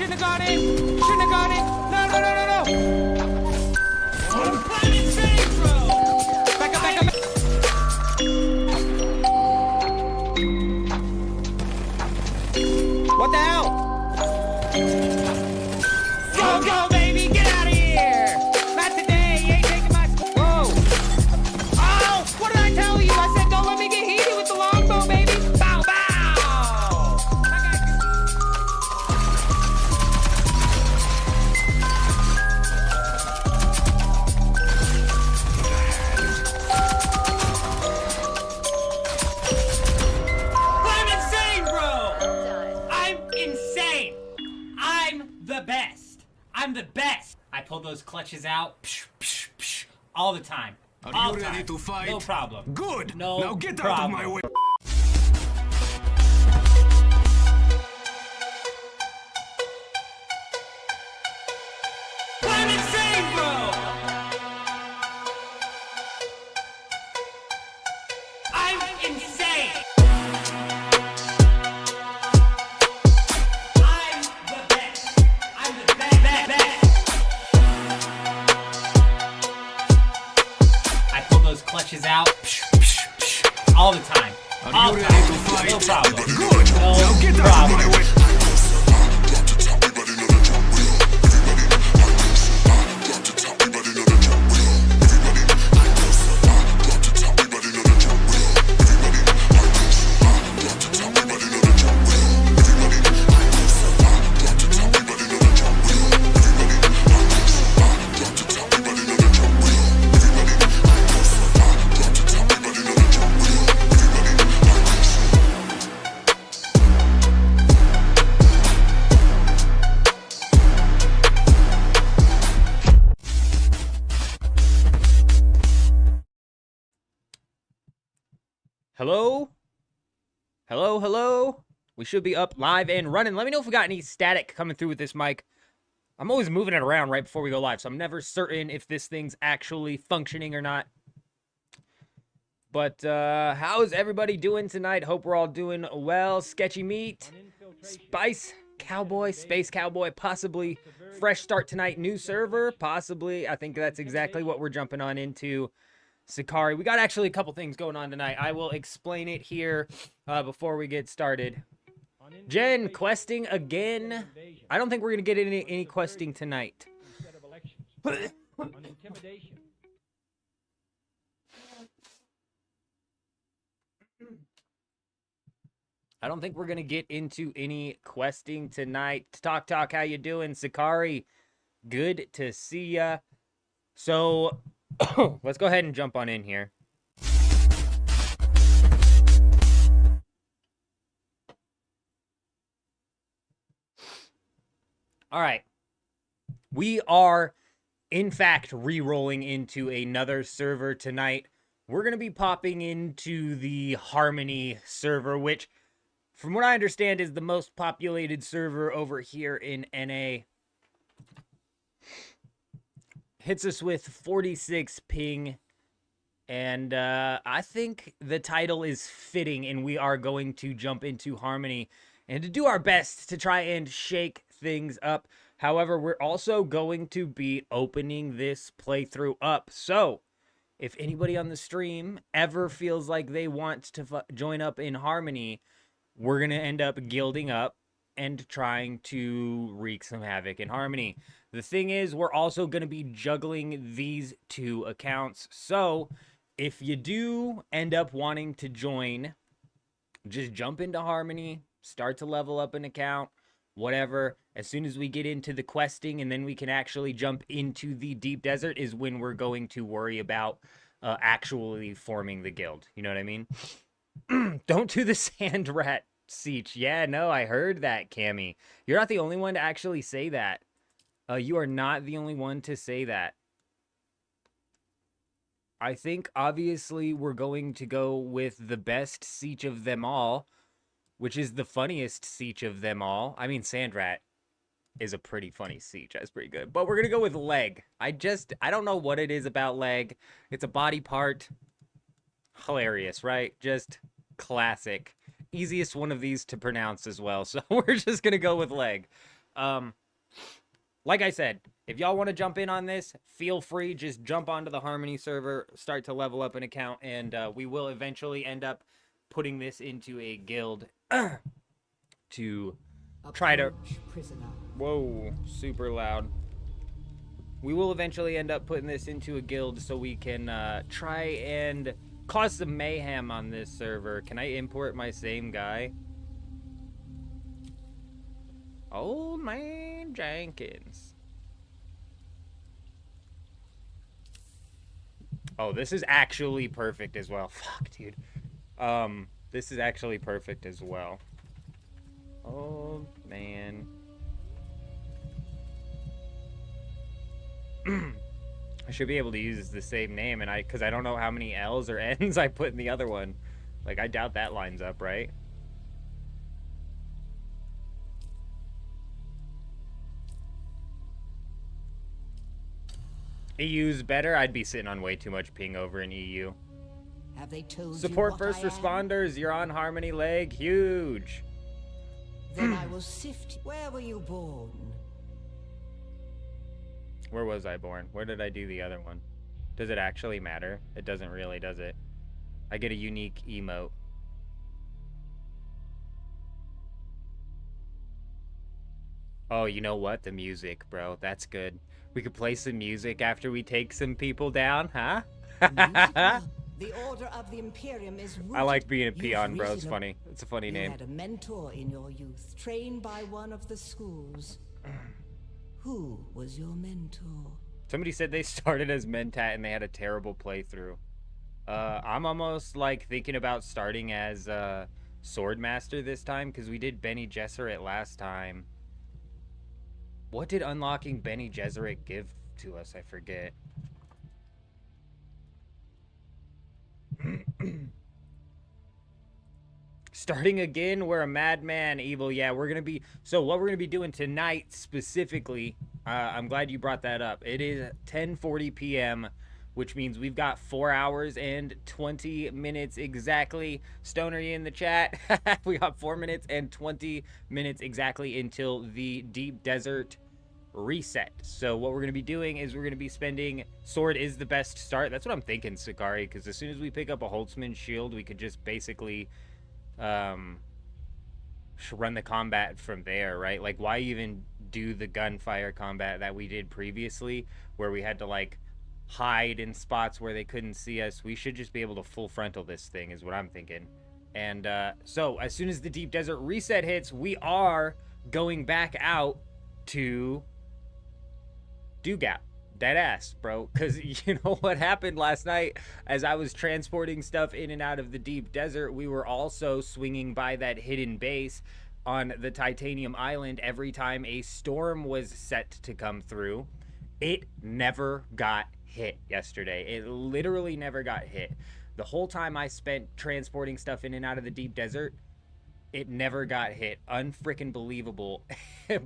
shouldn't have gone in. Shouldn't have gone in. No, no, no, no, no. I'm insane, bro. Back up, back up. What the hell? Go, go, baby. Get out of here. Not today. You ain't taking my... Whoa. Oh, what did I tell you? I said don't let me get heated with the longbow, baby. Bow, bow. I got you. I'm insane, bro. I'm insane. I'm the best. I'm the best. I pull those clutches out psh, psh, psh, all the time. Are All you the ready time. to fight? No problem. Good. No Now get out problem. of my way. I'm insane, bro. I'm insane. I'm the best. I'm the best. I pull those clutches out psh, psh, psh, all the time. Are All you the ready time. to fight? No problem. Good. No Now get out problem. of my way. Hello? Hello, hello? We should be up live and running. Let me know if we got any static coming through with this mic. I'm always moving it around right before we go live, so I'm never certain if this thing's actually functioning or not. But how's everybody doing tonight? Hope we're all doing well. Sketchy Meat, Spice Cowboy, Space Cowboy, possibly fresh start tonight, new server, possibly. I think that's exactly what we're jumping on into. Sakari, we got actually a couple things going on tonight. I will explain it here before we get started. Jen, questing again. I don't think we're going to get any questing tonight. I don't think we're going to get into any questing tonight. Talk, how you doing? Sakari, good to see ya. So... let's go ahead and jump on in here. All right. We are, in fact, re-rolling into another server tonight. We're going to be popping into the Harmony server, which, from what I understand, is the most populated server over here in NA. Hits us with 46 ping, and I think the title is fitting, and we are going to jump into Harmony and to do our best to try and shake things up. However, we're also going to be opening this playthrough up, so if anybody on the stream ever feels like they want to join up in Harmony, we're going to end up guilding up and trying to wreak some havoc in Harmony. The thing is, we're also going to be juggling these two accounts. So, if you do end up wanting to join, just jump into Harmony, start to level up an account, whatever. As soon as we get into the questing and then we can actually jump into the deep desert is when we're going to worry about actually forming the guild. You know what I mean? Don't do the sand rat siege. Yeah, no, I heard that, Cammy. You're not the only one to actually say that. You are not the only one to say that. I think, obviously, we're going to go with the best siege of them all, which is the funniest siege of them all. I mean, Sandrat is a pretty funny siege. That's pretty good. But we're going to go with leg. I don't know what it is about leg. It's a body part. Hilarious, right? Just classic. Easiest one of these to pronounce as well. So we're just going to go with leg. Like I said, if y'all want to jump in on this, feel free. Just jump onto the Harmony server, start to level up an account, and we will eventually end up putting this into a guild to try to... Whoa, super loud. We will eventually end up putting this into a guild so we can try and cause some mayhem on this server. Can I import my same guy? Old man Jenkins. Oh, this is actually perfect as well. Fuck, dude. This is actually perfect as well. Oh, man. I should be able to use the same name, and because I don't know how many L's or N's I put in the other one. Like, I doubt that lines up, right? EU's better. I'd be sitting on way too much ping over in EU. Have they told Support you first what I am? responders. You're on Harmony leg. Huge. Then I will sift. Where were you born? Where was I born? Where did I do the other one? Does it actually matter? It doesn't really, does it? I get a unique emote. Oh, you know what? The music, bro. That's good. We could play some music after we take some people down, huh? The Order of the Imperium is rooted. I like being a You've peon, bro. It's risen funny. It's a funny You name. had a mentor in your youth, trained by one of the schools. Who was your mentor? Somebody said they started as Mentat and they had a terrible playthrough. I'm almost like thinking about starting as Swordmaster this time because we did Bene Gesserit last time. What did unlocking Bene Gesserit give to us? I forget. Starting again, we're a madman evil. Yeah, we're gonna be... So what we're gonna be doing tonight specifically, I'm glad you brought that up. It is 10:40 p.m., which means we've got 4 hours and 20 minutes exactly. Stoner, you in the chat? We got 4 minutes and 20 minutes exactly until the Deep Desert reset. So what we're going to be doing is we're going to be spending... Sword is the best start. That's what I'm thinking, Sakari, because as soon as we pick up a Holtzman shield, we could just basically run the combat from there, right? Like, why even do the gunfire combat that we did previously, where we had to, like, hide in spots where they couldn't see us? We should just be able to full frontal this thing, is what I'm thinking. And so as soon as the Deep Desert reset hits, we are going back out to Dugap. Dead ass, bro. Because you know what happened last night? As I was transporting stuff in and out of the Deep Desert, we were also swinging by that hidden base on the Titanium Island every time a storm was set to come through. It never got hit yesterday. It literally never got hit. The whole time I spent transporting stuff in and out of the Deep Desert, it never got hit. Unfrickin' believable.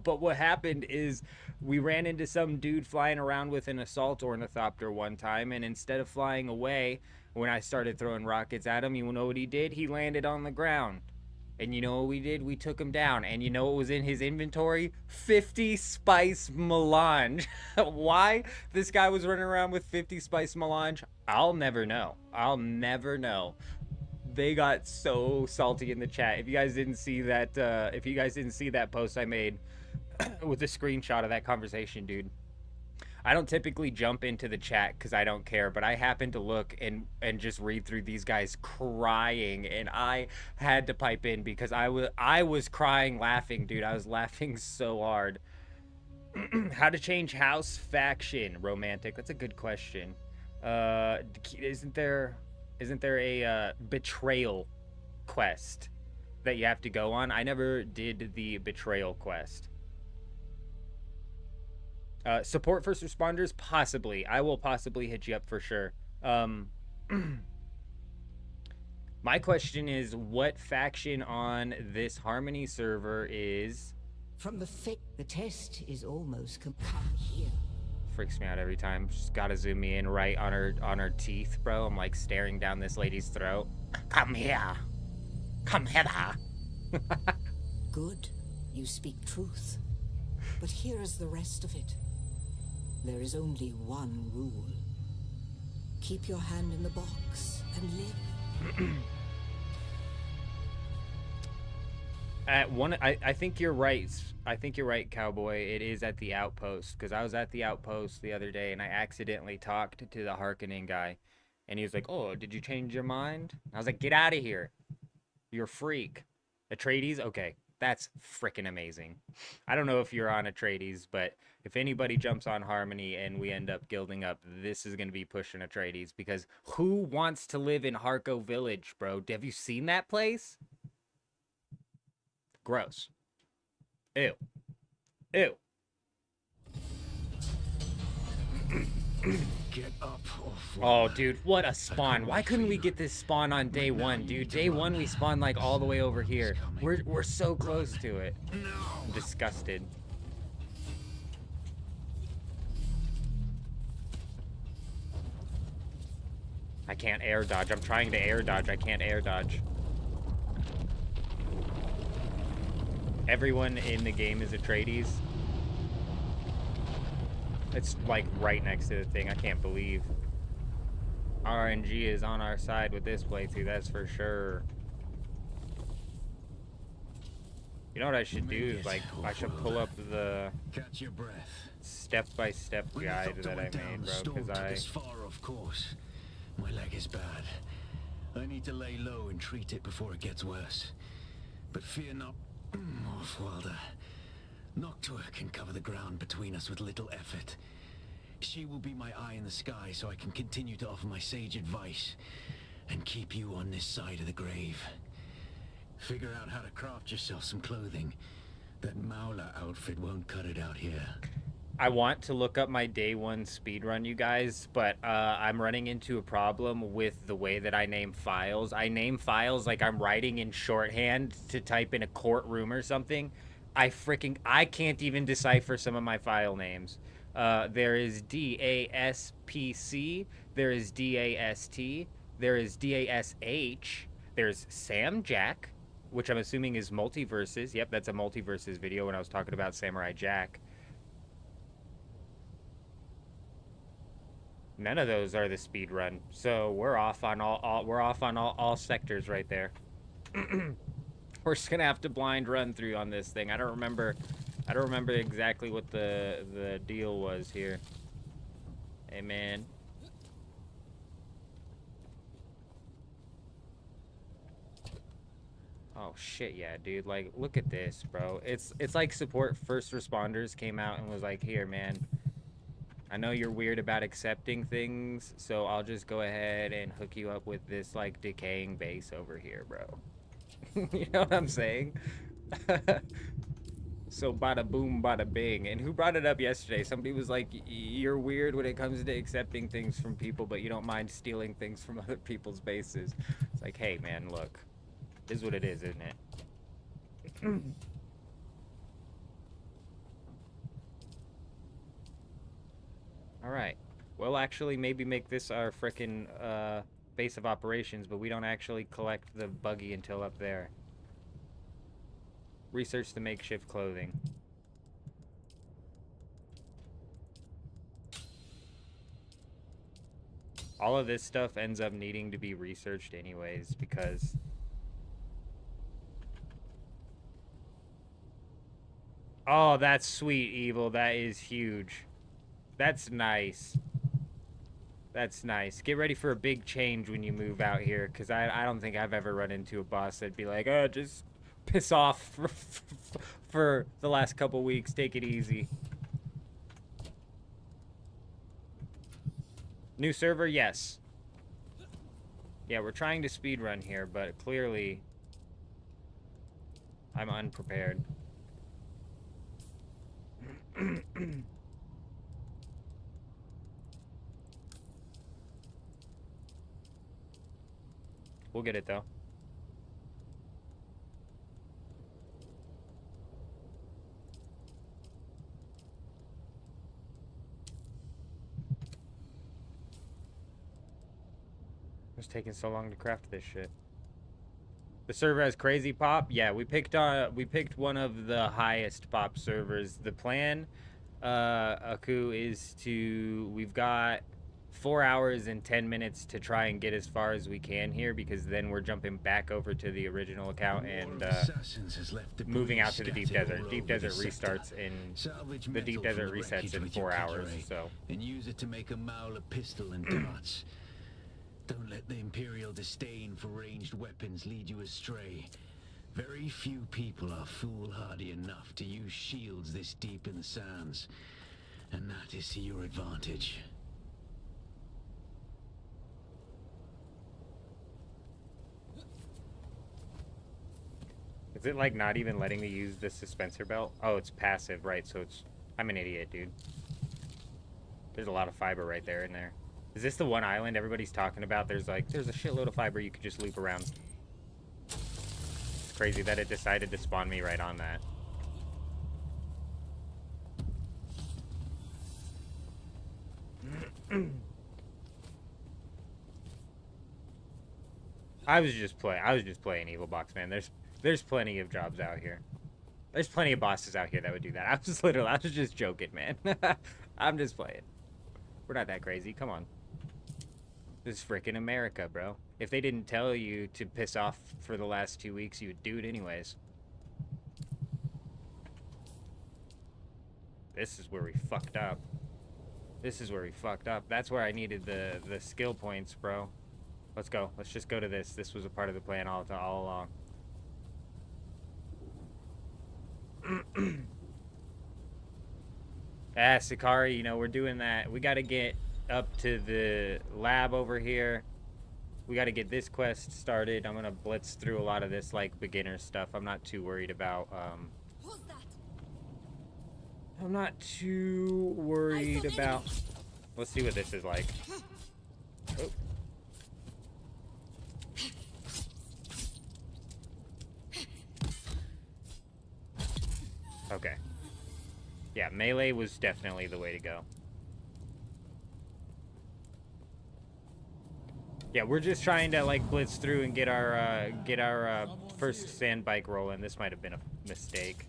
But what happened is we ran into some dude flying around with an assault ornithopter one time, and instead of flying away when I started throwing rockets at him, you know what he did? He landed on the ground. And you know what we did? We took him down. And you know what was in his inventory? 50 spice melange. Why this guy was running around with 50 spice melange, I'll never know. I'll never know. They got so salty in the chat. If you guys didn't see that, post I made with a screenshot of that conversation, dude. I don't typically jump into the chat because I don't care, but I happened to look and just read through these guys crying, and I had to pipe in because I was crying laughing, dude. I was laughing so hard. How to change house faction romantic? That's a good question. Isn't there a betrayal quest that you have to go on? I never did the betrayal quest. Support first responders? Possibly. I will possibly hit you up for sure. My question is, what faction on this Harmony server is... From the test is almost come here. Freaks me out every time. Just gotta zoom me in right on her teeth, bro. I'm like staring down this lady's throat. Come here. Come hither. Good. You speak truth. But here is the rest of it. There is only one rule. Keep your hand in the box and live. I think you're right. I think you're right, Cowboy. It is at the outpost, because I was at the outpost the other day and I accidentally talked to the Harkonnen guy, and he was like, "Oh, did you change your mind?" I was like, "Get out of here. You're a freak." Atreides? Okay, that's freaking amazing. I don't know if you're on Atreides, but if anybody jumps on Harmony and we end up guilding up, this is going to be pushing Atreides, because who wants to live in Harko Village, bro? Have you seen that place? Gross. Ew. Ew. Get up. Oh, dude, what a spawn. Why couldn't we get this spawn on day one, dude? Day one, we spawned like all the way over here. We're so close to it. I'm disgusted. I can't air dodge. I'm trying to air dodge. I can't air dodge. Everyone in the game is Atreides. It's like right next to the thing. I can't believe RNG is on our side with this playthrough, that's for sure. You know what I should do is, like, I should pull up the catch your breath step-by-step guide that I made, bro, because as far, of course. My leg is bad. I need to lay low and treat it before it gets worse. But fear not, Walder. Noctua can cover the ground between us with little effort. She will be my eye in the sky so I can continue to offer my sage advice and keep you on this side of the grave. Figure out how to craft yourself some clothing. That Maula outfit won't cut it out here. I want to look up my day one speedrun, you guys, but I'm running into a problem with the way that I name files. I name files like I'm writing in shorthand to type in a courtroom or something. I can't even decipher some of my file names. There is DASPC, there is DAST, there is DASH, there's Sam Jack, which I'm assuming is multiverses. Yep, that's a multiverses video when I was talking about Samurai Jack. None of those are the speed run, so we're off on all sectors right there. We're just gonna have to blind run through on this thing. I don't remember exactly what the deal was here. Hey, man. Oh shit, yeah, dude. Like, look at this, bro. It's like support first responders came out and was like, "Here, man. I know you're weird about accepting things, so I'll just go ahead and hook you up with this, like, decaying base over here, bro." You know what I'm saying? So bada boom, bada bing. And who brought it up yesterday? Somebody was like, "You're weird when it comes to accepting things from people, but you don't mind stealing things from other people's bases." It's like, hey, man, look. This is what it is, isn't it? Alright. We'll actually maybe make this our frickin' base of operations, but we don't actually collect the buggy until up there. Research the makeshift clothing. All of this stuff ends up needing to be researched anyways, because... Oh, that's sweet, Evil. That is huge. That's nice. That's nice. Get ready for a big change when you move out here, because I don't think I've ever run into a boss that'd be like, "Oh, just piss off for the last couple weeks. Take it easy." New server? Yes. Yeah, we're trying to speedrun here, but clearly I'm unprepared. We'll get it, though. It's taking so long to craft this shit. The server has crazy pop. Yeah, we picked one of the highest pop servers. The plan, Aku, is we've got 4 hours and 10 minutes to try and get as far as we can here, because then we're jumping back over to the original account and moving out to the deep desert. Deep desert restarts in the deep desert resets in 4 hours. So and use it to make a maul, a pistol, and darts. Don't let the Imperial disdain for ranged weapons lead you astray. Very few people are foolhardy enough to use shields this deep in the sands, and that is to your advantage. is it like not even letting me use the suspensor belt? Oh, it's passive, right? So it's... I'm an idiot, dude. There's a lot of fiber right there in there. Is this the one island everybody's talking about? There's a shitload of fiber you could just loop around. It's crazy that it decided to spawn me right on that. I was just playing Evil Box, man. There's plenty of jobs out here. There's plenty of bosses out here that would do that. I was just joking, man. I'm just playing. We're not that crazy. Come on. This is freaking America, bro. If they didn't tell you to piss off for the last 2 weeks, you would do it anyways. This is where we fucked up. This is where we fucked up. That's where I needed the skill points, bro. Let's go. Let's just go to this. This was a part of the plan all along. Sakari, you know, we're doing that. We got to get up to the lab over here. We got to get this quest started. I'm going to blitz through a lot of this, like, beginner stuff. I'm not too worried about, Who's that? I'm not too worried about... Let's see what this is like. Oh. Okay. Yeah, melee was definitely the way to go. Yeah, we're just trying to, like, blitz through and get our first sand bike rolling. This might have been a mistake.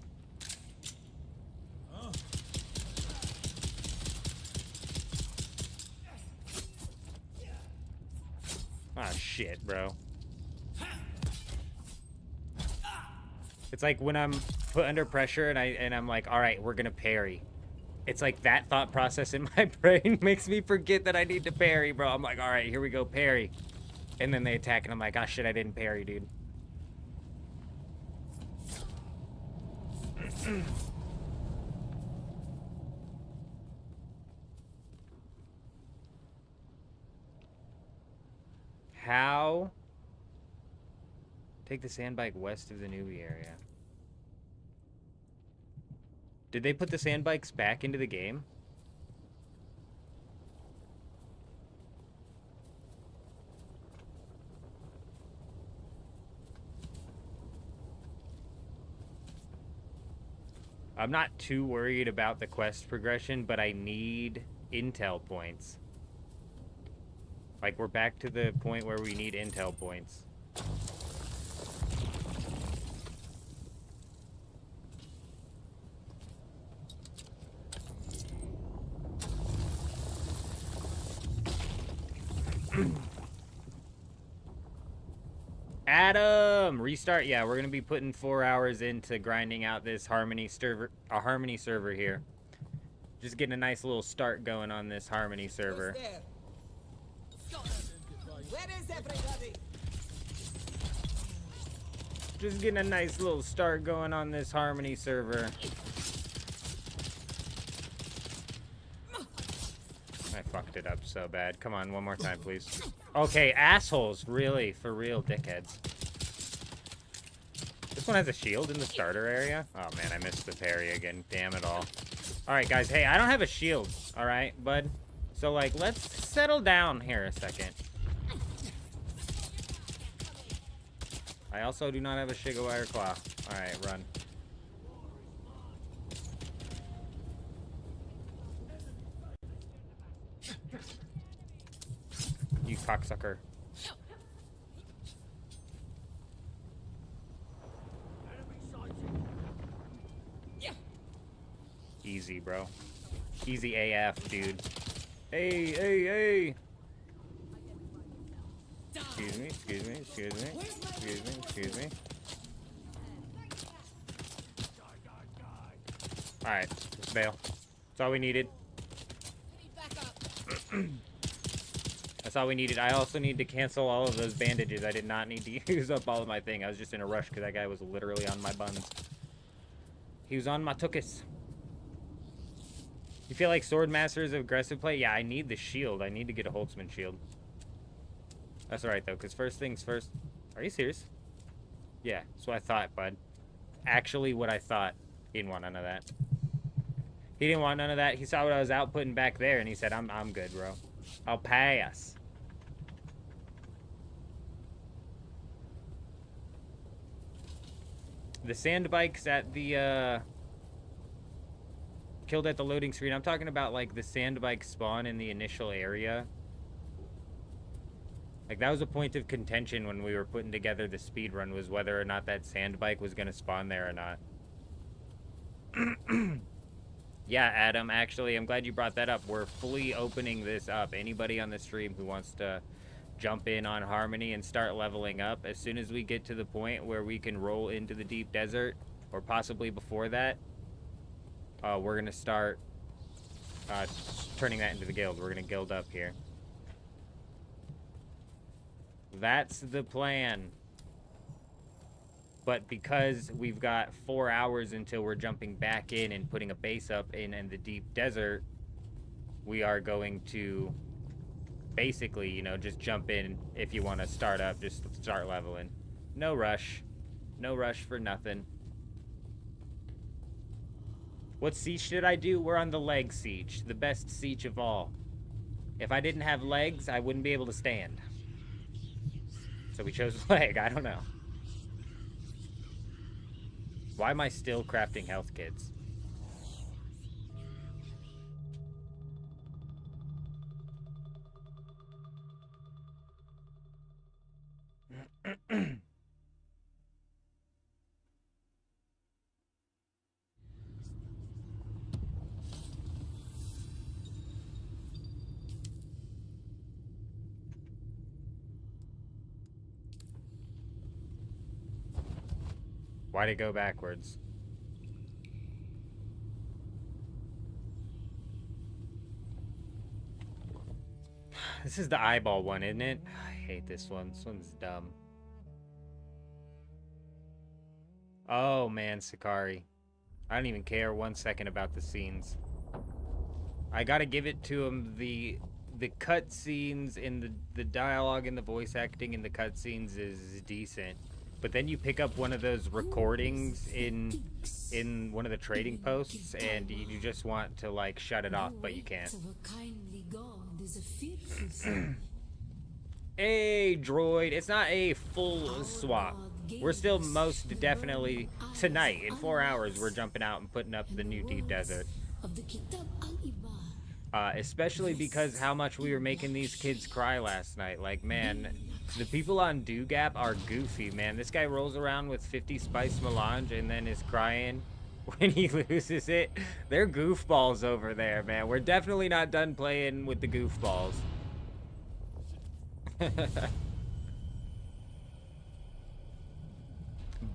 Ah, shit, bro. It's like when I'm put under pressure and I'm like, all right, we're gonna parry. It's like that thought process in my brain makes me forget that I need to parry, bro. I'm like, all right, here we go, parry. And then they attack and I'm like, oh shit, I didn't parry, dude. How? Take the sand bike west of the newbie area. Did they put the sand bikes back into the game? I'm not too worried about the quest progression, but I need intel points. Like, we're back to the point where we need intel points. Adam, restart. Yeah, we're gonna be putting 4 hours into grinding out this Harmony server here. Just getting a nice little start going on this Harmony server. Where is everybody? Just getting a nice little start going on this Harmony server. I fucked it up so bad. Come on, one more time, please. Okay, assholes. Really, for real, dickheads. This one has a shield in the starter area? Oh, man, I missed the parry again. Damn it all. Alright, guys. Hey, I don't have a shield. Alright, bud? So, like, let's settle down here a second. I also do not have a Shigawire Claw. Alright, run. You cocksucker. easy, bro. Easy AF, dude. Hey, hey, hey! Excuse me, excuse me, excuse me, excuse me, excuse me. Alright, let's bail. That's all we needed. That's all we needed. I also need to cancel all of those bandages. I did not need to use up all of my thing. I was just in a rush because that guy was literally on my buns. He was on my tuchus. You feel like Swordmaster is aggressive play? Yeah, I need the shield. I need to get a Holtzman shield. That's alright, though, because first things first... Are you serious? Yeah, that's what I thought, bud. Actually what I thought. He didn't want none of that. He didn't want none of that. He saw what I was outputting back there, and he said, I'm good, bro. I'll pass. The sand bikes at the, killed at the loading screen. I'm talking about, like, the sand bike spawn in the initial area. Like, that was a point of contention when we were putting together the speed run, was whether or not that sand bike was going to spawn there or not. Yeah, Adam, actually, I'm glad you brought that up. We're fully opening this up. Anybody on the stream who wants to jump in on Harmony and start leveling up, as soon as we get to the point where we can roll into the deep desert, or possibly before that, we're going to start turning that into the guild. We're going to guild up here. That's the plan. But because we've got 4 hours until we're jumping back in and putting a base up in the deep desert, we are going to basically, you know, just jump in. If you want to start up, just start leveling. No rush. No rush for nothing. What siege did I do? We're on the leg siege. The best siege of all. If I didn't have legs, I wouldn't be able to stand. So we chose leg. I don't know. Why am I still crafting health kits? Why'd it go backwards? This is the eyeball one, isn't it? I hate this one. This one's dumb. Oh, man, Sakari. I don't even care 1 second about the scenes. I gotta give it to him. The cutscenes in the dialogue and the voice acting in the cutscenes is decent. But then you pick up one of those recordings in one of the trading posts, and you just want to, like, shut it off, but you can't. Hey, droid. It's not a full swap. We're still most definitely, tonight, in 4 hours, we're jumping out and putting up the new deep desert. Especially because how much we were making these kids cry last night. Like, man, the people on Dugap are goofy, man. This guy rolls around with 50 spice melange and then is crying when he loses it. They're goofballs over there, man. We're definitely not done playing with the goofballs.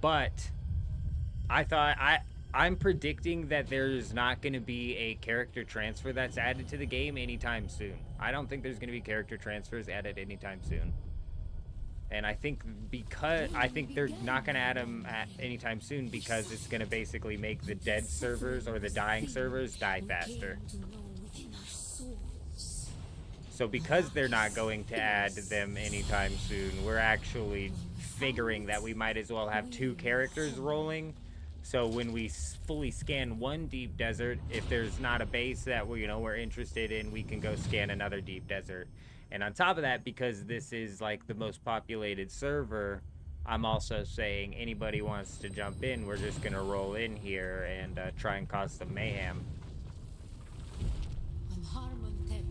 But I'm predicting that there's not going to be a character transfer that's added to the game anytime soon. I don't think there's going to be character transfers added anytime soon. And I think they're not going to add them anytime soon because it's going to basically make the dead servers or the dying servers die faster. So because they're not going to add them anytime soon, we're actually figuring that we might as well have 2 characters rolling. So when we fully scan one deep desert, if there's not a base that we're interested in, we can go scan another deep desert. And on top of that, because this is like the most populated server, I'm also saying anybody wants to jump in, we're just gonna roll in here and try and cause some mayhem. On Harmontep,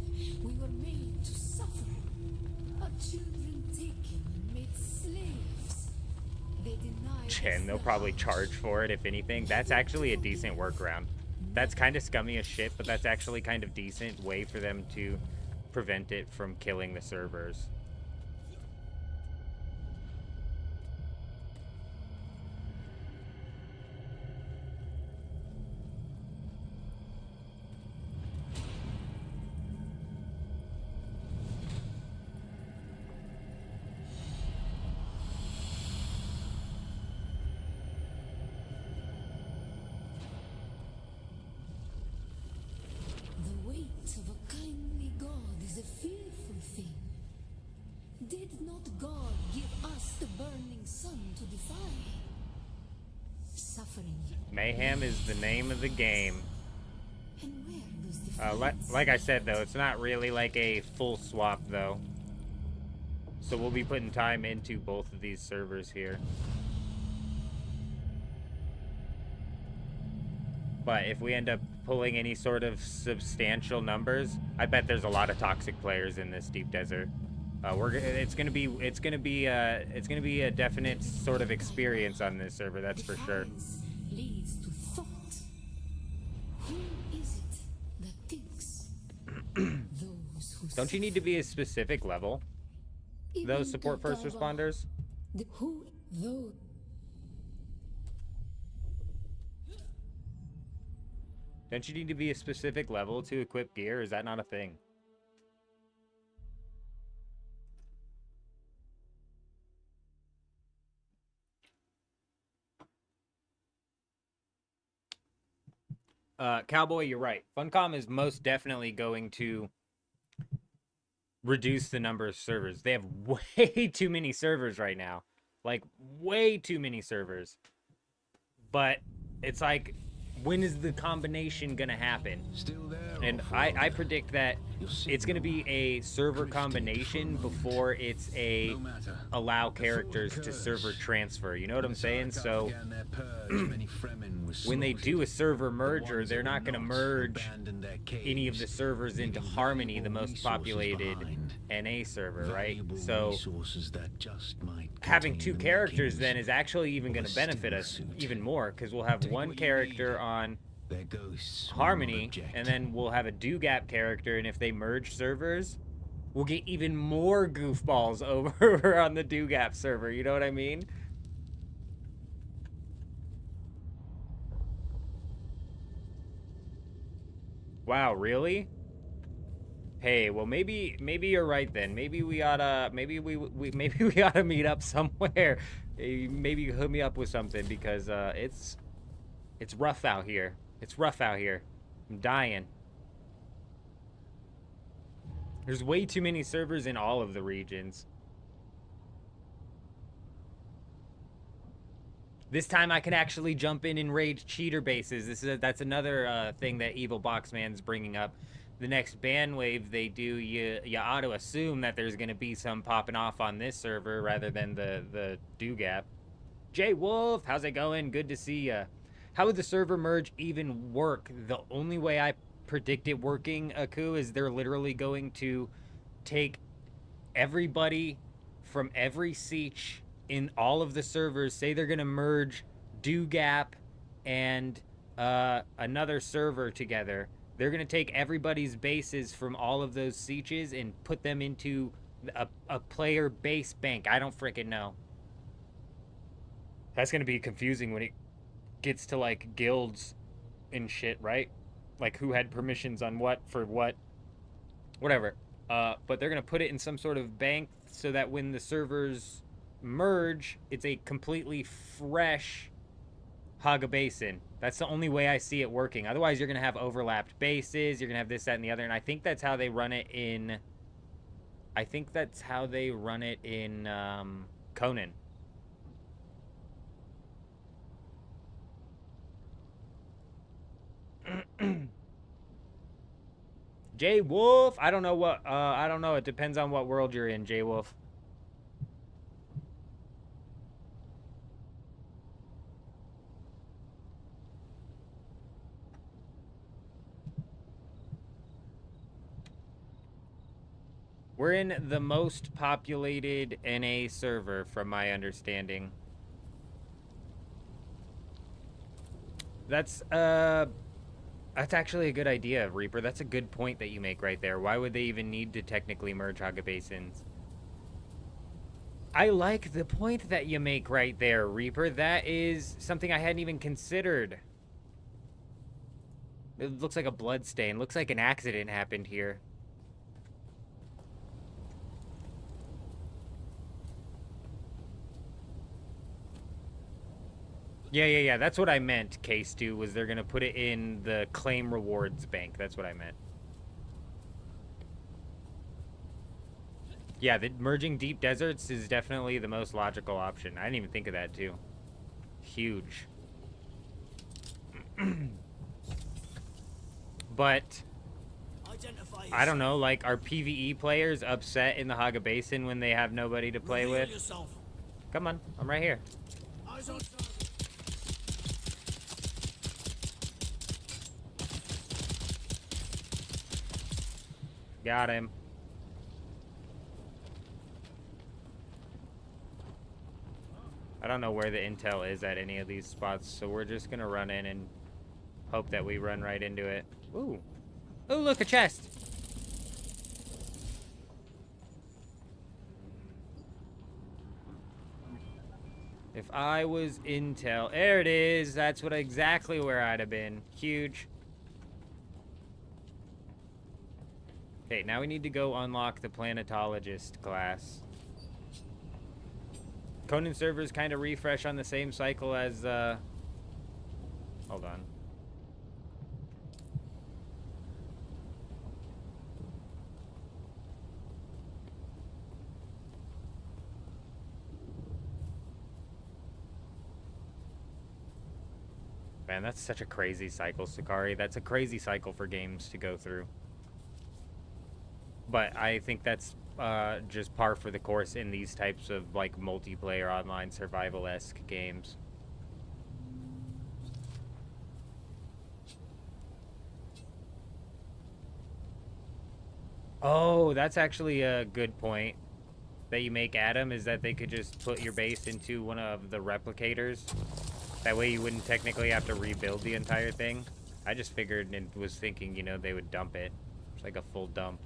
we were made to suffer. Our children taken and made slaves. They denied And they'll probably charge for it, if anything. That's actually a decent workaround. That's kind of scummy as shit, but that's actually kind of decent way for them to prevent it from killing the servers. The weight of a kindly God is a fearful thing. Did not God give us the burning sun to defy? Suffering. Mayhem is the name of the game. And where does defiance Like I said, though, it's not really like a full swap, though. So we'll be putting time into both of these servers here. But if we end up pulling any sort of substantial numbers, I bet there's a lot of toxic players in this deep desert. It's gonna be a definite sort of experience on this server, that's for sure. defiance leads to thought. Who is it that thinks? Those who Don't you need to be a specific level? Those support first responders? Who though Don't you need to be a specific level to equip gear? Is that not a thing? Cowboy, you're right. Funcom is most definitely going to reduce the number of servers. They have way too many servers right now. Like, way too many servers. But it's like, when is the combination gonna happen? Still there? And or I further? predict that it's gonna be a server combination before it's a No matter. allow The characters forward to curse. server transfer. You know what I'm saying? Sarkar So began their purge, many Fremen were when they do a slaughtered. server The merger, ones they're that not were gonna merge abandoned their any of the caves, servers into leaving Harmony, the valuable most resources populated behind. NA server, right? Valuable So resources that just might having contain two the characters makings then is actually even of going a to benefit steel us suit. even more, because we'll have Take one what you character need. on Their ghosts will Harmony, not object. and then we'll have a Do-Gap character, and if they merge servers, we'll get even more goofballs over on the Do-Gap server, you know what I mean? Wow, really? Hey, well maybe you're right then. Maybe we oughta maybe we oughta meet up somewhere. Maybe you hook me up with something, because it's rough out here. It's rough out here. I'm dying. There's way too many servers in all of the regions. This time I can actually jump in and raid cheater bases. That's another thing that Evil Boxman's bringing up. The next ban wave they do, you ought to assume that there's going to be some popping off on this server rather than the Do-Gap. Jay Wolf, how's it going? Good to see ya. How would the server merge even work? The only way I predict it working, Aku, is they're literally going to take everybody from every siege in all of the servers. Say they're going to merge Do-Gap and another server together. They're going to take everybody's bases from all of those sieges and put them into a player base bank. I don't freaking know. That's going to be confusing when it gets to, like, guilds and shit, right? Like, who had permissions on what for what. Whatever. But they're going to put it in some sort of bank so that when the servers merge, it's a completely fresh Haga Basin. That's the only way I see it working. Otherwise, you're going to have overlapped bases. You're going to have this, that, and the other. And I think that's how they run it in... Conan. Jay Wolf? I don't know what... I don't know. It depends on what world you're in, Jay Wolf. We're in the most populated NA server, from my understanding. That's, That's actually a good idea, Reaper. That's a good point that you make right there. Why would they even need to technically merge Haga Basins? I like the point that you make right there, Reaper. That is something I hadn't even considered. It looks like a blood stain. Looks like an accident happened here. Yeah. That's what I meant, K-Stu, was they're going to put it in the claim rewards bank. That's what I meant. Yeah, merging deep deserts is definitely the most logical option. I didn't even think of that, too. Huge. But I don't know, like, are PvE players upset in the Haga Basin when they have nobody to play with? Come on, I'm right here. Got him. I don't know where the intel is at any of these spots, so we're just gonna run in and hope that we run right into it. Ooh. Ooh, look, a chest. If I was intel, there it is. That's what exactly where I'd have been. Huge. Okay, now we need to go unlock the planetologist class. Conan servers kind of refresh on the same cycle as, hold on. Man, that's such a crazy cycle, Sakari. That's a crazy cycle for games to go through. But I think that's just par for the course in these types of, like, multiplayer online survival-esque games. Oh, that's actually a good point that you make, Adam, is that they could just put your base into one of the replicators. That way you wouldn't technically have to rebuild the entire thing. I just figured and was thinking, you know, they would dump it. It's like a full dump.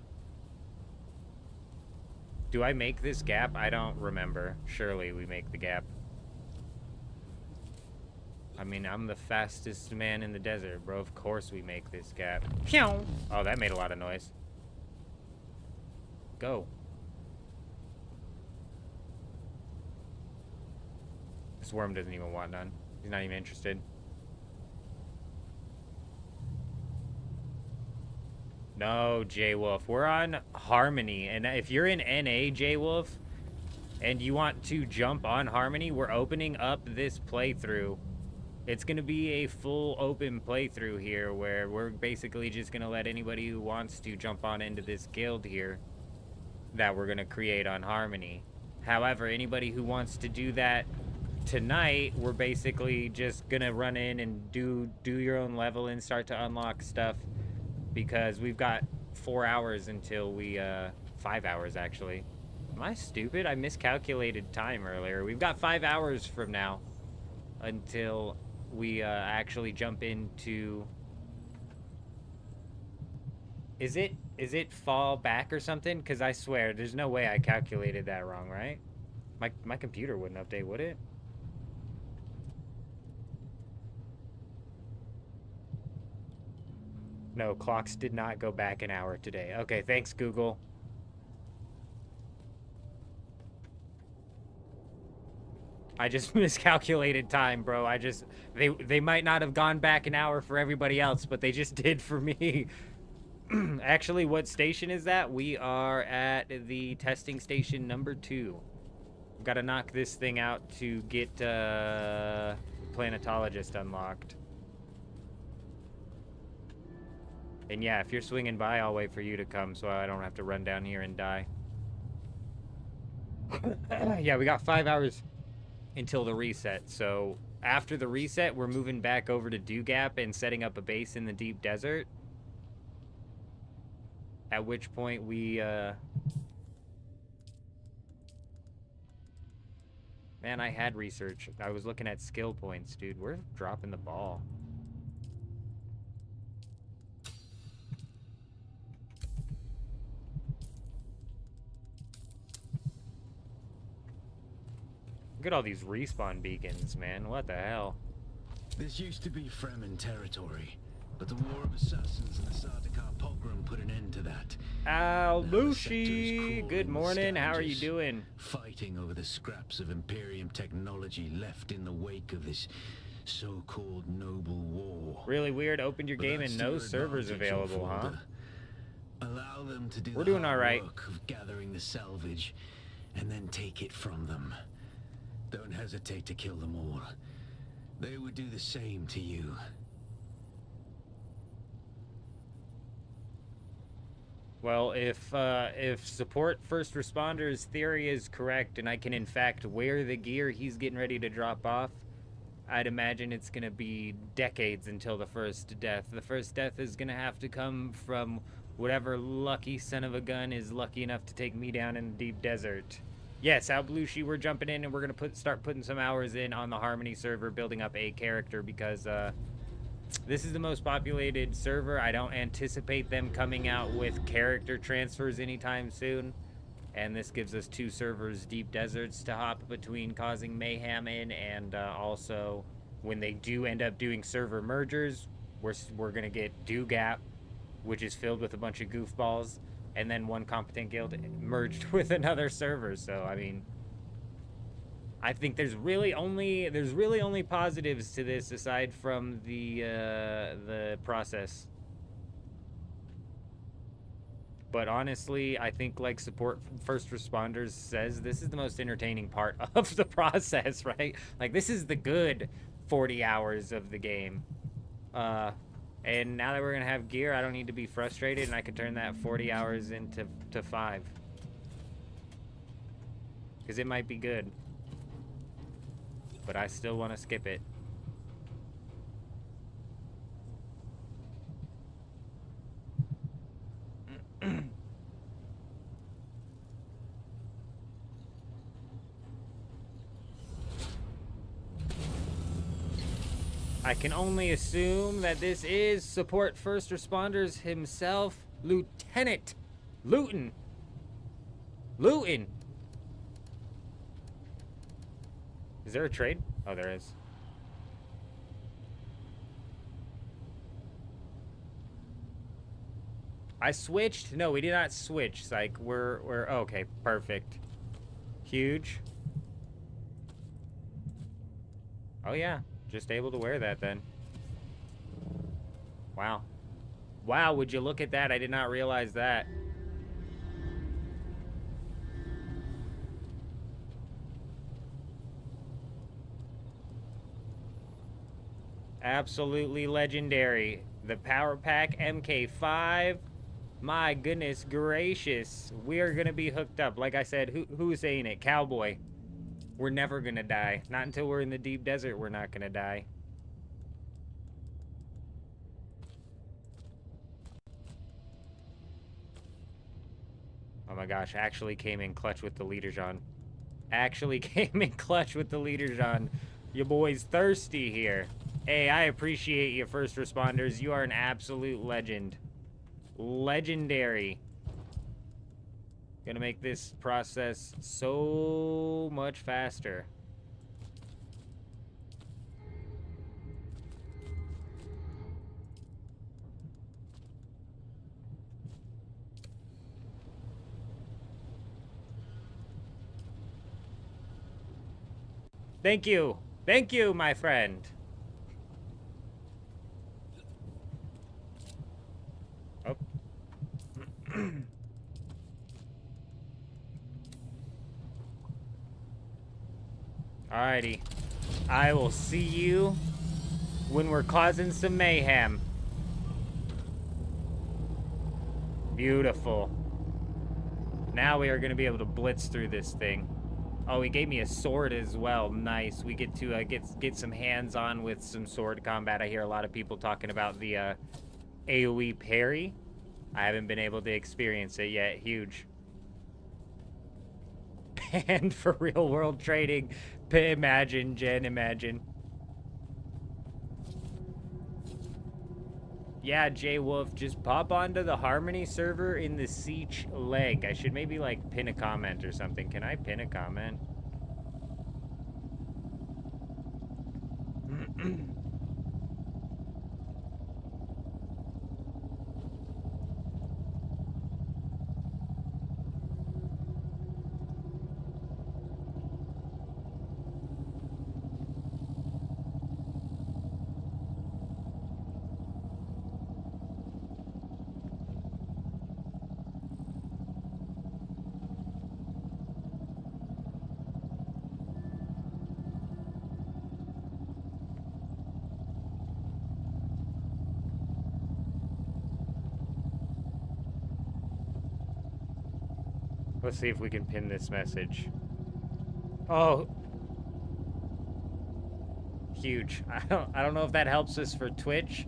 Do I make this gap? I don't remember. Surely we make the gap. I mean, I'm the fastest man in the desert, bro. Of course we make this gap. Pew! Oh, that made a lot of noise. Go. This worm doesn't even want none. He's not even interested. No, J-Wolf. We're on Harmony. And if you're in NA, J-Wolf, and you want to jump on Harmony, we're opening up this playthrough. It's going to be a full open playthrough here where we're basically just going to let anybody who wants to jump on into this guild here that we're going to create on Harmony. However, anybody who wants to do that tonight, we're basically just going to run in and do your own level and start to unlock stuff. Because we've got 4 hours until we, 5 hours actually. Am I stupid? I miscalculated time earlier. We've got 5 hours from now until we, actually jump into... Is it fall back or something? Because I swear, there's no way I calculated that wrong, right? My computer wouldn't update, would it? No, clocks did not go back an hour today. Okay, thanks, Google. I just miscalculated time, bro. They might not have gone back an hour for everybody else, but they just did for me. Actually, what station is that? We are at the testing station number 2. We've got to knock this thing out to get Planetologist unlocked. And yeah, if you're swinging by, I'll wait for you to come so I don't have to run down here and die. Yeah, we got 5 hours until the reset. So after the reset, we're moving back over to Dew Gap and setting up a base in the deep desert. At which point we, Man, I had research. I was looking at skill points, dude. We're dropping the ball. Look at all these respawn beacons, man. What the hell? This used to be Fremen territory, but the War of Assassins and the Sardaukar pogrom put an end to that. Al-Bushi, good morning. How are you doing? Fighting over the scraps of Imperium technology left in the wake of this so-called noble war. Really weird. Opened your But game that's and no your servers advantage, available, huh? Order. Allow them to do We're the doing hard all right. work of gathering the salvage, and then take it from them. Don't hesitate to kill them all. They would do the same to you. Well, if support first responders theory is correct, and I can in fact wear the gear he's getting ready to drop off, I'd imagine it's gonna be decades until the first death. The first death is gonna have to come from whatever lucky son of a gun is lucky enough to take me down in the deep desert. Yes, Al-Belushi, we're jumping in and we're gonna start putting some hours in on the Harmony server, building up a character, because this is the most populated server. I don't anticipate them coming out with character transfers anytime soon. And this gives us 2 servers, deep deserts, to hop between, causing mayhem in. And also, when they do end up doing server mergers, we're going to get Gap, which is filled with a bunch of goofballs. And then one competent guild merged with another server. So, I mean, I think there's really only positives to this aside from the process. But honestly, I think, like support first responders says, this is the most entertaining part of the process, right? Like, this is the good 40 hours of the game. And now that we're gonna have gear, I don't need to be frustrated, and I can turn that 40 hours into 5. Because it might be good. But I still want to skip it. I can only assume that this is support first responders himself, Lieutenant Luton. Is there a trade? Oh, there is. I switched? No, we did not switch. Like, we're oh, okay, perfect. Huge. Oh yeah, just able to wear that then. Wow. Wow, would you look at that? I did not realize that. Absolutely legendary. The Power Pack MK5. My goodness gracious. We are going to be hooked up. Like I said, who's saying it? Cowboy. We're never going to die. Not until we're in the deep desert, we're not going to die. Oh my gosh, actually came in clutch with the leader, John. Actually came in clutch with the leader, John. Your boy's thirsty here. Hey, I appreciate you, first responders. You are an absolute legend. Legendary. Gonna make this process so much faster. Thank you. Thank you, my friend. Oh. Alrighty. I will see you when we're causing some mayhem. Beautiful. Now we are going to be able to blitz through this thing. Oh, he gave me a sword as well. Nice. We get to get some hands-on with some sword combat. I hear a lot of people talking about the AoE parry. I haven't been able to experience it yet. Huge. Banned for real-world trading. Imagine, Jen, imagine. Yeah, Jay Wolf, just pop onto the Harmony server in the Siege leg. I should maybe, like, pin a comment or something. Can I pin a comment? Let's see if we can pin this message. Oh. Huge. I don't know if that helps us for Twitch.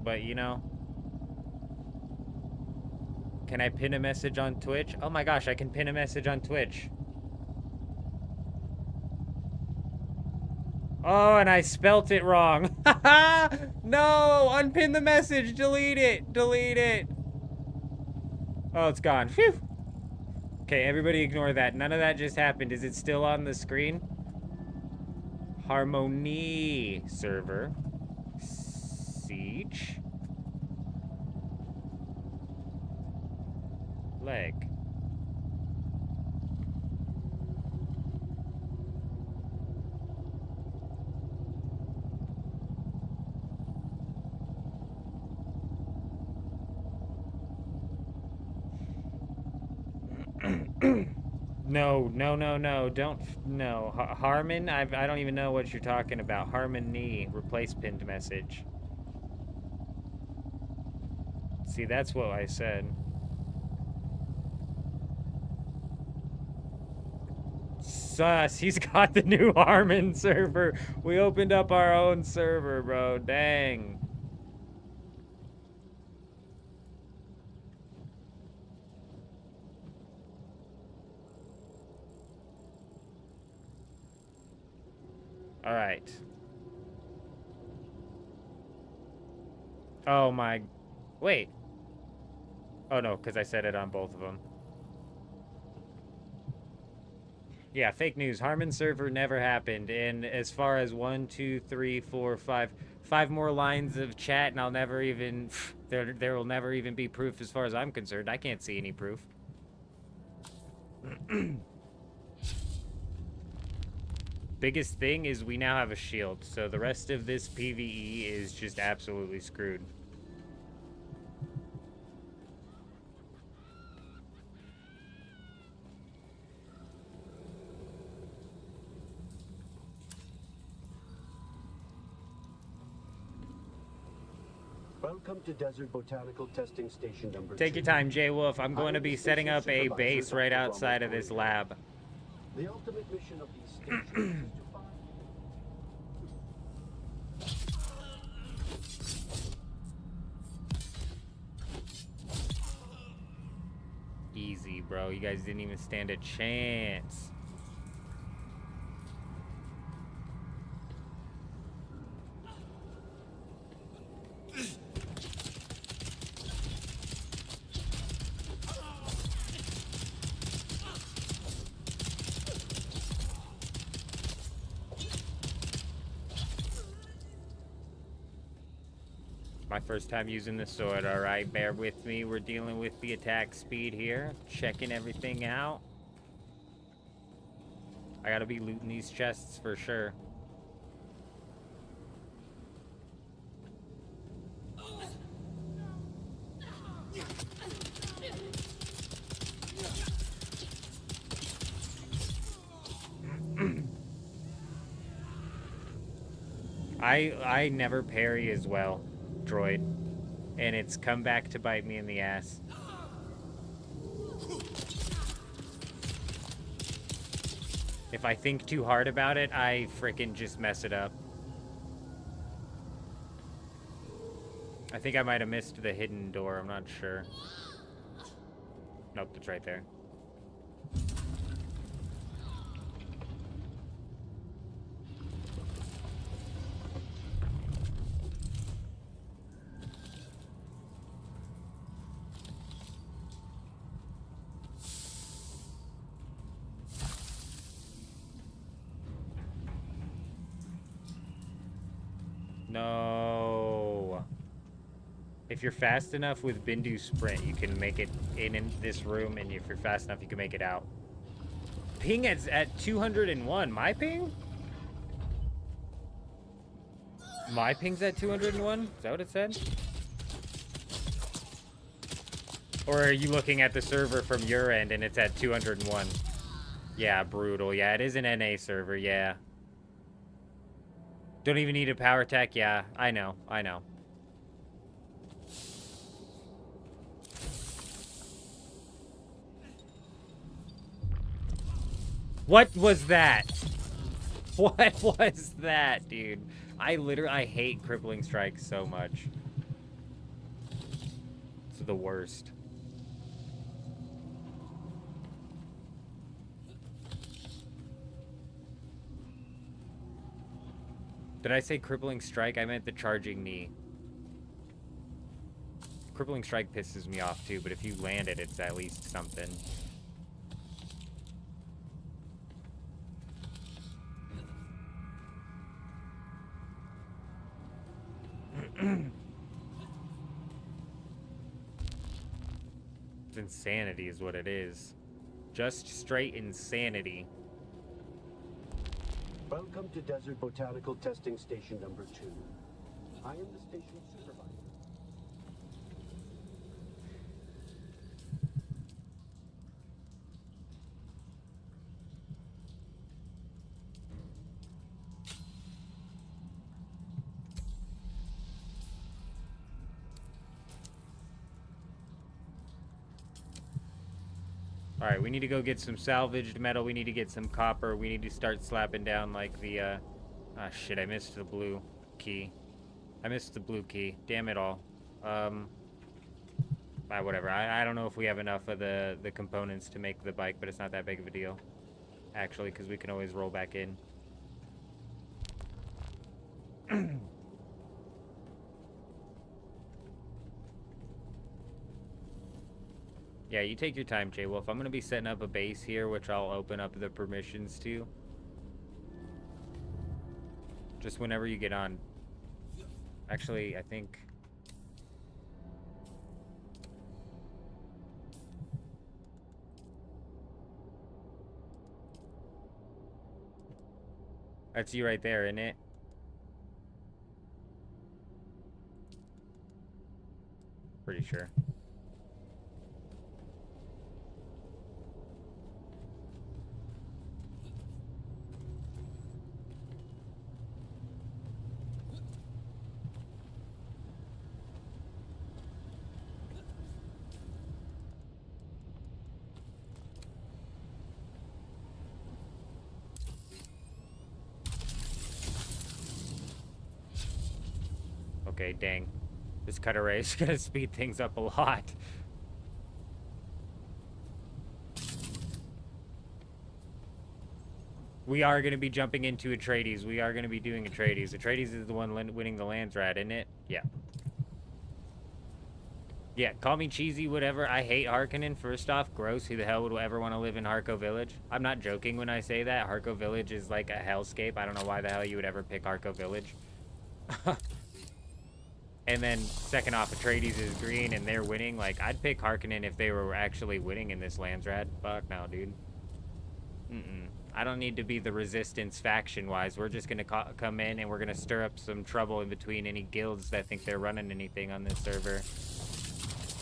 But, you know. Can I pin a message on Twitch? Oh my gosh, I can pin a message on Twitch. Oh, and I spelt it wrong. No! Unpin the message! Delete it! Delete it! Oh, it's gone. Phew! Okay, everybody ignore that. None of that just happened. Is it still on the screen? Harmony server. Siege. Leg. No, no, no, no, don't, no. Harmon, I don't even know what you're talking about. Harmony, replace pinned message. See, that's what I said. Sus, he's got the new Harmon server. We opened up our own server, bro, dang. All right. Oh my, wait. Oh no, because I said it on both of them. Yeah, fake news. Harmon server never happened. And as far as 1, 2, 3, 4, 5 more lines of chat, and I'll never even, there will never even be proof as far as I'm concerned. I can't see any proof. Biggest thing is we now have a shield, so the rest of this PvE is just absolutely screwed. Welcome to Desert Botanical Testing Station number 2. Take your time, J Wolf. I'm going to be setting up a base right outside of this lab. The ultimate mission of these stations is to find... Easy, bro. You guys didn't even stand a chance. My first time using the sword, alright? Bear with me. We're dealing with the attack speed here. Checking everything out. I gotta be looting these chests for sure. I never parry as well, droid, and it's come back to bite me in the ass. If I think too hard about it, I frickin' just mess it up. I think I might have missed the hidden door, I'm not sure. Nope, it's right there. No. If you're fast enough with Bindu Sprint, you can make it in this room, and if you're fast enough, you can make it out. Ping is at 201. My ping? My ping's at 201? Is that what it said? Or are you looking at the server from your end and it's at 201? Yeah, brutal. Yeah, it is an NA server, yeah. Don't even need a power tech? Yeah, I know, I know. What was that? What was that, dude? I hate crippling strikes so much. It's the worst. Did I say crippling strike? I meant the charging knee. Crippling strike pisses me off too, but if you land it, it's at least something. It's insanity is what it is. Just straight insanity. Welcome to Desert Botanical Testing Station number 2. I am the station supervisor. Alright, we need to go get some salvaged metal. We need to get some copper. We need to start slapping down like the, ah, shit, I missed the blue key. I missed the blue key. Damn it all. Whatever. I don't know if we have enough of the components to make the bike, but it's not that big of a deal. Actually, because we can always roll back in. Yeah, you take your time, J-Wolf. I'm going to be setting up a base here, which I'll open up the permissions to. Just whenever you get on. Actually, I think... That's you right there, isn't it? Pretty sure. Okay, dang. This cut array is gonna speed things up a lot. We are gonna be jumping into Atreides. We are gonna be doing Atreides. Atreides is the one winning the Landsrat, isn't it? Yeah. Yeah, call me cheesy, whatever. I hate Harkonnen, first off. Gross. Who the hell would ever want to live in Harko Village? I'm not joking when I say that. Harko Village is like a hellscape. I don't know why the hell you would ever pick Harko Village. And then, second off, Atreides is green and they're winning. Like, I'd pick Harkonnen if they were actually winning in this Landsrat. Fuck no, dude. I don't need to be the resistance faction-wise. We're just gonna come in and we're gonna stir up some trouble in between any guilds that think they're running anything on this server.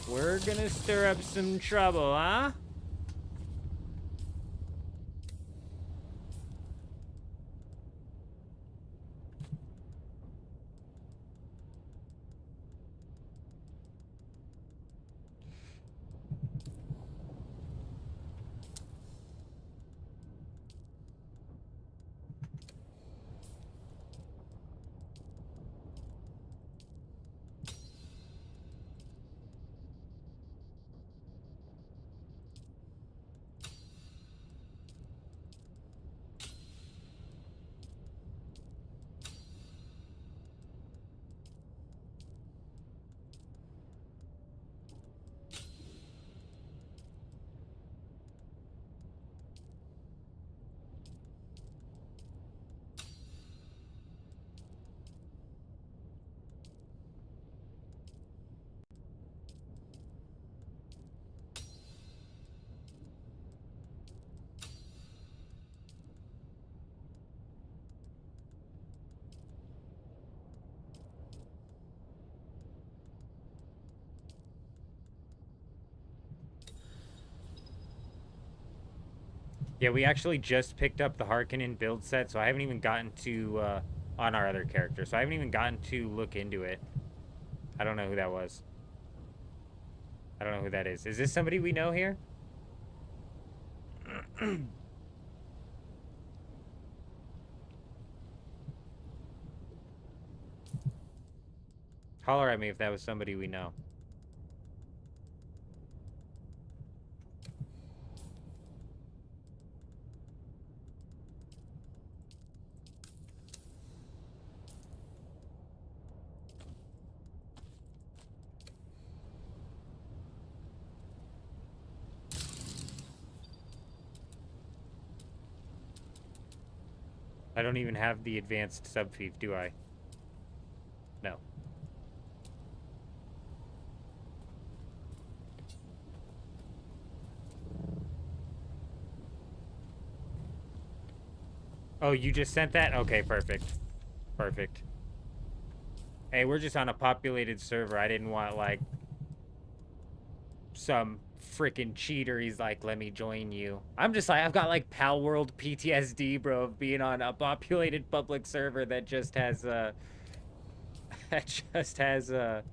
We're gonna stir up some trouble, huh? Yeah, we actually just picked up the Harkonnen build set, so I haven't even gotten to, on our other character, so I haven't even gotten to look into it. I don't know who that was. I don't know who that is. Is this somebody we know here? Holler at me if that was somebody we know. I don't even have the advanced subfief, do I? No. Oh, you just sent that? Okay, perfect. Perfect. Hey, we're just on a populated server. I didn't want, like, some freaking cheater. He's like, let me join you. I'm just like, I've got, like, Pal World PTSD, bro, of being on a populated public server that just has, that just has, yes.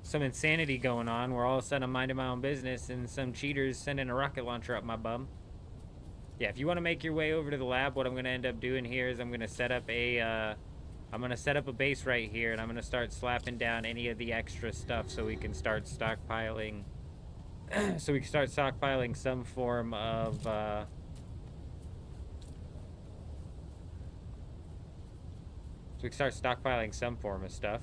Some insanity going on where all of a sudden I'm minding my own business and some cheaters sending a rocket launcher up my bum. Yeah, if you want to make your way over to the lab, what I'm going to end up doing here is I'm going to set up a, I'm going to set up a base right here, and I'm going to start slapping down any of the extra stuff so we can start stockpiling, some form of, so we can start stockpiling some form of stuff.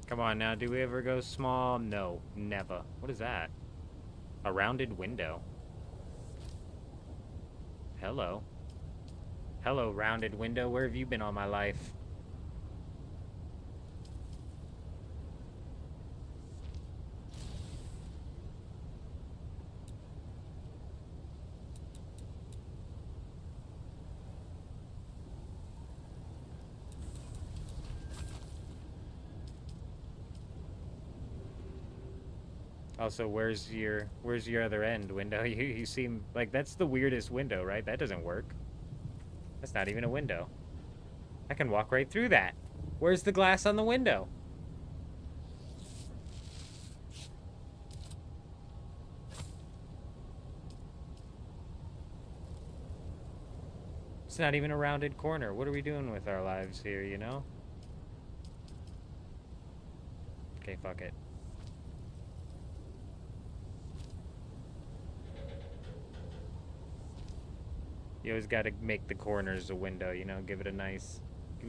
Come on now, do we ever go small? No, never. What is that? A rounded window. Hello. Hello, rounded window. Where have you been all my life? Also, where's your other end, window? You seem like that's the weirdest window, right? That doesn't work. That's not even a window. I can walk right through that. Where's the glass on the window? It's not even a rounded corner. What are we doing with our lives here, you know? Okay, fuck it. You always got to make the corners a window, you know? Give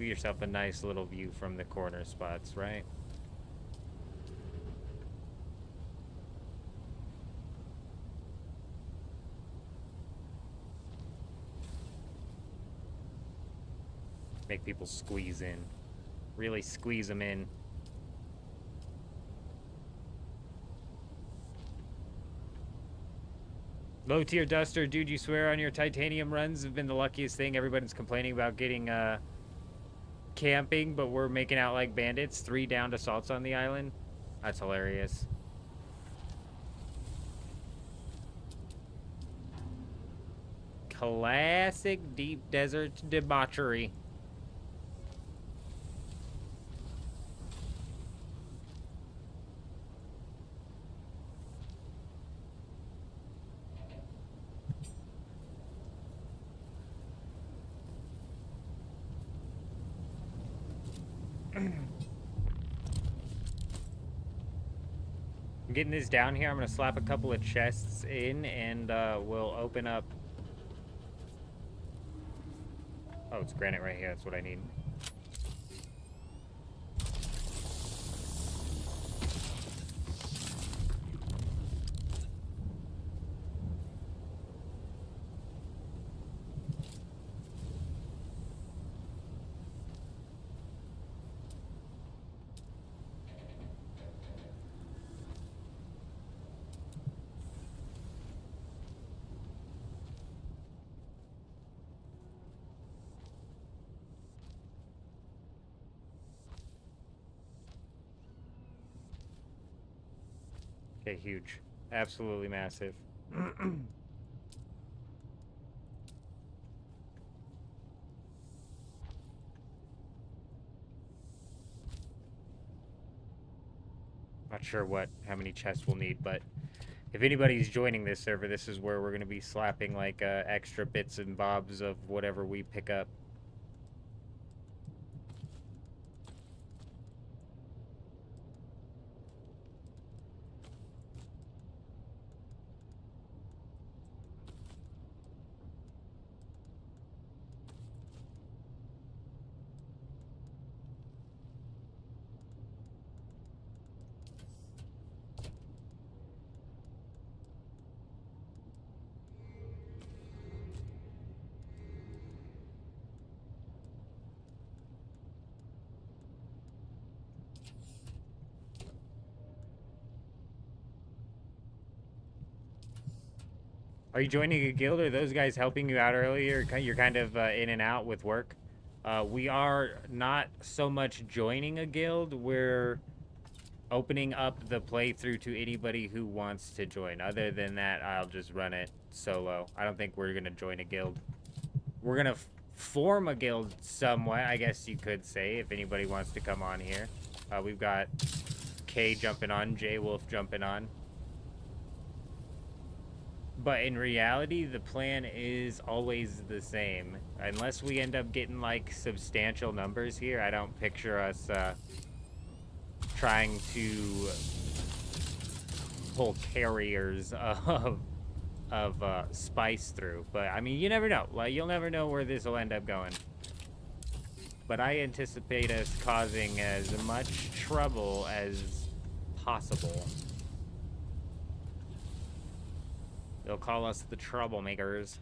yourself a nice little view from the corner spots, right? Make people squeeze in. Really squeeze them in. Low tier duster, dude, you swear on your titanium runs have been the luckiest thing. Everybody's complaining about getting camping, but we're making out like bandits. 3 downed assaults on the island. That's hilarious. Classic deep desert debauchery. getting this down here. I'm gonna slap a couple of chests in, and we'll open up. Oh, it's granite right here. That's what I need. Okay, huge. Absolutely massive. Not sure how many chests we'll need, but if anybody's joining this server, this is where we're going to be slapping like extra bits and bobs of whatever we pick up. Are you joining a guild, or are those guys helping you out earlier? You're kind of in and out with work. We are not so much joining a guild. We're opening up the playthrough to anybody who wants to join. Other than that, I'll just run it solo. I don't think we're going to join a guild. We're going to form a guild somewhat, I guess you could say, if anybody wants to come on here. We've got K jumping on, J Wolf jumping on. But in reality, the plan is always the same. Unless we end up getting, like, substantial numbers here, I don't picture us trying to pull carriers of spice through. But, I mean, you never know. Like, you'll never know where this will end up going. But I anticipate us causing as much trouble as possible. They'll call us the troublemakers.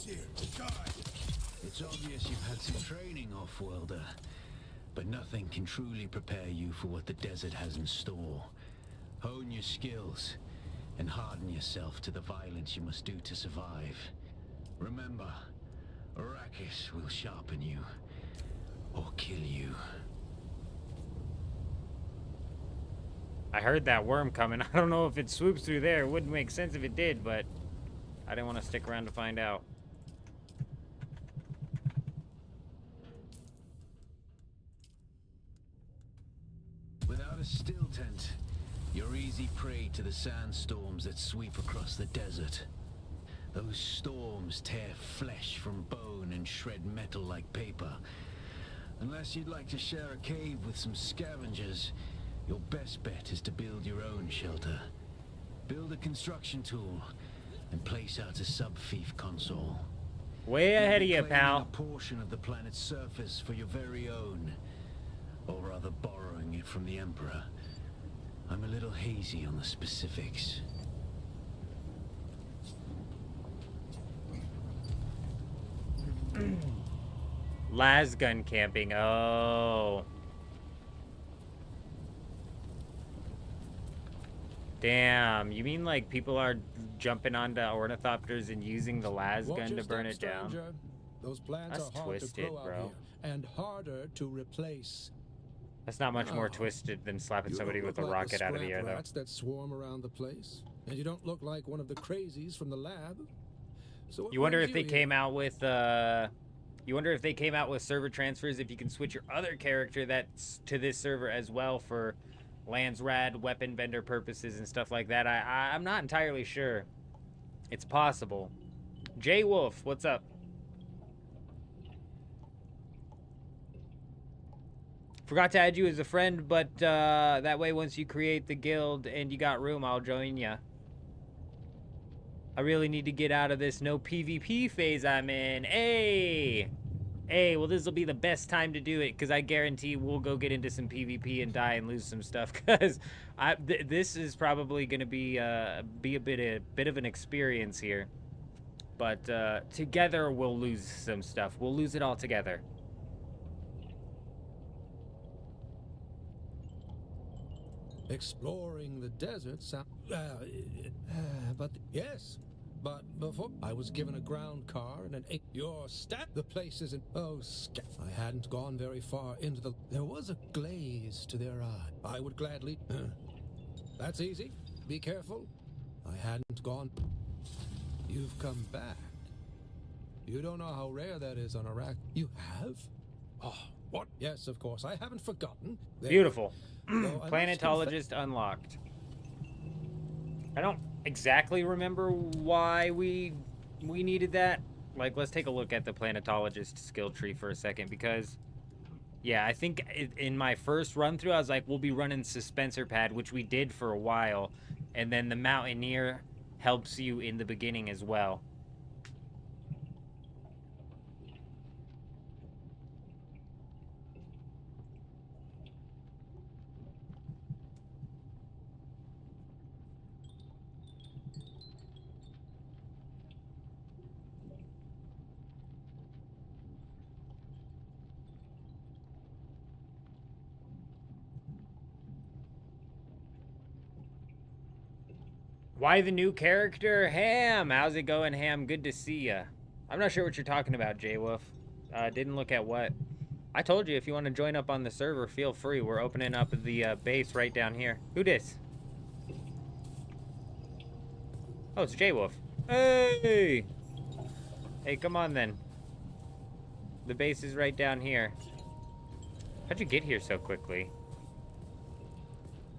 Here. It's obvious you've had some training, off-worlder, but nothing can truly prepare you for what the desert has in store. Hone your skills and harden yourself to the violence you must do to survive. Remember, Arrakis will sharpen you or kill you. I heard that worm coming. I don't know if it swoops through there. It wouldn't make sense if it did, but I didn't want to stick around to find out. Without a still tent, you're easy prey to the sandstorms that sweep across the desert. Those storms tear flesh from bone and shred metal like paper. Unless you'd like to share a cave with some scavengers, your best bet is to build your own shelter. Build a construction tool and place out a sub-fief console. Way ahead of you, Claiming pal. a portion of the planet's surface for your very own, or rather borrowing it from the Emperor. I'm a little hazy on the specifics. Las gun camping. Oh. Damn, you mean like people are jumping onto ornithopters and using the las gun to burn it down? Those plants That's are hard twisted, to grow out bro. here and harder to replace. That's not much more Oh, twisted than slapping You somebody don't with look a like rocket the out of the scrap air, though. rats that swarm around the place, and you don't look like one of the crazies from the lab. So what You wonder brings if they you came here? out with you wonder if they came out with server transfers, if you can switch your other character that's to this server as well for Landsrad weapon vendor purposes and stuff like that. I'm not entirely sure. It's possible. Jay Wolf, what's up? Forgot to add you as a friend, but that way once you create the guild and you got room, I'll join ya. I really need to get out of this no PvP phase I'm in. Hey! Hey, well, this will be the best time to do it, because I guarantee we'll go get into some PvP and die and lose some stuff, because this is probably going to be a bit of an experience here. But together, we'll lose some stuff. We'll lose it all together. Exploring the desert sound. But yes. But before I was given a ground car and an your step. The place isn't. Oh, I hadn't gone very far into the. There was a glaze to their eye. I would gladly. That's easy. Be careful. I hadn't gone. You've come back. You don't know how rare that is on Iraq. You have? Oh, what? Yes, of course. I haven't forgotten. Beautiful. Though I must Planetologist unlocked. I don't exactly remember why we needed that. Like, let's take a look at the planetologist skill tree for a second, because yeah, I think in my first run through I was like, we'll be running Suspensor Pad, which we did for a while, and then the Mountaineer helps you in the beginning as well. Why the new character? Ham! How's it going, Ham? Good to see ya. I'm not sure what you're talking about, J-Wolf. Didn't look at what. I told you, if you want to join up on the server, feel free. We're opening up the base right down here. Who dis? Oh, it's J-Wolf. Hey! Hey, come on then. The base is right down here. How'd you get here so quickly?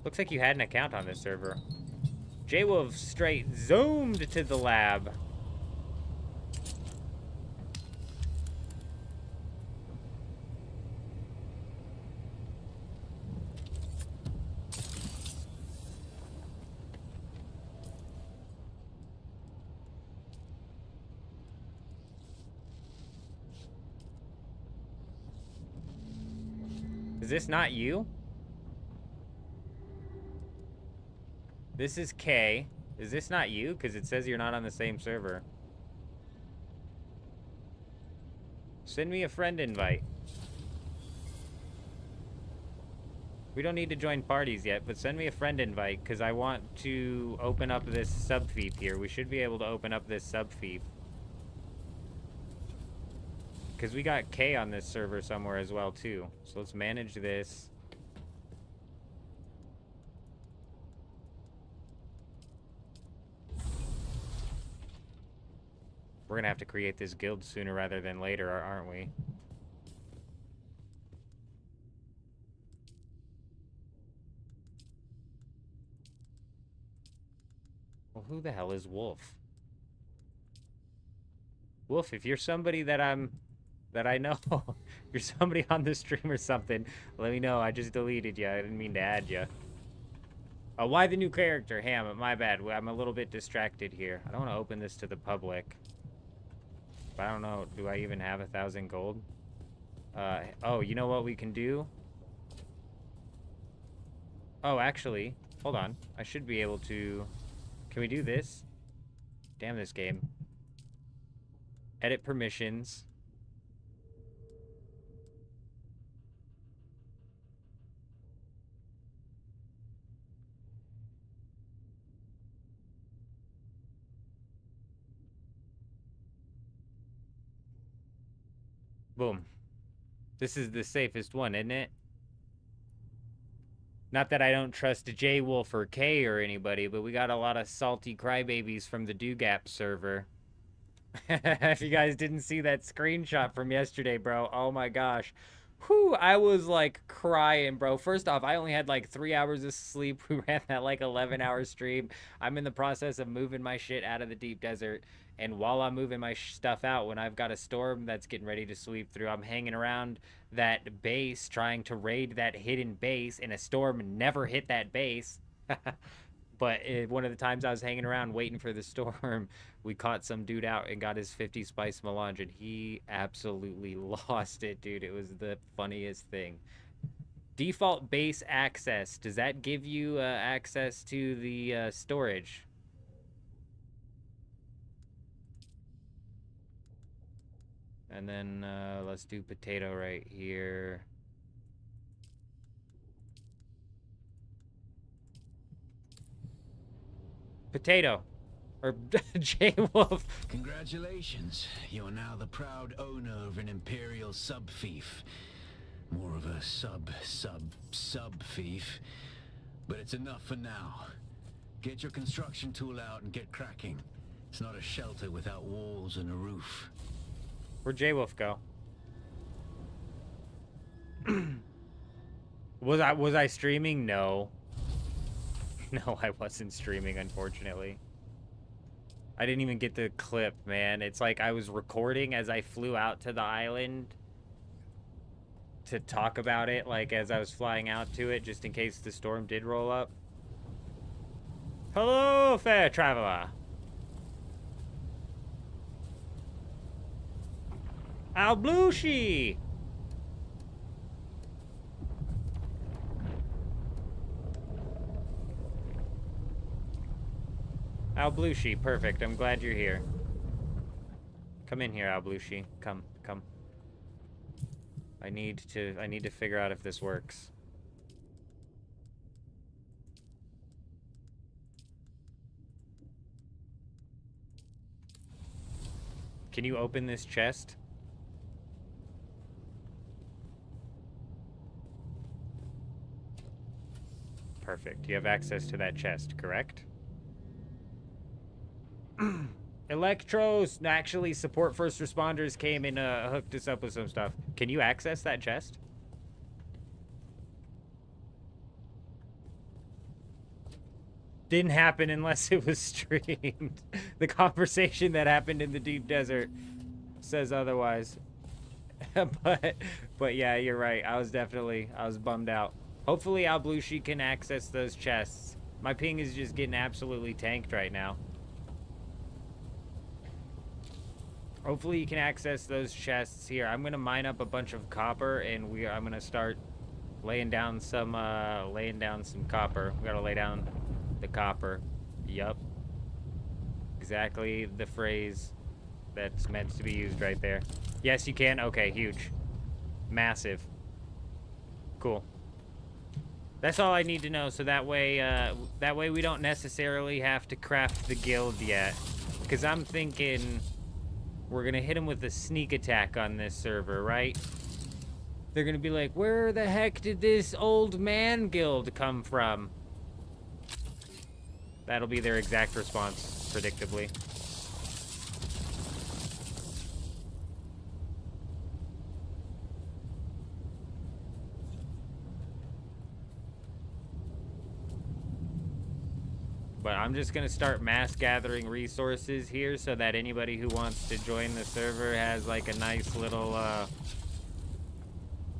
Looks like you had an account on this server. J-Wolf straight zoomed to the lab. Is this not you? This is K. Is this not you? Because it says you're not on the same server. Send me a friend invite. We don't need to join parties yet, but send me a friend invite, because I want to open up this sub-fief here. We should be able to open up this sub-fief. Because we got K on this server somewhere as well, too. So let's manage this. We're gonna have to create this guild sooner rather than later, aren't we? Well, who the hell is Wolf? Wolf, if you're somebody that I know, if you're somebody on the stream or something, let me know. I just deleted you. I didn't mean to add you. Why the new character? Ham, my bad. I'm a little bit distracted here. I don't want to open this to the public. But I don't know. Do I even have 1,000 gold? Oh, you know what we can do? Oh, actually, hold on. I should be able to... Can we do this? Damn this game. Edit permissions. Boom. This is the safest one, isn't it? Not that I don't trust J Wolf or K or anybody, but we got a lot of salty crybabies from the Dugap server. If you guys didn't see that screenshot from yesterday, bro, oh my gosh. Whew, I was like crying, bro. First off, I only had like 3 hours of sleep. We ran that like 11-hour stream. I'm in the process of moving my shit out of the deep desert. And while I'm moving my stuff out, when I've got a storm that's getting ready to sweep through, I'm hanging around that base trying to raid that hidden base, and a storm never hit that base. But one of the times I was hanging around waiting for the storm, we caught some dude out and got his 50 spice melange, and he absolutely lost it, dude. It was the funniest thing. Default base access. Does that give you access to the storage? And then let's do potato right here. Potato. Or J-Wolf. Congratulations. You're now the proud owner of an Imperial sub-fief. More of a sub-fief. But it's enough for now. Get your construction tool out and get cracking. It's not a shelter without walls and a roof. Where'd J-Wolf go? Was I streaming? No. No, I wasn't streaming, unfortunately. I didn't even get the clip, man. It's like I was recording as I flew out to the island to talk about it, like as I was flying out to it, just in case the storm did roll up. Hello, fair traveler. Alblushi! Alblushi, perfect. I'm glad you're here. Come in here, Alblushi. Come. I need to figure out if this works. Can you open this chest? Perfect. You have access to that chest, correct? Electros, actually, support first responders came and hooked us up with some stuff. Can you access that chest? Didn't happen unless it was streamed. The conversation that happened in the deep desert says otherwise. but yeah, you're right. I was bummed out. Hopefully Alblushi can access those chests. My ping is just getting absolutely tanked right now. Hopefully you can access those chests here. I'm gonna mine up a bunch of copper, and I'm gonna start laying down some copper. We gotta lay down the copper. Yup. Exactly the phrase that's meant to be used right there. Yes, you can. Okay, huge. Massive. Cool. That's all I need to know, so that way we don't necessarily have to craft the guild yet. Because I'm thinking we're gonna hit them with a sneak attack on this server, right? They're gonna be like, where the heck did this old man guild come from? That'll be their exact response, predictably. But I'm just gonna start mass gathering resources here so that anybody who wants to join the server has like a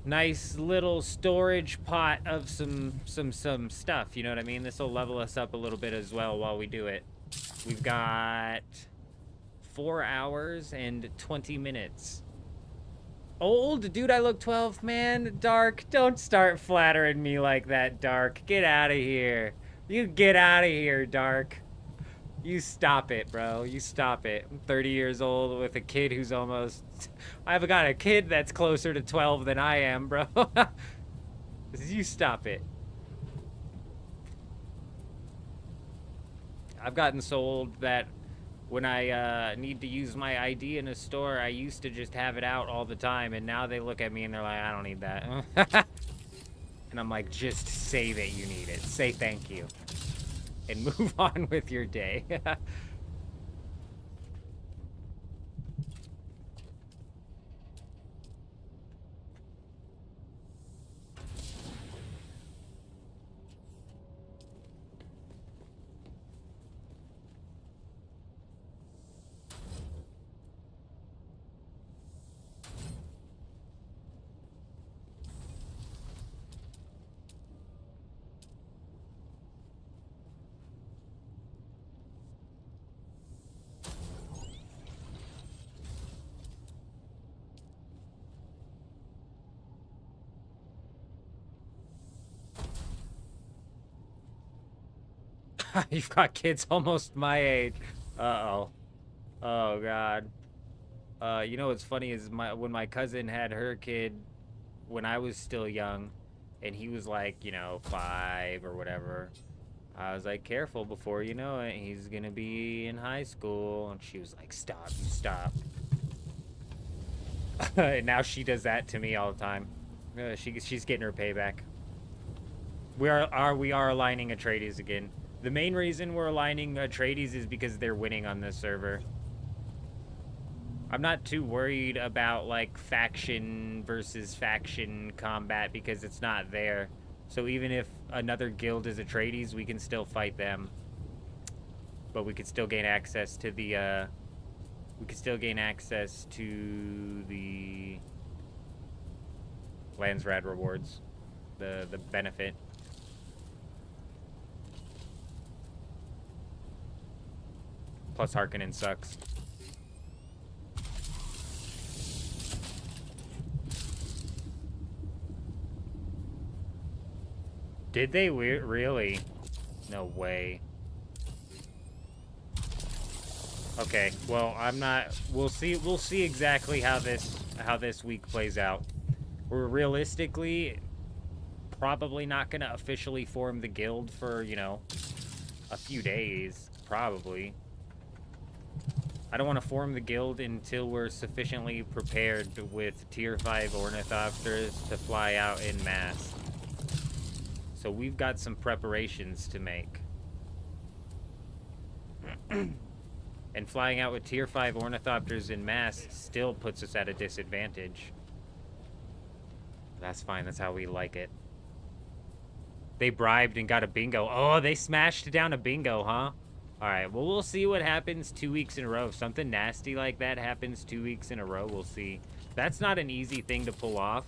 nice little storage pot of some stuff, you know what I mean? This will level us up a little bit as well while we do it. We've got 4 hours and 20 minutes. Old? Dude, I look 12, man. Dark, don't start flattering me like that, Dark. Get out of here. You get out of here, Dark. You stop it, bro. You stop it. I'm 30 years old with a kid who's almost... I've got a kid that's closer to 12 than I am, bro. You stop it. I've gotten so old that when I need to use my ID in a store, I used to just have it out all the time, and now they look at me and they're like, I don't need that. And I'm like, just say that you need it. Say thank you. And move on with your day. You've got kids almost my age. Uh-oh. Oh, God. You know what's funny is when my cousin had her kid when I was still young, and he was like, you know, 5 or whatever. I was like, careful, before you know it, he's gonna be in high school. And she was like, stop, you stop. And now she does that to me all the time. She's getting her payback. We are aligning Atreides again. The main reason we're aligning Atreides is because they're winning on this server. I'm not too worried about, like, faction versus faction combat because it's not there. So even if another guild is Atreides, we can still fight them. But we could still gain access to the, Landsrad rewards. The benefit. Plus Harkonnen sucks. Did they really? No way. Okay, well, I'm not... We'll see exactly how this week plays out. We're realistically probably not going to officially form the guild for, you know, a few days. Probably. I don't want to form the guild until we're sufficiently prepared with tier 5 ornithopters to fly out en masse. So we've got some preparations to make. And flying out with tier 5 ornithopters en masse still puts us at a disadvantage. That's fine, that's how we like it. They bribed and got a bingo. Oh, they smashed down a bingo, huh? Alright, well, we'll see what happens 2 weeks in a row. If something nasty like that happens 2 weeks in a row, we'll see. That's not an easy thing to pull off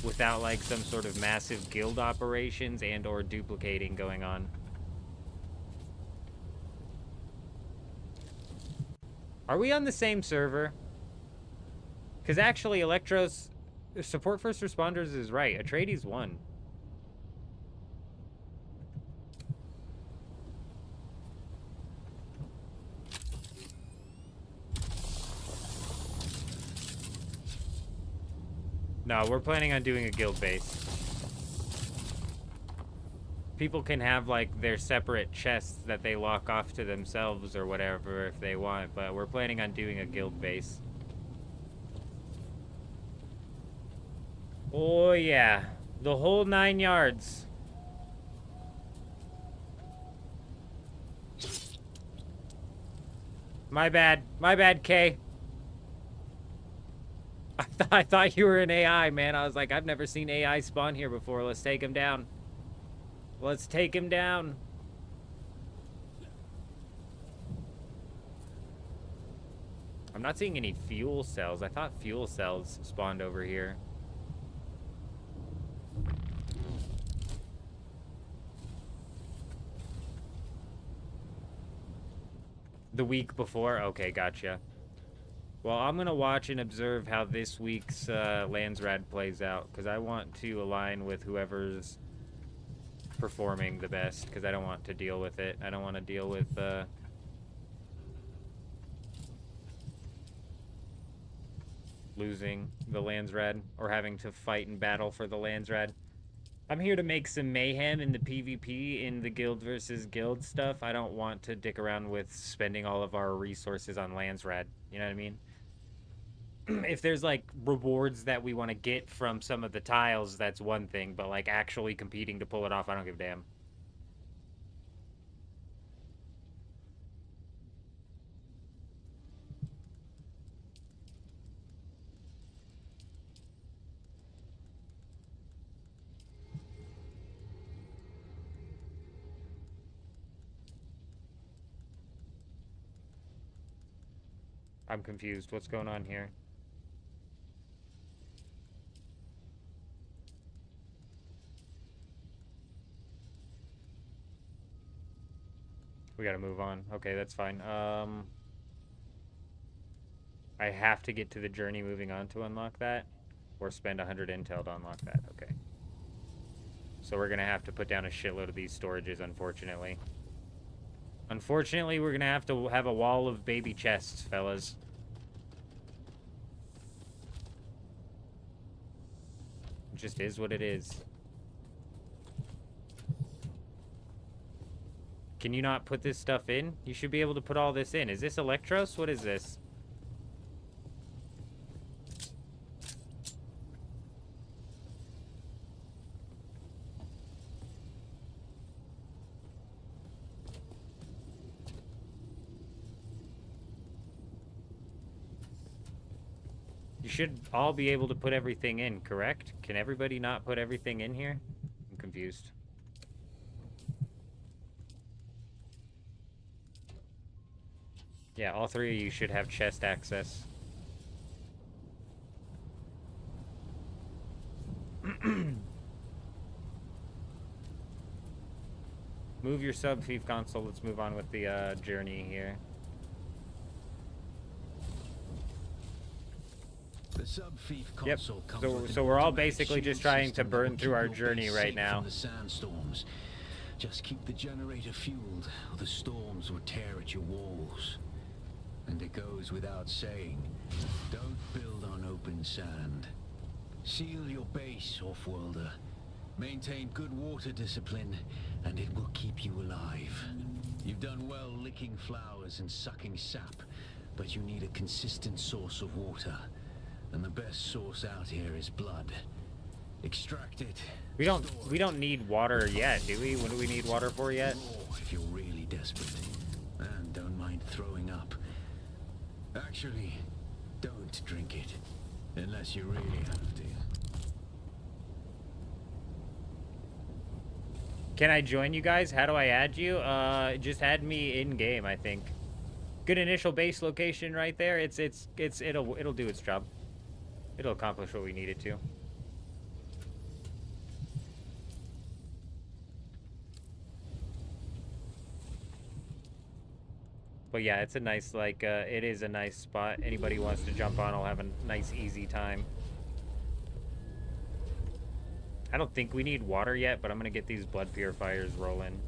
without, like, some sort of massive guild operations and or duplicating going on. Are we on the same server? Because actually, Electro's support first responders is right. Atreides won. No, we're planning on doing a guild base. People can have, like, their separate chests that they lock off to themselves or whatever if they want, but we're planning on doing a guild base. Oh, yeah. The whole 9 yards. My bad. My bad, Kay. I thought you were an AI, man. I was like, I've never seen AI spawn here before. Let's take him down. Let's take him down. I'm not seeing any fuel cells. I thought fuel cells spawned over here. The week before? Okay, gotcha. Well, I'm going to watch and observe how this week's Landsrad plays out, because I want to align with whoever's performing the best, because I don't want to deal with it. I don't want to deal with losing the Landsrad, or having to fight and battle for the Landsrad. I'm here to make some mayhem in the PvP in the guild versus guild stuff. I don't want to dick around with spending all of our resources on Landsrad. You know what I mean? If there's like rewards that we want to get from some of the tiles, that's one thing. But like actually competing to pull it off, I don't give a damn. I'm confused. What's going on here? We gotta move on. Okay, that's fine. I have to get to the journey moving on to unlock that, or spend 100 intel to unlock that. Okay. So we're gonna have to put down a shitload of these storages, unfortunately. Unfortunately, we're gonna have to have a wall of baby chests, fellas. It just is what it is. Can you not put this stuff in? You should be able to put all this in. Is this Electros? What is this? You should all be able to put everything in, correct? Can everybody not put everything in here? I'm confused. Yeah, all three of you should have chest access. Move your sub-thief console. Let's move on with the journey here. The sub-thief console comes with So an we're all automatic basically just shield trying to system that burn will through keep our your journey base right safe now. from the sandstorms. Just keep the generator fueled, or the storms will tear at your walls. And it goes without saying, don't build on open sand. Seal your base, Offworlder. Maintain good water discipline, and it will keep you alive. You've done well licking flowers and sucking sap, but you need a consistent source of water. And the best source out here is blood. Extract it. We don't need water yet, do we? What do we need water for yet? Or if you're really desperate. And don't mind throwing up. Actually, don't drink it. Unless you really have to. Can I join you guys? How do I add you? Just add me in game, I think. Good initial base location right there. It'll do its job. It'll accomplish what we need it to. But yeah, it's a nice, like, it is a nice spot. Anybody who wants to jump on will have a nice, easy time. I don't think we need water yet, but I'm gonna get these blood purifiers rolling.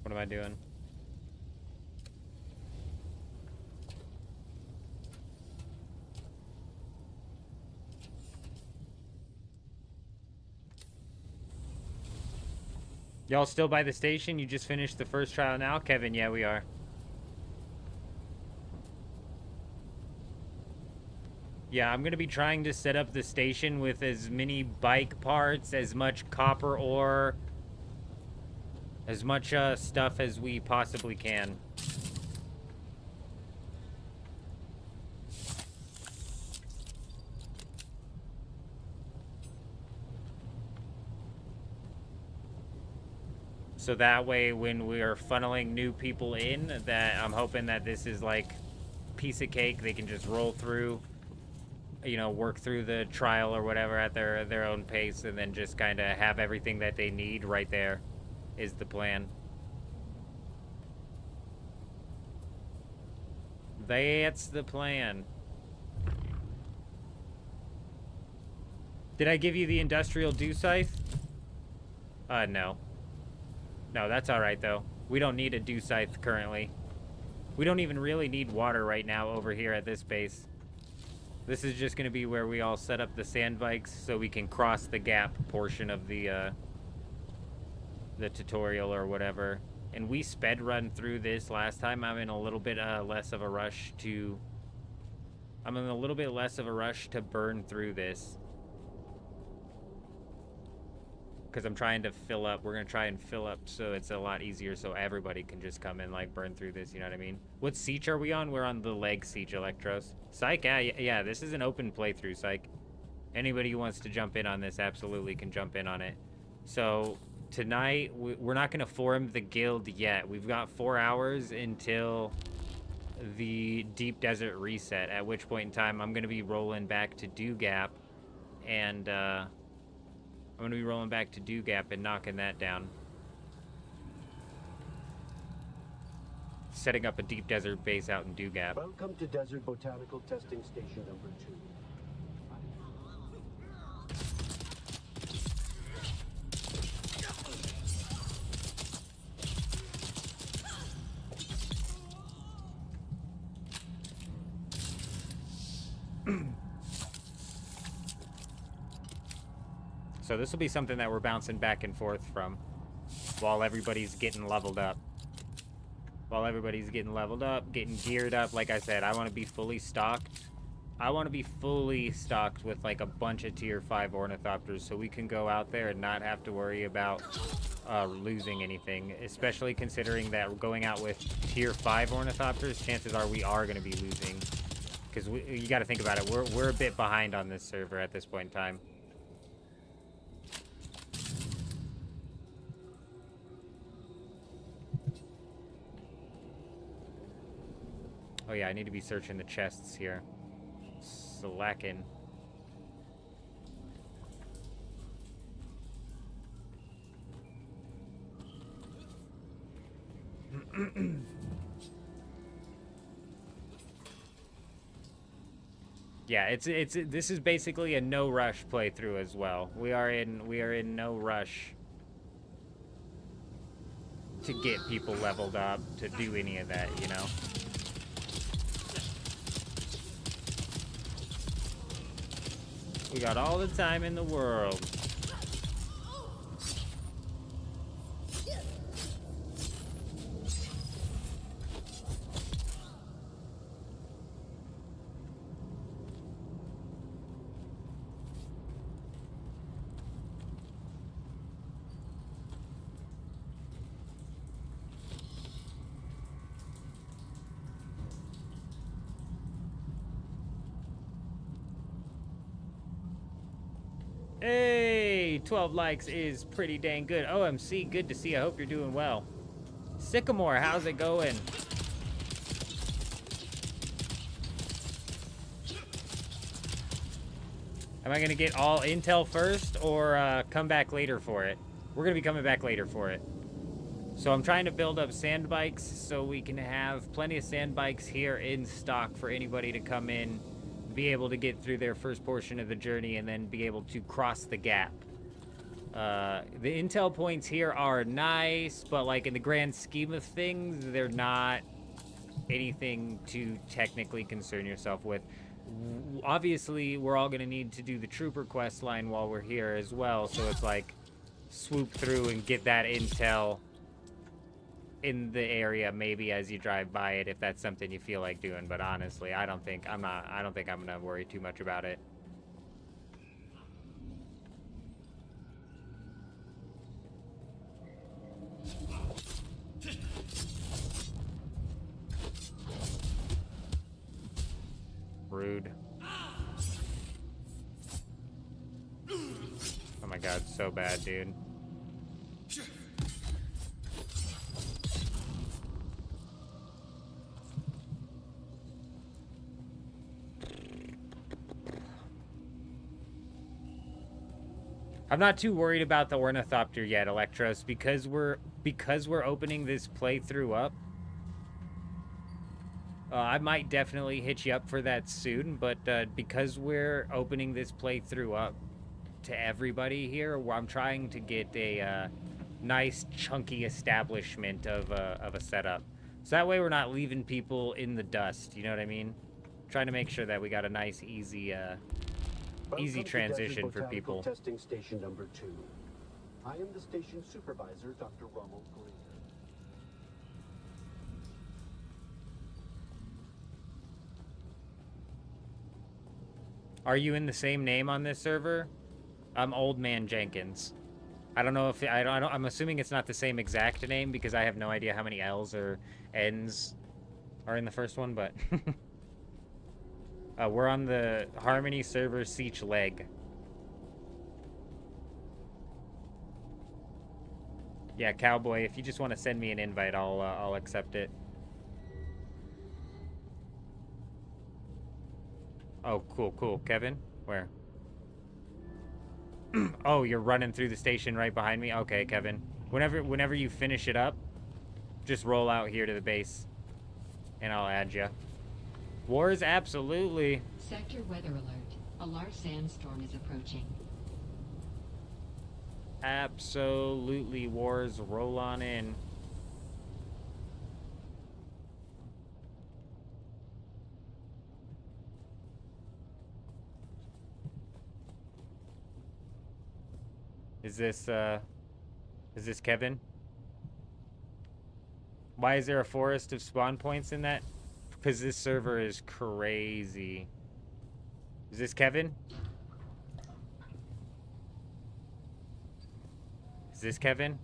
What am I doing? Y'all still by the station? You just finished the first trial now? Kevin, yeah, we are. Yeah, I'm going to be trying to set up the station with as many bike parts, as much copper ore, as much stuff as we possibly can. So that way when we are funneling new people in, that I'm hoping that this is like piece of cake. They can just roll through, you know, work through the trial or whatever at their own pace, and then just kind of have everything that they need right there is the plan. That's the plan. Did I give you the industrial dew scythe? No. No, that's alright though. We don't need a dew scythe currently. We don't even really need water right now over here at this base. This is just going to be where we all set up the sand bikes so we can cross the gap portion of the tutorial or whatever. And we sped run through this last time. I'm in a little bit less of a rush to burn through this. Because I'm trying to fill up. We're going to try and fill up so it's a lot easier so everybody can just come and, like, burn through this, you know what I mean? What siege are we on? We're on the leg siege, Electros. Psych, yeah, this is an open playthrough, Psych. Anybody who wants to jump in on this absolutely can jump in on it. So, tonight, we're not going to form the guild yet. We've got 4 hours until the Deep Desert reset, at which point in time I'm going to be rolling back to Dew Gap and, I'm going to be rolling back to Dew Gap and knocking that down. Setting up a deep desert base out in Dew Gap. Welcome to Desert Botanical Testing Station number 2. So this will be something that we're bouncing back and forth from while everybody's getting leveled up. While everybody's getting leveled up, getting geared up. Like I said, I want to be fully stocked. I want to be fully stocked with like a bunch of tier 5 ornithopters so we can go out there and not have to worry about losing anything. Especially considering that going out with tier 5 ornithopters, chances are we are going to be losing. Because you got to think about it. We're a bit behind on this server at this point in time. Oh yeah, I need to be searching the chests here. Slacking. Yeah, this is basically a no rush playthrough as well. We are in no rush to get people leveled up, to do any of that, you know. We got all the time in the world. Hey, 12 likes is pretty dang good. OMC, good to see you. I hope you're doing well. Sycamore, how's it going? Am I going to get all intel first or come back later for it? We're going to be coming back later for it. So I'm trying to build up sand bikes so we can have plenty of sand bikes here in stock for anybody to come in, be able to get through their first portion of the journey, and then be able to cross the gap. The intel points here are nice, but like in the grand scheme of things, they're not anything to technically concern yourself with. Obviously, we're all going to need to do the trooper quest line while we're here as well, so it's like swoop through and get that intel in the area maybe as you drive by it, if that's something you feel like doing. But honestly, I don't think I'm gonna worry too much about it. Rude. Oh my god, so bad, dude. I'm not too worried about the Ornithopter yet, Electros, because we're opening this playthrough up. I might definitely hit you up for that soon, but because we're opening this playthrough up to everybody here, I'm trying to get a nice chunky establishment of a setup. So that way we're not leaving people in the dust, you know what I mean? Trying to make sure that we got a nice, easy Welcome to transition Desert for Botanical people. Testing Station number 2. I am the station supervisor, Dr. Rommel Green. Are you in the same name on this server? I'm Old Man Jenkins. I don't know if I'm assuming it's not the same exact name because I have no idea how many L's or N's are in the first one, but we're on the Harmony server Siege leg. Yeah, Cowboy, if you just want to send me an invite, I'll accept it. Oh, cool. Kevin, where? Oh, you're running through the station right behind me? Okay, Kevin. Whenever you finish it up, just roll out here to the base, and I'll add you. Wars, absolutely. Sector weather alert. A large sandstorm is approaching. Absolutely, Wars, roll on in. Is this Kevin? Why is there a forest of spawn points in that? Because this server is crazy. Is this Kevin? Is this Kevin?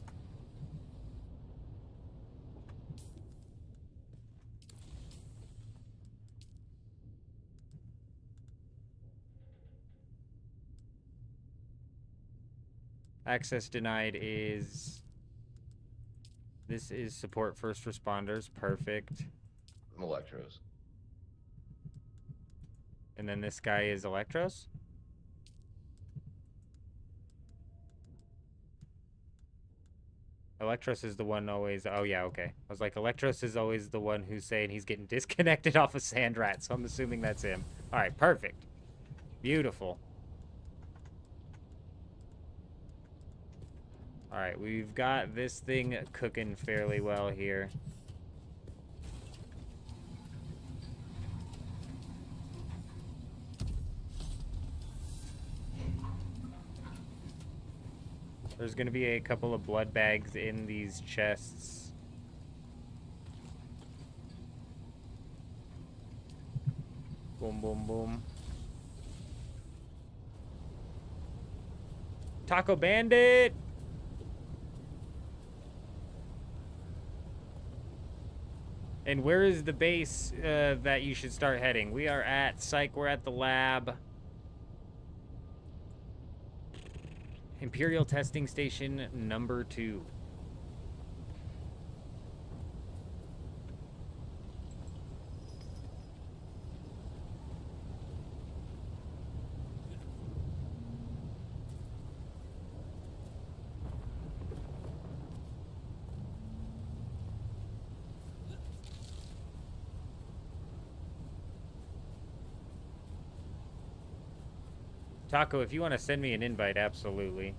Access denied is... This is support first responders. Perfect. Electros. And then this guy is Electros? Electros is the one always... Oh, yeah, okay. I was like, Electros is always the one who's saying he's getting disconnected off of Sandrat, so I'm assuming that's him. All right, perfect. Beautiful. All right, we've got this thing cooking fairly well here. There's going to be a couple of blood bags in these chests. Boom, boom, boom. Taco Bandit! And where is the base that you should start heading? We are at Psych. We're at the lab. Imperial Testing Station number 2. Taco, if you want to send me an invite, absolutely.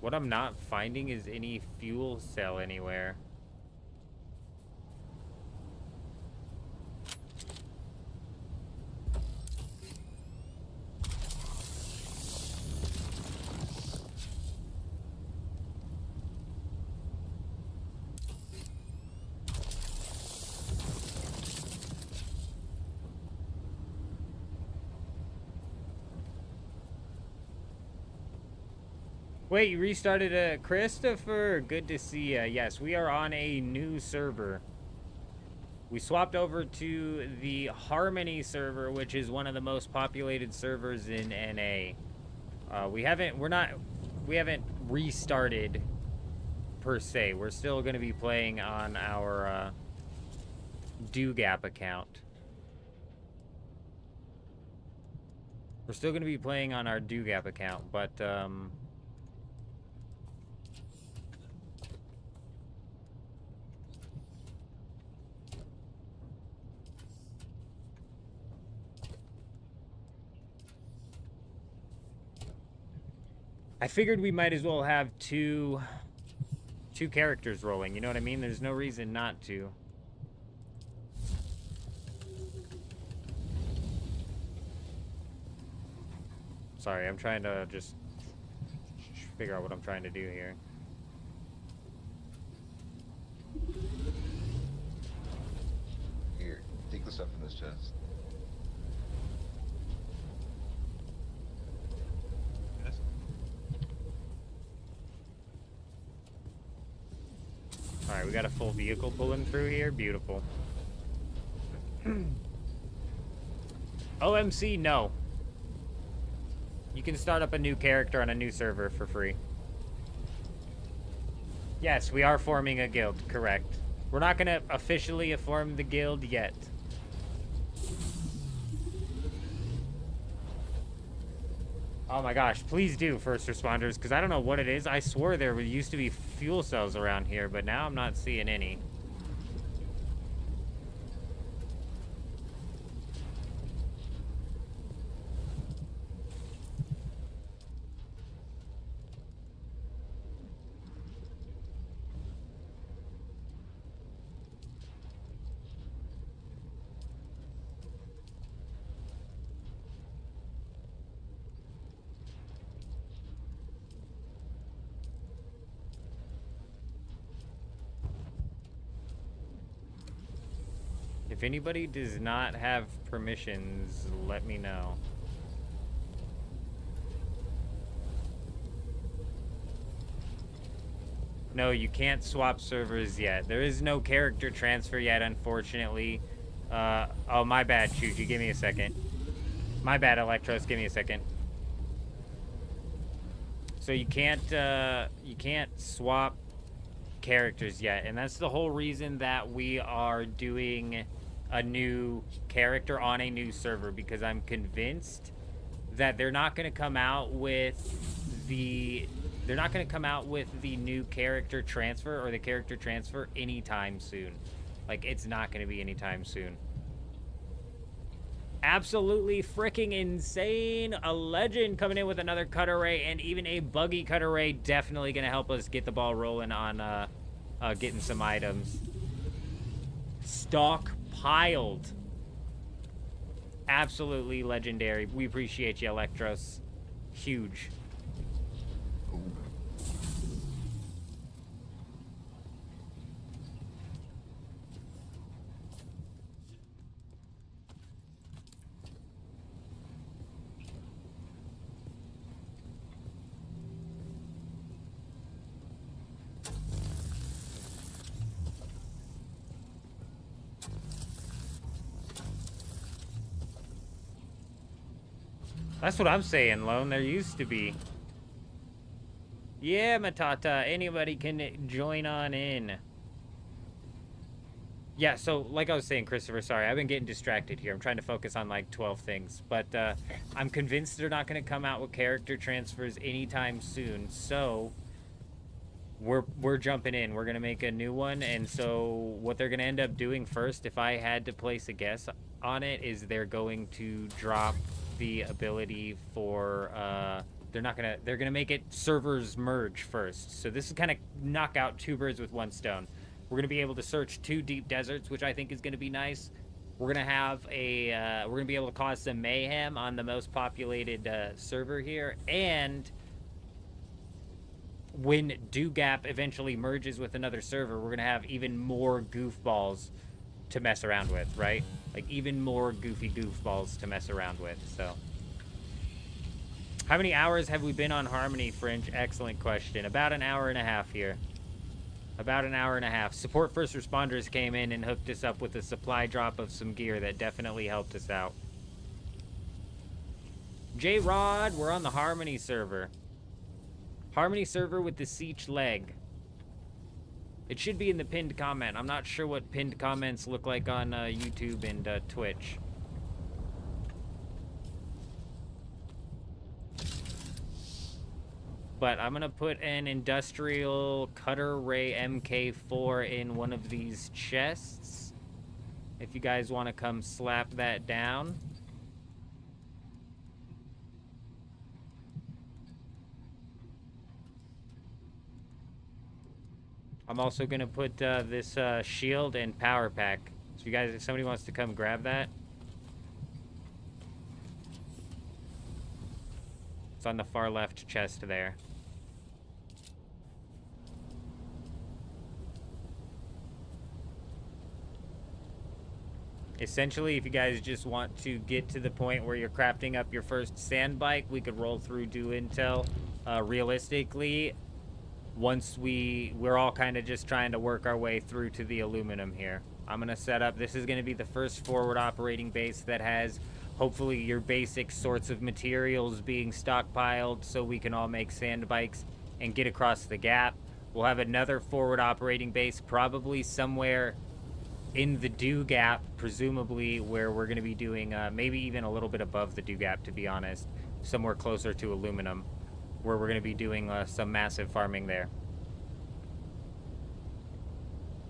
What I'm not finding is any fuel cell anywhere. Wait, you restarted Christopher? Good to see ya. Yes, we are on a new server. We swapped over to the Harmony server, which is one of the most populated servers in NA. We haven't restarted per se. We're still going to be playing on our DoGap account. We're still going to be playing on our DoGap account, but I figured we might as well have two characters rolling, you know what I mean? There's no reason not to. Sorry, I'm trying to just figure out what I'm trying to do here. Here, take the stuff from this chest. Alright, we got a full vehicle pulling through here. Beautiful. OMC, no. You can start up a new character on a new server for free. Yes, we are forming a guild, correct. We're not going to officially form the guild yet. Oh my gosh, please do, first responders, because I don't know what it is. I swore there used to be fuel cells around here, but now I'm not seeing any. If anybody does not have permissions, let me know. No, you can't swap servers yet. There is no character transfer yet, unfortunately. Oh, my bad, Chuji. Give me a second. My bad, Electros. Give me a second. So you can't swap characters yet, and that's the whole reason that we are doing a new character on a new server, because I'm convinced that they're not going to come out with the new character transfer or the character transfer anytime soon. Like, it's not going to be anytime soon. Absolutely freaking insane. A legend coming in with another cut array, and even a buggy cut array, definitely going to help us get the ball rolling on getting some items. Stockpiled. Absolutely legendary. We appreciate you, Electros. Huge. That's what I'm saying, Lone. There used to be. Yeah, Matata. Anybody can join on in. Yeah, so like I was saying, Christopher, sorry, I've been getting distracted here. I'm trying to focus on like 12 things. But I'm convinced they're not going to come out with character transfers anytime soon. So we're jumping in. We're going to make a new one. And so what they're going to end up doing first, if I had to place a guess on it, is they're going to drop the ability for they're gonna make it servers merge first. So this is kind of knock out two birds with one stone. We're gonna be able to search two deep deserts, which I think is gonna be nice. We're gonna have we're gonna be able to cause some mayhem on the most populated server here, and when DoGap eventually merges with another server, we're gonna have even more goofballs to mess around with, right? Like, even more goofy goofballs to mess around with. So how many hours have we been on Harmony, Fringe? Excellent question. About an hour and a half here. About an hour and a half. Support first responders came in and hooked us up with a supply drop of some gear that definitely helped us out. J-Rod, we're on the Harmony server. Harmony server with the Siege leg. It should be in the pinned comment. I'm not sure what pinned comments look like on YouTube and Twitch. But I'm gonna put an industrial cutter ray MK4 in one of these chests. If you guys want to come slap that down. I'm also gonna put this shield and power pack. So you guys, if somebody wants to come grab that. It's on the far left chest there. Essentially, if you guys just want to get to the point where you're crafting up your first sand bike, we could roll through Do Intel. Realistically, once we're all kind of just trying to work our way through to the aluminum here. I'm going to set up, this is going to be the first forward operating base that has hopefully your basic sorts of materials being stockpiled so we can all make sand bikes and get across the gap. We'll have another forward operating base probably somewhere in the dew gap, presumably, where we're going to be doing maybe even a little bit above the dew gap, to be honest, somewhere closer to aluminum, where we're going to be doing some massive farming there.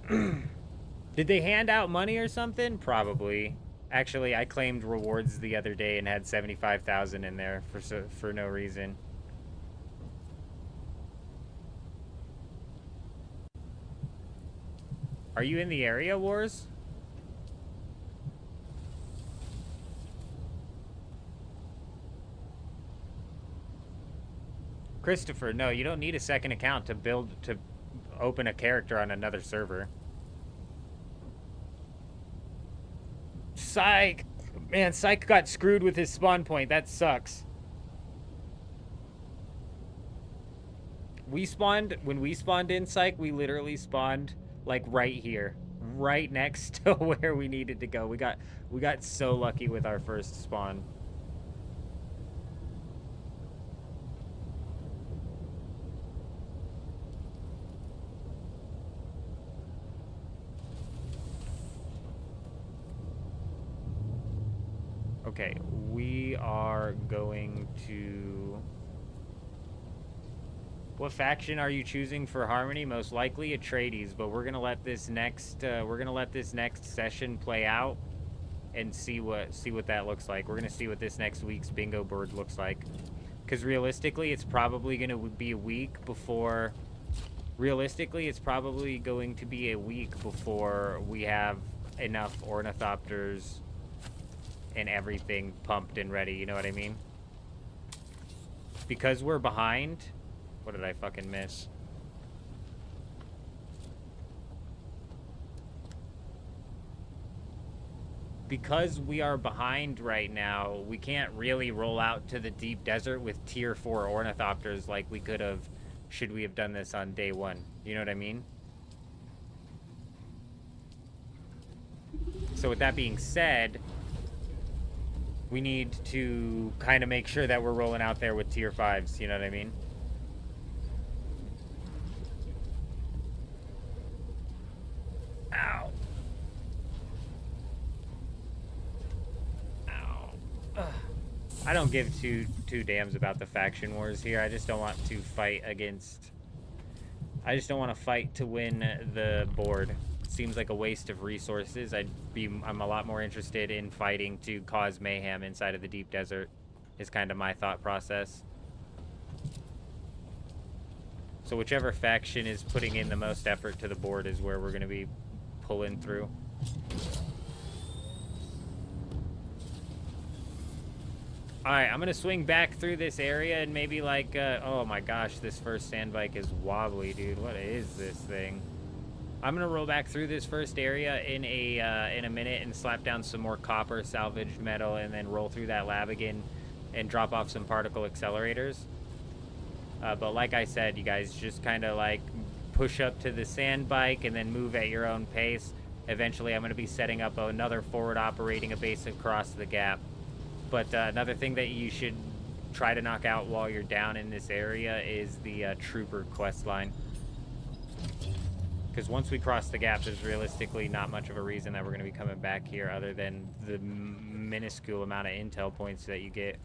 Did they hand out money or something? Probably. Actually, I claimed rewards the other day and had 75,000 in there for no reason. Are you in the area, Wars? Christopher, no, you don't need a second account to open a character on another server. Psych! Man, Psych got screwed with his spawn point. That sucks. When we spawned in Psych, we literally spawned like right here, right next to where we needed to go. We got so lucky with our first spawn. Okay, we are going to... What faction are you choosing for Harmony? Most likely Atreides, but we're gonna let this next session play out and see what that looks like. We're gonna see what this next week's bingo board looks like, because realistically, it's probably gonna be a week before. Realistically, it's probably going to be a week before we have enough ornithopters and everything pumped and ready. You know what I mean? Because we're behind. What did I fucking miss? Because we are behind right now, we can't really roll out to the deep desert with tier 4 ornithopters like we could have should we have done this on day 1. You know what I mean? So with that being said, we need to kind of make sure that we're rolling out there with tier 5s. You know what I mean? Ow. Ow. Ugh. I don't give two damns about the faction wars here. I just don't want to fight against... I just don't want to fight to win the board. It seems like a waste of resources. I'm a lot more interested in fighting to cause mayhem inside of the deep desert, is kind of my thought process. So whichever faction is putting in the most effort to the board is where we're going to be pulling through. Alright, I'm going to swing back through this area and maybe like, oh my gosh, this first sand bike is wobbly, dude. What is this thing? I'm going to roll back through this first area in a minute and slap down some more copper, salvaged metal, and then roll through that lab again and drop off some particle accelerators. But like I said, you guys just kind of like push up to the sand bike and then move at your own pace. Eventually, I'm going to be setting up another forward operating base across the gap. But another thing that you should try to knock out while you're down in this area is the Trooper quest line. Because once we cross the gap, there's realistically not much of a reason that we're going to be coming back here other than the minuscule amount of intel points that you get.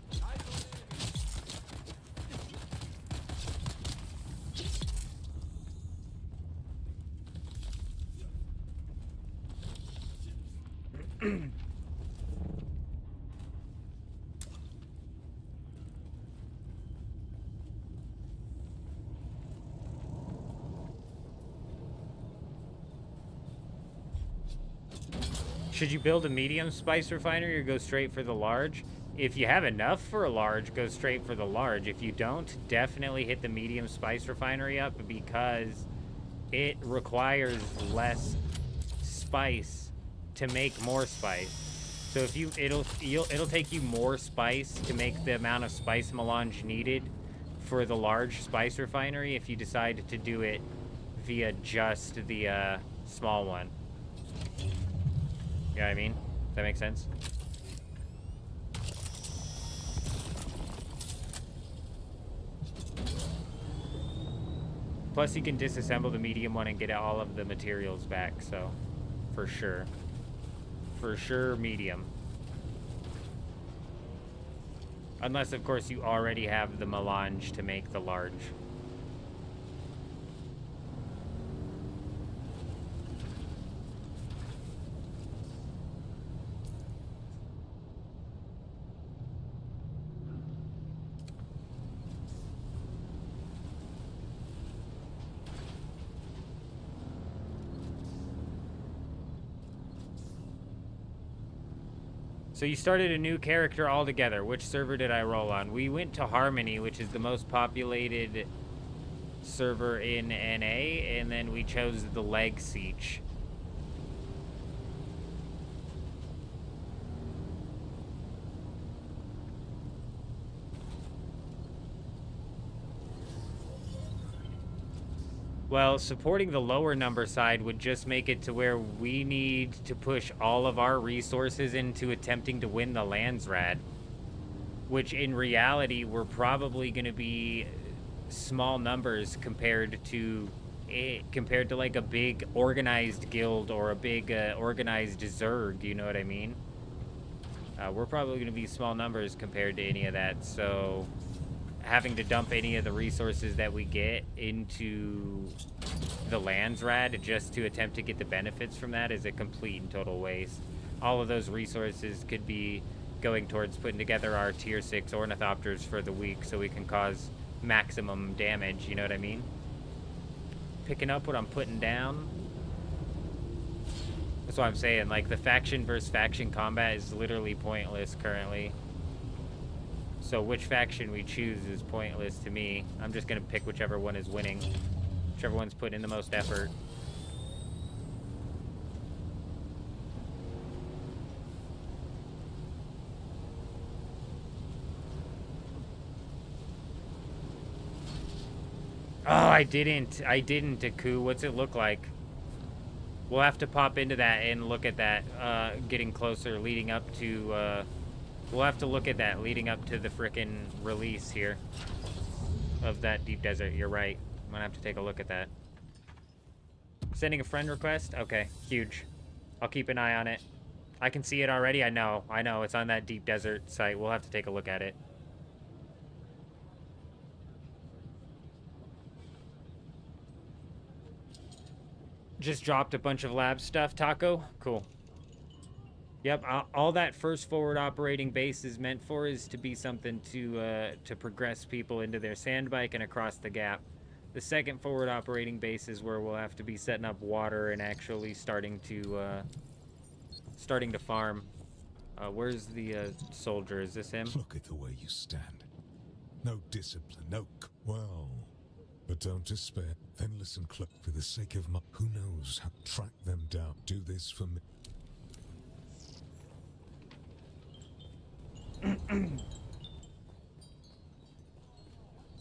Should you build a medium spice refinery or go straight for the large? If you have enough for a large, go straight for the large. If you don't, definitely hit the medium spice refinery up because it requires less spice to make more spice. So if it'll take you more spice to make the amount of spice melange needed for the large spice refinery if you decide to do it via just the small one. You know what I mean? Does that make sense? Plus, you can disassemble the medium one and get all of the materials back, so for sure. For sure, medium. Unless, of course, you already have the melange to make the large. So you started a new character altogether. Which server did I roll on? We went to Harmony, which is the most populated server in NA, and then we chose the Leg Siege. Well, supporting the lower number side would just make it to where we need to push all of our resources into attempting to win the Landsrad. Which in reality, we're probably going to be small numbers compared to like a big organized guild or a big organized Zerg, you know what I mean? We're probably going to be small numbers compared to any of that, so having to dump any of the resources that we get into the Landsrad just to attempt to get the benefits from that is a complete and total waste. All of those resources could be going towards putting together our tier 6 ornithopters for the week so we can cause maximum damage, you know what I mean? Picking up what I'm putting down. That's what I'm saying, like the faction versus faction combat is literally pointless currently. So which faction we choose is pointless to me. I'm just going to pick whichever one is winning. Whichever one's putting in the most effort. Oh, I didn't, Aku. What's it look like? We'll have to pop into that and look at that, getting closer, leading up to, we'll have to look at that leading up to the frickin' release here of that Deep Desert. You're right. I'm gonna have to take a look at that. Sending a friend request? Okay, huge. I'll keep an eye on it. I can see it already. I know. It's on that Deep Desert site. We'll have to take a look at it. Just dropped a bunch of lab stuff, Taco. Cool. Yep, all that first forward operating base is meant for is to be something to progress people into their sandbike and across the gap. The second forward operating base is where we'll have to be setting up water and actually starting to farm. Where's the soldier? Is this him? Look at the way you stand. No discipline, well, but don't despair. Then listen close. For the sake of my... Who knows how to track them down. Do this for me.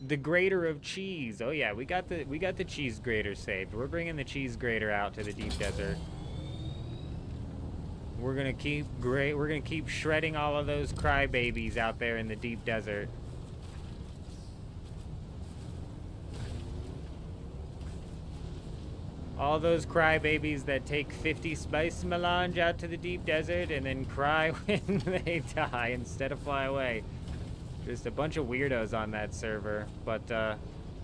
The grater of cheese. Oh yeah, we got the cheese grater saved. We're bringing the cheese grater out to the Deep Desert. We're gonna keep shredding all of those crybabies out there in the Deep Desert. All those crybabies that take 50 spice melange out to the deep desert and then cry when they die instead of fly away. Just a bunch of weirdos on that server. But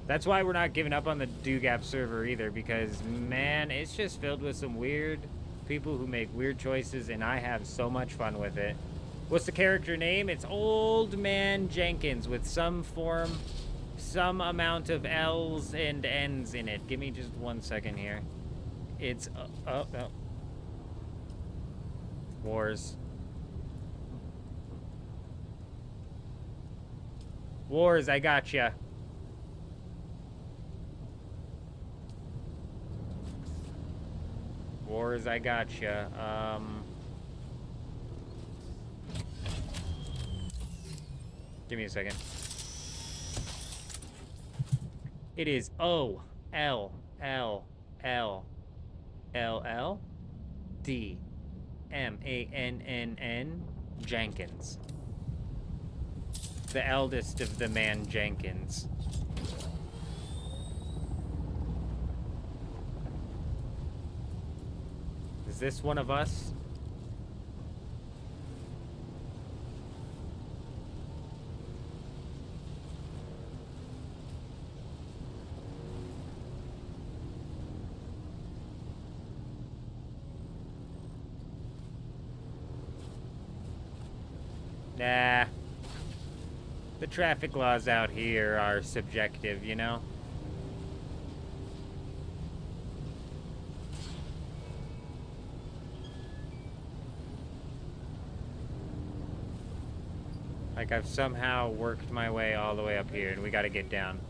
that's why we're not giving up on the Dugap server either, because, man, it's just filled with some weird people who make weird choices, and I have so much fun with it. What's the character name? It's Old Man Jenkins with some amount of L's and N's in it. Give me just 1 second here. It's Wars. Wars, I gotcha. Wars, I gotcha. Give me a second. It is OLLLLLDMANNN Jenkins. The eldest of the man Jenkins. Is this one of us? Nah. The traffic laws out here are subjective, you know? Like, I've somehow worked my way all the way up here, and we gotta get down.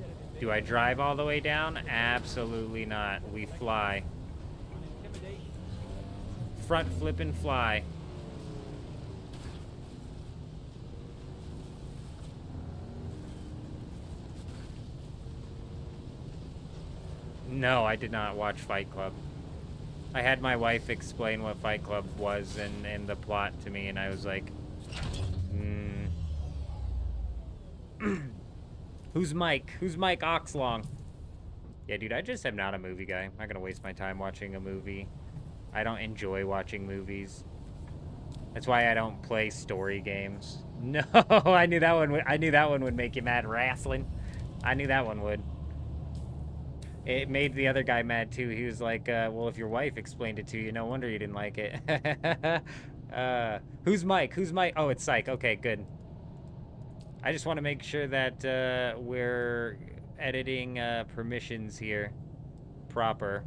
Do I drive all the way down? Absolutely not. We fly. Front flip and fly. No, I did not watch Fight Club. I had my wife explain what Fight Club was and the plot to me, and I was like, Who's Mike? Who's Mike Oxlong? Yeah, dude, I just am not a movie guy. I'm not gonna waste my time watching a movie. I don't enjoy watching movies. That's why I don't play story games. No, I knew that one would make you mad. Wrestling. I knew that one would. It made the other guy mad too. He was like, well, if your wife explained it to you, no wonder you didn't like it. Who's Mike? Who's Mike? Oh, it's Psych. Okay, good. I just want to make sure that we're editing permissions here proper.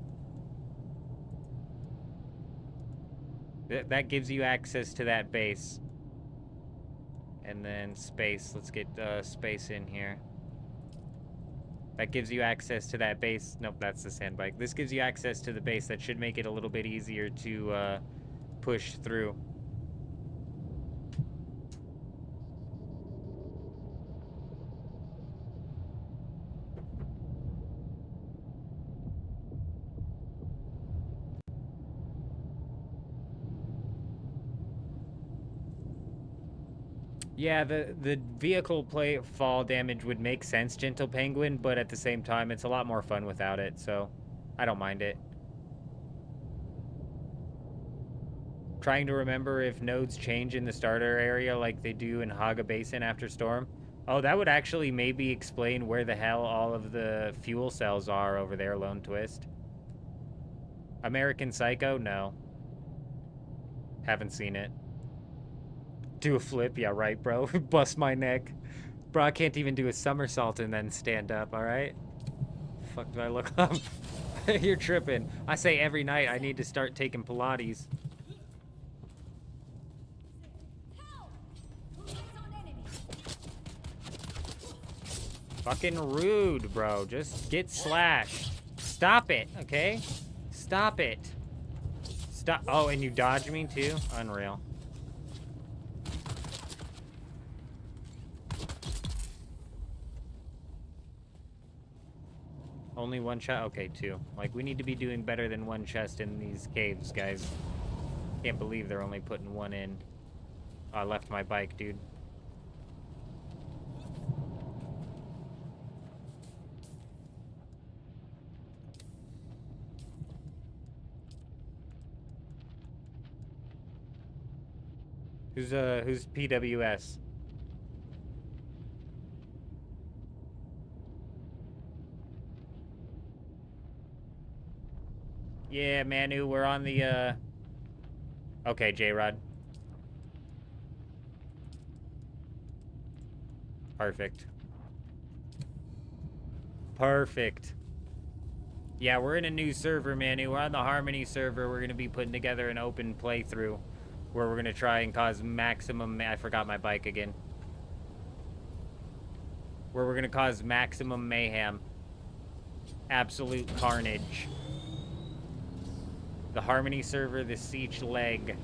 That gives you access to that base. And then space. Let's get space in here. That gives you access to that base. Nope, that's the sandbike. This gives you access to the base. That should make it a little bit easier to push through. Yeah, the vehicle fall damage would make sense, Gentle Penguin, but at the same time, it's a lot more fun without it, so I don't mind it. Trying to remember if nodes change in the starter area like they do in Haga Basin after Storm. Oh, that would actually maybe explain where the hell all of the fuel cells are over there, Lone Twist. American Psycho? No. Haven't seen it. Do a flip? Yeah, right, bro. Bust my neck. Bro, I can't even do a somersault and then stand up, alright? Fuck do I look up? You're tripping. I say every night I need to start taking Pilates. Fucking rude, bro. Just get slashed. Stop it, okay? Stop it. Stop. Oh, and you dodge me too? Unreal. Only one shot? Okay, two. Like, we need to be doing better than one chest in these caves, guys. Can't believe they're only putting one in. Oh, I left my bike, dude. Who's PWS? Yeah, Manu, we're on the, Okay, J-Rod. Perfect. Perfect. Yeah, we're in a new server, Manu. We're on the Harmony server. We're going to be putting together an open playthrough where we're going to try and cause maximum... I forgot my bike again. Where we're going to cause maximum mayhem. Absolute carnage. The Harmony server, the Siege leg.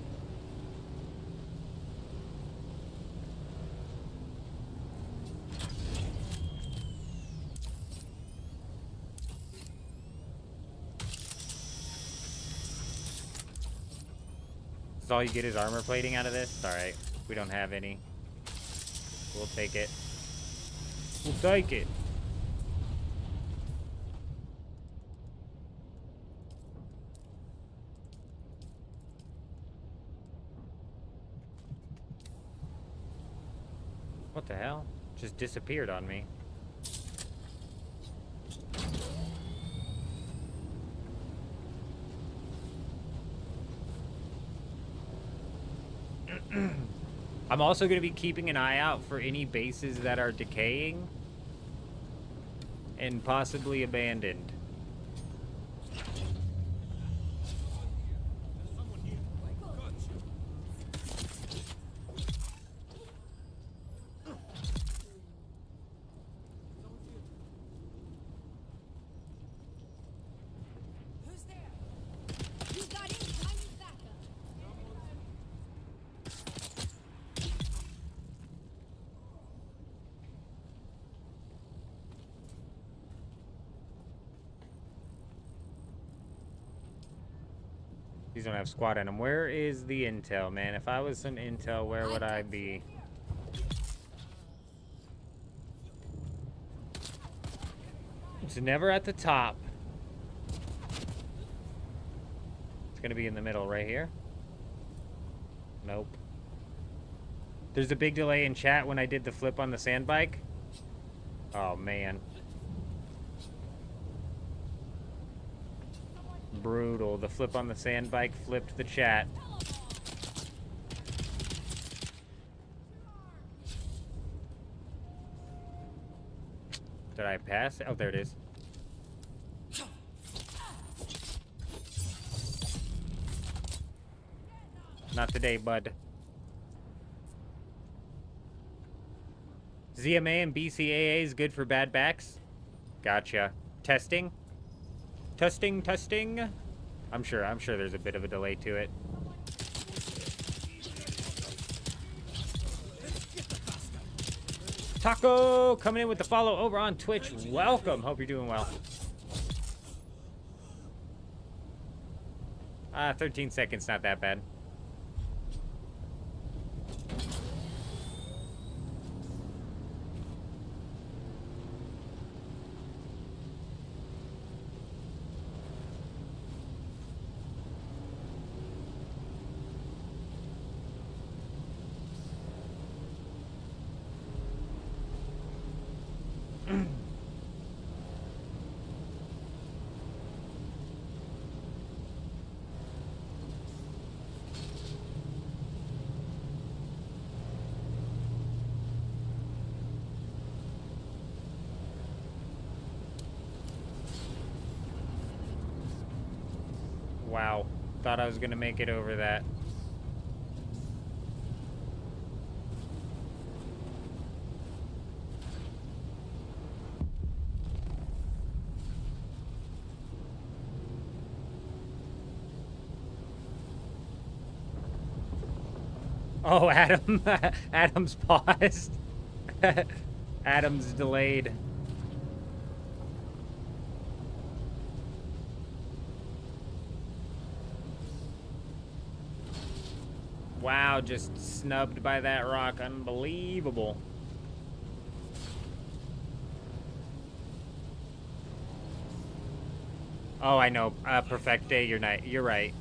So all you get is armor plating out of this? Alright. We don't have any. We'll take it. We'll take it. What the hell? Just disappeared on me. I'm also going to be keeping an eye out for any bases that are decaying and possibly abandoned. These don't have squad in them. Where is the intel, man? If I was some intel, where would I be? It's never at the top. It's gonna be in the middle, right here. Nope. There's a big delay in chat when I did the flip on the sand bike. Oh, man. Brutal. The flip on the sand bike flipped the chat. Did I pass? Oh, there it is. Not today, bud. ZMA and BCAA is good for bad backs? Gotcha. Testing? Testing. I'm sure there's a bit of a delay to it. Taco coming in with the follow over on Twitch. Welcome. Hope you're doing well. 13 seconds, not that bad. Wow. Thought I was gonna make it over that. Oh, Adam. Adam's paused. Adam's delayed. Wow, just snubbed by that rock. Unbelievable. Oh, I know. Perfecte, you're right.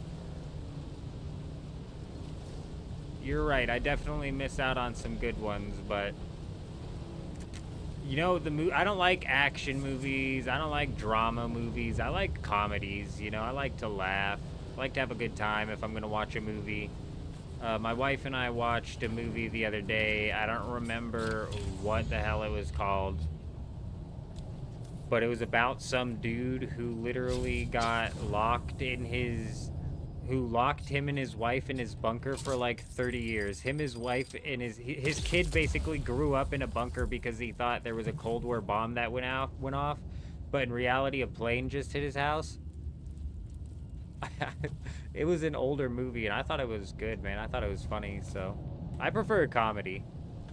You're You're right. I definitely miss out on some good ones, but you know, I don't like action movies. I don't like drama movies. I like comedies, you know. I like to laugh. I like to have a good time if I'm going to watch a movie. My wife and I watched a movie the other day. I don't remember what the hell it was called, but it was about some dude who literally got locked in who locked him and his wife in his bunker for like 30 years. Him, his wife, and his kid basically grew up in a bunker because he thought there was a Cold War bomb that went off, but in reality a plane just hit his house. It was an older movie, and I thought it was good, man. I thought it was funny, so I prefer a comedy.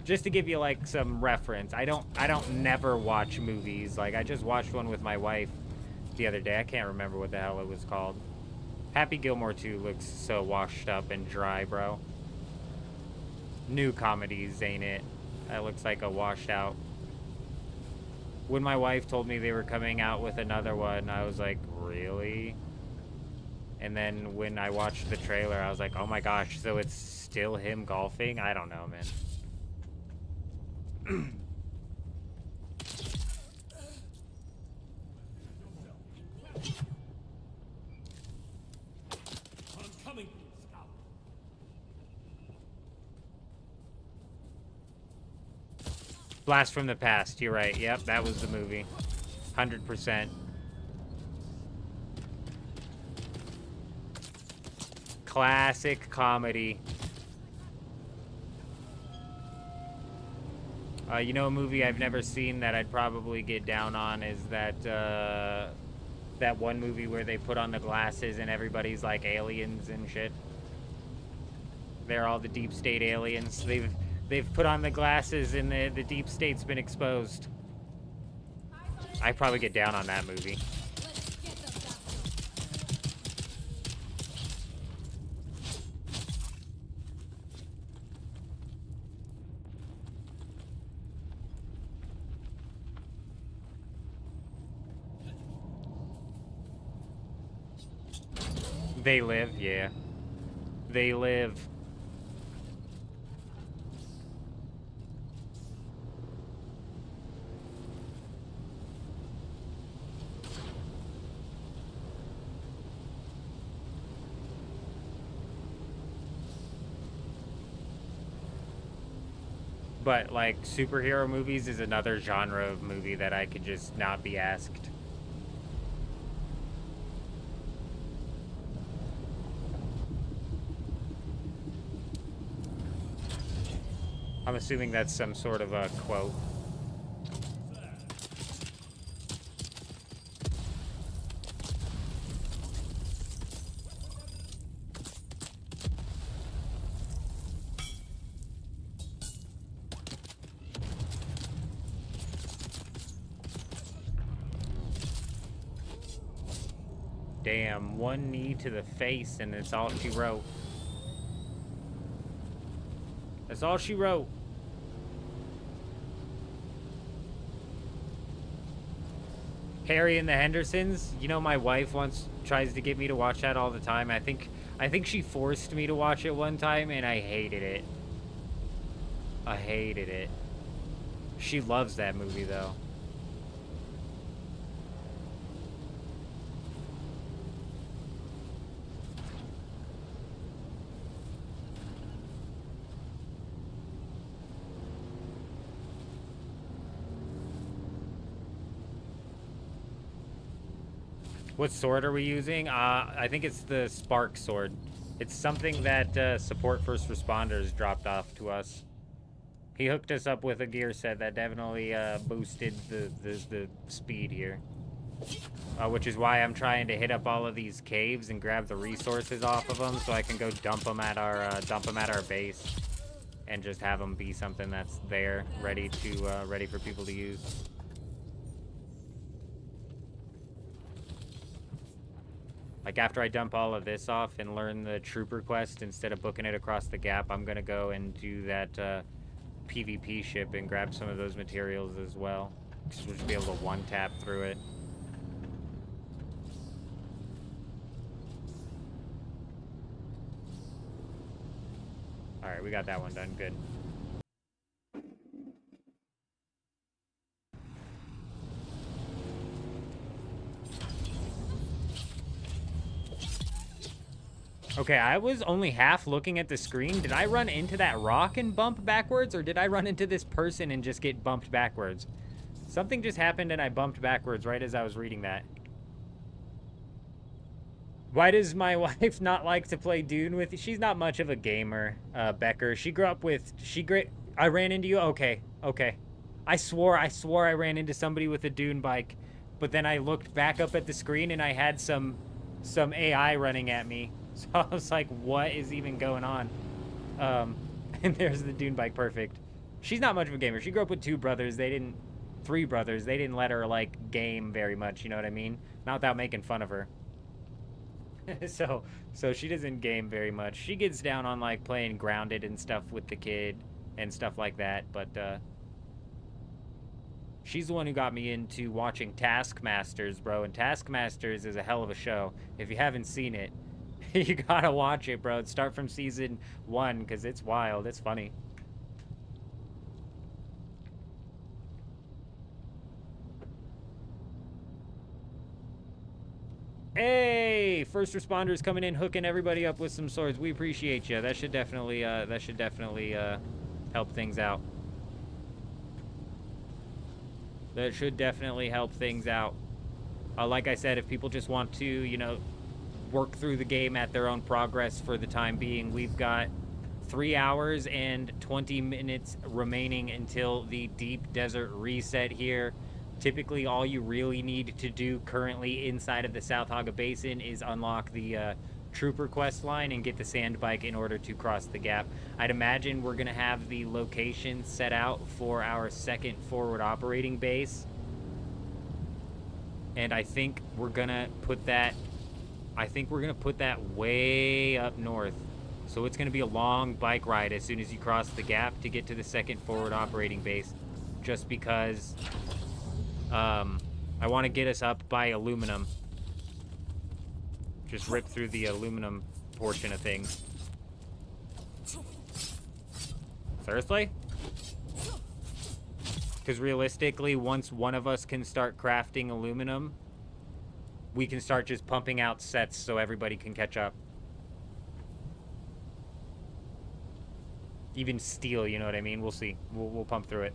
Just to give you like some reference, I don't never watch movies. Like I just watched one with my wife the other day. I can't remember what the hell it was called. Happy Gilmore 2 looks so washed up and dry, bro. New comedies, ain't it? That looks like a washed out. When my wife told me they were coming out with another one, I was like, really? And then when I watched the trailer, I was like, oh my gosh, so it's still him golfing? I don't know, man. Blast from the Past, you're right. Yep, that was the movie. 100%. Classic comedy. You know, a movie I've never seen that I'd probably get down on is that that one movie where they put on the glasses and everybody's like aliens and shit. They're all the deep state aliens. They've put on the glasses and the deep state's been exposed. I probably get down on that movie. They Live, yeah. They Live. But, like, superhero movies is another genre of movie that I could just not be asked. I'm assuming that's some sort of a quote. Damn, one knee to the face and it's all she wrote. That's all she wrote. Harry and the Hendersons. You know, my wife tries to get me to watch that all the time. I think she forced me to watch it one time, and I hated it. I hated it. She loves that movie, though. What sword are we using? I think it's the Spark sword. It's something that support first responders dropped off to us. He hooked us up with a gear set that definitely boosted the speed here. Which is why I'm trying to hit up all of these caves and grab the resources off of them so I can go dump them at our base and just have them be something that's there, ready for people to use. Like, after I dump all of this off and learn the trooper quest, instead of booking it across the gap, I'm gonna go and do that PvP ship and grab some of those materials as well. Because we'll just be able to one-tap through it. Alright, we got that one done. Good. Okay, I was only half looking at the screen. Did I run into that rock and bump backwards, or did I run into this person and just get bumped backwards? Something just happened and I bumped backwards right as I was reading that. Why does my wife not like to play Dune with? She's not much of a gamer, Becker. She grew up with, I ran into you? Okay, okay. I swore I ran into somebody with a Dune bike, but then I looked back up at the screen and I had some AI running at me. So I was like, what is even going on? And there's the Dune bike, perfect. She's not much of a gamer. She grew up with three brothers. They didn't let her, like, game very much, you know what I mean? Not without making fun of her. So she doesn't game very much. She gets down on, like, playing Grounded and stuff with the kid and stuff like that, but, she's the one who got me into watching Taskmasters, bro, and Taskmasters is a hell of a show. If you haven't seen it, you gotta watch it, bro. Start from season 1, because it's wild. It's funny. Hey, first responders coming in, hooking everybody up with some swords. We appreciate you. That should definitely help things out. That should definitely help things out. Like I said, if people just want to, you know, work through the game at their own progress for the time being, we've got 3 hours and 20 minutes remaining until the deep desert reset here. Typically, all you really need to do currently inside of the South Haga Basin is unlock the Trooper quest line and get the sand bike in order to cross the gap. I'd imagine we're going to have the location set out for our second forward operating base. And I think we're going to put that way up north. So it's going to be a long bike ride as soon as you cross the gap to get to the second forward operating base. Just because I want to get us up by aluminum. Just rip through the aluminum portion of things. Seriously? Because realistically, once one of us can start crafting aluminum, we can start just pumping out sets so everybody can catch up. Even steel, you know what I mean? We'll see. We'll pump through it.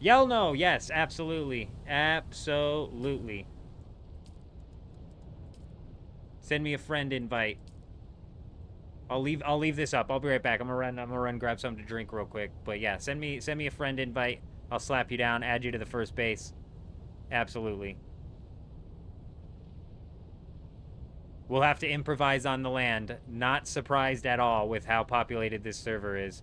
Yell no, yes, absolutely. Absolutely. Send me a friend invite. I'll leave this up. I'll be right back. I'm gonna run grab something to drink real quick. But yeah, send me a friend invite. I'll slap you down, add you to the first base. Absolutely. We'll have to improvise on the land. Not surprised at all with how populated this server is.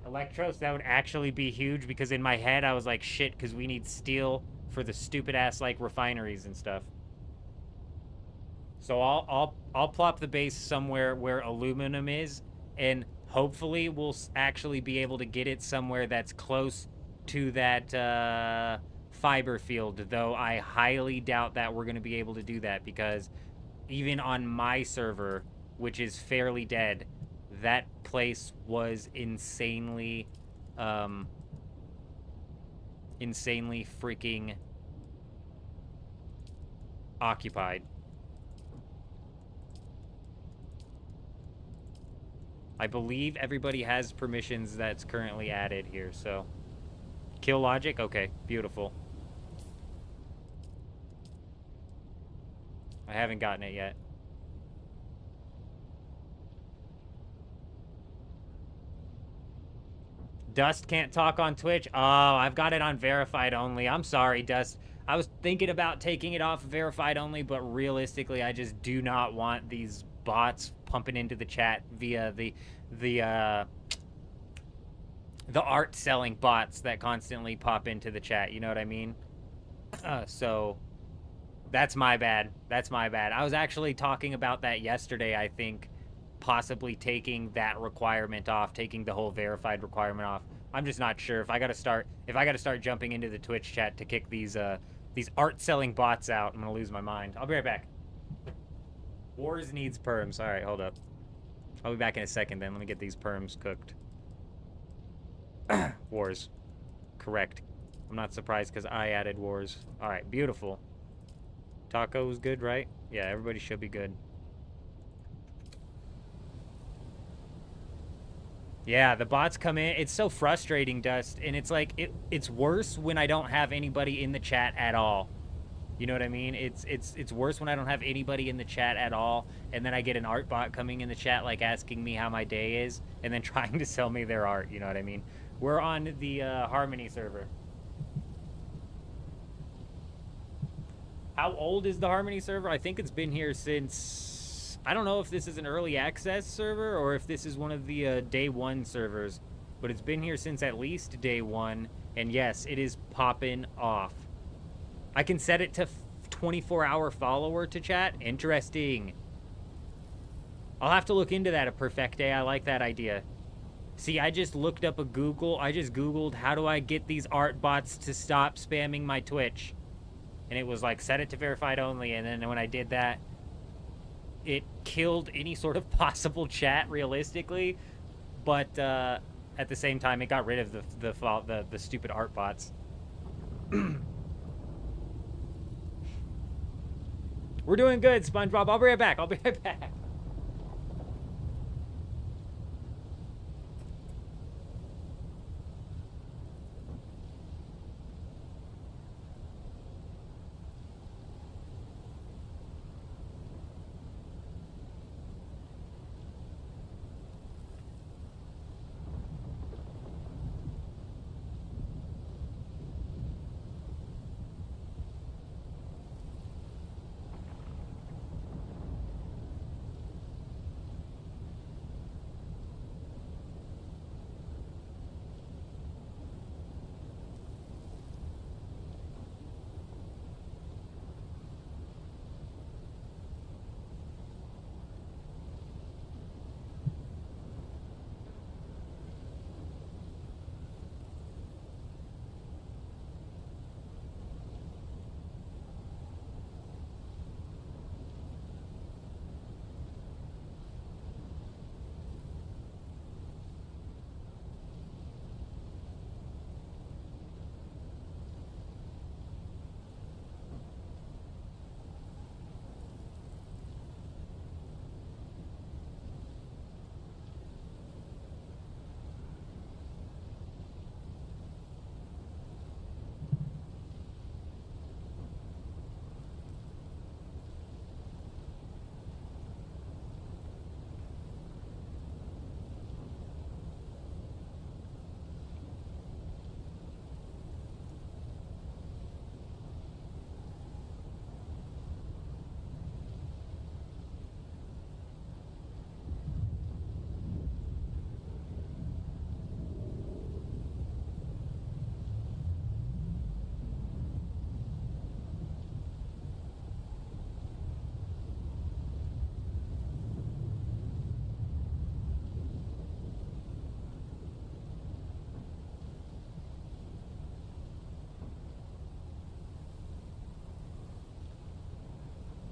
Electros, that would actually be huge because in my head I was like, shit, because we need steel for the stupid ass like refineries and stuff. So I'll plop the base somewhere where aluminum is, and hopefully we'll actually be able to get it somewhere that's close to that fiber field, though I highly doubt that we're going to be able to do that because even on my server, which is fairly dead, that place was insanely freaking occupied. I believe everybody has permissions that's currently added here, so. Kill logic? Okay, beautiful. I haven't gotten it yet. Dust can't talk on Twitch? Oh, I've got it on verified only. I'm sorry, Dust. I was thinking about taking it off verified only, but realistically, I just do not want these bots pumping into the chat via the art selling bots that constantly pop into the chat. You know what I mean? So that's my bad. That's my bad. I was actually talking about that yesterday, I think, possibly taking that requirement off, taking the whole verified requirement off. I'm just not sure if I gotta start jumping into the Twitch chat to kick these these art-selling bots out. I'm gonna lose my mind. I'll be right back. Wars needs perms. All right, hold up. I'll be back in a second then. Let me get these perms cooked. Wars. Correct. I'm not surprised because I added wars. All right, beautiful. Taco's good, right? Yeah, everybody should be good. Yeah, the bots come in. It's so frustrating, Dust. And it's like, it's worse when I don't have anybody in the chat at all. You know what I mean? It's worse when I don't have anybody in the chat at all. And then I get an art bot coming in the chat, like asking me how my day is. And then trying to sell me their art. You know what I mean? We're on the Harmony server. How old is the Harmony server? I think it's been here since... I don't know if this is an early access server or if this is one of the day one servers. But it's been here since at least day one. And yes, it is popping off. I can set it to 24-hour follower to chat. Interesting. I'll have to look into that at Perfect Day. I like that idea. See, I just looked up a Google. I just Googled, how do I get these art bots to stop spamming my Twitch? And it was like, set it to verified only. And then when I did that, it killed any sort of possible chat, realistically. But at the same time, it got rid of the stupid art bots. We're doing good, SpongeBob. I'll be right back. I'll be right back.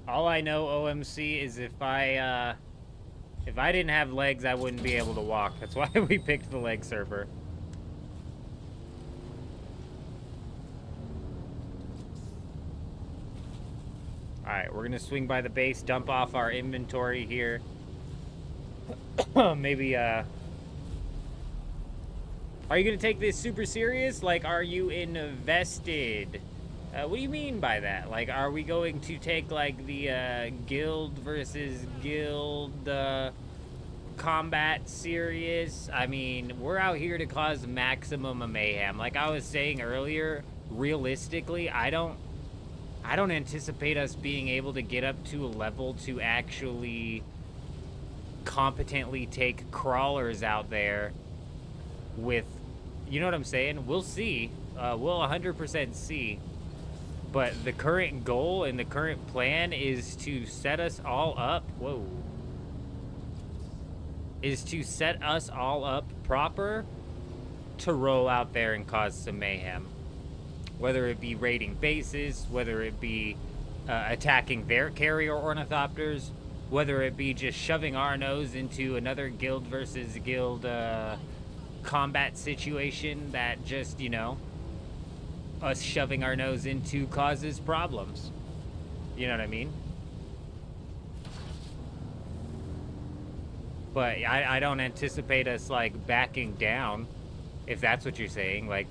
All I know, OMC, is if I didn't have legs, I wouldn't be able to walk. That's why we picked the leg server. Alright, we're gonna swing by the base, dump off our inventory here. Maybe, are you gonna take this super serious? Like, are you invested? What do you mean by that? Like, are we going to take, like, the, guild versus guild, combat serious? I mean, we're out here to cause maximum of mayhem. Like I was saying earlier, realistically, I don't anticipate us being able to get up to a level to actually competently take crawlers out there with, you know what I'm saying? We'll see. We'll 100% see. But the current goal and the current plan is to set us all up. Whoa. Is to set us all up proper to roll out there and cause some mayhem. Whether it be raiding bases, whether it be attacking their carrier ornithopters, whether it be just shoving our nose into another guild versus guild combat situation that just, you know, us shoving our nose into causes problems. You know what I mean? But I don't anticipate us, like, backing down, if that's what you're saying. Like,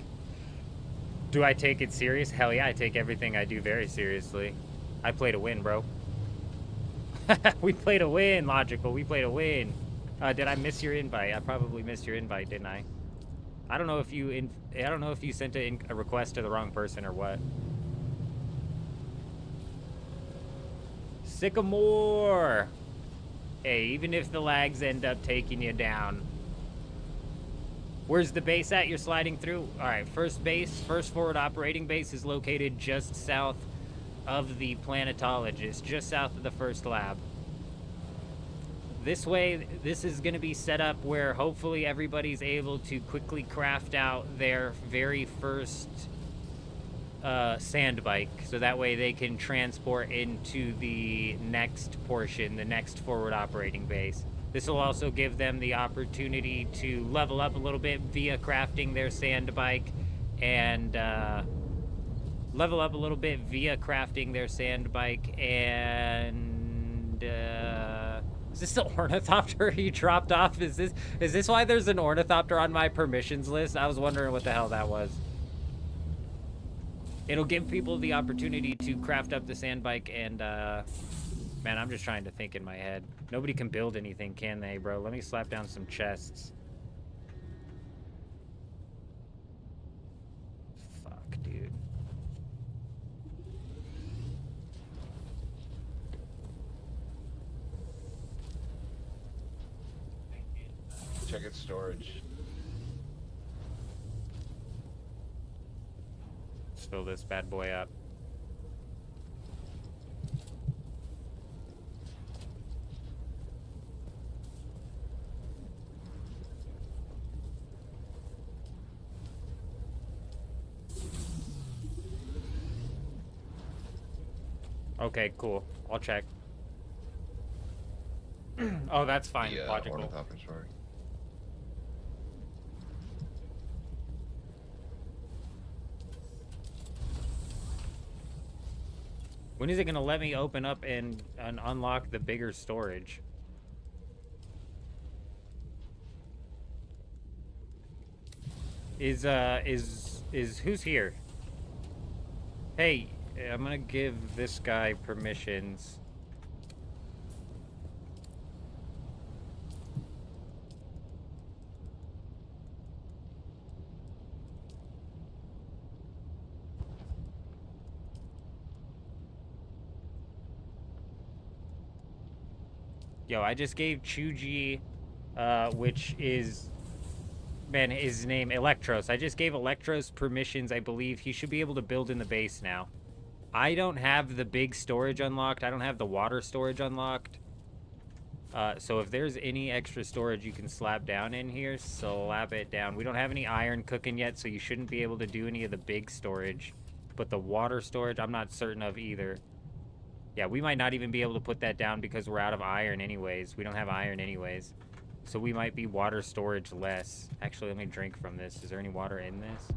do I take it serious? Hell yeah, I take everything I do very seriously. I play to win, bro. We play to win, Logical. We play to win. Did I miss your invite? I probably missed your invite, didn't I? I don't know if you sent a request to the wrong person or what. Sycamore! Hey, even if the lags end up taking you down. Where's the base at you're sliding through? Alright, first forward operating base is located just south of the planetologist, just south of the first lab. This way, this is going to be set up where hopefully everybody's able to quickly craft out their very first sand bike, so that way they can transport into the next portion, the next forward operating base. This will also give them the opportunity to level up a little bit via crafting their sand bike and is this the ornithopter he dropped off? Is this why there's an ornithopter on my permissions list? I was wondering what the hell that was. It'll give people the opportunity to craft up the sand bike and, man, I'm just trying to think in my head. Nobody can build anything, can they, bro? Let me slap down some chests. Fuck, dude. Check its storage. Let's fill this bad boy up. Okay, cool. I'll check. Oh, that's fine. The Logical. ornithopter, sorry. When is it gonna let me open up and unlock the bigger storage? Is who's here? Hey, I'm gonna give this guy permissions. Yo, I just gave Chuji, which is, man, his name, Electros. I just gave Electros permissions. I believe he should be able to build in the base now. I don't have the big storage unlocked. I don't have the water storage unlocked. So if there's any extra storage you can slap down in here, slap it down. We don't have any iron cooking yet, so you shouldn't be able to do any of the big storage. But the water storage, I'm not certain of either. Yeah, we might not even be able to put that down because we're out of iron anyways. We don't have iron anyways. So we might be water storage less. Actually, let me drink from this. Is there any water in this?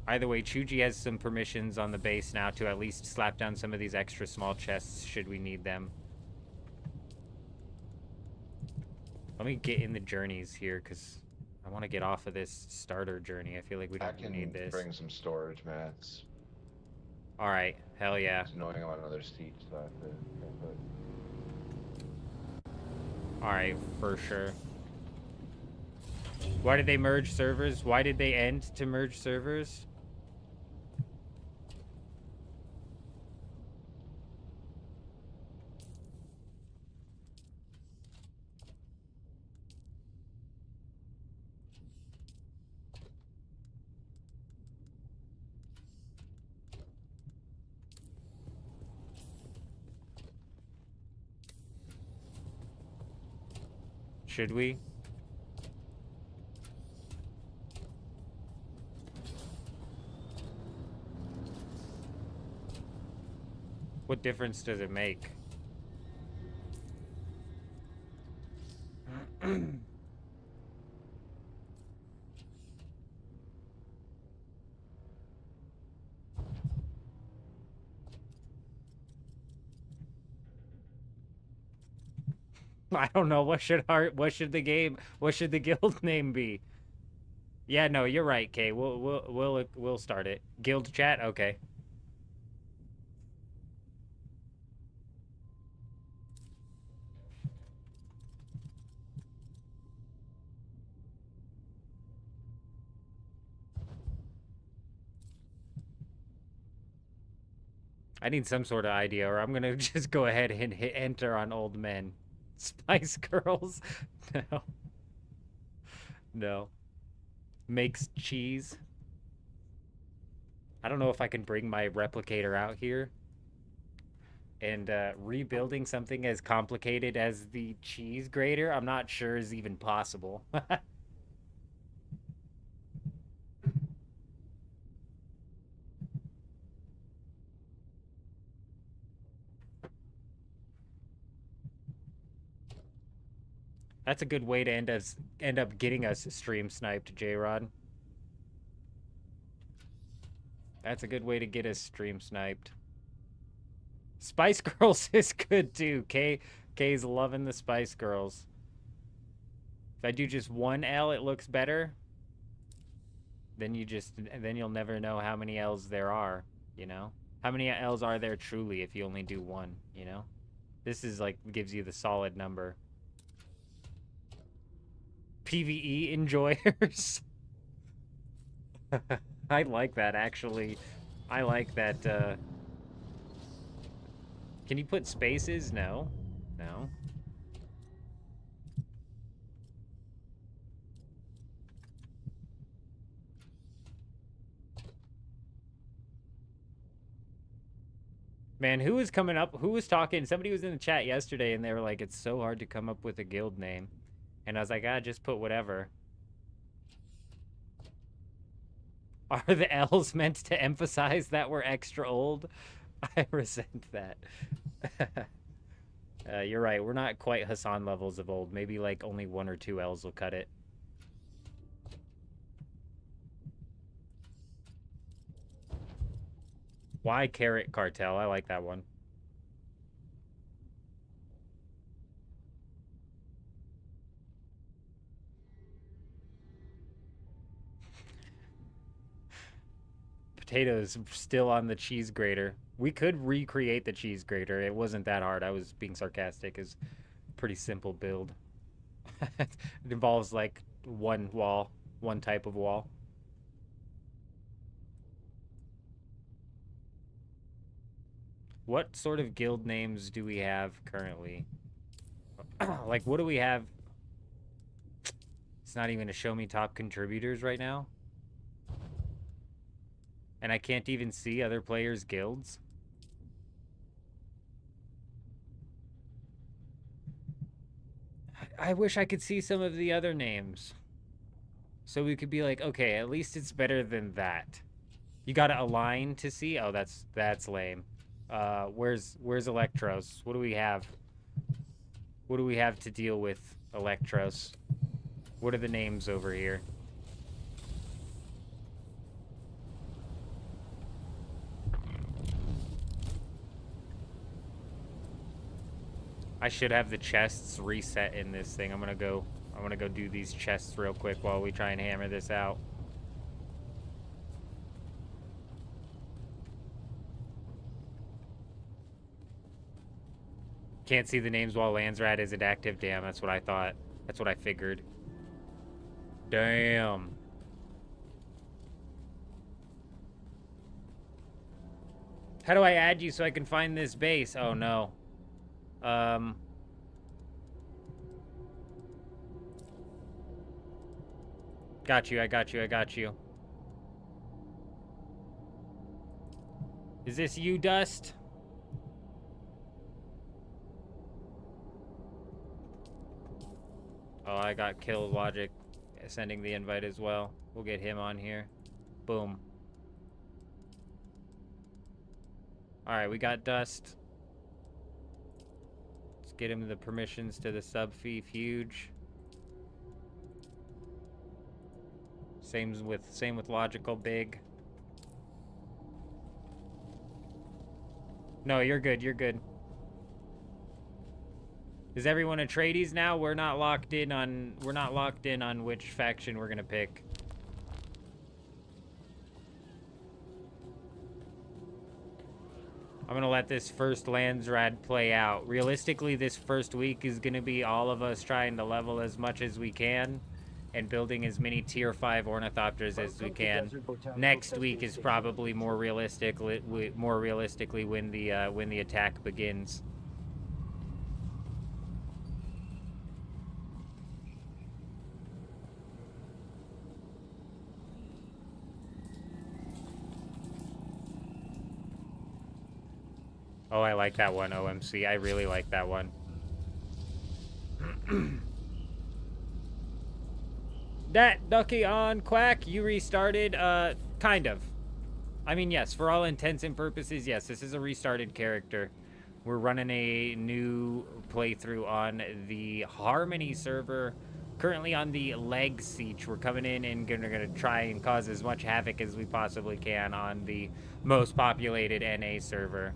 Either way, Chuji has some permissions on the base now to at least slap down some of these extra small chests should we need them. Let me get in the journeys here, because I want to get off of this starter journey. I feel like we don't need this. Bring some storage mats. Alright, hell yeah. It's annoying about another seat, so I have to put... Alright, for sure. Why did they merge servers? Why did they end to merge servers? Should we? difference does it make? I don't know. What should the guild name be? Yeah, no, you're right, Kay. We'll start it. Guild chat, okay. I need some sort of idea, or I'm gonna just go ahead and hit enter on old men. Spice Girls? No. No. Makes cheese. I don't know if I can bring my replicator out here. And rebuilding something as complicated as the cheese grater, I'm not sure is even possible. That's a good way to end up getting us stream sniped, J-Rod. That's a good way to get us stream sniped. Spice Girls is good too. K's loving the Spice Girls. If I do just one L, it looks better. Then you'll never know how many L's there are, you know? How many L's are there truly if you only do one, you know? This is like gives you the solid number. PvE enjoyers. I like that, actually. I like that. Can you put spaces? No. No. Man, who was coming up? Who was talking? Somebody was in the chat yesterday, and they were like, it's so hard to come up with a guild name. And I was like, just put whatever. Are the L's meant to emphasize that we're extra old? I resent that. You're right. We're not quite Hassan levels of old. Maybe like only 1 or 2 L's will cut it. Why Carrot Cartel? I like that one. Potatoes still on the cheese grater. We could recreate the cheese grater. It wasn't that hard. I was being sarcastic. It's a pretty simple build. It involves like one wall, one type of wall. What sort of guild names do we have currently? Like, what do we have? It's not even going to show me top contributors right now. And I can't even see other players' guilds. I wish I could see some of the other names. So we could be like, okay, at least it's better than that. You gotta align to see? Oh, that's lame. Where's Electros? What do we have? What do we have to deal with Electros? What are the names over here? I should have the chests reset in this thing. I'm gonna go do these chests real quick while we try and hammer this out. Can't see the names while Landsrat isn't active. Damn, that's what I thought. That's what I figured. Damn. How do I add you so I can find this base? Oh no. Got you, I got you, I got you. Is this you, Dust? Oh, I got Kill Logic sending the invite as well. We'll get him on here. Boom. Alright, we got Dust. get him the permissions to the sub-fief, huge. Same with logical, big. No, you're good, you're good. Is everyone Atreides now? We're not locked in on which faction we're gonna pick. I'm gonna let this first Landsrad play out. Realistically, this first week is gonna be all of us trying to level as much as we can and building as many tier 5 ornithopters as we can. Next week is probably more realistically when the attack begins. Oh, I like that one, OMC. I really like that one. That Ducky on Quack, you restarted, kind of. I mean, yes, for all intents and purposes, yes, this is a restarted character. We're running a new playthrough on the Harmony server, currently on the Leg Siege. We're coming in and gonna try and cause as much havoc as we possibly can on the most populated NA server.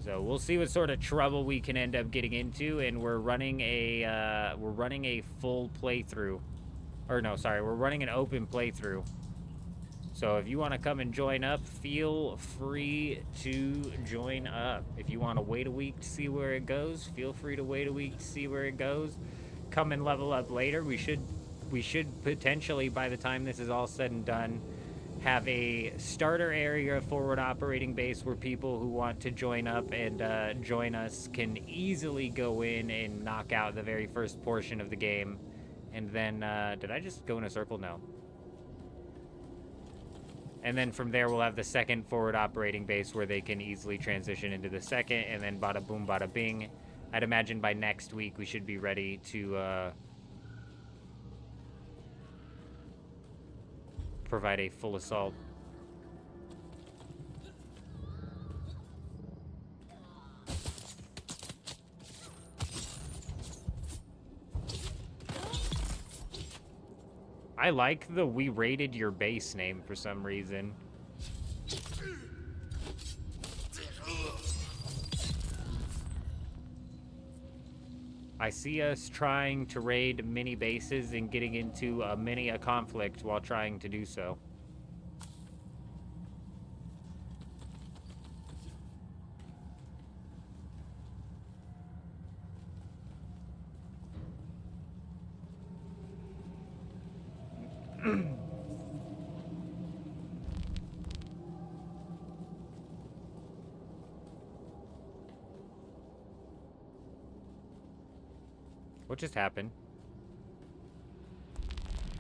So we'll see what sort of trouble we can end up getting into, and we're running a full playthrough, or no, sorry, we're running an open playthrough. So if you want to come and join up, feel free to join up. If you want to wait a week to see where it goes, feel free to wait a week to see where it goes. Come and level up later. We should potentially, by the time this is all said and done, have a starter area forward operating base where people who want to join up and join us can easily go in and knock out the very first portion of the game. And then, did I just go in a circle? No. And then from there, we'll have the second forward operating base where they can easily transition into the second, and then bada boom, bada bing. I'd imagine by next week we should be ready to provide a full assault. I like the "we raided your base" name for some reason. I see us trying to raid many bases and getting into many a conflict while trying to do so. What just happened?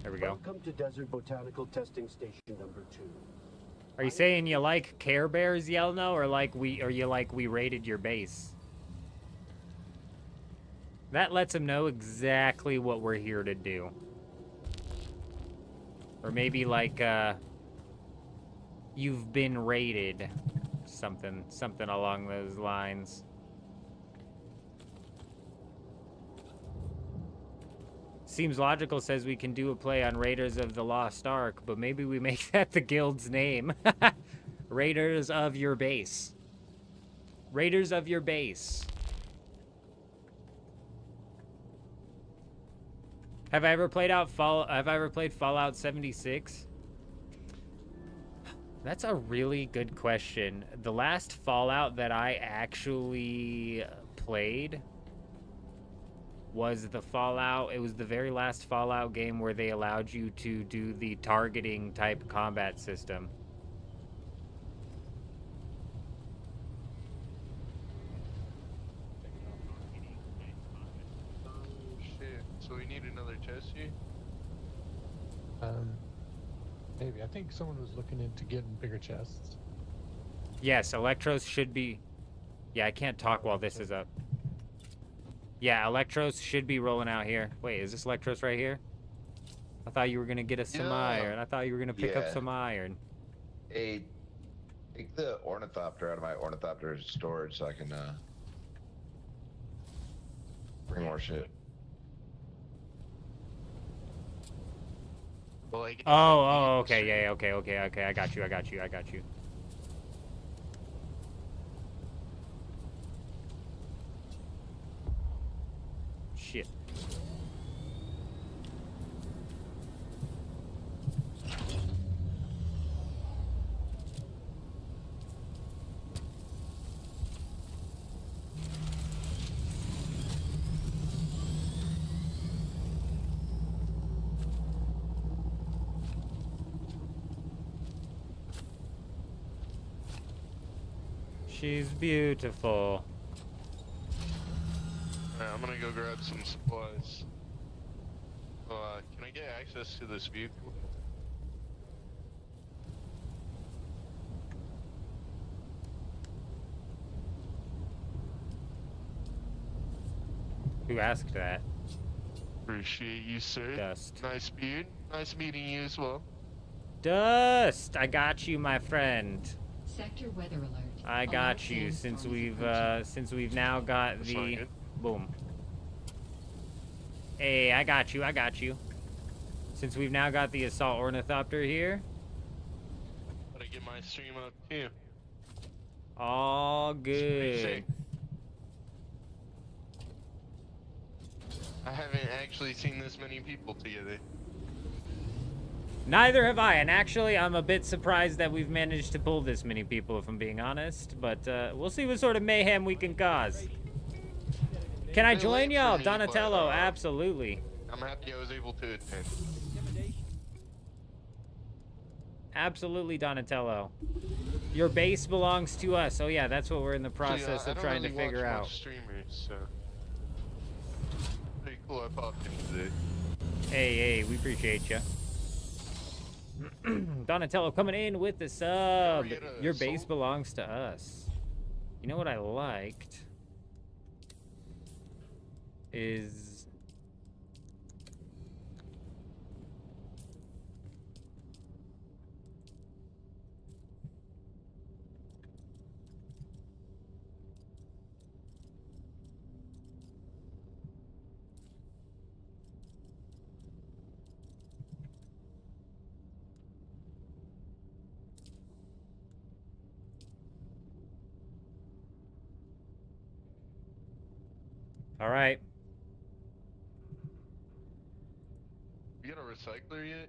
There we go. Welcome to Desert Botanical Testing Station number 2. Are you saying you like Care Bears, Yelno, or you like we raided your base? That lets them know exactly what we're here to do. Or maybe like you've been raided, something along those lines. Seems Logical says we can do a play on Raiders of the Lost Ark, but maybe we make that the guild's name. Raiders of your base. Raiders of your base. Have I ever played Fallout 76? That's a really good question. The last Fallout that I actually played was the Fallout. It was the very last Fallout game where they allowed you to do the targeting type combat system. Shit. So we need another chest here? Maybe. I think someone was looking into getting bigger chests. Yes, Electros should be... Yeah, I can't talk while this is up. Yeah, Electros should be rolling out here. Wait, is this Electros right here? I thought you were going to get us some iron. I thought you were going to pick up some iron. Hey, take the ornithopter out of my ornithopter storage so I can Bring more shit. Well, I guess Oh, okay, yeah, okay. I got you. Shit. She's beautiful. Alright, I'm gonna go grab some supplies. Can I get access to this vehicle? Who asked that? Appreciate you, sir. Dust. Nice beard. Nice meeting you as well. Dust! I got you, my friend. Sector weather alert. I got you since we've now got That's the not good. boom. Hey, I got you. Since we've now got the assault ornithopter here. Gotta get my stream up too. All good. Sick. I haven't actually seen this many people together. Neither have I, and actually, I'm a bit surprised that we've managed to pull this many people, if I'm being honest. But we'll see what sort of mayhem we can cause. Can I Bit join late y'all? for me, but, Donatello, absolutely. I'm happy I was able to attend. Absolutely, Donatello. Your base belongs to us. Oh yeah, that's what we're in the process of trying to figure out. I don't really watch much streamers, so pretty cool. I popped in today. Hey, we appreciate you. Donatello coming in with the sub. Your base belongs to us. You know what I liked is all right. You got a recycler yet?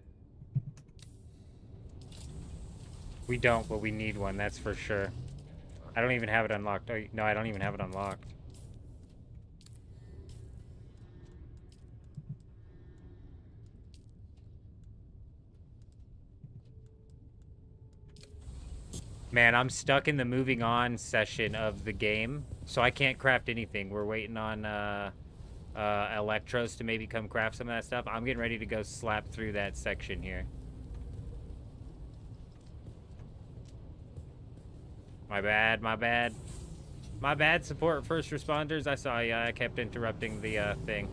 We don't, but we need one, that's for sure. I don't even have it unlocked. Oh, no, I don't even have it unlocked. Man, I'm stuck in the moving on session of the game, so I can't craft anything. We're waiting on Electros to maybe come craft some of that stuff. I'm getting ready to go slap through that section here. My bad, my bad. My bad, support first responders. I saw ya. I kept interrupting the thing.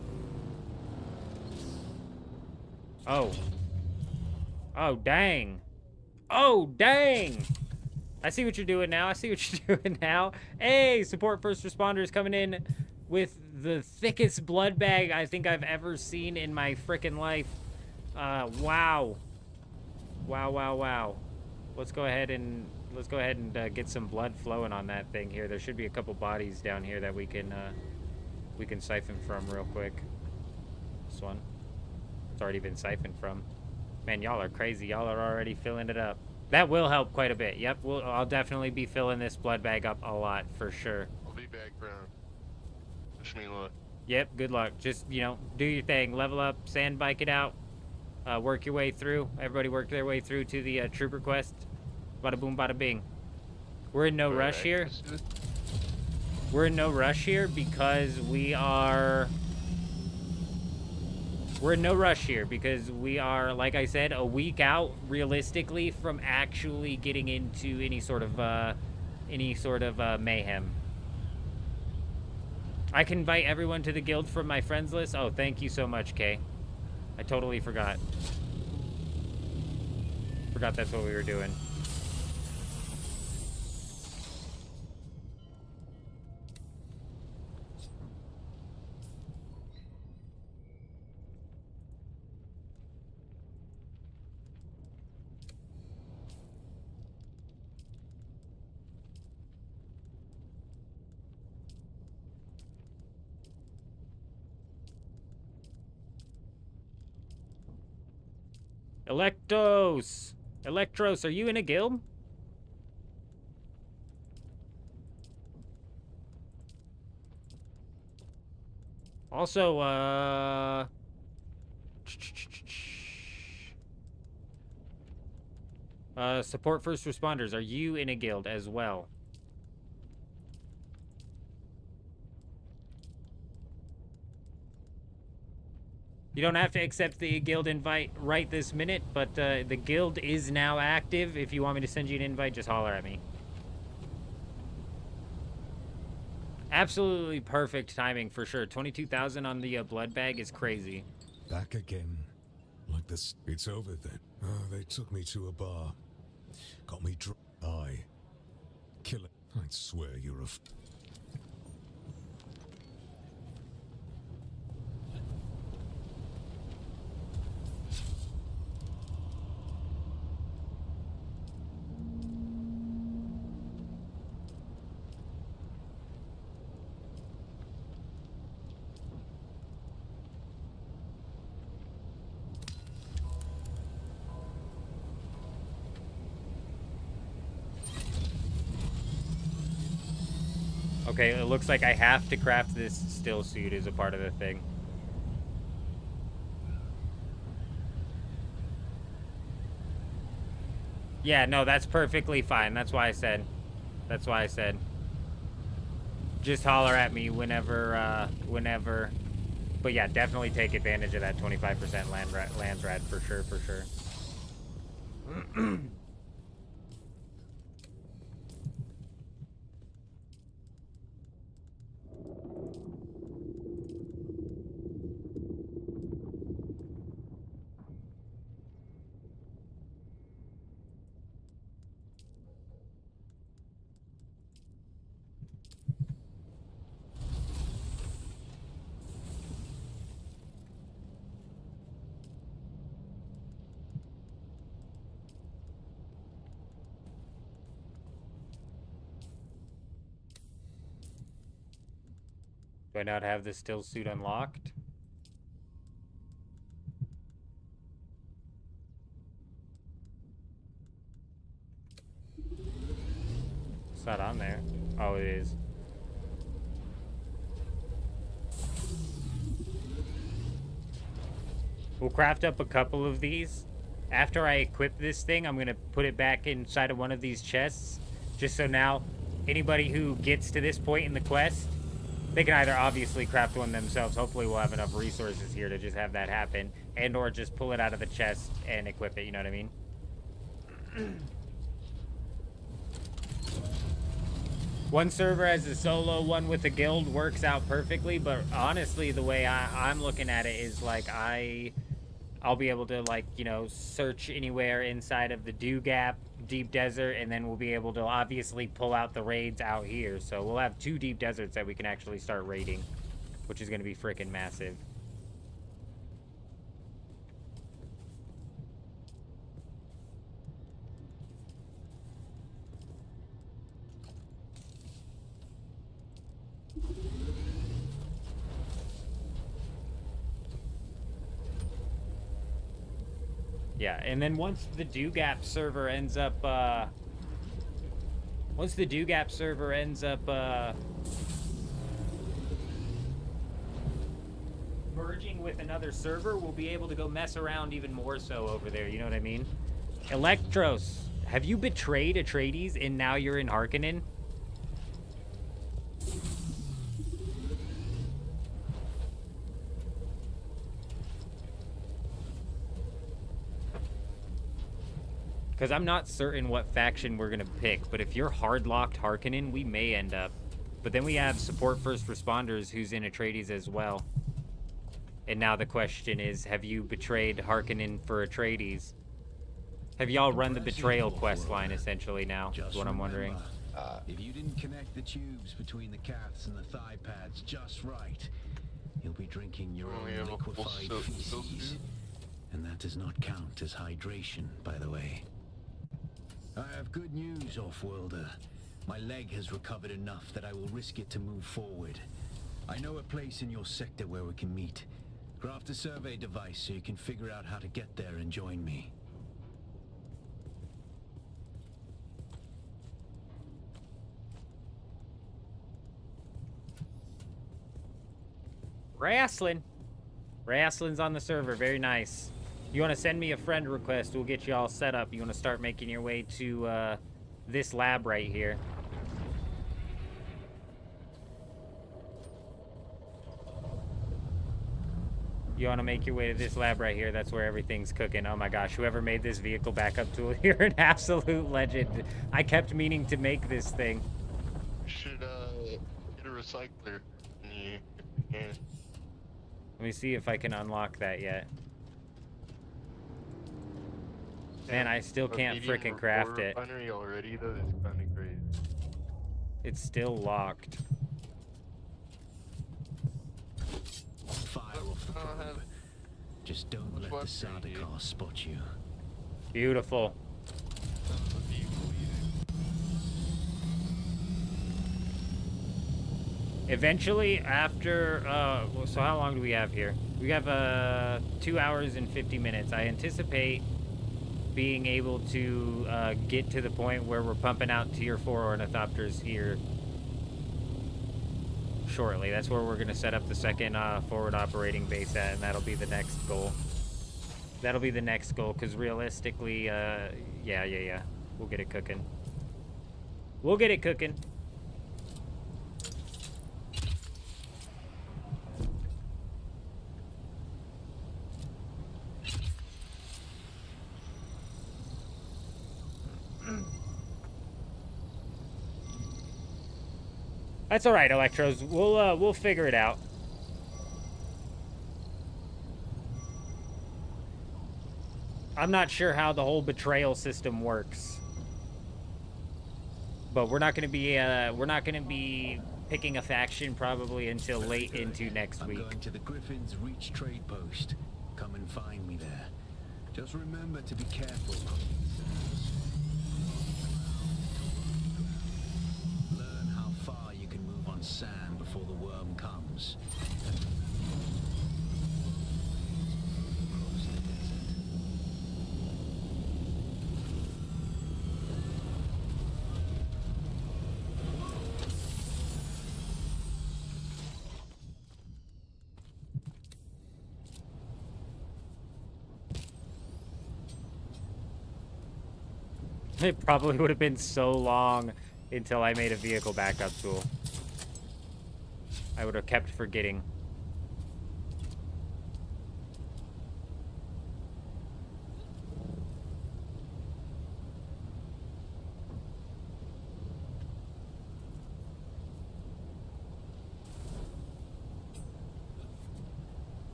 Oh. Oh, dang. Oh, dang. I see what you're doing now. I see what you're doing now. Hey, support first responders coming in with the thickest blood bag I think I've ever seen in my frickin' life. Wow. Wow. Let's go ahead and get some blood flowing on that thing here. There should be a couple bodies down here that we can siphon from real quick. This one. It's already been siphoned from. Man, y'all are crazy. Y'all are already filling it up. That will help quite a bit. Yep, I'll definitely be filling this blood bag up a lot for sure. I'll be back round. Wish me luck. Yep, good luck. Just, you know, do your thing. Level up, sand bike it out. Work your way through. Everybody work their way through to the trooper quest. Bada boom, bada bing. We're in no rush here. We're in no rush here because we are... We're in no rush here because we are, like I said, a week out, realistically, from actually getting into any sort of mayhem. I can invite everyone to the guild from my friends list. Oh, thank you so much, Kay. I totally forgot. Forgot that's what we were doing. Electros, are you in a guild? Also, support first responders, are you in a guild as well? You don't have to accept the guild invite right this minute, but the guild is now active. If you want me to send you an invite, just holler at me. Absolutely perfect timing for sure. 22,000 on the blood bag is crazy. Back again. Like this. It's over then. Oh, they took me to a bar. Got me drunk. Killer. I'd swear you're a... Okay, it looks like I have to craft this still suit as a part of the thing. Yeah, no, that's perfectly fine. That's why I said. Just holler at me whenever. But yeah, definitely take advantage of that 25% land rad for sure. Do I not have the still suit unlocked? It's not on there. Oh, it is. We'll craft up a couple of these. After I equip this thing, I'm going to put it back inside of one of these chests. Just so now, anybody who gets to this point in the quest, they can either obviously craft one themselves. Hopefully we'll have enough resources here to just have that happen. And or just pull it out of the chest and equip it, you know what I mean? One server as a solo, one with a guild works out perfectly. But honestly, the way I'm looking at it is like I'll be able to, like, you know, search anywhere inside of the Dew Gap, Deep Desert, and then we'll be able to obviously pull out the raids out here. So we'll have 2 deep deserts that we can actually start raiding, which is going to be freaking massive. Yeah, and then once the Dew Gap server ends up, merging with another server, we'll be able to go mess around even more so over there, you know what I mean? Electros, have you betrayed Atreides and now you're in Harkonnen? Because I'm not certain what faction we're going to pick, but if you're hard-locked Harkonnen, we may end up. But then we have support first responders who's in Atreides as well. And now the question is, have you betrayed Harkonnen for Atreides? Have y'all run the betrayal quest line, essentially, now, is what I'm wondering. If you didn't connect the tubes between the calves and the thigh pads just right, you'll be drinking your own liquefied feces. And that does not count as hydration, by the way. I have good news, Off-Worlder. My leg has recovered enough that I will risk it to move forward. I know a place in your sector where we can meet. Craft a survey device so you can figure out how to get there and join me. Wrestling. Wrestling's on the server. Very nice. You want to send me a friend request, we'll get you all set up. You want to start making your way to this lab right here. You want to make your way to this lab right here. That's where everything's cooking. Oh my gosh, whoever made this vehicle backup tool, you're an absolute legend. I kept meaning to make this thing. You should get a recycler. Yeah. Let me see if I can unlock that yet. Man, I still can't frickin' craft it. Refinery already, though, is kind of great. It's still locked. Fire off the probe. Just don't let the Sardaukar spot you. Beautiful. Eventually, after, so how long do we have here? We have 2 hours and 50 minutes. I anticipate being able to get to the point where we're pumping out tier 4 ornithopters here shortly. That's where we're going to set up the second forward operating base at, and that'll be the next goal. That'll be the next goal, because realistically, yeah. We'll get it cooking. We'll get it cooking. That's all right, Electros. We'll figure it out. I'm not sure how the whole betrayal system works, but we're not going to be picking a faction probably until late into next week. I'm going to the Griffin's Reach trade post. Come and find me there. Just remember to be careful. Learn how far you can move on sand before the worm comes. It probably would have been so long until I made a vehicle backup tool. I would have kept forgetting.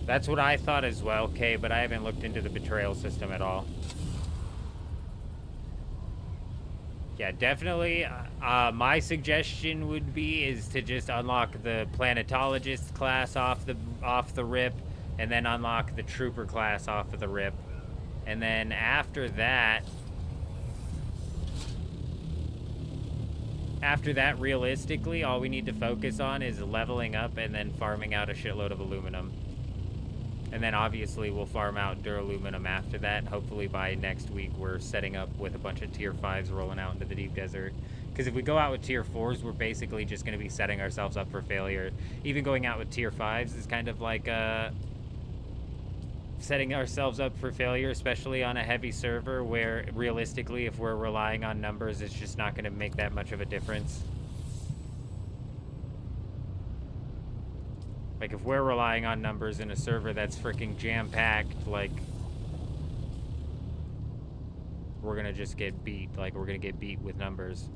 That's what I thought as well, okay, but I haven't looked into the betrayal system at all. Yeah, definitely. My suggestion would be is to just unlock the planetologist class off the rip, and then unlock the trooper class off of the rip, and then after that, realistically, all we need to focus on is leveling up and then farming out a shitload of aluminum. And then obviously we'll farm out duraluminum after that. Hopefully by next week we're setting up with a bunch of tier 5s rolling out into the deep desert. Because if we go out with tier 4s, we're basically just going to be setting ourselves up for failure. Even going out with tier 5s is kind of like setting ourselves up for failure, especially on a heavy server where realistically if we're relying on numbers, it's just not going to make that much of a difference. Like, if we're relying on numbers in a server that's freaking jam-packed, like, we're gonna just get beat. Like, we're gonna get beat with numbers.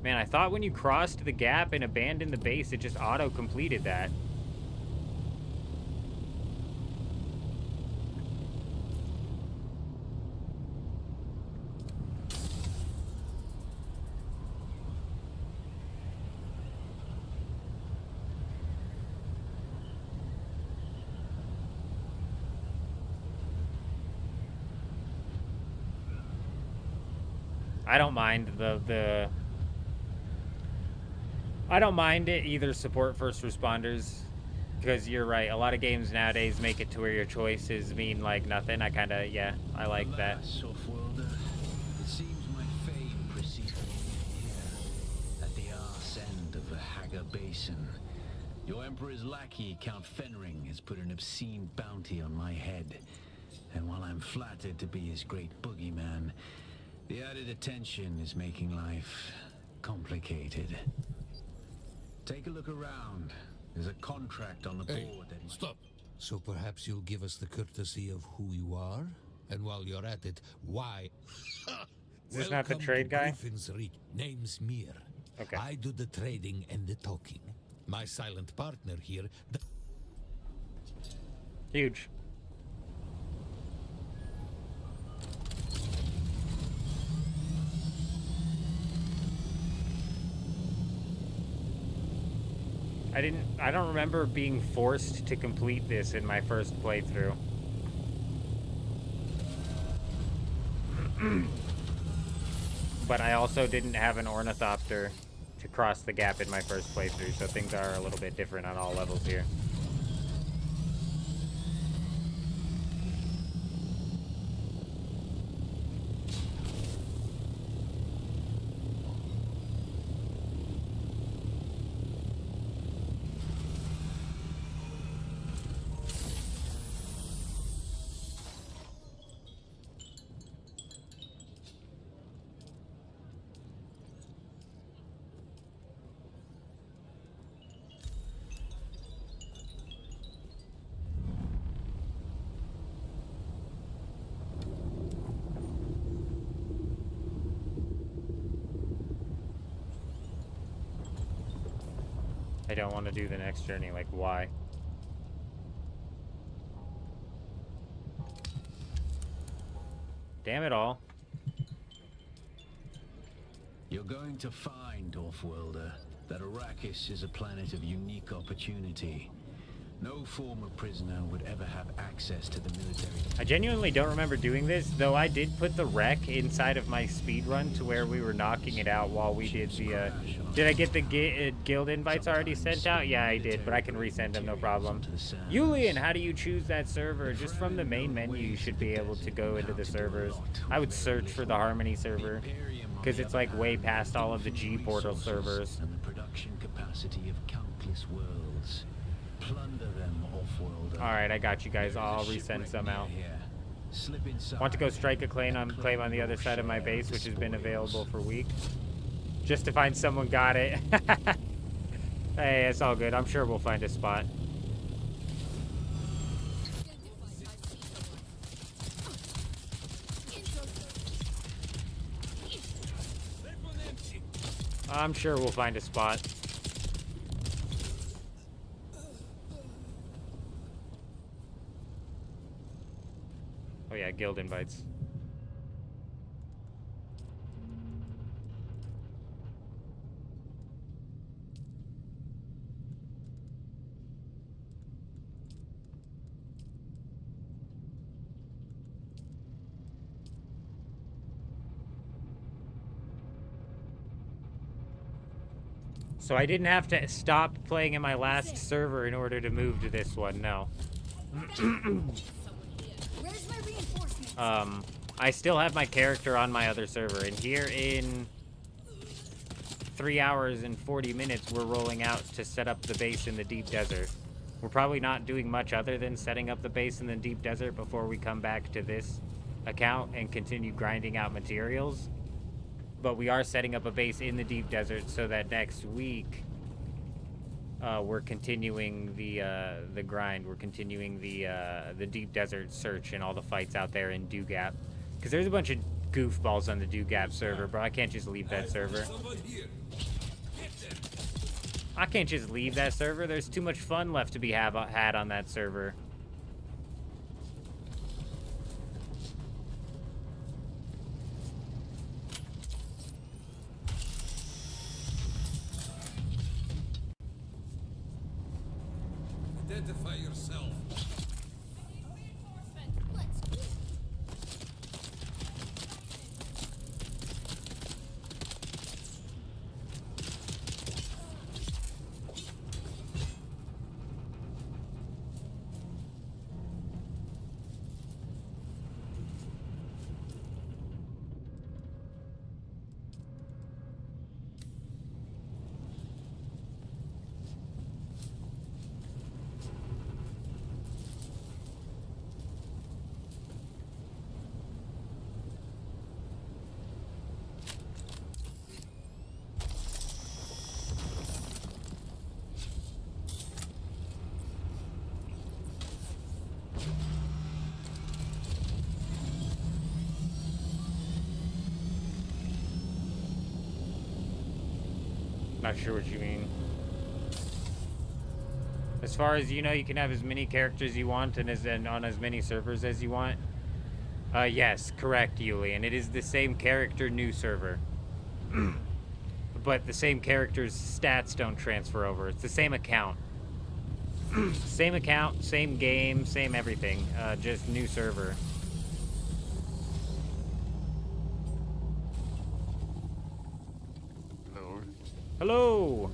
Man, I thought when you crossed the gap and abandoned the base, it just auto-completed that. I don't mind the I don't mind it either support first responders, because you're right. A lot of games nowadays make it to where your choices mean like nothing. I kind of, yeah, I like that. Softworlder, it seems my fame precedes me here at the arse end of the Haga Basin. Your Emperor's lackey, Count Fenring, has put an obscene bounty on my head. And while I'm flattered to be his great boogeyman, the added attention is making life complicated. Take a look around. There's a contract on the board that... Stop. So perhaps you'll give us the courtesy of who you are? And while you're at it, why? Is this not the trade guy? Griffin's Reach. Name's Mir. Okay. I do the trading and the talking. My silent partner here... Huge. I don't remember being forced to complete this in my first playthrough. But I also didn't have an ornithopter to cross the gap in my first playthrough, so things are a little bit different on all levels here. I don't want to do the next journey, like why? Damn it all. You're going to find, Offworlder, that Arrakis is a planet of unique opportunity. No former prisoner would ever have access to the military. I genuinely don't remember doing this, though I did put the wreck inside of my speed run to where we were knocking it out while we did the, Did I get the guild invites already sent out? Yeah, I did, but I can resend them, no problem. Yulian, how do you choose that server? Just from the main menu, you should be able to go into the servers. I would search for the Harmony server, because it's like way past all of the G Portal servers. And the production capacity of countless worlds. Plunder them, Offworlder. Alright, I got you guys. I'll resend some out. Want to go strike a claim on the other side of my base, which has been available for weeks. Just to find someone got it. Hey, it's all good. I'm sure we'll find a spot. I'm sure we'll find a spot. Oh yeah, guild invites. So I didn't have to stop playing in my last server in order to move to this one, no. I still have my character on my other server, and here in 3 hours and 40 minutes, we're rolling out to set up the base in the deep desert. We're probably not doing much other than setting up the base in the deep desert before we come back to this account and continue grinding out materials. But we are setting up a base in the deep desert so that next week we're continuing the grind. We're continuing the deep desert search and all the fights out there in Dugap. Because there's a bunch of goofballs on the Dugap server, bro. I can't just leave that server. I can't just leave that server. There's too much fun left to be had on that server. Identify yourself. Not sure what you mean. As far as you know, you can have as many characters you want and on as many servers as you want. Yes, correct, Yuli. And it is the same character, new server. But the same character's stats don't transfer over. It's the same account. Same account, same game, same everything. Just new server. No. Hello!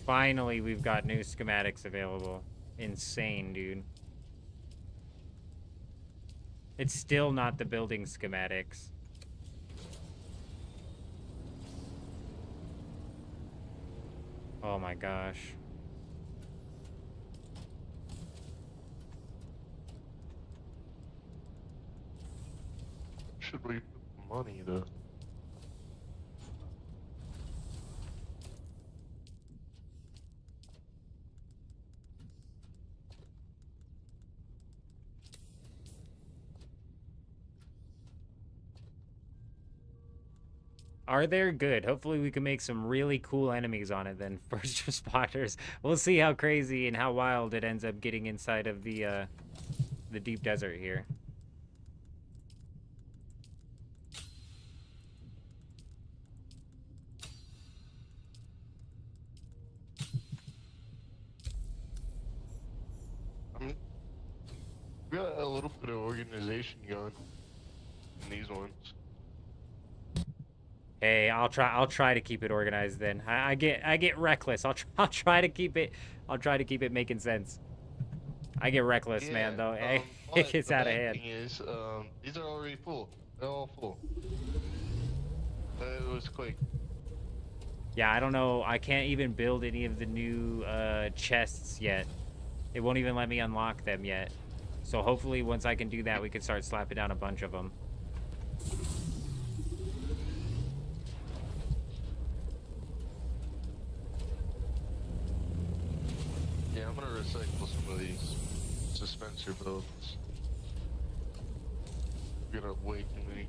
Finally, we've got new schematics available. Insane, dude. It's still not the building schematics. Oh my gosh. Should we put the money though? Are there? Good. Hopefully we can make some really cool enemies on it then. First responders. We'll see how crazy and how wild it ends up getting inside of the deep desert here. We got a little bit of organization going in these ones. Hey, I'll try to keep it organized then. I get reckless. I'll try to keep it making sense. I get reckless, Yeah, man, though. but It gets the out of bad hand. thing is, these are already full. They're all full. It was quick. Yeah, I don't know. I can't even build any of the new chests yet. It won't even let me unlock them yet. So hopefully once I can do that, we can start slapping down a bunch of them. Yeah, I'm gonna recycle some of these dispenser builds. We got way too many.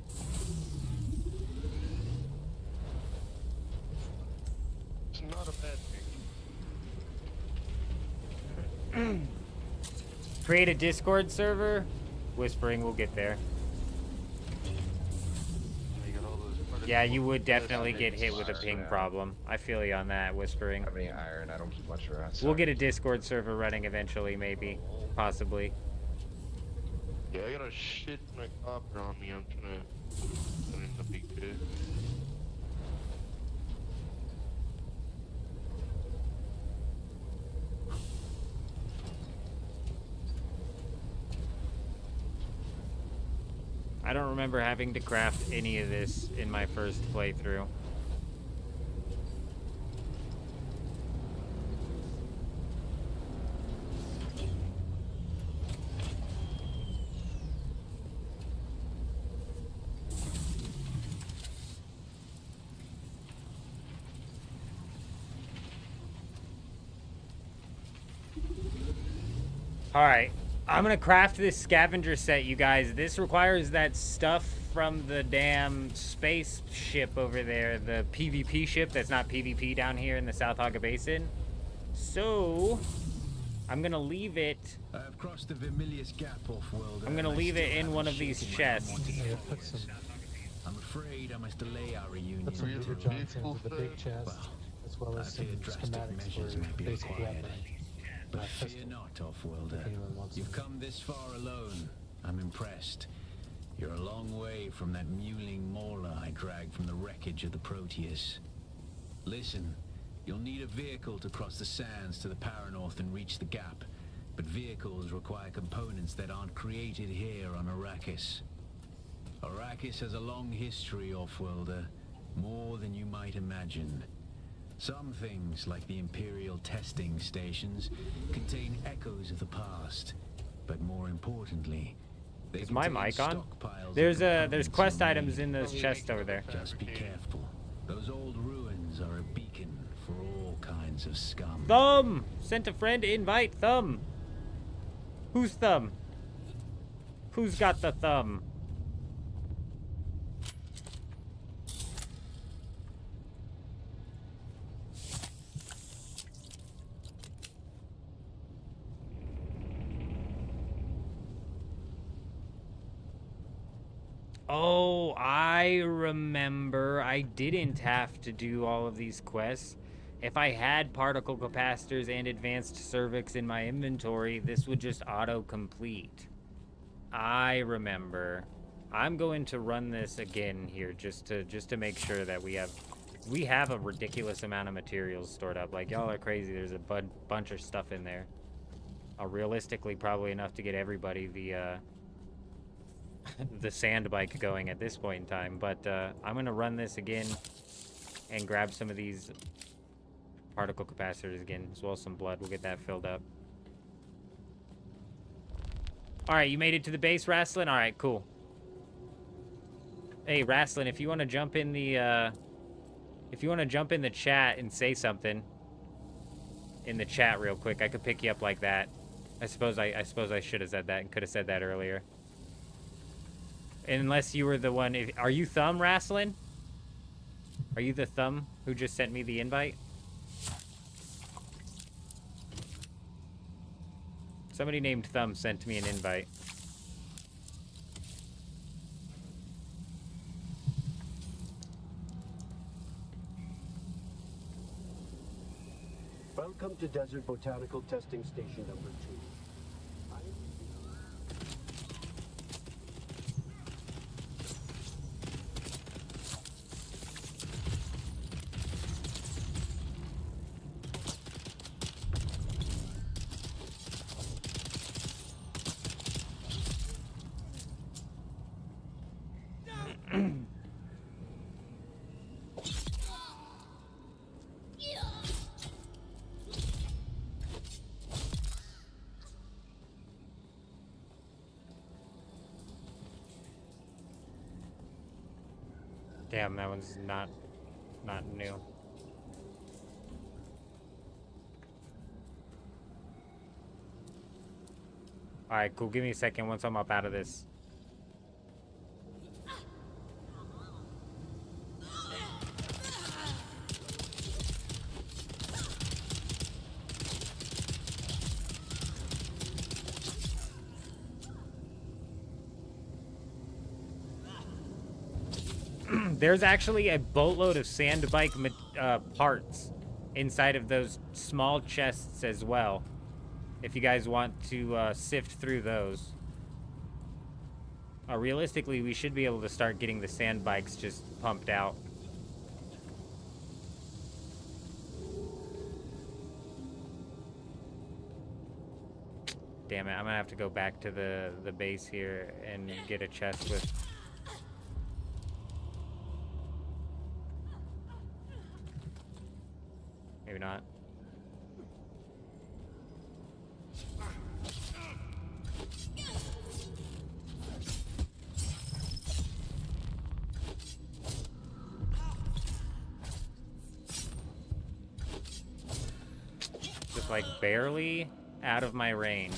It's not a bad thing. Create a Discord server? Whispering, we'll get there. Yeah, you would definitely get hit with a ping problem. I feel you on that, Whispering. How many iron? I don't keep much around. We'll get a Discord server running eventually, maybe. Possibly. Yeah, I got a shit ton of copper on me. I'm trying to put in the big pit. I don't remember having to craft any of this in my first playthrough. Alright, I'm gonna craft this scavenger set, you guys. This requires that stuff from the damn spaceship over there, the PvP ship that's not PvP down here in the South Hogga Basin. So, I'm gonna leave it. I have crossed the Vermilius Gap off-world. I'm gonna leave it in one of these chests. I'm afraid I must delay our reunion. Put some Peter Johnson with the big chest, as well as some schematics for basic weapons. But fear not, off-worlder. You've come this far alone. I'm impressed. You're a long way from that mewling mauler I dragged from the wreckage of the Proteus. Listen, you'll need a vehicle to cross the sands to the Paranorth and reach the gap. But vehicles require components that aren't created here on Arrakis. Arrakis has a long history, off-worlder. More than you might imagine. Some things, like the Imperial testing stations, contain echoes of the past. But more importantly, they Is my contain mic on? stockpiles There's of quest components items in those chests over there. Just be careful. Those old ruins are a beacon for all kinds of scum. Thumb! Sent a friend invite, Thumb. Who's Thumb? Who's got the thumb? Oh, I remember. I didn't have to do all of these quests. If I had particle capacitors and advanced cervix in my inventory, this would just auto-complete. I remember. I'm going to run this again here just to make sure that we have a ridiculous amount of materials stored up. Like, y'all are crazy. There's a bunch of stuff in there. Realistically, probably enough to get everybody the sand bike going at this point in time. But I'm gonna run this again and grab some of these particle capacitors again, as well as some blood. We'll get that filled up. All right, you made it to the base, Rasslin? All right, cool. Hey, Rasslin, if you want to jump in the chat and say something in the chat real quick, I could pick you up like that. I suppose I should have said that and could have said that earlier. Unless you were the one. Are you Thumb, Rasslin? Are you the Thumb who just sent me the invite? Somebody named Thumb sent me an invite. Welcome to Desert Botanical Testing Station number 2. Damn, that one's not new. Alright, cool. Give me a second once I'm up out of this. There's actually a boatload of sand bike parts inside of those small chests as well. If you guys want to sift through those. Realistically, we should be able to start getting the sand bikes just pumped out. Damn it, I'm gonna have to go back to the base here and get a chest with... Maybe not. Just like barely out of my range.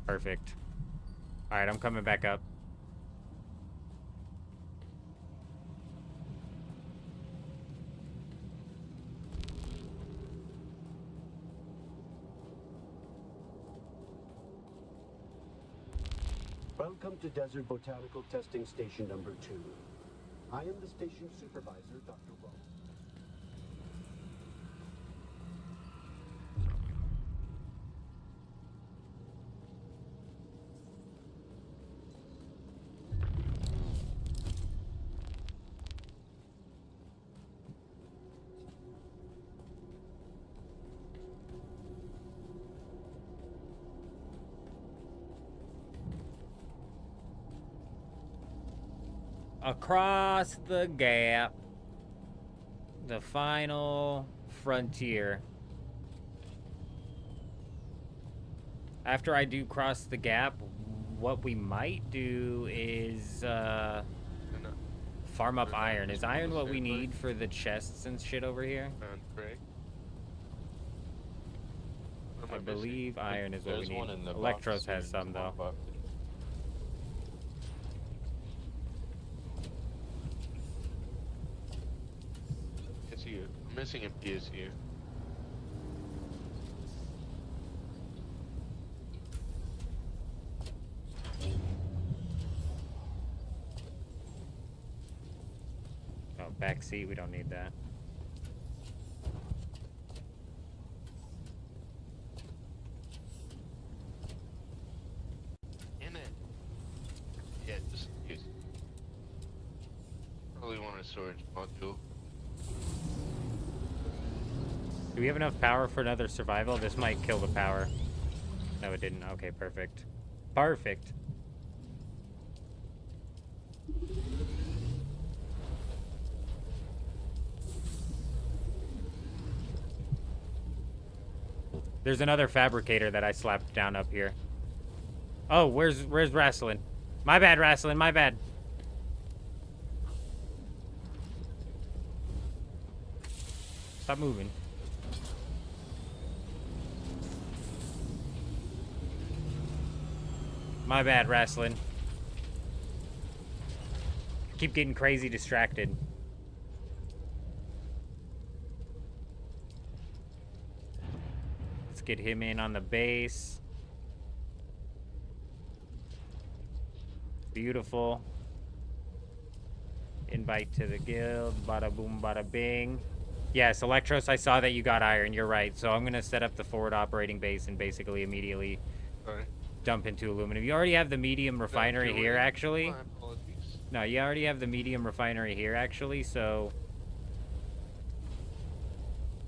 Perfect. Alright, I'm coming back up. Welcome to Desert Botanical Testing Station number 2. I am the station supervisor, Dr. Rowe. Across the gap. The final frontier. After I do cross the gap, what we might do is farm up iron. Is iron what we need for the chests and shit over here? Correct. I believe iron is what we There's need. one in the Electros box has here. some though. Box. It's here. I'm missing a piece here. Oh, back seat, we don't need that. In it. Yeah, just use. Probably want a storage module. Do we have enough power for another survival? This might kill the power. No, it didn't. Okay, perfect. Perfect. There's another fabricator that I slapped down up here. Oh, where's Rasslin? My bad, Rasslin, my bad. Stop moving. My bad, Rasslin. Keep getting crazy distracted. Let's get him in on the base. Beautiful. Invite to the guild. Bada boom, bada bing. Yes, Electros, I saw that you got iron. You're right. So I'm going to set up the forward operating base and basically immediately dump into aluminum. You already have the medium refinery here, actually. No, you already have the medium refinery here, actually, so...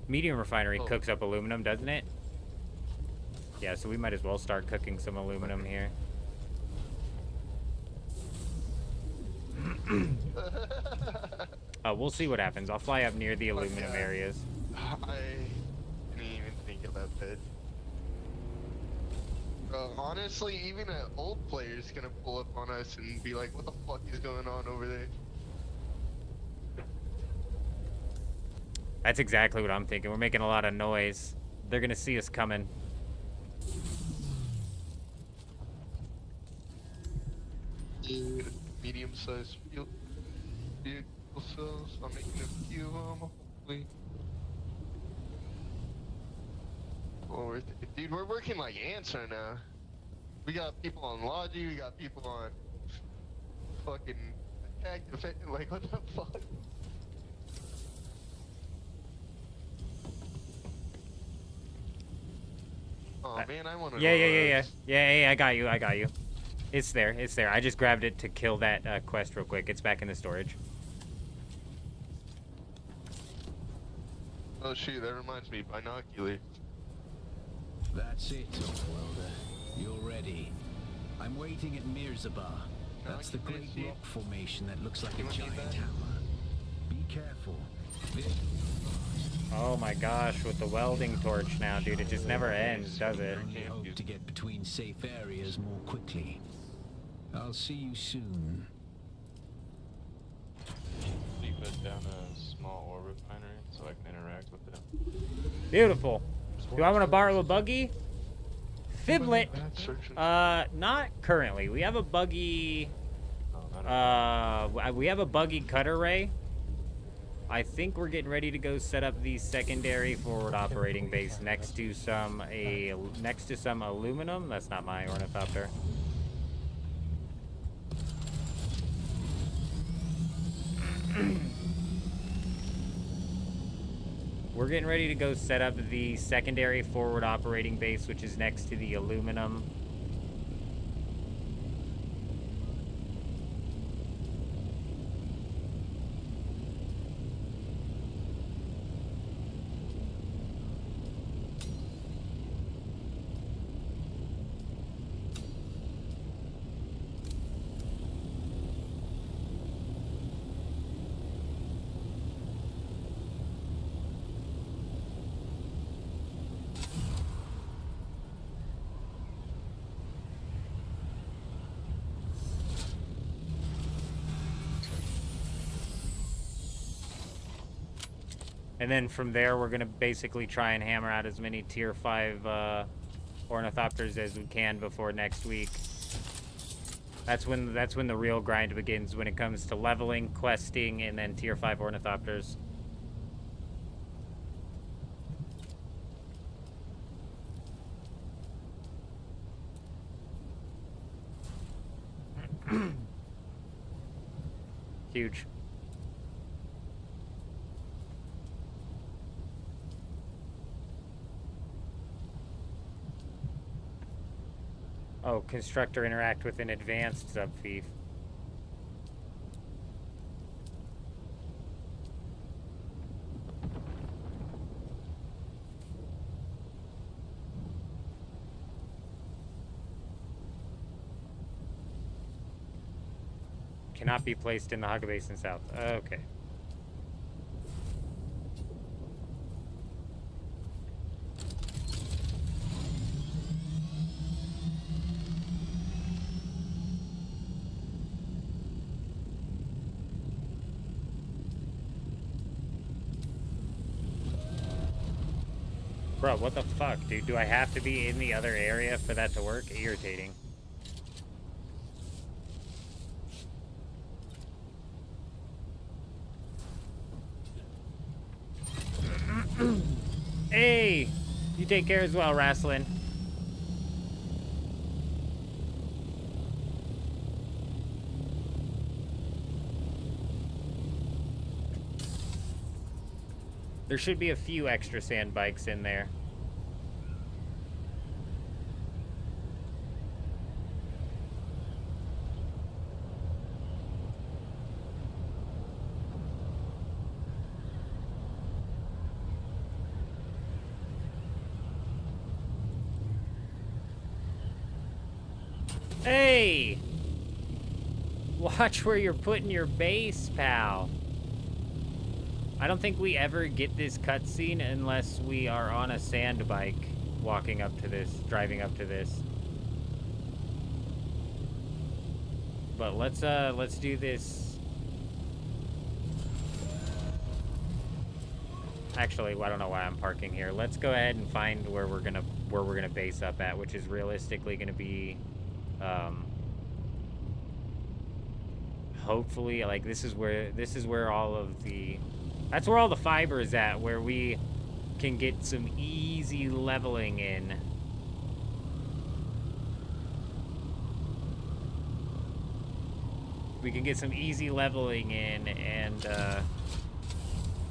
Medium refinery cooks up aluminum, doesn't it? Yeah, so we might as well start cooking some aluminum here. We'll see what happens. I'll fly up near the aluminum areas. I didn't even think about that. Honestly, even an old player is gonna pull up on us and be like, what the fuck is going on over there? That's exactly what I'm thinking. We're making a lot of noise. They're gonna see us coming. Medium-sized vehicle cells. I'm making a few of them, hopefully. Oh, dude, we're working like ants right now. We got people on Logi, we got people on fucking attack defense. Like, what the fuck? Oh man, I want to. Yeah, I got you. It's there. I just grabbed it to kill that quest real quick. It's back in the storage. Oh shoot, that reminds me, binocular. That's it, Welder. You're ready. I'm waiting at Mirzabah. That's the great rock formation that looks like a giant hammer. Be careful. Oh my gosh, with the welding torch now, dude, it just never ends, does it? I hope to get between safe areas more quickly. I'll see you soon. You put down a small ore refinery so I can interact with them. Beautiful. Do I want to borrow a buggy? Fiblet. Not currently. We have a buggy. We have a buggy cutter ray. I think we're getting ready to go set up the secondary forward operating base next to some aluminum. That's not my ornithopter. We're getting ready to go set up the secondary forward operating base, which is next to the aluminum. And then from there, we're going to basically try and hammer out as many tier 5 ornithopters as we can before next week. That's when the real grind begins, when it comes to leveling, questing, and then tier 5 ornithopters. Huge. Oh, constructor interact with an advanced subfief. Cannot be placed in the Haga Basin South. Okay. Bro, what the fuck, dude? Do I have to be in the other area for that to work? Irritating. Hey! You take care as well, Wrestling. There should be a few extra sand bikes in there. Hey! Watch where you're putting your base, pal. I don't think we ever get this cutscene unless we are on a sand bike walking up to this, driving up to this. But let's do this. Actually, I don't know why I'm parking here. Let's go ahead and find where we're gonna base up at, which is realistically gonna be hopefully, like, this is where all of the, that's where all the fiber is at, where we can get some easy leveling in. We can get some easy leveling in, and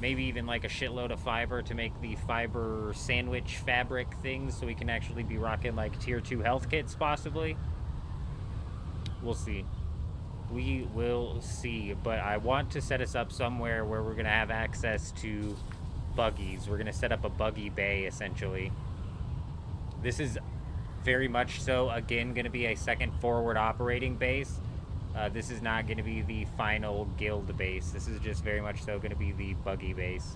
maybe even like a shitload of fiber to make the fiber sandwich fabric things, so we can actually be rocking like tier 2 health kits possibly. We'll see. We will see, but I want to set us up somewhere where we're gonna have access to buggies. We're gonna set up a buggy bay, essentially. This is very much so, again, gonna be a second forward operating base. This is not gonna be the final guild base. This is just very much so gonna be the buggy base.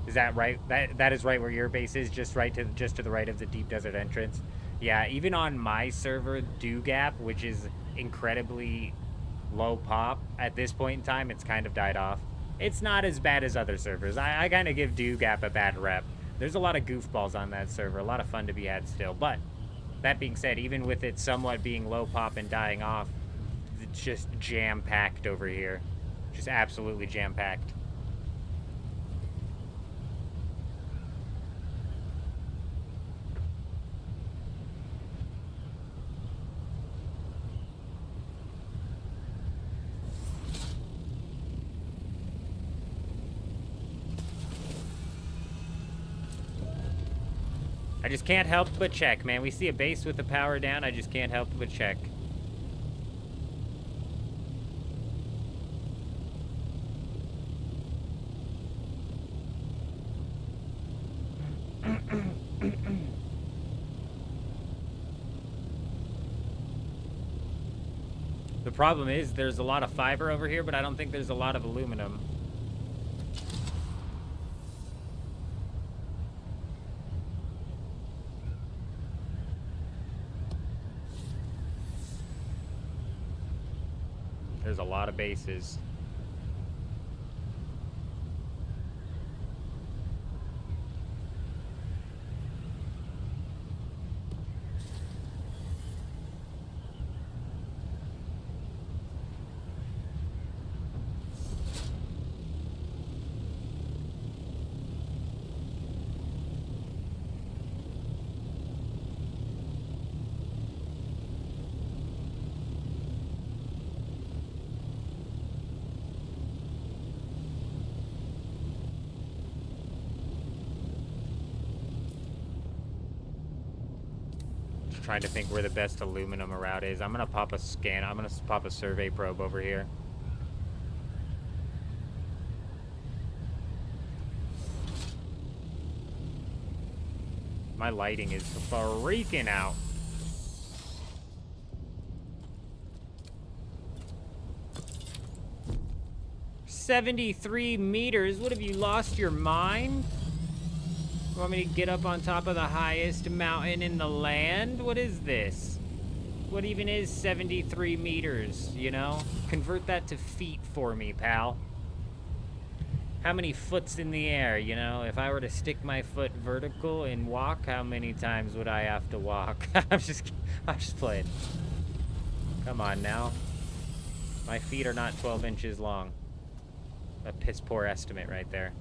Is that right? That is right where your base is, just to the right of the deep desert entrance. Yeah, even on my server, Dew Gap, which is incredibly low pop, at this point in time, it's kind of died off. It's not as bad as other servers. I kind of give Dew Gap a bad rep. There's a lot of goofballs on that server, a lot of fun to be had still. But, that being said, even with it somewhat being low pop and dying off, it's just jam-packed over here. Just absolutely jam-packed. I just can't help but check, man. We see a base with the power down. I just can't help but check. The problem is there's a lot of fiber over here, but I don't think there's a lot of aluminum. There's a lot of bases. trying to think where the best aluminum route is. I'm gonna pop a scan. I'm gonna pop a survey probe over here. My lighting is freaking out. $73 meters. What, have you lost your mind? You want me to get up on top of the highest mountain in the land? What is this? What even is 73 meters, you know? Convert that to feet for me, pal. How many foot's in the air, you know? If I were to stick my foot vertical and walk, how many times would I have to walk? I'm just playing. Come on now. My feet are not 12 inches long. A piss poor estimate right there.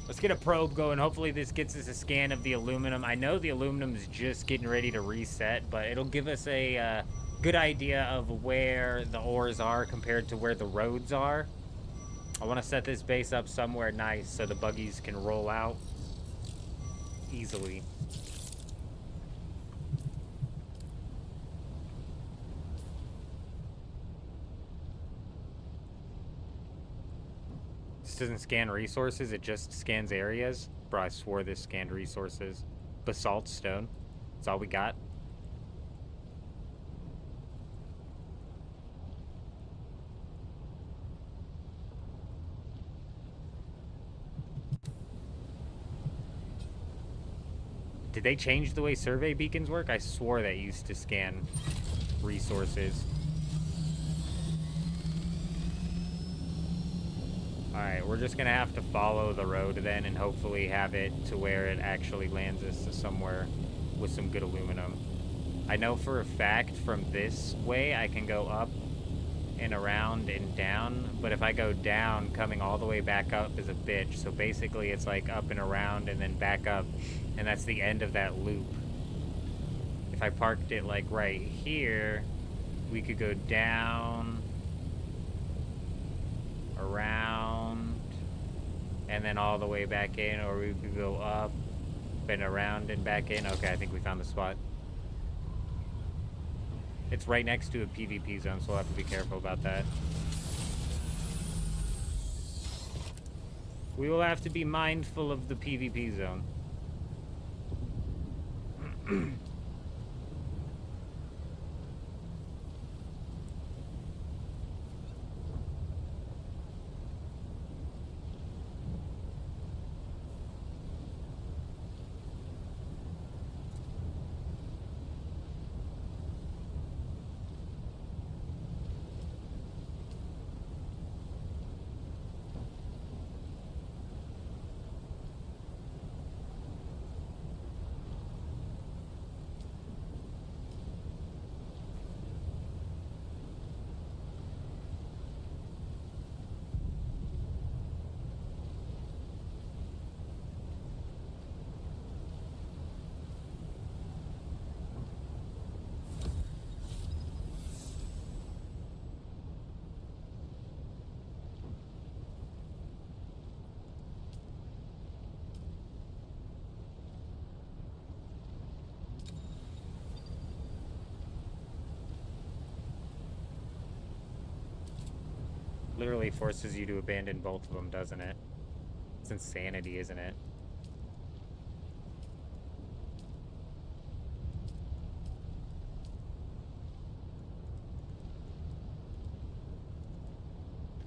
Let's get a probe going. Hopefully this gets us a scan of the aluminum. I know the aluminum's just getting ready to reset, but it'll give us a good idea of where the ores are compared to where the roads are. I want to set this base up somewhere nice so the buggies can roll out easily. Doesn't scan resources, it just scans areas. Bro, I swore this scanned resources. Basalt stone. That's all we got. Did they change the way survey beacons work? I swore they used to scan resources. Alright, we're just gonna have to follow the road then and hopefully have it to where it actually lands us to somewhere with some good aluminum. I know for a fact from this way I can go up and around and down, but if I go down, coming all the way back up is a bitch. So basically it's like up and around and then back up, and that's the end of that loop. If I parked it like right here, we could go down, around, and then all the way back in, or we could go up and around and back in. Okay, I think we found the spot. It's right next to a PvP zone, so we'll have to be careful about that. We will have to be mindful of the PvP zone. Literally forces you to abandon both of them, doesn't it? It's insanity, isn't it?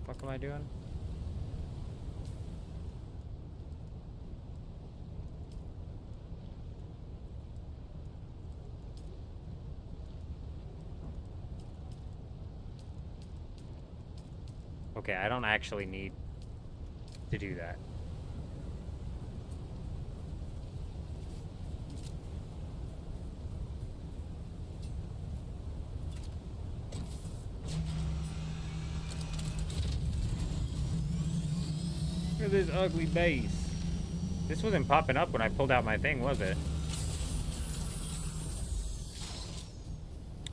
What the fuck am I doing? Okay, I don't actually need to do that. Look at this ugly base. This wasn't popping up when I pulled out my thing, was it?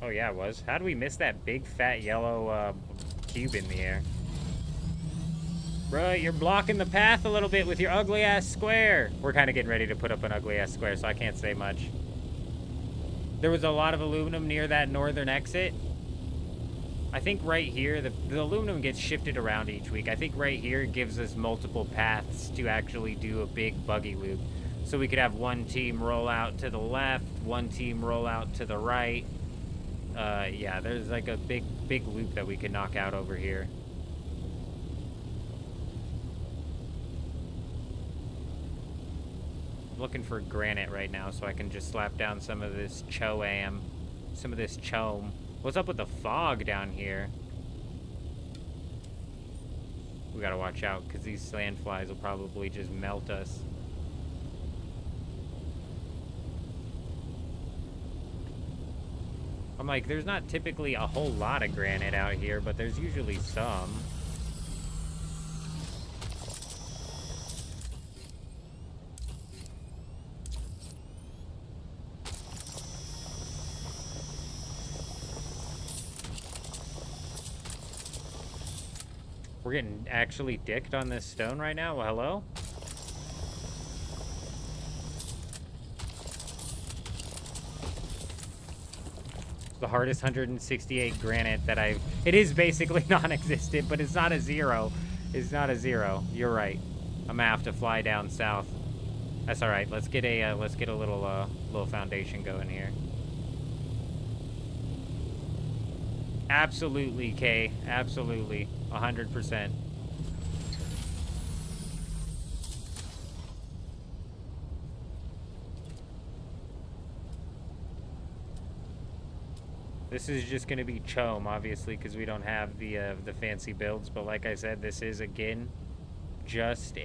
Oh yeah, it was. How did we miss that big fat yellow cube in the air? Bruh, you're blocking the path a little bit with your ugly-ass square. We're kind of getting ready to put up an ugly-ass square, so I can't say much. There was a lot of aluminum near that northern exit. I think right here, the aluminum gets shifted around each week. I think right here gives us multiple paths to actually do a big buggy loop. So we could have one team roll out to the left, one team roll out to the right. Yeah, there's like a big loop that we can knock out over here. I'm looking for granite right now so I can just slap down some of this choam. Some of this chome. What's up with the fog down here? We gotta watch out because these sandflies will probably just melt us. I'm like, there's not typically a whole lot of granite out here, but there's usually some. We're getting actually dicked on this stone right now? Well, hello? The hardest 168 granite that I've... It is basically non-existent, but it's not a zero. It's not a zero. You're right. I'm gonna have to fly down south. That's all right. Let's get a little foundation going here. Absolutely, Kay. Absolutely. 100%. This is just going to be chome, obviously, because we don't have the fancy builds. But like I said, this is, again, just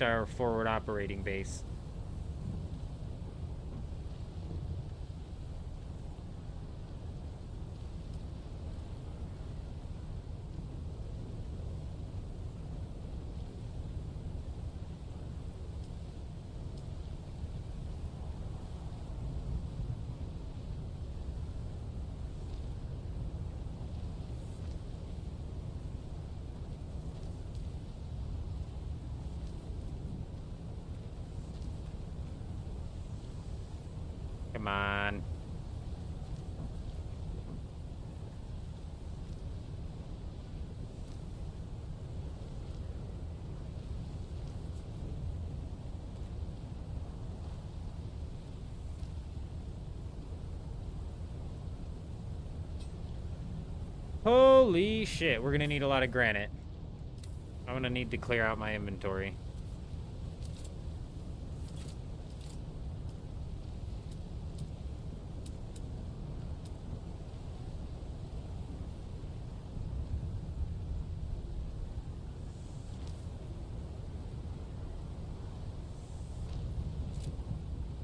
our forward operating base. Come on. Holy shit, we're gonna need a lot of granite. I'm gonna need to clear out my inventory.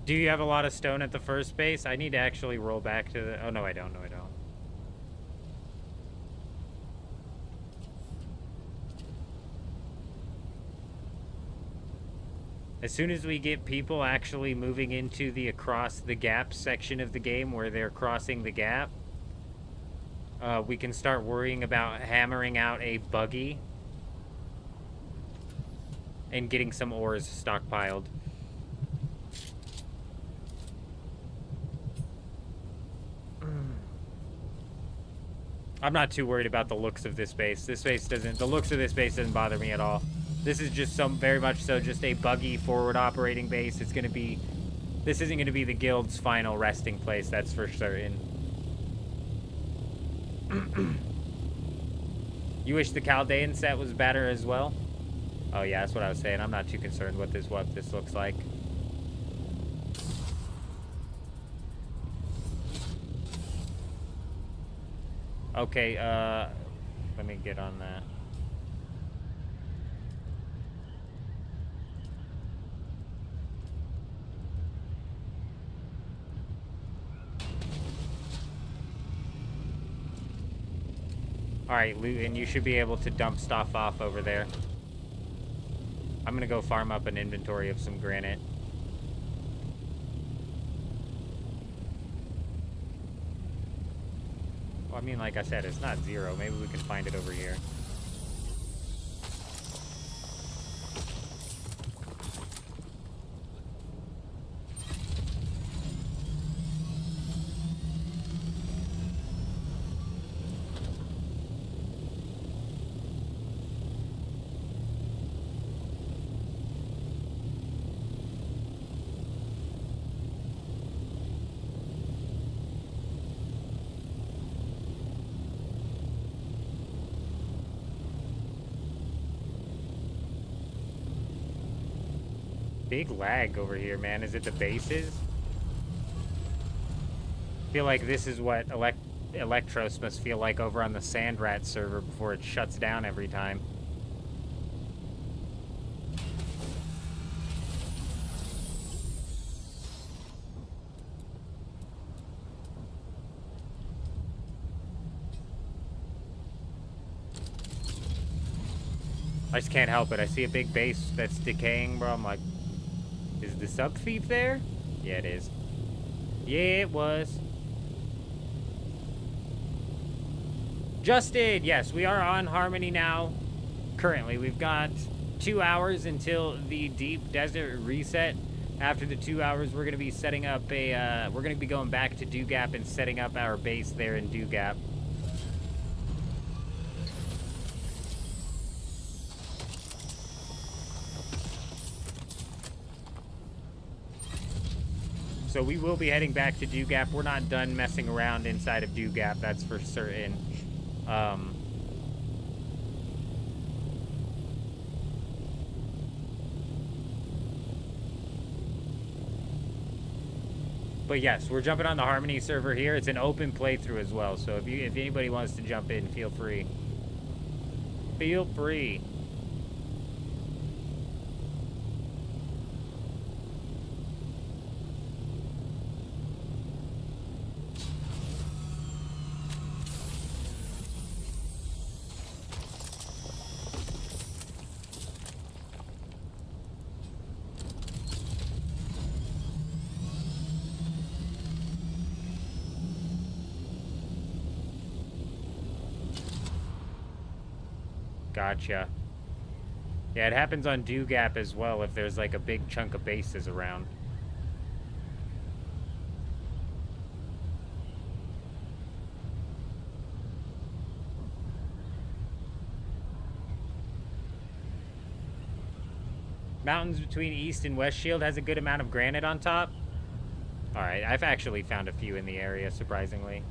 Do you have a lot of stone at the first base? I need to actually roll back to the... Oh, no, I don't. No, I don't. As soon as we get people actually moving into the across the gap section of the game where they're crossing the gap, we can start worrying about hammering out a buggy and getting some ores stockpiled. I'm not too worried about the looks of this base. The looks of this base doesn't bother me at all. This is just very much so just a buggy forward operating base. This isn't gonna be the guild's final resting place, that's for certain. You wish the Chaldean set was better as well? Oh yeah, that's what I was saying. I'm not too concerned what this looks like. Okay, let me get on that. Alright, Luton, you should be able to dump stuff off over there. I'm gonna go farm up an inventory of some granite. mean, like I said, it's not 0. Maybe we can find it over here. Big lag over here, man. Is it the bases? I feel like this is what Electros must feel like over on the Sandrat server before it shuts down every time. I just can't help it. I see a big base that's decaying, bro. I'm like, is the sub thief there? Yeah, it is. Yeah, it was. Justin, yes, we are on Harmony now. Currently, we've got 2 hours until the deep desert reset. After the 2 hours, we're gonna be setting up a. We're gonna be going back to Dew Gap and setting up our base there in Dew Gap. So we will be heading back to Dew Gap. We're not done messing around inside of Dew Gap, that's for certain. But yes, we're jumping on the Harmony server here. It's an open playthrough as well, so if anybody wants to jump in, feel free. Feel free. Gotcha. Yeah, it happens on Dew Gap as well if there's like a big chunk of bases around. Mountains between East and West Shield has a good amount of granite on top. Alright, I've actually found a few in the area, surprisingly.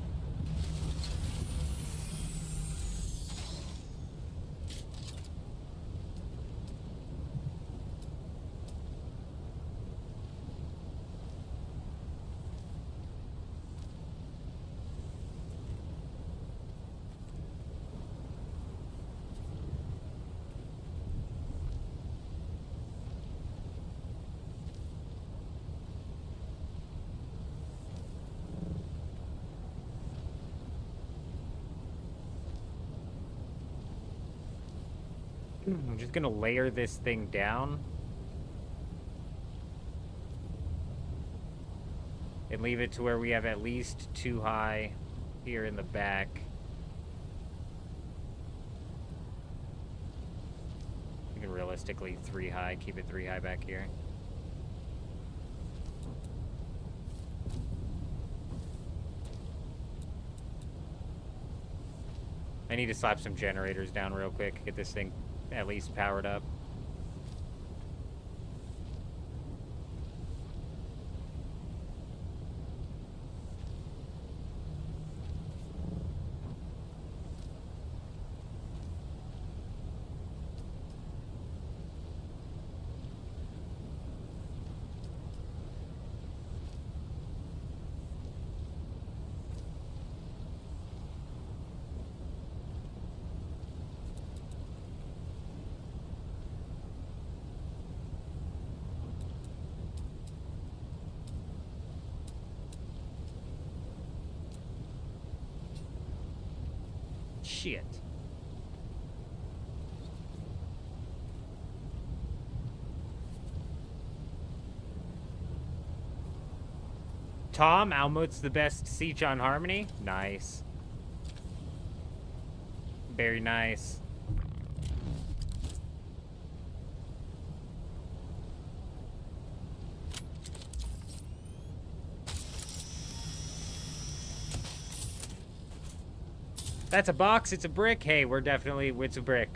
I'm just gonna layer this thing down. And leave it to where we have at least 2 high here in the back. Even realistically 3 high, keep it 3 high back here. I need to slap some generators down real quick, get this thing at least powered up. Shit. Tom, Almut's the best siege on Harmony? Nice. Very nice. That's a box, it's a brick. Hey, it's a brick.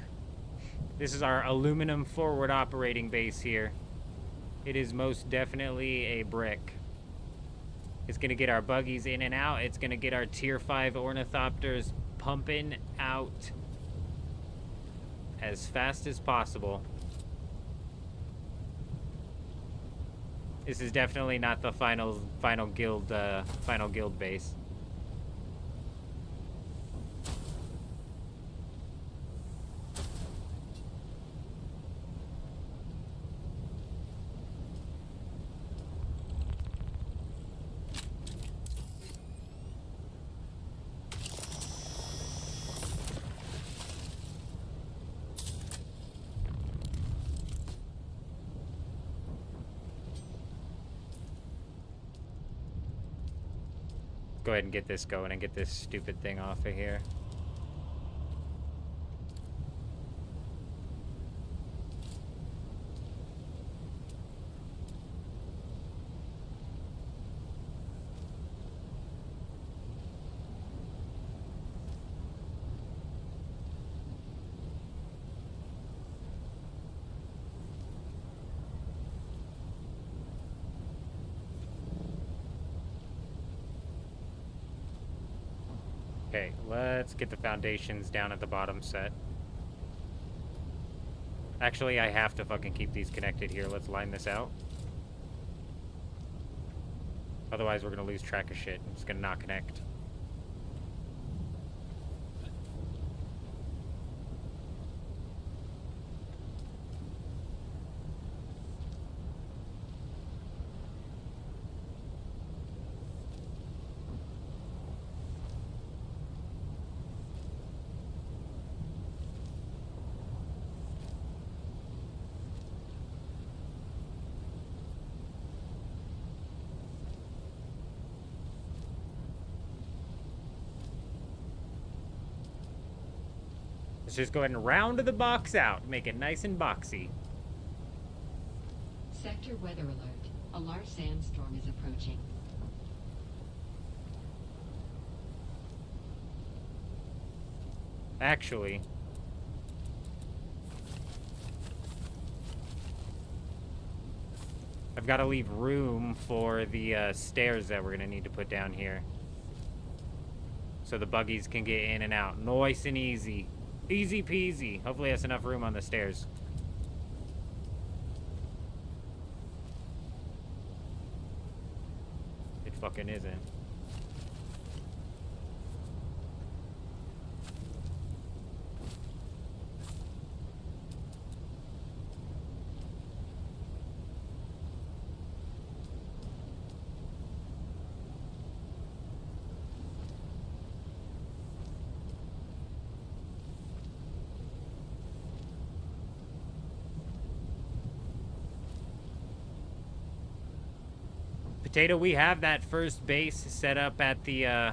This is our aluminum forward operating base here. It is most definitely a brick. It's gonna get our buggies in and out. It's gonna get our tier 5 ornithopters pumping out as fast as possible. This is definitely not the final guild base. Go ahead and get this going and get this stupid thing off of here. Okay, let's get the foundations down at the bottom set. Actually, I have to fucking keep these connected here. Let's line this out. Otherwise, we're gonna lose track of shit. It's gonna not connect. Let's just go ahead and round the box out. Make it nice and boxy. Sector weather alert. A large sandstorm is approaching. Actually, I've got to leave room for the stairs that we're going to need to put down here. So the buggies can get in and out. Nice and easy. Easy peasy. Hopefully that's enough room on the stairs. It fucking isn't. Potato, we have that first base set up at the,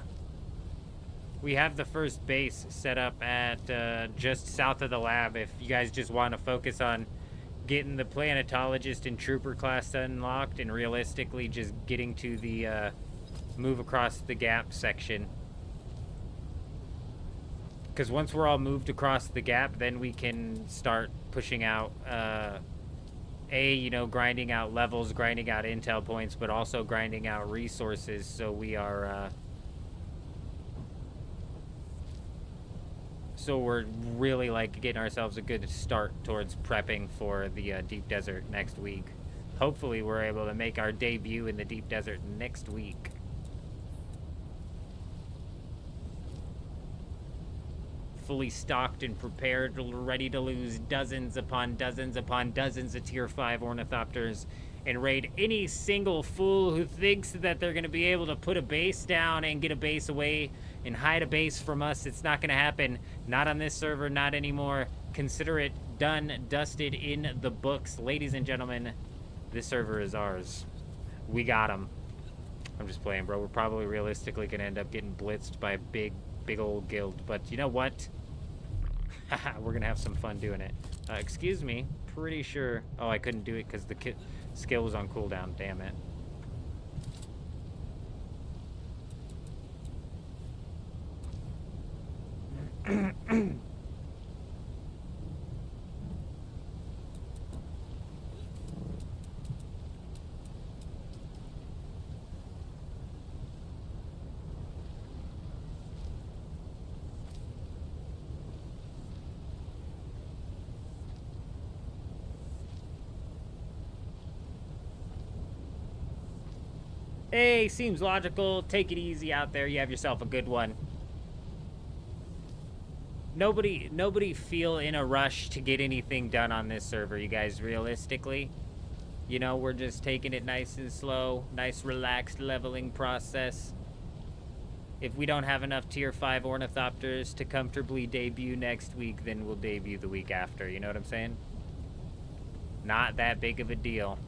we have the first base set up at, just south of the lab. If you guys just want to focus on getting the planetologist and trooper class unlocked and realistically just getting to the, move across the gap section. Because once we're all moved across the gap, then we can start pushing out, you know, grinding out levels, grinding out intel points, but also grinding out resources, so we are, so we're really, like, getting ourselves a good start towards prepping for the deep desert next week. Hopefully we're able to make our debut in the deep desert next week. Fully stocked and prepared, ready to lose dozens upon dozens upon dozens of tier 5 ornithopters and raid any single fool who thinks that they're going to be able to put a base down and get a base away and hide a base from us. It's not going to happen. Not on this server, not anymore. Consider it done, dusted, in the books. Ladies and gentlemen, this server is ours. We got him. I'm just playing, bro. We're probably realistically going to end up getting blitzed by a big old guild, but you know what? We're gonna have some fun doing it. Excuse me. Pretty sure. Oh, I couldn't do it because the skill was on cooldown. Damn it. Hey, seems logical. Take it easy out there. You have yourself a good one. Nobody feel in a rush to get anything done on this server, you guys, realistically. You know, we're just taking it nice and slow. Nice, relaxed leveling process. If we don't have enough tier 5 ornithopters to comfortably debut next week, then we'll debut the week after. You know what I'm saying? Not that big of a deal.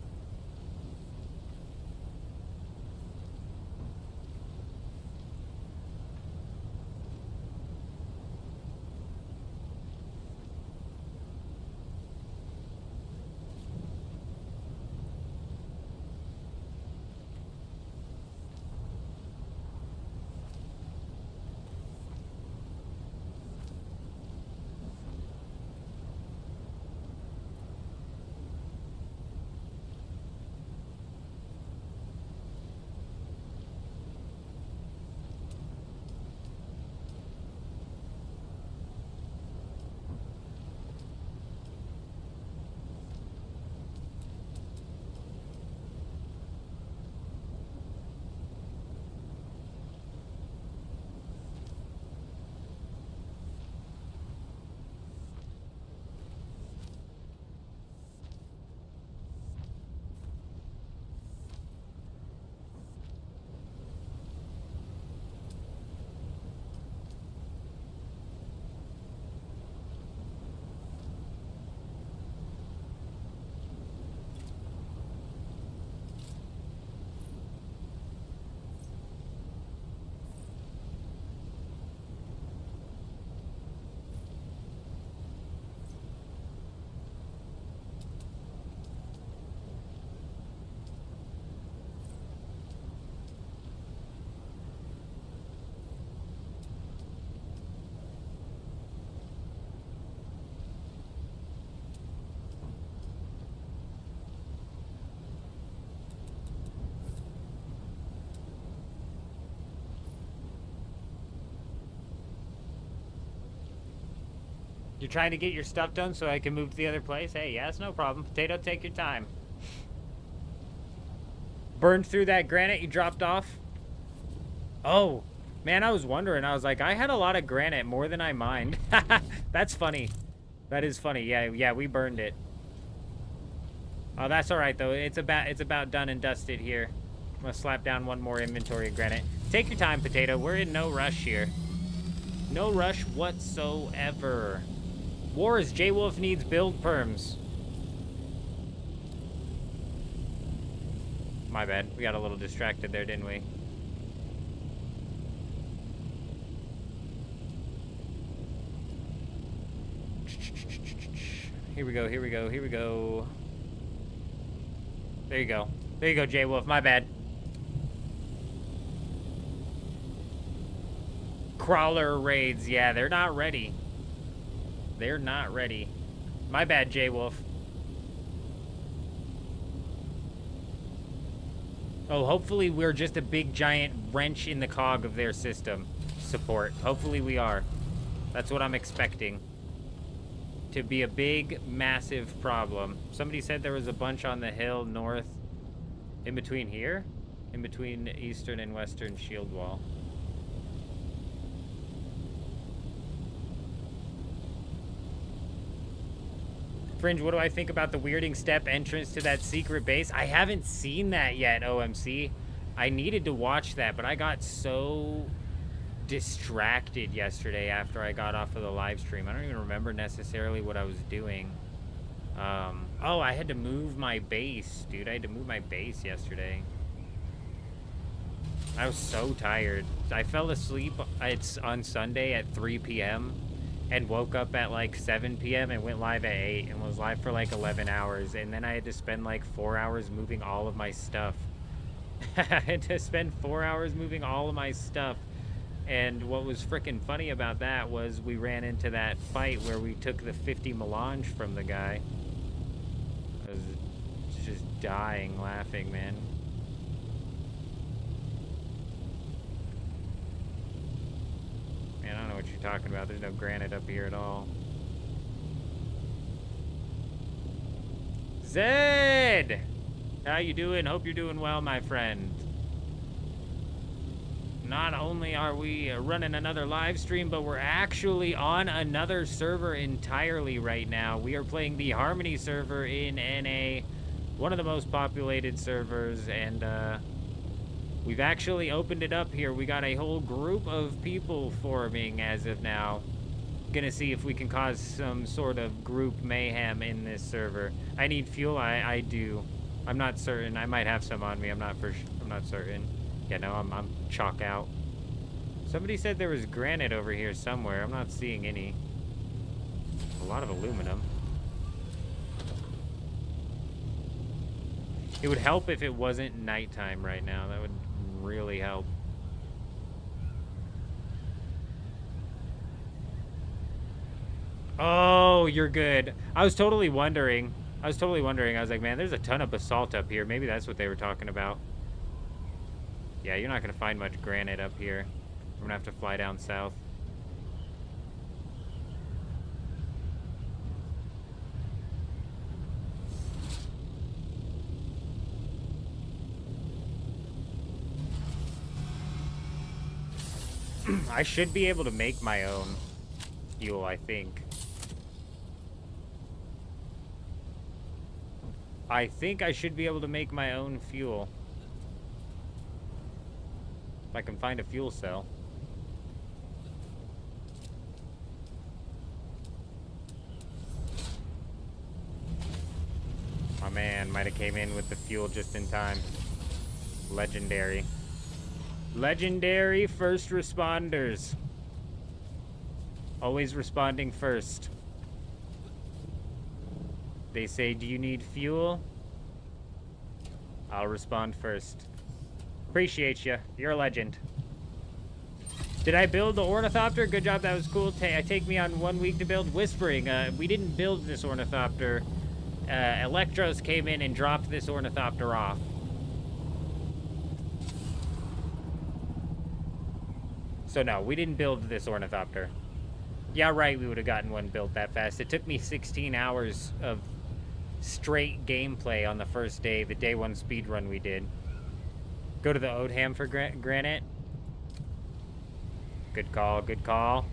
You're trying to get your stuff done so I can move to the other place? Hey, yeah, it's no problem. Potato, take your time. Burned through that granite you dropped off? Oh, man, I was wondering. I was like, I had a lot of granite, more than I mined. That's funny. That is funny. Yeah, we burned it. Oh, that's all right, though. It's about done and dusted here. I'm going to slap down one more inventory of granite. Take your time, Potato. We're in no rush here. No rush whatsoever. Wars, J-Wolf needs build perms. My bad. We got a little distracted there, didn't we? Here we go, here we go, here we go. There you go. There you go, J-Wolf. My bad. Crawler raids. Yeah, they're not ready. They're not ready. My bad, J-Wolf. Oh, hopefully we're just a big giant wrench in the cog of their system. Support. Hopefully we are. That's what I'm expecting. To be a big, massive problem. Somebody said there was a bunch on the hill north. In between here? In between eastern and western shield wall. Fringe, what do I think about the weirding step entrance to that secret base? I haven't seen that yet, OMC. I needed to watch that, but I got so distracted yesterday after I got off of the live stream. I don't even remember necessarily what I was doing. Oh, I had to move my base, dude. I had to move my base yesterday. I was so tired. I fell asleep on Sunday at 3 p.m. and woke up at like 7 p.m. and went live at 8 and was live for like 11 hours. And then I had to spend like 4 hours moving all of my stuff. I had to spend 4 hours moving all of my stuff. And what was freaking funny about that was we ran into that fight where we took the 50 melange from the guy. I was just dying laughing, man. Man, I don't know what you're talking about. There's no granite up here at all. Zed! How you doing? Hope you're doing well, my friend. Not only are we running another live stream, but we're actually on another server entirely right now. We are playing the Harmony server in NA, one of the most populated servers, and we've actually opened it up here. We got a whole group of people forming as of now. Gonna see if we can cause some sort of group mayhem in this server. I need fuel. I do. I'm not certain. I might have some on me. I'm not certain. Yeah, no, I'm chalk out. Somebody said there was granite over here somewhere. I'm not seeing any. A lot of aluminum. It would help if it wasn't nighttime right now. That would really help. Oh, you're good. I was totally wondering. I was like, man, there's a ton of basalt up here. Maybe that's what they were talking about. Yeah, you're not going to find much granite up here. We're going to have to fly down south. I should be able to make my own fuel, I think. I think I should be able to make my own fuel. If I can find a fuel cell. My man might have came in with the fuel just in time. Legendary. Legendary first responders. Always responding first. They say, do you need fuel? I'll respond first. Appreciate you. You're a legend. Did I build the ornithopter? Good job. That was cool. Take me on 1 week to build Whispering. We didn't build this ornithopter. Electros came in and dropped this ornithopter off. So no, we didn't build this ornithopter. Yeah, right, we would have gotten one built that fast. It took me 16 hours of straight gameplay on the first day, the day one speed run we did. Go to the Odham for granite. Good call, good call.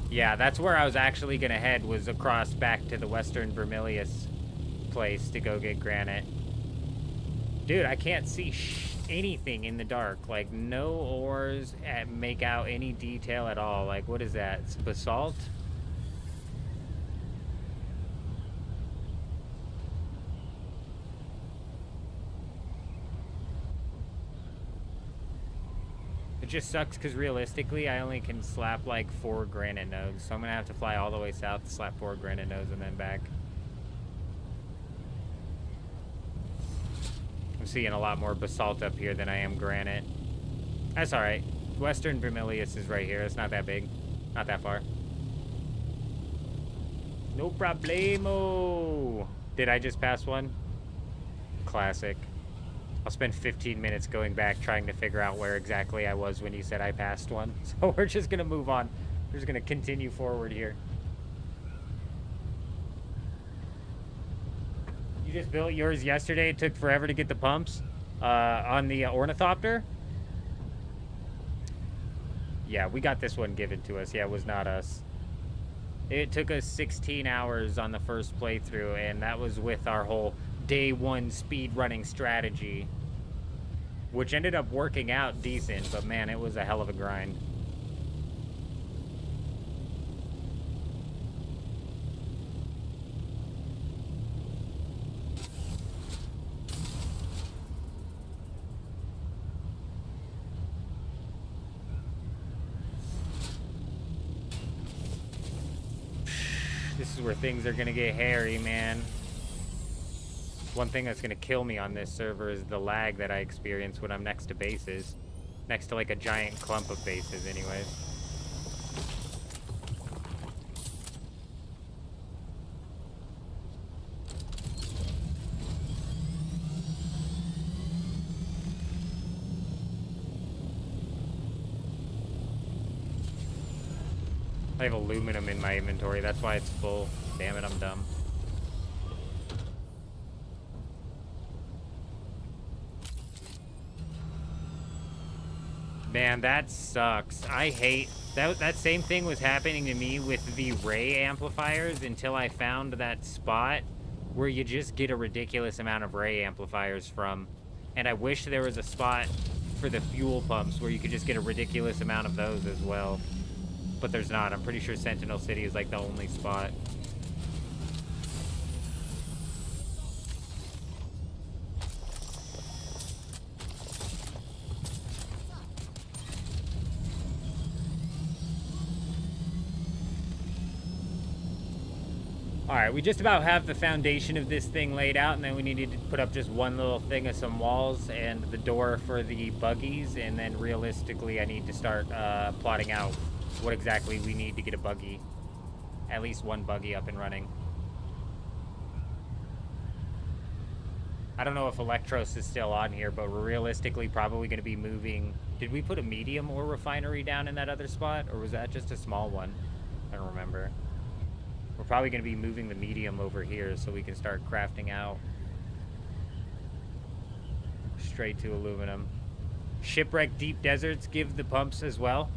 Yeah, that's where I was actually gonna head, was across back to the Western Vermilius place to go get granite. Dude, I can't see anything in the dark. Like, no ores make out any detail at all. Like, what is that? It's basalt? It just sucks because realistically, I only can slap like 4 granite nodes. So I'm going to have to fly all the way south to slap 4 granite nodes and then back. I'm seeing a lot more basalt up here than I am granite. That's alright. Western Vermilius is right here. It's not that big. Not that far. No problemo. Did I just pass one? Classic. I'll spend 15 minutes going back trying to figure out where exactly I was when you said I passed one. So we're just going to move on. We're just going to continue forward here. You just built yours yesterday. It took forever to get the pumps on the ornithopter. Yeah, we got this one given to us. Yeah, it was not us. It took us 16 hours on the first playthrough, and that was with our whole day one speed running strategy, which ended up working out decent, but man, it was a hell of a grind. This is where things are gonna get hairy, man. One thing that's gonna kill me on this server is the lag that I experience when I'm next to bases. Next to like a giant clump of bases, anyways. I have aluminum in my inventory, that's why it's full. Damn it, I'm dumb. Man, that sucks. I hate... That same thing was happening to me with the Ray amplifiers until I found that spot where you just get a ridiculous amount of Ray amplifiers from. And I wish there was a spot for the fuel pumps where you could just get a ridiculous amount of those as well. But there's not. I'm pretty sure Sentinel City is like the only spot. Alright, we just about have the foundation of this thing laid out, and then we need to put up just one little thing of some walls and the door for the buggies, and then realistically I need to start plotting out what exactly we need to get a buggy. At least one buggy up and running. I don't know if Electros is still on here, but we're realistically probably going to be moving... Did we put a medium ore refinery down in that other spot? Or was that just a small one? I don't remember. We're probably going to be moving the medium over here so we can start crafting out. Straight to aluminum. Shipwreck deep deserts give the pumps as well?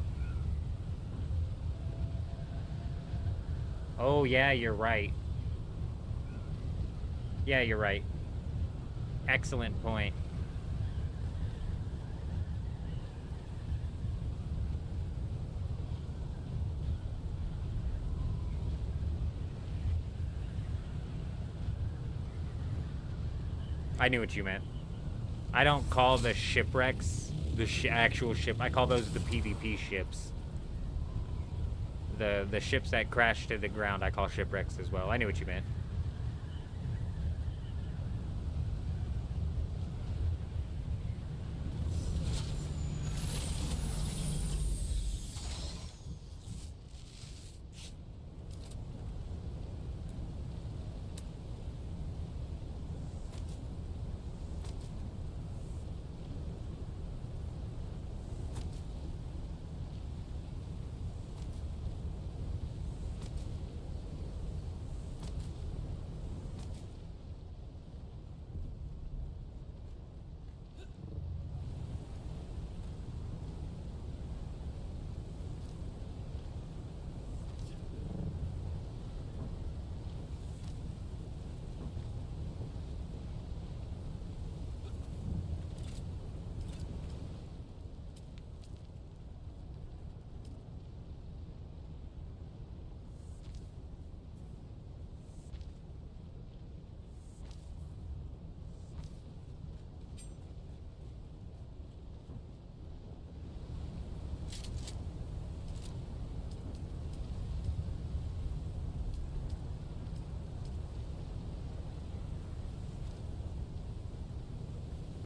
Oh, yeah, you're right. Yeah, you're right. Excellent point. I knew what you meant. I don't call the shipwrecks the actual ship. I call those the PvP ships. The ships that crash to the ground, I call shipwrecks as well. I knew what you meant.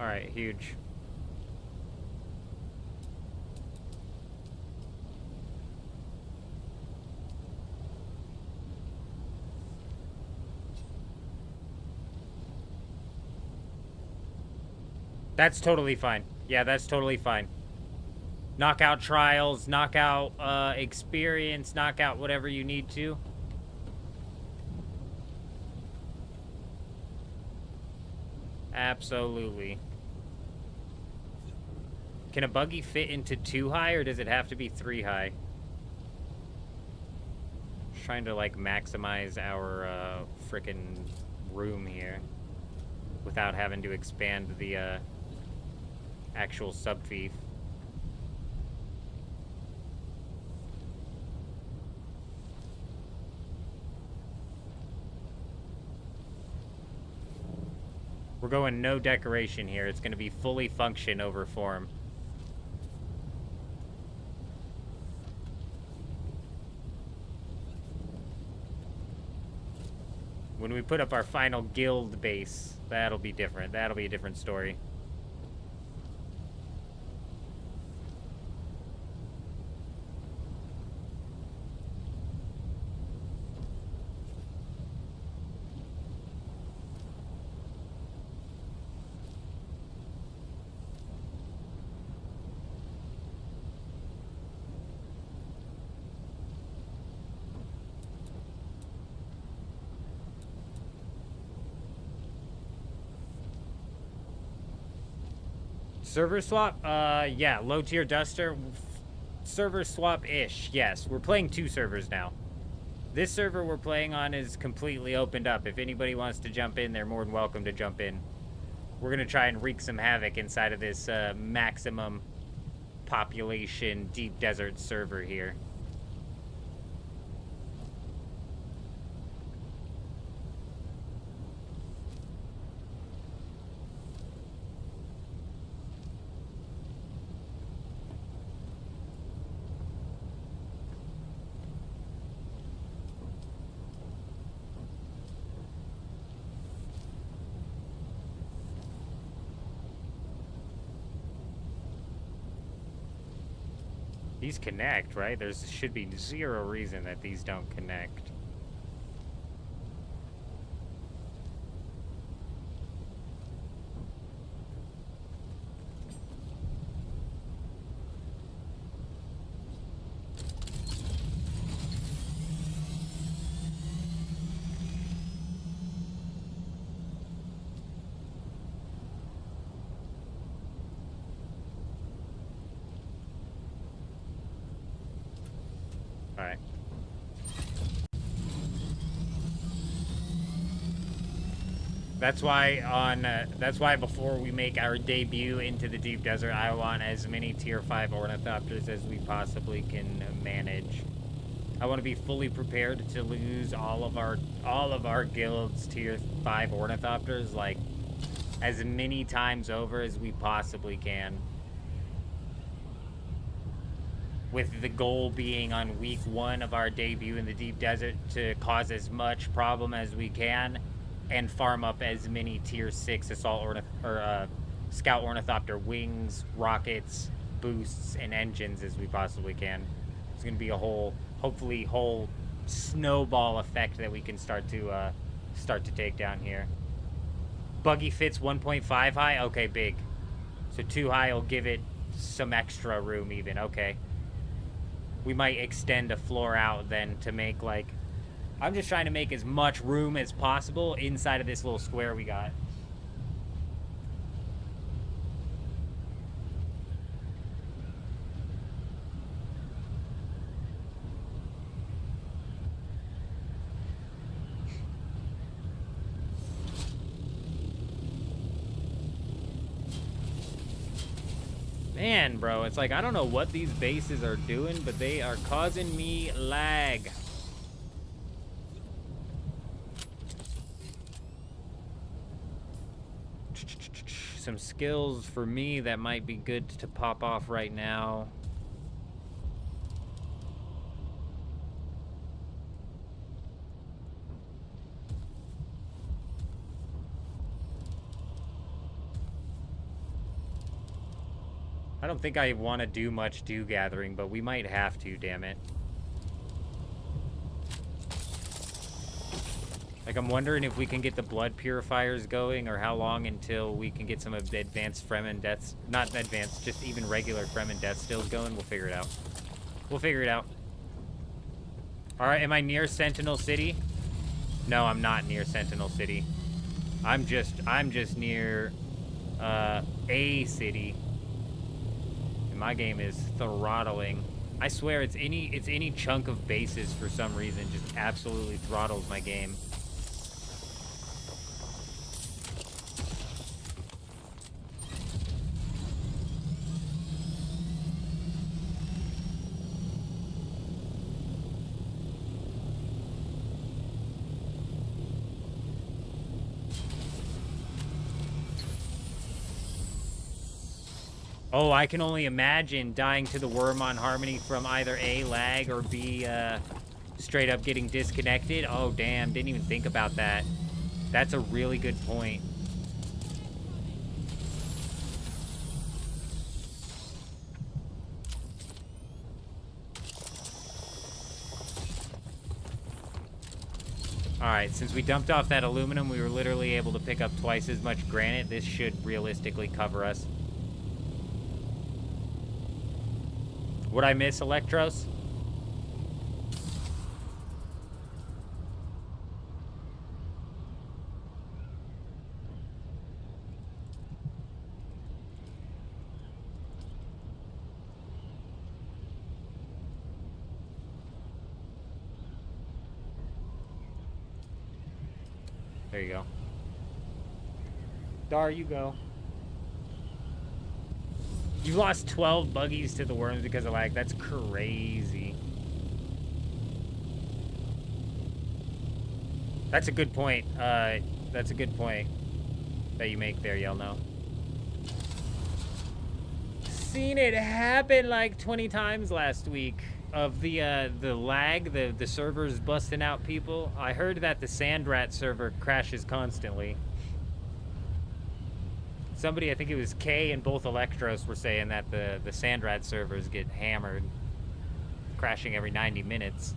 Alright, huge. That's totally fine. Yeah, that's totally fine. Knockout trials, knockout experience, knockout whatever you need to. Absolutely. Can a buggy fit into 2 high, or does it have to be 3 high? Just trying to, like, maximize our frickin' room here without having to expand the actual subfief. We're going no decoration here. It's going to be fully function over form. When we put up our final guild base, that'll be different. That'll be a different story. Server swap? Yeah, low tier duster. Server swap-ish, yes. We're playing 2 servers now. This server we're playing on is completely opened up. If anybody wants to jump in, they're more than welcome to jump in. We're gonna try and wreak some havoc inside of this maximum population deep desert server here. These connect, right? There should be 0 reason that these don't connect. Alright. That's why before we make our debut into the deep desert, I want as many tier 5 ornithopters as we possibly can manage. I want to be fully prepared to lose all of our guild's tier 5 ornithopters, like, as many times over as we possibly can. With the goal being on week 1 of our debut in the deep desert to cause as much problem as we can and farm up as many tier 6 assault scout ornithopter wings, rockets, boosts, and engines as we possibly can. It's going to be a hopefully whole snowball effect that we can start to take down here. Buggy fits 1.5 high? Okay, big. So 2 high will give it some extra room even. Okay. We might extend a floor out then to make, like... I'm just trying to make as much room as possible inside of this little square we got. Man, bro, it's like, I don't know what these bases are doing, but they are causing me lag. Some skills for me that might be good to pop off right now. I don't think I want to do much dew gathering, but we might have to, damn it. Like, I'm wondering if we can get the blood purifiers going, or how long until we can get some of the advanced Fremen deaths. Not advanced, just even regular Fremen death stills going. We'll figure it out. We'll figure it out. Alright, am I near Sentinel City? No, I'm not near Sentinel City. I'm just near, a city. And my game is throttling. I swear, it's any chunk of bases for some reason just absolutely throttles my game. Oh, I can only imagine dying to the worm on Harmony from either A, lag, or B, straight up getting disconnected. Oh, damn. Didn't even think about that. That's a really good point. Alright, since we dumped off that aluminum, we were literally able to pick up twice as much granite. This should realistically cover us. Would I miss Electros? There you go. Dar, you go. You lost 12 buggies to the worms because of lag. That's crazy. That's a good point. That's a good point that you make there, Yelno. Seen it happen like 20 times last week. Of the lag, the servers busting out people. I heard that the Sandrat server crashes constantly. Somebody, I think it was Kay and both Electros, were saying that the Sandrat servers get hammered, crashing every 90 minutes.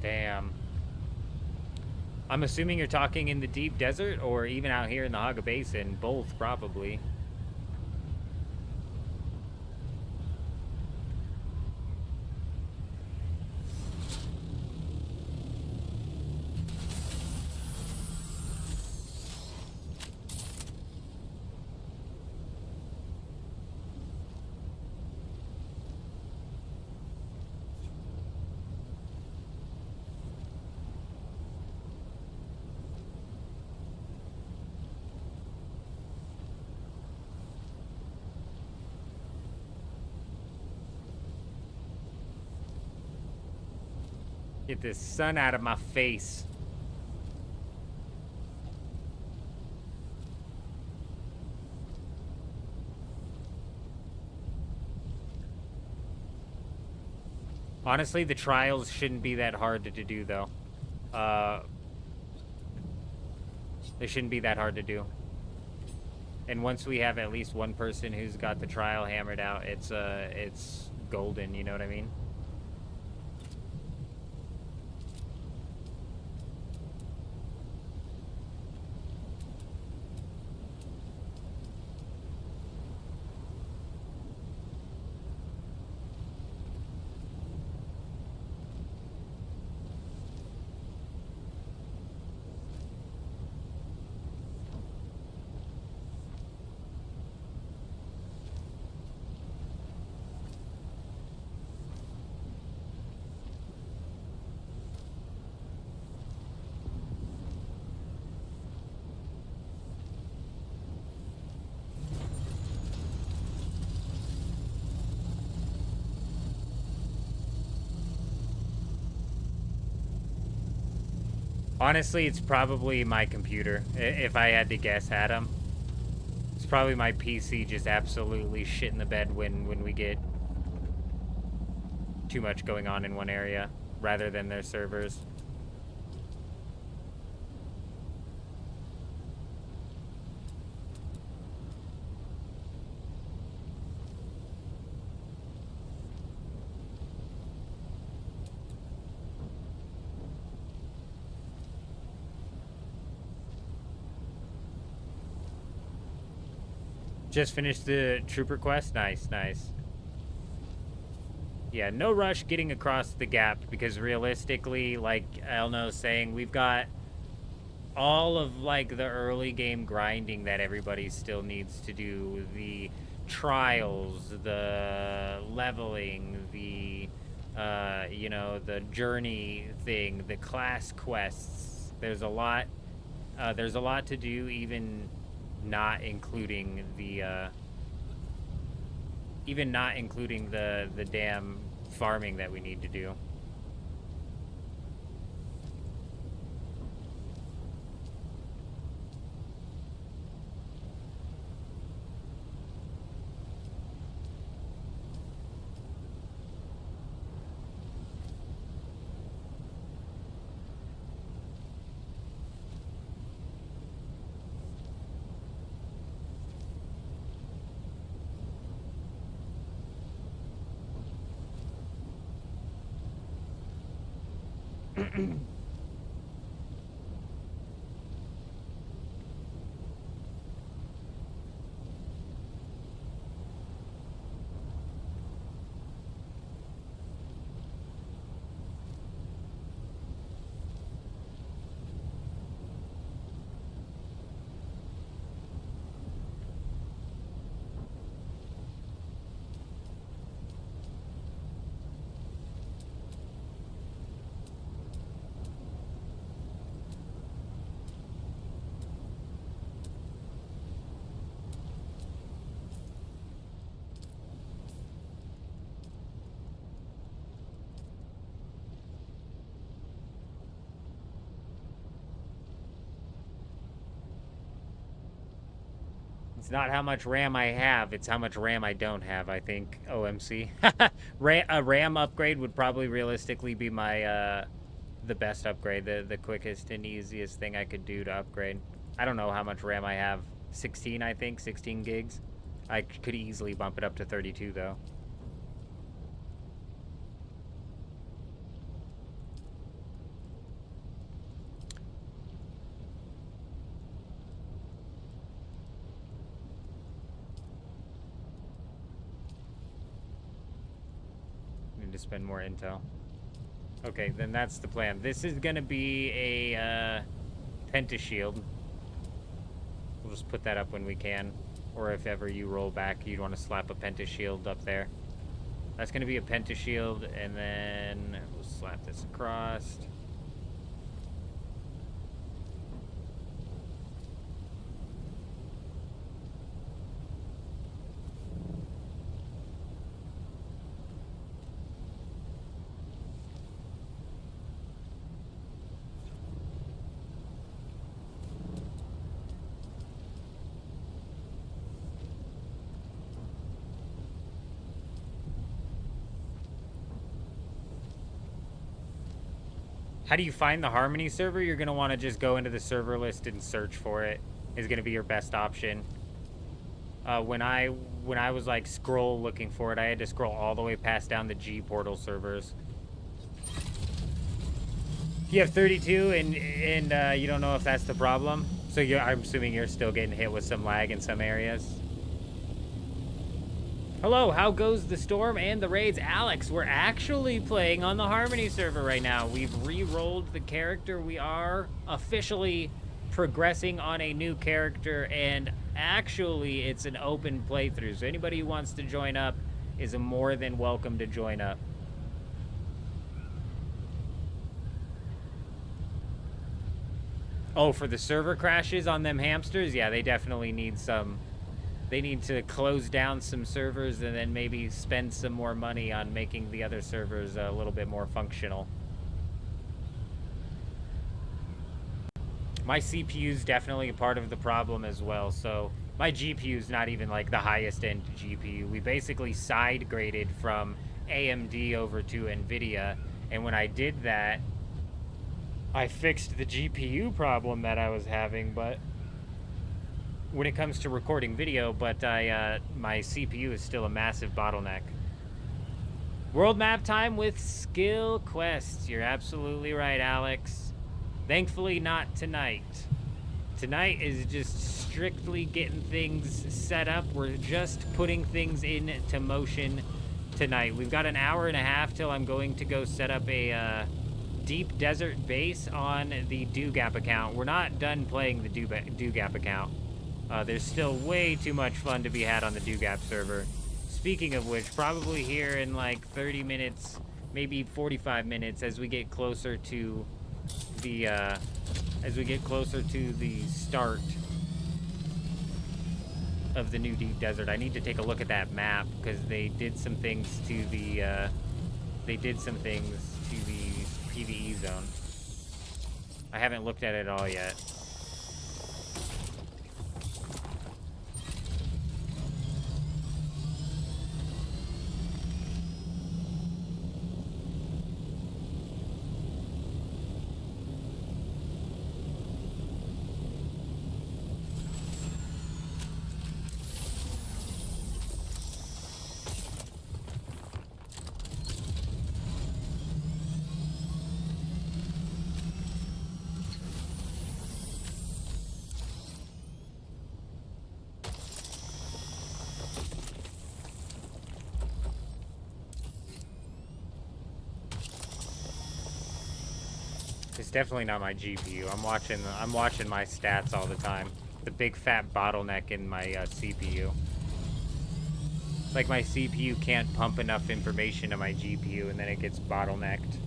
Damn. I'm assuming you're talking in the deep desert or even out here in the Haga Basin. Both, probably. Get this sun out of my face. Honestly, the trials shouldn't be that hard to do, though. They shouldn't be that hard to do. And once we have at least one person who's got the trial hammered out, it's golden, you know what I mean? Honestly, it's probably my computer, if I had to guess, Adam. It's probably my PC just absolutely shit in the bed when we get too much going on in one area, rather than their servers. Just finished the trooper quest? Nice, nice. Yeah, no rush getting across the gap, because realistically, like Elno's saying, we've got all of, like, the early game grinding that everybody still needs to do. The trials, the leveling, the, you know, the journey thing, the class quests. There's a lot to do, even not including the damn farming that we need to do. It's not how much RAM I have, it's how much RAM I don't have, I think, OMC. A RAM upgrade would probably realistically be my, the best upgrade, the quickest and easiest thing I could do to upgrade. I don't know how much RAM I have. 16, I think, 16 gigs. I could easily bump it up to 32, though. To spend more intel. Okay, then that's the plan. This is gonna be a pentashield. We'll just put that up when we can, or if ever you roll back, you'd want to slap a pentashield up there. That's gonna be a pentashield, and then we'll slap this across. How do you find the Harmony server? You're going to want to just go into the server list and search for it. Is going to be your best option. When I was like scroll looking for it, I had to scroll all the way past down the G portal servers. You have 32 and you don't know if that's the problem. So I'm assuming you're still getting hit with some lag in some areas. Hello, how goes the storm and the raids? Alex, we're actually playing on the Harmony server right now. We've re-rolled the character. We are officially progressing on a new character, and actually it's an open playthrough. So anybody who wants to join up is more than welcome to join up. Oh, for the server crashes on them hamsters? Yeah, they definitely need some... They need to close down some servers and then maybe spend some more money on making the other servers a little bit more functional. My CPU is definitely a part of the problem as well. So my GPU is not even like the highest end GPU. We basically side graded from AMD over to NVIDIA. And when I did that, I fixed the GPU problem that I was having, but when it comes to recording video, but my CPU is still a massive bottleneck. World map time with skill quests. You're absolutely right, Alex. Thankfully not tonight. Tonight is just strictly getting things set up. We're just putting things into motion tonight. We've got an hour and a half till I'm going to go set up a deep desert base on the Dew Gap account. We're not done playing the Dew Gap account. There's still way too much fun to be had on the Dew Gap server. Speaking of which, probably here in like 30 minutes, maybe 45 minutes, as we get closer to the start of the new deep desert. I need to take a look at that map because they did some things to the PvE zone. I haven't looked at it all yet. It's definitely not my GPU. I'm watching my stats all the time. The big fat bottleneck in my CPU. Like my CPU can't pump enough information to my GPU and then it gets bottlenecked.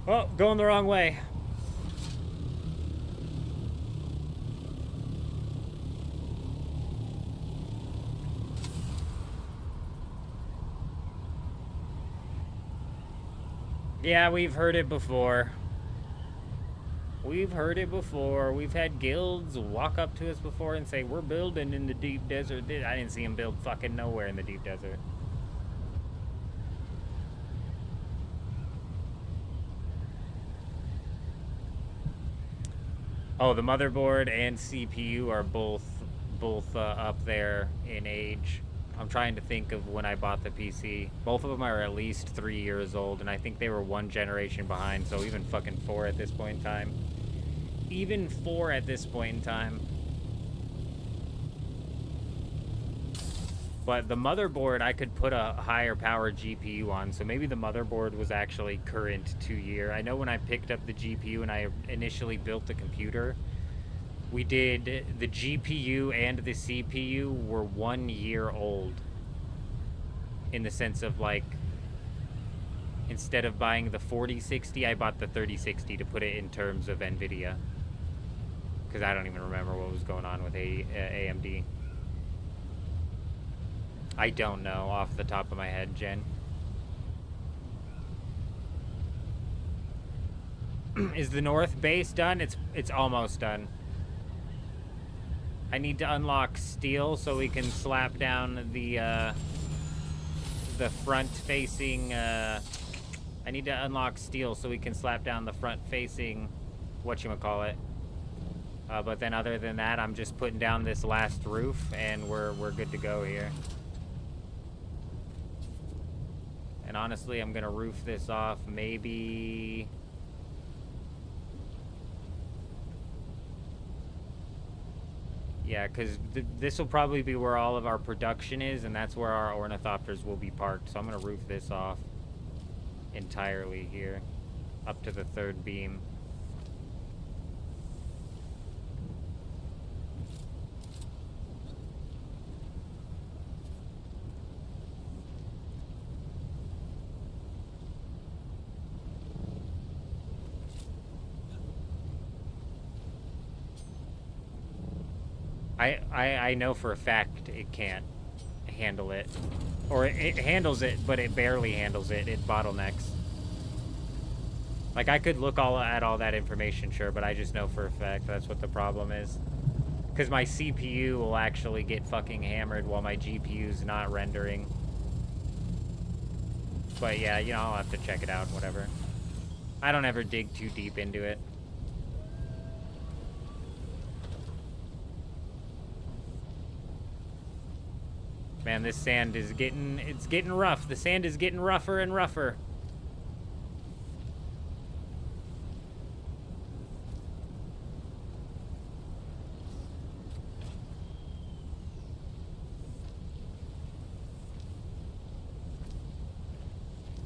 Oh, going the wrong way. Yeah, we've heard it before. We've heard it before. We've had guilds walk up to us before and say, we're building in the deep desert. I didn't see them build fucking nowhere in the deep desert. Oh, the motherboard and CPU are both up there in age. I'm trying to think of when I bought the PC. Both of them are at least 3 years old, and I think they were 1 generation behind, so even fucking 4 at this point in time. Even 4 at this point in time. But the motherboard, I could put a higher power GPU on, so maybe the motherboard was actually current 2 year. I know when I picked up the GPU and I initially built the computer, we did the GPU and the CPU were 1 year old. In the sense of like, instead of buying the 4060, I bought the 3060 to put it in terms of NVIDIA. Because I don't even remember what was going on with AMD. I don't know off the top of my head, Jen. Is the north base done? It's almost done. I need to unlock steel so we can slap down the front-facing. I need to unlock steel so we can slap down the front-facing, whatchamacallit. But then other than that, I'm just putting down this last roof, and we're good to go here. And honestly, I'm gonna roof this off maybe. Yeah, because this will probably be where all of our production is, and that's where our ornithopters will be parked. So I'm going to roof this off entirely here, up to the 3rd beam. I know for a fact it can't handle it. Or it handles it, but it barely handles it. It bottlenecks. Like, I could look at all that information, sure, but I just know for a fact that's what the problem is. Because my CPU will actually get fucking hammered while my GPU's not rendering. But yeah, you know, I'll have to check it out, whatever. I don't ever dig too deep into it. Man, this sand is it's getting rough. The sand is getting rougher and rougher.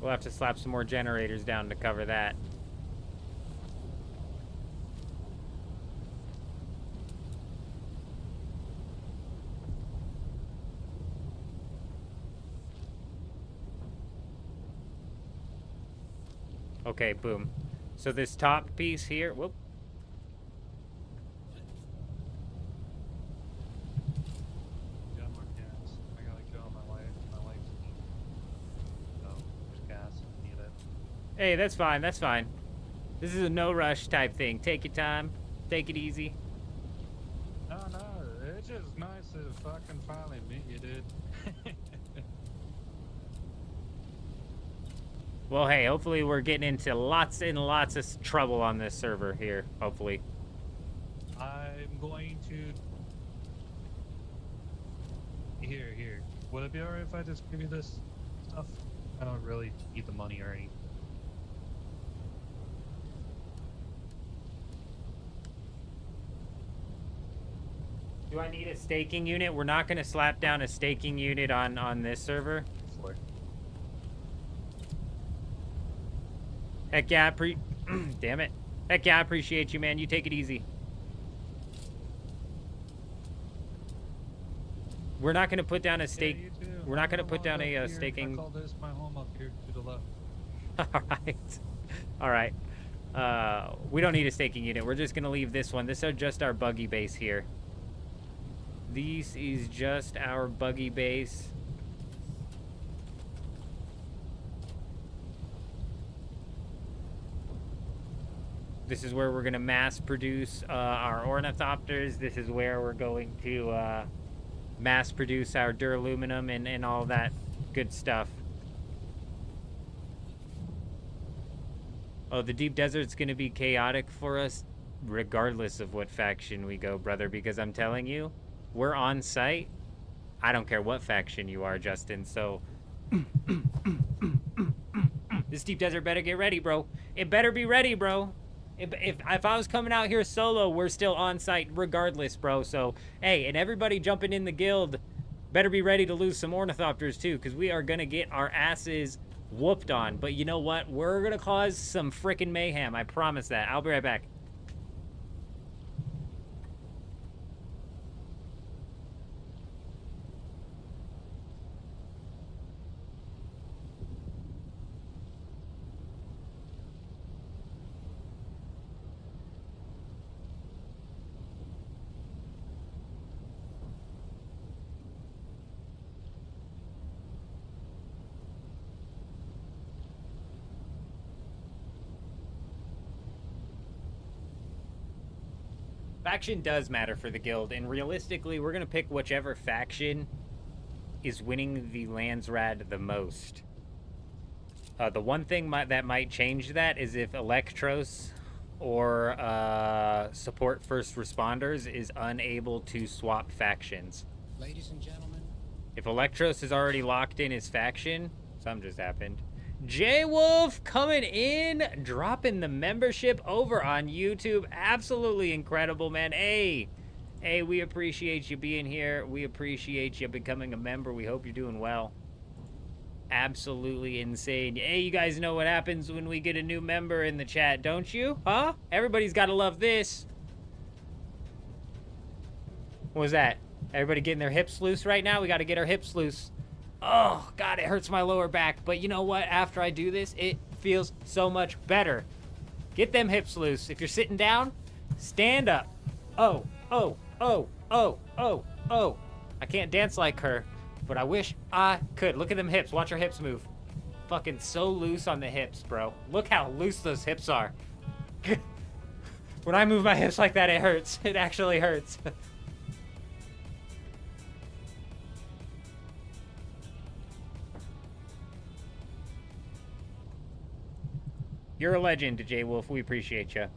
We'll have to slap some more generators down to cover that. Okay, boom. So this top piece here, whoop. Got more gas. I gotta go on my life. My life's so there's gas. Need it. Hey, that's fine, that's fine. This is a no rush type thing. Take your time. Take it easy. No, it's just nice to fucking finally meet you, dude. Well, hey, hopefully we're getting into lots and lots of trouble on this server here, hopefully. I'm going to... Here. Would it be alright if I just give you this stuff? I don't really need the money or anything. Do I need a staking unit? We're not going to slap down a staking unit on this server. Heck yeah, damn it. Heck yeah, I appreciate you, man. You take it easy. We're not going to put down a stake. We're not going to put down a staking. I call this my home up here to the left. All right. We don't need a staking unit. We're just going to leave this one. This is just our buggy base here. This is just our buggy base. This is where we're going to mass produce our ornithopters. This is where we're going to mass produce our duraluminum and all that good stuff. Oh, the deep desert's going to be chaotic for us regardless of what faction we go, brother, because I'm telling you, we're on site. I don't care what faction you are, Justin, so this deep desert better get ready, bro. It better be ready, bro. If I was coming out here solo, we're still on site regardless, bro. So, hey, and everybody jumping in the guild better be ready to lose some ornithopters too, because we are going to get our asses whooped on. But you know what? We're going to cause some frickin' mayhem. I promise that. I'll be right back. Faction does matter for the guild, and realistically, we're going to pick whichever faction is winning the Landsrad the most. The one thing that might change that is if Electros or support first responders is unable to swap factions. Ladies and gentlemen. If Electros is already locked in his faction, something just happened. J-Wolf coming in, dropping the membership over on YouTube. Absolutely incredible, man. Hey, we appreciate you being here. We appreciate you becoming a member. We hope you're doing well. Absolutely insane. Hey, you guys know what happens when we get a new member in the chat, don't you? Huh? Everybody's got to love this. What was that? Everybody getting their hips loose right now? We got to get our hips loose. Oh, God, it hurts my lower back. But you know what? After I do this, it feels so much better. Get them hips loose. If you're sitting down, stand up. Oh, oh, oh, oh, oh, oh. I can't dance like her, but I wish I could. Look at them hips. Watch her hips move. Fucking so loose on the hips, bro. Look how loose those hips are. When I move my hips like that, it hurts. It actually hurts. You're a legend, J-Wolf. We appreciate you.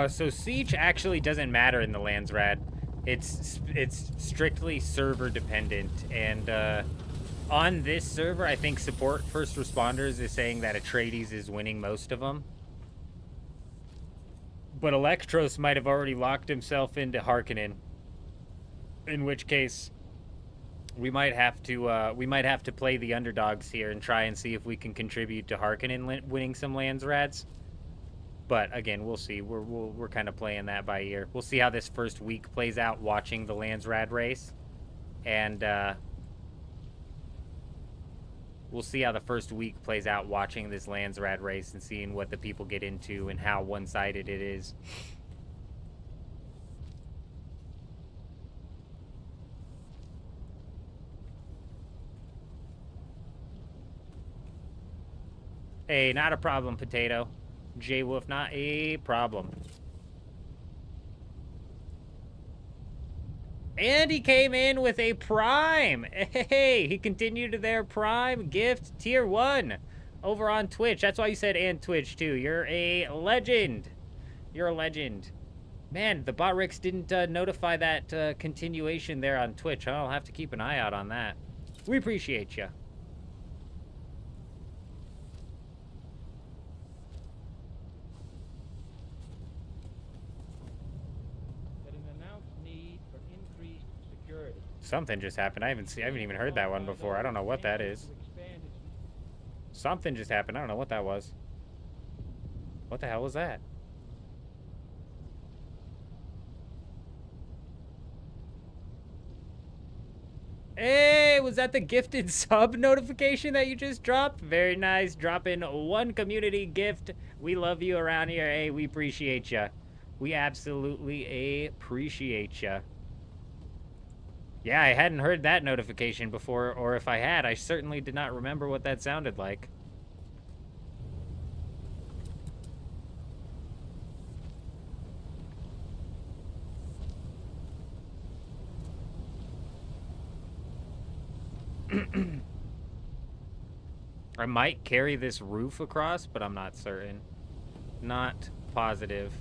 So Siege actually doesn't matter in the Landsrad. It's strictly server dependent, and on this server, I think support first responders is saying that Atreides is winning most of them. But Electros might have already locked himself into Harkonnen, in which case we might have to play the underdogs here and try and see if we can contribute to Harkonnen winning some Landsrads. But again, we'll see. We're kind of playing that by ear. We'll see how this first week plays out watching the Landsrad race, and we'll see how the first week plays out watching this Landsrad race and seeing what the people get into and how one-sided it is. Hey, not a problem, Potato. J-Wolf, not a problem. And he came in with a Prime. Hey, he continued to their Prime gift tier 1 over on Twitch. That's why you said and Twitch too. You're a legend. You're a legend. Man, the Botrix didn't notify that continuation there on Twitch. I'll have to keep an eye out on that. We appreciate you. That an announced need for increased security. Something just happened. I haven't even heard that one before. I don't know what that is. Something just happened. I don't know what that was. What the hell was that? Hey, was that the gifted sub notification that you just dropped? Very nice. Dropping one community gift. We love you around here. Hey, we appreciate you. We absolutely appreciate you. Yeah, I hadn't heard that notification before, or if I had, I certainly did not remember what that sounded like. I might carry this roof across, but I'm not certain. Not positive.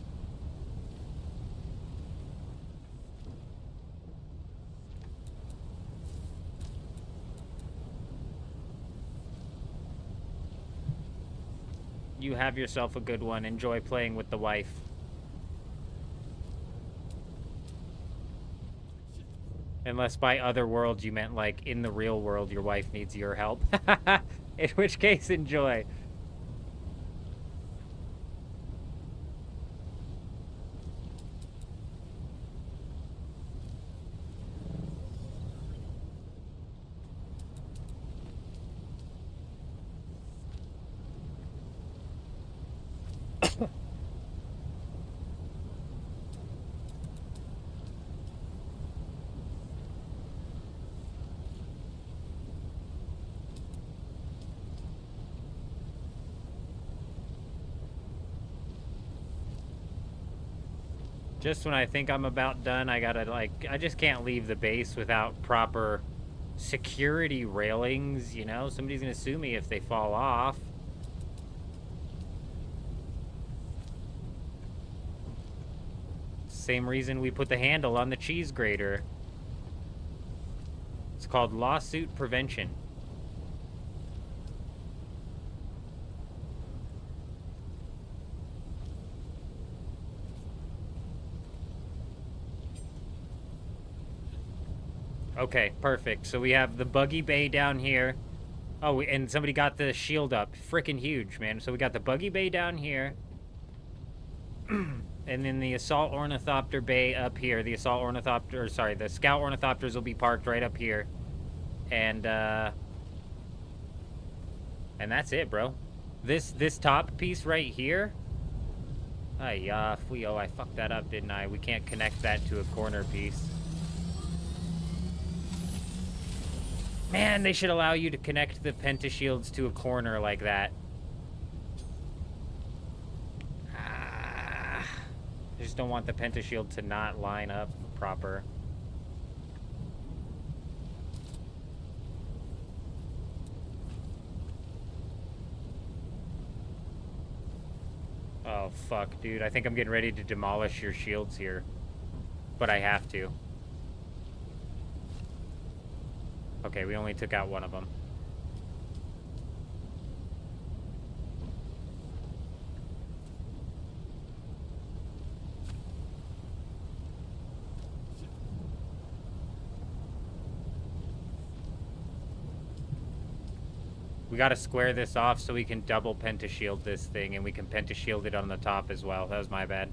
You have yourself a good one. Enjoy playing with the wife. Unless by other worlds you meant like in the real world your wife needs your help. In which case, enjoy. Just when I think I'm about done, I gotta, like, I just can't leave the base without proper security railings, you know? Somebody's gonna sue me if they fall off. Same reason we put the handle on the cheese grater. It's called lawsuit prevention. Okay, perfect. So we have the buggy bay down here. Oh, and somebody got the shield up. Freaking huge, man. So we got the buggy bay down here. And then the assault ornithopter bay up here. The assault ornithopter, sorry, the scout ornithopters will be parked right up here. And that's it, bro. This top piece right here. I fucked that up, didn't I? We can't connect that to a corner piece. Man, they should allow you to connect the pentashields to a corner like that. I just don't want the pentashield to not line up proper. Oh, fuck, dude. I think I'm getting ready to demolish your shields here. But I have to. Okay, we only took out one of them. We gotta square this off so we can double pentashield this thing, and we can pentashield it on the top as well. That was my bad.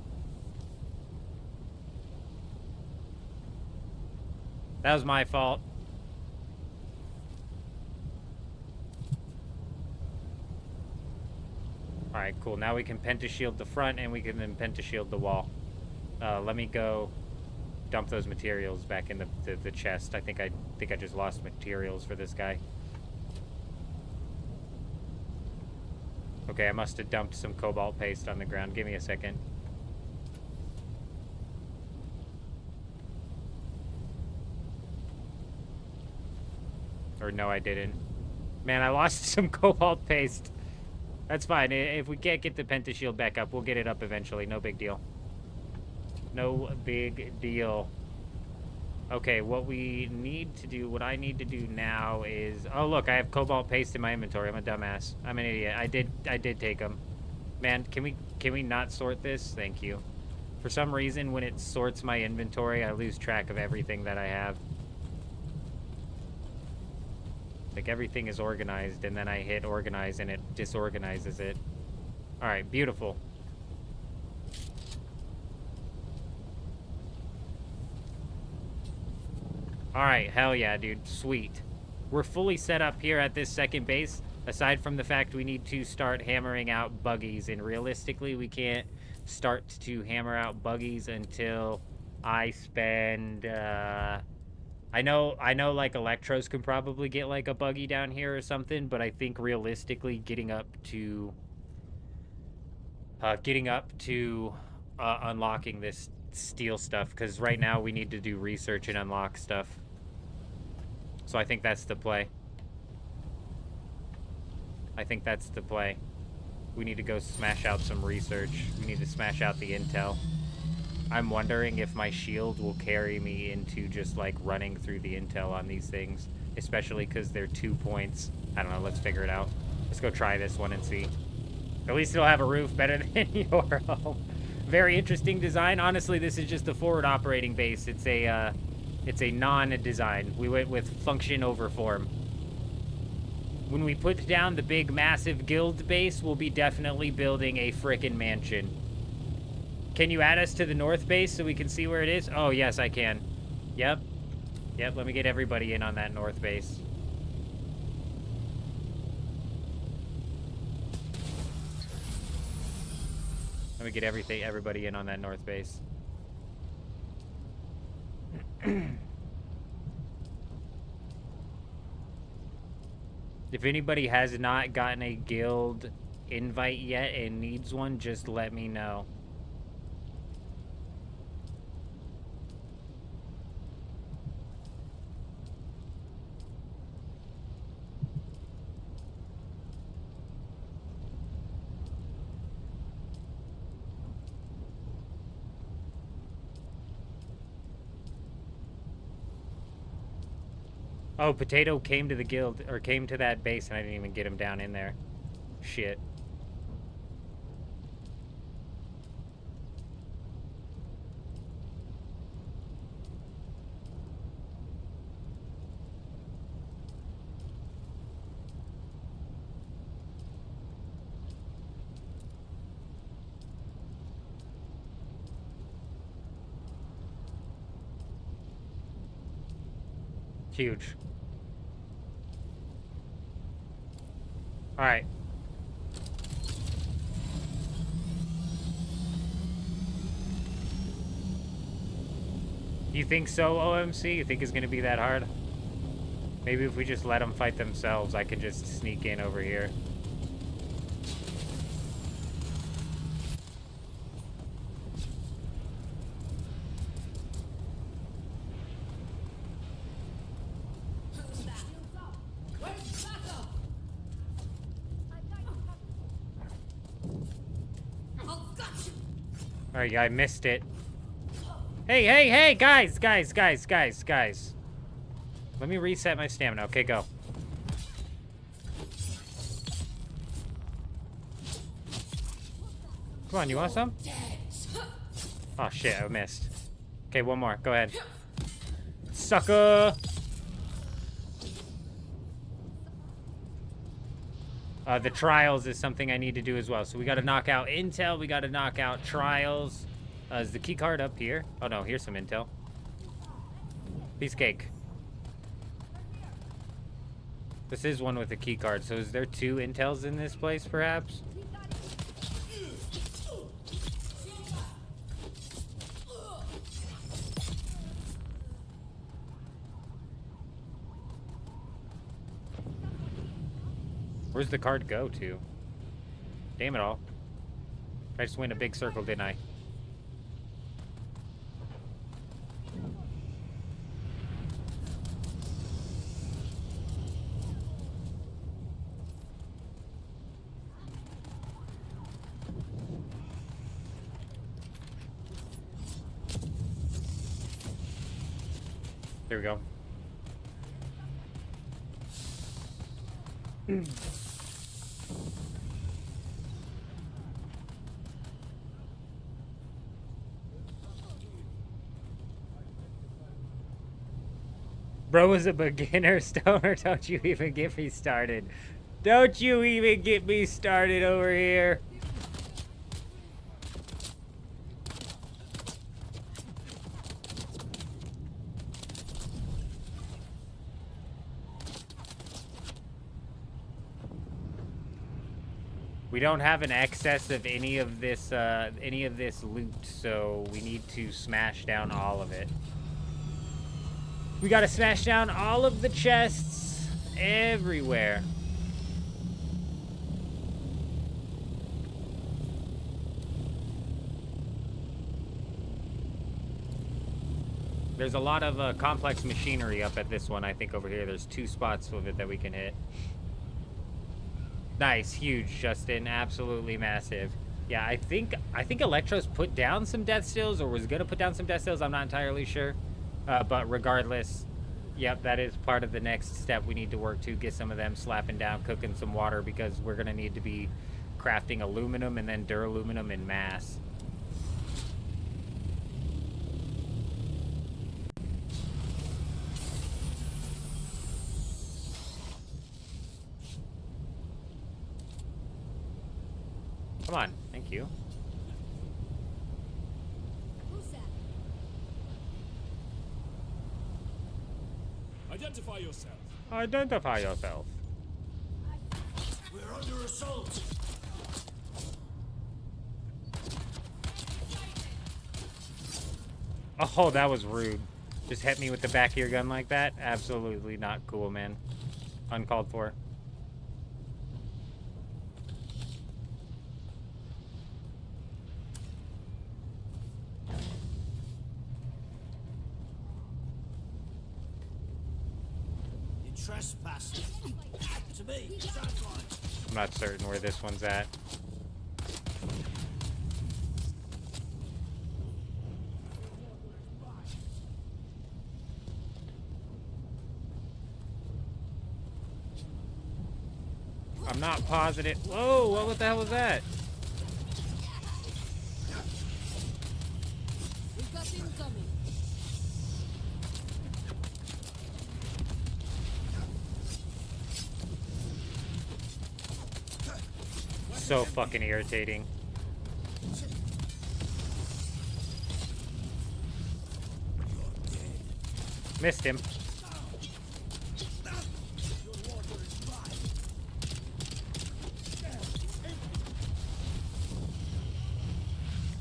That was my fault. Alright, cool. Now we can pentashield the front, and we can then pentashield the wall. Let me go dump those materials back in the chest. I think I just lost materials for this guy. Okay, I must have dumped some cobalt paste on the ground. Give me a second. Or no, I didn't. Man, I lost some cobalt paste. That's fine. If we can't get the pentashield back up, we'll get it up eventually. No big deal. No big deal. Okay, what we need to do, what I need to do now is... Oh, look, I have cobalt paste in my inventory. I'm a dumbass. I'm an idiot. I did take them. Man, can we not sort this? Thank you. For some reason, when it sorts my inventory, I lose track of everything that I have. Like, everything is organized, and then I hit organize, and it disorganizes it. Alright, beautiful. Alright, hell yeah, dude. Sweet. We're fully set up here at this second base, aside from the fact we need to start hammering out buggies, and realistically, we can't start to hammer out buggies until I spend, I know, like, Electros can probably get, like, a buggy down here or something, but I think realistically getting up to unlocking this steel stuff, because right now we need to do research and unlock stuff. So I think that's the play. I think that's the play. We need to go smash out some research. We need to smash out the intel. I'm wondering if my shield will carry me into just, like, running through the intel on these things. Especially because they're 2 points. I don't know, let's figure it out. Let's go try this one and see. At least it'll have a roof better than your home. Very interesting design. Honestly, this is just a forward operating base. It's a non-design. We went with function over form. When we put down the big, massive guild base, we'll be definitely building a frickin' mansion. Can you add us to the north base so we can see where it is? Oh, yes, I can. Yep. Yep, let me get everybody in on that north base. Let me get everybody in on that north base. If anybody has not gotten a guild invite yet and needs one, just let me know. Oh, Potato came to the guild, or came to that base, and I didn't even get him down in there. Shit. Huge. Alright. You think so, OMC? You think it's gonna be that hard? Maybe if we just let them fight themselves, I can just sneak in over here. Oh, yeah, I missed it. Hey, hey, hey, guys. Let me reset my stamina. Okay, go. Come on, you want some? Oh, shit, I missed. Okay, one more. Go ahead. Sucker! The trials is something I need to do as well. So we got to knock out intel. We got to knock out trials. Is the key card up here? Oh, no. Here's some intel. Piece of cake. This is one with a key card. So is there 2 intels in this place, perhaps? Where's the card go to? Damn it all. I just went a big circle, didn't I? There we go. Bro was a beginner stoner. Don't you even get me started. Don't you even get me started over here. We don't have an excess of any of this loot, so we need to smash down all of it. We gotta smash down all of the chests everywhere. There's a lot of complex machinery up at this one, I think, over here. There's 2 spots of it that we can hit. Nice, huge, Justin. Absolutely massive. Yeah, I think Electro's put down some death stills, or was gonna put down some death stills. I'm not entirely sure. But regardless, yep, that is part of the next step we need to work to. Get some of them slapping down, cooking some water, because we're gonna need to be crafting aluminum and then duraluminum in mass. Come on, thank you. Identify yourself. Identify yourself. We're under assault. Oh, that was rude. Just hit me with the back of your gun like that? Absolutely not cool, man. Uncalled for. Trespass. To me. I'm not certain where this one's at. I'm not positive. Whoa, what the hell was that? We've got incoming. So fucking irritating. Missed him.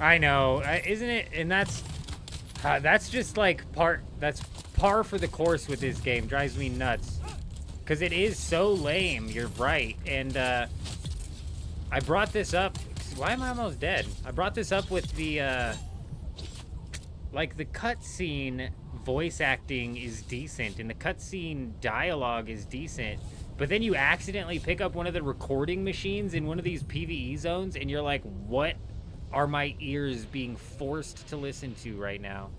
I know, isn't it? And that's just like that's par for the course with this game. Drives me nuts. Because it is so lame, you're right. And I brought this up. Why am I almost dead? I brought this up with the like the cutscene voice acting is decent and the cutscene dialogue is decent, but then you accidentally pick up one of the recording machines in one of these PvE zones and you're like, what are my ears being forced to listen to right now?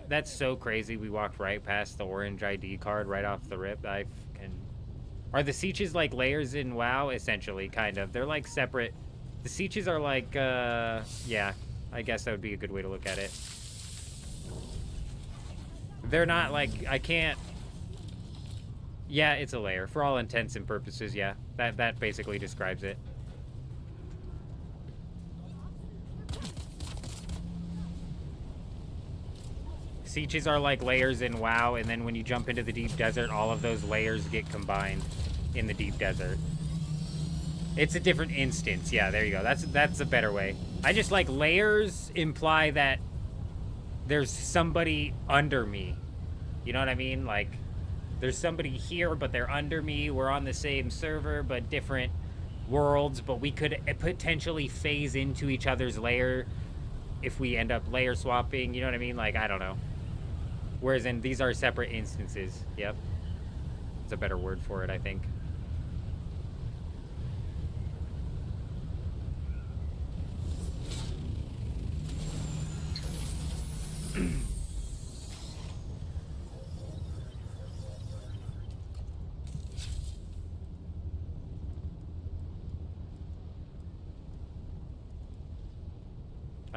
That's so crazy. We walked right past the orange ID card right off the rip. Are the sietches like layers in WoW? Essentially, kind of. They're like separate. The sietches are like, yeah, I guess that would be a good way to look at it. They're not like, I can't. Yeah, it's a layer. For all intents and purposes, yeah. That basically describes it. Sietches are like layers in WoW, and then when you jump into the deep desert, all of those layers get combined in the deep desert. It's a different instance. Yeah, there you go. That's a better way. I just like layers imply that there's somebody under me. You know what I mean? Like, there's somebody here, but they're under me. We're on the same server, but different worlds, but we could potentially phase into each other's layer if we end up layer swapping. You know what I mean? Like, I don't know. Whereas these are separate instances. Yep. It's a better word for it, I think.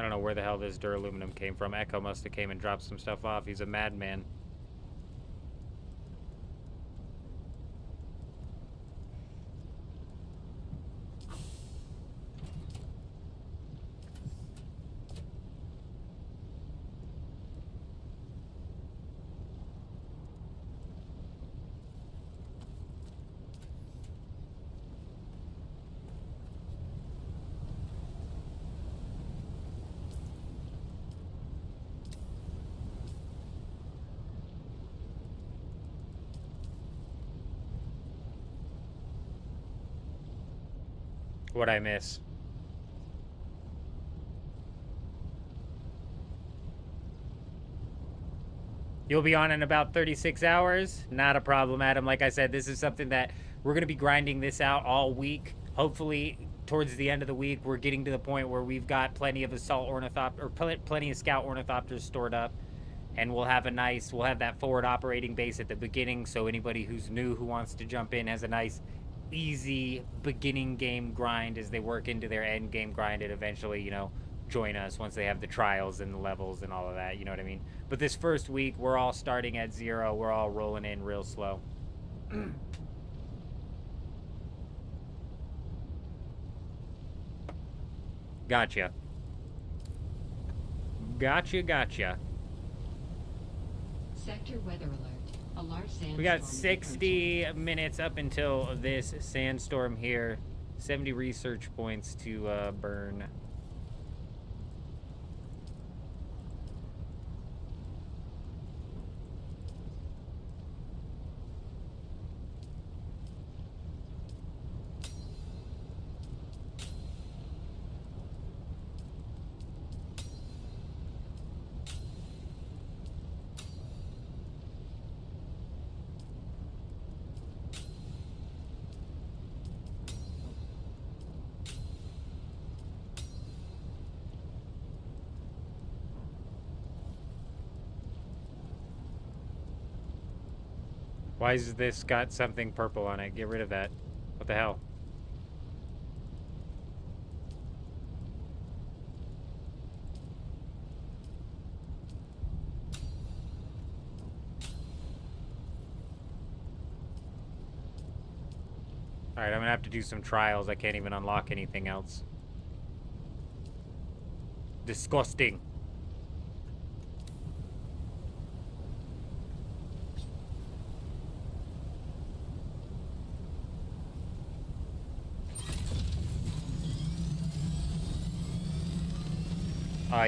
I don't know where the hell this duraluminum came from. Echo must have came and dropped some stuff off. He's a madman. What'd I miss? You'll be on in about 36 hours? Not a problem, Adam. Like I said, this is something that we're going to be grinding this out all week. Hopefully, towards the end of the week, we're getting to the point where we've got plenty of assault ornithopters, or plenty of scout ornithopters stored up. And we'll have that forward operating base at the beginning, so anybody who's new who wants to jump in has a nice easy beginning game grind as they work into their end game grind and eventually, you know, join us once they have the trials and the levels and all of that, you know what I mean? But this first week, we're all starting at 0. We're all rolling in real slow. Gotcha. Gotcha. Sector weather alert. A large sandstorm. We got 60 minutes up until this sandstorm here. 70 research points to burn. Why is this got something purple on it? Get rid of that. What the hell? Alright, I'm gonna have to do some trials. I can't even unlock anything else. Disgusting.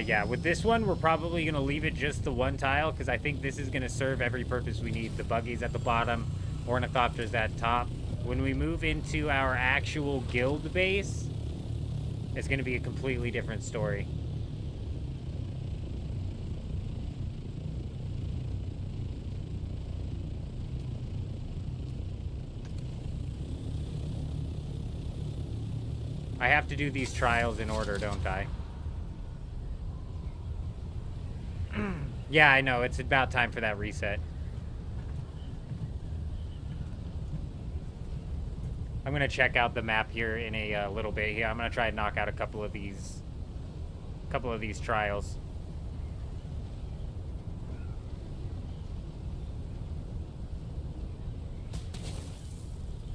Yeah, with this one, we're probably going to leave it just the one tile, because I think this is going to serve every purpose we need. The buggies at the bottom, ornithopters at top. When we move into our actual guild base, it's going to be a completely different story. I have to do these trials in order, don't I? Yeah, I know. It's about time for that reset. I'm going to check out the map here in a little bit here. I'm going to try and knock out a couple of these trials.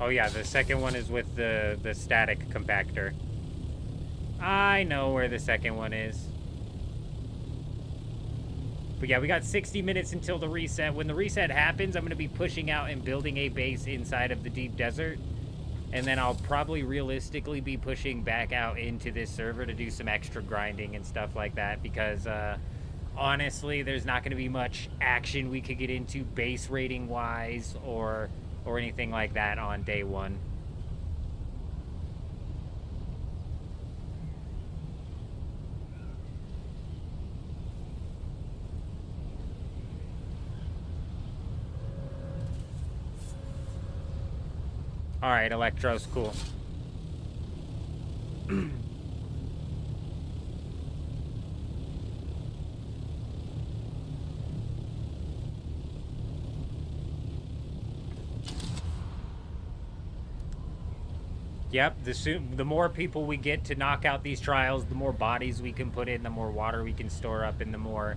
Oh yeah, the second one is with the static compactor. I know where the second one is. But yeah, we got 60 minutes until the reset. When the reset happens, I'm going to be pushing out and building a base inside of the deep desert. And then I'll probably realistically be pushing back out into this server to do some extra grinding and stuff like that. Because, honestly, there's not going to be much action we could get into base rating-wise or anything like that on day one. Alright, Electro's cool. Yep, the more people we get to knock out these trials, the more bodies we can put in, the more water we can store up, and the more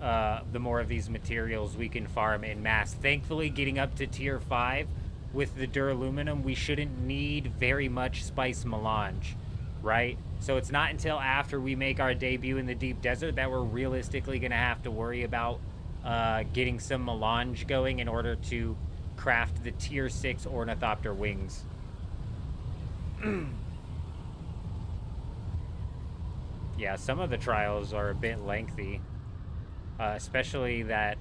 of these materials we can farm in mass. Thankfully, getting up to tier 5 with the duraluminum, we shouldn't need very much spice melange, right? So it's not until after we make our debut in the deep desert that we're realistically going to have to worry about getting some melange going in order to craft the tier 6 ornithopter wings. Yeah, some of the trials are a bit lengthy, especially that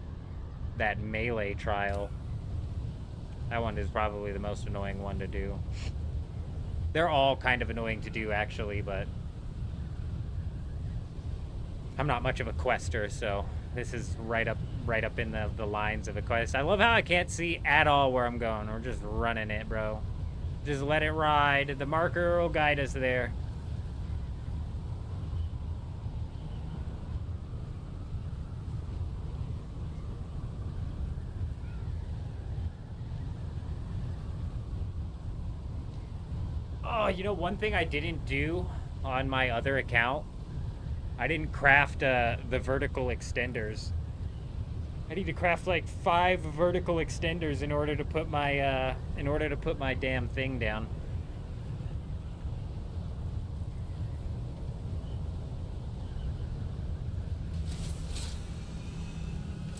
melee trial. That one is probably the most annoying one to do. They're all kind of annoying to do, actually, but I'm not much of a quester, so this is right up in the lines of a quest. I love how I can't see at all where I'm going. We're just running it, bro. Just let it ride. The marker will guide us there. Oh, you know, one thing I didn't do on my other account, I didn't craft the vertical extenders. I need to craft like 5 vertical extenders in order to put my damn thing down.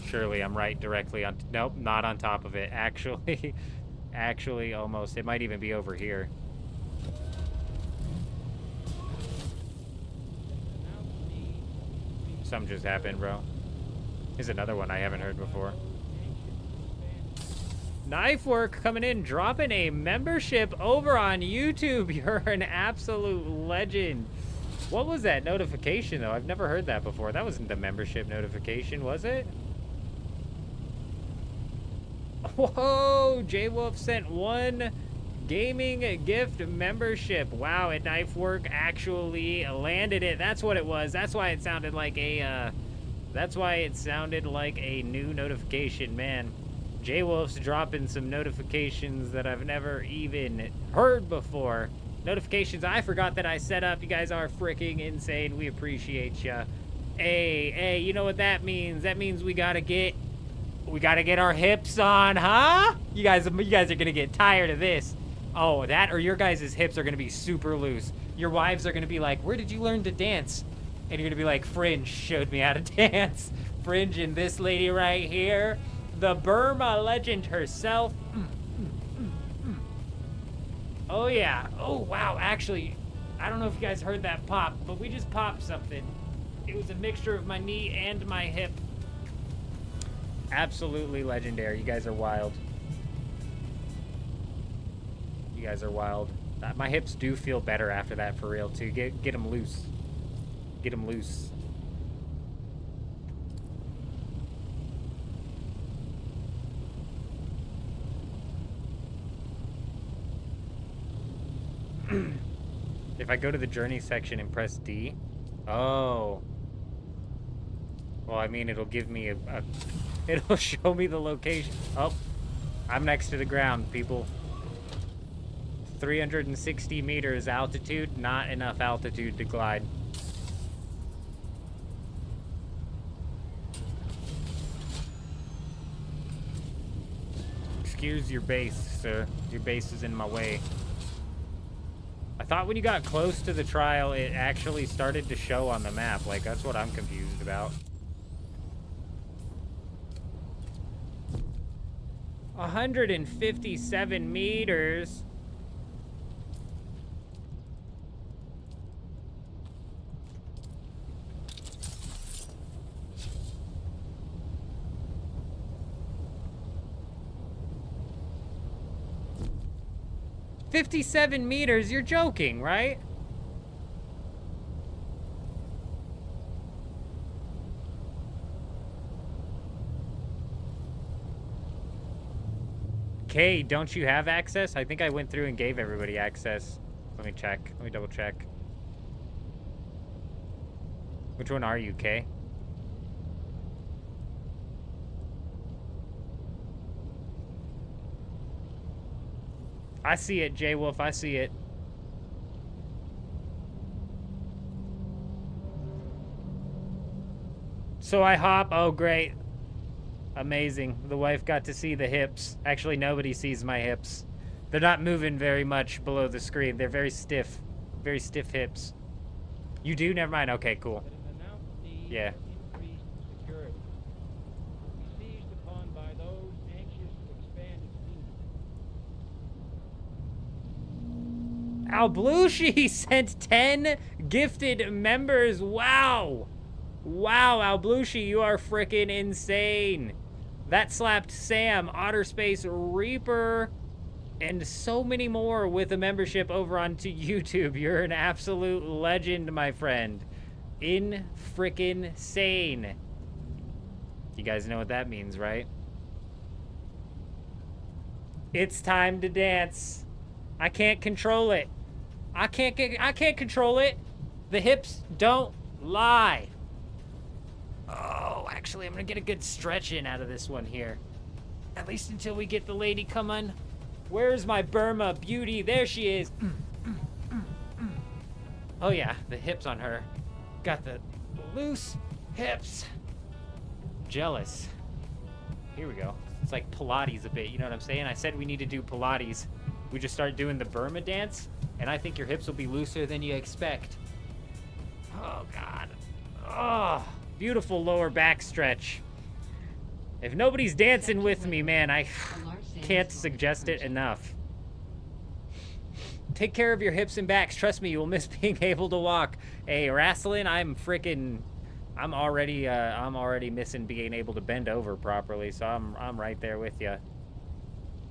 Surely I'm right directly on. Nope, not on top of it. Actually, almost. It might even be over here. Something just happened, bro. Here's another one I haven't heard before. Knife Work coming in, dropping a membership over on YouTube. You're an absolute legend. What was that notification, though? I've never heard that before. That wasn't the membership notification, was it? Whoa! J-Wolf sent 1 gaming gift membership. Wow, and Knife Work actually landed it. That's what it was. That's why it sounded like a, new notification. Man, J-Wolf's dropping some notifications that I've never even heard before. Notifications I forgot that I set up. You guys are freaking insane. We appreciate ya. Hey, you know what that means? That means we gotta get our hips on, huh? You guys are gonna get tired of this. Oh, that or your guys' hips are gonna be super loose. Your wives are gonna be like, where did you learn to dance? And you're gonna be like, Fringe showed me how to dance. Fringe and this lady right here, the Burma legend herself. Oh yeah, oh wow, actually, I don't know if you guys heard that pop, but we just popped something. It was a mixture of my knee and my hip. Absolutely legendary. You guys are wild. You guys are wild. My hips do feel better after that, for real, too. Get them loose. Get them loose. If I go to the journey section and press D, oh. Well, I mean, it'll give me it'll show me the location. Oh, I'm next to the ground, people. 360 meters altitude, not enough altitude to glide. Excuse your base, sir. Your base is in my way. I thought when you got close to the trial, it actually started to show on the map. Like, that's what I'm confused about. 157 meters. $57 meters? You're joking, right? Okay, don't you have access? I think I went through and gave everybody access. Let me check. Let me double check. Which one are you, Kay? I see it, J-Wolf. I see it. So I hop. Oh, great. Amazing. The wife got to see the hips. Actually, nobody sees my hips. They're not moving very much below the screen. They're very stiff. Very stiff hips. You do? Never mind. Okay, cool. Yeah. Alblushi sent 10 gifted members. Wow. Wow, Alblushi, you are freaking insane. That slapped Sam, Otterspace Reaper, and so many more with a membership over onto YouTube. You're an absolute legend, my friend. In freaking sane. You guys know what that means, right? It's time to dance. I can't control it. I can't control it. The hips don't lie. Oh, actually, I'm gonna get a good stretch in out of this one here. At least until we get the lady coming. Where's my Burma beauty? There she is. Oh yeah, the hips on her. Got the loose hips. Jealous. Here we go. It's like Pilates a bit, you know what I'm saying? I said we need to do Pilates. We just start doing the Burma dance, and I think your hips will be looser than you expect. Oh, God. Oh, beautiful lower back stretch. If nobody's dancing with me, man, I can't suggest it enough. Take care of your hips and backs. Trust me, you will miss being able to walk. Hey, wrestling, I'm already missing being able to bend over properly, so I'm right there with you.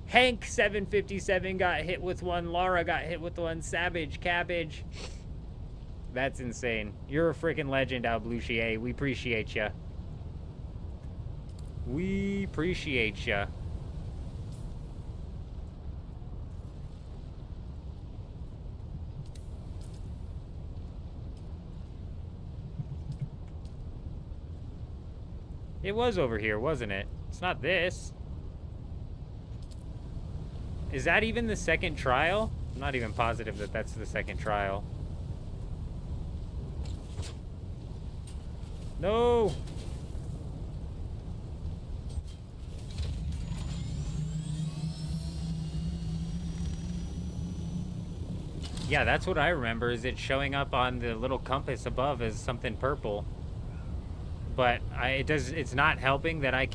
Hank 757 got hit with one. Laura got hit with one. Savage Cabbage. That's insane. You're a freaking legend, Albluchier. We appreciate you. We appreciate you. It was over here, wasn't it? It's not this. Is that even the second trial? I'm not even positive that that's the second trial. No! Yeah, that's what I remember, is it showing up on the little compass above as something purple. But it's not helping that I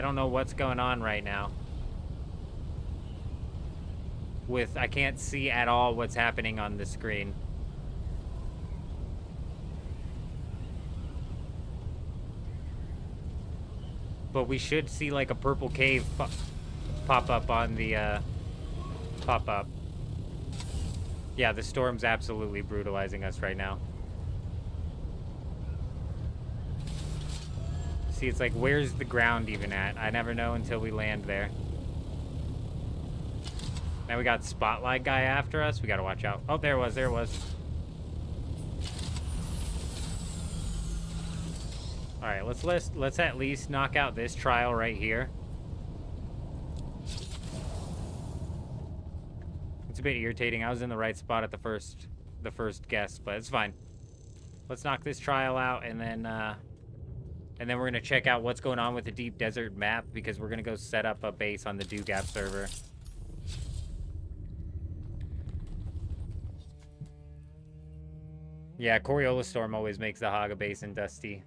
don't know what's going on right now. I can't see at all what's happening on the screen. But we should see like a purple cave pop up on the pop-up. Yeah, the storm's absolutely brutalizing us right now. See, it's like, where's the ground even at? I never know until we land there. Now we got Spotlight guy after us. We gotta watch out. Oh, there it was. Alright, let's at least knock out this trial right here. It's a bit irritating. I was in the right spot at the first guess, but it's fine. Let's knock this trial out, and then we're gonna check out what's going on with the Deep Desert map, because we're gonna go set up a base on the Dugap server. Yeah, Coriolis Storm always makes the Haga Basin dusty.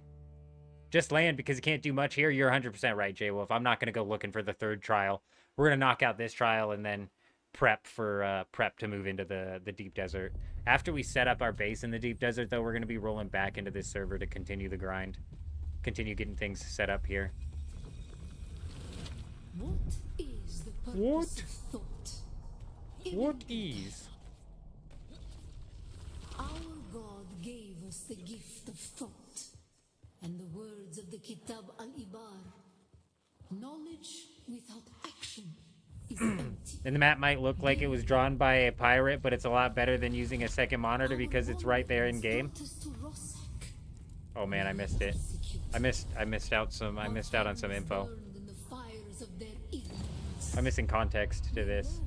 Just land, because you can't do much here. You're 100% right, J-Wolf. I'm not going to go looking for the third trial. We're going to knock out this trial and then prep to move into the Deep Desert. After we set up our base in the Deep Desert, though, we're going to be rolling back into this server to continue the grind. Continue getting things set up here. What is the purpose of thought? What is? Our God gave us the gift of thought, and the words of the Kitab al-Ibar. Knowledge without action is empty. And the map might look like it was drawn by a pirate, but it's a lot better than using a second monitor because it's right there in game. Oh man, I missed it. I missed out on some info. I'm missing context to this.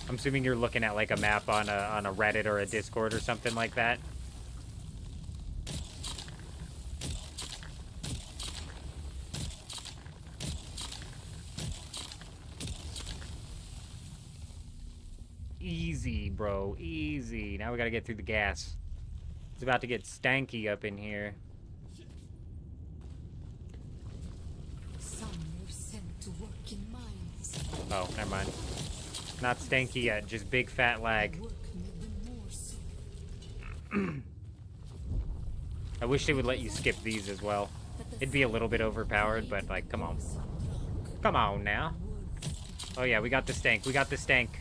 I'm assuming you're looking at like a map on a Reddit or a Discord or something like that. Easy, bro. Easy. Now we gotta get through the gas. It's about to get stanky up in here. Some were sent to work in mines. Oh, never mind. Not stanky yet, just big fat lag. Work made them more so. I wish they would let you skip these as well. It'd be a little bit overpowered, but like, come on. Come on now. Oh yeah, we got the stank. We got the stank.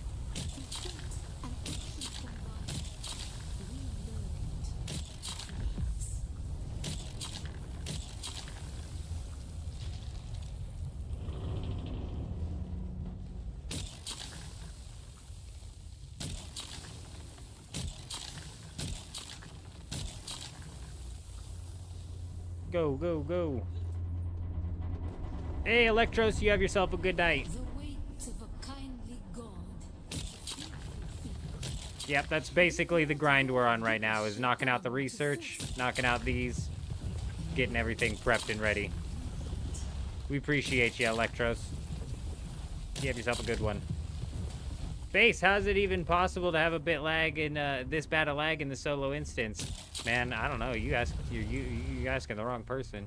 Go, go, go. Hey, Electros, you have yourself a good night. The weight of a kindly god. Yep, that's basically the grind we're on right now, is knocking out the research, knocking out these, getting everything prepped and ready. We appreciate you, Electros. You have yourself a good one. Base, how's it even possible to have a bit lag in this bad a lag in the solo instance? Man, I don't know. You asking the wrong person.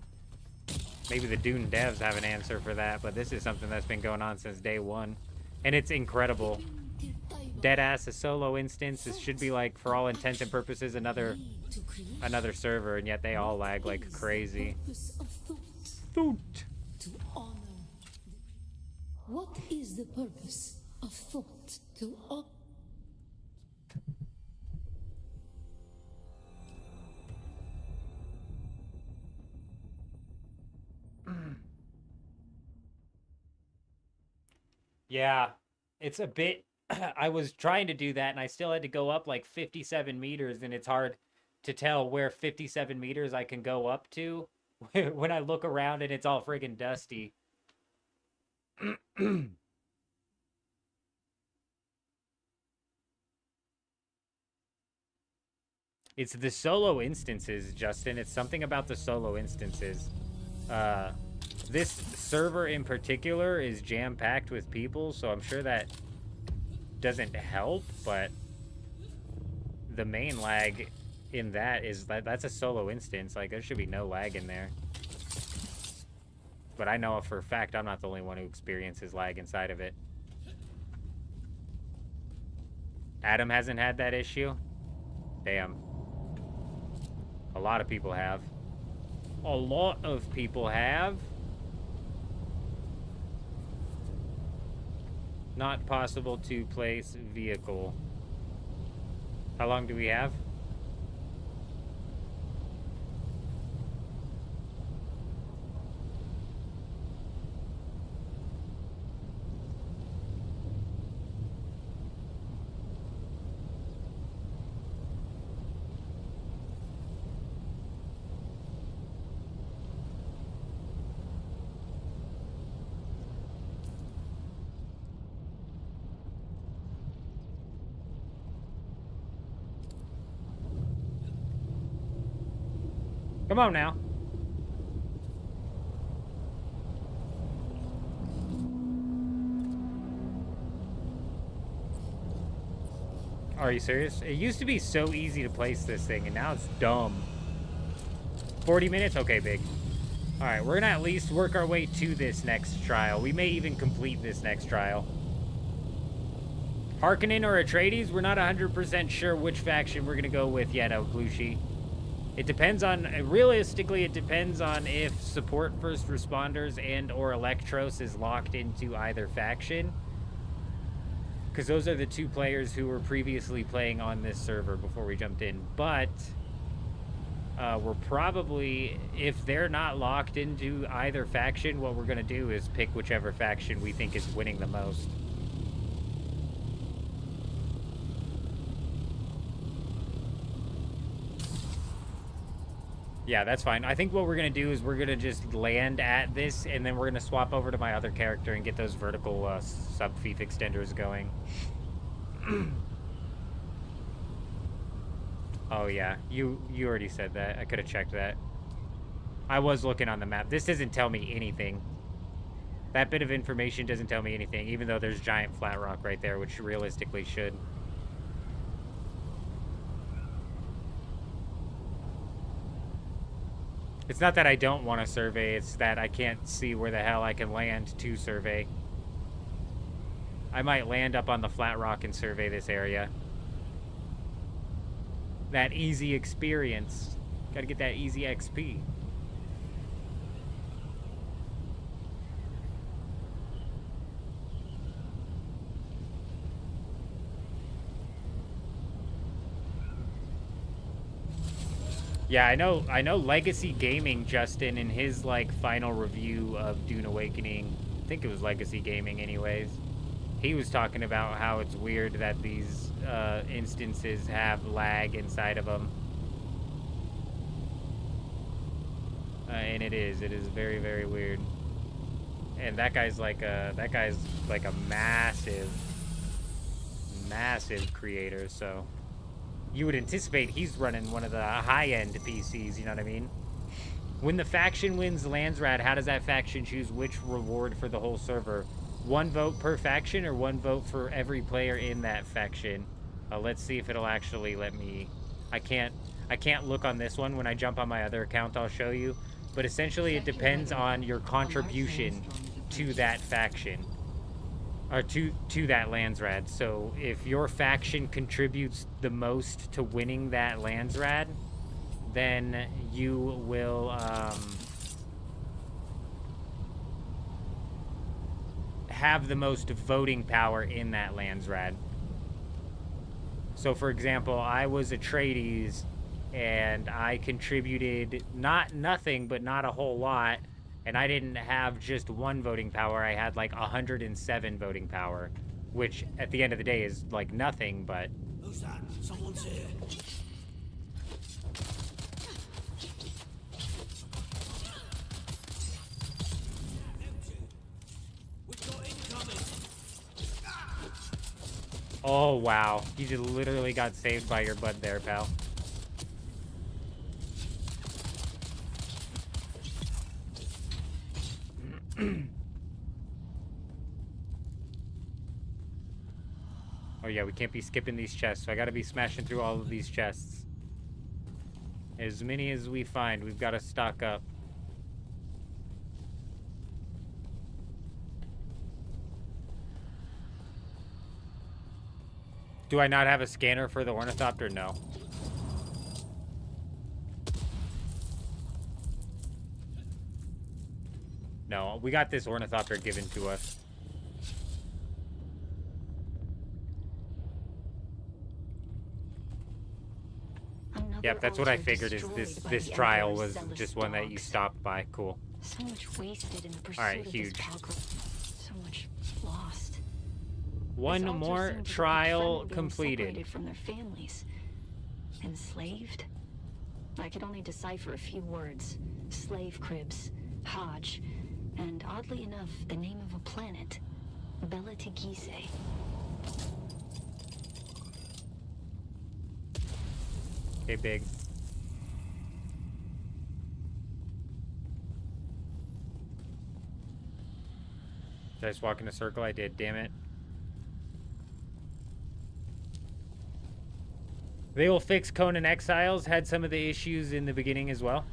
Maybe the Dune devs have an answer for that, but this is something that's been going on since day one, and it's incredible. Deadass, a solo instance. This should be like, for all intents and purposes, another server, and yet they all lag like crazy. Thought. To honor. What is the purpose of thought? To honor. Yeah, it's a bit... I was trying to do that, and I still had to go up like 57 meters, and it's hard to tell where 57 meters I can go up to when I look around and it's all friggin' dusty. It's the solo instances, Justin. It's something about the solo instances. This server in particular is jam-packed with people, so I'm sure that doesn't help, but the main lag in that is that's a solo instance. Like, there should be no lag in there. But I know for a fact I'm not the only one who experiences lag inside of it. Adam hasn't had that issue? Damn. A lot of people have. A lot of people have. Not possible to place vehicle. How long do we have? Come on now. Are you serious? It used to be so easy to place this thing, and now it's dumb. 40 minutes? Okay, big. Alright, we're gonna at least work our way to this next trial. We may even complete this next trial. Harkonnen or Atreides? We're not 100% sure which faction we're gonna go with yet, Oglushi. It depends on, realistically, it depends on if support first responders and or Electros is locked into either faction. Because those are the two players who were previously playing on this server before we jumped in. But we're probably, if they're not locked into either faction, what we're going to do is pick whichever faction we think is winning the most. Yeah, that's fine. I think what we're going to do is we're going to just land at this, and then we're going to swap over to my other character and get those vertical sub-fief extenders going. Oh, yeah. You already said that. I could have checked that. I was looking on the map. This doesn't tell me anything. That bit of information doesn't tell me anything, even though there's giant flat rock right there, which realistically should. It's not that I don't want to survey, it's that I can't see where the hell I can land to survey. I might land up on the flat rock and survey this area. That easy experience. Gotta get that easy XP. Yeah, I know Legacy Gaming, Justin, in his like final review of Dune Awakening, I think it was Legacy Gaming anyways, he was talking about how it's weird that these instances have lag inside of them. And it is very, very weird. And that guy's like a massive creator, so you would anticipate he's running one of the high-end PCs, you know what I mean? When the faction wins Landsrad, how does that faction choose which reward for the whole server? 1 vote per faction or 1 vote for every player in that faction? Let's see if it'll actually let me... I can't look on this one. When I jump on my other account, I'll show you. But essentially, it depends on your contribution to that faction. Or to that Landsrad. So if your faction contributes the most to winning that Landsrad, then you will have the most voting power in that Landsrad. So for example, I was Atreides and I contributed nothing, but not a whole lot. And I didn't have just 1 voting power, I had like 107 voting power, which at the end of the day is like nothing, but... Who's that? Someone's here. Oh wow, you just literally got saved by your bud there, pal. Oh yeah, we can't be skipping these chests, so I gotta be smashing through all of these chests. As many as we find, we've gotta stock up. Do I not have a scanner for the Ornithopter? No. No, we got this Ornithopter given to us. Yep, that's what I figured, is this trial was just one that you stopped by. Cool. So much wasted in the pursuit Alright, of huge. this pilgrim. So much lost. One This altar more seemed to trial depict them being completed. separated from their families. Enslaved? I could only decipher a few words. Slave cribs, Hodge, and oddly enough, the name of a planet. Bella Tegese. Hey, big. Did I just walk in a circle? I did, damn it. They will fix Conan Exiles. Had some of the issues in the beginning as well.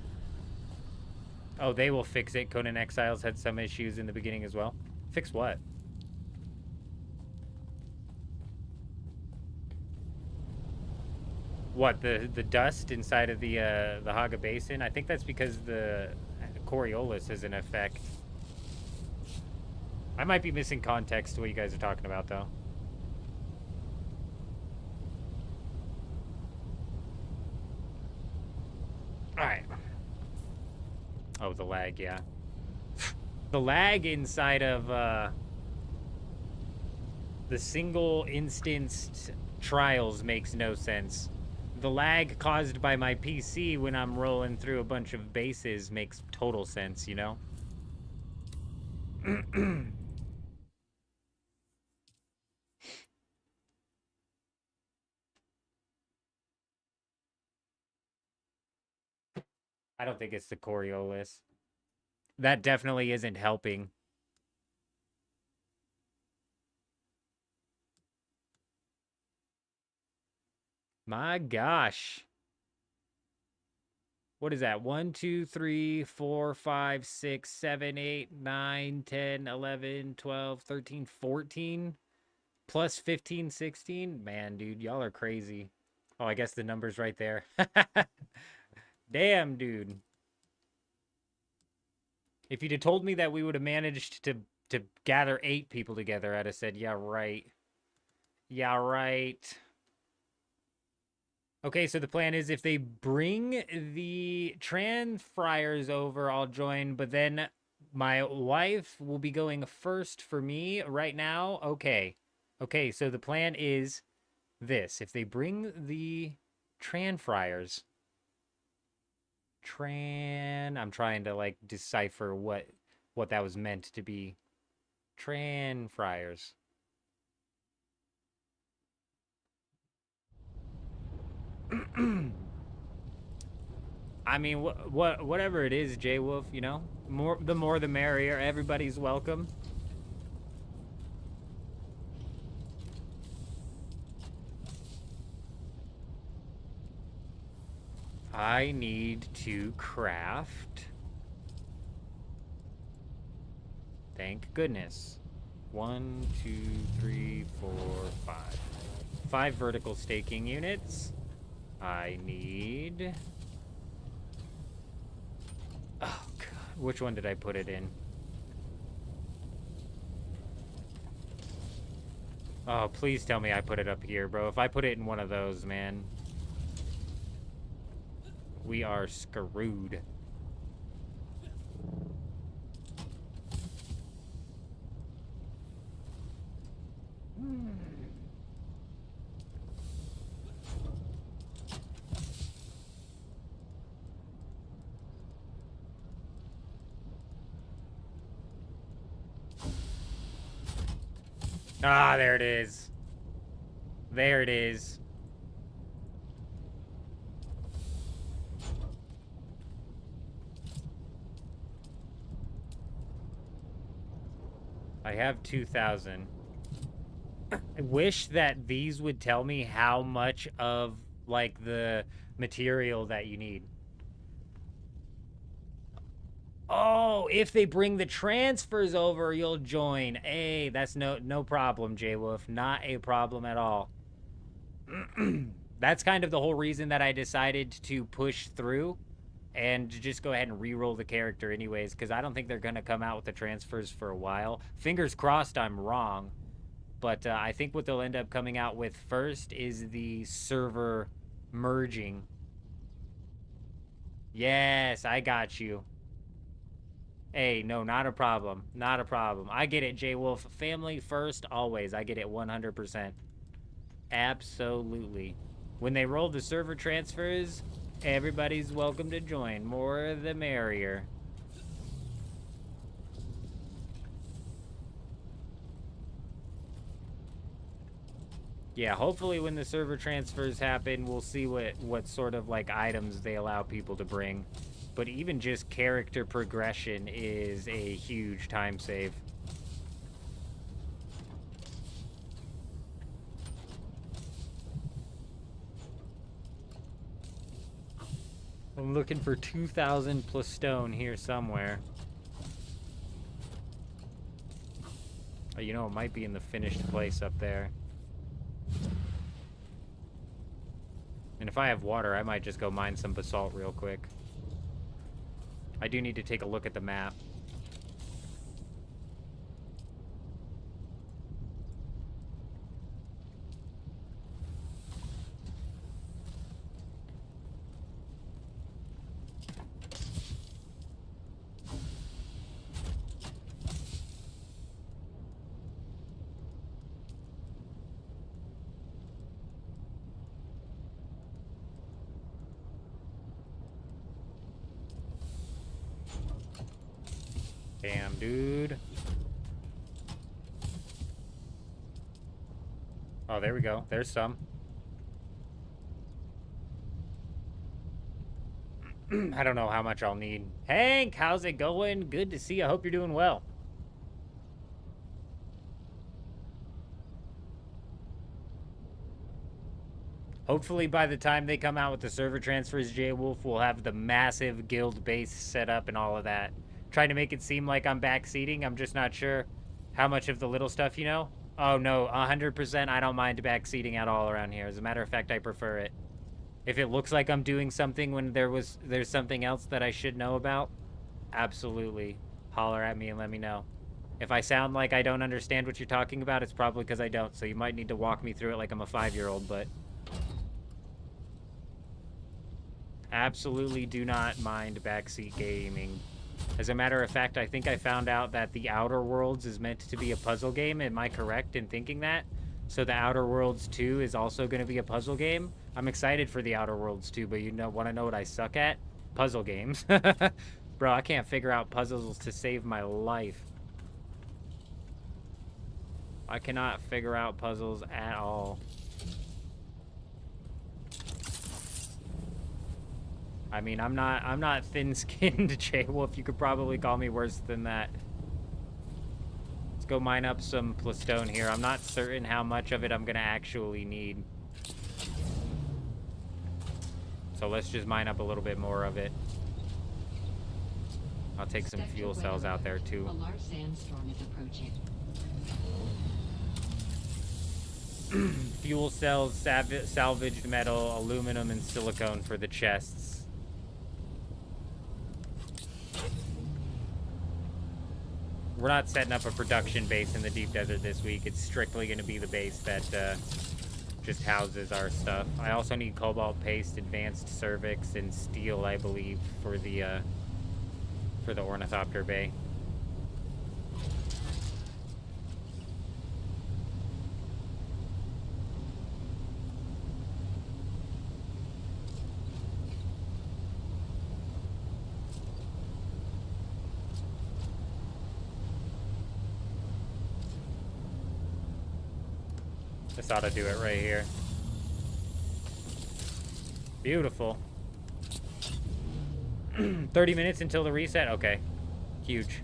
Oh, they will fix it. Conan Exiles had some issues in the beginning as well. Fix what? What, the dust inside of the Haga Basin? I think that's because the Coriolis is in effect. I might be missing context to what you guys are talking about, though. Alright. Oh, the lag, yeah. The lag inside of the single instanced trials makes no sense. The lag caused by my PC when I'm rolling through a bunch of bases makes total sense, you know? I don't think it's the Coriolis. That definitely isn't helping. My gosh. What is that? 1, 2, 3, 4, 5, 6, 7, 8, 9, 10, 11, 12, 13, 14. Plus 15, 16? Man, dude, y'all are crazy. Oh, I guess the number's right there. Damn, dude. If you'd have told me that we would have managed to gather 8 people together, I'd have said, yeah, right. Yeah, right. Okay, so the plan is if they bring the trans friars over, I'll join, but then my wife will be going first for me right now. Okay. Okay, so the plan is this. If they bring the Tran friars... I'm trying to, like, decipher what that was meant to be. Tran friars. I mean, whatever it is, J-Wolf, you know? The more the merrier. Everybody's welcome. I need to craft. Thank goodness. 1, 2, 3, 4, 5. 5 vertical staking units. I need... Oh, God. Which one did I put it in? Oh, please tell me I put it up here, bro. If I put it in one of those, man... We are screwed. Ah, there it is. There it is. I have 2,000. I wish that these would tell me how much of, like, the material that you need. Oh, if they bring the transfers over, you'll join. Hey, that's no problem, J-Wolf. Not a problem at all. That's kind of the whole reason that I decided to push through and just go ahead and re-roll the character anyways, because I don't think they're going to come out with the transfers for a while. Fingers crossed I'm wrong, but I think what they'll end up coming out with first is the server merging. Yes, I got you. Hey, no, not a problem. Not a problem. I get it, J-Wolf. Family first, always. I get it 100%. Absolutely. When they roll the server transfers... Everybody's welcome to join. More the merrier. Yeah, hopefully when the server transfers happen, we'll see what sort of, like, items they allow people to bring. But even just character progression is a huge time save. I'm looking for 2,000 plus stone here somewhere. Oh, you know, it might be in the finished place up there. And if I have water, I might just go mine some basalt real quick. I do need to take a look at the map. Damn, dude. Oh, there we go. There's some. I don't know how much I'll need. Hank, how's it going? Good to see you. I hope you're doing well. Hopefully by the time they come out with the server transfers, J-Wolf will have the massive guild base set up and all of that. Trying to make it seem like I'm backseating. I'm just not sure how much of the little stuff you know. Oh no, 100% I don't mind backseating at all around here. As a matter of fact, I prefer it. If it looks like I'm doing something when there's something else that I should know about, absolutely holler at me and let me know. If I sound like I don't understand what you're talking about, it's probably because I don't, so you might need to walk me through it like I'm a 5-year-old, but absolutely do not mind backseat gaming. As a matter of fact, I think I found out that the Outer Worlds is meant to be a puzzle game. Am I correct in thinking that? So the Outer Worlds 2 is also going to be a puzzle game? I'm excited for the Outer Worlds 2, but you know, want to know what I suck at? Puzzle games. Bro, I can't figure out puzzles to save my life. I cannot figure out puzzles at all. I mean, I'm not thin-skinned, J-Wolf. You could probably call me worse than that. Let's go mine up some plastone here. I'm not certain how much of it I'm gonna actually need. So let's just mine up a little bit more of it. I'll take some fuel cells out there too. A large sandstorm is approaching. Fuel cells, salvaged metal, aluminum, and silicone for the chests. We're not setting up a production base in the deep desert this week. It's strictly going to be the base that just houses our stuff. I also need cobalt paste, advanced cervix, and steel, I believe, for the ornithopter bay. This ought to do it right here. Beautiful. 30 minutes until the reset? Okay. Huge.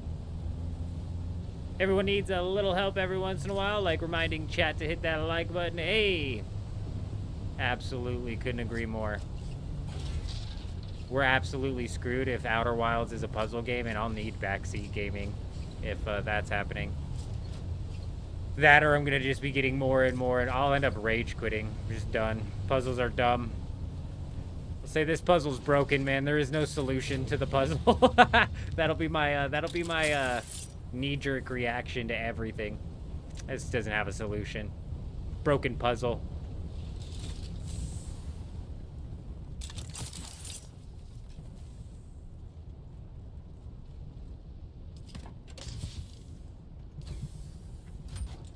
Everyone needs a little help every once in a while, like reminding chat to hit that like button. Hey! Absolutely couldn't agree more. We're absolutely screwed if Outer Wilds is a puzzle game, and I'll need backseat gaming if that's happening. That or I'm going to just be getting more and more, and I'll end up rage quitting. I'm just done. Puzzles are dumb. I'll say this puzzle's broken, man. There is no solution to the puzzle. That'll be my knee-jerk reaction to everything. This doesn't have a solution. Broken puzzle.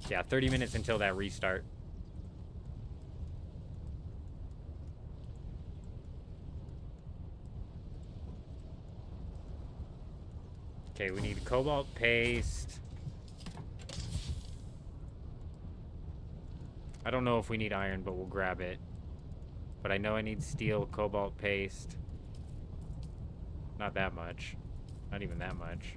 Yeah, 30 minutes until that restart. Okay, we need cobalt paste. I don't know if we need iron, but we'll grab it. But I know I need steel, cobalt paste. Not that much. Not even that much.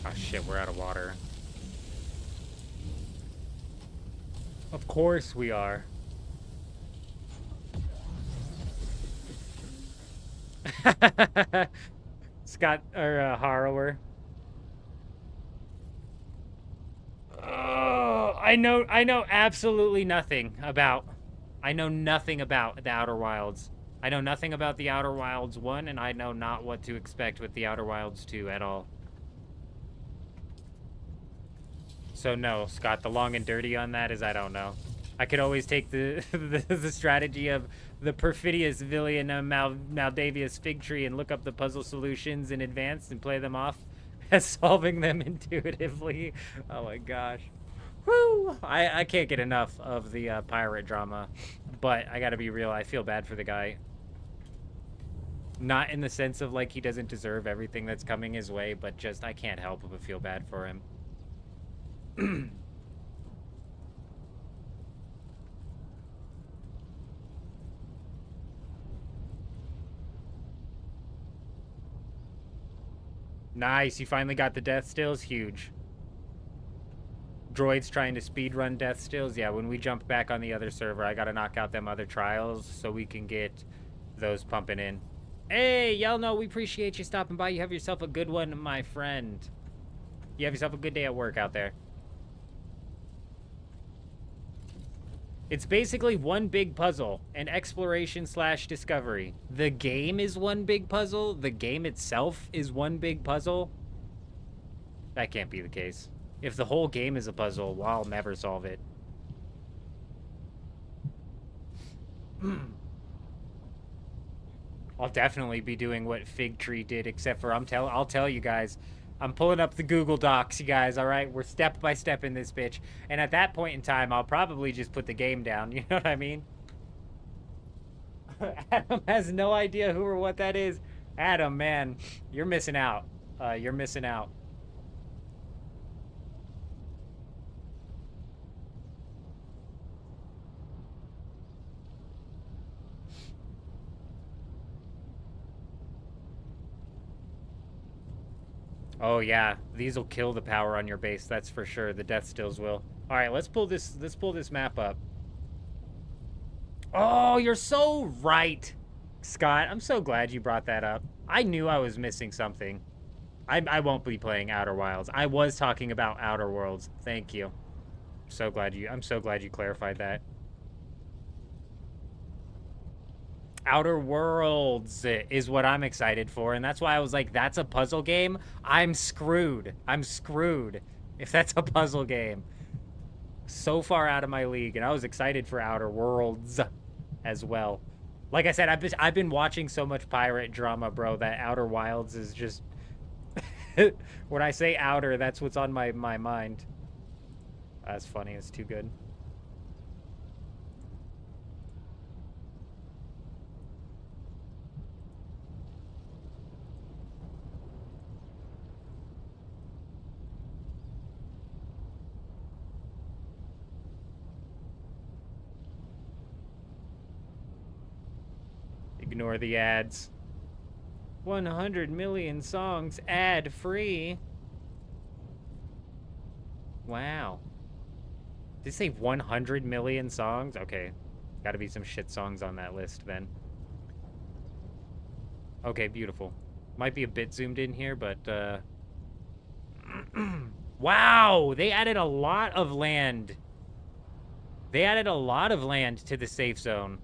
Oh shit, we're out of water. Of course we are. Scott, or Harrower. Oh, I know absolutely nothing about. I know nothing about the Outer Wilds. I know nothing about the Outer Wilds 1, and I know not what to expect with the Outer Wilds 2 at all. So no, Scott, the long and dirty on that is I don't know. I could always take the strategy of the perfidious Villian Maldavius fig tree and look up the puzzle solutions in advance and play them off as solving them intuitively. Oh my gosh. Woo! I can't get enough of the pirate drama, but I gotta be real, I feel bad for the guy. Not in the sense of like he doesn't deserve everything that's coming his way, but just I can't help but feel bad for him. Nice, you finally got the death stills. Huge. Droids trying to speedrun death stills. Yeah, when we jump back on the other server, I gotta knock out them other trials so we can get those pumping in. Hey, y'all know we appreciate you stopping by. You have yourself a good one, my friend. You have yourself a good day at work out there. It's basically one big puzzle, an exploration / discovery. The game is one big puzzle. The game itself is one big puzzle. That can't be the case. If the whole game is a puzzle, well, I'll never solve it. I'll definitely be doing what Fig Tree did, except for I'll tell you guys, I'm pulling up the Google Docs, you guys, all right? We're step by step in this bitch. And at that point in time, I'll probably just put the game down, you know what I mean? Adam has no idea who or what that is. Adam, man, you're missing out. You're missing out. Oh yeah, these will kill the power on your base, that's for sure. The death stills will. All right, let's pull this map up. Oh, you're so right, Scott. I'm so glad you brought that up. I knew I was missing something. I won't be playing Outer Wilds. I was talking about Outer Worlds. Thank you. I'm so glad you clarified that. Outer Worlds is what I'm excited for, and that's why I was like, that's a puzzle game? I'm screwed. I'm screwed if that's a puzzle game. So far out of my league, and I was excited for Outer Worlds as well. Like I said, I've been watching so much pirate drama, bro, that Outer Wilds is just... When I say outer, that's what's on my mind. That's funny. It's too good. Ignore the ads. 100 million songs ad-free. Wow. Did it say 100 million songs? Okay. Gotta be some shit songs on that list then. Okay, beautiful. Might be a bit zoomed in here, but wow! They added a lot of land. They added a lot of land to the safe zone.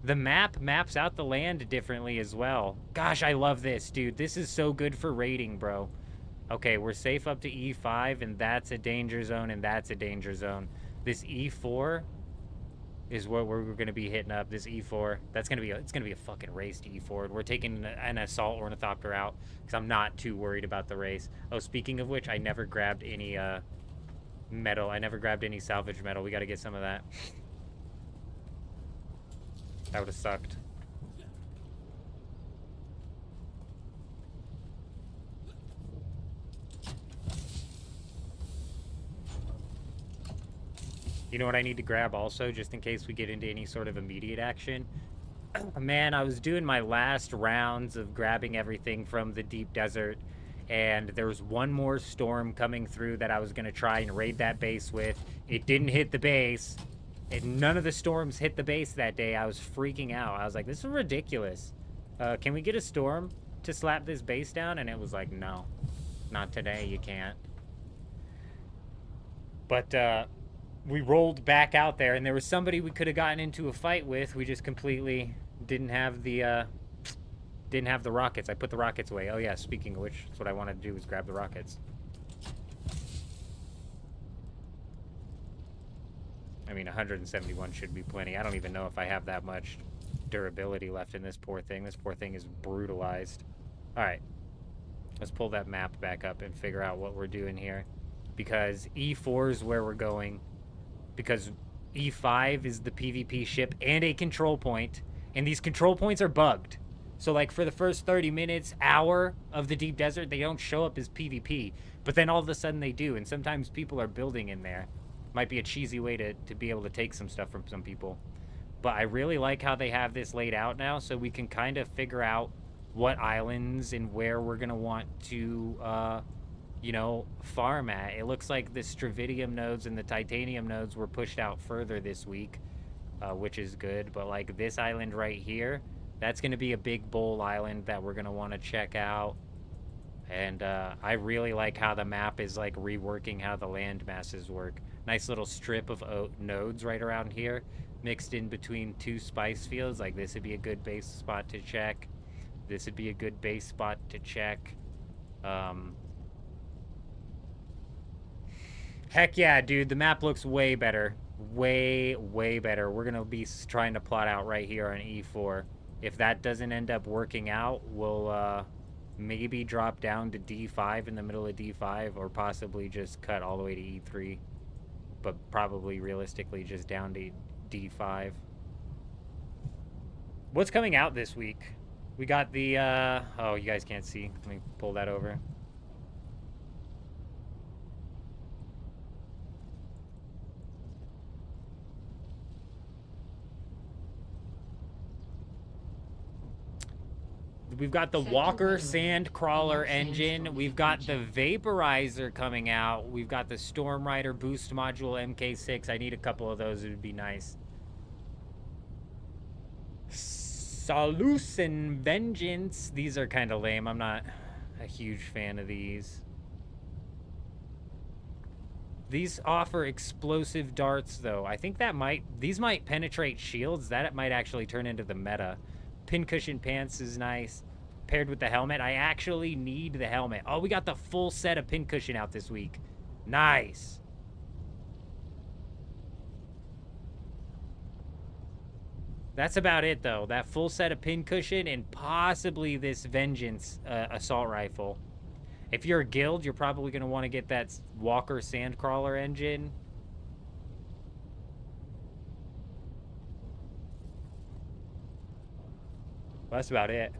The map maps out the land differently as well. Gosh, I love this, dude. This is so good for raiding, bro. Okay, we're safe up to E5, and that's a danger zone, and that's a danger zone. This E4 is what we're going to be hitting up. This E4, it's going to be a fucking race to E4. We're taking an assault ornithopter out because I'm not too worried about the race. Oh, speaking of which, I never grabbed any metal. I never grabbed any salvage metal. We got to get some of that. That would have sucked. You know what I need to grab also, just in case we get into any sort of immediate action? Man, I was doing my last rounds of grabbing everything from the deep desert, and there was one more storm coming through that I was going to try and raid that base with. It didn't hit the base. And none of the storms hit the base that day. I was freaking out. I was like, this is ridiculous. Can we get a storm to slap this base down? And it was like, no. Not today, you can't. But, we rolled back out there, and there was somebody we could have gotten into a fight with. We just completely didn't have the rockets. I put the rockets away. Oh, yeah, speaking of which, that's what I wanted to do was grab the rockets. I mean, 171 should be plenty. I don't even know if I have that much durability left in this poor thing. This poor thing is brutalized. All right. Let's pull that map back up and figure out what we're doing here. Because E4 is where we're going. Because E5 is the PvP ship and a control point. And these control points are bugged. So, like, for the first 30 minutes, hour of the deep desert, they don't show up as PvP. But then all of a sudden they do. And sometimes people are building in there. Might be a cheesy way to be able to take some stuff from some people. But I really like how they have this laid out now, so we can kind of figure out what islands and where we're gonna want to, you know, farm at. It looks like the Stravidium nodes and the Titanium nodes were pushed out further this week, which is good. But like this island right here, that's gonna be a big bowl island that we're gonna want to check out. And I really like how the map is like reworking how the land masses work. Nice little strip of nodes right around here, mixed in between two spice fields. Like this would be a good base spot to check. This would be a good base spot to check. Heck yeah, dude, the map looks way better. Way, way better. We're gonna be trying to plot out right here on E4. If that doesn't end up working out, we'll maybe drop down to D5 in the middle of D5, or possibly just cut all the way to E3. But probably realistically just down to D5. What's coming out this week? We got the, oh, you guys can't see. Let me pull that over. We've got the Walker Sandcrawler engine. We've got the Vaporizer coming out. We've got the Stormrider boost module MK6. I need a couple of those. It would be nice. Salus and Vengeance. These are kind of lame. I'm not a huge fan of these. These offer explosive darts, though. I think that these might penetrate shields. That might actually turn into the meta. Pincushion pants is nice. Paired with the helmet. I actually need the helmet. Oh, we got the full set of pincushion out this week. Nice. That's about it, though. That full set of pincushion and possibly this Vengeance assault rifle. If you're a guild, you're probably going to want to get that Walker Sandcrawler engine. Well, that's about it.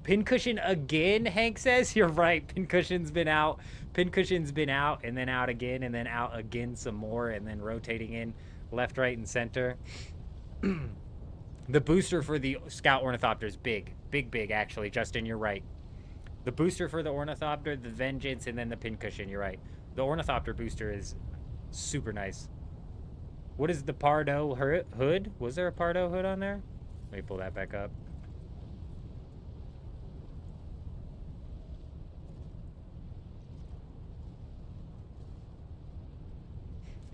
Pincushion again, Hank says. You're right. Pincushion's been out. Pincushion's been out and then out again and then out again some more and then rotating in left, right, and center. The booster for the Scout Ornithopter is big. Big, actually. Justin, you're right. The booster for the Ornithopter, the Vengeance, and then the Pincushion, you're right. The Ornithopter booster is super nice. What is the Pardo hood? Was there a Pardo hood on there? Let me pull that back up.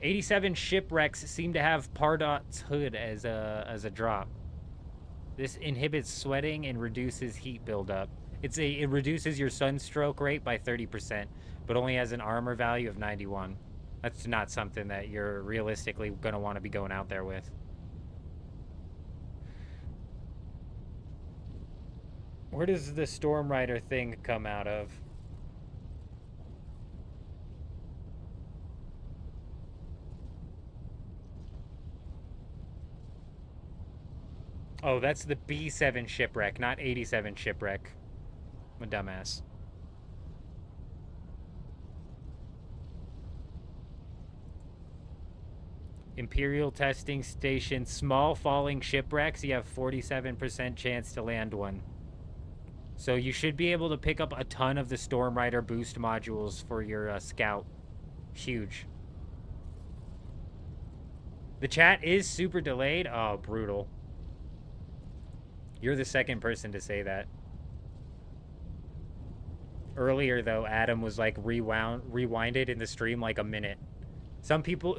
'87 shipwrecks seem to have Pardot's hood as a drop. This inhibits sweating and reduces heat buildup. It reduces your sunstroke rate by 30%, but only has an armor value of 91. That's not something that you're realistically going to want to be going out there with. Where does the Stormrider thing come out of? Oh, that's the B7 shipwreck, not 87 shipwreck. I'm a dumbass. Imperial testing station. Small falling shipwrecks, you have 47% chance to land one. So you should be able to pick up a ton of the Stormrider boost modules for your scout. Huge. The chat is super delayed. Oh, brutal. You're the second person to say that. Earlier, though, Adam was like rewinded in the stream like a minute. Some people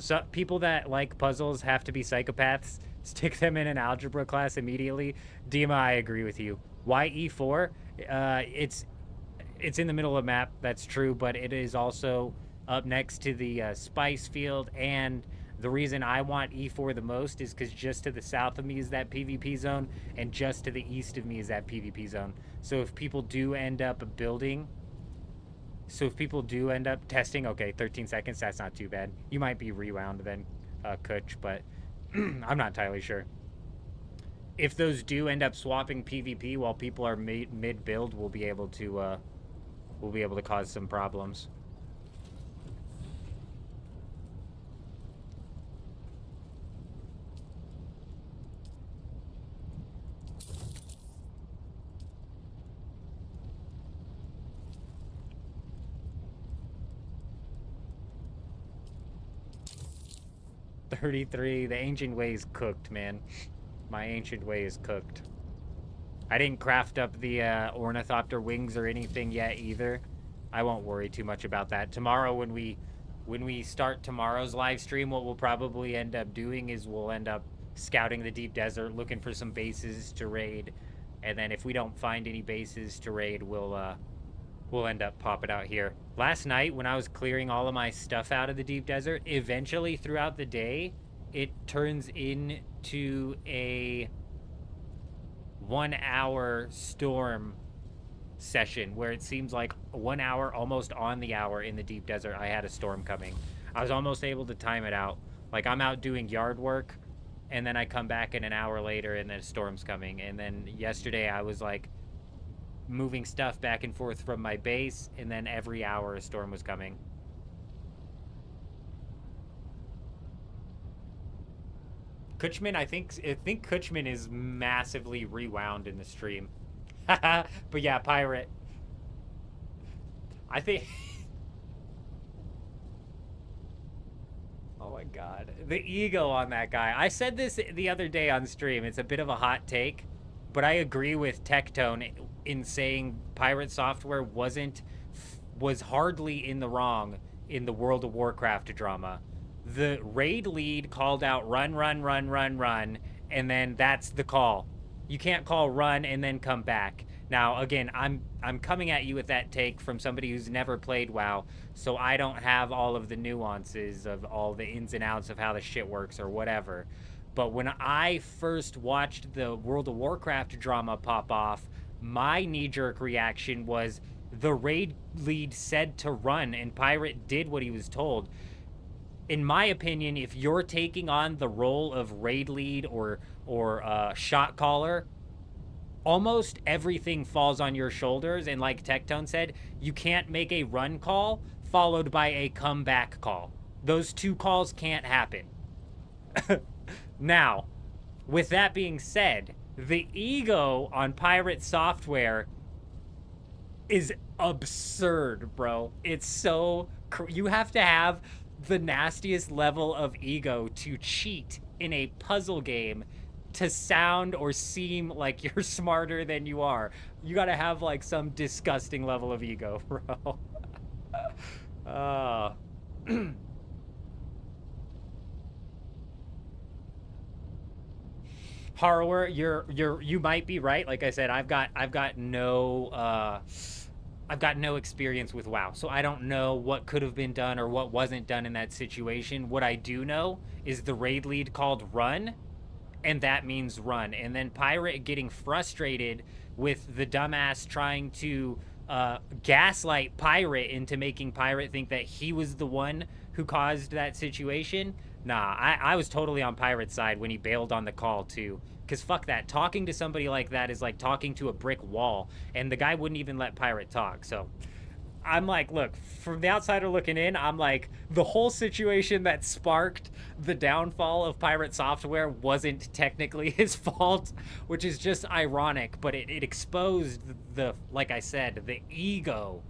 that like puzzles have to be psychopaths. Stick them in an algebra class immediately. Dima, I agree with you. Why E4? It's in the middle of the map. That's true, but it is also up next to the spice field. And the reason I want E4 the most is because just to the south of me is that PvP zone, and just to the east of me is that PvP zone. So if people do end up building... So if people do end up testing, okay, 13 seconds, that's not too bad. You might be rewound then, Kutch, but I'm not entirely sure. If those do end up swapping PvP while people are mid-build, we'll be able to cause some problems. 33. The ancient way is cooked, man. My ancient way is cooked. I didn't craft up the ornithopter wings or anything yet either. I won't worry too much about that. Tomorrow when we start tomorrow's live stream, what we'll probably end up doing is we'll end up scouting the deep desert, looking for some bases to raid, and then if we don't find any bases to raid, we'll end up popping out here. Last night when I was clearing all of my stuff out of the deep desert, eventually throughout the day, it turns into a 1 hour storm session where it seems like 1 hour almost on the hour in the deep desert I had a storm coming. I was almost able to time it out. Like I'm out doing yard work and then I come back in an hour later and then a storm's coming. And then yesterday I was like moving stuff back and forth from my base and then every hour a storm was coming. Kutchman, I think Kutchman is massively rewound in the stream. But yeah, Pirate. I think... Oh my god. The ego on that guy. I said this the other day on stream. It's a bit of a hot take, but I agree with Tectone in saying Pirate Software was hardly in the wrong in the World of Warcraft drama. The raid lead called out run, run, run, run, run, and then that's the call. You can't call run and then come back. Now, again, I'm coming at you with that take from somebody who's never played WoW, so I don't have all of the nuances of all the ins and outs of how the shit works or whatever. But when I first watched the World of Warcraft drama pop off, my knee-jerk reaction was the raid lead said to run, and Pirate did what he was told. In my opinion, if you're taking on the role of raid lead or shot caller, almost everything falls on your shoulders. And like Tectone said, you can't make a run call followed by a comeback call. Those two calls can't happen. Now, with that being said, the ego on Pirate Software is absurd, bro. It's so... You have to have the nastiest level of ego to cheat in a puzzle game to sound or seem like you're smarter than you are. You gotta have like some disgusting level of ego, bro. Harrower, you might be right. Like I said, I've got no experience with WoW, so I don't know what could have been done or what wasn't done in that situation. What I do know is the raid lead called run, and that means run. And then Pirate getting frustrated with the dumbass trying to gaslight Pirate into making Pirate think that he was the one who caused that situation. Nah, I was totally on Pirate's side when he bailed on the call too. Because fuck that. Talking to somebody like that is like talking to a brick wall. And the guy wouldn't even let Pirate talk. So I'm like, look, from the outsider looking in, I'm like, the whole situation that sparked the downfall of Pirate Software wasn't technically his fault, which is just ironic. But it exposed the, like I said, the ego.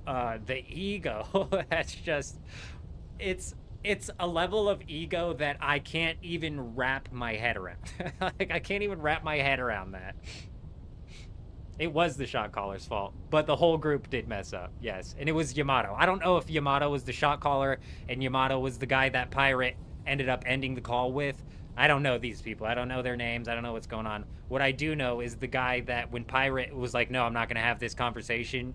That's just, it's a level of ego that I can't even wrap my head around. Like, I can't even wrap my head around that. It was the shot caller's fault, but the whole group did mess up, yes. And it was Yamato. I don't know if Yamato was the shot caller and Yamato was the guy that Pirate ended up ending the call with. I don't know these people. I don't know their names. I don't know what's going on. What I do know is the guy that when Pirate was like, no, I'm not going to have this conversation,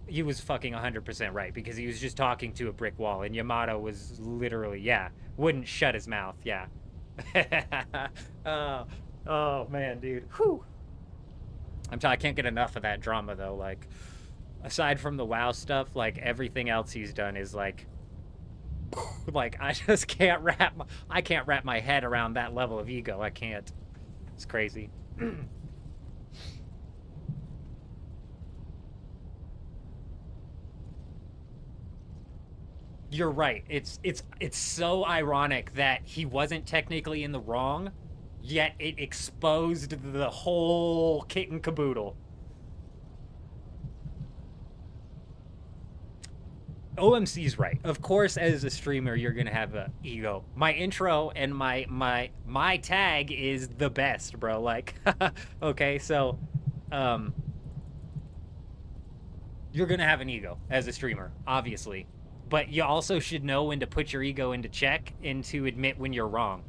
he was fucking 100% right, because he was just talking to a brick wall, and Yamato was literally, yeah, wouldn't shut his mouth, yeah. Oh, man, dude. Whew. I can't get enough of that drama, though. Like, aside from the WoW stuff, like, everything else he's done is, like, I just can't I can't wrap my head around that level of ego. I can't. It's crazy. You're right. It's so ironic that he wasn't technically in the wrong, yet it exposed the whole kit and caboodle. OMC's right. Of course, as a streamer, you're gonna have a ego. My intro and my tag is the best, bro. Like, okay, so, you're gonna have an ego as a streamer, obviously, but you also should know when to put your ego into check and to admit when you're wrong.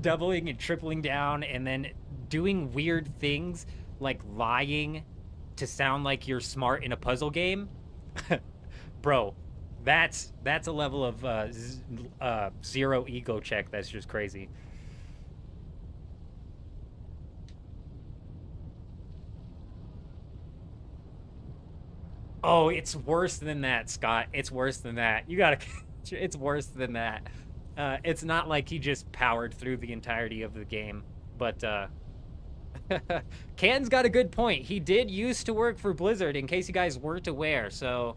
Doubling and tripling down, and then doing weird things like lying to sound like you're smart in a puzzle game. Bro, that's a level of zero ego check that's just crazy. Oh, it's worse than that, Scott. It's worse than that. You gotta... It's worse than that. It's not like he just powered through the entirety of the game, but Can's got a good point. He did used to work for Blizzard, in case you guys weren't aware, so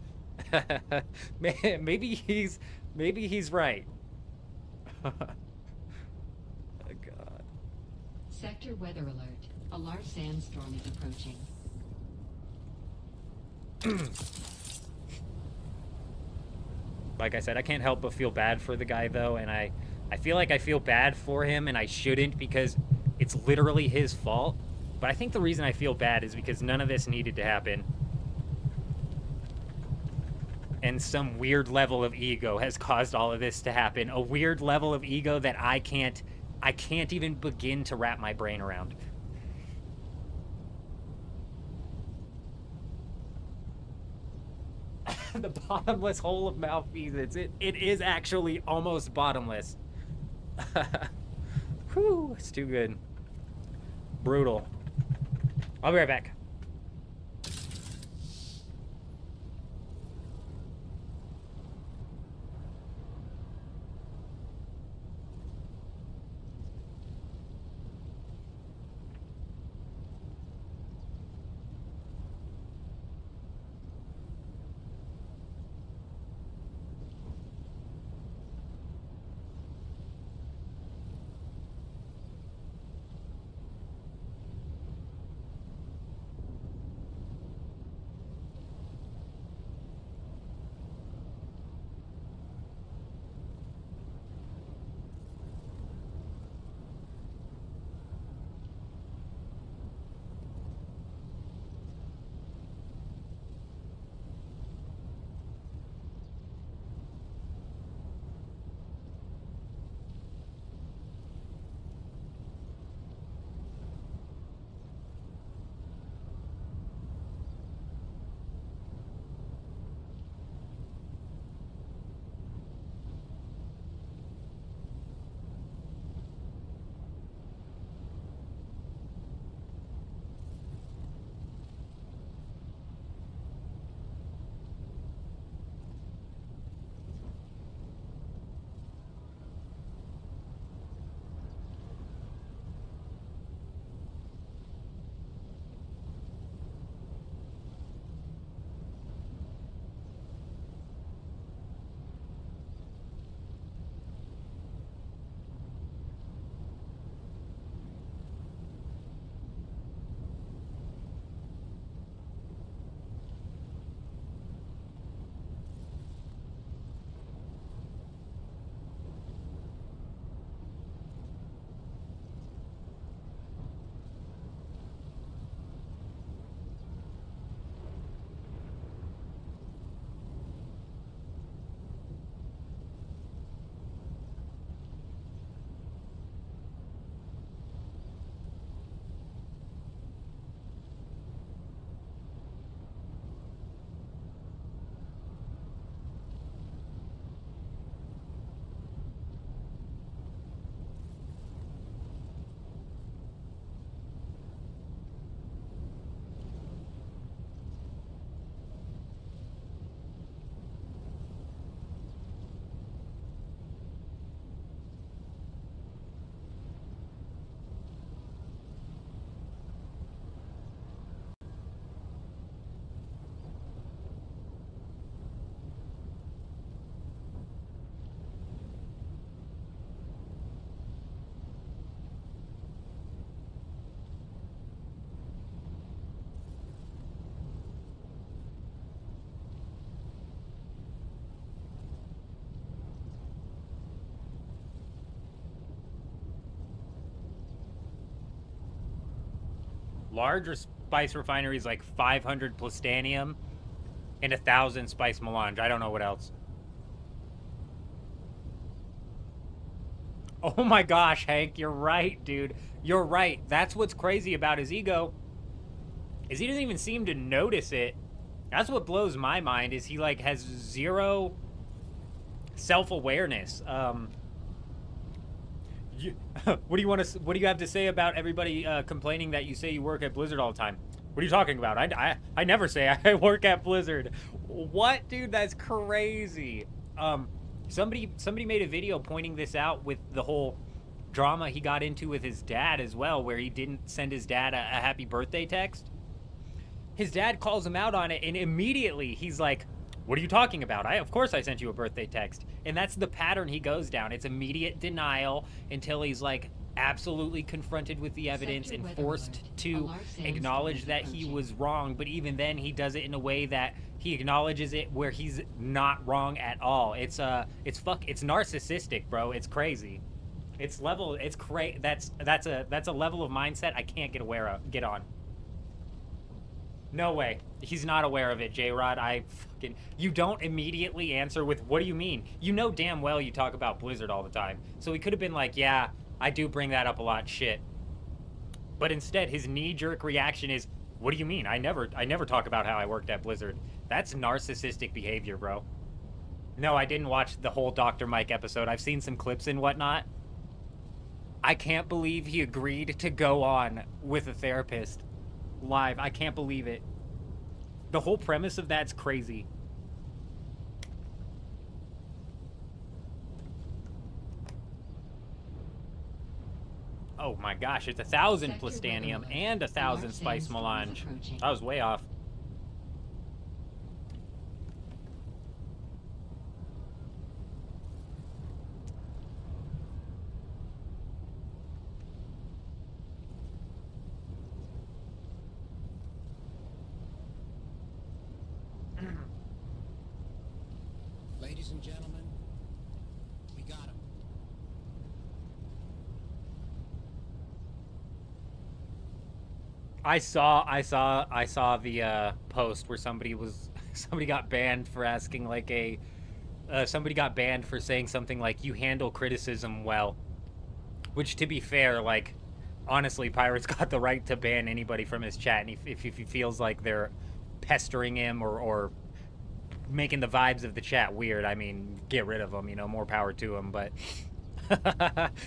maybe he's right. Oh, God. Sector weather alert. A large sandstorm is approaching. Like I said, I can't help but feel bad for the guy, though, and I feel like I feel bad for him, and I shouldn't, because it's literally his fault. But I think the reason I feel bad is because none of this needed to happen. And some weird level of ego has caused all of this to happen. A weird level of ego that I can't even begin to wrap my brain around. The bottomless hole of malfeasance. It is actually almost bottomless. Whew, it's too good. Brutal. I'll be right back. Large spice refinery is like 500 plutonium and 1,000 spice melange. I don't know what else. Oh my gosh, Hank, you're right, dude. You're right. That's what's crazy about his ego, is he doesn't even seem to notice it. That's what blows my mind, is he like has zero self-awareness. What do you have to say about everybody complaining that you say you work at Blizzard all the time? What are you talking about? I never say I work at Blizzard. What, dude? That's crazy. Somebody made a video pointing this out with the whole drama he got into with his dad as well, where he didn't send his dad a happy birthday text. His dad calls him out on it, and immediately he's like, what are you talking about? Of course I sent you a birthday text. And that's the pattern he goes down. It's immediate denial until he's like absolutely confronted with the evidence and forced to acknowledge that he was wrong. But even then, he does it in a way that he acknowledges it where he's not wrong at all. It's narcissistic, bro. It's crazy. That's a level of mindset I can't get on. No way. He's not aware of it, J-Rod. You don't immediately answer with, what do you mean? You know damn well you talk about Blizzard all the time. So he could have been like, yeah, I do bring that up a lot, shit. But instead, his knee-jerk reaction is, what do you mean? I never talk about how I worked at Blizzard. That's narcissistic behavior, bro. No, I didn't watch the whole Dr. Mike episode. I've seen some clips and whatnot. I can't believe he agreed to go on with a therapist live. I can't believe it. The whole premise of that's crazy. Oh my gosh, it's 1,000 plutonium and 1,000 spice melange. I was way off. Ladies and gentlemen, we got him. I saw the post where somebody got banned for asking like somebody got banned for saying something like, you handle criticism well. Which, to be fair, like, honestly, Pirate's got the right to ban anybody from his chat, and if he feels like they're pestering him or making the vibes of the chat weird, I mean, get rid of them, you know, more power to him. But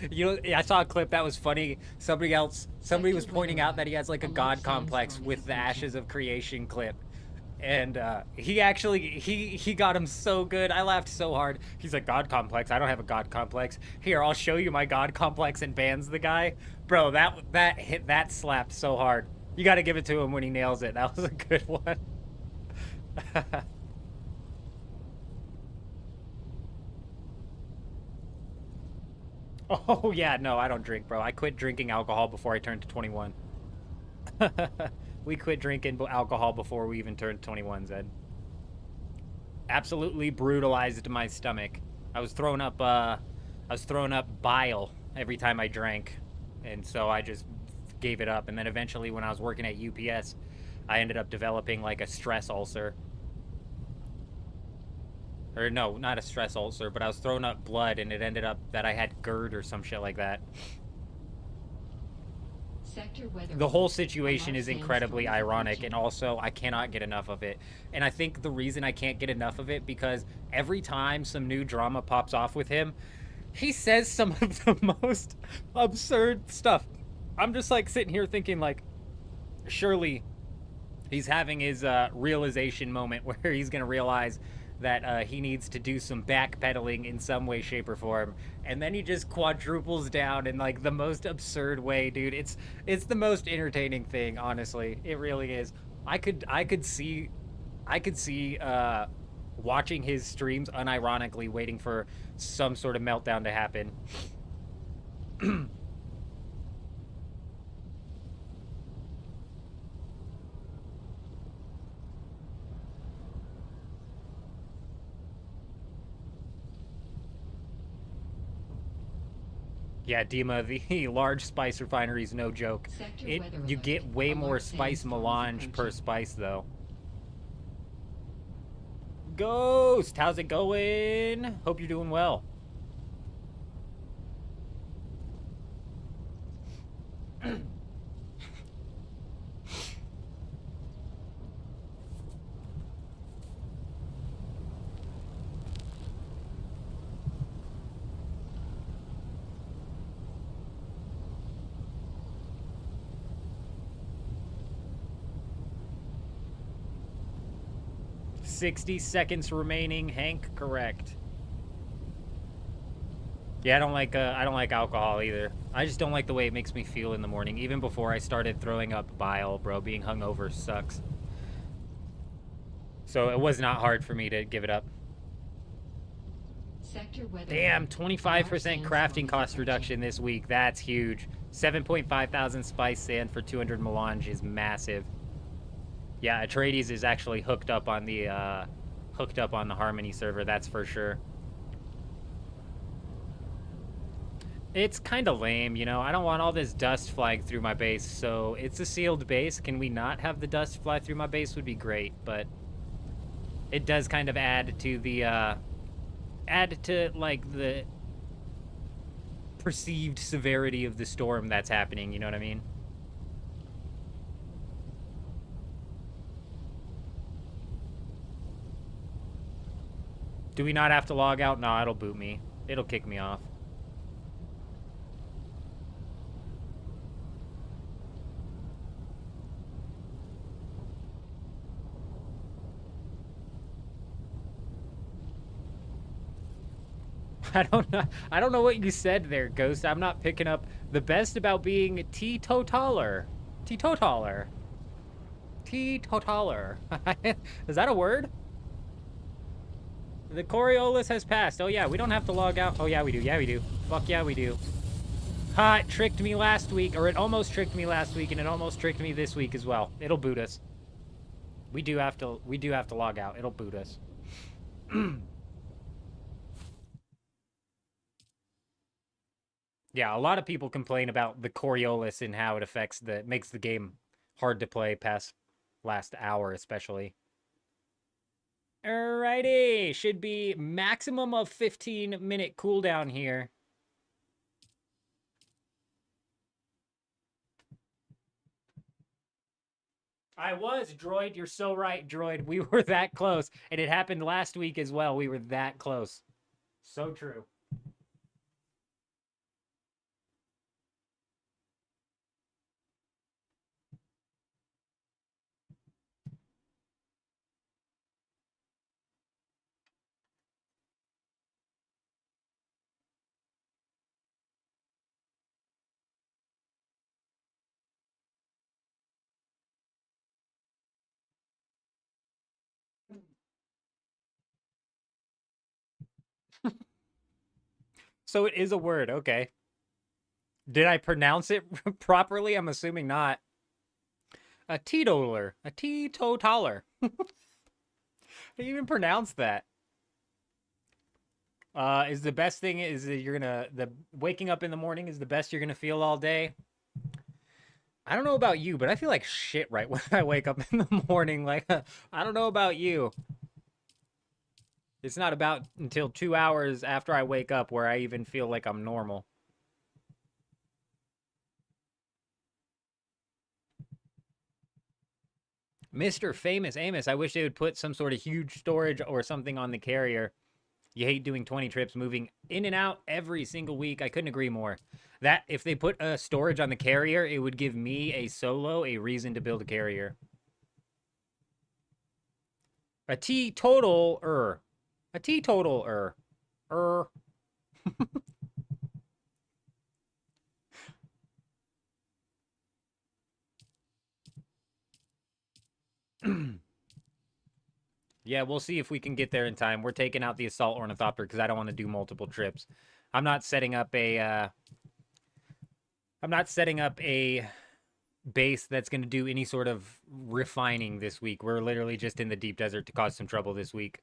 you know, I saw a clip that was funny. Somebody was pointing out that he has like a god complex with the Ashes of Creation clip, and he got him so good. I laughed so hard. He's like, god complex? I don't have a god complex. Here, I'll show you my god complex, and bans the guy. Bro, that slapped so hard. You got to give it to him when he nails it. That was a good one. Oh, yeah, no, I don't drink, bro. I quit drinking alcohol before I turned to 21. We quit drinking alcohol before we even turned 21, Zed. Absolutely brutalized my stomach. I was throwing up bile every time I drank, and so I just gave it up. And then eventually, when I was working at UPS, I ended up developing like a stress ulcer. Or no, not a stress ulcer, but I was throwing up blood, and it ended up that I had GERD or some shit like that. The whole situation is incredibly ironic, and also I cannot get enough of it. And I think the reason I can't get enough of it, because every time some new drama pops off with him, he says some of the most absurd stuff. I'm just like sitting here thinking like, surely he's having his realization moment where he's gonna realize that he needs to do some backpedaling in some way, shape, or form, and then he just quadruples down in like the most absurd way, dude. It's the most entertaining thing, honestly. It really is. I could see watching his streams unironically, waiting for some sort of meltdown to happen. Yeah, Dima, the large spice refinery is no joke. You get way more spice melange per spice, though. Ghost, how's it going? Hope you're doing well. 60 seconds remaining. Hank, correct. Yeah, I don't like alcohol either. I just don't like the way it makes me feel in the morning. Even before I started throwing up bile, bro, being hungover sucks. So it was not hard for me to give it up. Damn, 25% crafting cost reduction this week. That's huge. 7.5 thousand spice sand for 200 melange is massive. Yeah, Atreides is actually hooked up on the Harmony server, that's for sure. It's kind of lame, you know? I don't want all this dust flying through my base, so it's a sealed base. Can we not have the dust fly through my base would be great, but it does kind of add to the, like, the perceived severity of the storm that's happening, you know what I mean? Do we not have to log out? No, it'll boot me. It'll kick me off. I don't know what you said there, Ghost. I'm not picking up. The best about being teetotaler. Teetotaler. Teetotaler. Is that a word? The Coriolis has passed. Oh yeah, we don't have to log out. Oh yeah, we do. Yeah, we do. Fuck yeah, we do. Ha, it tricked me last week, or it almost tricked me last week, and it almost tricked me this week as well. It'll boot us. We do have to log out. It'll boot us. Yeah, a lot of people complain about the Coriolis and how it makes the game hard to play past last hour, especially. Alrighty, should be maximum of 15-minute cooldown here. I was, Droid. You're so right, Droid. We were that close. And it happened last week as well. We were that close. So true. So it is a word, okay. Did I pronounce it properly? I'm assuming not. A teetotaler. A teetotaler. How do you even pronounce that? Is the best thing is that the waking up in the morning is the best you're gonna feel all day? I don't know about you, but I feel like shit right when I wake up in the morning. Like, I don't know about you. It's not about until 2 hours after I wake up where I even feel like I'm normal. Mr. Famous Amos, I wish they would put some sort of huge storage or something on the carrier. You hate doing 20 trips, moving in and out every single week. I couldn't agree more. That, if they put a storage on the carrier, it would give me, a solo, a reason to build a carrier. A teetotaler. A teetotaler. Yeah, we'll see if we can get there in time. We're taking out the assault ornithopter because I don't want to do multiple trips. I'm not setting up a base that's going to do any sort of refining this week. We're literally just in the deep desert to cause some trouble this week.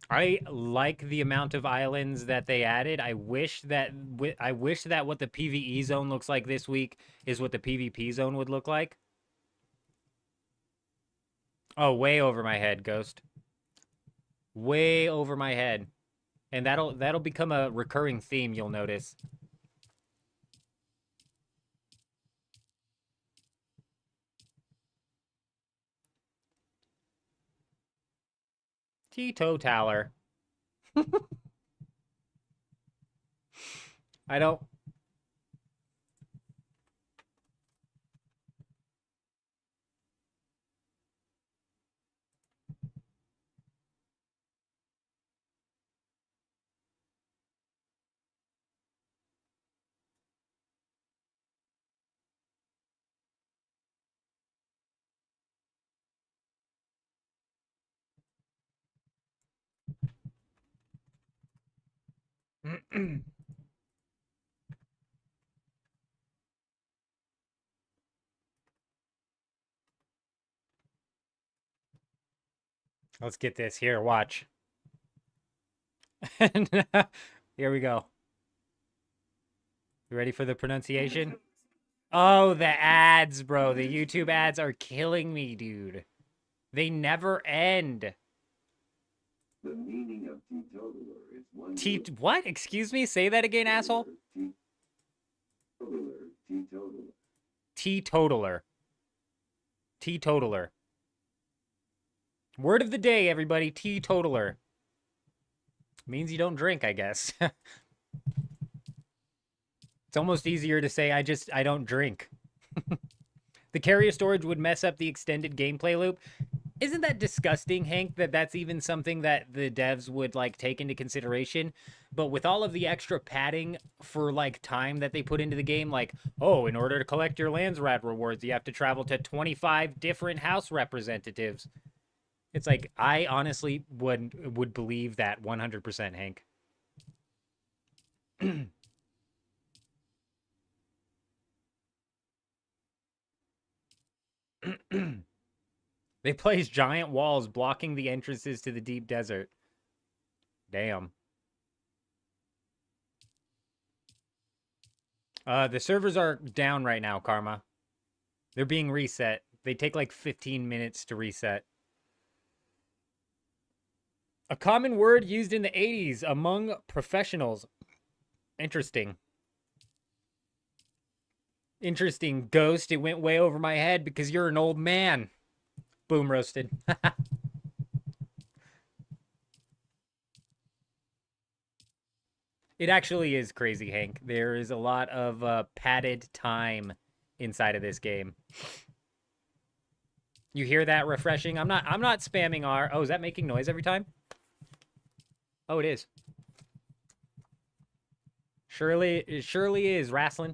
I like the amount of islands that they added. I wish that what the PvE zone looks like this week is what the PvP zone would look like. Oh, way over my head, Ghost. Way over my head. And that'll become a recurring theme, you'll notice. Teetotaler. I don't... Let's get this. Here, watch. Here we go. You ready for the pronunciation? Oh, the ads, bro. The YouTube ads are killing me, dude. They never end. The meaning of teetotaler is one. What? Excuse me? Say that again, asshole? Teetotaler. Teetotaler. Teetotaler. Word of the day, everybody. Teetotaler. Means you don't drink, I guess. It's almost easier to say I don't drink. The carrier storage would mess up the extended gameplay loop. Isn't that disgusting, Hank, that that's even something that the devs would, like, take into consideration? But with all of the extra padding for, like, time that they put into the game, like, oh, in order to collect your Landsrat rewards, you have to travel to 25 different house representatives. It's like, I honestly would believe that 100%, Hank. They place giant walls blocking the entrances to the deep desert. Damn. The servers are down right now, Karma. They're being reset. They take like 15 minutes to reset. A common word used in the 80s among professionals. Interesting. Interesting, Ghost. It went way over my head because you're an old man. Boom, roasted. It actually is crazy, Hank. There is a lot of padded time inside of this game. You hear that refreshing? I'm not spamming R. Oh, is that making noise every time? Oh, it is. It surely is, wrestling.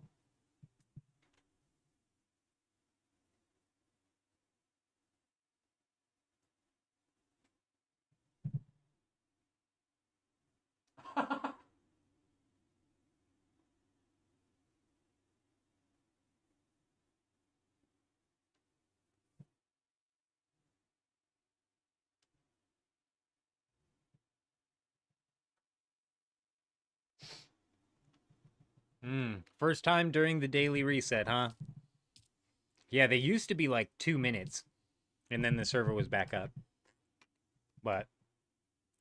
First time during the daily reset, huh? Yeah, they used to be like 2 minutes, and then the server was back up. But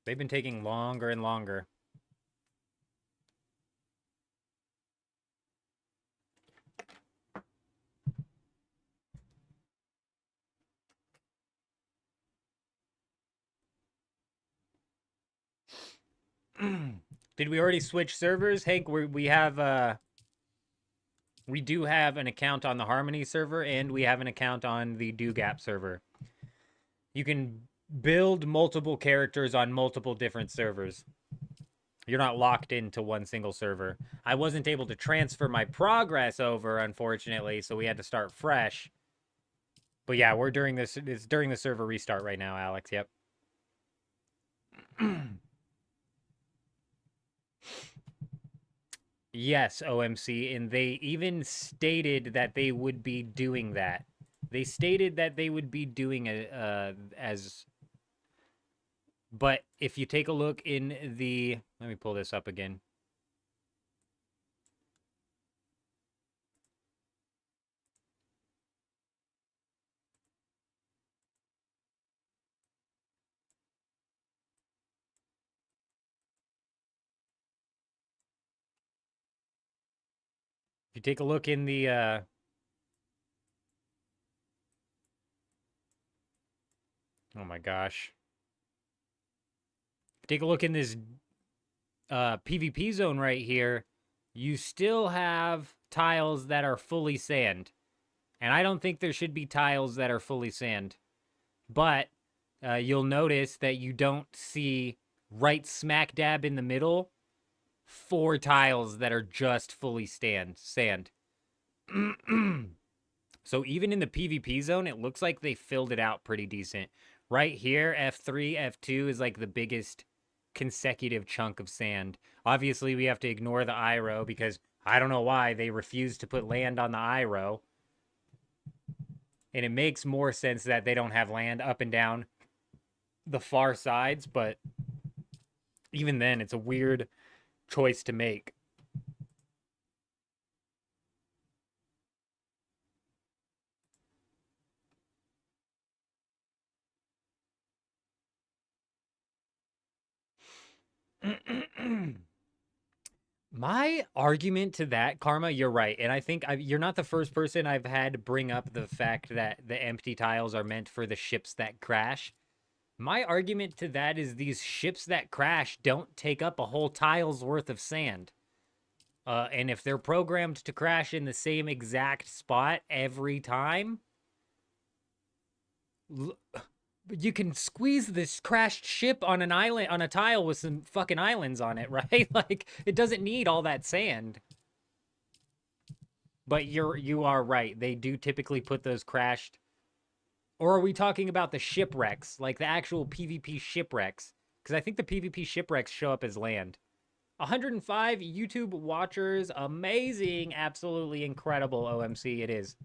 they've been taking longer and longer. Did we already switch servers, Hank? We do have an account on the Harmony server, and we have an account on the DoGap server. You can build multiple characters on multiple different servers. You're not locked into one single server. I wasn't able to transfer my progress over, unfortunately, so we had to start fresh. But yeah, it's during the server restart right now, Alex. Yep. Yes, OMC, and they even stated that they would be doing that. They stated that they would be doing as But if you take a look in the... Let me pull this up again. If you take a look in the... Oh my gosh. Take a look in this PvP zone right here. You still have tiles that are fully sand. And I don't think there should be tiles that are fully sand. But you'll notice that you don't see right smack dab in the middle 4 tiles that are just fully sand. So even in the PvP zone, it looks like they filled it out pretty decent. Right here, F3, F2 is like the biggest consecutive chunk of sand. Obviously, we have to ignore the I row because I don't know why they refuse to put land on the I row. And it makes more sense that they don't have land up and down the far sides, but even then, it's a weird choice to make. My argument to that, Karma, you're right. And I think you're not the first person I've had bring up the fact that the empty tiles are meant for the ships that crash. My argument to that is these ships that crash don't take up a whole tile's worth of sand. And if they're programmed to crash in the same exact spot every time, you can squeeze this crashed ship on an island, on a tile with some fucking islands on it, right? Like, it doesn't need all that sand. But you are right. They do typically put those crashed. Or are we talking about the shipwrecks, like the actual PvP shipwrecks? Because I think the PvP shipwrecks show up as land. 105 YouTube watchers. Amazing. Absolutely incredible, OMC. It is.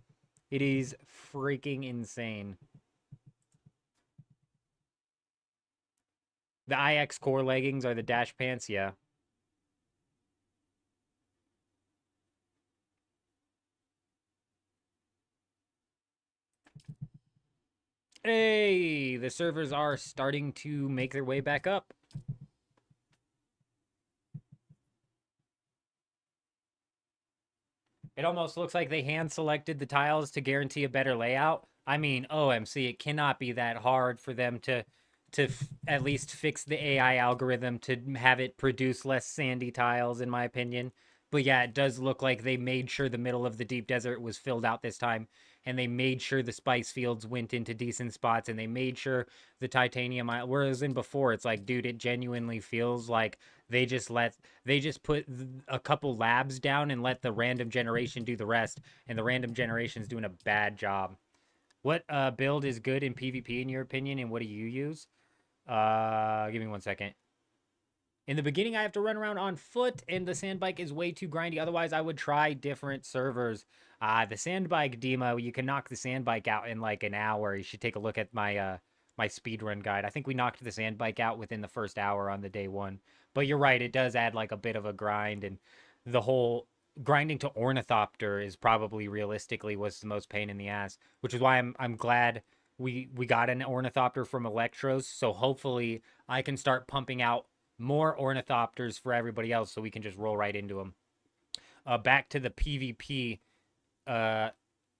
It is freaking insane. The IX core leggings are the dash pants, yeah. Hey, the servers are starting to make their way back up. It almost looks like they hand-selected the tiles to guarantee a better layout. I mean, OMC, it cannot be that hard for them to at least fix the AI algorithm to have it produce less sandy tiles, in my opinion. But yeah, it does look like they made sure the middle of the deep desert was filled out this time, and they made sure the spice fields went into decent spots, and they made sure the titanium... Whereas in before, it's like, dude, it genuinely feels like they just put a couple labs down and let the random generation do the rest, and the random generation's doing a bad job. What build is good in PvP in your opinion, and what do you use? Give me 1 second. In the beginning, I have to run around on foot, and the sand bike is way too grindy. Otherwise, I would try different servers. The sand bike demo, you can knock the sand bike out in like an hour. You should take a look at my my speedrun guide. I think we knocked the sand bike out within the first hour on the day 1. But you're right, it does add like a bit of a grind, and the whole grinding to Ornithopter is probably realistically was the most pain in the ass, which is why I'm glad we got an Ornithopter from Electros, so hopefully I can start pumping out more Ornithopters for everybody else so we can just roll right into them. Back to the PvP.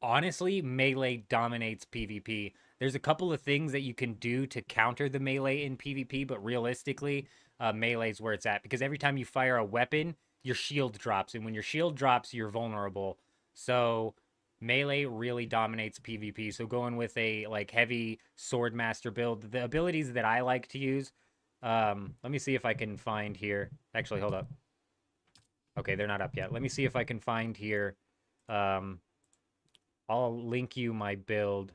Honestly, Melee dominates PvP. There's a couple of things that you can do to counter the Melee in PvP, but realistically, Melee is where it's at. Because every time you fire a weapon, your shield drops. And when your shield drops, you're vulnerable. So Melee really dominates PvP. So going with a like heavy Swordmaster build, the abilities that I like to use... let me see if I can find here. Actually, hold up. Okay, they're not up yet. Let me see if I can find here. I'll link you my build.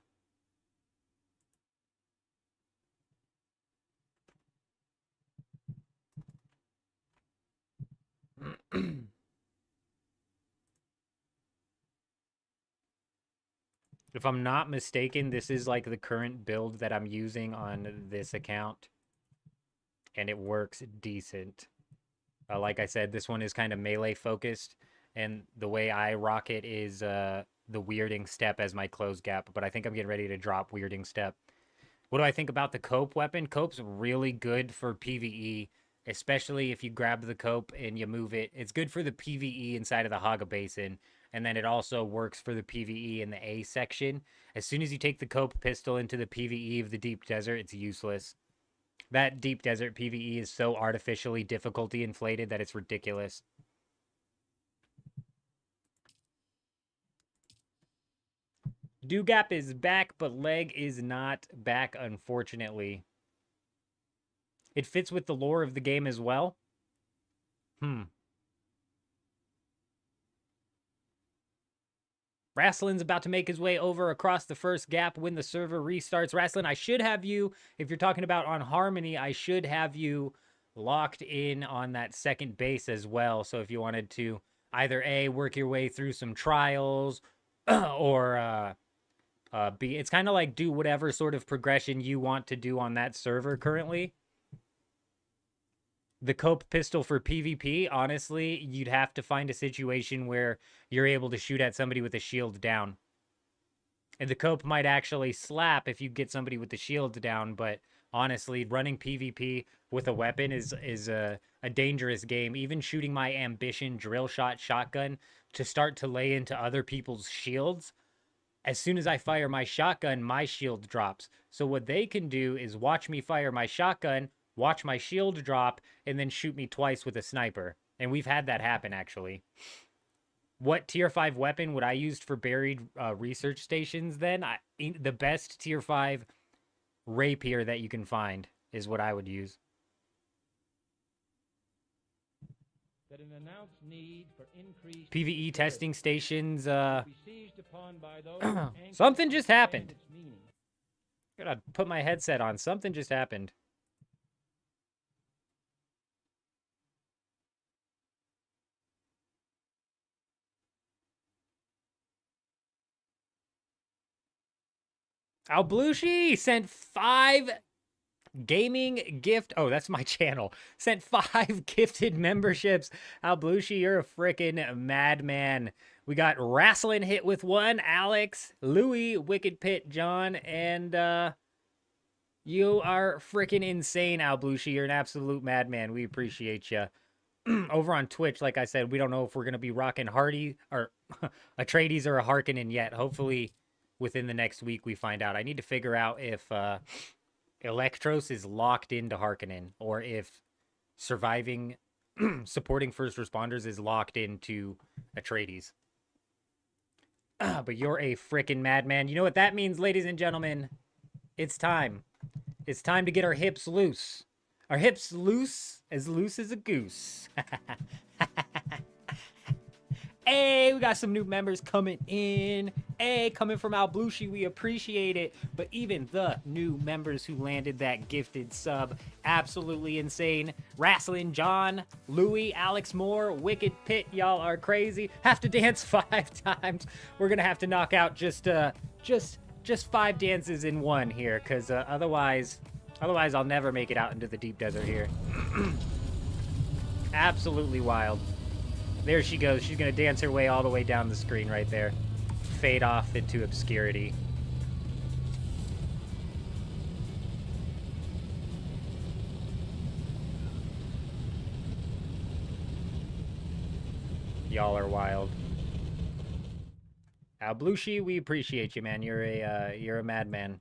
If I'm not mistaken, this is like the current build that I'm using on this account. and it works decent. Like I said, this one is kind of melee focused, and the way I rock it is the weirding step as my close gap, but I think I'm getting ready to drop weirding step. What do I think about the cope weapon? Cope's really good for PvE, especially if you grab the cope and you move it. It's good for the PvE inside of the Haga Basin, and then it also works for the PvE in the A section. As soon as you take the cope pistol into the PvE of the deep desert, it's useless. That deep desert PvE is so artificially difficulty inflated that it's ridiculous. Dewgap is back, but leg is not back, unfortunately. It fits with the lore of the game as well. Wrestlin's about to make his way over across the first gap when the server restarts. Wrestlin, I should have you, if you're talking about on Harmony, I should have you locked in on that second base as well. So if you wanted to either A, work your way through some trials, or B, it's kind of like do whatever sort of progression you want to do on that server currently. The cope pistol for PvP, honestly, you'd have to find a situation where you're able to shoot at somebody with a shield down. And the cope might actually slap if you get somebody with the shield down, but honestly, running PvP with a weapon is a dangerous game. Even shooting my Ambition drill shot shotgun to start to lay into other people's shields, as soon as I fire my shotgun, my shield drops. So what they can do is watch me fire my shotgun, watch my shield drop, and then shoot me twice with a sniper. And we've had that happen, actually. What tier 5 weapon would I use for buried research stations then? The best tier 5 rapier that you can find is what I would use. That an announced need for increased PvE testing stations, be seized upon by those something just happened. Gotta put my headset on. Something just happened. Alblushi sent 5 gaming gift. Oh, that's my channel. Sent 5 gifted memberships. Alblushi, you're a freaking madman. We got Wrestling hit with 1, Alex, Louis, Wicked Pit, John, and you are freaking insane, Alblushi. You're an absolute madman. We appreciate you. Over on Twitch, like I said, we don't know if we're going to be rocking Hardy or Atreides or a Harkonnen yet. Hopefully within the next week we find out. I need to figure out if Electros is locked into Harkonnen, or if surviving, supporting first responders is locked into Atreides. But you're a frickin' madman. You know what that means, ladies and gentlemen? It's time. It's time to get our hips loose. Our hips loose as a goose. Hey, we got some new members coming in. Hey, coming from Alblushi, we appreciate it. But even the new members who landed that gifted sub, absolutely insane. Wrestling John, Louis, Alex Moore, Wicked Pit, y'all are crazy. Have to dance 5 times. We're gonna have to knock out just 5 dances in one here, because otherwise I'll never make it out into the deep desert here. Absolutely wild. There she goes. She's going to dance her way all the way down the screen right there. Fade off into obscurity. Y'all are wild. Alblushi, we appreciate you, man. You're a madman.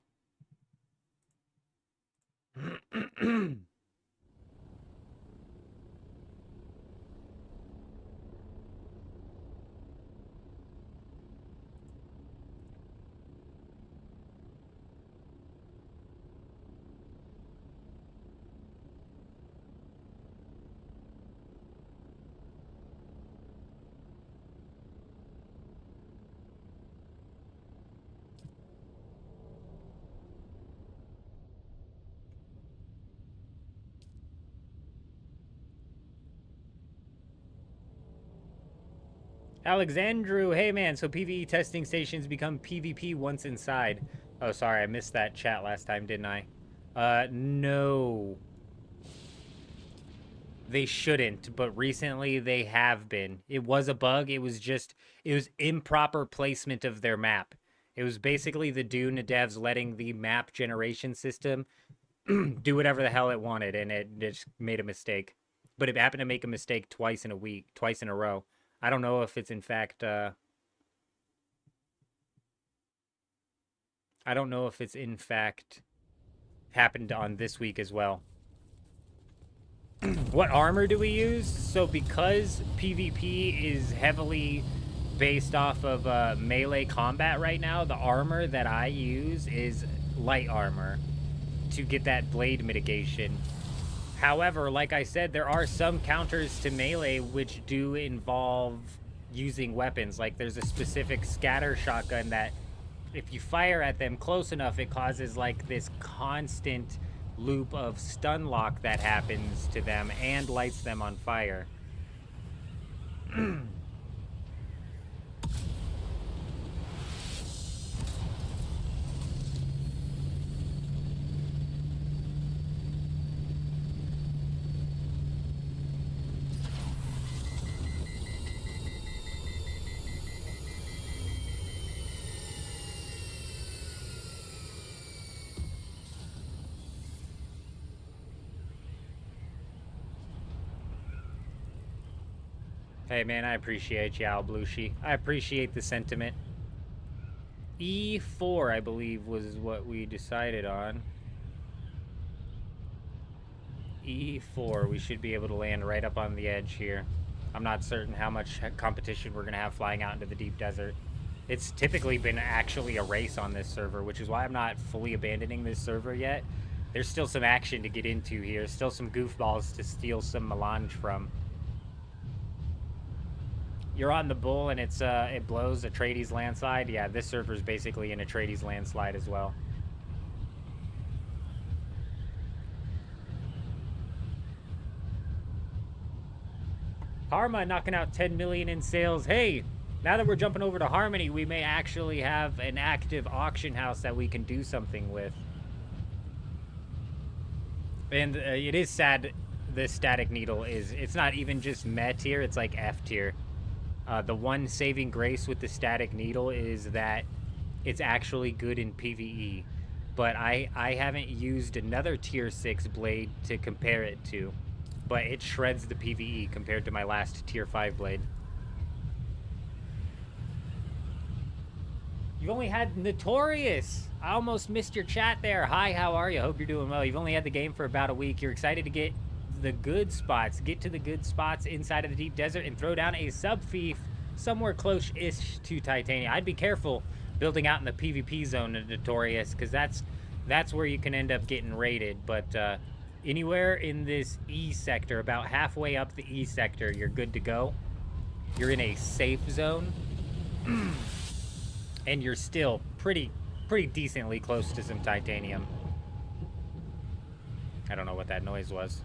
Alexandru, hey man, so PvE testing stations become PvP once inside. Oh, sorry, I missed that chat last time, didn't I? No. they shouldn't, but recently they have been. It was a bug. It was improper placement of their map. It was basically the Dune devs letting the map generation system do whatever the hell it wanted, and it just made a mistake. But it happened to make a mistake twice in a row. I don't know if it's in fact happened on this week as well. What armor do we use? So because PvP is heavily based off of melee combat right now, the armor that I use is light armor to get that blade mitigation. However, like I said, there are some counters to melee which do involve using weapons. Like there's a specific scatter shotgun that if you fire at them close enough, it causes like this constant loop of stun lock that happens to them and lights them on fire. Hey man, I appreciate you, Al Blushi. I appreciate the sentiment. E4, I believe, was what we decided on. E4, we should be able to land right up on the edge here. I'm not certain how much competition we're going to have flying out into the deep desert. It's typically been actually a race on this server, which is why I'm not fully abandoning this server yet. There's still some action to get into here. Still some goofballs to steal some melange from. You're on the Bull and it blows Atreides landslide. Yeah, this server's basically an Atreides landslide as well. Karma knocking out 10 million in sales. Hey, now that we're jumping over to Harmony, we may actually have an active auction house that we can do something with. And it is sad the static needle it's not even just meh tier, it's like F tier. The one saving grace with the static needle is that it's actually good in PvE. But I haven't used another tier 6 blade to compare it to. But it shreds the PvE compared to my last tier 5 blade. You've only had Notorious. I almost missed your chat there. Hi, how are you? Hope you're doing well. You've only had the game for about a week. You're excited to get the good spots, get to the good spots inside of the deep desert and throw down a sub-fief somewhere close-ish to Titania. I'd be careful building out in the PvP zone of Notorious, because that's where you can end up getting raided. But anywhere in this E sector, about halfway up the E sector, you're good to go. You're in a safe zone, and you're still pretty decently close to some titanium. I don't know what that noise was.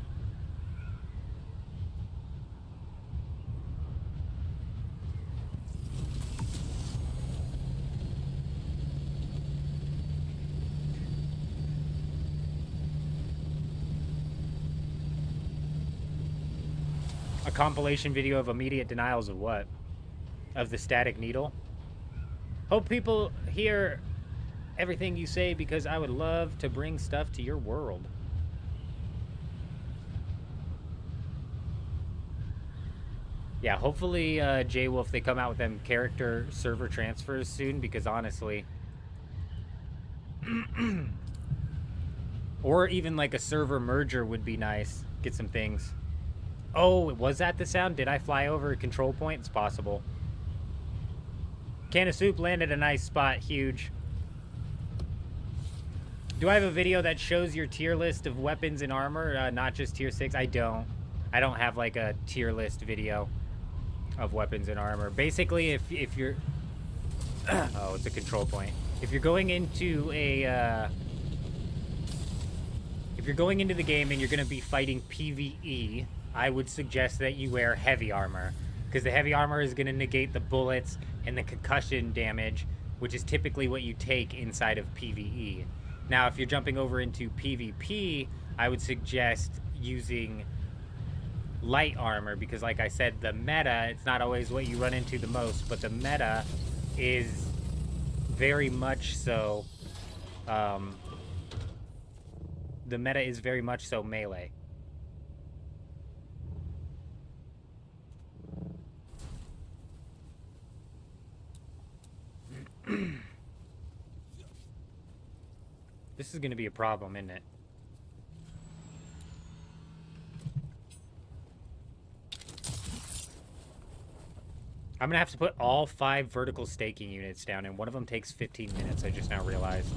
A compilation video of immediate denials of what? Of the static needle? Hope people hear everything you say, because I would love to bring stuff to your world. Yeah, hopefully, J-Wolf, they come out with them character server transfers soon, because honestly... or even like a server merger would be nice. Get some things. Oh, was that the sound? Did I fly over a control point? It's possible. Can of Soup landed a nice spot. Huge. Do I have a video that shows your tier list of weapons and armor? Not just tier 6? I don't. I don't have like a tier list video of weapons and armor. Basically, if you're... oh, it's a control point. If you're going into a... if you're going into the game and you're going to be fighting PvE... I would suggest that you wear heavy armor, because the heavy armor is going to negate the bullets and the concussion damage, which is typically what you take inside of PvE. Now, if you're jumping over into PvP, I would suggest using light armor, because like I said, the meta, it's not always what you run into the most, but the meta is very much so, the meta is very much so melee. This is going to be a problem, isn't it? I'm going to have to put all 5 vertical staking units down, and one of them takes 15 minutes, I just now realized.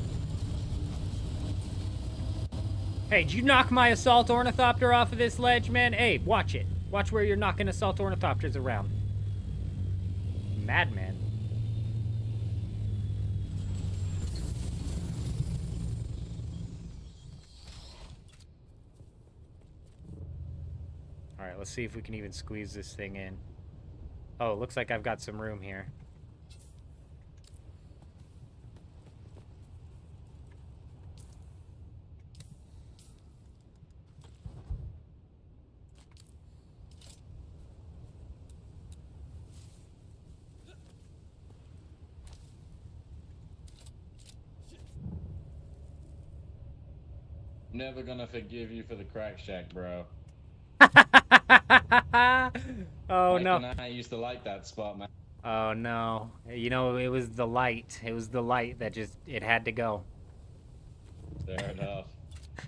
Hey, did you knock my assault ornithopter off of this ledge, man? Hey, watch it. Watch where you're knocking assault ornithopters around. Madman. Alright, let's see if we can even squeeze this thing in. Oh, looks like I've got some room here. Never gonna forgive you for the crack shack, bro. Oh, Mike no. and I used to like that spot, man. Oh, no. You know, it was the light. It was the light that just, it had to go. Fair enough.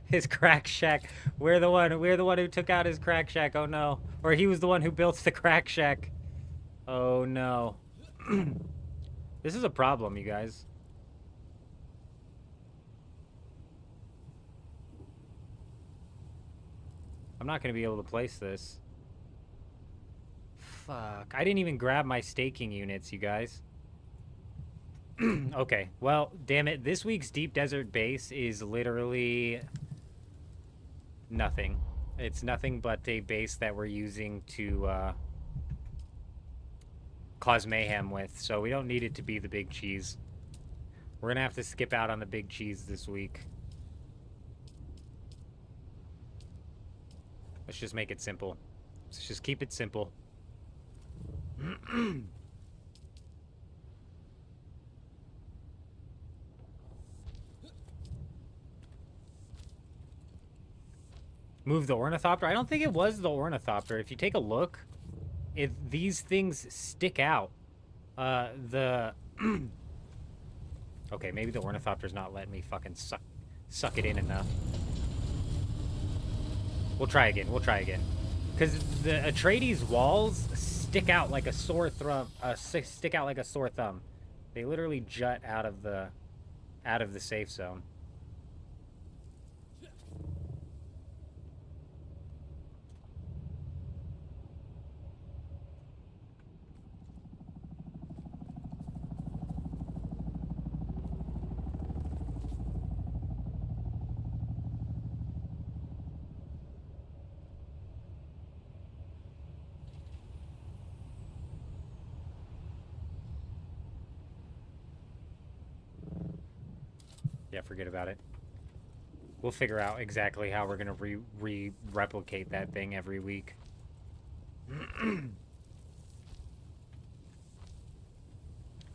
His crack shack. We're the one who took out his crack shack. Oh, no. Or he was the one who built the crack shack. Oh, no. This is a problem, you guys. I'm not going to be able to place this. Fuck. I didn't even grab my staking units, you guys. Okay. Well, damn it. This week's Deep Desert base is literally nothing. It's nothing but a base that we're using to cause mayhem with. So we don't need it to be the big cheese. We're going to have to skip out on the big cheese this week. Let's just make it simple. Let's just keep it simple. Move the ornithopter? I don't think it was the ornithopter. If you take a look, these things stick out. Okay, maybe the ornithopter's not letting me fucking suck it in enough. We'll try again. We'll try again. Because the Atreides walls stick out like a sore thumb. Stick out like a sore thumb. They literally jut out of the safe zone. Yeah, forget about it. We'll figure out exactly how we're gonna replicate that thing every week.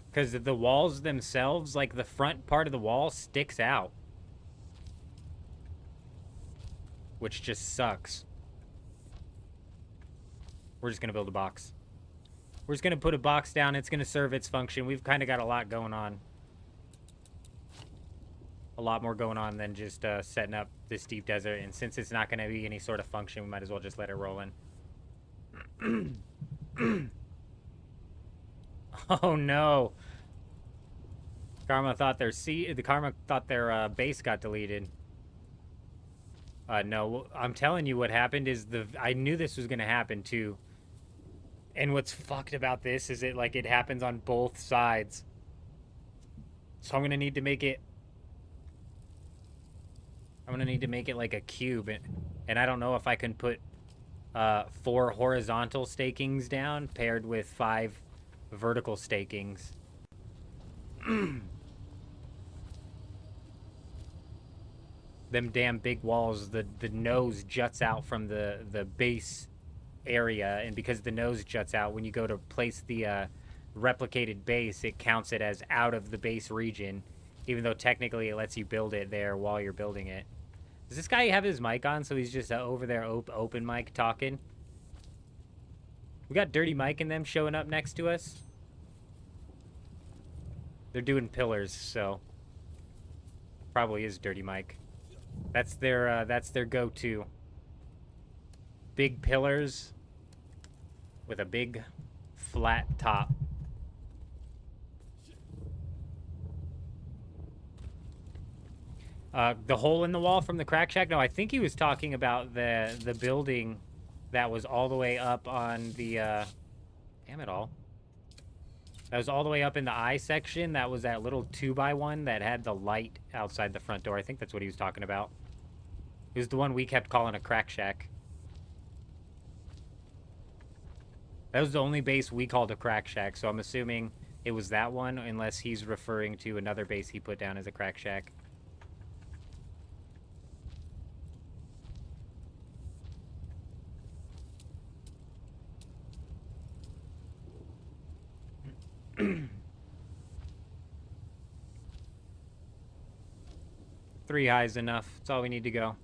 Because the walls themselves, like the front part of the wall sticks out. Which just sucks. We're just gonna build a box. We're just gonna put a box down, it's gonna serve its function. We've kind of got a lot going on. A lot more going on than just setting up this deep desert, and since it's not going to be any sort of function, we might as well just let it roll in. Oh no! Karma thought their base got deleted. No, I'm telling you what happened is I knew this was going to happen too. And what's fucked about this is it happens on both sides. So I'm going to need to make it like a cube, and I don't know if I can put 4 horizontal stakings down paired with 5 vertical stakings. Them damn big walls, the nose juts out from the base area, and because the nose juts out, when you go to place the replicated base, it counts it as out of the base region, even though technically it lets you build it there while you're building it. Does this guy have his mic on, so he's just over there open mic talking? We got Dirty Mike and them showing up next to us. They're doing pillars, so probably is Dirty Mike. That's their go-to. Big pillars with a big flat top. The hole in the wall from the crack shack? No, I think he was talking about the building that was all the way up on the, damn it all. That was all the way up in the I section. That was that little 2x1 that had the light outside the front door. I think that's what he was talking about. It was the one we kept calling a crack shack. That was the only base we called a crack shack, so I'm assuming it was that one, unless he's referring to another base he put down as a crack shack. Three high is enough. That's all we need to go.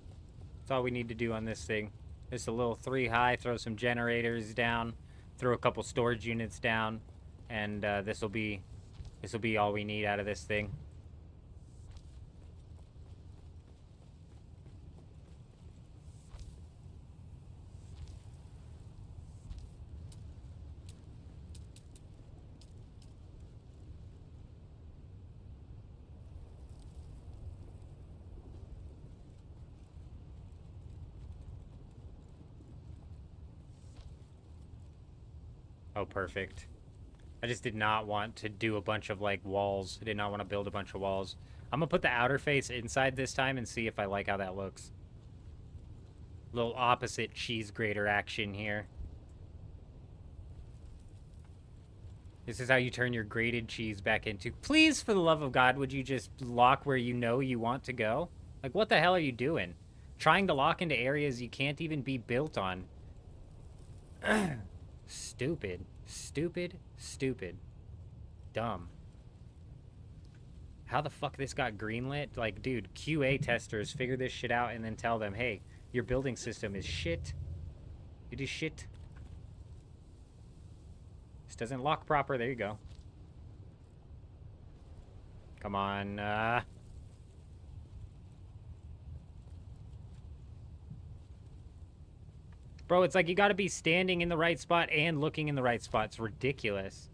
That's all we need to do on this thing. Just a little 3 high, throw some generators down, throw a couple storage units down, and this will be all we need out of this thing. Oh, perfect. I just did not want to do a bunch of, like, walls. I did not want to build a bunch of walls. I'm going to put the outer face inside this time and see if I like how that looks. Little opposite cheese grater action here. This is how you turn your grated cheese back into... Please, for the love of God, would you just lock where you know you want to go? Like, what the hell are you doing? Trying to lock into areas you can't even be built on. Stupid. Stupid. Stupid. Dumb. How the fuck this got greenlit? Like, dude, QA testers figure this shit out and then tell them, hey, your building system is shit. It is shit. This doesn't lock proper. There you go. Come on, Bro, it's like you gotta be standing in the right spot and looking in the right spot. It's ridiculous.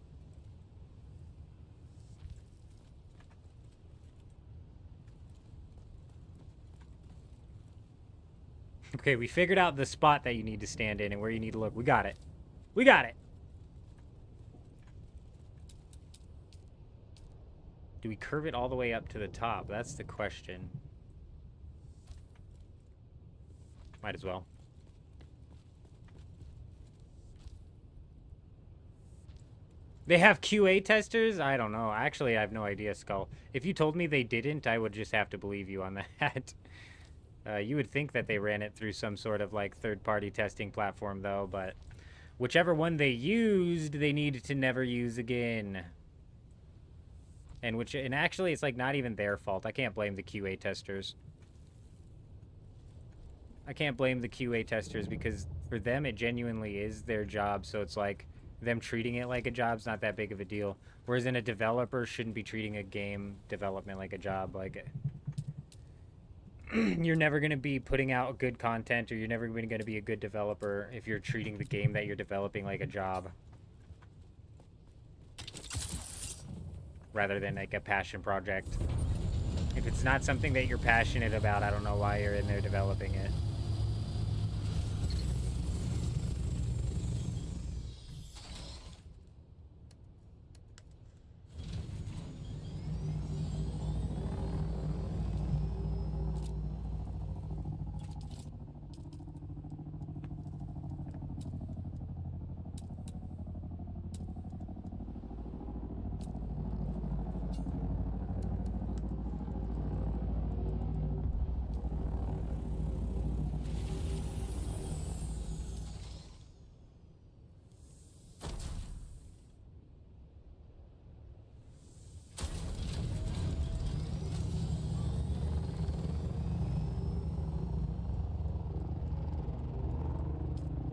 Okay, we figured out the spot that you need to stand in and where you need to look. We got it. We got it. Do we curve it all the way up to the top? That's the question. Might as well. They have QA testers? I don't know. Actually, I have no idea, Skull. If you told me they didn't, I would just have to believe you on that. You would think that they ran it through some sort of, like, third-party testing platform, though, but whichever one they used, they needed to never use again. And actually, it's, like, not even their fault. I can't blame the QA testers. I can't blame the QA testers because for them, it genuinely is their job, so it's like... them treating it like a job's not that big of a deal. Whereas in a developer shouldn't be treating a game development like a job. Like, you're never going to be putting out good content, or you're never going to be a good developer if you're treating the game that you're developing like a job. Rather than like a passion project. If it's not something that you're passionate about, I don't know why you're in there developing it.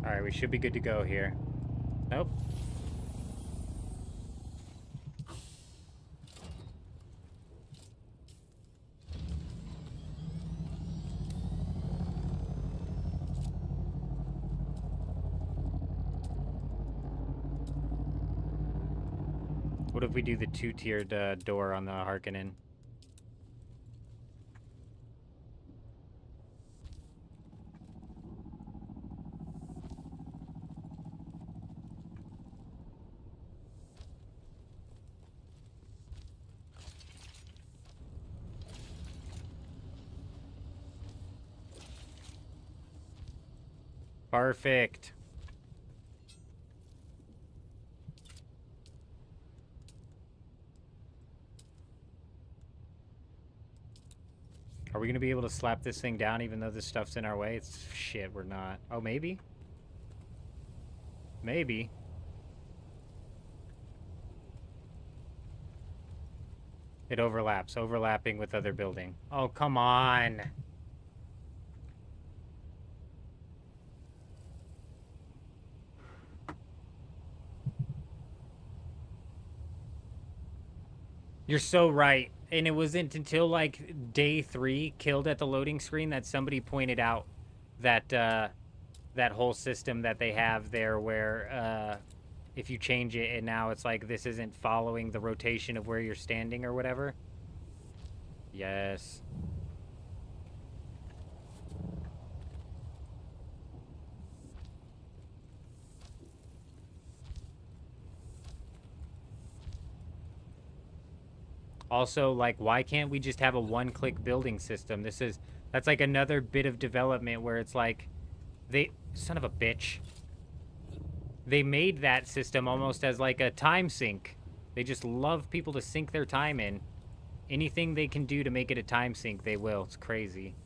Alright, we should be good to go here. Nope. What if we do the two-tiered door on the Harkonnen? Perfect. Are we going to be able to slap this thing down even though this stuff's in our way? It's shit, we're not. Oh, maybe? Maybe. It overlaps. Overlapping with other building. Oh, come on. You're so right. And it wasn't until, like, day 3, killed at the loading screen, that somebody pointed out that, that whole system that they have there where, if you change it and now it's like this isn't following the rotation of where you're standing or whatever. Yes. Also, like, why can't we just have a one-click building system? That's like another bit of development where it's like, son of a bitch. They made that system almost as like a time sink. They just love people to sink their time in. Anything they can do to make it a time sink, they will. It's crazy.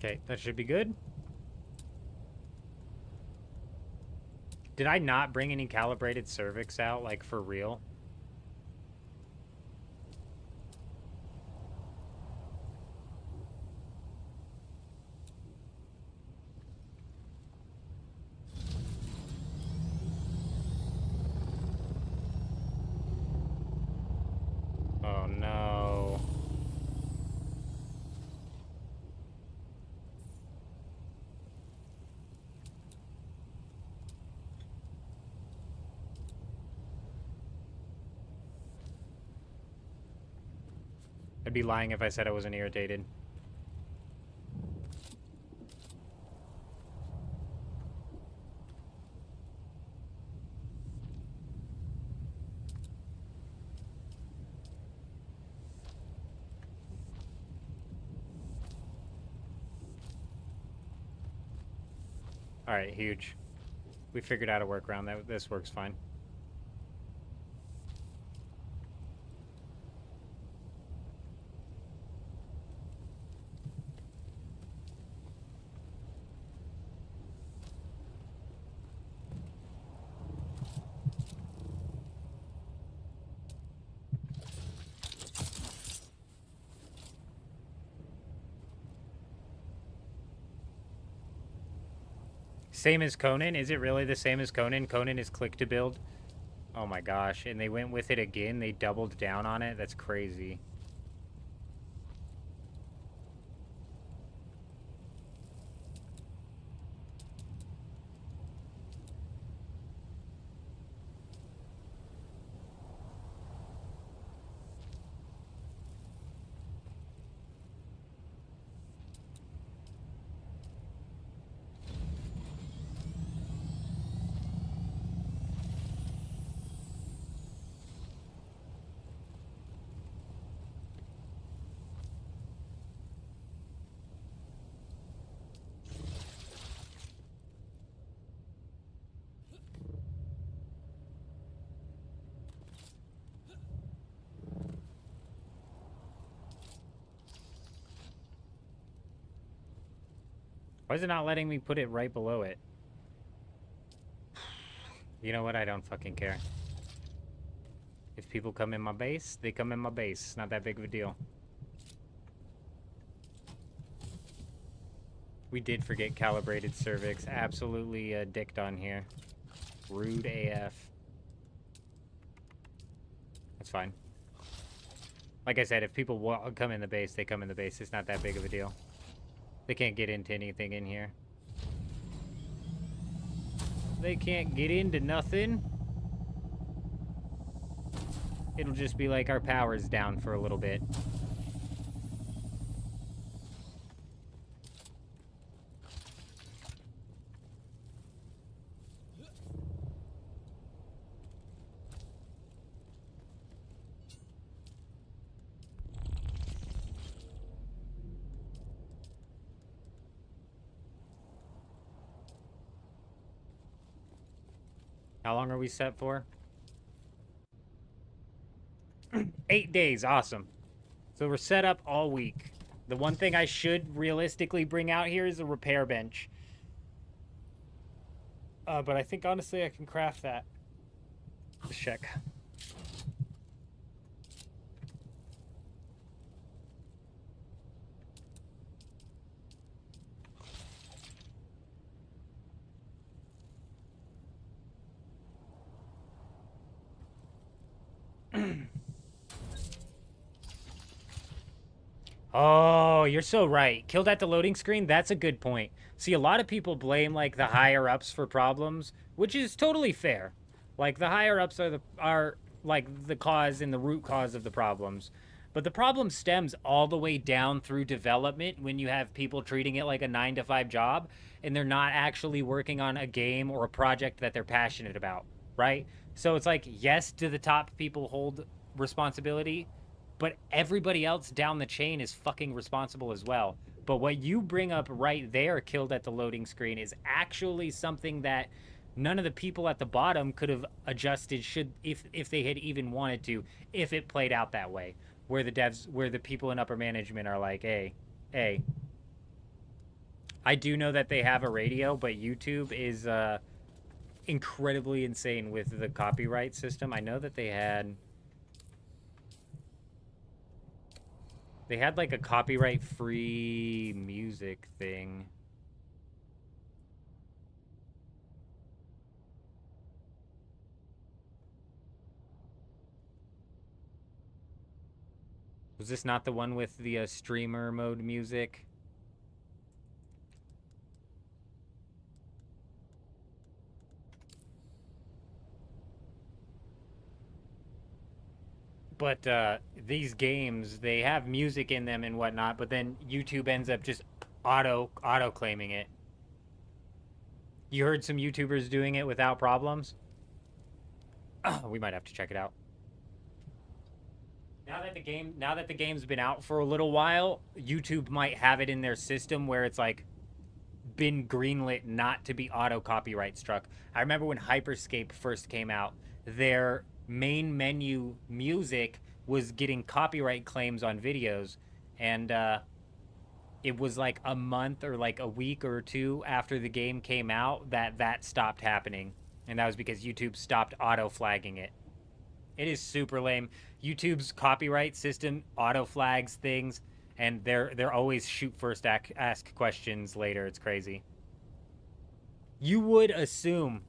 Okay, that should be good. Did I not bring any calibrated cervix out, like, for real? Oh, no. I'd be lying if I said I wasn't irritated. Alright, huge. We figured out a workaround. This works fine. Same as Conan? Is it really the same as Conan? Conan is click to build? Oh my gosh. And they went with it again? They doubled down on it? That's crazy. Why is it not letting me put it right below it? You know what? I don't fucking care. If people come in my base, they come in my base. It's not that big of a deal. We did forget calibrated cervix. Absolutely dicked on here. Rude AF. That's fine. Like I said, if people come in the base, they come in the base. It's not that big of a deal. They can't get into anything in here. They can't get into nothing. It'll just be like our power's down for a little bit. How long are we set for? 8 days, awesome. So we're set up all week. The one thing I should realistically bring out here is a repair bench. But I think honestly I can craft that. Let's check. Oh, you're so right. Killed at the loading screen? That's a good point. See, a lot of people blame, like, the higher-ups for problems, which is totally fair. Like, the higher-ups are, like, the cause and the root cause of the problems. But the problem stems all the way down through development when you have people treating it like a 9-to-5 job, and they're not actually working on a game or a project that they're passionate about, right? So it's like, yes, do the top people hold responsibility? But everybody else down the chain is fucking responsible as well. But what you bring up right there, killed at the loading screen, is actually something that none of the people at the bottom could have adjusted if they had even wanted to, if it played out that way. Where the people in upper management are like, hey. I do know that they have a radio, but YouTube is incredibly insane with the copyright system. I know that they had like a copyright-free music thing. Was this not the one with the streamer mode music? But these games, they have music in them and whatnot, but then YouTube ends up just auto-claiming it. You heard some YouTubers doing it without problems? We might have to check it out. Now that the game's been out for a little while, YouTube might have it in their system where it's like been greenlit not to be auto-copyright struck. I remember when Hyperscape first came out, their main menu music was getting copyright claims on videos, and it was like a month or like a week or two after the game came out that stopped happening, and that was because YouTube stopped auto-flagging it. It is super lame. YouTube's copyright system auto-flags things, and they're always shoot first, ask questions later. It's crazy. You would assume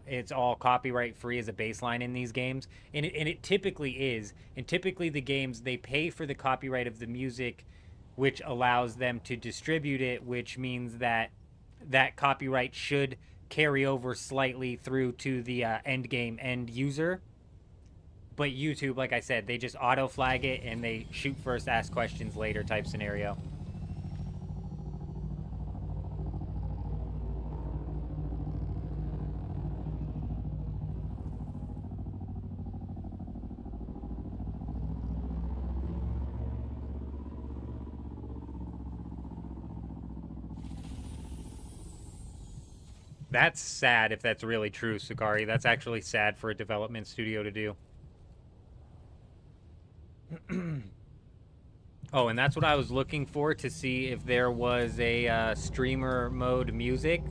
it's all copyright free as a baseline in these games, and it typically is. And typically the games, they pay for the copyright of the music, which allows them to distribute it, which means that copyright should carry over slightly through to the end user. But YouTube, like I said, they just auto flag it and they shoot first, ask questions later type scenario. That's sad if that's really true, Sukari. That's actually sad for a development studio to do. Oh, and that's what I was looking for, to see if there was a streamer mode music.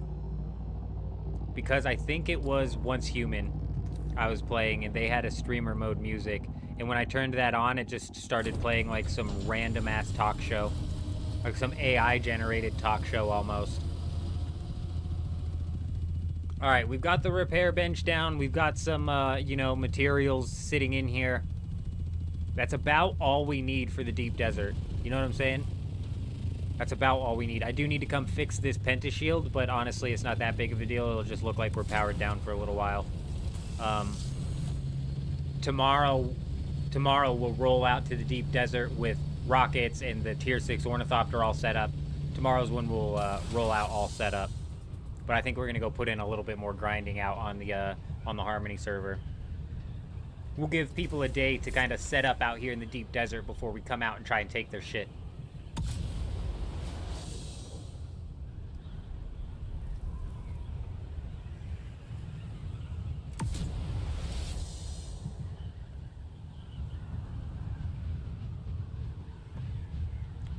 Because I think it was Once Human I was playing, and they had a streamer mode music. And when I turned that on, it just started playing like some random ass talk show. Like some AI generated talk show almost. All right, we've got the repair bench down. We've got some, you know, materials sitting in here. That's about all we need for the deep desert. You know what I'm saying? That's about all we need. I do need to come fix this pentashield, but honestly, it's not that big of a deal. It'll just look like we're powered down for a little while. Tomorrow we'll roll out to the deep desert with rockets and the tier 6 ornithopter all set up. Tomorrow's when we'll roll out all set up. But I think we're gonna go put in a little bit more grinding out on the Harmony server. We'll give people a day to kind of set up out here in the deep desert before we come out and try and take their shit.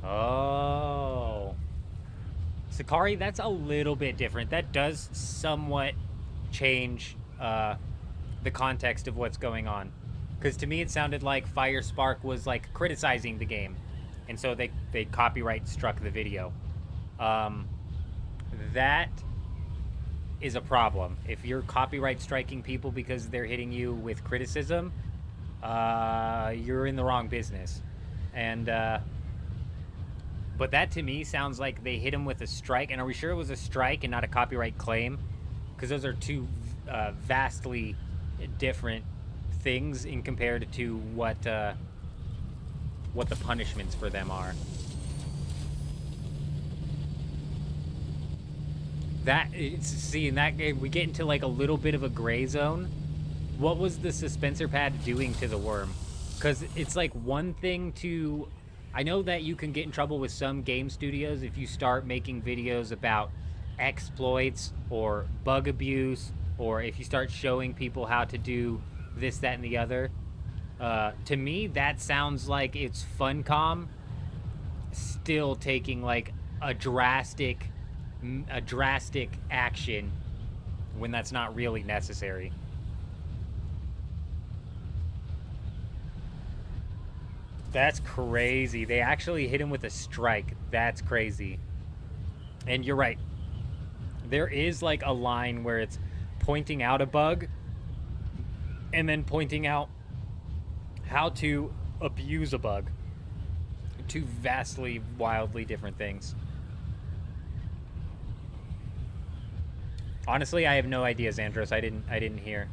Oh. Sakari, that's a little bit different. That does somewhat change the context of what's going on. Because to me it sounded like Firespark was like criticizing the game. And so they copyright struck the video. That is a problem. If you're copyright striking people because they're hitting you with criticism, you're in the wrong business. And but that to me sounds like they hit him with a strike. And are we sure it was a strike and not a copyright claim? Because those are two vastly different things in compared to what the punishments for them are. See, in that game we get into like a little bit of a gray zone. What was the suspensor pad doing to the worm? Because it's like one thing to, I know that you can get in trouble with some game studios if you start making videos about exploits or bug abuse, or if you start showing people how to do this, that, and the other. To me, that sounds like it's Funcom still taking like a drastic action when that's not really necessary. That's crazy. They actually hit him with a strike. That's crazy. And you're right. There is like a line where it's pointing out a bug and then pointing out how to abuse a bug. Two vastly, wildly different things. Honestly, I have no idea, Xandros. I didn't hear.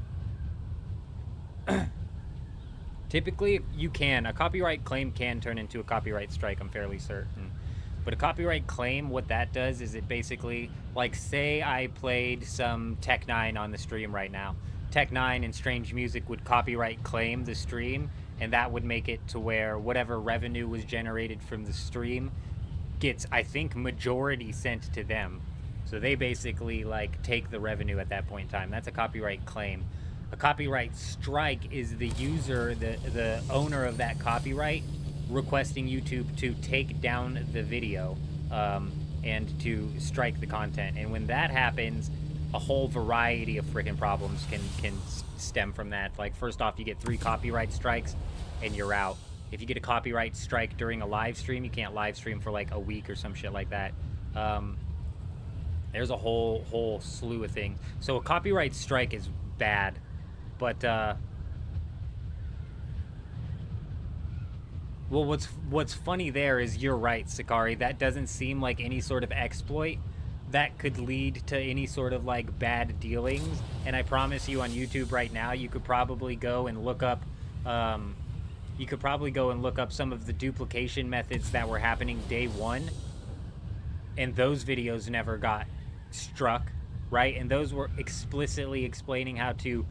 Typically, you can. A copyright claim can turn into a copyright strike, I'm fairly certain. But a copyright claim, what that does is it basically, like, say I played some Tech 9 on the stream right now. Tech 9 and Strange Music would copyright claim the stream, and that would make it to where whatever revenue was generated from the stream gets, I think, majority sent to them. So they basically, like, take the revenue at that point in time. That's a copyright claim. A copyright strike is the user, the owner of that copyright, requesting YouTube to take down the video and to strike the content. And when that happens, a whole variety of freaking problems can stem from that. Like, first off, you get 3 copyright strikes and you're out. If you get a copyright strike during a live stream, you can't live stream for like a week or some shit like that. There's a whole slew of things. So a copyright strike is bad. But, well, what's funny there is you're right, Sakari. That doesn't seem like any sort of exploit that could lead to any sort of, like, bad dealings. And I promise you on YouTube right now, you could probably go and look up, some of the duplication methods that were happening day one. And those videos never got struck, right? And those were explicitly explaining how to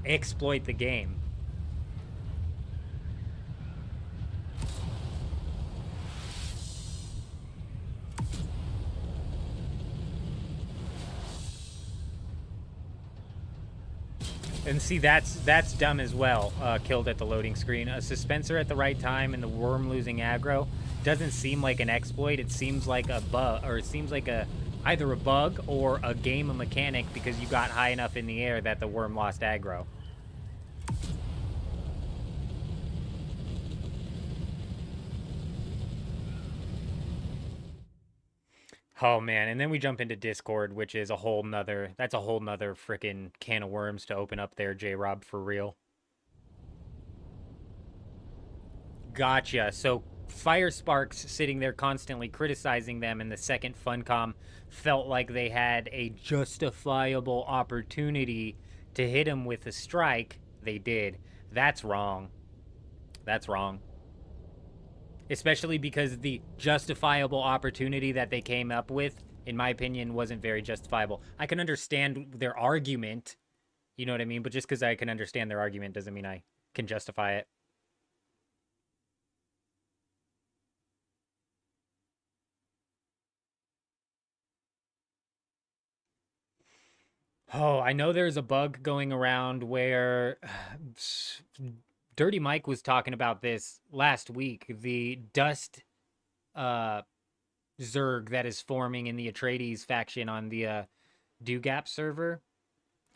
exploit the game. And see, that's dumb as well. Killed at the loading screen. A suspensor at the right time and the worm losing aggro. doesn't seem like an exploit. It seems like a bug, or it seems like either a bug or a game mechanic because you got high enough in the air that the worm lost aggro. Oh man, and then we jump into Discord, which is a whole nother, that's a whole nother freaking can of worms to open up there, J-Rob, for real. Gotcha. So Firesparks sitting there constantly criticizing them, and the second Funcom felt like they had a justifiable opportunity to hit him with a strike. They did. That's wrong. That's wrong. Especially because the justifiable opportunity that they came up with, in my opinion, wasn't very justifiable. I can understand their argument, you know what I mean? But just because I can understand their argument doesn't mean I can justify it. Oh, I know there's a bug going around where Dirty Mike was talking about this last week. The dust Zerg that is forming in the Atreides faction on the Dugap server.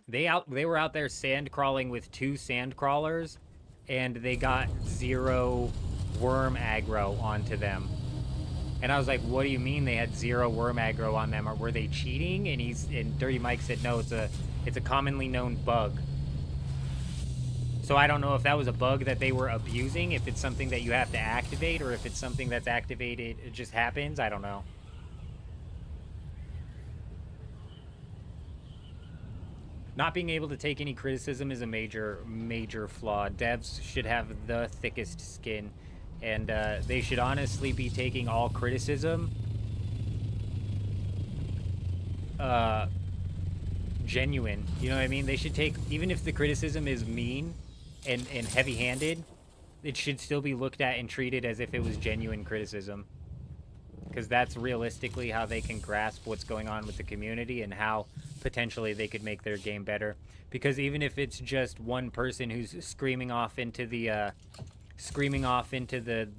They were out there sand crawling with 2 sand crawlers, and they got 0 worm aggro onto them. And I was like, what do you mean they had 0 worm aggro on them? Or were they cheating? And Dirty Mike said, no, it's a commonly known bug. So I don't know if that was a bug that they were abusing, if it's something that you have to activate, or if it's something that's activated, it just happens. I don't know. Not being able to take any criticism is a major, major flaw. Devs should have the thickest skin. And they should honestly be taking all criticism genuine. You know what I mean? They should take, even if the criticism is mean and heavy-handed, it should still be looked at and treated as if it was genuine criticism. Because that's realistically how they can grasp what's going on with the community and how potentially they could make their game better. Because even if it's just one person who's screaming off into the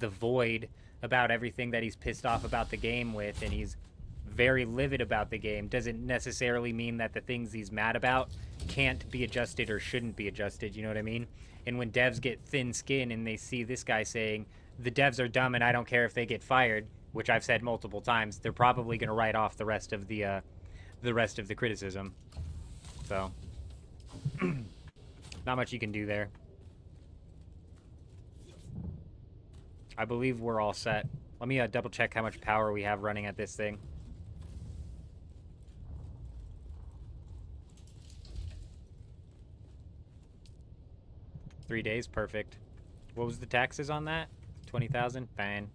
void about everything that he's pissed off about the game with, and he's very livid about the game, doesn't necessarily mean that the things he's mad about can't be adjusted or shouldn't be adjusted, you know what I mean? And when devs get thin skin and they see this guy saying, the devs are dumb and I don't care if they get fired, which I've said multiple times, they're probably going to write off the rest of the criticism. So, not much you can do there. I believe we're all set. Let me double check how much power we have running at this thing. $3 days, perfect. What was the taxes on that? 20,000? Fine.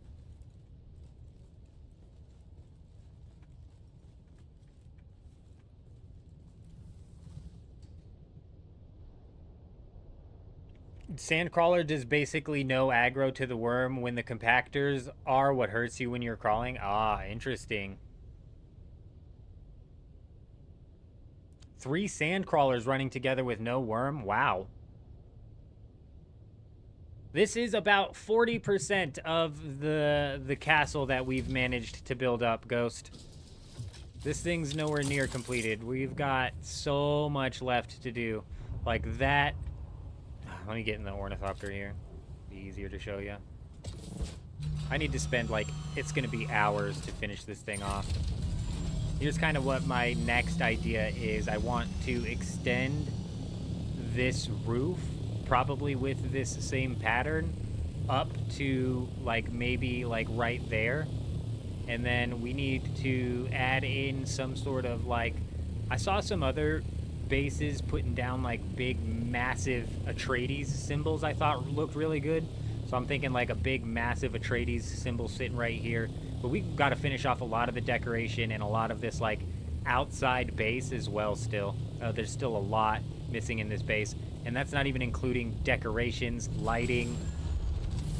Sandcrawler does basically no aggro to the worm when the compactors are what hurts you when you're crawling. Ah, interesting. 3 sandcrawlers running together with no worm? Wow. This is about 40% of the castle that we've managed to build up, Ghost. This thing's nowhere near completed. We've got so much left to do. Like that. Let me get in the ornithopter here. Be easier to show you. I need to spend, like, it's going to be hours to finish this thing off. Here's kind of what my next idea is. I want to extend this roof, probably with this same pattern, up to, like, maybe, like, right there. And then we need to add in some sort of, like, I saw some other bases putting down like big massive Atreides symbols I thought looked really good. So I'm thinking like a big massive Atreides symbol sitting right here. But we've got to finish off a lot of the decoration and a lot of this like outside base as well still. There's still a lot missing in this base. And that's not even including decorations, lighting,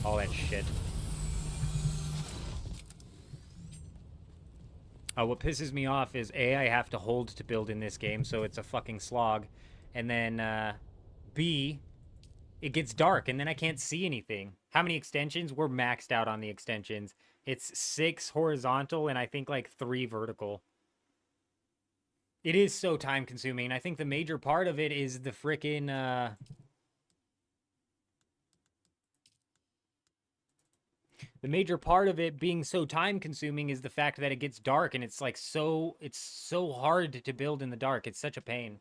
all that shit. What pisses me off is A, I have to hold to build in this game, so it's a fucking slog. And then, B, it gets dark, and then I can't see anything. How many extensions? We're maxed out on the extensions. It's 6 horizontal and I think like 3 vertical. It is so time consuming. I think the major part of it is the frickin' the major part of it being so time consuming is the fact that it gets dark and it's like it's so hard to build in the dark. It's such a pain.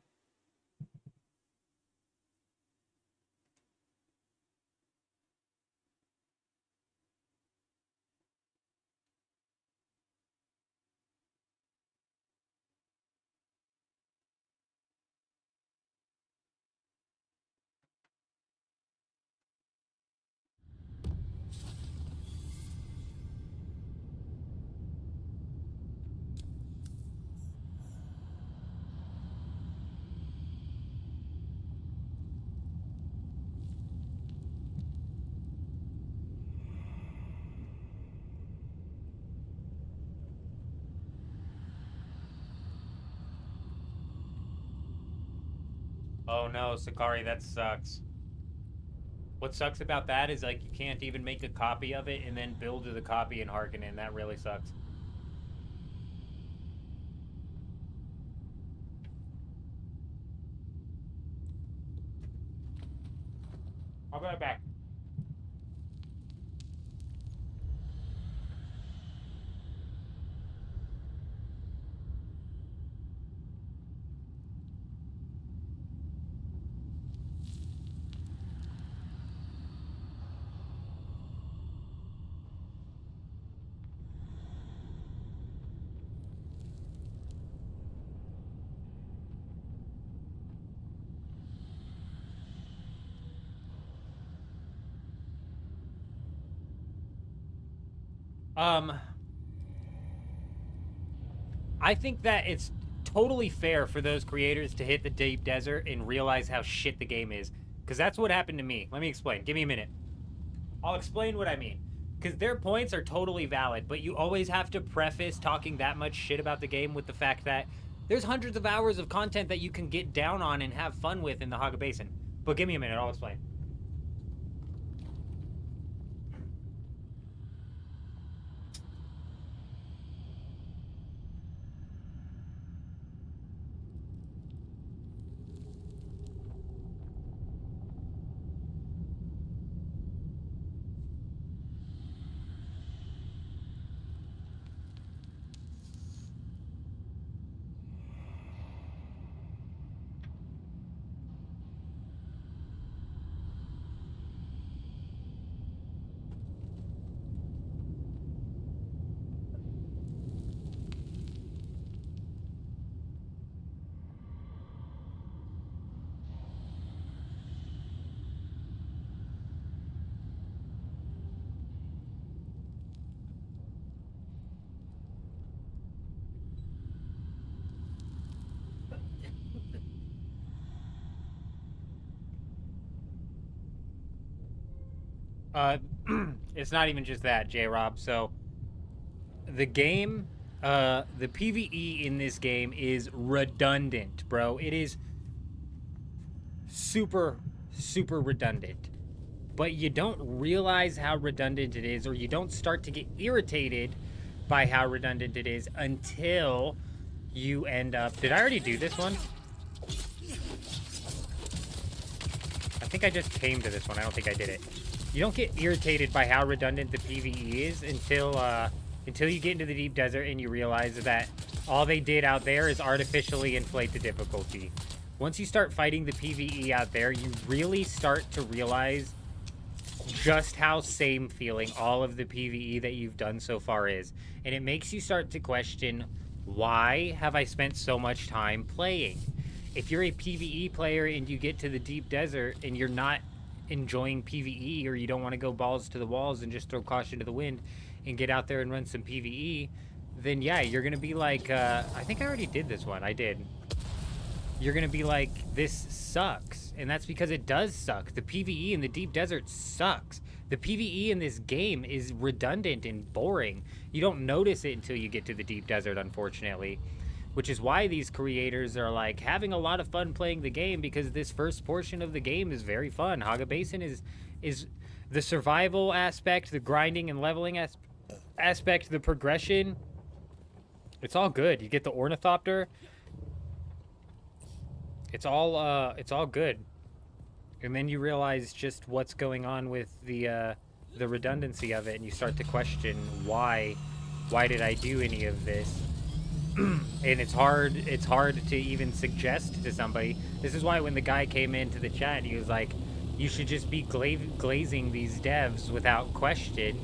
Oh no, Sakari, that sucks. What sucks about that is like you can't even make a copy of it and then build to the copy in Harkonnen. That really sucks. I'll be right back. I think that it's totally fair for those creators to hit the deep desert and realize how shit the game is. Because that's what happened to me. Let me explain. Give me a minute. I'll explain what I mean. Because their points are totally valid, but you always have to preface talking that much shit about the game with the fact that there's hundreds of hours of content that you can get down on and have fun with in the Haga Basin. But give me a minute. I'll explain. It's not even just that, J-Rob. So, the game, the PvE in this game is redundant, bro. It is super, super redundant. But you don't realize how redundant it is, or you don't start to get irritated by how redundant it is until you end up... Did I already do this one? I think I just came to this one. I don't think I did it. You don't get irritated by how redundant the PvE is until you get into the deep desert and you realize that all they did out there is artificially inflate the difficulty. Once you start fighting the PvE out there, you really start to realize just how same feeling all of the PvE that you've done so far is. And it makes you start to question, why have I spent so much time playing? If you're a PvE player and you get to the deep desert and you're not enjoying PvE, or you don't want to go balls to the walls and just throw caution to the wind and get out there and run some PvE, then yeah, you're gonna be like, I think I already did this one. I did. You're gonna be like, this sucks. And that's because it does suck. The PvE in the deep desert sucks. The PvE in this game is redundant and boring. You don't notice it until you get to the deep desert, unfortunately. Which is why these creators are like having a lot of fun playing the game, because this first portion of the game is very fun. Haga Basin is the survival aspect, the grinding and leveling aspect, the progression, it's all good. You get the ornithopter. It's all good. And then you realize just what's going on with the redundancy of it, and you start to question why did I do any of this? And it's hard to even suggest to somebody. This is why when the guy came into the chat, he was like, you should just be glazing these devs without question,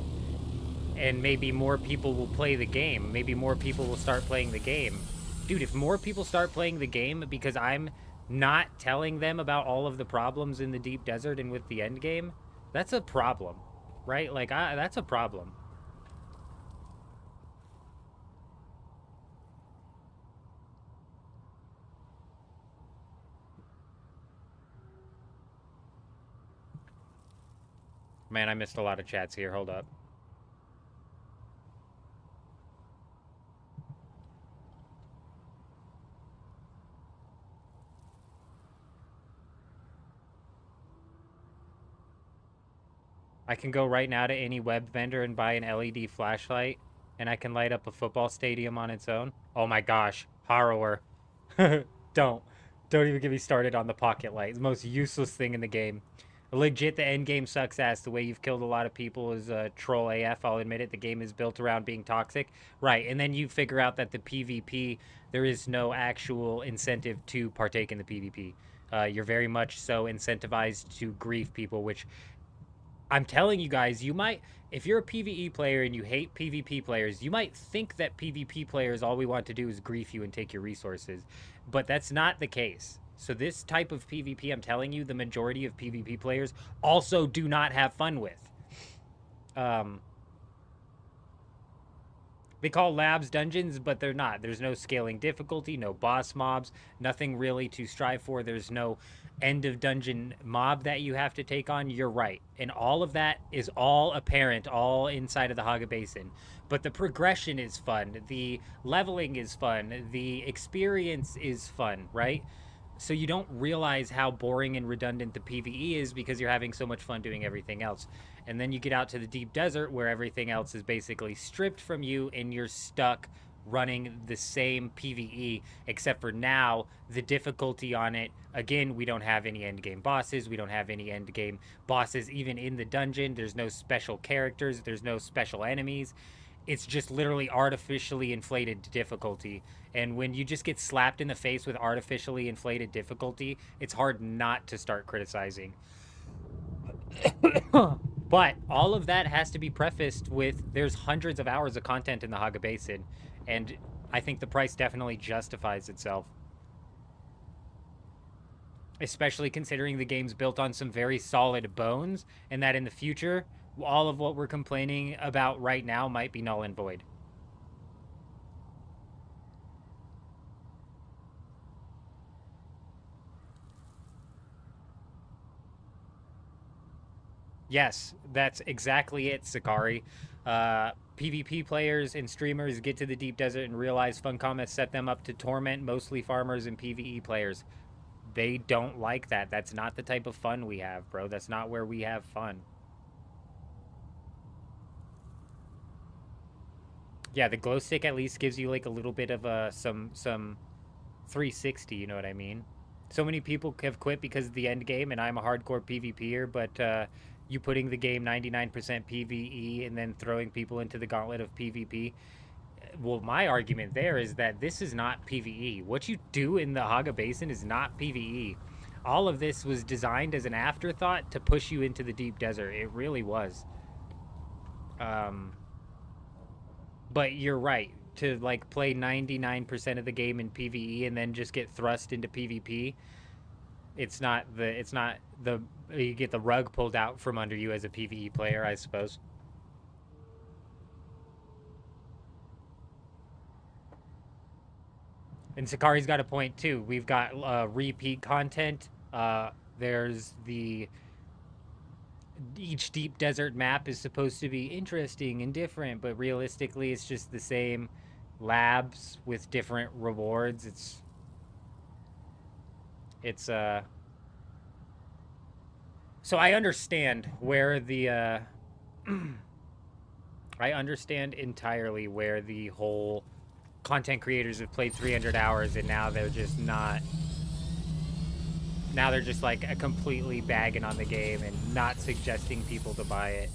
and maybe more people will play the game. Maybe more people will start playing the game. Dude, if more people start playing the game because I'm not telling them about all of the problems in the deep desert and with the end game, that's a problem, right? Like, that's a problem. Man, I missed a lot of chats here. Hold up. I can go right now to any web vendor and buy an LED flashlight, and I can light up a football stadium on its own. Oh my gosh, horror. Don't even get me started on the pocket light. It's the most useless thing in the game. Legit, the end game sucks ass. The way you've killed a lot of people is troll AF. I'll admit it. The game is built around being toxic. Right, and then you figure out that the PvP, there is no actual incentive to partake in the PvP. You're very much so incentivized to grief people, which I'm telling you guys, you might, if you're a PvE player and you hate PvP players, you might think that PvP players, all we want to do is grief you and take your resources. But that's not the case. So this type of PvP, I'm telling you, the majority of PvP players also do not have fun with. They call labs dungeons, but they're not. There's no scaling difficulty, no boss mobs, nothing really to strive for. There's no end of dungeon mob that you have to take on. You're right. And all of that is all apparent, all inside of the Haga Basin. But the progression is fun. The leveling is fun. The experience is fun, right? So you don't realize how boring and redundant the PvE is because you're having so much fun doing everything else. And then you get out to the deep desert where everything else is basically stripped from you and you're stuck running the same PvE, except for now the difficulty on it, again, we don't have any end game bosses, we don't have any end game bosses even in the dungeon. There's no special characters, there's no special enemies. It's just literally artificially inflated difficulty. And when you just get slapped in the face with artificially inflated difficulty, it's hard not to start criticizing. But all of that has to be prefaced with there's hundreds of hours of content in the Haga Basin, and I think the price definitely justifies itself. Especially considering the game's built on some very solid bones, and that in the future, all of what we're complaining about right now might be null and void. Yes, that's exactly it, Sakari. PvP players and streamers get to the deep desert and realize Funcom has set them up to torment mostly farmers and PvE players. They don't like that. That's not the type of fun we have, bro. That's not where we have fun. Yeah, the glow stick at least gives you like a little bit of some 360, you know what I mean? So many people have quit because of the end game, and I'm a hardcore PvPer, but you putting the game 99% PvE and then throwing people into the gauntlet of PvP. Well, my argument there is that this is not PvE. What you do in the Haga Basin is not PvE. All of this was designed as an afterthought to push you into the deep desert. It really was. But you're right. To like play 99% of the game in PvE and then just get thrust into PvP, you get the rug pulled out from under you as a PvE player, I suppose. And Sakari's got a point too. We've got repeat content. There's each deep desert map is supposed to be interesting and different, but realistically it's just the same labs with different rewards. So I understand where the I understand entirely where the whole content creators have played 300 hours and now they're just not... Now they're just like completely bagging on the game and not suggesting people to buy it.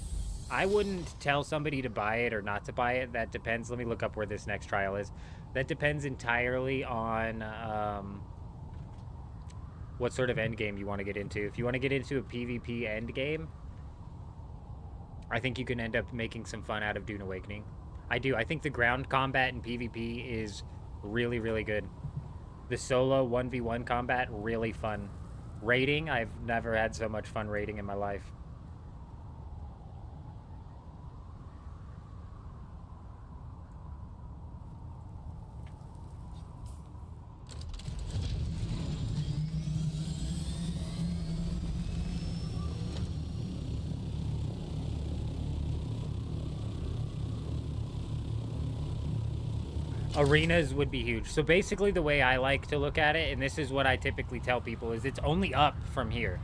I wouldn't tell somebody to buy it or not to buy it. That depends. Let me look up where this next trial is. That depends entirely on what sort of end game you want to get into. If you want to get into a PvP end game, I think you can end up making some fun out of Dune Awakening. I do. I think the ground combat in PvP is really, really good. The solo 1v1 combat, really fun. Raiding, I've never had so much fun raiding in my life. Arenas would be huge. So basically the way I like to look at it, and this is what I typically tell people, is it's only up from here.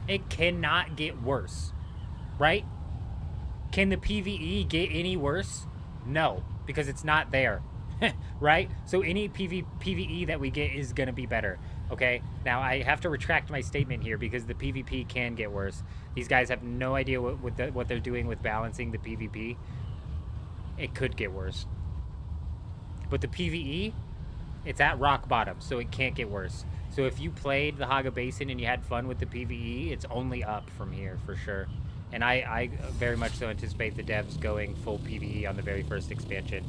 It cannot get worse, right? Can the PvE get any worse? No, because it's not there, right? So any PvE that we get is going to be better, okay? Now, I have to retract my statement here because the PvP can get worse. These guys have no idea what they're doing with balancing the PvP. It could get worse. But the PvE, it's at rock bottom, so it can't get worse. So if you played the Haga Basin and you had fun with the PvE, it's only up from here for sure. And I very much so anticipate the devs going full PvE on the very first expansion.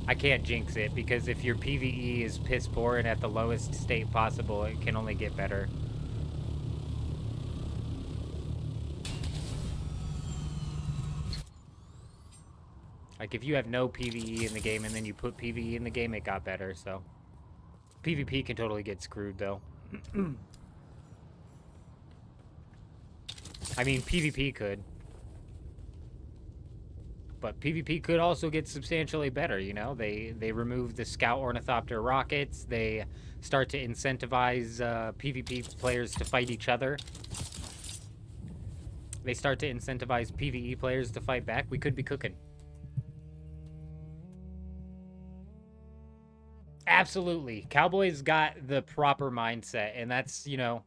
I can't jinx it, because if your PvE is piss poor and at the lowest state possible, it can only get better. Like, if you have no PvE in the game and then you put PvE in the game, it got better, so. PvP can totally get screwed, though. I mean, PvP could. But PvP could also get substantially better, you know? They remove the Scout Ornithopter rockets. They start to incentivize PvP players to fight each other. They start to incentivize PvE players to fight back. We could be cooking. Absolutely. Cowboy's got the proper mindset, and that's, you know,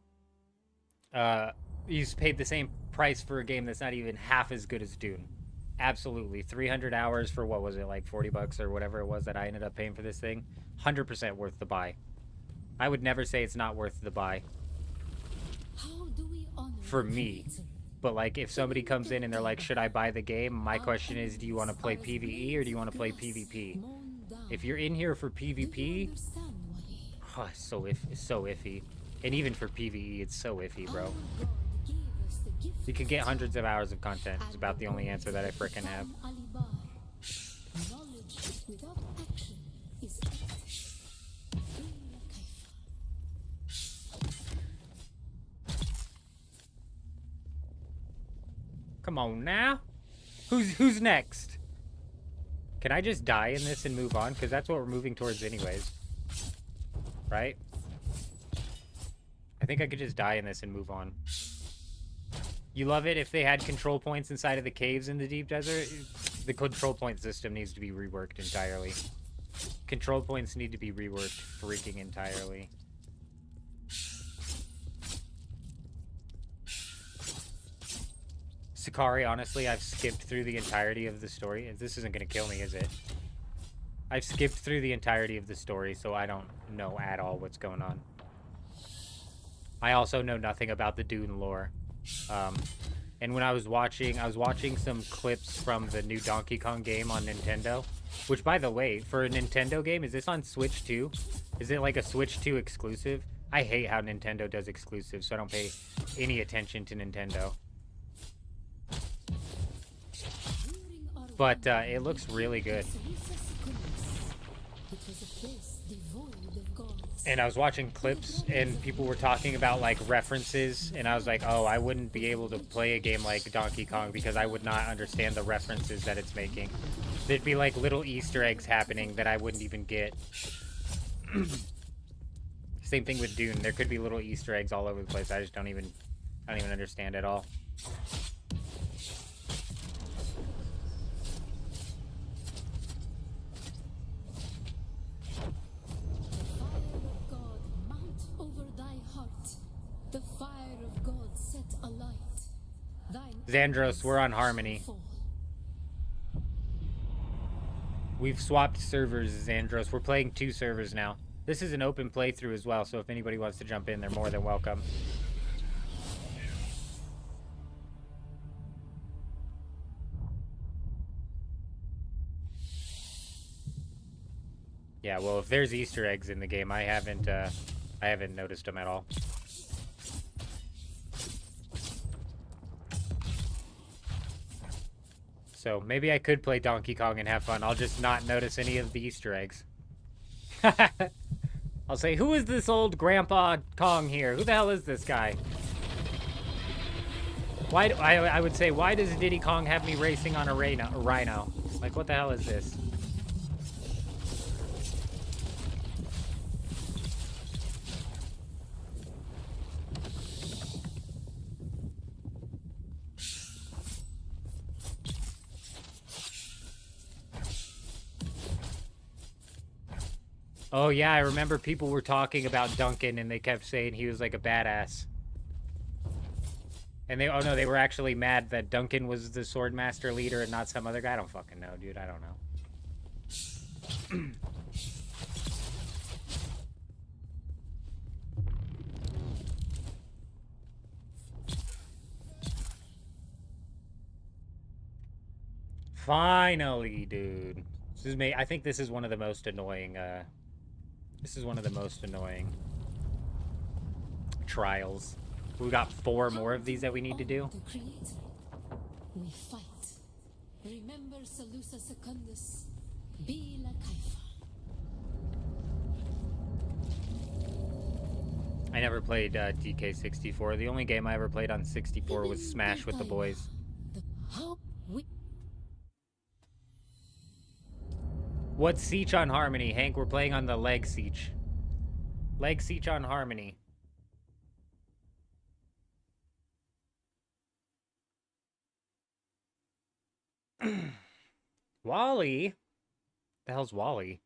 he's paid the same price for a game that's not even half as good as Dune. Absolutely. 300 hours for, what was it, like 40 bucks or whatever it was that I ended up paying for this thing. 100% worth the buy. I would never say it's not worth the buy. For me. But, like, if somebody comes in and they're like, should I buy the game? My question is, do you want to play PvE or do you want to play PvP? If you're in here for PvP, oh, it's so iffy. And even for PvE, it's so iffy, bro. You can get hundreds of hours of content. It's about the only answer that I frickin' have. Come on now. Who's next? Can I just die in this and move on? Because that's what we're moving towards anyways. Right? I think I could just die in this and move on. You love it if they had control points inside of the caves in the deep desert? The control point system needs to be reworked entirely. Control points need to be reworked freaking entirely. Sakari, honestly, I've skipped through the entirety of the story. This isn't going to kill me, is it? I've skipped through the entirety of the story, so I don't know at all what's going on. I also know nothing about the Dune lore. And when I was watching some clips from the new Donkey Kong game on Nintendo. Which, by the way, for a Nintendo game, is this on Switch 2? Is it like a Switch 2 exclusive? I hate how Nintendo does exclusives, so I don't pay any attention to Nintendo. But it looks really good. And I was watching clips and people were talking about like references, and I was like, oh, I wouldn't be able to play a game like Donkey Kong because I would not understand the references that it's making. There'd be like little Easter eggs happening that I wouldn't even get. Same thing with Dune. There could be little Easter eggs all over the place. I just don't even understand at all. Xandros, we're on Harmony. We've swapped servers, Xandros. We're playing 2 servers now. This is an open playthrough as well, so if anybody wants to jump in, they're more than welcome. Yeah, well, if there's Easter eggs in the game, I haven't noticed them at all. So maybe I could play Donkey Kong and have fun. I'll just not notice any of the Easter eggs. I'll say, who is this old Grandpa Kong here? Who the hell is this guy? Why? I would say, why does Diddy Kong have me racing on a rhino? Like, what the hell is this? Oh yeah, I remember people were talking about Duncan and they kept saying he was like a badass. And oh no, they were actually mad that Duncan was the Swordmaster leader and not some other guy. I don't fucking know, dude. I don't know. Finally, dude. This is I think this is one of the most annoying, trials. We got 4 more of these that we need to do. The Creator. We fight. Remember Salusa Secundus. Bila Kaifa. I never played DK64. The only game I ever played on 64 was Smash with the boys. What's Siege on Harmony? Hank, we're playing on the Leg Siege. Leg Siege on Harmony. Wally? The hell's Wally?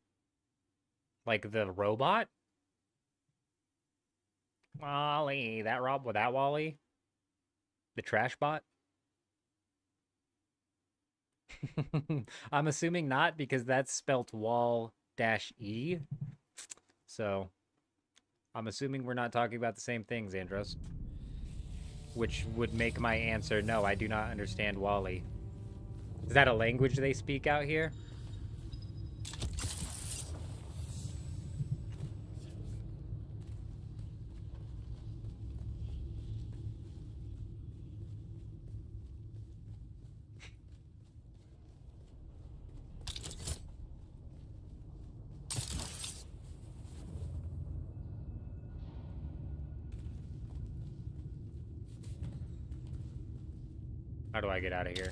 Like the robot? Wally, that Wally? The trash bot? I'm assuming not, because that's spelt wall-e. So, I'm assuming we're not talking about the same things, Andros. Which would make my answer, no, I do not understand Wally. Is that a language they speak out here? How do I get out of here?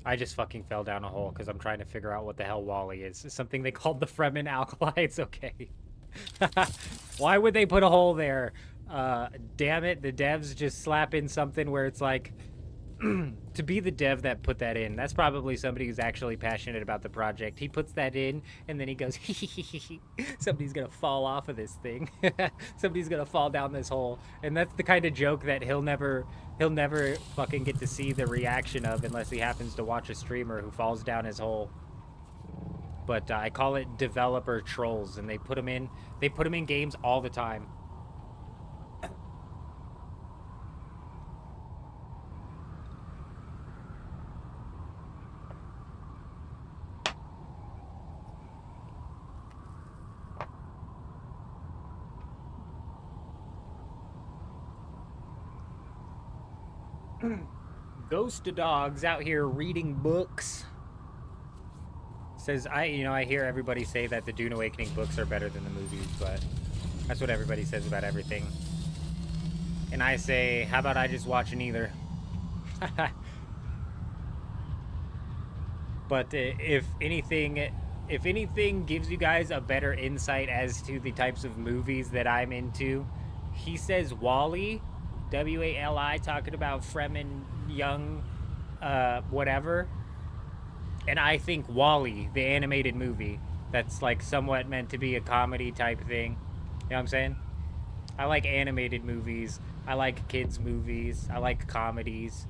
I just fucking fell down a hole because I'm trying to figure out what the hell Wally is. It's something they called the Fremen alkali. It's okay. Why would they put a hole there? Damn it, the devs just slap in something where it's like, to be the dev that put that in, that's probably somebody who's actually passionate about the project. He puts that in, and then he goes, somebody's gonna fall off of this thing. Somebody's gonna fall down this hole. And that's the kind of joke that he'll never fucking get to see the reaction of unless he happens to watch a streamer who falls down his hole. But I call it developer trolls, and they put them in games all the time. Ghost Dogs out here reading books. Says, I hear everybody say that the Dune Awakening books are better than the movies, but that's what everybody says about everything. And I say, how about I just watch neither? But if anything gives you guys a better insight as to the types of movies that I'm into, he says Wall-E, W-A-L-I, talking about Fremen Young, whatever. And I think Wall-E, the animated movie, that's like somewhat meant to be a comedy type thing. You know what I'm saying? I like animated movies. I like kids movies. I like comedies.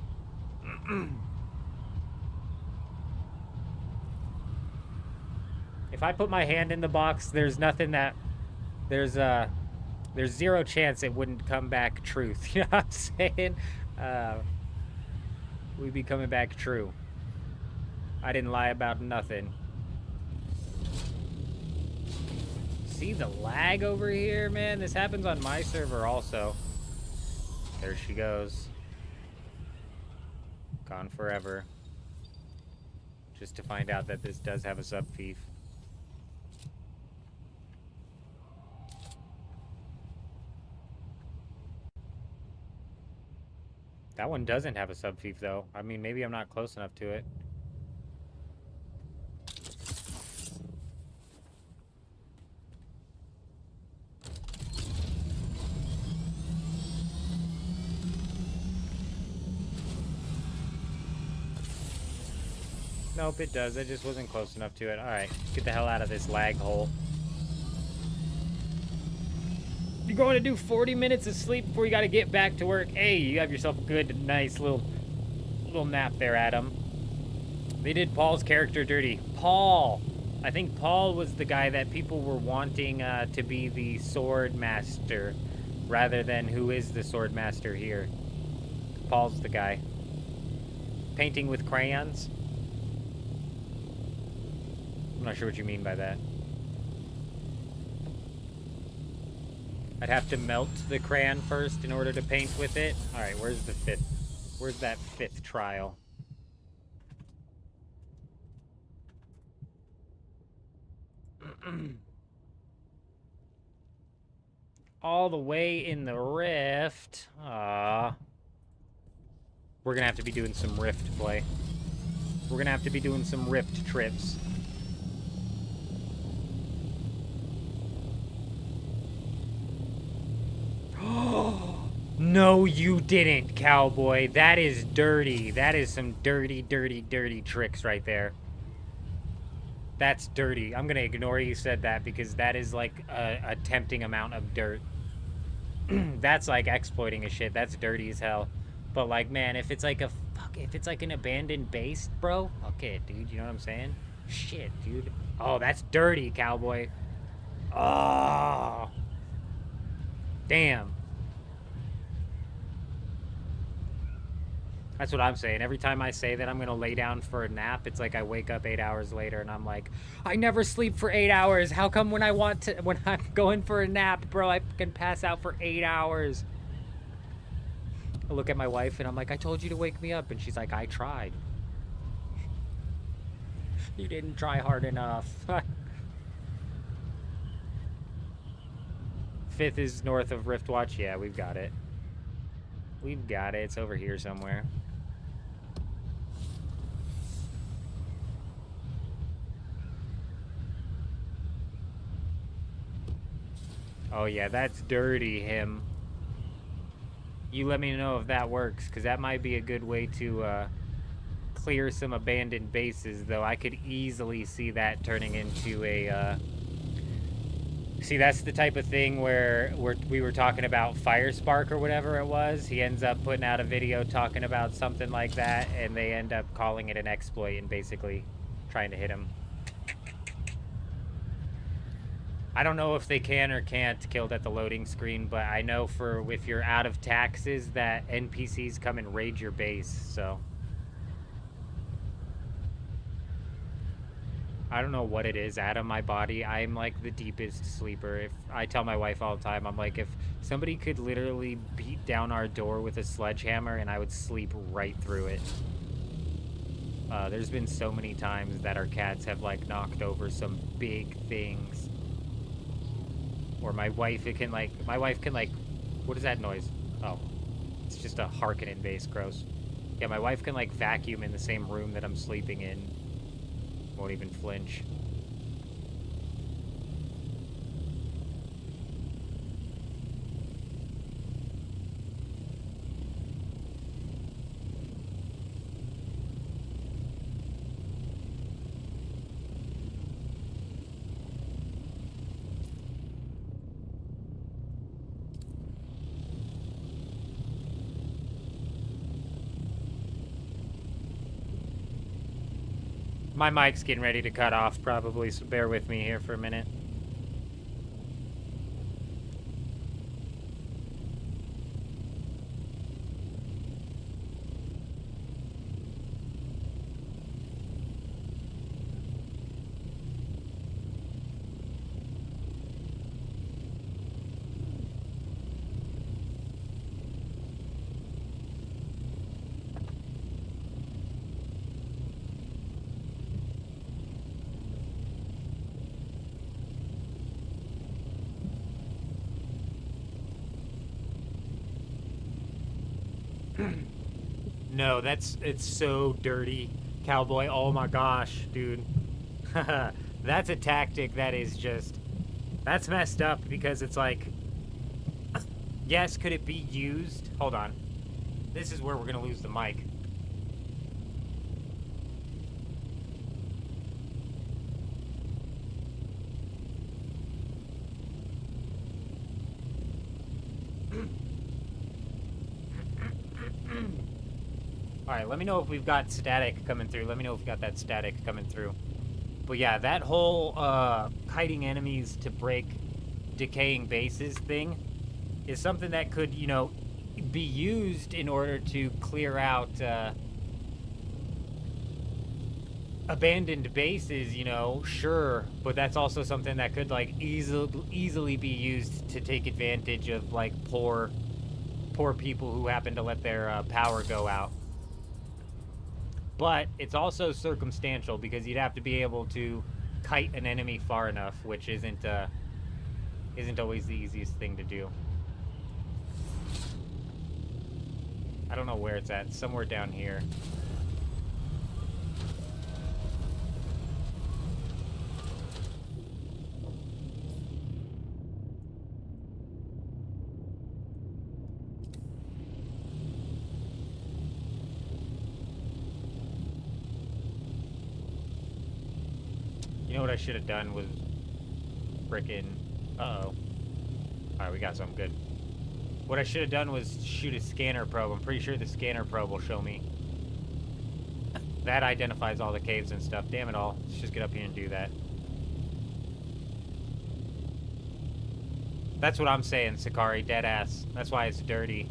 If I put my hand in the box, there's nothing that... There's zero chance it wouldn't come back truth. You know what I'm saying? We'd be coming back true. I didn't lie about nothing. See the lag over here, man? This happens on my server also. There she goes. Gone forever. Just to find out that this does have a sub-thief. That one doesn't have a sub-thief, though. I mean, maybe I'm not close enough to it. Nope, it does. I just wasn't close enough to it. Alright, get the hell out of this lag hole. You're going to do 40 minutes of sleep before you got to get back to work. Hey, you have yourself a good, nice little nap there, Adam. They did Paul's character dirty. Paul! I think Paul was the guy that people were wanting to be the sword master, rather than who is the sword master here. Paul's the guy. Painting with crayons? I'm not sure what you mean by that. I'd have to melt the crayon first in order to paint with it. Alright, where's the fifth? Where's that fifth trial? All the way in the rift. Aww. We're gonna have to be doing some rift play. We're gonna have to be doing some rift trips. No, you didn't, cowboy. That is dirty. That is some dirty, dirty, dirty tricks right there. That's dirty. I'm gonna ignore you said that because that is like a tempting amount of dirt. That's like exploiting a shit. That's dirty as hell. But like, man, if it's like if it's like an abandoned base, bro, fuck it, dude. You know what I'm saying? Shit, dude. Oh, that's dirty, cowboy. Oh. Damn. That's what I'm saying. Every time I say that I'm going to lay down for a nap, it's like I wake up 8 hours later and I'm like, I never sleep for 8 hours. How come when I'm going for a nap, bro, I can pass out for 8 hours? I look at my wife and I'm like, I told you to wake me up. And she's like, I tried. You didn't try hard enough. Fifth is north of Riftwatch. Yeah, we've got it. We've got it. It's over here somewhere. Oh yeah, that's dirty, him. You let me know if that works, because that might be a good way to clear some abandoned bases, though I could easily see that turning into a... See, that's the type of thing where we were talking about Firespark or whatever it was. He ends up putting out a video talking about something like that, and they end up calling it an exploit and basically trying to hit him. I don't know if they can or can't kill at the loading screen, but I know for if you're out of taxes that NPCs come and raid your base, so... I don't know what it is out of my body. I'm like the deepest sleeper. If I tell my wife all the time, I'm like, if somebody could literally beat down our door with a sledgehammer and I would sleep right through it. There's been so many times that our cats have like knocked over some big things. Or my wife can like, what is that noise? Oh, it's just a Harkonnen base, gross. Yeah, my wife can like vacuum in the same room that I'm sleeping in. Won't even flinch. My mic's getting ready to cut off probably, so bear with me here for a minute. No, it's so dirty, cowboy. Oh my gosh, dude. That's a tactic that is just, that's messed up because it's like, yes, could it be used? Hold on. This is where we're gonna lose the mic. Alright, let me know if we've got static coming through. Let me know if we got that static coming through. But yeah, that whole kiting enemies to break decaying bases thing is something that could, you know, be used in order to clear out abandoned bases, you know, sure. But that's also something that could, like, easily be used to take advantage of, like, poor people who happen to let their power go out. But it's also circumstantial because you'd have to be able to kite an enemy far enough, which isn't always the easiest thing to do. I don't know where it's at. It's somewhere down here. You know what I should have done was frickin'... Uh-oh. Alright, we got something good. What I should have done was shoot a scanner probe. I'm pretty sure the scanner probe will show me. That identifies all the caves and stuff. Damn it all. Let's just get up here and do that. That's what I'm saying, Sakari. Deadass. That's why it's dirty.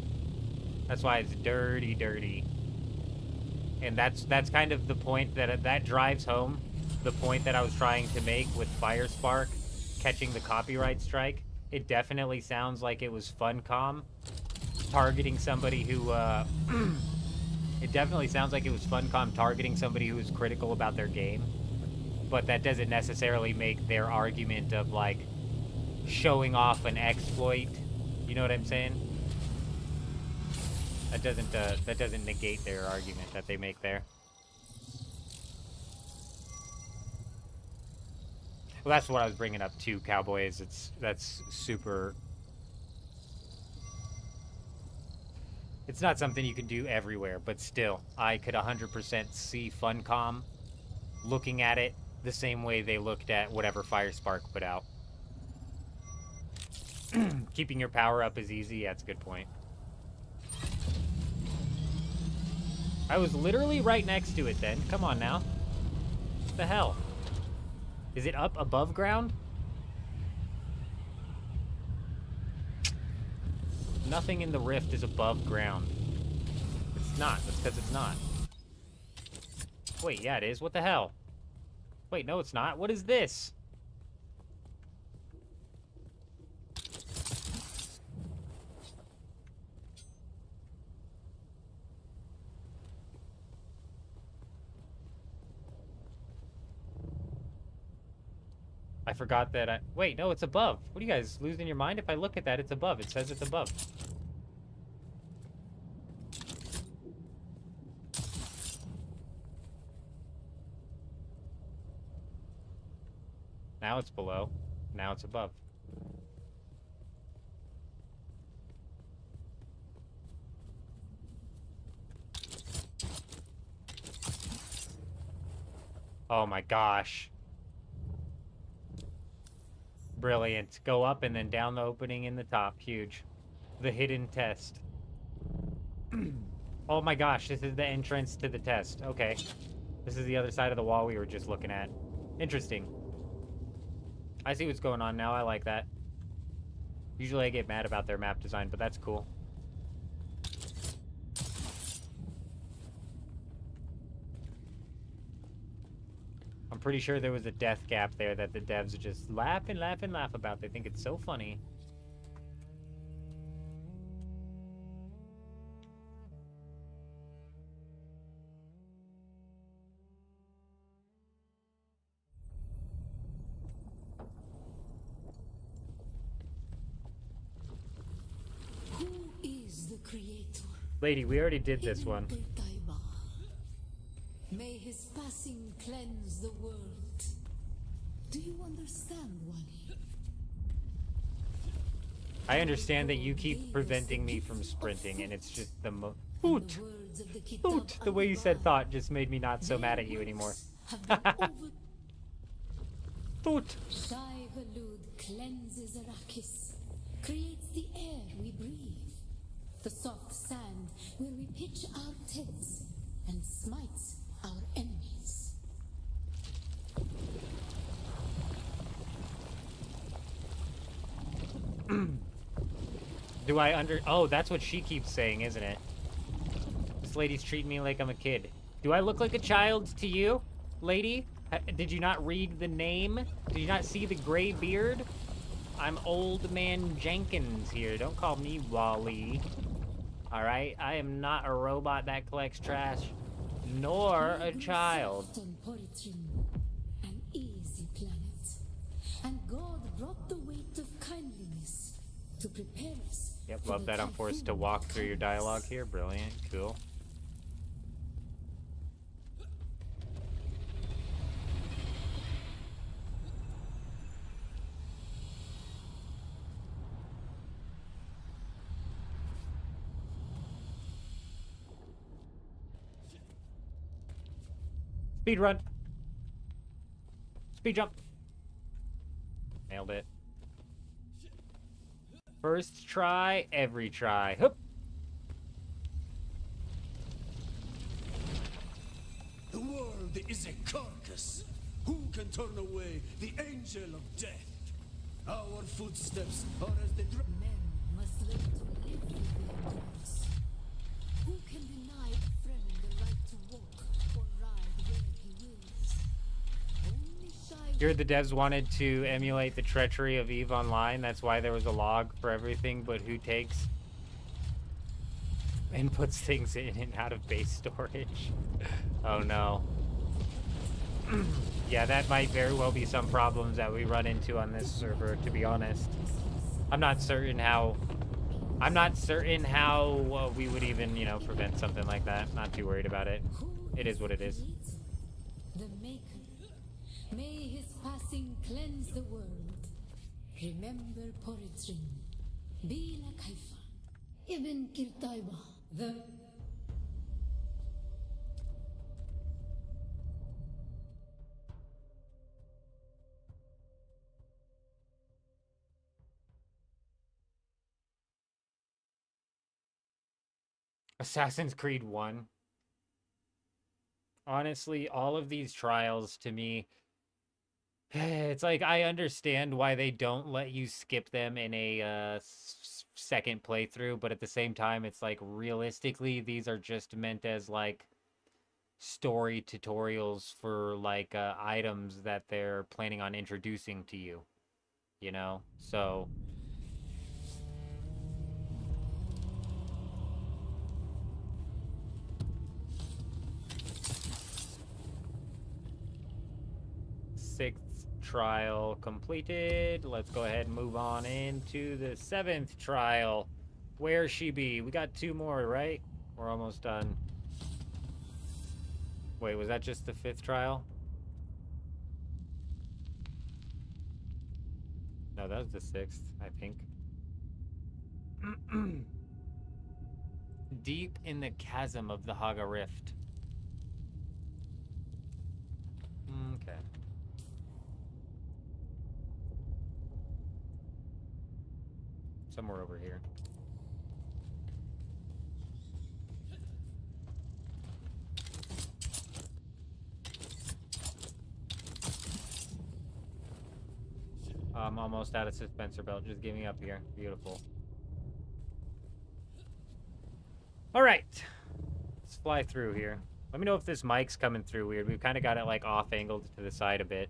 That's why it's dirty, dirty. And that's kind of the point that drives home the point that I was trying to make with Firespark catching the copyright strike. It definitely sounds like it was Funcom targeting somebody who, it definitely sounds like it was Funcom targeting somebody who was critical about their game. But that doesn't necessarily make their argument of, like, showing off an exploit. You know what I'm saying? That doesn't negate their argument that they make there. Well, that's what I was bringing up too, Cowboys. That's super. It's not something you can do everywhere, but still, I could 100% see Funcom looking at it the same way they looked at whatever Firespark put out. Keeping your power up is easy. Yeah, that's a good point. I was literally right next to it then. Come on now. What the hell? Is it up above ground? Nothing in the rift is above ground. It's not. That's because it's not. Wait, yeah, it is. What the hell? Wait, no, it's not. What is this? I forgot that I... Wait, no, it's above. What are you guys, losing your mind? If I look at that, it's above. It says it's above. Now it's below. Now it's above. Oh my gosh. Brilliant. Go up and then down the opening in the top. Huge. The hidden test. Oh my gosh, this is the entrance to the test. Okay. This is the other side of the wall we were just looking at. Interesting. I see what's going on now. I like that. Usually I get mad about their map design, but that's cool. I'm pretty sure there was a death gap there that the devs just laugh and laugh and laugh about. They think it's so funny. Who is the creator? Lady, we already did this one. May his passing cleanse the world. Do you understand, Wally? I understand that you keep preventing me from sprinting, and it's just the Hoot! Hoot! The way you said thought just made me not so mad at you anymore. Hoot! Shai Hulud cleanses Arrakis, creates the air we breathe, the soft sand where we pitch our tents, and smites our enemies. Do I Oh, that's what she keeps saying, isn't it? This lady's treating me like I'm a kid. Do I look like a child to you, lady? Did you not read the name? Did you not see the gray beard? I'm Old Man Jenkins here. Don't call me Wally. Alright? I am not a robot that collects trash, nor a child. An easy planet. And God brought the weight of kindliness to prepare us. Yep, love that I'm forced to walk through your dialogue here. Brilliant. Cool. Speed run. Speed jump. Nailed it. First try, every try. Hup. The world is a carcass. Who can turn away the angel of death? Our footsteps are as the Men must learn to live with their gods. Who can deny a friend the right to walk or ride where he wills? Only Shai. Here the devs wanted to emulate the treachery of EVE Online. That's why there was a log for everything, but who takes and puts things in and out of base storage? Oh no. Yeah, that might very well be some problems that we run into on this server, to be honest. I'm not certain how we would even, you know, prevent something like that. Not too worried about it. It is what it is. The Maker. May his passing cleanse the world. Remember Poritrin. Bila Kaifa. Ibn Kirtaiba. The Assassin's Creed 1. Honestly, all of these trials to me, it's like I understand why they don't let you skip them in a second playthrough, but at the same time, it's like realistically, these are just meant as like story tutorials for like items that they're planning on introducing to you, you know? So sixth trial completed. Let's go ahead and move on into the 7th trial. Where she be? We got 2 more, right? We're almost done. Wait, was that just the 5th trial? No, that was the 6th, I think. Deep in the chasm of the Haga Rift. Okay. Somewhere over here. I'm almost out of dispenser belt. Just give me up here. Beautiful. All right. Let's fly through here. Let me know if this mic's coming through weird. We've kind of got it like off angled to the side a bit.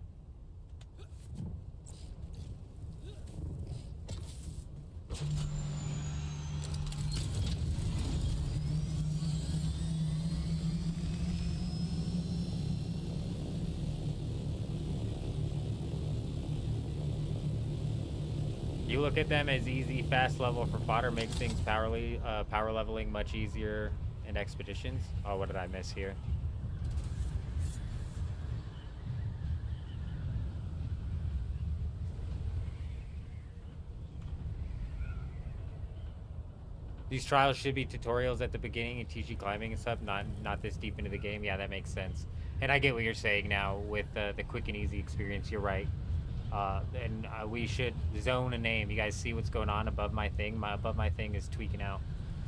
You look at them as easy, fast level for fodder makes things power leveling much easier in expeditions. Oh, what did I miss here? These trials should be tutorials at the beginning and teach you climbing and stuff, not this deep into the game. Yeah, that makes sense. And I get what you're saying now with the quick and easy experience. You're right. We should zone a name. You guys see what's going on above my thing? Above my thing is tweaking out.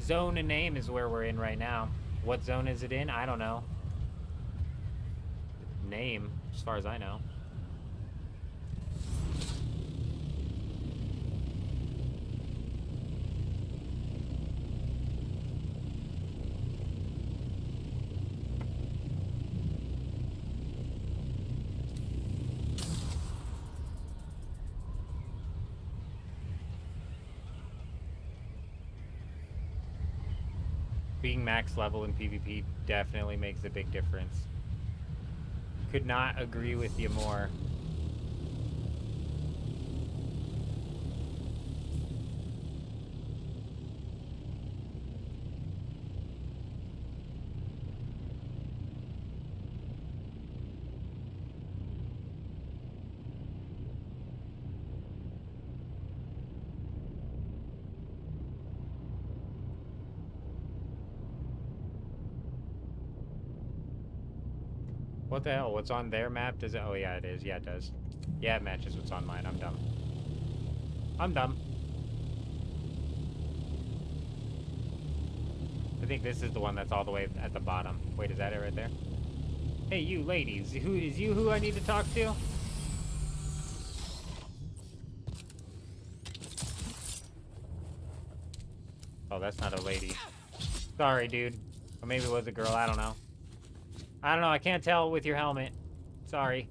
Zone a name is where we're in right now. What zone is it in? I don't know. Name, as far as I know. Being max level in PvP definitely makes a big difference. Could not agree with you more. What the hell? What's on their map? Does it? Oh, yeah, it is. Yeah, it does. Yeah, it matches what's on mine. I'm dumb. I'm dumb. I think this is the one that's all the way at the bottom. Wait, is that it right there? Hey, you ladies. Who I need to talk to? Oh, that's not a lady. Sorry, dude. Or maybe it was a girl. I don't know. I don't know, I can't tell with your helmet. Sorry.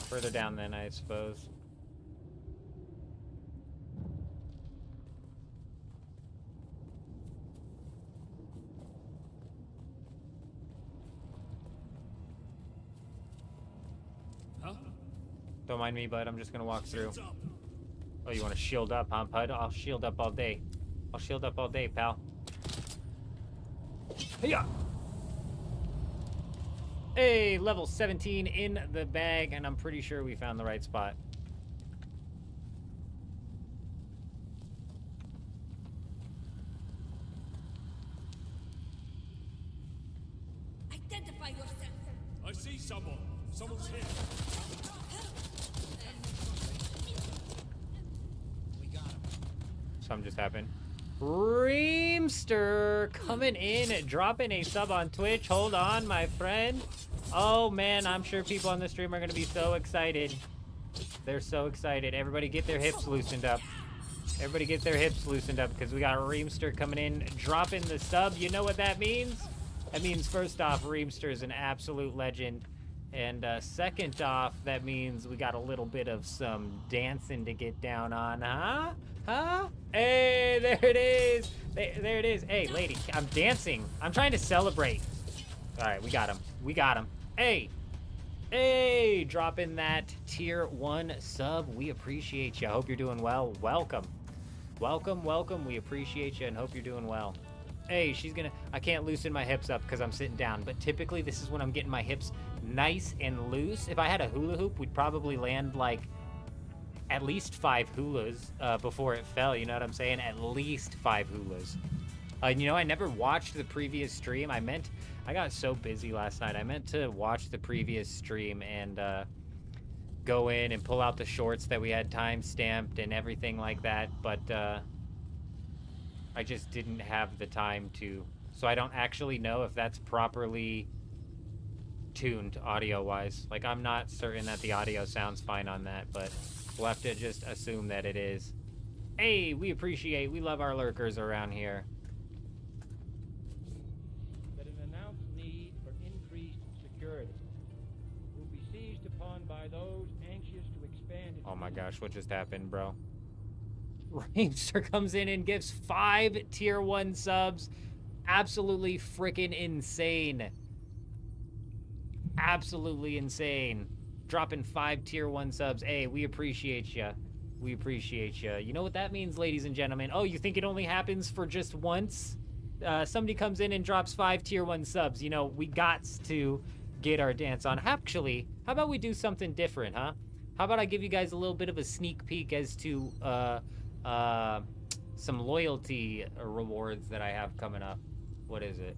Further down then, I suppose. Huh? Don't mind me, bud. I'm just gonna walk through. Oh, you want to shield up, huh, bud? I'll shield up all day. I'll shield up all day, pal. Hey-ya! Hey, level 17 in the bag, and I'm pretty sure we found the right spot. Identify yourself. I see someone. Someone's here. We got him. Something just happened. Reemster coming in, dropping a sub on Twitch. Hold on, my friend. Oh man, I'm sure people on the stream are gonna be so excited. They're so excited. Everybody get their hips loosened up. Everybody get their hips loosened up because we got Reemster coming in, dropping the sub. You know what that means? That means first off, Reemster is an absolute legend. And second off, that means we got a little bit of some dancing to get down on, huh? Huh? Hey, there it is. There it is. Hey, lady, I'm dancing. I'm trying to celebrate. All right, we got him. We got him. Hey. Hey, dropping that tier 1 sub. We appreciate you. I hope you're doing well. Welcome. Welcome, welcome. We appreciate you and hope you're doing well. Hey, she's gonna... I can't loosen my hips up because I'm sitting down, but typically this is when I'm getting my hips nice and loose. If I had a hula hoop, we'd probably land like at least 5 hulas before it fell. You know what I'm saying? At least 5 hulas. You know, I never watched the previous stream. I got so busy last night. I meant to watch the previous stream and go in and pull out the shorts that we had time stamped and everything like that, but I just didn't have the time to. So I don't actually know if that's properly tuned audio-wise. Like, I'm not certain that the audio sounds fine on that, but we'll have to just assume that it is. Hey, we love our lurkers around here. That an announced need for increased security will be seized upon by those anxious to expand. Oh my gosh, what just happened, bro? Ranger comes in and gives 5 tier 1 subs. Absolutely freaking insane. Absolutely insane. Dropping 5 tier 1 subs. Hey, we appreciate you. We appreciate you. You know what that means, ladies and gentlemen? Oh, you think it only happens for just once? Somebody comes in and drops 5 tier 1 subs. You know, we got to get our dance on. Actually, how about we do something different, huh? How about I give you guys a little bit of a sneak peek as to some loyalty rewards that I have coming up. What is it?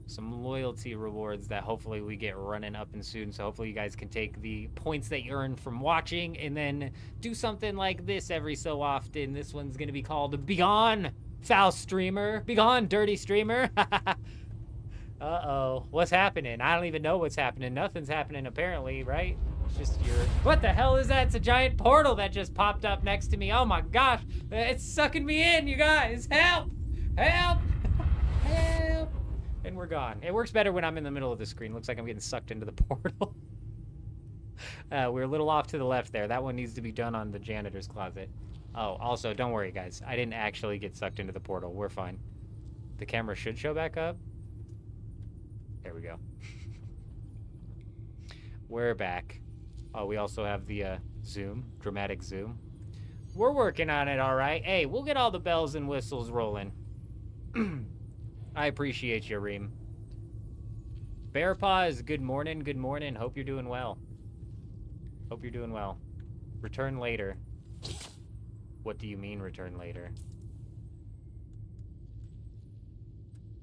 Some loyalty rewards that hopefully we get running up and soon. So hopefully you guys can take the points that you earn from watching and then do something like this every so often. This one's going to be called Begone, Foul Streamer. Begone, Dirty Streamer. Uh-oh. What's happening? I don't even know what's happening. Nothing's happening apparently, right? It's just your... What the hell is that? It's a giant portal that just popped up next to me. Oh my gosh. It's sucking me in, you guys. Help! Help! Help! And we're gone. It works better when I'm in the middle of the screen. Looks like I'm getting sucked into the portal. We're a little off to the left there. That one needs to be done on the janitor's closet. Oh, also, don't worry, guys. I didn't actually get sucked into the portal. We're fine. The camera should show back up. There we go. We're back. Oh, we also have the zoom. Dramatic zoom. We're working on it, all right. Hey, we'll get all the bells and whistles rolling. I appreciate you, Reem. Bear Paws, good morning, good morning. Hope you're doing well. Hope you're doing well. Return later. What do you mean, return later?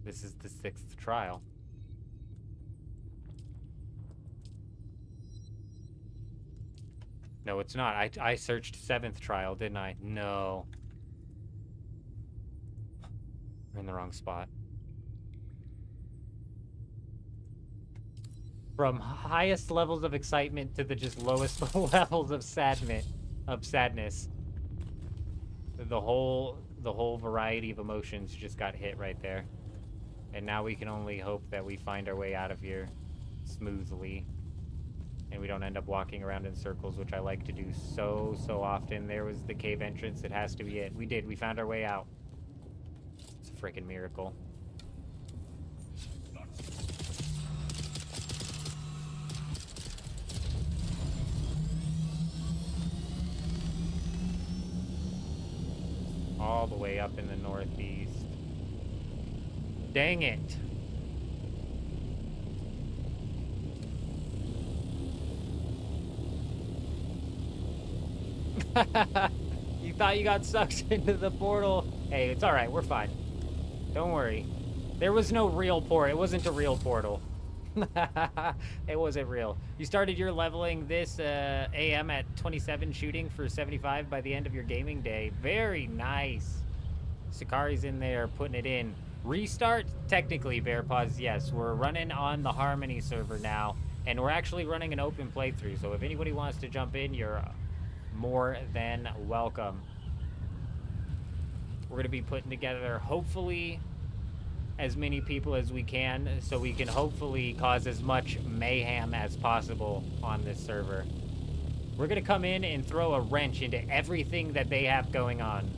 This is the 6th trial. No, it's not. I searched 7th trial, didn't I? No. We're in the wrong spot. From highest levels of excitement to the just lowest levels of sadness. The whole variety of emotions just got hit right there. And now we can only hope that we find our way out of here smoothly. And we don't end up walking around in circles, which I like to do so often. There was the cave entrance. It has to be it. We did. We found our way out. It's a freaking miracle. All the way up in the northeast. Dang it. You thought you got sucked into the portal. Hey, it's alright, we're fine. Don't worry. There was no real portal. It wasn't a real portal. It wasn't real. You started your leveling this AM at 27 shooting for 75 by the end of your gaming day. Very nice. Sakari's in there putting it in. Restart? Technically, Bear Paws, yes. We're running on the Harmony server now, and we're actually running an open playthrough, so if anybody wants to jump in, you're more than welcome. We're going to be putting together, hopefully, as many people as we can, so we can hopefully cause as much mayhem as possible on this server. We're going to come in and throw a wrench into everything that they have going on.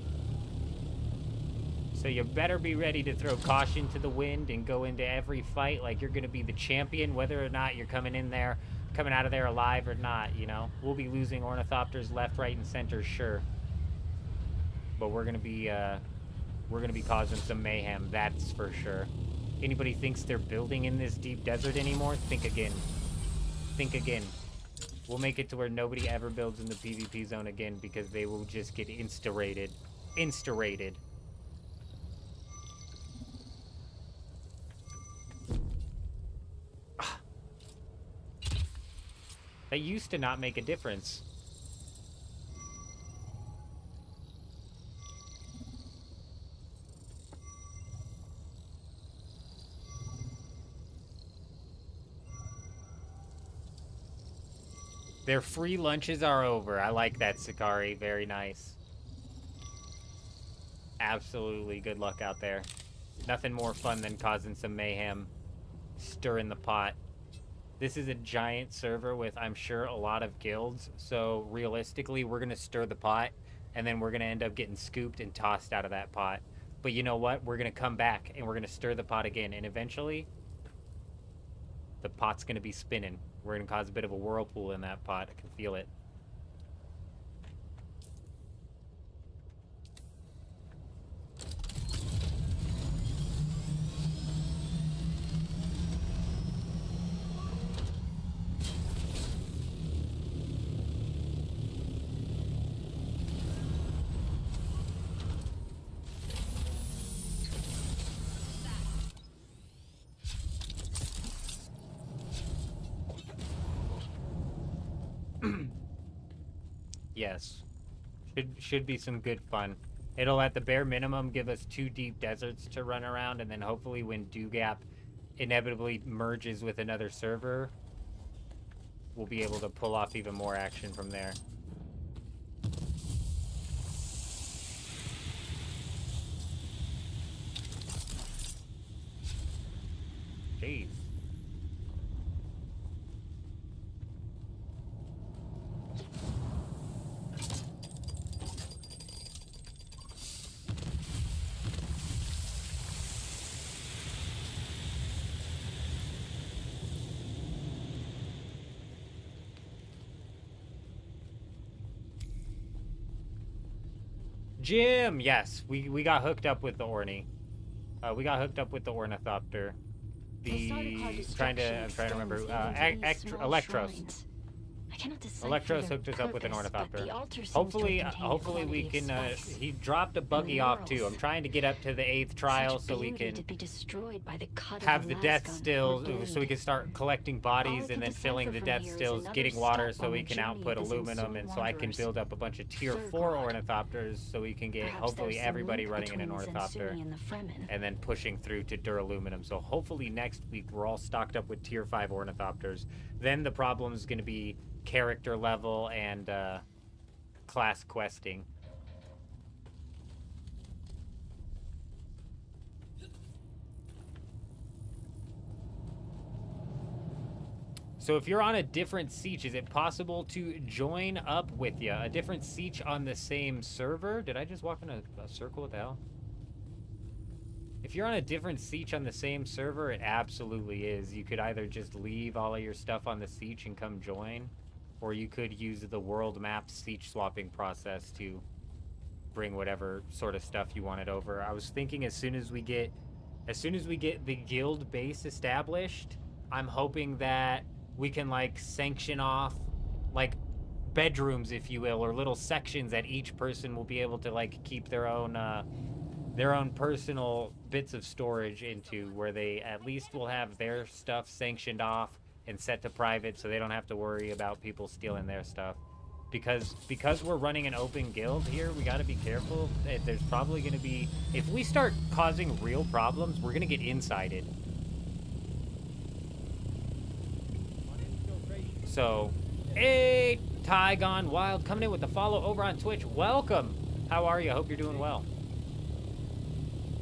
So you better be ready to throw caution to the wind and go into every fight like you're going to be the champion, whether or not you're coming out of there alive or not, you know? We'll be losing ornithopters left, right, and center, sure. But we're going to be causing some mayhem, that's for sure. Anybody thinks they're building in this deep desert anymore? Think again. Think again. We'll make it to where nobody ever builds in the PvP zone again because they will just get insta-rated. Insta-rated. That used to not make a difference. Their free lunches are over. I like that, Sakari. Very nice. Absolutely good luck out there. Nothing more fun than causing some mayhem. Stirring the pot. This is a giant server with, I'm sure, a lot of guilds. So, realistically, we're going to stir the pot. And then we're going to end up getting scooped and tossed out of that pot. But you know what? We're going to come back and we're going to stir the pot again. And eventually, the pot's going to be spinning. We're going to cause a bit of a whirlpool in that pot. I can feel it. Yes. Should be some good fun. It'll at the bare minimum give us 2 deep deserts to run around, and then hopefully when Dewgap inevitably merges with another server, we'll be able to pull off even more action from there. Jeez. Jim, yes, we got hooked up with the Orny. We got hooked up with the Ornithopter. I'm trying to remember. Electros. Electros hooked us up with an Ornithopter. Hopefully we can. He dropped a buggy off too. I'm trying to get up to the 8th trial so we can have the death stills, so we can start collecting bodies and then filling the death stills, getting water so we can output aluminum, and so I can build up a bunch of tier 4 Ornithopters so we can get hopefully everybody running in an Ornithopter, and then pushing through to duraluminum. So hopefully next week we're all stocked up with tier 5 Ornithopters. Then the problem is going to be character level and class questing. So if you're on a different siege, is it possible to join up with you? A different siege on the same server? Did I just walk in a circle? What the hell? If you're on a different siege on the same server, it absolutely is. You could either just leave all of your stuff on the siege and come join, or you could use the world map siege swapping process to bring whatever sort of stuff you wanted over. I was thinking as soon as we get the guild base established, I'm hoping that we can like sanction off like bedrooms, if you will, or little sections that each person will be able to like keep their own personal bits of storage into, where they at least will have their stuff sanctioned off and set to private, so they don't have to worry about people stealing their stuff. Because we're running an open guild here, we got to be careful. There's probably going to be, if we start causing real problems, we're going to get insided. So, hey, Ty Gone Wild coming in with the follow over on Twitch. Welcome. How are you? I hope you're doing well.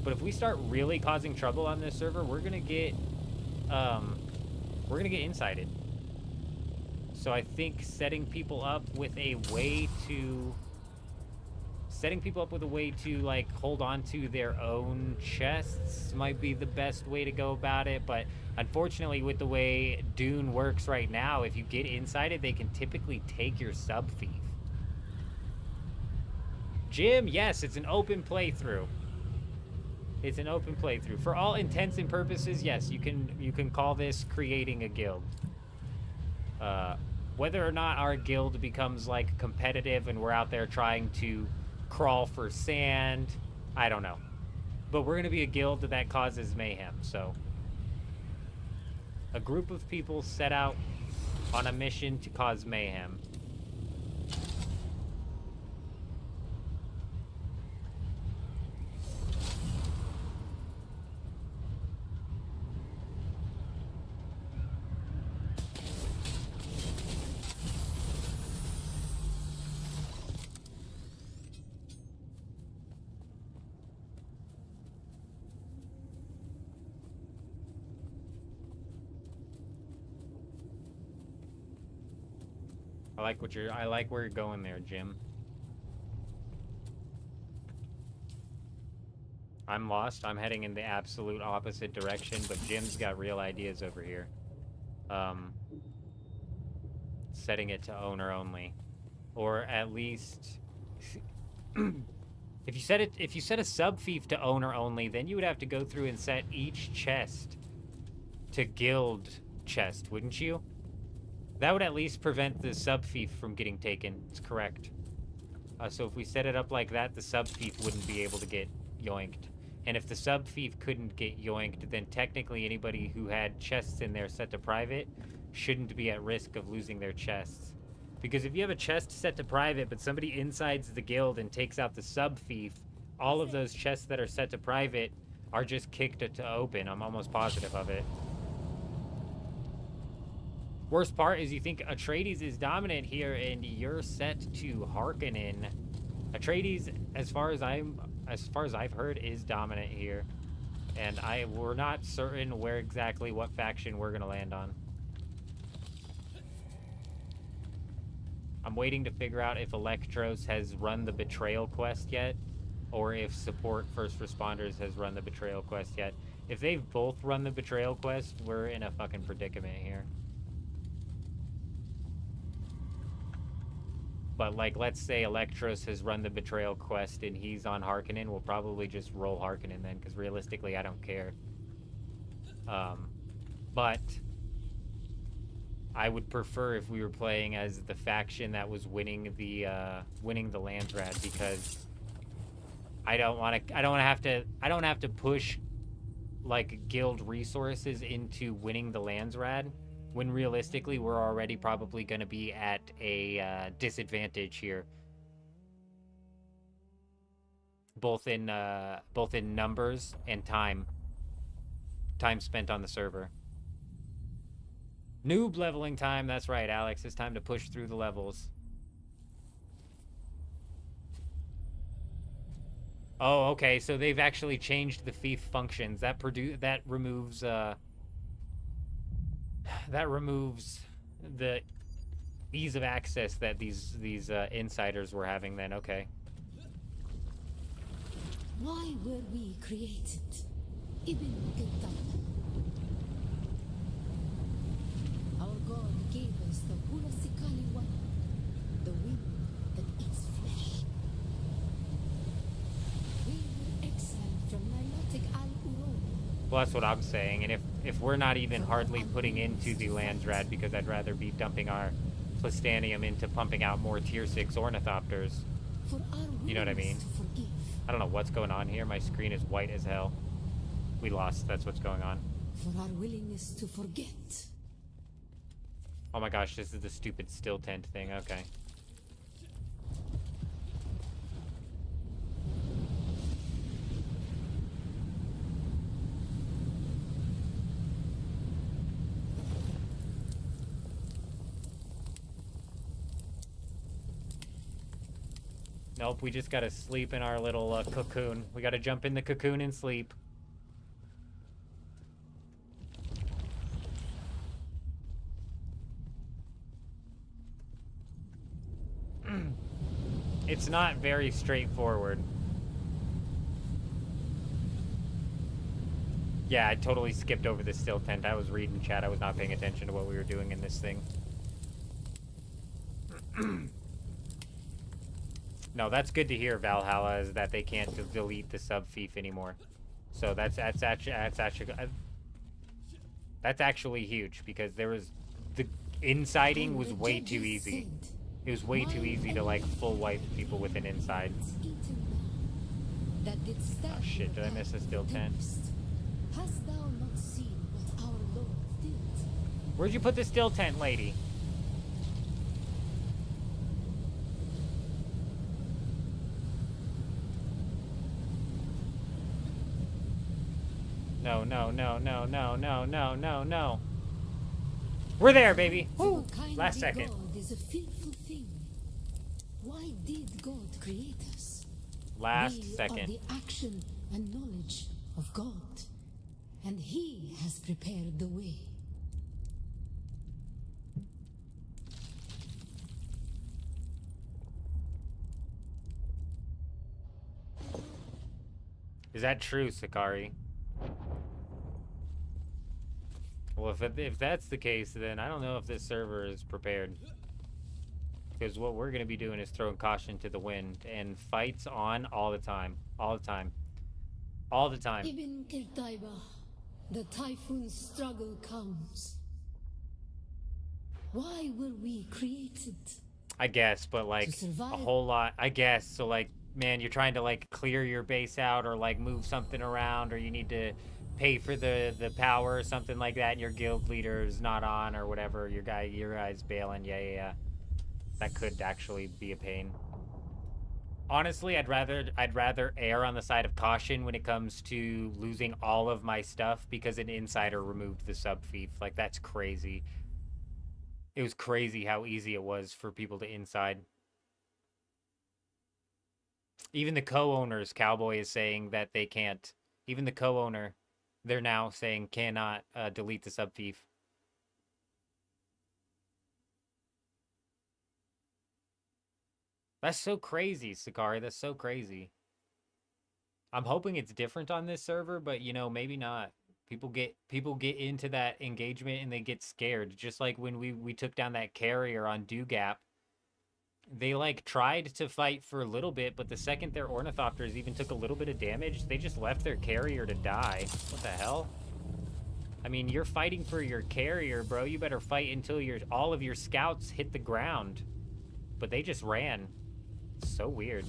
But if we start really causing trouble on this server, we're gonna get insided. So I think setting people up with a way to like hold on to their own chests might be the best way to go about it. But unfortunately, with the way Dune works right now, if you get insided, they can typically take your sub thief. Jim, yes, it's an open playthrough. It's an open playthrough. For all intents and purposes, yes, you can call this creating a guild. Whether or not our guild becomes, like, competitive and we're out there trying to crawl for sand, I don't know. But we're going to be a guild that causes mayhem, so. A group of people set out on a mission to cause mayhem. I like where you're going there, Jim. I'm lost. I'm heading in the absolute opposite direction, but Jim's got real ideas over here. Setting it to owner only. Or at least if you set a sub fief to owner only, then you would have to go through and set each chest to guild chest, wouldn't you? That would at least prevent the sub fief from getting taken. It's correct. So if we set it up like that, the sub fief wouldn't be able to get yoinked. And if the sub fief couldn't get yoinked, then technically anybody who had chests in there set to private shouldn't be at risk of losing their chests. Because if you have a chest set to private, but somebody insides the guild and takes out the sub fief, all of those chests that are set to private are just kicked to open. I'm almost positive of it. Worst part is you think Atreides is dominant here, and you're set to Harkonnen. Atreides, as far as I've heard, is dominant here, and we're not certain where exactly what faction we're gonna land on. I'm waiting to figure out if Electros has run the betrayal quest yet, or if support first responders has run the betrayal quest yet. If they've both run the betrayal quest, we're in a fucking predicament here. But, like, let's say Electros has run the betrayal quest and he's on Harkonnen, we'll probably just roll Harkonnen then, because realistically, I don't care. But I would prefer if we were playing as the faction that was winning the Landsrad, because I don't have to push, like, guild resources into winning the Landsrad, when realistically we're already probably going to be at a disadvantage here, both in numbers and time spent on the server. Noob leveling time. That's right, Alex. It's time to push through the levels. Oh, okay. So they've actually changed the fief functions. That removes the ease of access that these insiders were having then. Okay. Why were we created? Ibn Qittan. Our God gave us the Hulasikali Wana, the wind that eats flesh. We were exiled from Nilotic al-Urona. Well, that's what I'm saying. And if we're not even hardly putting into the Landsrad, because I'd rather be dumping our Plastanium into pumping out more tier 6 ornithopters. You know what I mean? I don't know what's going on here. My screen is white as hell. We lost. That's what's going on. For our willingness to forget. Oh my gosh, this is the stupid still tent thing. Okay. Nope, we just gotta sleep in our little cocoon. We gotta jump in the cocoon and sleep. It's not very straightforward. Yeah, I totally skipped over the still tent. I was reading chat. I was not paying attention to what we were doing in this thing. No, that's good to hear, Valhalla, is that they can't delete the sub fief anymore. So that's actually huge, because there was Insiding was way too easy. It was way too easy to like full wipe people with an inside. Oh shit, did I miss a steel tent? Hast thou not seen what our Lord did? Where'd you put the steel tent, lady? No, no, no, no, no, no, no, no, no. We're there, baby. Woo! Last second. God is a fearful thing. Why did God create us? Last We second. are the action and knowledge of God, and He has prepared the way. Is that true, Sakari? Well, if that's the case, then I don't know if this server is prepared. Because what we're going to be doing is throwing caution to the wind. And fights on all the time. All the time. All the time. Ibn Kirtaiba, the typhoon struggle comes. Why were we created? I guess, but like a whole lot. I guess. So like, man, you're trying to like clear your base out or like move something around, or you need to pay for the power or something like that, and your guild leader is not on or whatever. Your guy's bailing. Yeah. That could actually be a pain. Honestly, I'd rather err on the side of caution when it comes to losing all of my stuff because an insider removed the sub-fief. Like, that's crazy. It was crazy how easy it was for people to inside. Even the co-owners, Cowboy is saying that they can't. Even the co-owner, they're now saying cannot delete the sub-fief. That's so crazy, Sakari. That's so crazy. I'm hoping it's different on this server, but you know, maybe not. People get into that engagement and they get scared. Just like when we took down that carrier on Dugap. They like tried to fight for a little bit, but the second their ornithopters even took a little bit of damage, they just left their carrier to die. What the hell? I mean, you're fighting for your carrier, bro. You better fight until all of your scouts hit the ground. But they just ran. So weird.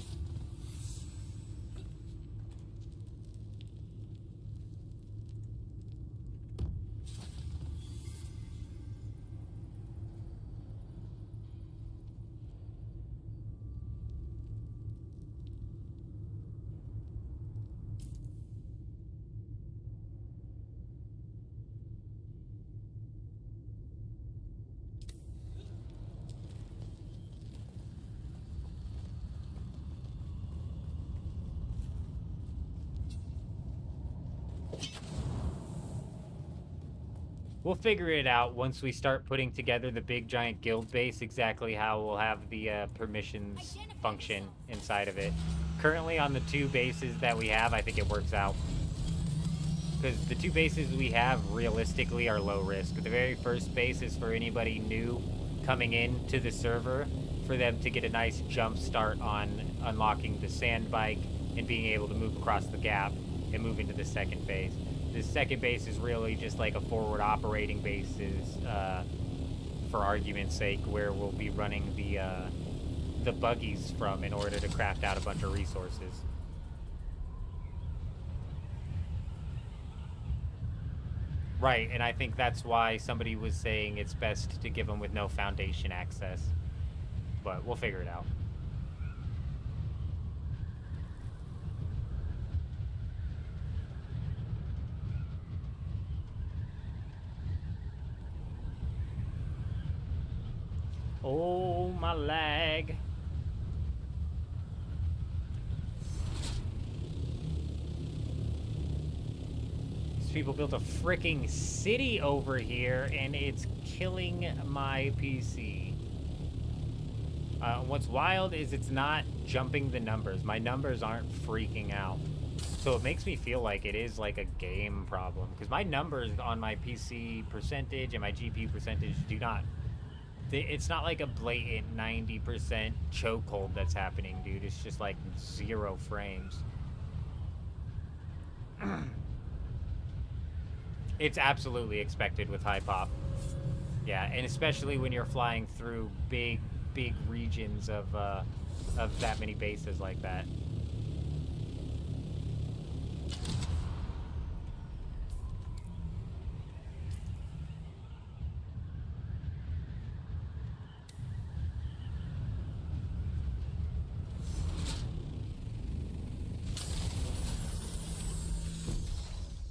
We'll figure it out once we start putting together the big giant guild base, exactly how we'll have the permissions function inside of it. Currently on the 2 bases that we have, I think it works out. Because the 2 bases we have realistically are low risk. The very first base is for anybody new coming into the server, for them to get a nice jump start on unlocking the sand bike and being able to move across the gap and move into the second base. The second base is really just like a forward operating bases, for argument's sake, where we'll be running the buggies from in order to craft out a bunch of resources. Right, and I think that's why somebody was saying it's best to give them with no foundation access. But we'll figure it out. Oh, my lag. These people built a freaking city over here, and it's killing my PC. What's wild is it's not jumping the numbers. My numbers aren't freaking out. So it makes me feel like it is like a game problem. Because my numbers on my PC percentage and my GPU percentage do not... It's not like a blatant 90% chokehold that's happening, dude. It's just like 0 frames. It's absolutely expected with high pop. Yeah, and especially when you're flying through big regions of that many bases like that.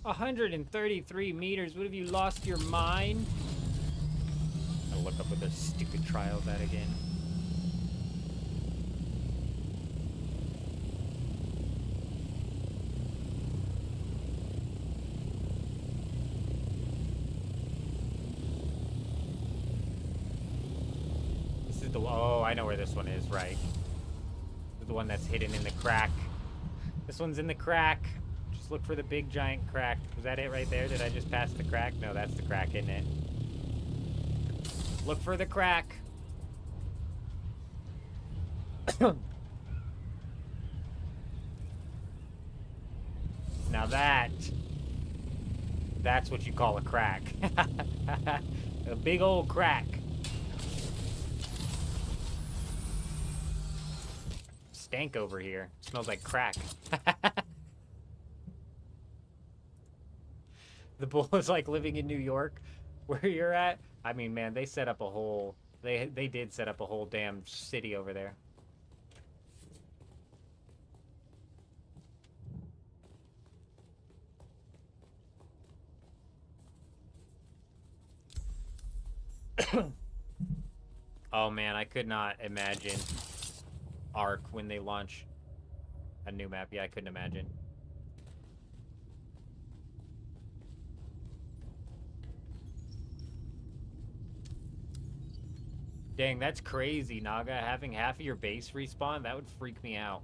$133 meters. What have you lost your mind? I'll look up what the stupid trial's at again. This is the, oh, I know where this one is, right? This is the one that's hidden in the crack. This one's in the crack. Just look for the big giant crack. Was that it right there? Did I just pass the crack? No, that's the crack, isn't it? Look for the crack. Now that's what you call a crack. A big old crack. Stank over here. Smells like crack. The bull is like living in New York, where you're at. I mean, man, they set up a whole... They did set up a whole damn city over there. Oh, man, I could not imagine Ark when they launch a new map. Yeah, I couldn't imagine. Dang, that's crazy, Naga. Having half of your base respawn, that would freak me out.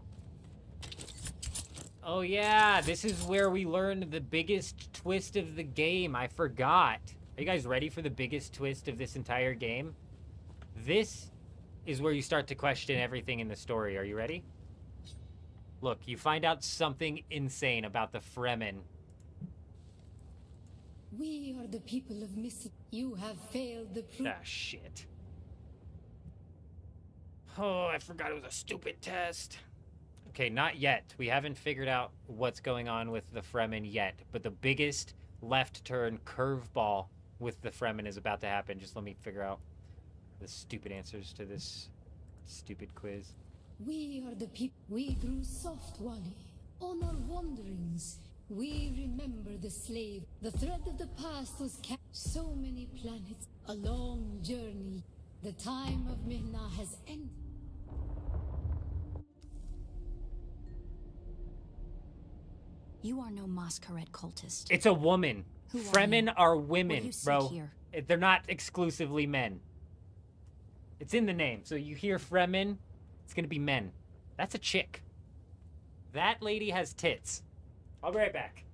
Oh yeah, this is where we learned the biggest twist of the game. I forgot. Are you guys ready for the biggest twist of this entire game? This is where you start to question everything in the story. Are you ready? Look, you find out something insane about the Fremen. We are the people of Mississippi. You have failed the proof. Ah, shit. Oh, I forgot it was a stupid test. Okay, not yet. We haven't figured out what's going on with the Fremen yet, but the biggest left turn curveball with the Fremen is about to happen. Just let me figure out the stupid answers to this stupid quiz. We are the people. We grew soft, Wally. On our wanderings, we remember the slave. The thread of the past was kept. So many planets. A long journey. The time of Mihna has ended. You are no masquerade cultist. It's a woman. Who Fremen are women, you seek bro. here? They're not exclusively men. It's in the name. So you hear Fremen, it's gonna be men. That's a chick. That lady has tits. I'll be right back.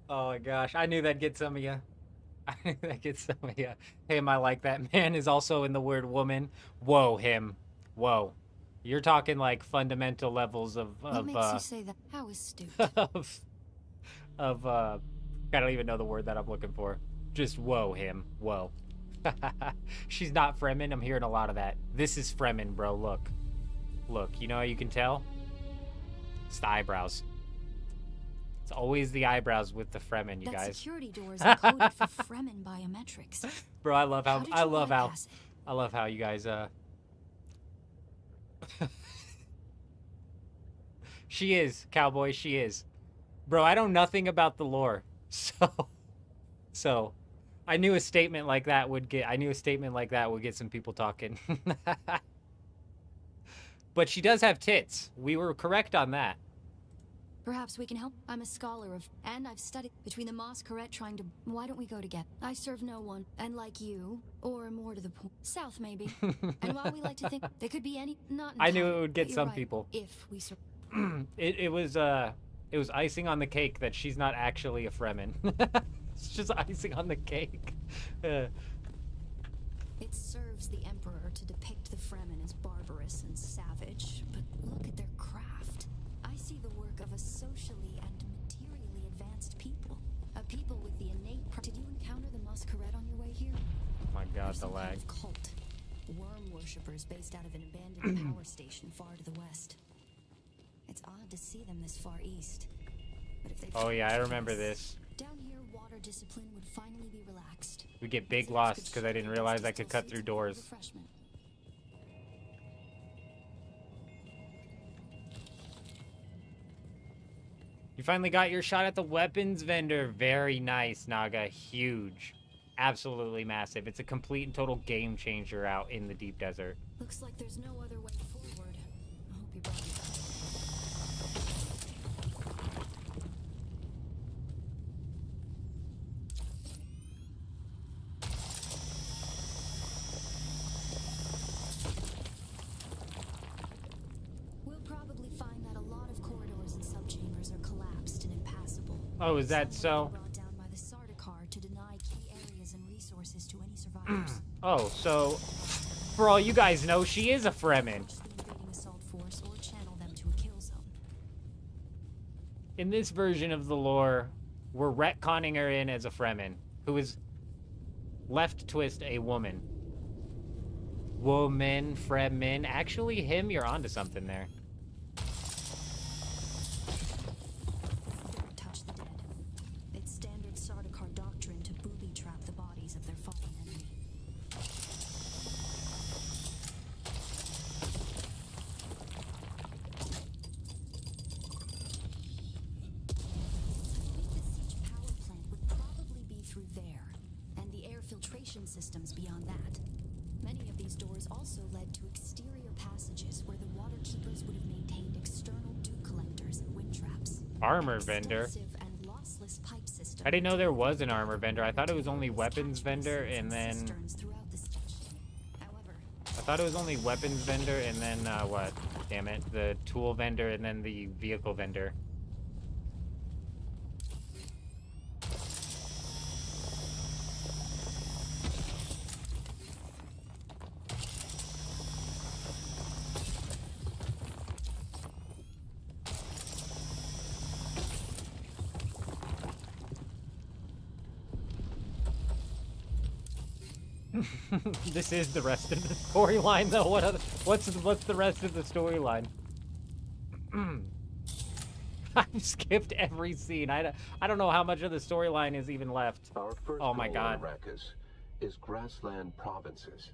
Oh my gosh, I knew that'd get some of you. I knew that'd get some of you. Him, I like that. Man is also in the word woman. Whoa, him. Whoa. You're talking like fundamental levels of What makes you say that? How is stupid? I don't even know the word that I'm looking for. Just whoa, him. Whoa. She's not Fremen. I'm hearing a lot of that. This is Fremen, bro. Look. Look, you know how you can tell? It's the eyebrows. It's always the eyebrows with the Fremen, you that guys. Security door is encoded for Fremen biometrics. Bro, I love how I love how you guys She is, cowboy, she is. Bro, I know nothing about the lore. So I knew a statement like that would get some people talking. But she does have tits. We were correct on that. Perhaps we can help. I'm a scholar of, and I've studied between the Masquerade trying to. Why don't we go together? I serve no one, and like you, or more to the point, south maybe. And while we like to think there could be any, not. I knew entirely, it would get but you're some right, people. If we serve. It was icing on the cake that she's not actually a Fremen. It's just icing on the cake. It serves the Emperor to depict the Fremen as barbarous and savage, but look at their craft. I see the work of a socially and materially advanced people. A people with the innate... Did you encounter the Masquerade on your way here? Oh my god, the Some kind lag. of cult. Worm worshippers based out of an abandoned power station far to the west. It's odd to see them this far east. But if they Oh yeah, I find remember us, this. Down here, water discipline would finally be relaxed. We get big lost because I didn't realize I could cut through doors. Refreshment. You finally got your shot at the weapons vendor. Very nice, Naga. Huge. Absolutely massive. It's a complete and total game changer out in the deep desert. Looks like there's no other way forward. I hope you brought it. We'll probably find that a lot of corridors and subchambers are collapsed and impassable. Oh, is that so? Brought down by the Sardaukar to deny key areas and resources to any survivors. Oh, so for all you guys know, she is a Fremen. Launch the invading assault force or channel them to a kill zone. In this version of the lore, we're retconning her in as a Fremen, who is left twist a woman. Woman, Fremen. Actually, him, you're onto something there. Don't touch the dead. It's standard Sardaukar doctrine to booby trap the bodies of their fallen enemy. The siege power plant would probably be through there, and the air filtration systems beyond that. Many of these doors also led to exterior passages where the water keepers would have maintained external dew collectors and wind traps. Armor vendor. Explosive and lossless pipe system. I didn't know there was an armor vendor. I thought it was only weapons vendor and then... Cisterns throughout the station. However, I thought it was only weapons vendor and then, what? Damn it. The tool vendor and then the vehicle vendor. This is the rest of the storyline, though. What's the rest of the storyline? I've skipped every scene. I don't know how much of the storyline is even left. Our first Oh my goal god. in Arrakis is grassland provinces.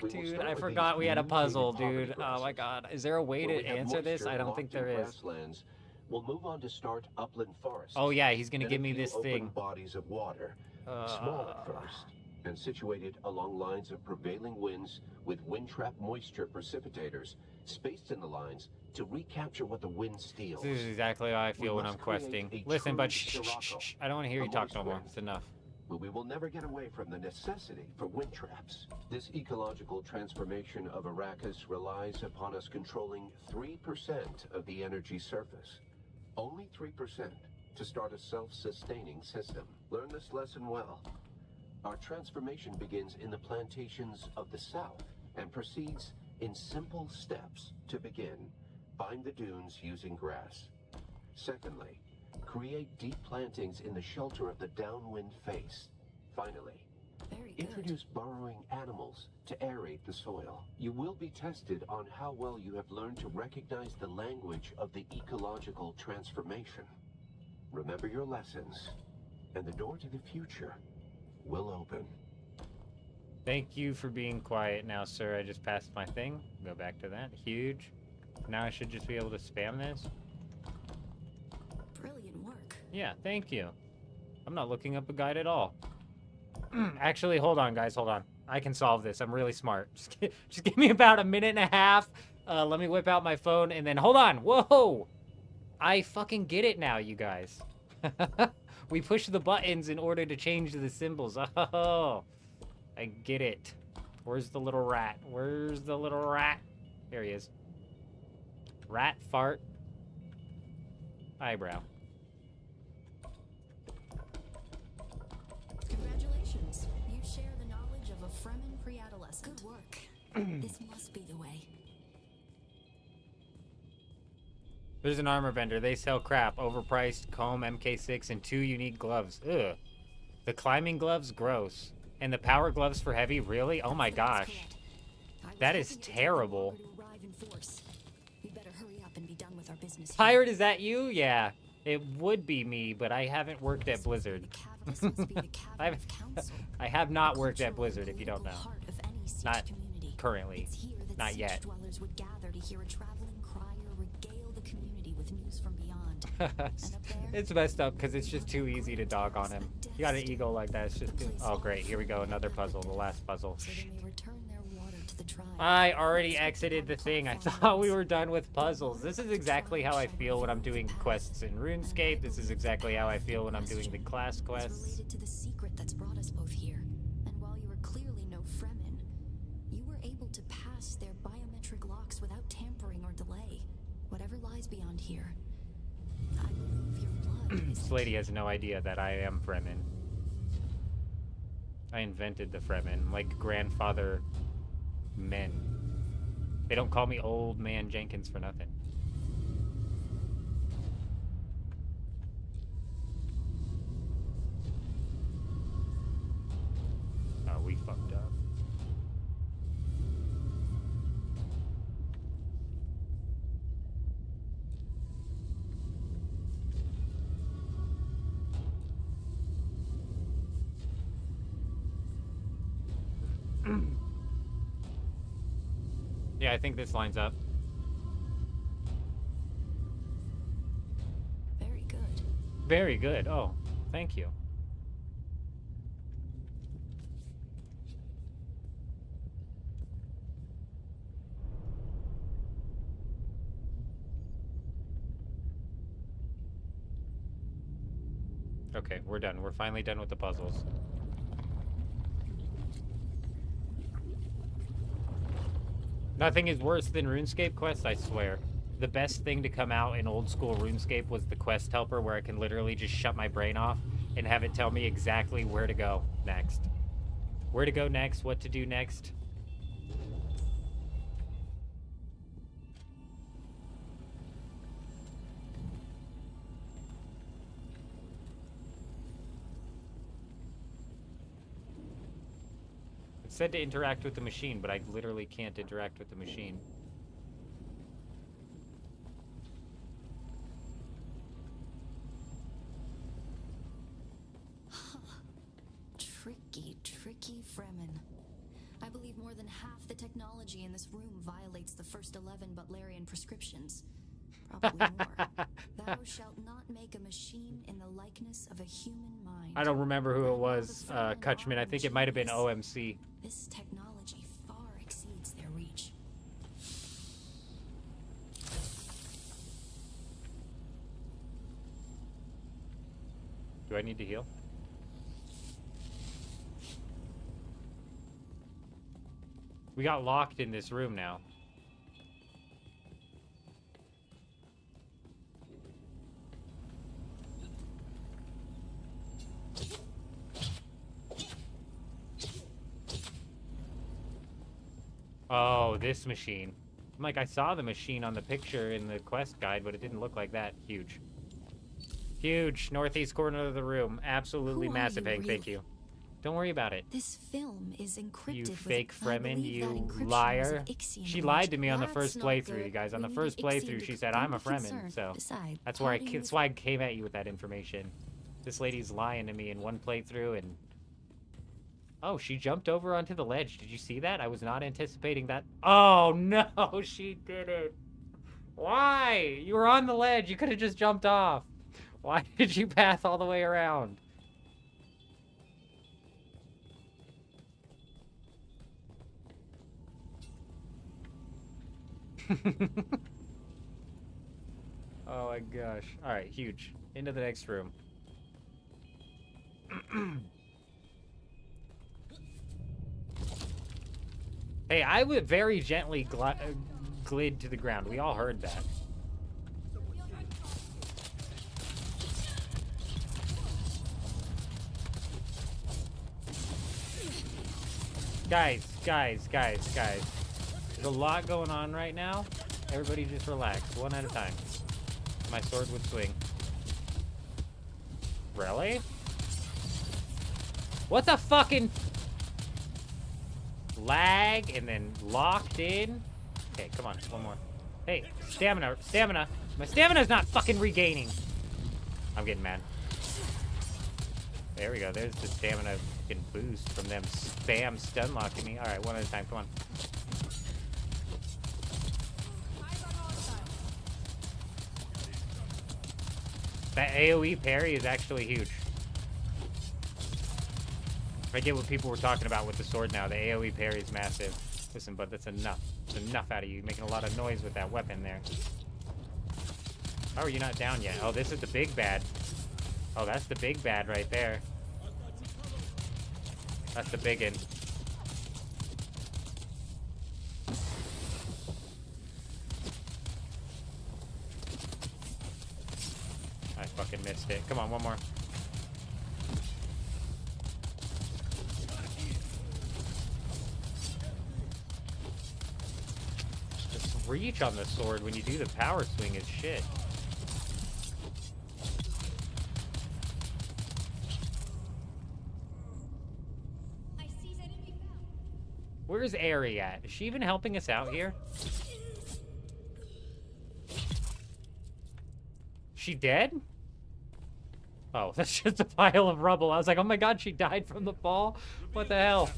We will Dude, start I with forgot these we had a puzzle, mutated dude. poverty Oh my god. Is there a way Where to we have answer this? moisture I don't locked think in there is. grasslands, we'll move on to start upland forests. Oh yeah, he's gonna Then give a me few this open thing. bodies of water, small at first, and situated along lines of prevailing winds with wind trap moisture precipitators spaced in the lines to recapture what the wind steals. This is exactly how I feel when I'm must create questing. a Listen, true but shh. Sirocco, I don't want to hear a you talk moist no more. wind. It's enough. But we will never get away from the necessity for wind traps. This ecological transformation of Arrakis relies upon us controlling 3% of the energy surface. Only 3% to start a self-sustaining system. Learn this lesson well. Our transformation begins in the plantations of the south and proceeds in simple steps. To begin, bind the dunes using grass. Secondly, create deep plantings in the shelter of the downwind face. Finally, introduce burrowing animals to aerate the soil. You will be tested on how well you have learned to recognize the language of the ecological transformation. Remember your lessons, and the door to the future will open. Thank you for being quiet now, sir. I just passed my thing. Go back to that. Huge. Now I should just be able to spam this. brilliant work. Yeah, thank you. I'm not looking up a guide at all. Actually, hold on, guys. Hold on. I can solve this. I'm really smart. Just give me about a minute and a half. Let me whip out my phone and then... Hold on. Whoa! I fucking get it now, you guys. We push the buttons in order to change the symbols. Oh, I get it. Where's the little rat? Where's the little rat? There he is. Rat, fart, eyebrow. Congratulations. You share the knowledge of a Fremen pre-adolescent. Good work. This must be the way. There's an armor vendor. They sell crap. Overpriced comb, MK6, and 2 unique gloves. Ugh. The climbing gloves, gross. And the power gloves for heavy, really? Oh my gosh. That is terrible. We better hurry up and be done with our business. Pirate, is that you? Yeah. It would be me, but I haven't worked at Blizzard. I have not worked at Blizzard, if you don't know. Not currently. Not yet. Dwellers would gather to hear a traveling crier regale the community with news from beyond. It's messed up because it's just too easy to dog on him. You got an ego like that, it's just good. Oh great, here we go, another puzzle, the last puzzle. I already exited the thing. I thought we were done with puzzles. This is exactly how I feel when I'm doing quests in RuneScape. This is exactly how I feel when I'm doing the class quests. Related to the secret that's brought us both here. And while you were clearly no Fremen, you were able to pass their biometric locks without tampering or delay. Whatever lies beyond here. I believe your blood is This lady has no idea that I am Fremen. I invented the Fremen, like grandfather men. They don't call me Old Man Jenkins for nothing. Oh, we fucked up. Yeah, I think this lines up. very good. Very good. Oh, thank you. Okay, we're done. We're finally done with the puzzles. Nothing is worse than RuneScape quests, I swear. The best thing to come out in old school RuneScape was the quest helper, where I can literally just shut my brain off and have it tell me exactly where to go next. Where to go next, what to do next. It said to interact with the machine, but I literally can't interact with the machine. Tricky Fremen. I believe more than half the technology in this room violates the first 11 Butlerian prescriptions. Probably more. Thou shalt not make a machine in the likeness of a human mind. I don't remember who it was, Kutchman. I think it might have been OMC. This technology far exceeds their reach. Do I need to heal? We got locked in this room now. Oh, this machine. I'm like, I saw the machine on the picture in the quest guide, but it didn't look like that. Huge. Huge. Northeast corner of the room. Absolutely massive, Hank. Thank you. Don't worry about it. This film is encrypted. You fake Fremen, you liar. She lied to me on the first playthrough, you guys. On the first playthrough, she said, I'm a Fremen, so that's why I came at you with that information. This lady's lying to me in one playthrough, and... Oh, she jumped over onto the ledge. Did you see that? I was not anticipating that. Oh, no, she did it. Why? You were on the ledge. You could have just jumped off. Why did you path all the way around? Oh my gosh. Alright, huge. Into the next room. Hey, I would very gently glid to the ground. We all heard that. Guys. There's a lot going on right now. Everybody just relax, one at a time. My sword would swing. Really? What the fucking... Lag and then locked in? Okay, come on, one more. Hey, stamina. My stamina's not fucking regaining. I'm getting mad. There we go, there's the stamina fucking boost from them spam stun locking me. Alright, one at a time, come on. That AoE parry is actually huge. I get what people were talking about with the sword now. The AoE parry is massive. Listen, bud, that's enough. It's enough out of you. You're making a lot of noise with that weapon there. How are you not down yet? Oh, this is the big bad. Oh, that's the big bad right there. That's the big one. I fucking missed it. Come on, one more. This reach on the sword when you do the power swing is shit. Where's Aerie at? Is she even helping us out here? She dead? Oh, that's just a pile of rubble. I was like, oh my god, she died from the fall? What the hell?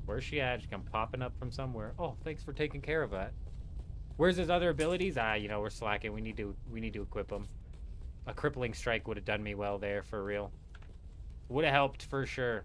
Where's she at? She come popping up from somewhere. Oh, thanks for taking care of that. Where's his other abilities? Ah, you know, we're slacking. We need to equip them. A crippling strike would have done me well there, for real. Would have helped for sure.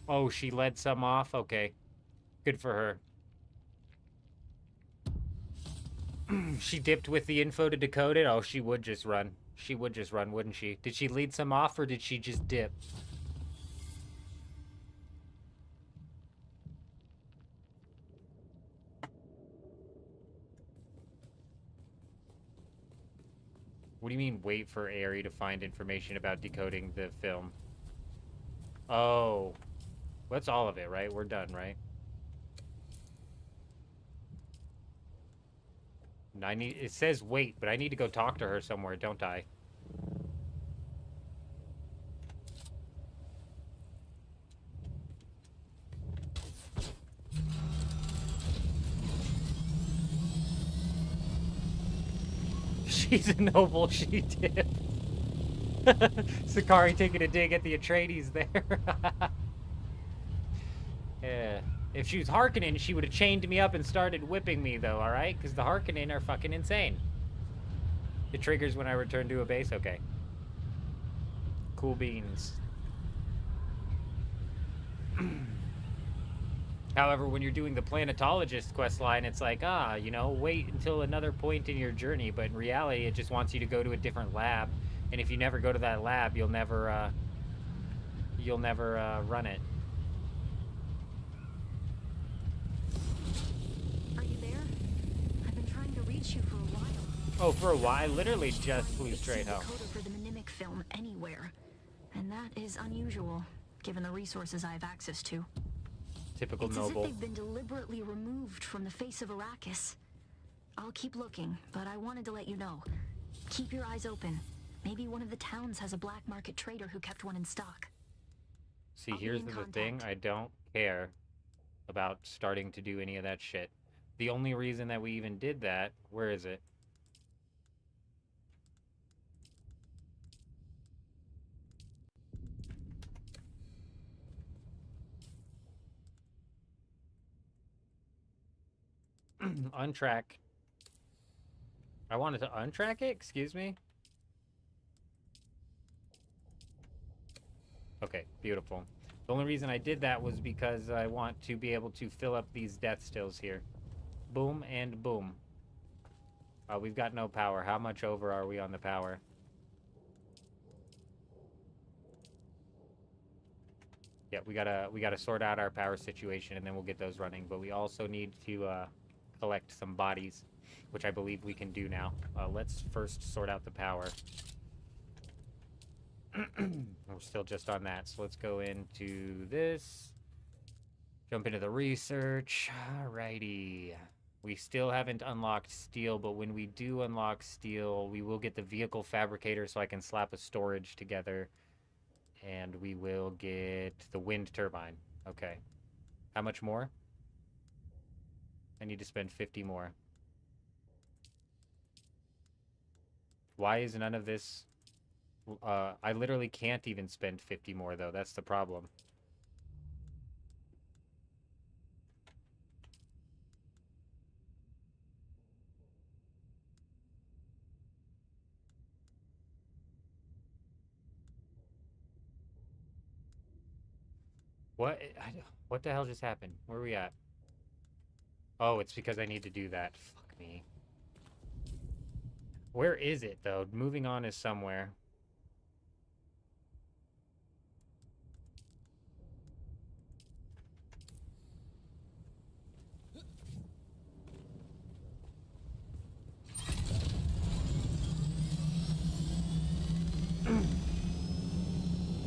Oh, she led some off? Okay. Good for her. She dipped with the info to decode it? Oh, she would just run. She would just run, wouldn't she? Did she lead some off, or did she just dip? What do you mean, wait for Aerie to find information about decoding the film? Oh. That's all of it, right? We're done, right? It says wait, but I need to go talk to her somewhere, don't I? She's a noble, she did. Sakari taking a dig at the Atreides there. Yeah. If she was Harkonnen, she would have chained me up and started whipping me, though, alright? Because the Harkonnen are fucking insane. It triggers when I return to a base? Okay. Cool beans. However, when you're doing the planetologist questline, it's like, you know, wait until another point in your journey. But in reality, it just wants you to go to a different lab. And if you never go to that lab, you'll never run it. You for a while. Oh, for a while? I literally just flew straight home. For the mnemic film anywhere, and that is unusual, given the resources I have access to. Typical it's noble. As if they've been deliberately removed from the face of Arrakis. I'll keep looking, but I wanted to let you know. Keep your eyes open. Maybe one of the towns has a black market trader who kept one in stock. See, here's the thing. I don't care about starting to do any of that shit. The only reason that we even did that, where is it? Untrack. I wanted to untrack it? Excuse me? Okay, beautiful. The only reason I did that was because I want to be able to fill up these death stills here. Boom and boom. We've got no power. How much over are we on the power? Yeah, we gotta sort out our power situation, and then we'll get those running. But we also need to collect some bodies, which I believe we can do now. Let's first sort out the power. We're still just on that, so let's go into this. Jump into the research. Alrighty. We still haven't unlocked steel, but when we do unlock steel, we will get the vehicle fabricator so I can slap a storage together. And we will get the wind turbine. Okay. How much more? I need to spend 50 more. Why is none of this... I literally can't even spend 50 more, though. That's the problem. What the hell just happened? Where are we at? Oh, it's because I need to do that. Fuck me. Where is it, though? Moving on is somewhere.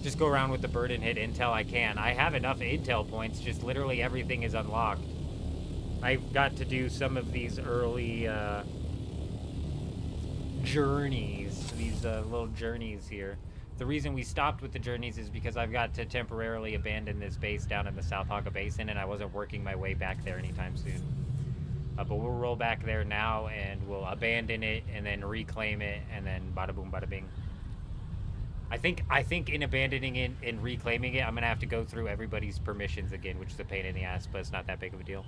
Just go around with the bird and hit intel I can. I have enough intel points, just literally everything is unlocked. I've got to do some of these early journeys, these little journeys here. The reason we stopped with the journeys is because I've got to temporarily abandon this base down in the South Haka Basin, and I wasn't working my way back there anytime soon. But we'll roll back there now, and we'll abandon it, and then reclaim it, and then bada boom, bada bing. I think in abandoning it and reclaiming it, I'm gonna have to go through everybody's permissions again, which is a pain in the ass, but it's not that big of a deal.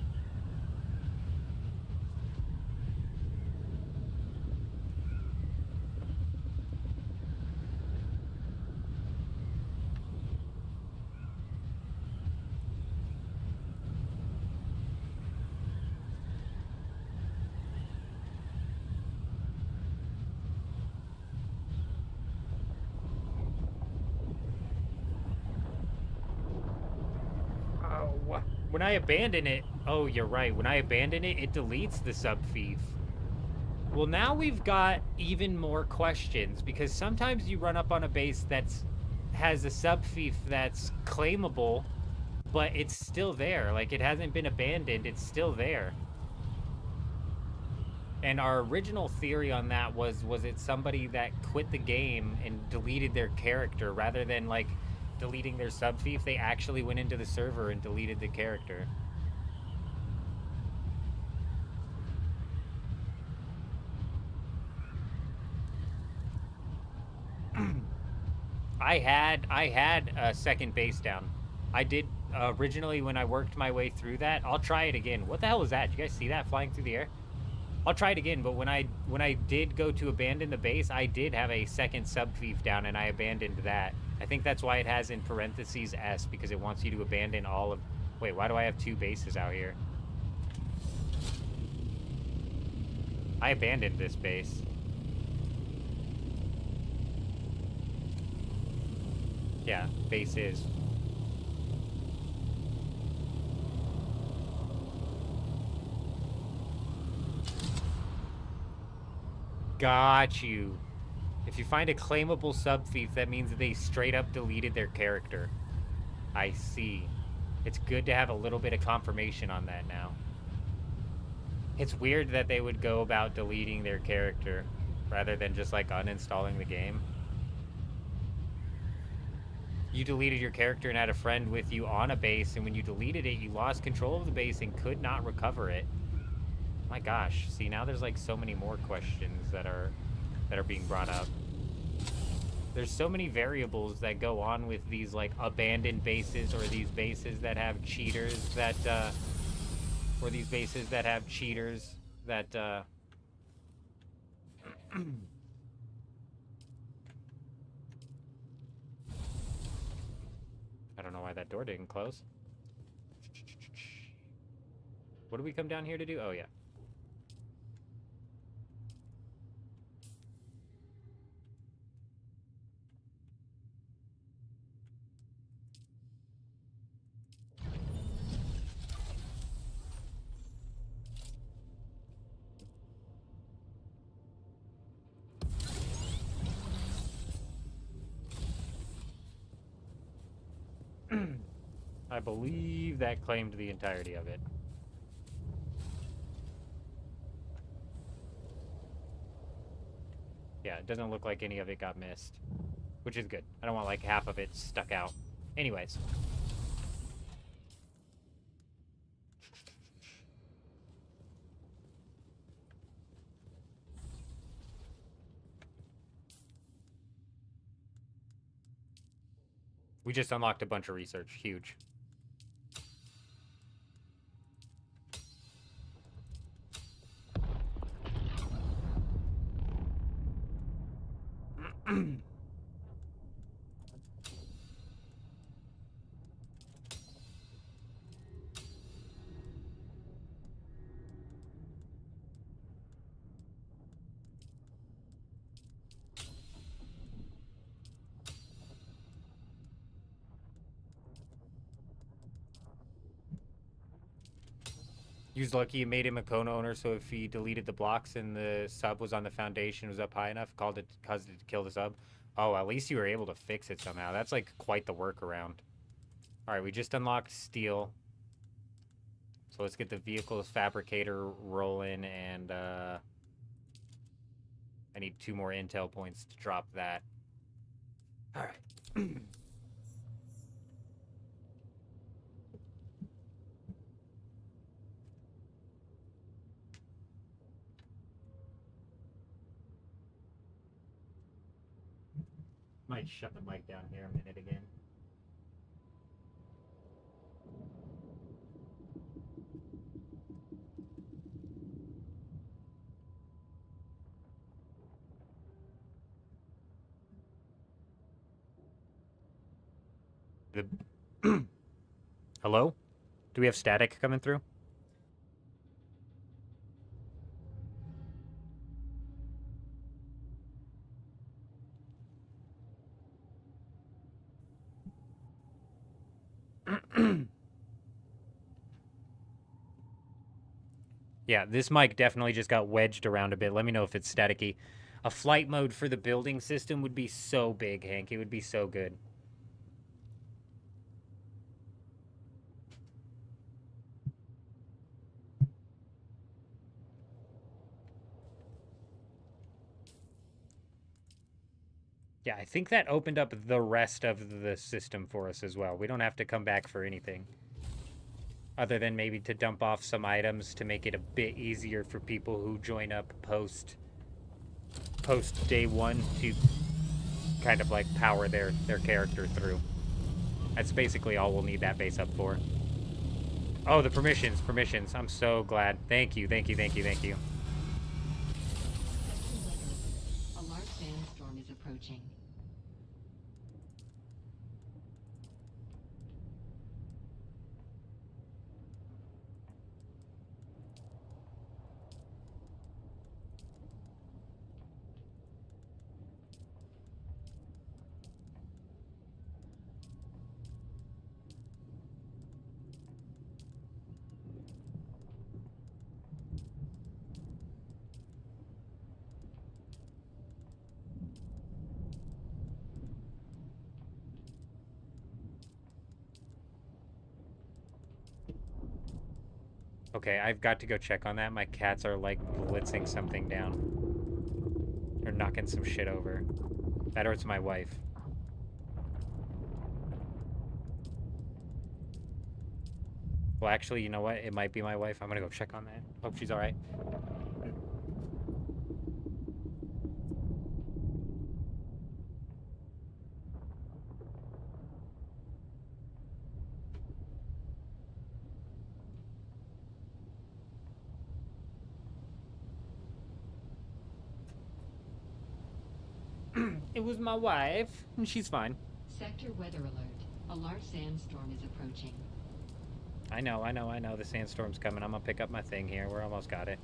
When I abandon it... Oh, you're right. When I abandon it, it deletes the sub-thief. Well, now we've got even more questions, because sometimes you run up on a base that's has a sub-thief that's claimable, but it's still there. Like, it hasn't been abandoned. It's still there. And our original theory on that was it somebody that quit the game and deleted their character rather than, like, deleting their sub-thief? They actually went into the server and deleted the character. I had a second base down. I did originally when I worked my way through that. I'll try it again. What the hell was that? Did you guys see that flying through the air? I'll try it again, but when I did go to abandon the base, I did have a second sub-thief down, and I abandoned that. I think that's why it has in parentheses S, because it wants you to abandon all of... Wait, why do I have two bases out here? I abandoned this base. Yeah, base is. Got you. If you find a claimable sub-thief, that means that they straight up deleted their character. I see. It's good to have a little bit of confirmation on that now. It's weird that they would go about deleting their character rather than just, like, uninstalling the game. You deleted your character and had a friend with you on a base, and when you deleted it, you lost control of the base and could not recover it. My gosh, see, now there's like so many more questions that are being brought up. There's so many variables that go on with these like abandoned bases, or these bases that have cheaters that or these bases that have cheaters that I don't know why that door didn't close. What do we come down here to do? Oh yeah. I believe that claimed the entirety of it. Yeah, it doesn't look like any of it got missed, which is good. I don't want like half of it stuck out. Anyways. We just unlocked a bunch of research. Huge. He's lucky you made him a Kona owner, so if he deleted the blocks and the sub was on the foundation, was up high enough, caused it to kill the sub. Oh, at least you were able to fix it somehow. That's like quite the workaround. Alright, we just unlocked steel. So let's get the vehicles fabricator rolling, and I need 2 more intel points to drop that. Alright. Might shut the mic down here a minute again. Hello? Do we have static coming through? Yeah, this mic definitely just got wedged around a bit. Let me know if it's staticky. A flight mode for the building system would be so big, Hank. It would be so good. Yeah, I think that opened up the rest of the system for us as well. We don't have to come back for anything. Other than maybe to dump off some items to make it a bit easier for people who join up post day 1 to kind of like power their character through. That's basically all we'll need that base up for. Oh, the permissions. I'm so glad. Thank you. A large sandstorm is approaching. Okay, I've got to go check on that. My cats are like blitzing something down. They're knocking some shit over. That or it's my wife. Well, actually, you know what? It might be my wife. I'm gonna go check on that. Hope she's all right. It was my wife, and she's fine. Sector weather alert. A large sandstorm is approaching. I know. The sandstorm's coming. I'm gonna pick up my thing here. We're almost got it.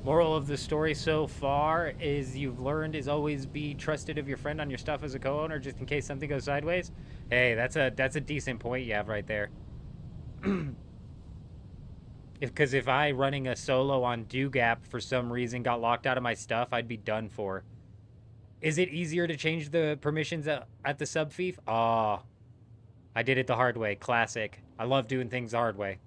Moral of the story so far is you've learned is always be trusted of your friend on your stuff as a co-owner, just in case something goes sideways. Hey, that's a decent point you have right there. Because if I, running a solo on Dugap for some reason, got locked out of my stuff, I'd be done for. Is it easier to change the permissions at the sub-fief? Ah, I did it the hard way. Classic. I love doing things the hard way.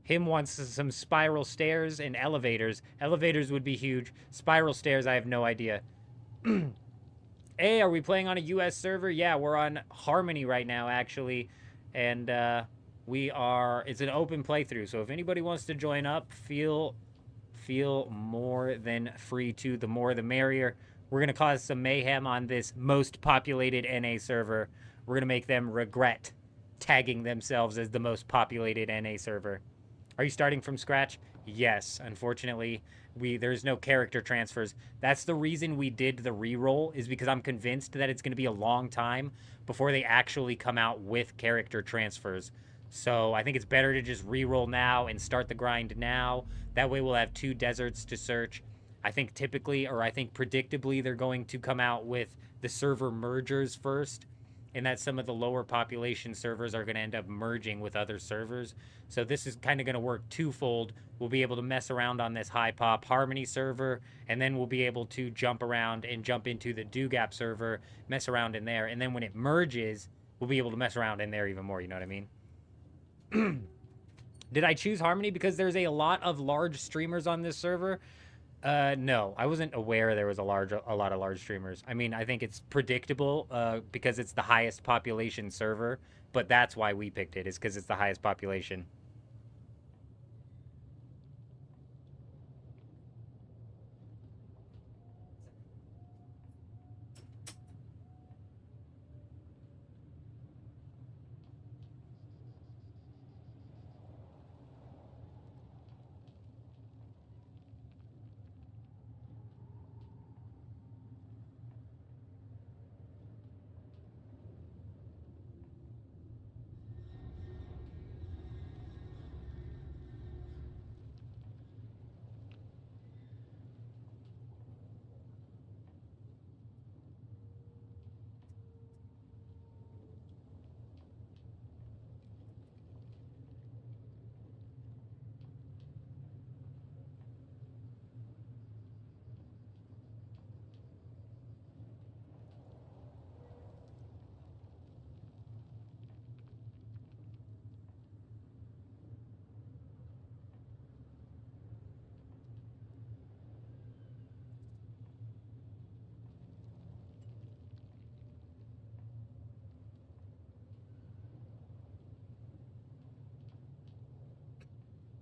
Him wants some spiral stairs and elevators. Elevators would be huge. Spiral stairs, I have no idea. Hey, are we playing on a US server? Yeah, we're on Harmony right now, actually. And it's an open playthrough. So if anybody wants to join up, feel more than free to. The more, the merrier. We're going to cause some mayhem on this most populated NA server. We're going to make them regret tagging themselves as the most populated NA server. Are you starting from scratch? Yes. Unfortunately, there's no character transfers. That's the reason we did the reroll, is because I'm convinced that it's going to be a long time before they actually come out with character transfers. So I think it's better to just reroll now and start the grind now. That way we'll have 2 deserts to search. I think predictably they're going to come out with the server mergers first, and that some of the lower population servers are going to end up merging with other servers. So this is kind of going to work twofold. We'll be able to mess around on this high pop Harmony server, and then we'll be able to jump around and jump into the Dugap server, mess around in there, and then when it merges, we'll be able to mess around in there even more, you know what I mean? Did I choose Harmony because there's a lot of large streamers on this server? No, I wasn't aware there was a lot of large streamers. I mean, I think it's predictable because it's the highest population server, but that's why we picked it, is because it's the highest population.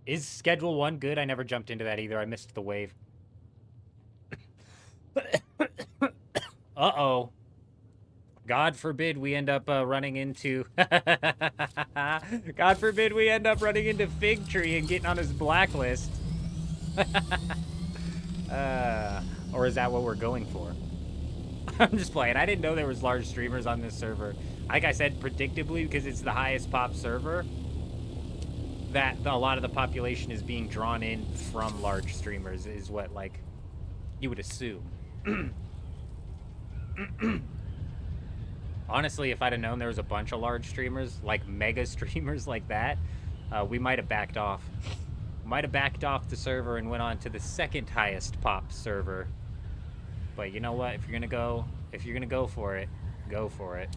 Is Schedule 1 good? I never jumped into that either. I missed the wave. Uh-oh. God forbid we end up running into... God forbid we end up running into Fig Tree and getting on his blacklist. Or is that what we're going for? I'm just playing. I didn't know there was large streamers on this server. Like I said, predictably, because it's the highest pop server, that a lot of the population is being drawn in from large streamers is what, like, you would assume. Honestly, if I'd have known there was a bunch of large streamers, like mega streamers like that, we might have backed off. Might have backed off the server and went on to the second highest pop server. But you know what? If you're gonna go for it, go for it.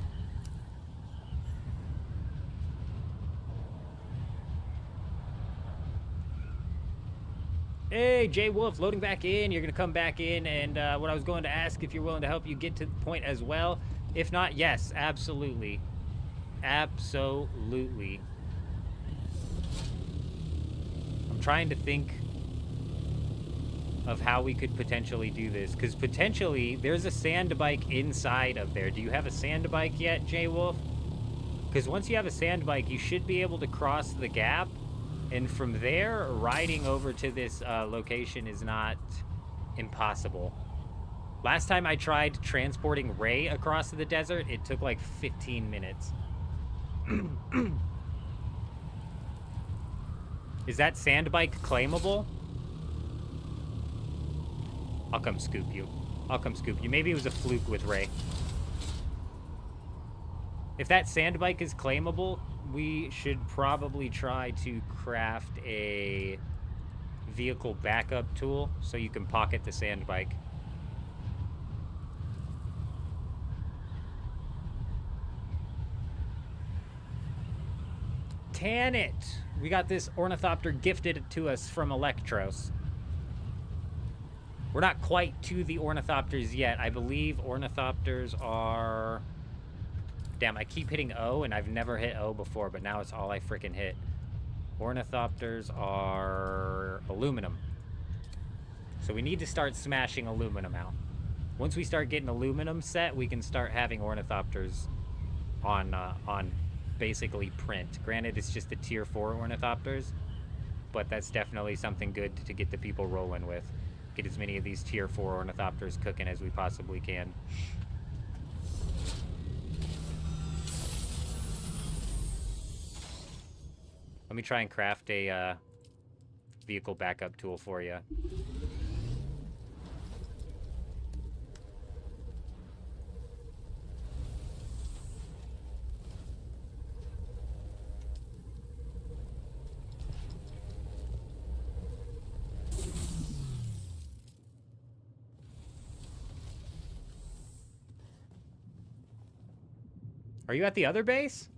Hey, Jay Wolf, loading back in. You're going to come back in, and what I was going to ask, if you're willing to help you get to the point as well. If not, yes, absolutely. Absolutely. I'm trying to think of how we could potentially do this, because potentially there's a sand bike inside of there. Do you have a sand bike yet, Jay Wolf? Because once you have a sand bike, you should be able to cross the gap. And from there, riding over to this location is not impossible. Last time I tried transporting Ray across the desert, it took like 15 minutes. Is that sand bike claimable? I'll come scoop you. I'll come scoop you. Maybe it was a fluke with Ray. If that sand bike is claimable, we should probably try to craft a vehicle backup tool so you can pocket the sand bike. Tan it! We got this ornithopter gifted to us from Electros. We're not quite to the ornithopters yet. I believe ornithopters are... Damn, I keep hitting O, and I've never hit O before, but now it's all I freaking hit. Ornithopters are aluminum. So we need to start smashing aluminum out. Once we start getting aluminum set, we can start having ornithopters on basically print. Granted, it's just the tier 4 ornithopters, but that's definitely something good to get the people rolling with. Get as many of these tier 4 ornithopters cooking as we possibly can. Let me try and craft a vehicle backup tool for you. Are you at the other base?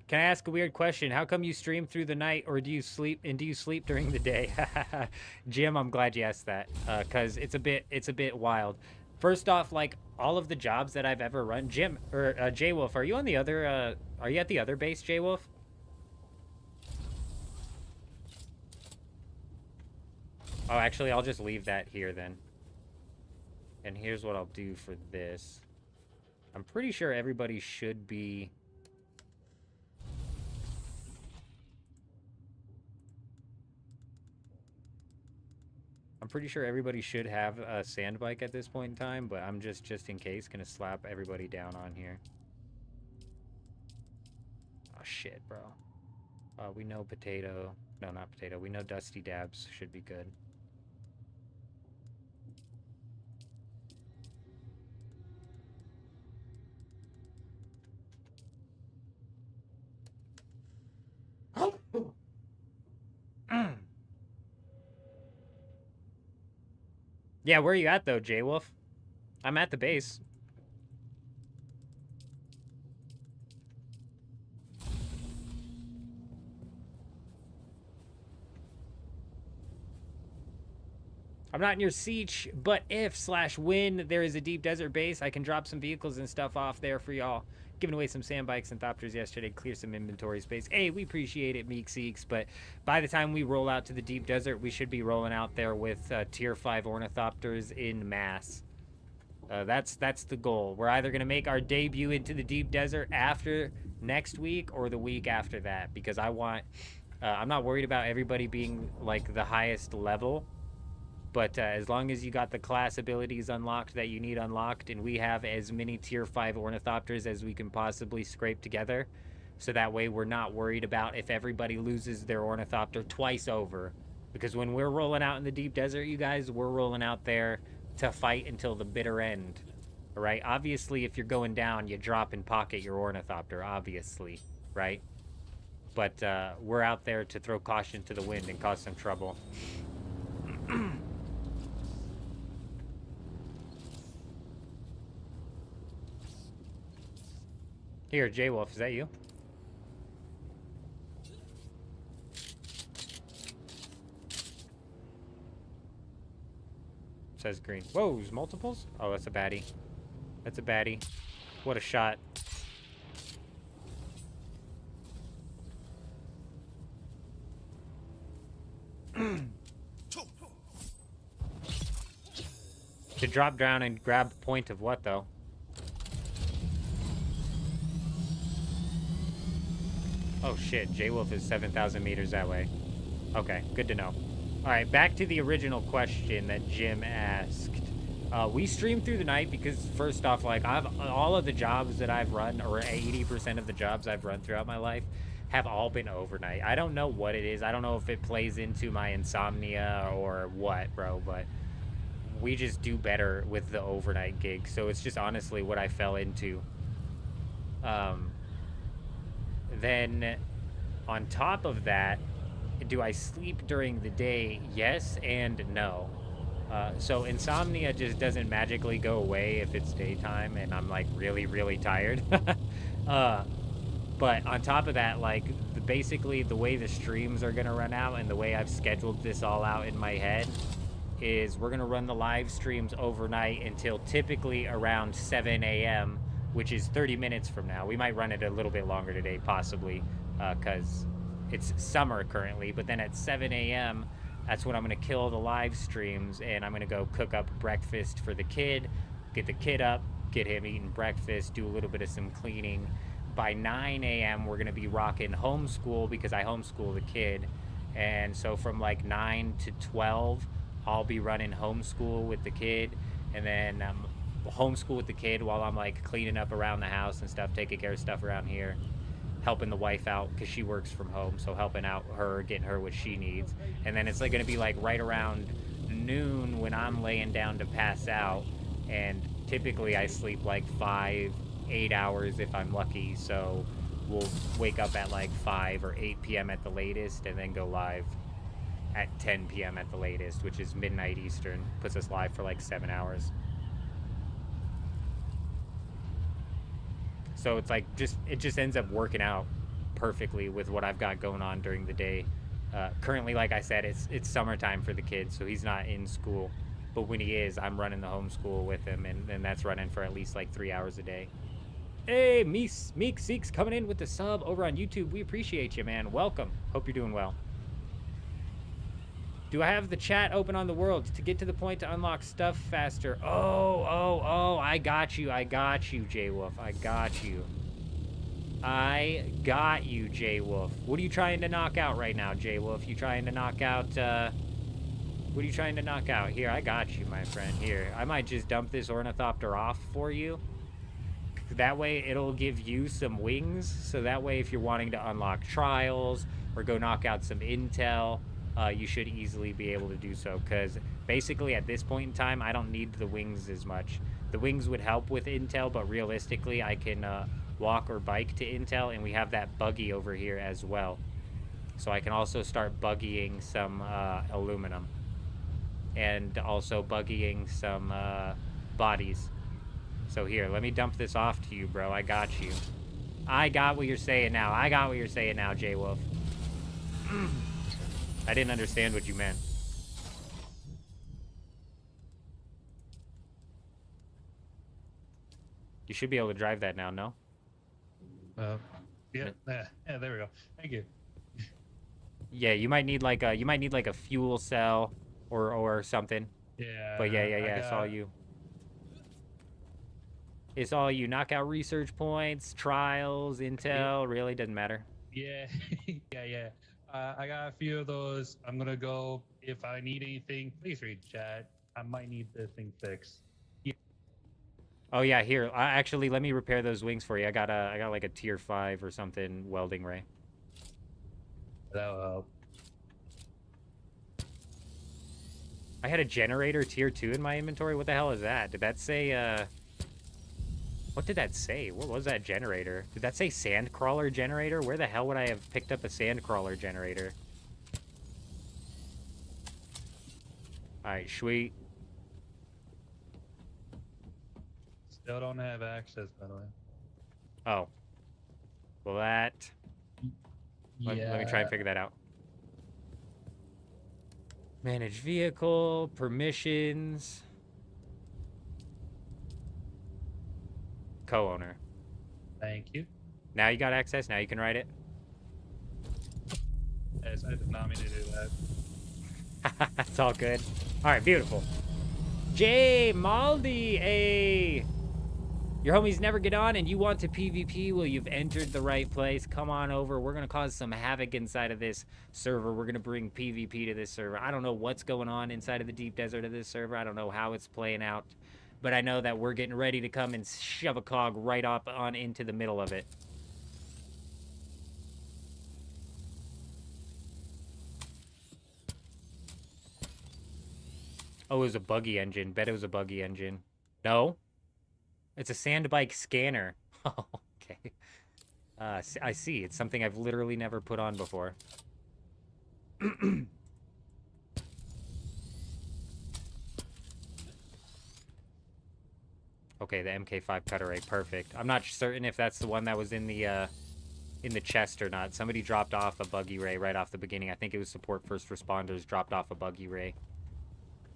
Can I ask a weird question? How come you stream through the night, or do you sleep? And do you sleep during the day? Jim, I'm glad you asked that, because it's a bit wild. First off, like all of the jobs that I've ever run, Jim or Jay Wolf, are you on the other? Are you at the other base, Jay Wolf? Oh, actually, I'll just leave that here then. And here's what I'll do for this. I'm pretty sure everybody should be. I'm pretty sure everybody should have a sand bike at this point in time, but I'm just in case gonna slap everybody down on here. Oh shit, bro. We know potato. No, not potato. We know Dusty Dabs should be good. Yeah, where are you at, though, J-Wolf? I'm at the base. I'm not near Siege, but if/when there is a deep desert base, I can drop some vehicles and stuff off there for y'all. Giving away some sand bikes and thopters yesterday, clear some inventory space. Hey, we appreciate it, Meek Seeks, but by the time we roll out to the deep desert, we should be rolling out there with tier 5 ornithopters in mass. That's the goal. We're either going to make our debut into the deep desert after next week or the week after that, because I want... I'm not worried about everybody being, like, the highest level. But as long as you got the class abilities unlocked that you need unlocked, and we have as many tier 5 ornithopters as we can possibly scrape together, so that way we're not worried about if everybody loses their ornithopter twice over. Because when we're rolling out in the deep desert, you guys, we're rolling out there to fight until the bitter end. right? Obviously, if you're going down, you drop and pocket your ornithopter, obviously, right? But we're out there to throw caution to the wind and cause some trouble. Here, J-Wolf, is that you? Says green. Whoa, there's multiples? Oh, that's a baddie. That's a baddie. What a shot. To drop down and grab point of what, though? Oh shit, J-Wolf is 7,000 meters that way. Okay, good to know. Alright, back to the original question that Jim asked. We stream through the night because, first off, like, all of the jobs that I've run, or 80% of the jobs I've run throughout my life, have all been overnight. I don't know what it is. I don't know if it plays into my insomnia or what, bro, but we just do better with the overnight gig. So it's just honestly what I fell into. Then, on top of that, do I sleep during the day? Yes and no. So insomnia just doesn't magically go away if it's daytime and I'm like really, really tired. But on top of that, like basically the way the streams are gonna run out and the way I've scheduled this all out in my head is we're gonna run the live streams overnight until typically around 7 a.m., which is 30 minutes from now. We might run it a little bit longer today, possibly, because it's summer currently. But then at 7 a.m., that's when I'm going to kill the live streams, and I'm going to go cook up breakfast for the kid, get the kid up, get him eating breakfast, do a little bit of some cleaning. By 9 a.m., we're going to be rocking homeschool because I homeschool the kid. And so from like 9 to 12, I'll be running homeschool with the kid, and then homeschool with the kid while I'm like cleaning up around the house and stuff, taking care of stuff around here, helping the wife out because she works from home, so helping out her, getting her what she needs. And then it's like gonna be like right around noon when I'm laying down to pass out, and typically I sleep like 5-8 hours if I'm lucky, so we'll wake up at like 5 or 8 p.m. at the latest and then go live at 10 p.m. at the latest, which is midnight Eastern. Puts us live for like 7 hours. So it's like it just ends up working out perfectly with what I've got going on during the day. Currently, like I said, it's summertime for the kid, so he's not in school. But when he is, I'm running the homeschool with him, and that's running for at least like 3 hours a day. Hey, Meek Seeks coming in with the sub over on YouTube. We appreciate you, man. Welcome. Hope you're doing well. Do I have the chat open on the world to get to the point to unlock stuff faster? Oh, I got you, J-Wolf. I got you, J-Wolf. What are you trying to knock out right now, J-Wolf? You trying to knock out, what are you trying to knock out? Here, I got you, my friend. Here, I might just dump this ornithopter off for you. That way, it'll give you some wings. So that way, if you're wanting to unlock trials or go knock out some intel, you should easily be able to do so, because basically at this point in time, I don't need the wings as much. The wings would help with intel, but realistically, I can walk or bike to intel, and we have that buggy over here as well. So I can also start buggying some aluminum, and also buggying some bodies. So here, let me dump this off to you, bro. I got you. I got what you're saying now. J-Wolf. I didn't understand what you meant. You should be able to drive that now, no? Yeah, there we go. Thank you. Yeah, you might need like a fuel cell or something. Yeah. But yeah, it's all you. It's all you. Knock out research points, trials, intel. Really doesn't matter. Yeah, yeah. I got a few of those. I'm gonna go. If I need anything, please read chat. I might need this thing fixed. Yeah. Oh yeah, here. Actually, let me repair those wings for you. I got like a tier 5 or something welding ray. That'll help. I had a generator tier 2 in my inventory. What the hell is that? Did that say What did that say? What was that generator? Did that say sandcrawler generator? Where the hell would I have picked up a sandcrawler generator? Alright, sweet. Still don't have access, by the way. Oh. Well, that... Let me try and figure that out. Manage vehicle, permissions. Co-owner. Thank you. Now you got access? Now you can write it? Yes, I did not mean to do that. It's all good. Alright, beautiful. Jay Maldi, a... Your homies never get on and you want to PvP? Well, you've entered the right place. Come on over. We're going to cause some havoc inside of this server. We're going to bring PvP to this server. I don't know what's going on inside of the deep desert of this server. I don't know how it's playing out. But I know that we're getting ready to come and shove a cog right up on into the middle of it. Oh, it was a buggy engine. Bet it was a buggy engine. No? It's a sandbike scanner. Oh, okay. I see. It's something I've literally never put on before. Okay, the MK5 cutter ray, perfect. I'm not certain if that's the one that was in the chest or not. Somebody dropped off a buggy ray right off the beginning. I think it was support first responders dropped off a buggy ray.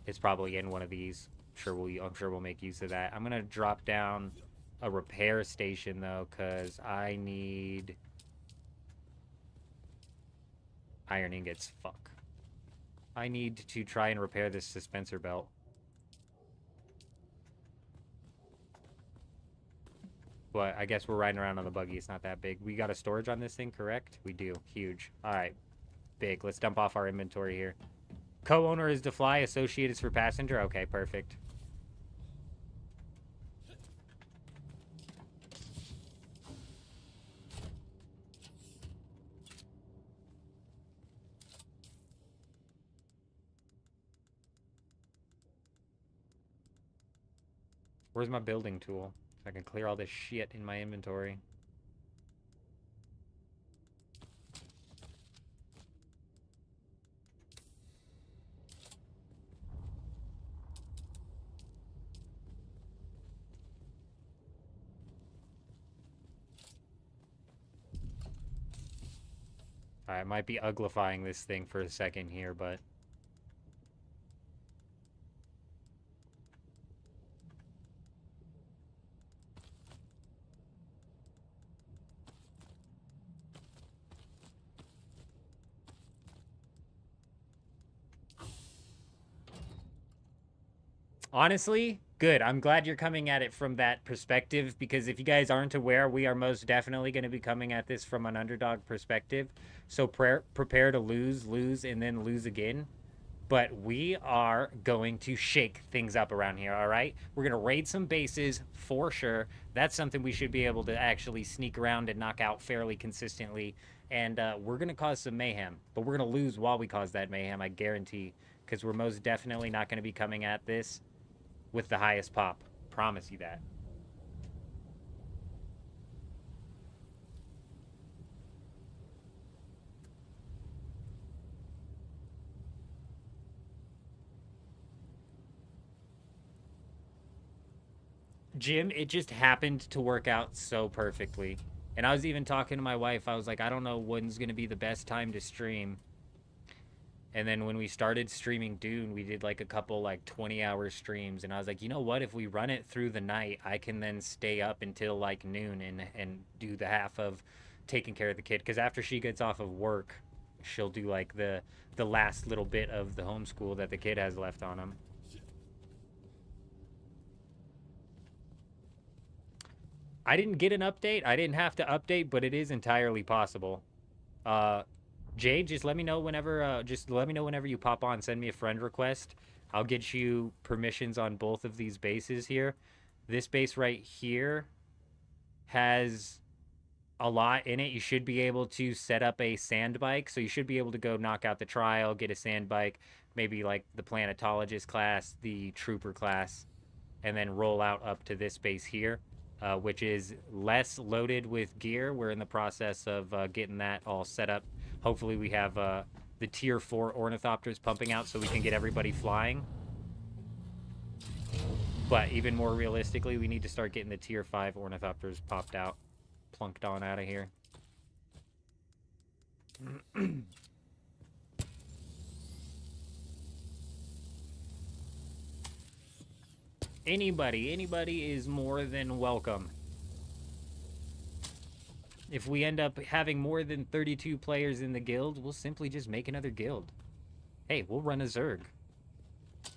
It's probably in one of these. I'm sure we'll make use of that. I'm gonna drop down a repair station though, cause I need iron ingots. Fuck. I need to try and repair this suspensor belt. But I guess we're riding around on the buggy. It's not that big. We got a storage on this thing, correct? We do. Huge. All right. Big. Let's dump off our inventory here. Co-owner is to fly. Associate is for passenger. Okay, perfect. Where's my building tool? So I can clear all this shit in my inventory. I might be uglifying this thing for a second here, but... Honestly, good. I'm glad you're coming at it from that perspective, because if you guys aren't aware, we are most definitely going to be coming at this from an underdog perspective. So prepare to lose, and then lose again. But we are going to shake things up around here, all right? We're going to raid some bases for sure. That's something we should be able to actually sneak around and knock out fairly consistently. And we're going to cause some mayhem. But we're going to lose while we cause that mayhem, I guarantee. Because we're most definitely not going to be coming at this with the highest pop. Promise you that. Jim, it just happened to work out so perfectly. And I was even talking to my wife. I was like, I don't know when's going to be the best time to stream. And then when we started streaming Dune, we did like a couple like 20-hour streams. And I was like, you know what? If we run it through the night, I can then stay up until like noon and do the half of taking care of the kid. Because after she gets off of work, she'll do like the last little bit of the homeschool that the kid has left on him. I didn't get an update. I didn't have to update, but it is entirely possible. Jade, just let me know whenever. You pop on. Send me a friend request. I'll get you permissions on both of these bases here. This base right here has a lot in it. You should be able to set up a sand bike, so you should be able to go knock out the trial, get a sand bike, maybe like the planetologist class, the trooper class, and then roll out up to this base here. which is less loaded with gear. We're in the process of getting that all set up. Hopefully we have the tier 4 ornithopters pumping out so we can get everybody flying. But even more realistically, we need to start getting the tier 5 ornithopters popped out, plunked on out of here. Anybody is more than welcome. If we end up having more than 32 players in the guild, we'll simply just make another guild. Hey, we'll run a Zerg.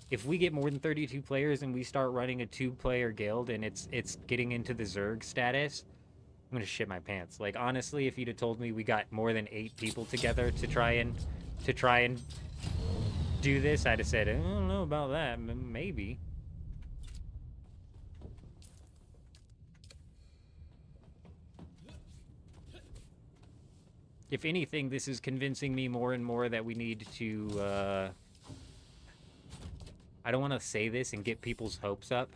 If we get more than 32 players and we start running a 2-player guild and it's getting into the Zerg status, I'm gonna shit my pants. Like, honestly, if you'd have told me we got more than 8 people together to try and do this, I'd have said, I don't know about that. Maybe. If anything, this is convincing me more and more that we need to, I don't want to say this and get people's hopes up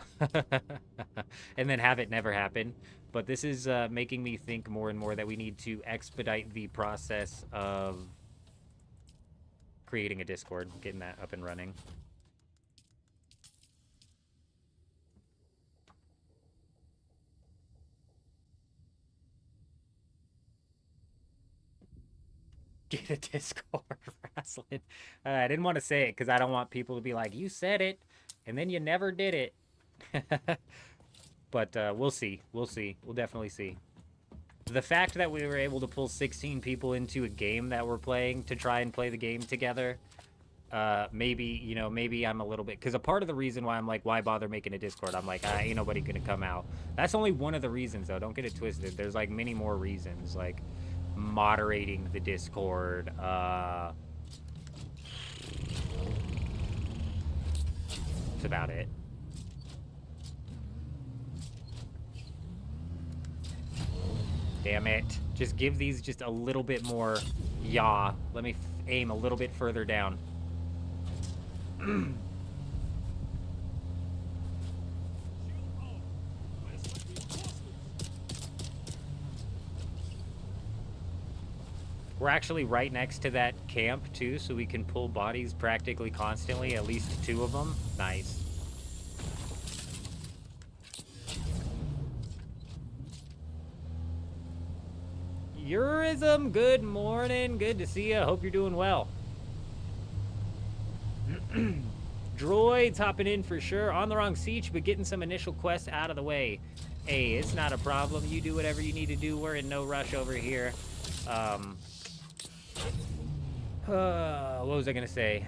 and then have it never happen, but this is making me think more and more that we need to expedite the process of creating a Discord, getting that up and running. Get a Discord, Wrestling. I didn't want to say it because I don't want people to be like, you said it, and then you never did it. But we'll see. We'll see. We'll definitely see. The fact that we were able to pull 16 people into a game that we're playing to try and play the game together, maybe, you know, maybe I'm a little bit... Because a part of the reason why I'm like, why bother making a Discord? I'm like, ain't nobody gonna come out. That's only one of the reasons, though. Don't get it twisted. There's, like, many more reasons. Like... moderating the Discord, that's about it. Damn it. Just give these just a little bit more yaw. Let me aim a little bit further down. We're actually right next to that camp, too, so we can pull bodies practically constantly, at least 2 of them. Nice. Eurism, good morning. Good to see you. Hope you're doing well. Droids hopping in for sure. On the wrong siege, but getting some initial quests out of the way. Hey, it's not a problem. You do whatever you need to do. We're in no rush over here. What was I gonna say?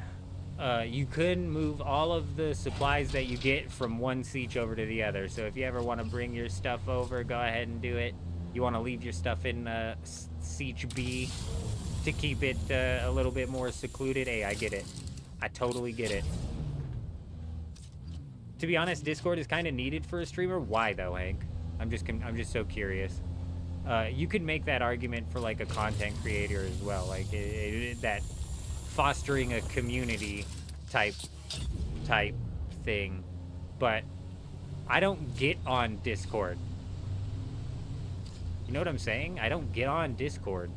You can move all of the supplies that you get from one siege over to the other. So if you ever want to bring your stuff over, go ahead and do it. You want to leave your stuff in siege B to keep it a little bit more secluded. Hey, I get it. I totally get it. To be honest, Discord is kind of needed for a streamer. Why though, Hank? I'm just so curious. You could make that argument for like a content creator as well, like that fostering a community type thing. But I don't get on Discord. You know what I'm saying? I don't get on Discord.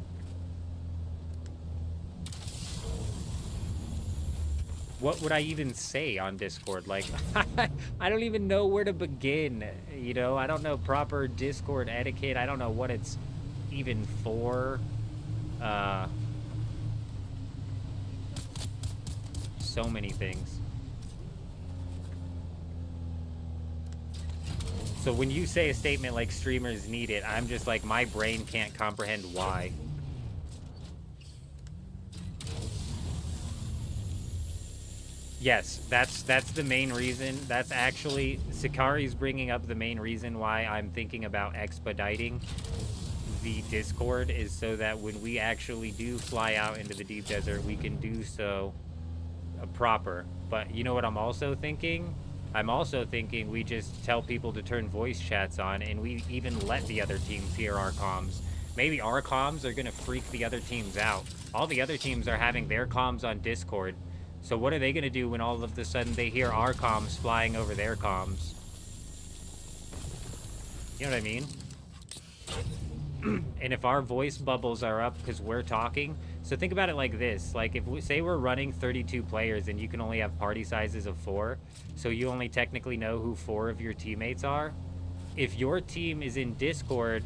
What would I even say on Discord? Like, I don't even know where to begin, you know? I don't know proper Discord etiquette. I don't know what it's even for. So many things. So when you say a statement like streamers need it, I'm just like, my brain can't comprehend why. Yes, that's the main reason. That's actually, Sakari's bringing up the main reason why I'm thinking about expediting the Discord, is so that when we actually do fly out into the deep desert, we can do so proper. But you know what I'm also thinking? I'm also thinking we just tell people to turn voice chats on, and we even let the other teams hear our comms. Maybe our comms are gonna freak the other teams out. All the other teams are having their comms on Discord. So what are they going to do when all of a sudden they hear our comms flying over their comms? You know what I mean? And if our voice bubbles are up because we're talking, so think about it like this. Like if we say we're running 32 players and you can only have party sizes of 4, so you only technically know who 4 of your teammates are. If your team is in Discord,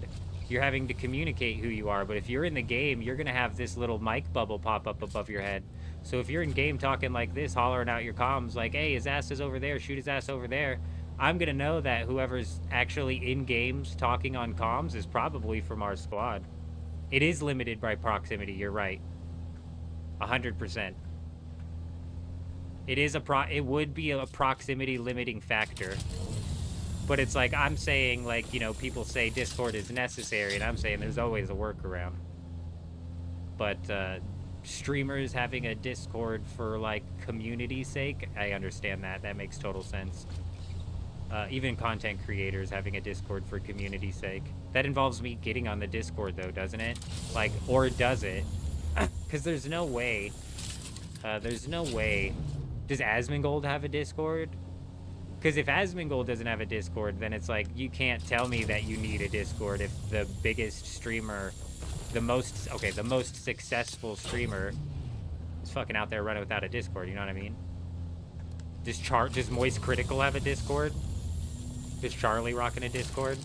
you're having to communicate who you are. But if you're in the game, you're going to have this little mic bubble pop up above your head. So if you're in game talking like this, hollering out your comms like, hey, his ass is over there, shoot his ass over there, I'm going to know that whoever's actually in games talking on comms is probably from our squad. It is limited by proximity, you're right. 100%. It would be a proximity limiting factor. But it's like, I'm saying, like, you know, people say Discord is necessary, and I'm saying there's always a workaround. But, streamers having a Discord for, like, community's sake, I understand that. That makes total sense. Even content creators having a Discord for community's sake. That involves me getting on the Discord, though, doesn't it? Like, or does it? Because there's no way. Does Asmongold have a Discord? Because if Asmongold doesn't have a Discord, then it's like, you can't tell me that you need a Discord if the biggest streamer, the most successful streamer is fucking out there running without a Discord, you know what I mean? Does Moist Critical have a Discord? Does Charlie rocking a Discord?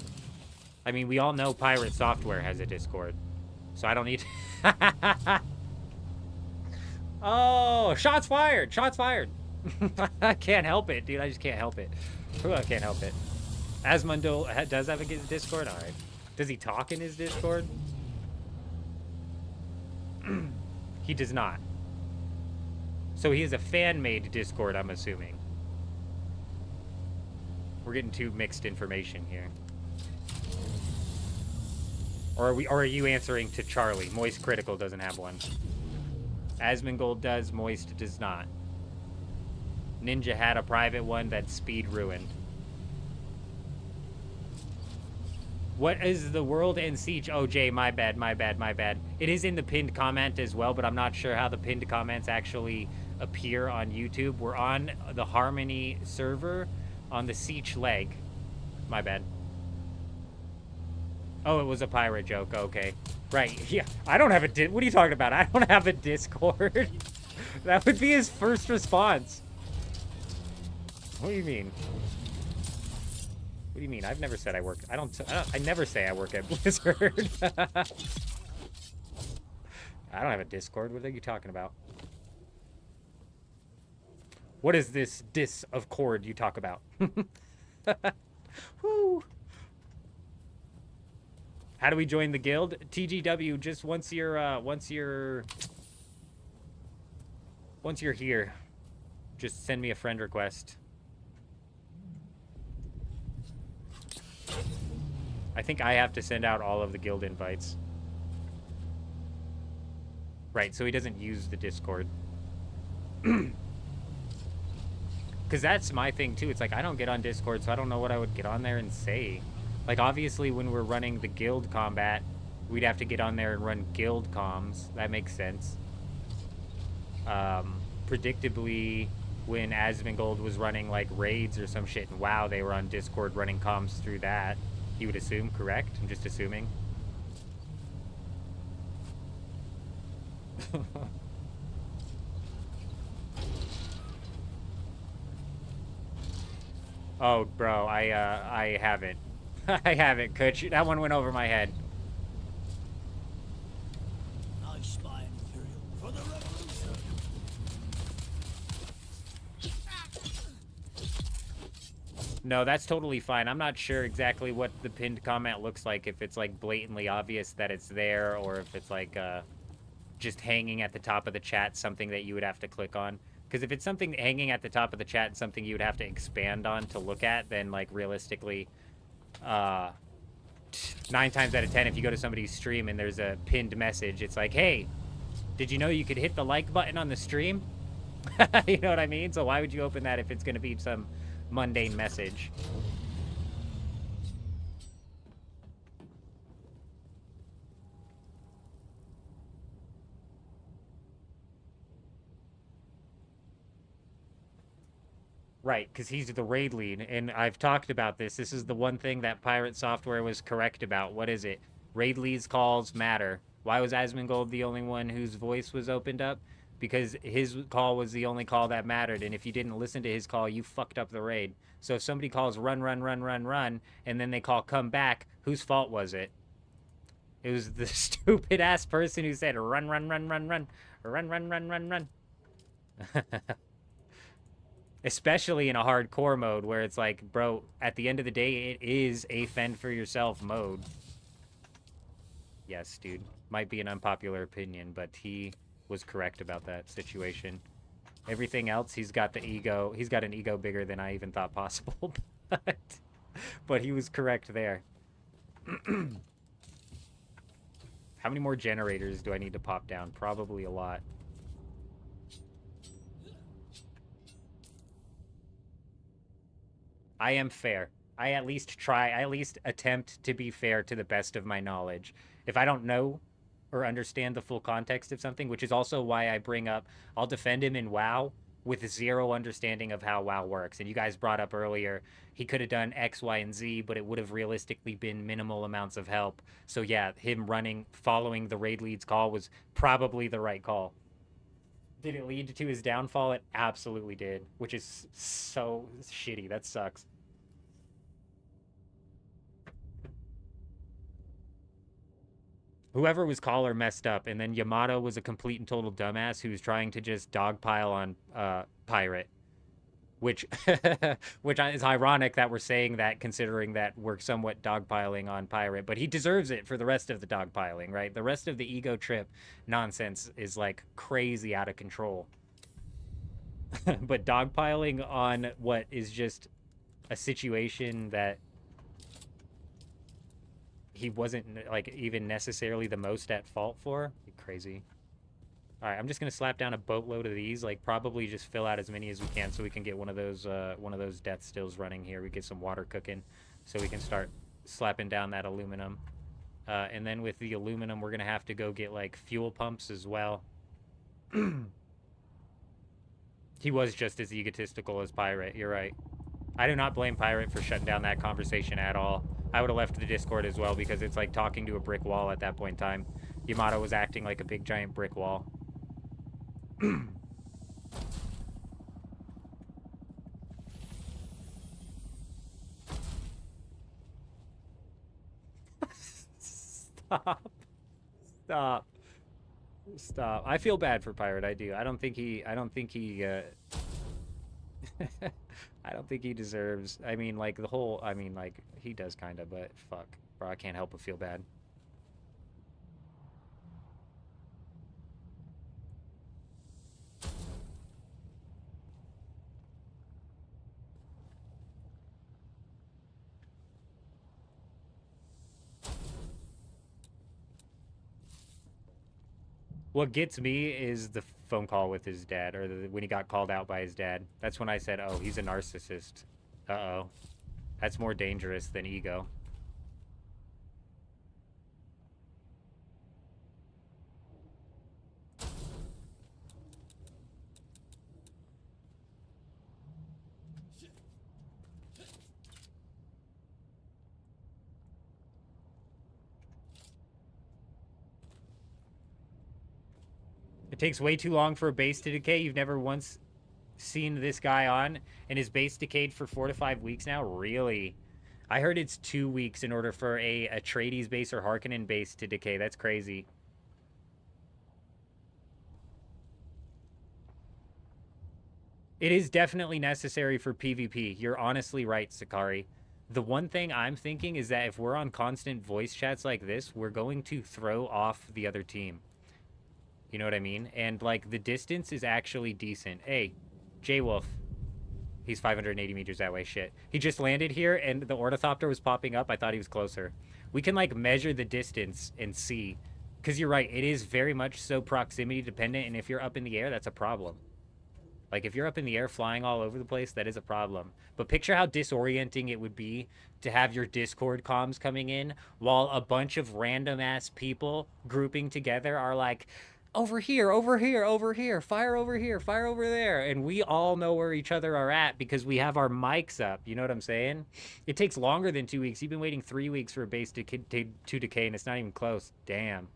I mean, we all know Pirate Software has a Discord. So I don't need to... Oh, shots fired! Shots fired! I can't help it, dude. I just can't help it. I can't help it. Asmondo does have a Discord? Alright. Does he talk in his Discord? He does not. So he has a fan-made Discord, I'm assuming. We're getting too mixed information here. Or are you answering to Charlie? Moist Critical doesn't have one. Asmongold does, Moist does not. Ninja had a private one that Speed ruined. What is the World and Siege? Oh, Jay, my bad. It is in the pinned comment as well, but I'm not sure how the pinned comments actually appear on YouTube. We're on the Harmony server on the Siege leg. My bad. Oh, it was a pirate joke. Okay. Right. Yeah. I don't have a what are you talking about? I don't have a Discord. That would be his first response. What do you mean? What do you mean? I've never said I work. I never say I work at Blizzard. I don't have a Discord. What are you talking about? What is this of cord you talk about? Woo. How do we join the guild? TGW, just once you're here, just send me a friend request. I think I have to send out all of the guild invites. Right, so he doesn't use the Discord. Because that's my thing, too. It's like, I don't get on Discord, so I don't know what I would get on there and say. Like, obviously, when we're running the guild combat, we'd have to get on there and run guild comms. That makes sense. Predictably, when Asmongold was running, like, raids or some shit, and WoW, they were on Discord running comms through that. You would assume, correct? I'm just assuming. Oh, bro, I haven't. I haven't, Kutch. That one went over my head. Nice spy material for the revolution. No, that's totally fine. I'm not sure exactly what the pinned comment looks like, if it's like blatantly obvious that it's there, or if it's like just hanging at the top of the chat, something that you would have to click on. Because if it's something hanging at the top of the chat and something you would have to expand on to look at, then like realistically, 9 times out of 10, if you go to somebody's stream and there's a pinned message, it's like, hey, did you know you could hit the like button on the stream? You know what I mean? So why would you open that if it's going to be some mundane message? Right, because he's the raid lead, and I've talked about this. This is the one thing that Pirate Software was correct about. What is it? Raid leads calls matter. Why was Asmongold the only one whose voice was opened up? Because his call was the only call that mattered, and if you didn't listen to his call, you fucked up the raid. So if somebody calls run, run, run, run, run, and then they call come back, whose fault was it? It was the stupid-ass person who said run, run, run, run, run, run, run, run, run, run. Especially in a hardcore mode where it's like, bro, at the end of the day, it is a fend for yourself mode. Yes, dude. Might be an unpopular opinion, but he was correct about that situation. Everything else, he's got the ego. He's got an ego bigger than I even thought possible. But he was correct there. How many more generators do I need to pop down? Probably a lot. I am fair. I at least try, I at least attempt to be fair to the best of my knowledge. If I don't know or understand the full context of something, which is also why I bring up, I'll defend him in WoW with zero understanding of how WoW works. And you guys brought up earlier, he could have done X, Y, and Z, but it would have realistically been minimal amounts of help. So yeah, him running, following the raid lead's call was probably the right call. Did it lead to his downfall? It absolutely did, which is so shitty. That sucks. Whoever was caller messed up, and then Yamato was a complete and total dumbass who was trying to just dogpile on Pirate. Which is ironic that we're saying that, considering that we're somewhat dogpiling on Pirate. But he deserves it for the rest of the dogpiling, right? The rest of the ego trip nonsense is, like, crazy out of control. But dogpiling on what is just a situation that he wasn't, like, even necessarily the most at fault for? Crazy. Alright, I'm just gonna slap down a boatload of these, like, probably just fill out as many as we can so we can get one of those death stills running here. We get some water cooking so we can start slapping down that aluminum. And then with the aluminum, we're gonna have to go get, like, fuel pumps as well. He was just as egotistical as Pirate, you're right. I do not blame Pirate for shutting down that conversation at all. I would have left the Discord as well, because it's like talking to a brick wall at that point in time. Yamato was acting like a big giant brick wall. Stop. Stop. Stop. I feel bad for Pirate, I do. I don't think he I don't think he deserves, I mean, like, the whole, I mean, like, he does kind of, but fuck. Bro, I can't help but feel bad. What gets me is the phone call with his dad, or when he got called out by his dad. That's when I said, oh, he's a narcissist. Uh-oh. That's more dangerous than ego. It takes way too long for a base to decay. You've never once seen this guy on, and his base decayed for 4 to 5 weeks now? Really? I heard it's 2 weeks in order for a Atreides base or Harkonnen base to decay. That's crazy. It is definitely necessary for PvP. You're honestly right, Sakari. The one thing I'm thinking is that if we're on constant voice chats like this, we're going to throw off the other team. You know what I mean? And, like, the distance is actually decent. Hey, J-Wolf. He's 580 meters that way. Shit. He just landed here, and the ornithopter was popping up. I thought he was closer. We can, like, measure the distance and see. Because you're right. It is very much so proximity dependent, and if you're up in the air, that's a problem. Like, if you're up in the air flying all over the place, that is a problem. But picture how disorienting it would be to have your Discord comms coming in while a bunch of random-ass people grouping together are like, over here, over here, over here, fire over here, fire over there. And we all know where each other are at because we have our mics up. You know what I'm saying? It takes longer than 2 weeks. You've been waiting 3 weeks for a base to decay, and it's not even close. Damn.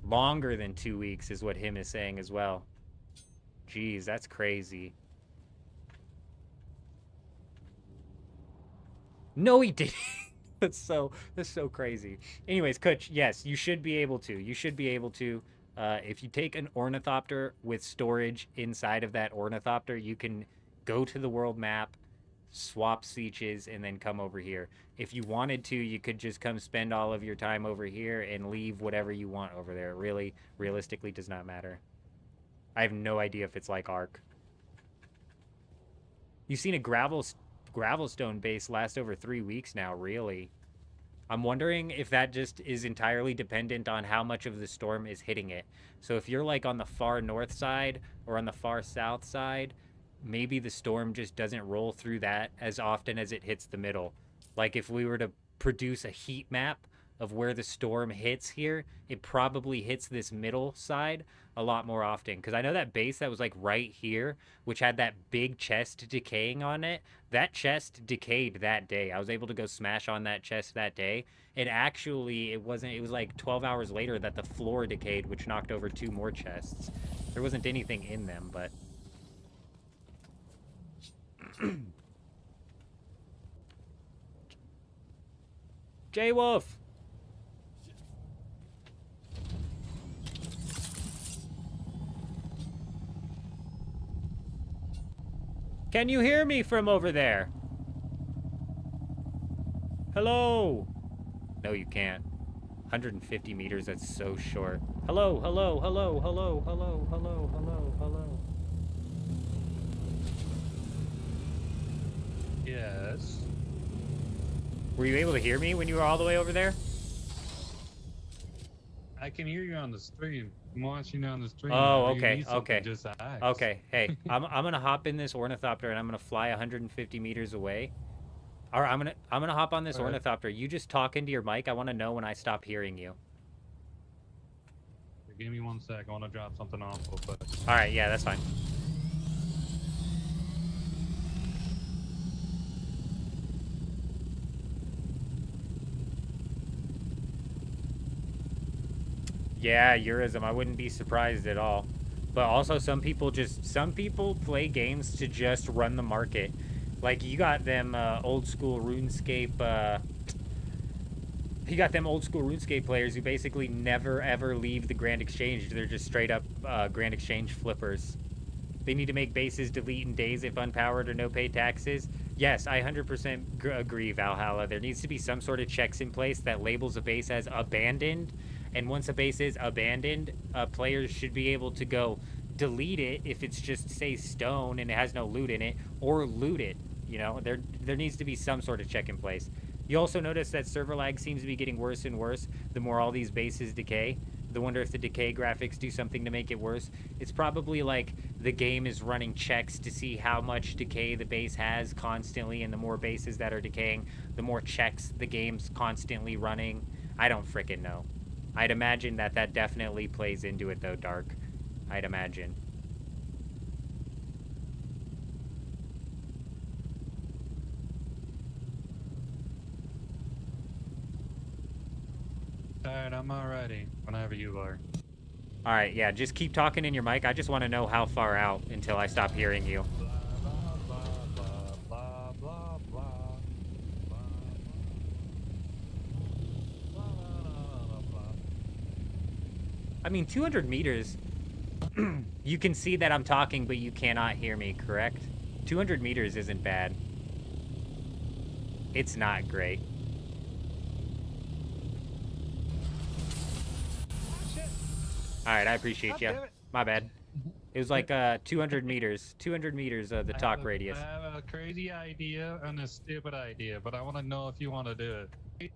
Longer than 2 weeks is what him is saying as well. Jeez, that's crazy. No, he didn't. That's so crazy. Anyways, Kutch, yes, you should be able to. You should be able to. If you take an ornithopter with storage inside of that ornithopter, you can go to the world map, swap sieges, and then come over here. If you wanted to, you could just come spend all of your time over here and leave whatever you want over there. It really, realistically does not matter. I have no idea if it's like Ark. You've seen a Gravelstone base last over 3 weeks now, really. I'm wondering if that just is entirely dependent on how much of the storm is hitting it. So if you're like on the far north side or on the far south side, maybe the storm just doesn't roll through that as often as it hits the middle. Like if we were to produce a heat map of where the storm hits here, it probably hits this middle side a lot more often. Because I know that base that was like right here, which had that big chest decaying on it, that chest decayed that day. I was able to go smash on that chest that day. And actually, it was like 12 hours later that the floor decayed, which knocked over 2 more chests. There wasn't anything in them, but... J-Wolf! Can you hear me from over there? Hello? No, you can't. 150 meters, that's so short. Hello, hello, hello, hello, hello, hello, hello, hello. Yes. Were you able to hear me when you were all the way over there? I can hear you on the stream. I'm watching you on the stream. Oh, If you okay, need something, okay. Just ask. Okay, hey, I'm gonna hop in this ornithopter and I'm gonna fly 150 meters away. All right, I'm gonna hop on this All right. ornithopter. You just talk into your mic. I want to know when I stop hearing you. Give me 1 sec. I want to drop something off real quick. All right, yeah, that's fine. Yeah, Eurism. I wouldn't be surprised at all. But also, some people play games to just run the market. Like, you got them old school RuneScape, you got them old school RuneScape players who basically never ever leave the Grand Exchange. They're just straight up Grand Exchange flippers. They need to make bases delete in days if unpowered or no pay taxes. Yes, I 100% agree, Valhalla. There needs to be some sort of checks in place that labels a base as abandoned. And once a base is abandoned, players should be able to go delete it if it's just, say, stone and it has no loot in it, or loot it. You know, there needs to be some sort of check in place. You also notice that server lag seems to be getting worse and worse the more all these bases decay. I wonder if the decay graphics do something to make it worse. It's probably like the game is running checks to see how much decay the base has constantly, and the more bases that are decaying, the more checks the game's constantly running. I don't frickin' know. I'd imagine that definitely plays into it, though, Dark. I'd imagine. Alright, I'm already. Whenever you are. Alright, yeah, just keep talking in your mic. I just want to know how far out until I stop hearing you. I mean, 200 meters, you can see that I'm talking, but you cannot hear me, correct? 200 meters isn't bad. It's not great. Alright, I appreciate you. My bad. It was like 200 meters. 200 meters of the talk radius. I have a crazy idea and a stupid idea, but I want to know if you want to do it.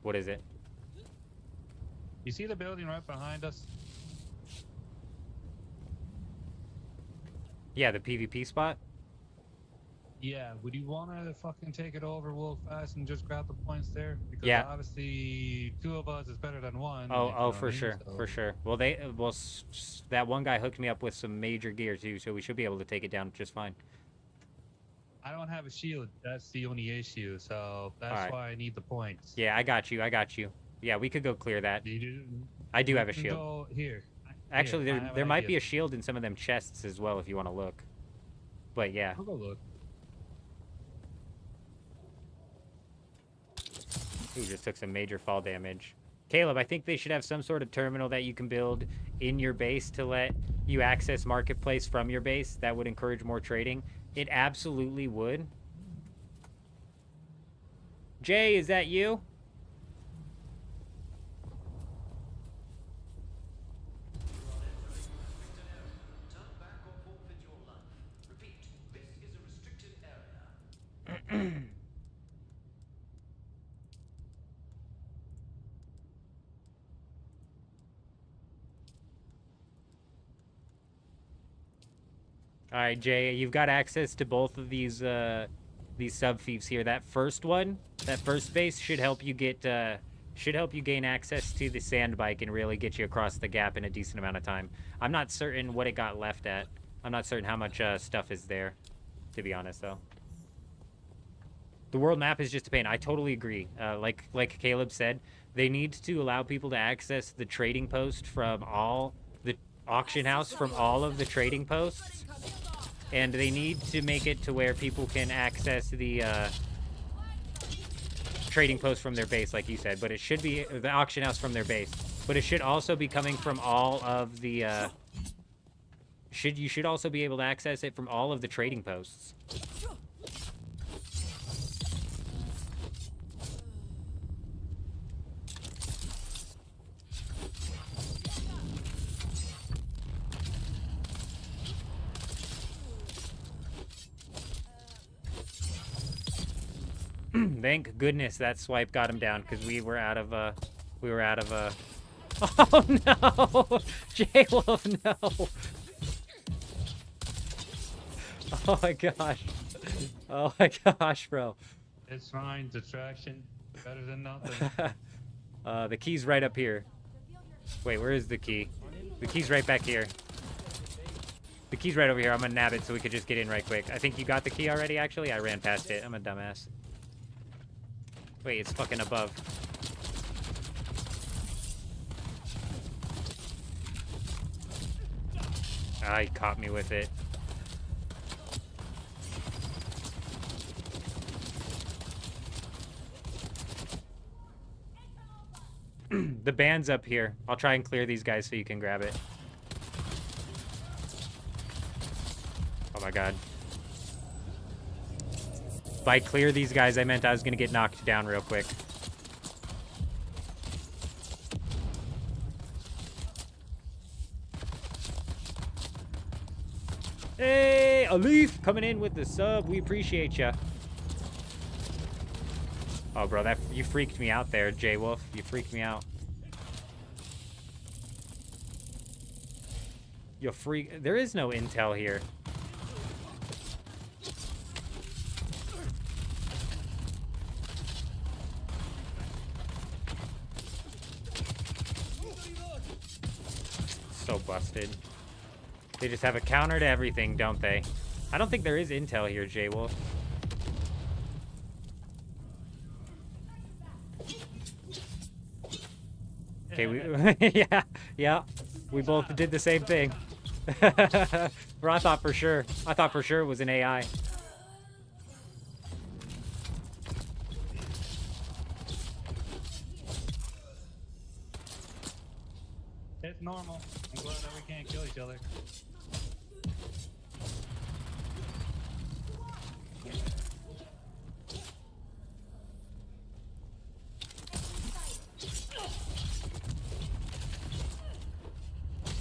What is it? You see the building right behind us? Yeah, the PvP spot? Yeah, would you want to fucking take it over real fast and just grab the points there? Because Yeah. obviously 2 of us is better than 1. if you Oh, know oh, what I for mean, sure, so- for sure. Well, that one guy hooked me up with some major gear too, so we should be able to take it down just fine. I don't have a shield. That's the only issue. So that's Alright. why I need the points. Yeah, I got you. I got you. Yeah, we could go clear that. I do You have a can shield. Go here. Actually, Here, I there have there an might idea. be a shield in some of them chests as well if you want to look. But yeah. I'll go look. Ooh, just took some major fall damage. Caleb, I think they should have some sort of terminal that you can build in your base to let you access Marketplace from your base. That would encourage more trading. It absolutely would. Jay, is that you? All right, Jay, you've got access to both of these sub thieves here. That first one, that first base should help you get should help you gain access to the sand bike and really get you across the gap in a decent amount of time. I'm not certain what it got left at. I'm not certain how much stuff is there, to be honest, though. The world map is just a pain. I totally agree. Like Caleb said, they need to allow people to access the trading post from all the auction house from all of the trading posts. And they need to make it to where people can access the trading post from their base, like you said. But it should be the auction house from their base. But it should also be coming from all of the... You should also be able to access it from all of the trading posts. Thank goodness that swipe got him down, because we were out of oh no, J-Wolf, no. Oh my gosh. Oh my gosh, bro. It's fine. Distraction. Better than nothing. The key's right up here. Wait, where is the key? The key's right back here. The key's right over here. I'm gonna nab it so we could just get in right quick. I think you got the key already, actually. I ran past it. I'm a dumbass. Wait, it's fucking above. Ah, he caught me with it. The band's up here. I'll try and clear these guys so you can grab it. Oh my god. By clear these guys, I meant I was gonna get knocked down real quick. Hey, Alif coming in with the sub. We appreciate ya. Oh, bro, you freaked me out there, J-Wolf. You freaked me out. You freak. There is no intel here. So busted. They just have a counter to everything, don't they? I don't think there is intel here, J-Wolf. Okay, yeah. We both did the same thing. Bro, I thought for sure it was an AI. It's normal. I'm glad that we can't kill each other.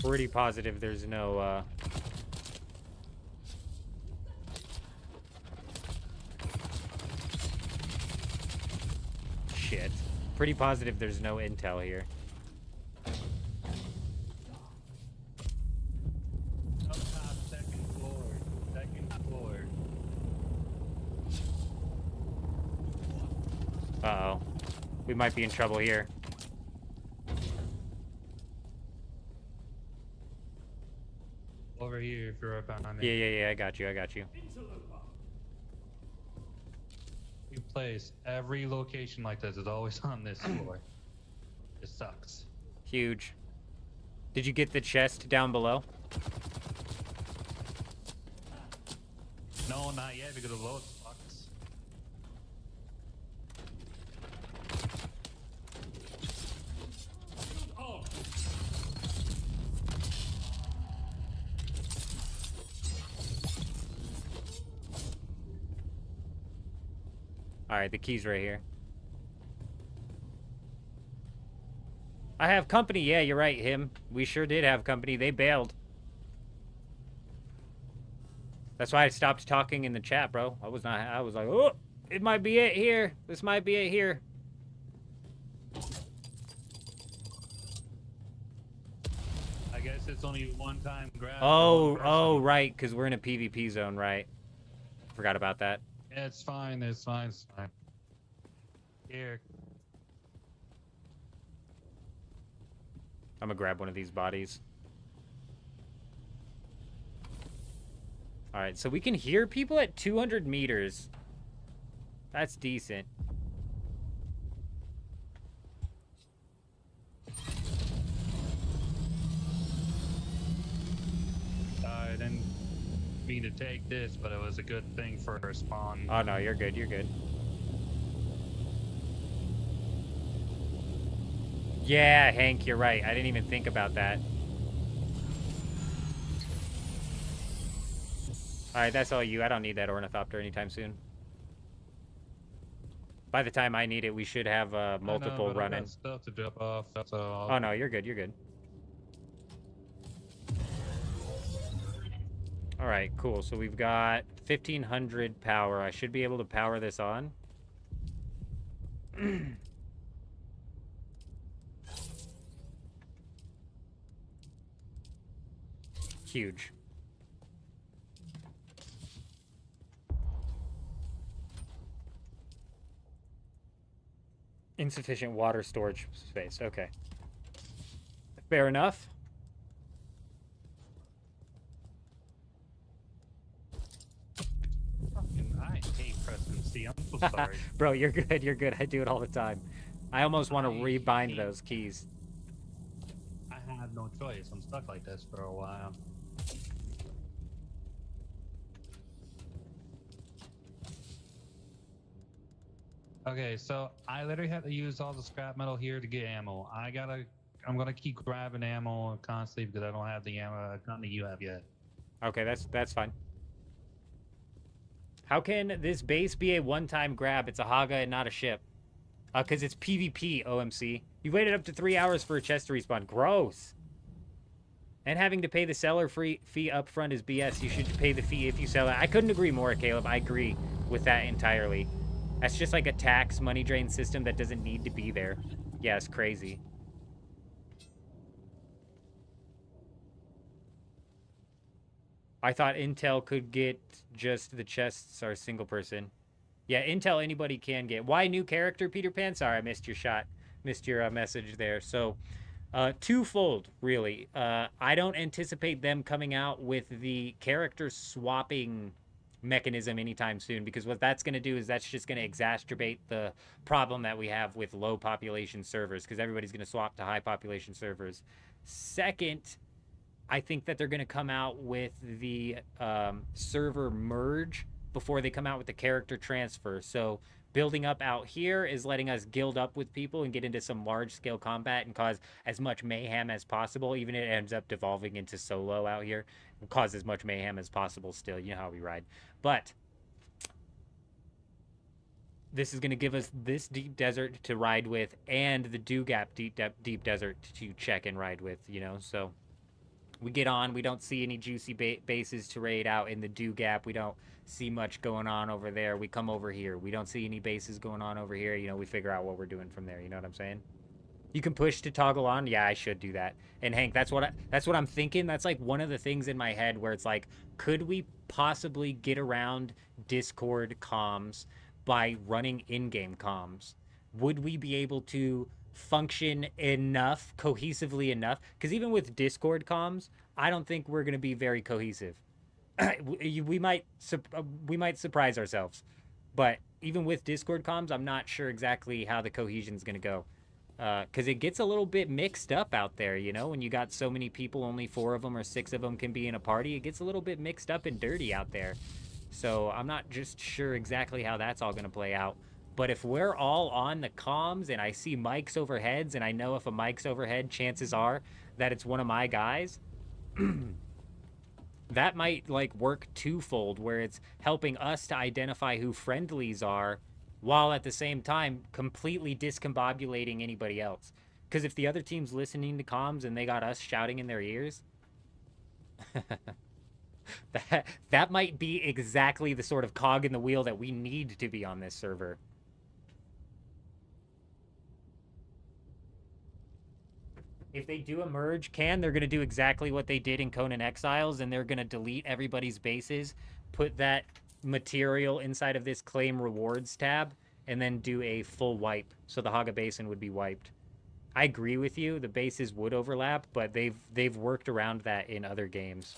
Pretty positive there's no, Shit. Pretty positive there's no intel here. Up top, second floor. Second floor. Uh-oh. We might be in trouble here. Over here if you're up on me. Yeah, I got you. We place every location like this is always on this floor. It sucks. Huge. Did you get the chest down below? No, not yet because of those fucks. Oh. Alright, the key's right here. I have company. Yeah, you're right, him. We sure did have company. They bailed. That's why I stopped talking in the chat, bro. I was like, oh, it might be it here. This might be it here. I guess it's only one time grab. Oh, right, because we're in a PvP zone, right? Forgot about that. Yeah, it's fine. Here. I'm gonna grab one of these bodies. Alright, so we can hear people at 200 meters. That's decent. I didn't mean to take this, but it was a good thing for her spawn. Oh no, you're good, you're good. Yeah, Hank, you're right. I didn't even think about that. Alright, that's all you. I don't need that ornithopter anytime soon. By the time I need it, we should have multiple running. I got stuff to drop off. That's all. Oh no, you're good, you're good. Alright, cool. So we've got 1500 power. I should be able to power this on. Huge. Insufficient water storage space. Okay. Fair enough. I hate pressing C. I'm so sorry. Bro, you're good. You're good. I do it all the time. I almost want to rebind those keys. I have no choice. I'm stuck like this for a while. Okay, so I literally have to use all the scrap metal here to get ammo. I'm gonna keep grabbing ammo constantly because I don't have the ammo that you have yet. Okay, that's fine. How can this base be a one-time grab? It's a Haga and not a ship. Because it's PvP, OMC. You waited up to 3 hours for a chest to respawn. Gross. And having to pay the seller fee up front is BS. You should pay the fee if you sell it. I couldn't agree more, Caleb. I agree with that entirely. That's just like a tax money drain system that doesn't need to be there. Yeah, it's crazy. I thought Intel could get just the chests are single person. Yeah, Intel anybody can get. Why new character, Peter Pan? Sorry, I missed your shot. Missed your message there. So, twofold, really. I don't anticipate them coming out with the character swapping mechanism anytime soon, because what that's going to do is that's just going to exacerbate the problem that we have with low population servers, because everybody's going to swap to high population servers. Second, I think that they're going to come out with the server merge before they come out with the character transfer. So building up out here is letting us guild up with people and get into some large-scale combat and cause as much mayhem as possible, even if it ends up devolving into solo out here. And cause as much mayhem as possible still. You know how we ride. But this is going to give us this deep desert to ride with and the Dew Gap deep desert to check and ride with, you know? So we get on. We don't see any juicy bases to raid out in the Dew Gap. We don't see much going on over there. We come over here. We don't see any bases going on over here. You know, we figure out what we're doing from there. You know what I'm saying? You can push to toggle on. Yeah, I should do that. And Hank, that's what I'm thinking. That's like one of the things in my head where it's like, could we possibly get around Discord comms by running in-game comms? would we be able to function enough, cohesively enough? Because even with Discord comms, I don't think we're going to be very cohesive. we might surprise ourselves, but even with Discord comms, I'm not sure exactly how the cohesion is going to go. Because it gets a little bit mixed up out there, you know? When you got so many people, only 4 of them or 6 of them can be in a party, it gets a little bit mixed up and dirty out there. So I'm not just sure exactly how that's all going to play out. But if we're all on the comms and I see mics overheads, and I know if a mic's overhead, chances are that it's one of my guys, that might, like, work twofold, where it's helping us to identify who friendlies are, while at the same time completely discombobulating anybody else. Because if the other team's listening to comms and they got us shouting in their ears, that might be exactly the sort of cog in the wheel that we need to be on this server. If they do a merge, they're going to do exactly what they did in Conan Exiles, and they're going to delete everybody's bases, put that material inside of this claim rewards tab, and then do a full wipe. So the Haga Basin would be wiped. I agree with you. The bases would overlap, but they've worked around that in other games.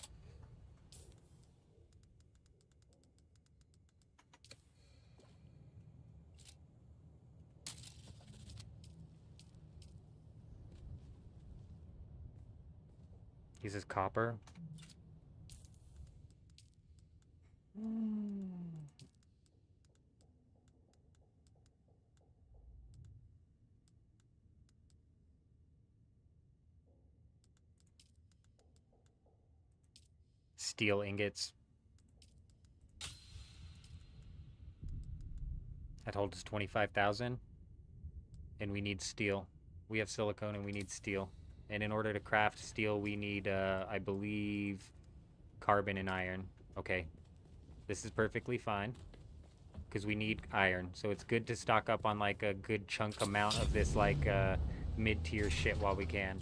Uses copper. Steel ingots. That holds 25,000. And we need steel. We have silicone and we need steel. And in order to craft steel, we need, I believe, carbon and iron. Okay. This is perfectly fine. Because we need iron. So it's good to stock up on, like, a good chunk amount of this, like, mid-tier shit while we can.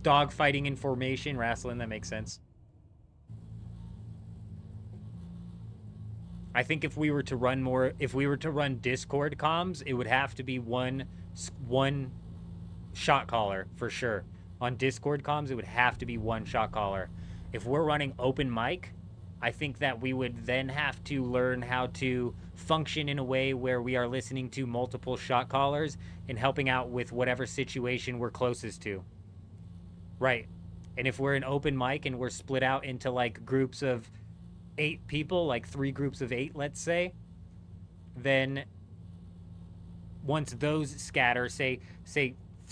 Dog fighting in formation, wrestling, that makes sense. I think if we were to run Discord comms, it would have to be one shot caller for sure. On Discord comms, it would have to be one shot caller. If we're running open mic, I think that we would then have to learn how to function in a way where we are listening to multiple shot callers and helping out with whatever situation we're closest to. Right. And if we're an open mic and we're split out into, like, groups of 8 people, like 3 groups of 8, let's say, then once those scatter, say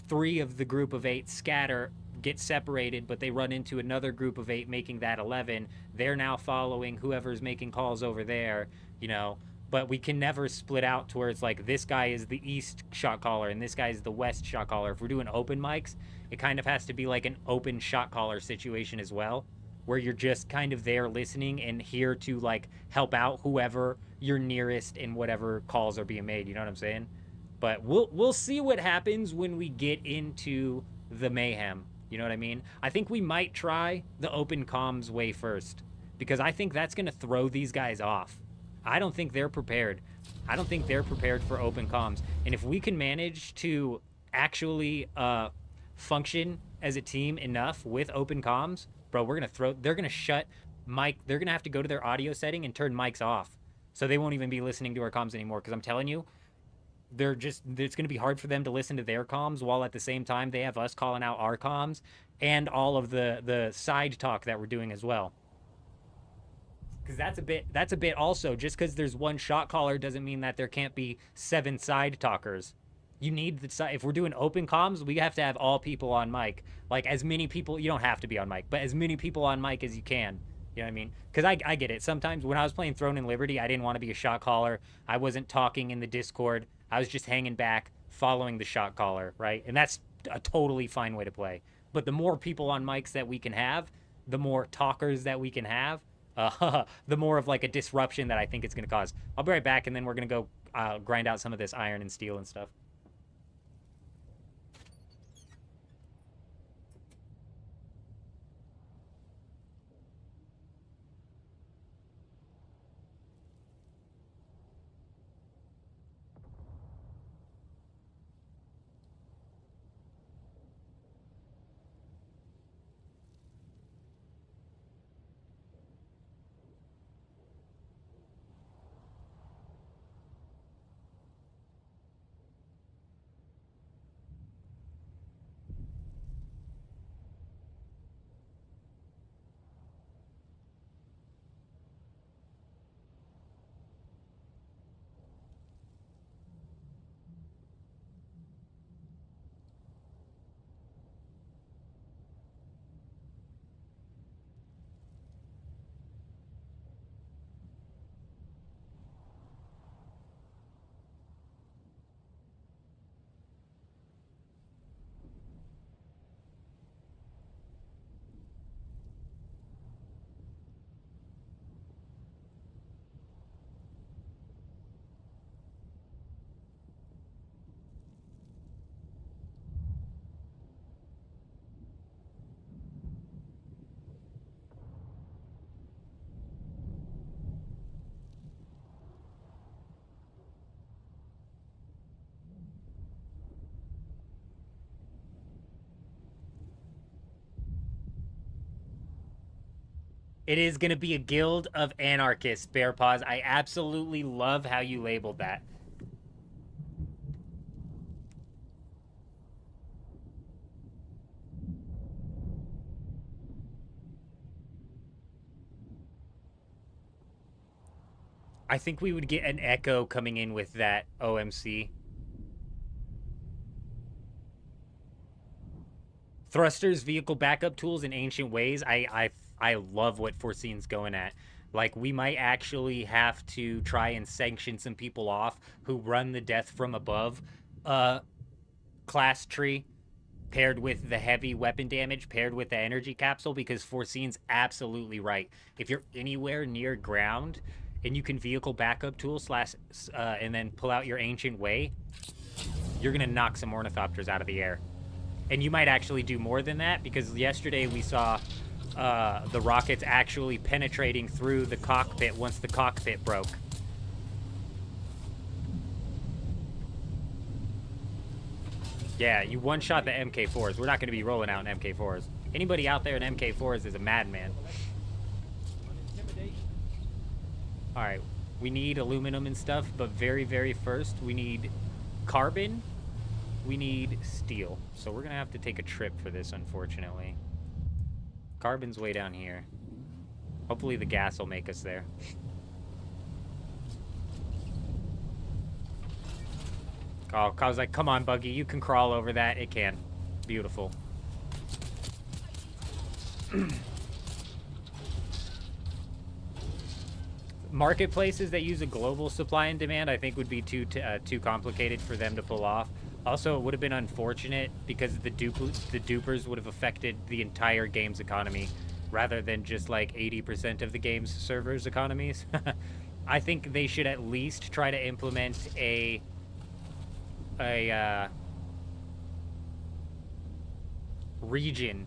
3 of the group of 8 scatter, get separated, but they run into another group of 8, making that 11, they're now following whoever's making calls over there, you know. But we can never split out to where it's like this guy is the east shot caller and this guy is the west shot caller. If we're doing open mics, it kind of has to be like an open shot caller situation as well, where you're just kind of there listening and here to, like, help out whoever you're nearest in whatever calls are being made. You know what I'm saying? But we'll see what happens when we get into the mayhem. You know what I mean? I think we might try the open comms way first, because I think that's going to throw these guys off. I don't think they're prepared. I don't think they're prepared for open comms. And if we can manage to actually function as a team enough with open comms, bro, they're going to shut mic. They're going to have to go to their audio setting and turn mics off. So they won't even be listening to our comms anymore. Because I'm telling you, it's going to be hard for them to listen to their comms while at the same time they have us calling out our comms and all of the side talk that we're doing as well. Because that's a bit also, just because there's one shot caller doesn't mean that there can't be 7 side talkers. You need if we're doing open comms, we have to have all people on mic. Like, as many people, you don't have to be on mic, but as many people on mic as you can. You know what I mean? Because I get it. Sometimes when I was playing Throne and Liberty, I didn't want to be a shot caller. I wasn't talking in the Discord. I was just hanging back, following the shot caller, right? And that's a totally fine way to play. But the more people on mics that we can have, the more talkers that we can have, the more of, like, a disruption that I think it's going to cause. I'll be right back, and then we're going to go grind out some of this iron and steel and stuff. It is going to be a guild of anarchists, Bear Paws. I absolutely love how you labeled that. I think we would get an echo coming in with that OMC. Thrusters, vehicle backup tools, and ancient ways. I love what Foresene's going at. Like, we might actually have to try and sanction some people off who run the death from above class tree, paired with the heavy weapon damage, paired with the energy capsule, because Foresene's absolutely right. If you're anywhere near ground and you can vehicle backup tool and then pull out your ancient way, you're gonna knock some ornithopters out of the air. And you might actually do more than that, because yesterday we saw the rockets actually penetrating through the cockpit once the cockpit broke. Yeah, you one-shot the MK4s. We're not going to be rolling out in MK4s. Anybody out there in MK4s is a madman. Alright, we need aluminum and stuff, but very, very first, we need carbon. We need steel. So we're going to have to take a trip for this, unfortunately. Carbon's way down here. Hopefully the gas will make us there. Oh, I was like, come on, Buggy, you can crawl over that. It can. Beautiful. Marketplaces that use a global supply and demand, I think, would be too complicated for them to pull off. Also, it would have been unfortunate because the dupers would have affected the entire game's economy rather than just like 80% of the game's servers' economies. I think they should at least try to implement a region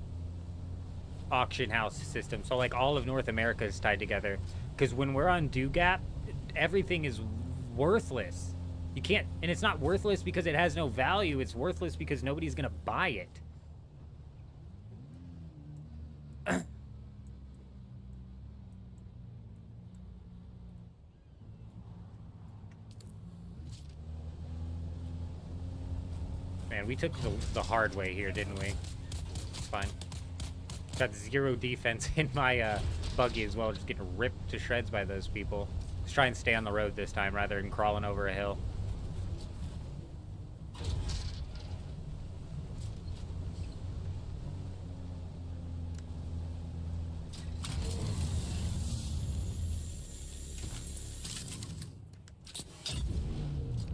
auction house system. So like all of North America is tied together. Because when we're on Dugap, everything is worthless. You can't, and it's not worthless because it has no value. It's worthless because nobody's gonna buy it. Man, we took the hard way here, didn't we? It's fine. Got 0 defense in my buggy as well, just getting ripped to shreds by those people. Let's try and stay on the road this time rather than crawling over a hill.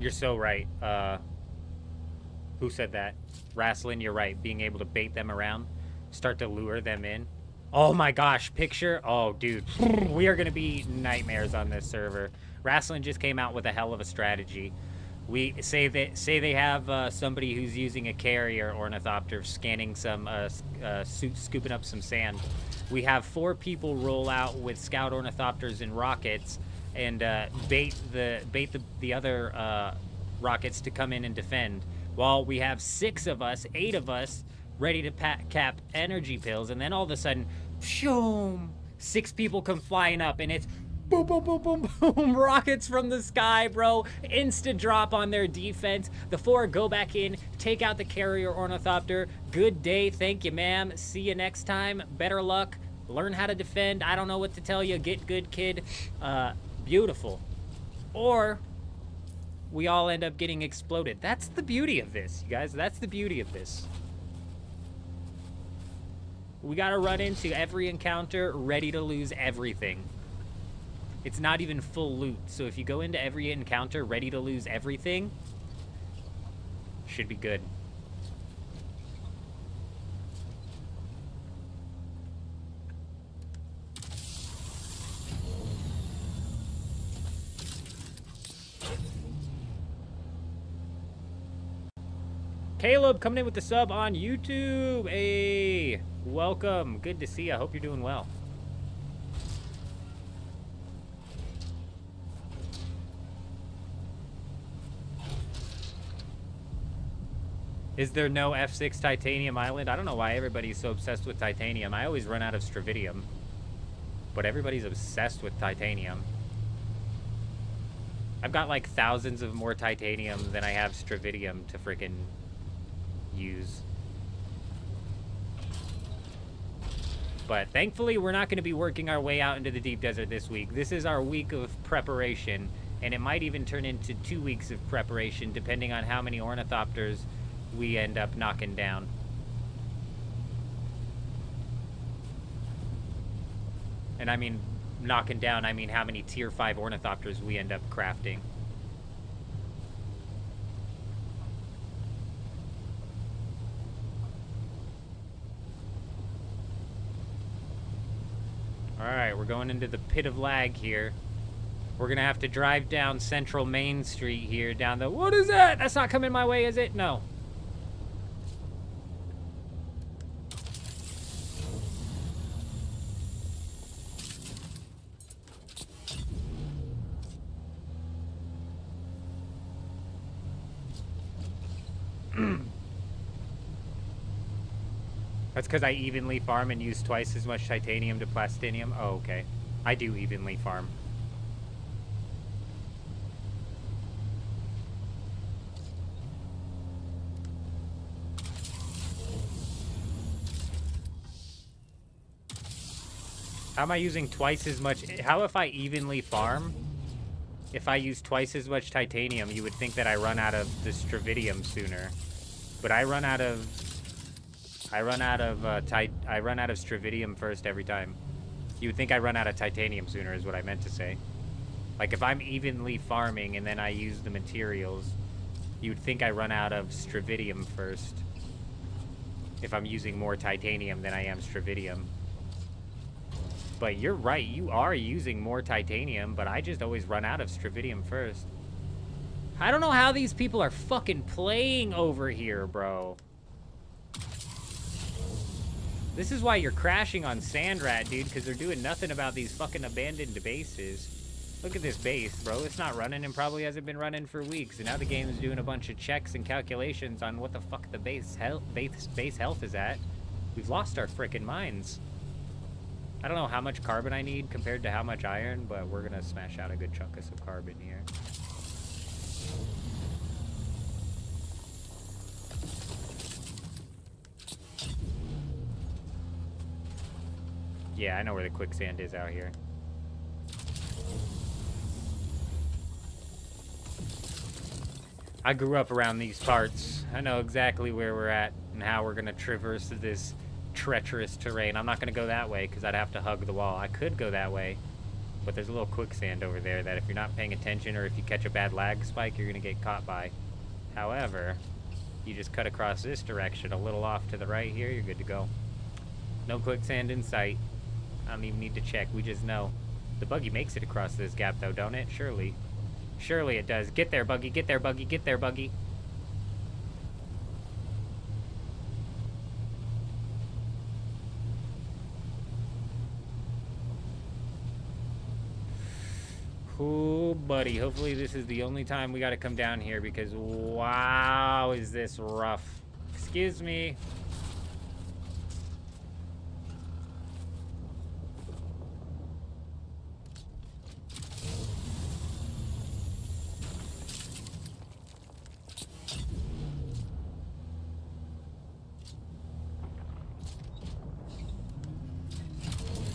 You're so right. Who said that? Rasslin, you're right. Being able to bait them around, start to lure them in. Oh my gosh, picture. Oh, dude. We are going to be nightmares on this server. Rasslin just came out with a hell of a strategy. We say they have somebody who's using a carrier ornithopter scanning some, scooping up some sand. We have 4 people roll out with scout ornithopters and rockets and bait the other rockets to come in and defend. While we have 6 of us, 8 of us, ready to cap energy pills, and then all of a sudden, shoom, 6 people come flying up, and it's boom, boom, boom, boom, boom, rockets from the sky, bro. Insta drop on their defense. The 4 go back in, take out the carrier ornithopter. Good day, thank you, ma'am. See you next time. Better luck. Learn how to defend. I don't know what to tell you. Get good, kid. Beautiful. Or we all end up getting exploded. That's the beauty of this, you guys. That's the beauty of this. We gotta run into every encounter ready to lose everything. It's not even full loot, so if you go into every encounter ready to lose everything, should be good. Caleb coming in with the sub on YouTube. Hey, welcome. Good to see you. I hope you're doing well. Is there no F6 Titanium Island? I don't know why everybody's so obsessed with titanium. I always run out of Stravidium. But everybody's obsessed with titanium. I've got like thousands of more titanium than I have stravidium to freaking use. But thankfully, we're not going to be working our way out into the deep desert this week. This is our week of preparation, and it might even turn into 2 weeks of preparation, depending on how many ornithopters we end up knocking down. And I mean, knocking down, I mean how many tier 5 ornithopters we end up crafting. Alright, we're going into the pit of lag here. We're gonna have to drive down Central Main Street here, down the... What is that? That's not coming my way, is it? No. That's because I evenly farm and use twice as much titanium to plastinium. Oh, okay. I do evenly farm. How am I using twice as much? How if I evenly farm? If I use twice as much titanium, you would think that I run out of the stravidium sooner. But I run out of stravidium first every time. You would think I run out of titanium sooner is what I meant to say. Like if I'm evenly farming and then I use the materials, you would think I run out of stravidium first. If I'm using more titanium than I am stravidium. But you're right, you are using more titanium, but I just always run out of stravidium first. I don't know how these people are fucking playing over here, bro. This is why you're crashing on Sandrat, dude, because they're doing nothing about these fucking abandoned bases. Look at this base, bro. It's not running and probably hasn't been running for weeks. And now the game is doing a bunch of checks and calculations on what the fuck the base health is at. We've lost our frickin' minds. I don't know how much carbon I need compared to how much iron, but we're gonna smash out a good chunk of some carbon here. Yeah, I know where the quicksand is out here. I grew up around these parts. I know exactly where we're at and how we're gonna traverse this treacherous terrain. I'm not gonna go that way because I'd have to hug the wall. I could go that way, but there's a little quicksand over there that if you're not paying attention or if you catch a bad lag spike, you're gonna get caught by. However, you just cut across this direction a little off to the right here, you're good to go. No quicksand in sight. I don't even need to check, we just know. The buggy makes it across this gap though, don't it? Surely. Surely it does. Get there, buggy, get there, buggy, get there, buggy. Ooh, buddy, hopefully this is the only time we gotta come down here because wow, is this rough. Excuse me.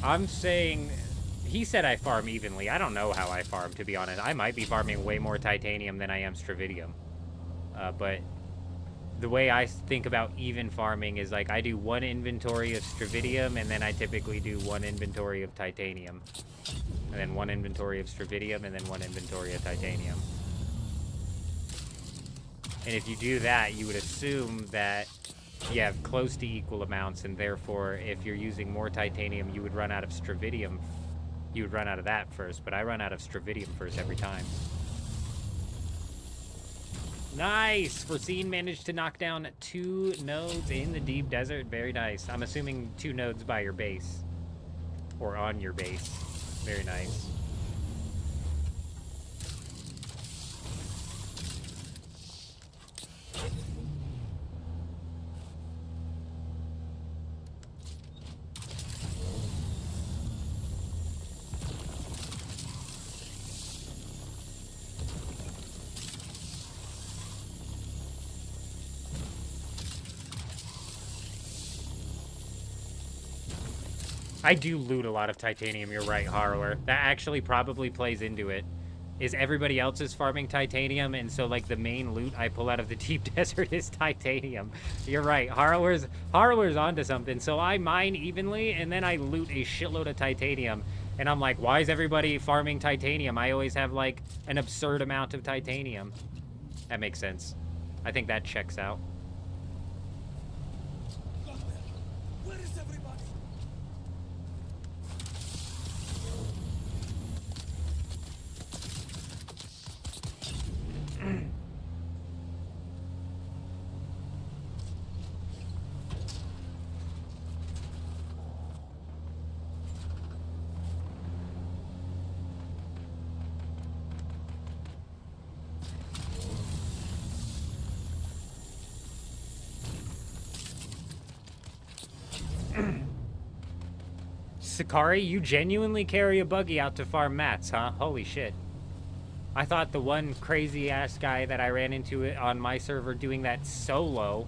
I'm saying, he said I farm evenly. I don't know how I farm, to be honest. I might be farming way more titanium than I am stravidium. But the way I think about even farming is like I do one inventory of stravidium and then I typically do one inventory of titanium. And then one inventory of stravidium and then one inventory of titanium. And if you do that, you would assume that you have close to equal amounts, and therefore, if you're using more titanium, you would run out of stravidium. You would run out of that first, but I run out of stravidium first every time. Nice! Forseen managed to knock down 2 nodes in the deep desert. Very nice. I'm assuming 2 nodes by your base. Or on your base. Very nice. I do loot a lot of titanium, you're right, Harrower. That actually probably plays into it. Is everybody else is farming titanium, and so like the main loot I pull out of the deep desert is titanium. You're right, Harrower's onto something. So I mine evenly, and then I loot a shitload of titanium. And I'm like, why is everybody farming titanium? I always have like an absurd amount of titanium. That makes sense. I think that checks out. Where is everybody? Sakari, you genuinely carry a buggy out to farm mats, huh? Holy shit. I thought the one crazy-ass guy that I ran into it on my server doing that solo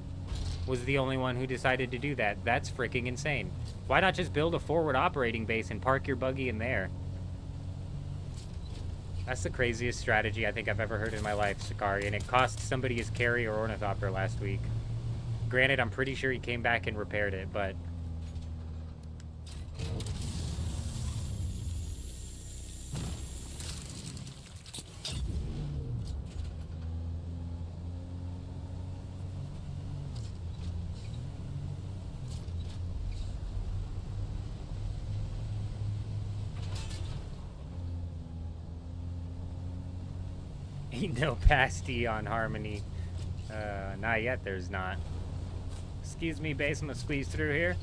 was the only one who decided to do that. That's freaking insane. Why not just build a forward operating base and park your buggy in there? That's the craziest strategy I think I've ever heard in my life, Sakari, and it cost somebody his carry or ornithopter last week. Granted, I'm pretty sure he came back and repaired it, but... Ain't no pasty on Harmony. Not yet, there's not. Excuse me, base, I'm gonna squeeze through here.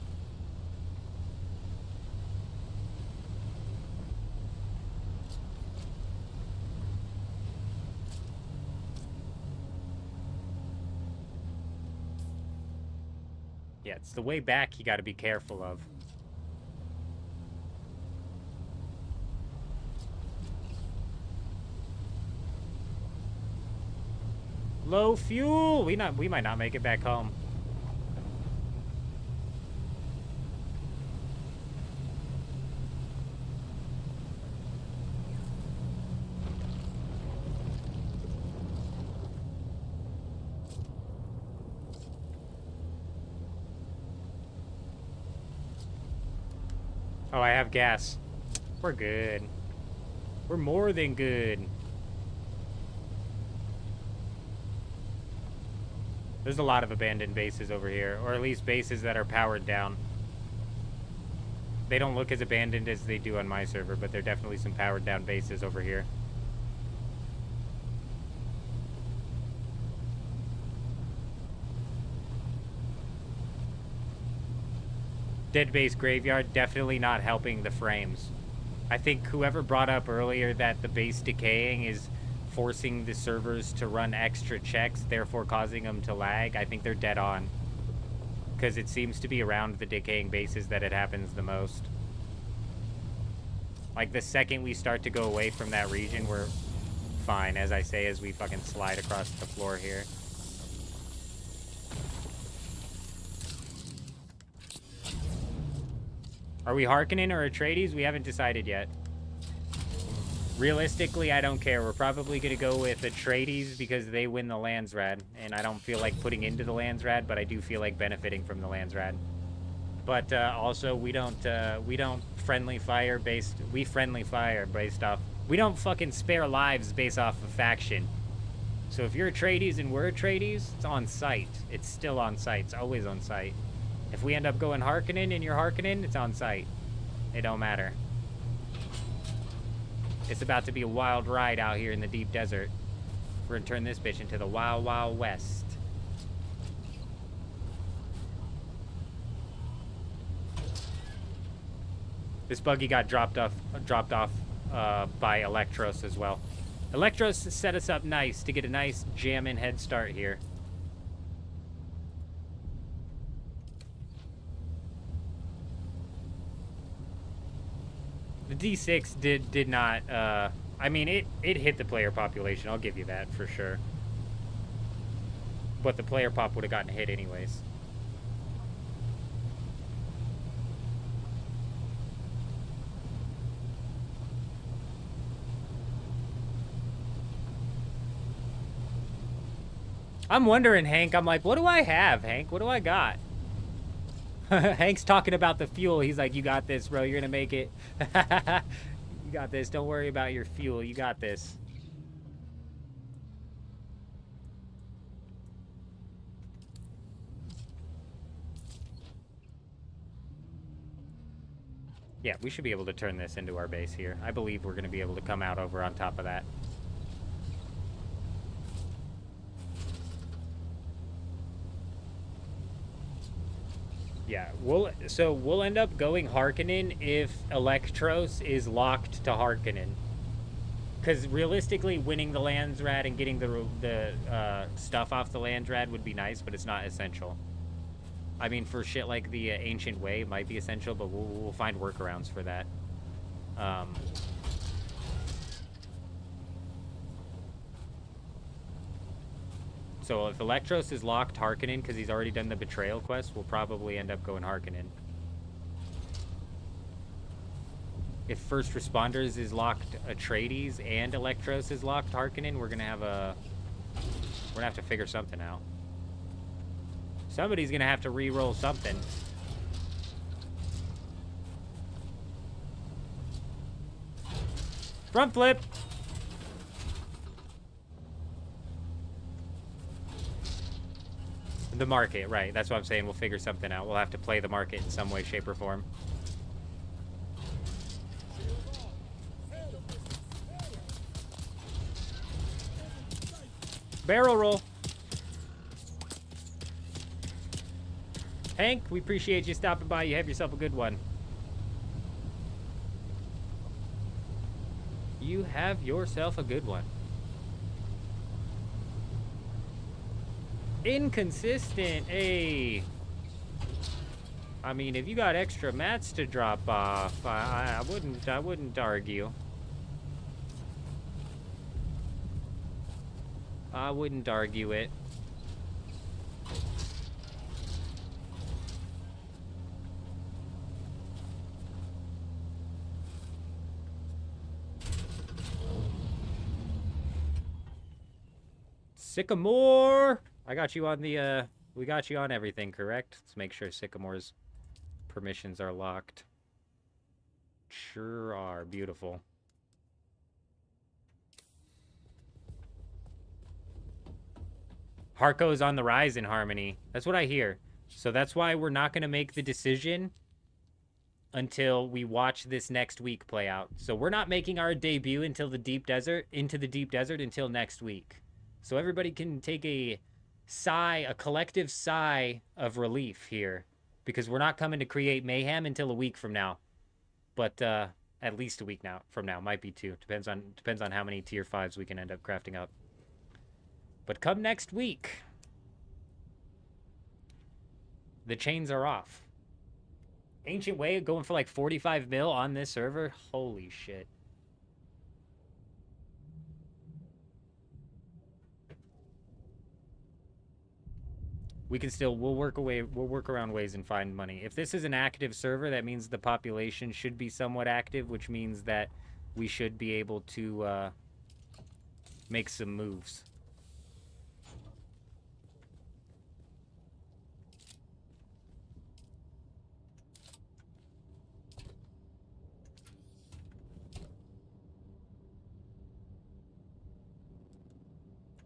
Yeah, it's the way back you gotta be careful of. Low fuel! We might not make it back home. Oh, I have gas. We're good. We're more than good. There's a lot of abandoned bases over here, or at least bases that are powered down. They don't look as abandoned as they do on my server, but there are definitely some powered down bases over here. Dead base graveyard, definitely not helping the frames. I think whoever brought up earlier that the base decaying is forcing the servers to run extra checks, therefore causing them to lag, I think they're dead on. Because it seems to be around the decaying bases that it happens the most. Like, the second we start to go away from that region, we're fine, as I say, as we fucking slide across the floor here. Are we Harkonnen or Atreides? We haven't decided yet. Realistically, I don't care. We're probably going to go with Atreides because they win the Landsrad, and I don't feel like putting into the Landsrad, but I do feel like benefiting from the Landsrad. But also, we don't friendly fire based... We friendly fire based off... We don't fucking spare lives based off of faction. So if you're Atreides and we're Atreides, it's on site. It's still on site. It's always on site. If we end up going Harkonnen and you're Harkonnen, it's on site. It don't matter. It's about to be a wild ride out here in the deep desert. We're gonna turn this bitch into the Wild Wild West. This buggy got dropped off by Electros as well. Electros set us up nice to get a nice jam-in head start here. The D6 did not, I mean, it hit the player population, I'll give you that for sure. But the player pop would have gotten hit anyways. I'm wondering, Hank. I'm like, what do I have, Hank? What do I got? Hank's talking about the fuel. He's like, you got this, bro. You're gonna make it. You got this. Don't worry about your fuel. You got this. Yeah, we should be able to turn this into our base here. I believe we're going to be able to come out over on top of that. Yeah, we'll end up going Harkonnen if Electros is locked to Harkonnen. Because realistically, winning the Landsrad and getting the stuff off the Landsrad would be nice, but it's not essential. I mean, for shit like the Ancient Way, it might be essential, but we'll find workarounds for that. So if Electros is locked Harkonnen, because he's already done the Betrayal quest, we'll probably end up going Harkonnen. If First Responders is locked Atreides and Electros is locked Harkonnen, we're gonna have to figure something out. Somebody's gonna have to re-roll something. Front flip! The market, right. That's what I'm saying. We'll figure something out. We'll have to play the market in some way, shape, or form. Barrel roll. Hank, we appreciate you stopping by. You have yourself a good one. You have yourself a good one. Inconsistent, hey. I mean, if you got extra mats to drop off, I wouldn't argue. I wouldn't argue it. Sycamore! I got you on the, we got you on everything, correct? Let's make sure Sycamore's permissions are locked. Sure are. Beautiful. Harko's on the rise in Harmony. That's what I hear. So that's why we're not going to make the decision until we watch this next week play out. So we're not making our debut until the deep desert, until next week. So everybody can take a sigh, a collective sigh of relief here, because we're not coming to create mayhem until a week from now. But at least a week from now, might be two. Depends on how many tier 5s we can end up crafting up. But come next week, the chains are off. Ancient Way going for like 45 mil on this server. Holy shit. We can still, we'll work around ways and find money. If this is an active server, that means the population should be somewhat active, which means that we should be able to make some moves.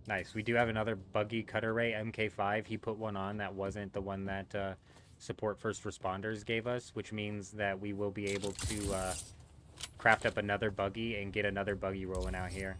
Nice. We do have another buggy cutter ray MK5. He put one on that wasn't the one that support first responders gave us, which means that we will be able to craft up another buggy and get another buggy rolling out here.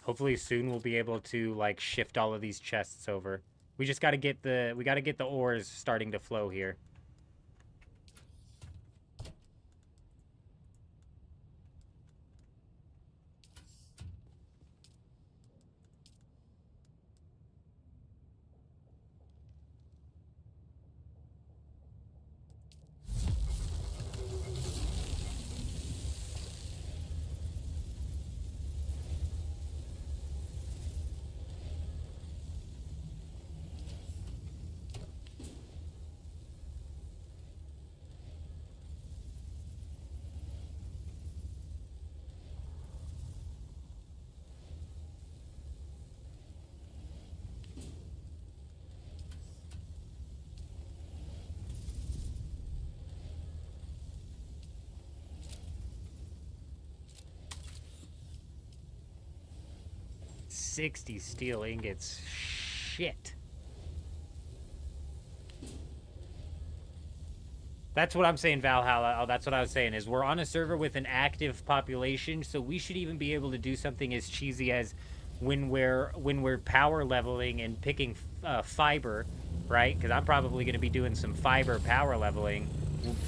Hopefully soon we'll be able to like shift all of these chests over. We just got to get the ores starting to flow here. 60 steel ingots. Shit. That's what I'm saying, Valhalla. Oh, that's what I was saying, is we're on a server with an active population, so we should even be able to do something as cheesy as when we're power leveling and picking fiber, right? Because I'm probably going to be doing some fiber power leveling.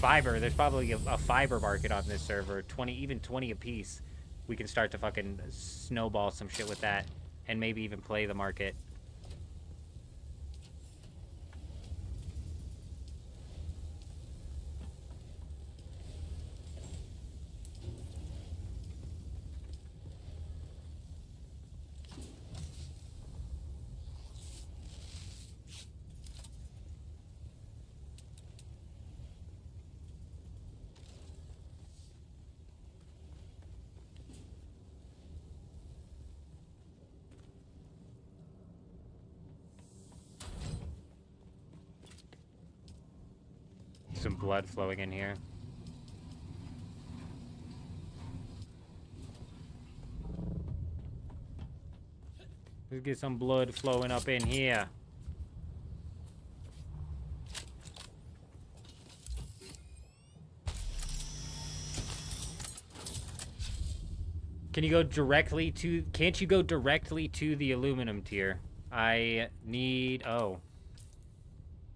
Fiber, there's probably a fiber market on this server, 20 a piece. We can start to fucking snowball some shit with that, and maybe even play the market. Some blood flowing in here. Let's get some blood flowing up in here. Can you go directly to... Can't you go directly to the aluminum tier? I need... Oh.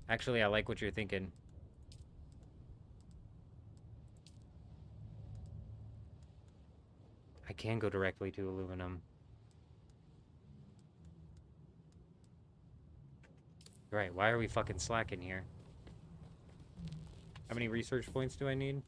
Actually, I like what you're thinking. I can go directly to aluminum. Right, why are we fucking slacking here? How many research points do I need?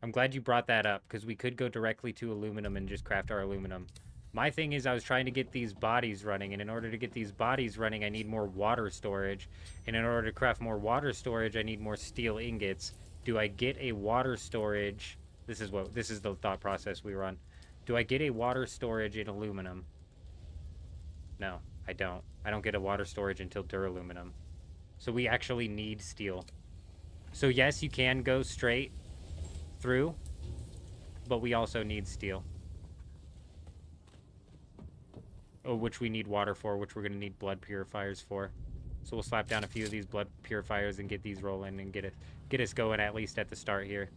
I'm glad you brought that up, because we could go directly to aluminum and just craft our aluminum. My thing is I was trying to get these bodies running, and in order to get these bodies running, I need more water storage. And in order to craft more water storage, I need more steel ingots. Do I get a water storage? This is the thought process we run. Do I get a water storage in aluminum? No, I don't. I don't get a water storage until duraluminum. So we actually need steel. So yes, you can go straight through, but we also need steel. Oh, which we need water for, which we're going to need blood purifiers for. So we'll slap down a few of these blood purifiers and get these rolling and get us going at least at the start here.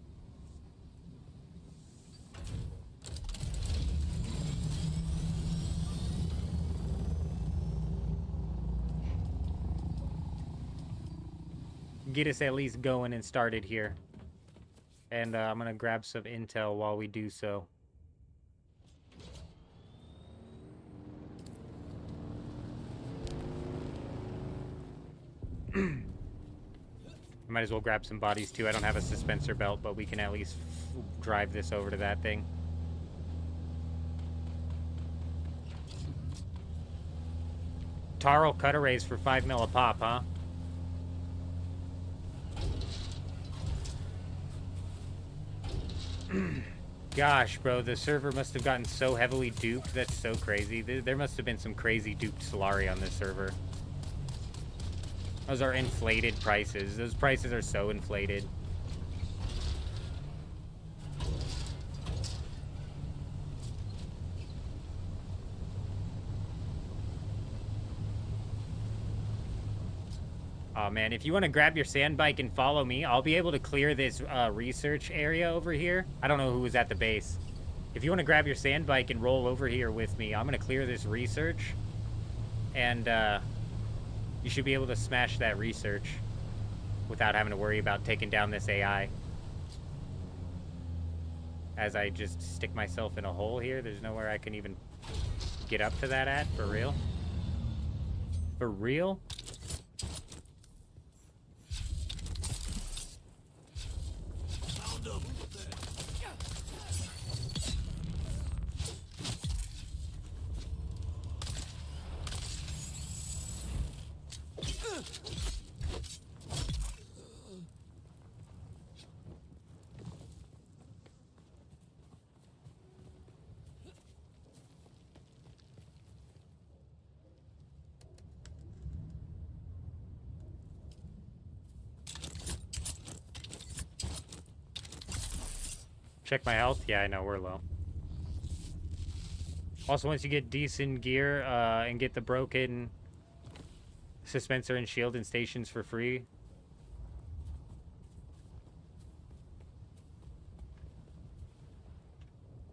Get us at least going and started here. And I'm going to grab some intel while we do so. I might as well grab some bodies too. I don't have a suspensor belt, but we can at least drive this over to that thing. Tarl cutaways for 5 mil a pop, huh? Gosh, bro, the server must have gotten so heavily duped. That's so crazy. There must have been some crazy duped Solari on this server. Those are inflated prices. Those prices are so inflated. Oh man, if you want to grab your sand bike and follow me, I'll be able to clear this research area over here. I don't know who was at the base. If you want to grab your sand bike and roll over here with me, I'm going to clear this research. And you should be able to smash that research without having to worry about taking down this AI. As I just stick myself in a hole here, there's nowhere I can even get up to that at, for real? For real? Check my health? Yeah, I know, we're low. Also, once you get decent gear and get the broken dispenser and shield and stations for free.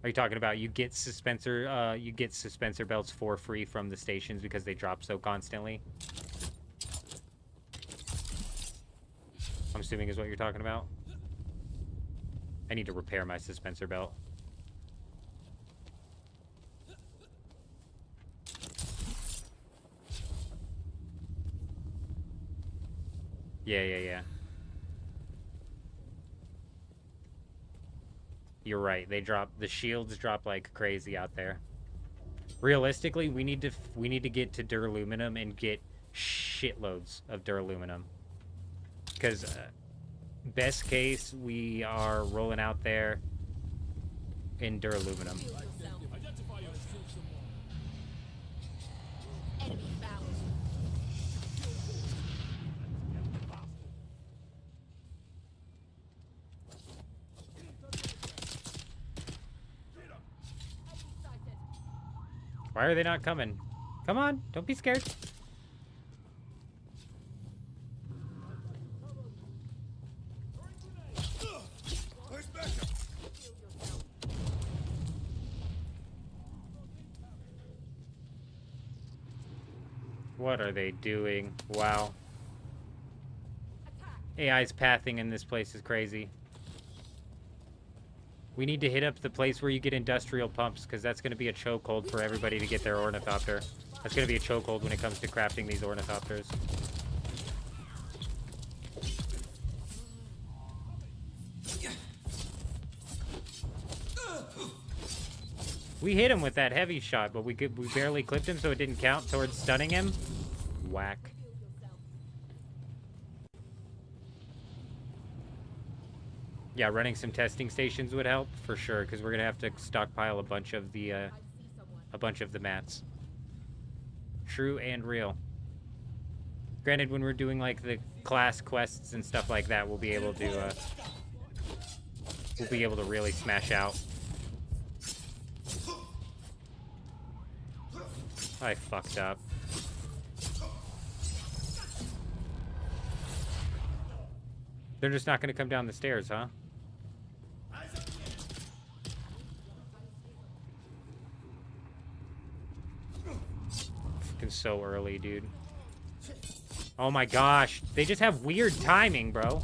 Are you talking about you get suspensor belts for free from the stations because they drop so constantly? I'm assuming is what you're talking about. I need to repair my suspensor belt. Yeah. You're right. They drop, the shields drop like crazy out there. Realistically, we need to get to duraluminum and get shitloads of duraluminum. Because best case, we are rolling out there in duraluminum. Why are they not coming? Come on, don't be scared. What are they doing? Wow. AI's pathing in this place is crazy. We need to hit up the place where you get industrial pumps, because that's going to be a chokehold for everybody to get their ornithopter. That's going to be a chokehold when it comes to crafting these ornithopters. We hit him with that heavy shot, but we barely clipped him, so it didn't count towards stunning him. Whack. Yeah, running some testing stations would help for sure, because we're gonna have to stockpile a bunch of the mats. True and real. Granted, when we're doing like the class quests and stuff like that, we'll be able to really smash out. I fucked up. They're just not gonna come down the stairs, huh? Fucking so early, dude. Oh my gosh. They just have weird timing, bro.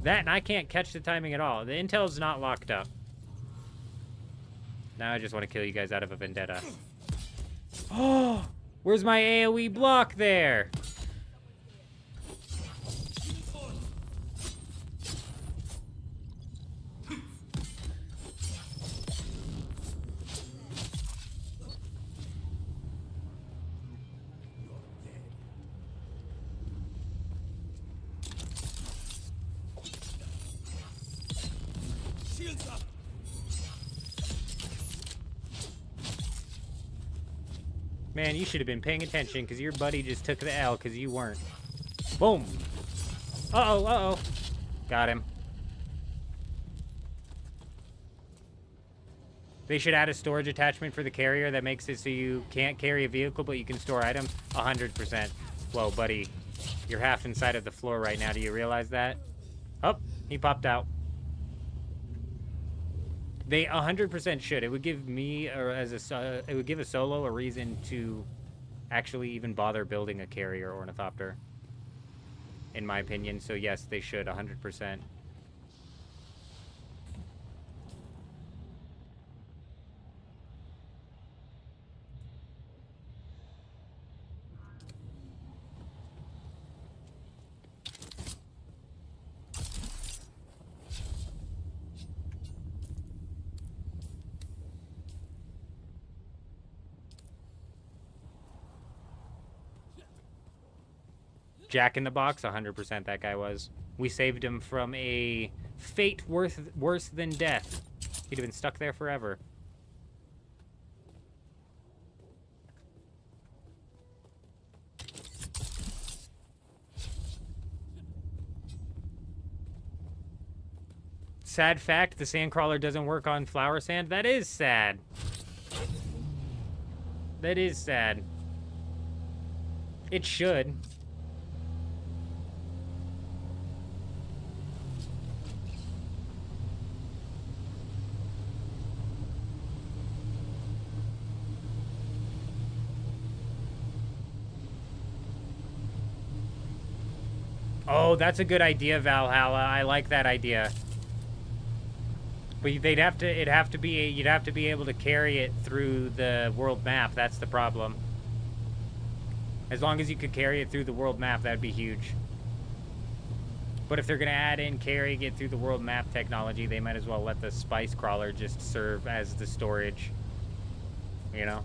That, and I can't catch the timing at all. The intel's not locked up. Now I just want to kill you guys out of a vendetta. Oh! Where's my AoE block there? Man, you should have been paying attention because your buddy just took the L because you weren't. Boom. Uh-oh, uh-oh. Got him. They should add a storage attachment for the carrier that makes it so you can't carry a vehicle, but you can store items. 100%. Whoa, buddy. You're half inside of the floor right now. Do you realize that? Oh, he popped out. They 100% should. It would give me, it would give a solo a reason to actually even bother building a carrier ornithopter, in my opinion. So yes, they should 100%. Jack in the Box, 100% that guy was. We saved him from a fate worse than death. He'd have been stuck there forever. Sad fact, the sandcrawler doesn't work on flower sand. That is sad. That is sad. It should. Oh, that's a good idea, Valhalla. I like that idea. But you'd have to be able to carry it through the world map. That's the problem. As long as you could carry it through the world map, that'd be huge. But if they're gonna add in carrying it through the world map technology, they might as well let the spice crawler just serve as the storage. You know?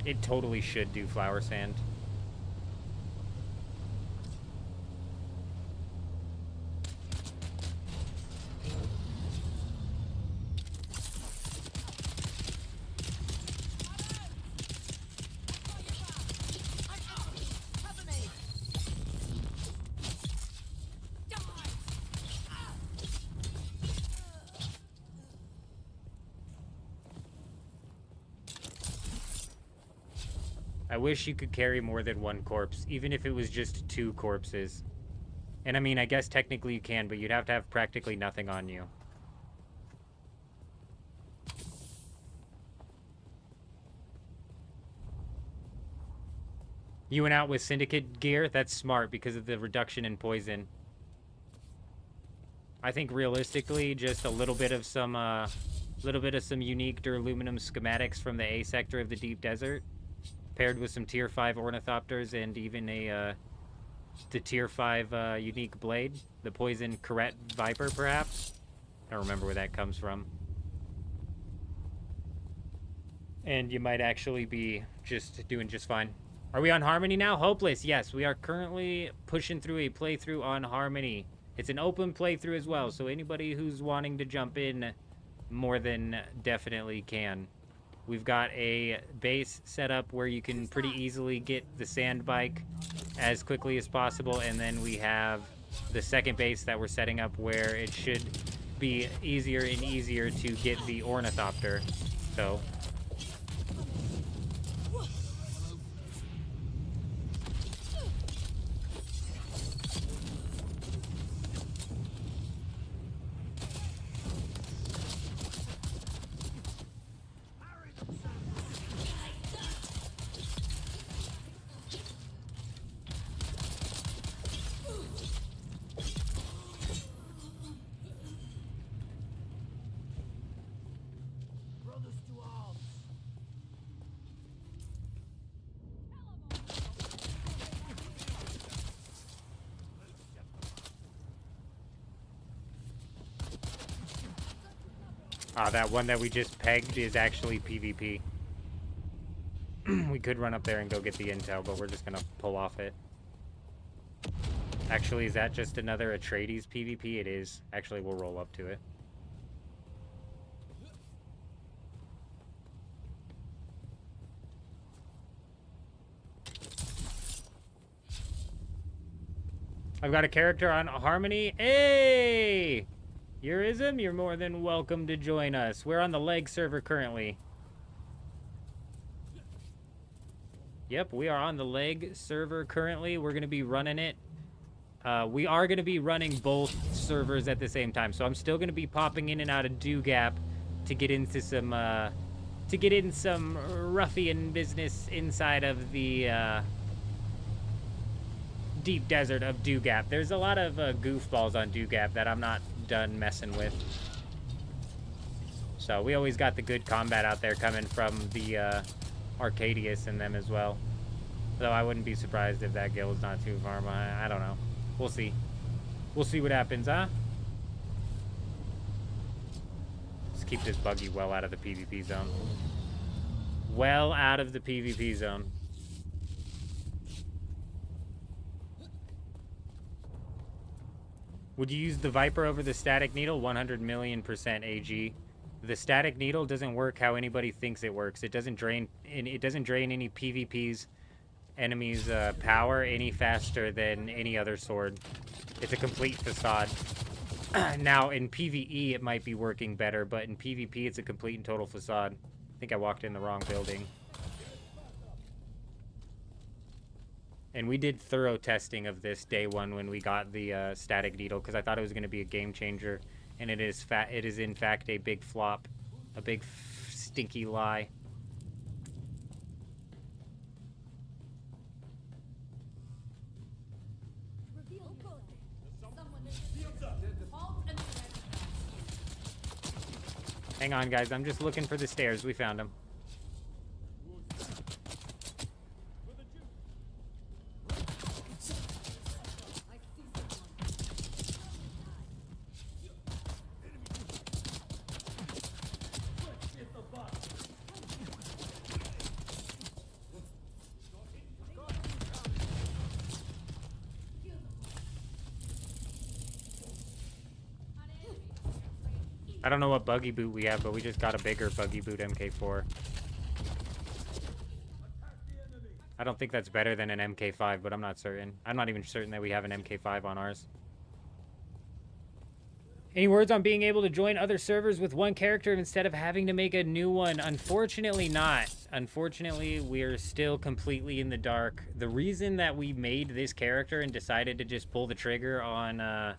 It totally should do flower sand. I wish you could carry more than one corpse, even if it was just 2 corpses. And I mean, I guess technically you can, but you'd have to have practically nothing on you. You went out with Syndicate gear? That's smart because of the reduction in poison. I think realistically, just a little bit of some unique duraluminum schematics from the A sector of the Deep Desert, paired with some tier 5 ornithopters and even the tier 5 unique blade, the poison Corette Viper, perhaps. I don't remember where that comes from. And you might actually be doing just fine. Are we on Harmony now? Hopeless, yes. We are currently pushing through a playthrough on Harmony. It's an open playthrough as well, so anybody who's wanting to jump in more than definitely can. We've got a base set up where you can pretty easily get the sand bike as quickly as possible, and then we have the second base that we're setting up where it should be easier and easier to get the ornithopter. So that one that we just pegged is actually PvP. We could run up there and go get the intel, but we're just gonna pull off it. Actually, is that just another Atreides PvP? It is. Actually, we'll roll up to it. I've got a character on Harmony. Hey! Eurism, you're more than welcome to join us. We're on the leg server currently. Yep, we are on the leg server currently. We're going to be running it. We are going to be running both servers at the same time. So I'm still going to be popping in and out of Dewgap to get into some ruffian business inside of the deep desert of Dewgap. There's a lot of goofballs on Dewgap that I'm not done messing with. So we always got the good combat out there coming from the Arcadius and them as well. Though I wouldn't be surprised if that guild's not too far. I don't know. We'll see. We'll see what happens, huh? Let's keep this buggy well out of the PvP zone. Well out of the PvP zone. Would you use the Viper over the static needle? 100 million% AG. The static needle doesn't work how anybody thinks it works. It doesn't drain any PvP's enemies' power any faster than any other sword. It's a complete facade. Now, in PvE, it might be working better, but in PvP, it's a complete and total facade. I think I walked in the wrong building. And we did thorough testing of this day one when we got the static needle, because I thought it was going to be a game changer, and it is in fact a big flop, a big stinky lie. Hang on, guys. I'm just looking for the stairs. We found them. I don't know what buggy boot we have, but we just got a bigger buggy boot MK4. I don't think that's better than an MK5, but I'm not certain. I'm not even certain that we have an MK5 on ours. Any words on being able to join other servers with one character instead of having to make a new one? Unfortunately not. Unfortunately, we're still completely in the dark. The reason that we made this character and decided to just pull the trigger on...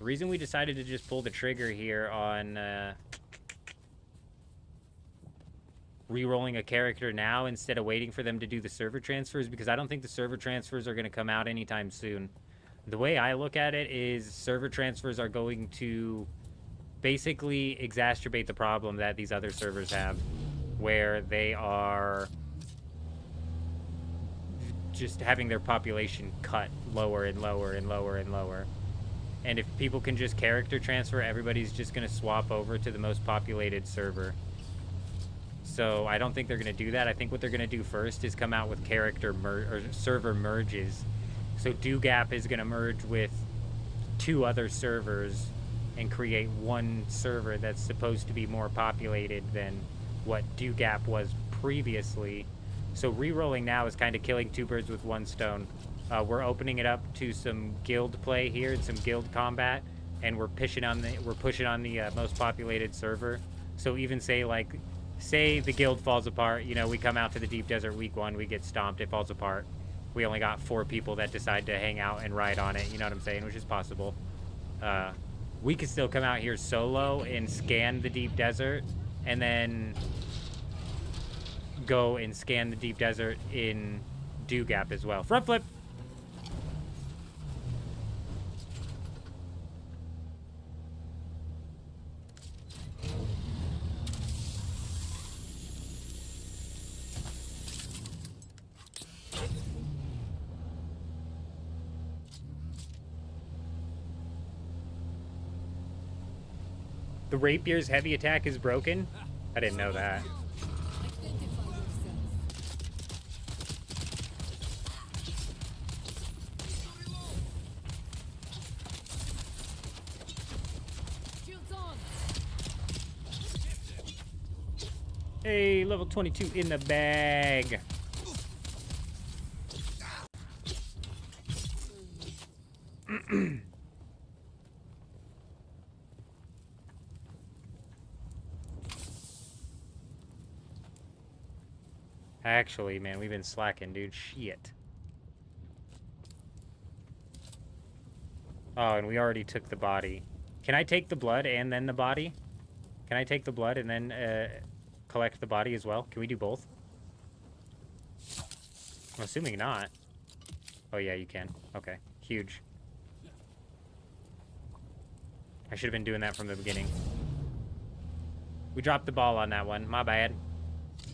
The reason we decided to just pull the trigger here on re-rolling a character now instead of waiting for them to do the server transfers, because I don't think the server transfers are going to come out anytime soon. The way I look at it is server transfers are going to basically exacerbate the problem that these other servers have, where they are just having their population cut lower and lower and lower and lower. And if people can just character transfer, everybody's just going to swap over to the most populated server. So I don't think they're going to do that. I think what they're going to do first is come out with server merges. So DoGap is going to merge with 2 other servers and create one server that's supposed to be more populated than what DoGap was previously. So re-rolling now is kind of killing 2 birds with 1 stone. We're opening it up to some guild play here and some guild combat, and we're pushing on the most populated server. So even say the guild falls apart, you know, we come out to the deep desert week 1, we get stomped, it falls apart. We only got 4 people that decide to hang out and ride on it, you know what I'm saying, which is possible. We could still come out here solo and scan the deep desert, and then go and scan the deep desert in DoGap as well. Front flip! The rapier's heavy attack is broken? I didn't know that. Hey, level 22 in the bag. Actually, man, we've been slacking, dude. Shit. Oh, and we already took the body. Can I take the blood and then the body? Can I take the blood and then collect the body as well? Can we do both? I'm assuming not. Oh, yeah, you can. Okay. Huge. I should have been doing that from the beginning. We dropped the ball on that one. My bad.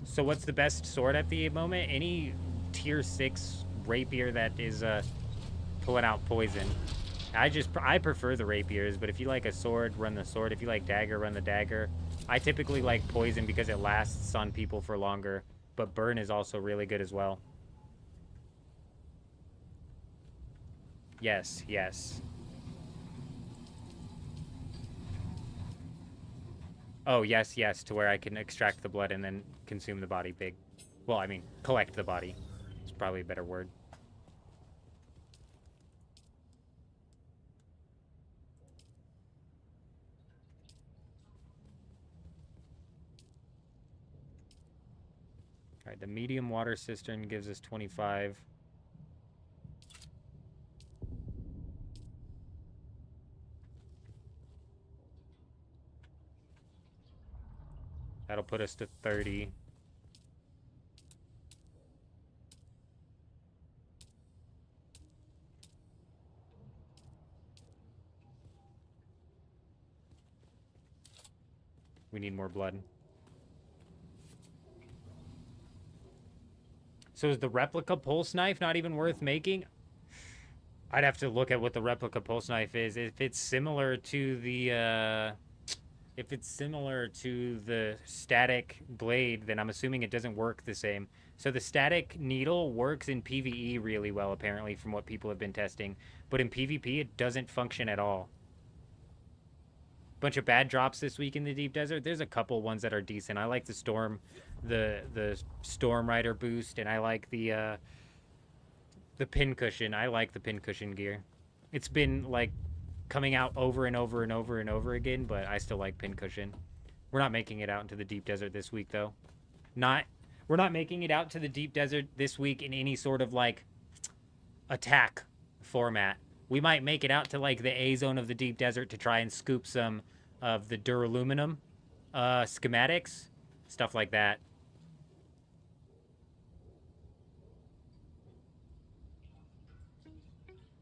So what's the best sword at the moment? Any tier 6 rapier that is pulling out poison. I prefer the rapiers, but if you like a sword, run the sword. If you like dagger, run the dagger. I typically like poison because it lasts on people for longer, but burn is also really good as well. Yes, yes. Oh, yes, yes, to where I can extract the blood and then consume the body big. Well, I mean, collect the body. It's probably a better word. All right, the medium water cistern gives us 25. That'll put us to 30. We need more blood. So is the replica pulse knife not even worth making? I'd have to look at what the replica pulse knife is. If it's similar to the static blade, then I'm assuming it doesn't work the same. So the static needle works in PvE really well, apparently, from what people have been testing. But in PvP, it doesn't function at all. Bunch of bad drops this week in the deep desert. There's a couple ones that are decent. I like the Storm Rider boost, and I like the pincushion. I like the pincushion gear. It's been like coming out over and over and over and over again, but I still like pincushion. We're not making it out into the deep desert this week, though. We're not making it out to the deep desert this week in any sort of like attack format. We might make it out to like the A zone of the deep desert to try and scoop some of the duraluminum schematics, stuff like that.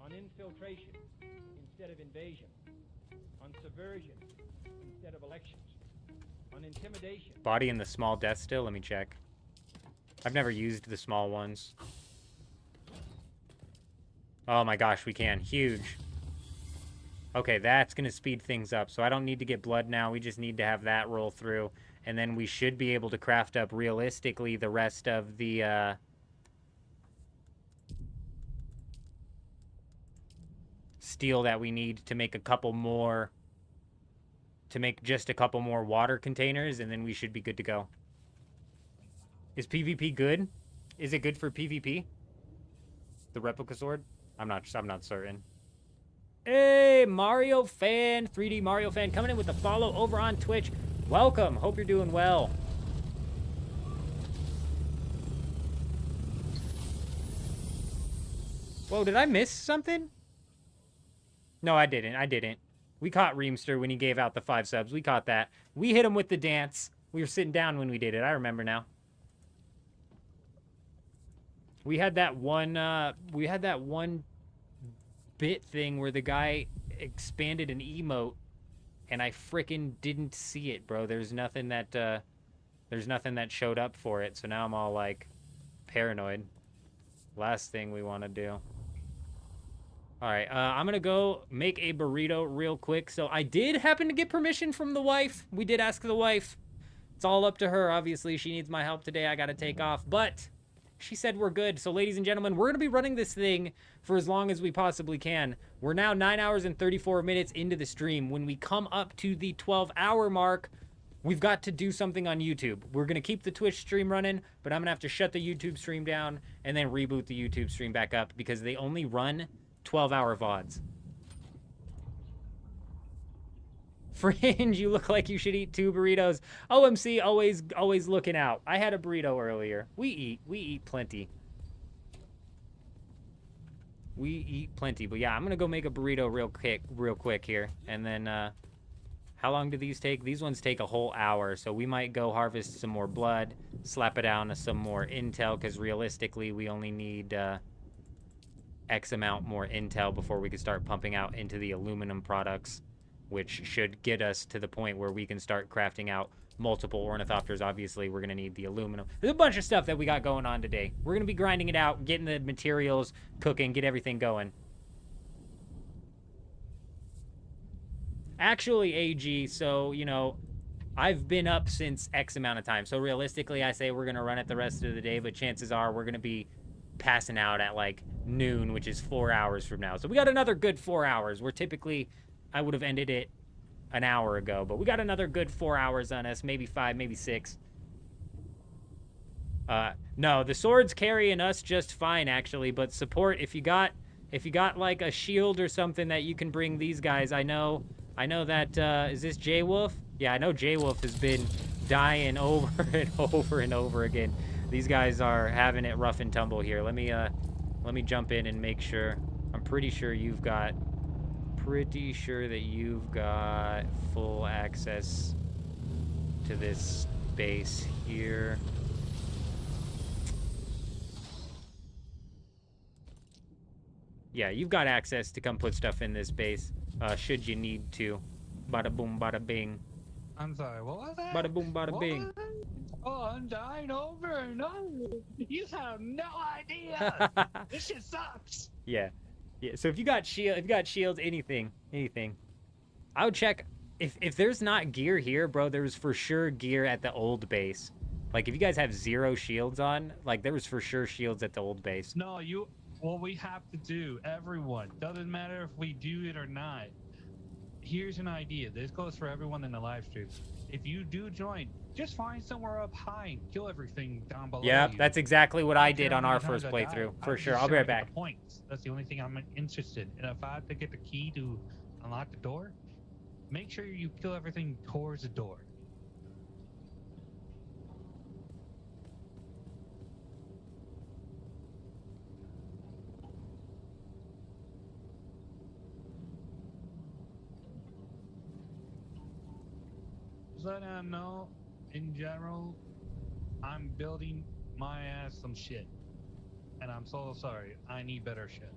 On infiltration instead of invasion. On subversion instead of elections. On intimidation. Body in the small death still? Let me check. I've never used the small ones. Oh my gosh, we can. Huge. Okay, that's going to speed things up. So I don't need to get blood now. We just need to have that roll through. And then we should be able to craft up realistically the rest of the... steel that we need to make a couple more... to make just a couple more water containers, and then we should be good to go. Is PvP good? Is it good for PvP? The replica sword? I'm not certain. Hey, Mario fan, 3D Mario fan, coming in with a follow over on Twitch. Welcome. Hope you're doing well. Whoa, did I miss something? No, I didn't. We caught Reemster when he gave out the 5 subs. We caught that. We hit him with the dance. We were sitting down when we did it. I remember now. We had that one bit thing where the guy expanded an emote and I frickin' didn't see it, bro. There's nothing that showed up for it. So now I'm all like paranoid. Last thing we want to do. All right, I'm going to go make a burrito real quick. So I did happen to get permission from the wife. We did ask the wife. It's all up to her. Obviously, she needs my help today. I got to take off. But she said we're good. So ladies and gentlemen, we're going to be running this thing for as long as we possibly can. We're now 9 hours and 34 minutes into the stream. When we come up to the 12-hour mark, we've got to do something on YouTube. We're going to keep the Twitch stream running, but I'm going to have to shut the YouTube stream down and then reboot the YouTube stream back up because they only run 12-hour VODs. Fringe, you look like you should eat 2 burritos. OMC, always looking out. I had a burrito earlier. We eat plenty. We eat plenty. But yeah, I'm going to go make a burrito real quick here. And then, how long do these take? These ones take a whole hour. So we might go harvest some more blood, slap it down to some more intel, because realistically, we only need X amount more intel before we can start pumping out into the aluminum products, which should get us to the point where we can start crafting out multiple ornithopters. Obviously, we're going to need the aluminum. There's a bunch of stuff that we got going on today. We're going to be grinding it out, getting the materials, cooking, get everything going. Actually, AG, so, you know, I've been up since X amount of time. So realistically, I say we're going to run it the rest of the day, but chances are we're going to be passing out at like noon, which is 4 hours from now. So we got another good 4 hours. We're typically... I would have ended it an hour ago, but we got another good 4 hours on us, maybe 5, maybe 6. No, the sword's carrying us just fine, actually, but support, if you got like a shield or something that you can bring these guys. I know that, is this J-Wolf? Yeah, I know J-Wolf has been dying over and over and over again. These guys are having it rough and tumble here. Let me jump in and make sure. I'm pretty sure that you've got full access to this base here. Yeah, you've got access to come put stuff in this base, should you need to. Bada boom, bada bing. I'm sorry, what was that? Bada boom, bada bing. Oh, I'm dying over and over. You have no idea. This shit sucks. Yeah. So if you got shields, anything, I would check. If there's not gear here, bro, there was for sure gear at the old base. Like if you guys have 0 shields on, like there was for sure shields at the old base. No, what we have to do, everyone, doesn't matter if we do it or not. Here's an idea. This goes for everyone in the live stream. If you do join, just find somewhere up high and kill everything down below. Yep, you. that's exactly what I did care on how our many times first I playthrough, die. for I'm sure. just I'll be trying right to get back. the points. That's the only thing I'm interested in. And if I have to get the key to unlock the door, make sure you kill everything towards the door. Just let them know, in general, I'm building my ass some shit. And I'm so sorry. I need better shit.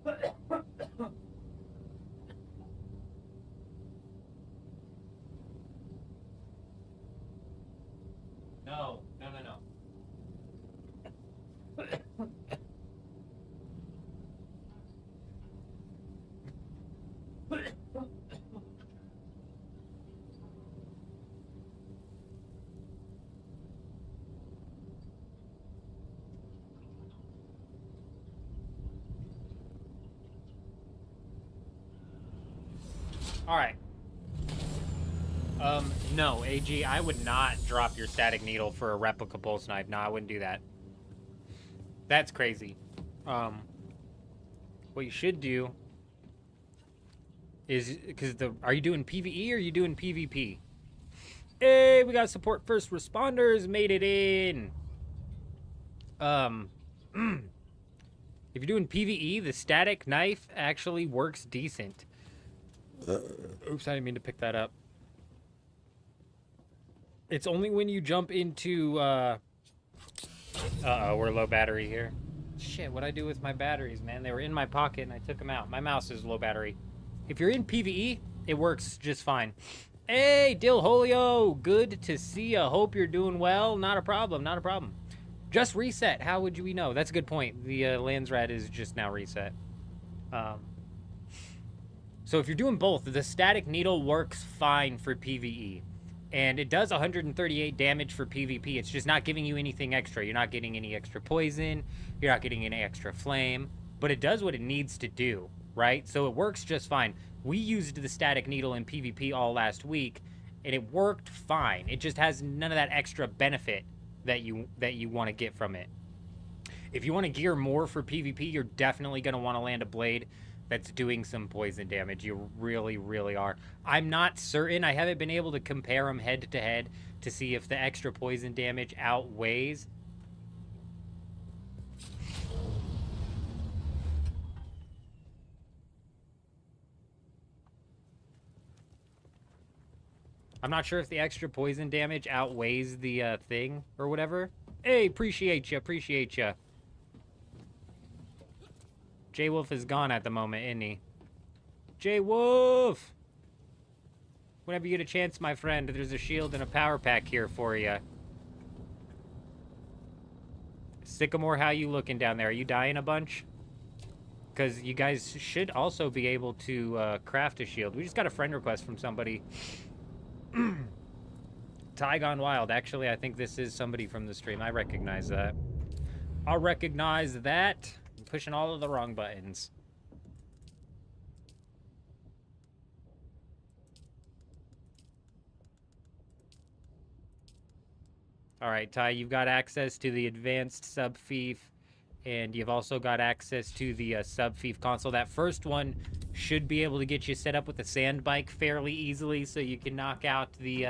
No, no, no, no. All right. No, AG, I would not drop your static needle for a replica pulse knife. No, I wouldn't do that. That's crazy. What you should do is, are you doing PvE or are you doing PvP? Hey, we got support first responders, made it in. If you're doing PvE, the static knife actually works decent. Oops, I didn't mean to pick that up. It's only when you jump into, uh-oh, we're low battery here. Shit, what'd I do with my batteries, man? They were in my pocket and I took them out. My mouse is low battery. If you're in PvE, it works just fine. Hey, Dilholio, good to see ya. Hope you're doing well. Not a problem, not a problem. Just reset. How would we know? That's a good point. The Landsrat is just now reset. So if you're doing both, the static needle works fine for PvE. And it does 138 damage for PvP. It's just not giving you anything extra. You're not getting any extra poison. You're not getting any extra flame. But it does what it needs to do, right? So it works just fine. We used the static needle in PvP all last week, and it worked fine. It just has none of that extra benefit that you want to get from it. If you want to gear more for PvP, you're definitely going to want to land a blade that's doing some poison damage. You really, really are. I'm not certain. I haven't been able to compare them head to head to see if the extra poison damage outweighs. I'm not sure if the extra poison damage outweighs the thing or whatever. Hey, appreciate you, appreciate you. J-Wolf is gone at the moment, isn't he? J-Wolf! Whenever you get a chance, my friend, there's a shield and a power pack here for you. Sycamore, how you looking down there? Are you dying a bunch? Because you guys should also be able to craft a shield. We just got a friend request from somebody. Ty Gone Wild. Actually, I think this is somebody from the stream. I recognize that. I'll recognize that. I'm pushing all of the wrong buttons. All right, Ty, you've got access to the advanced sub-fief, and you've also got access to the sub-fief console. That first one should be able to get you set up with the sand bike fairly easily, so you can knock out the,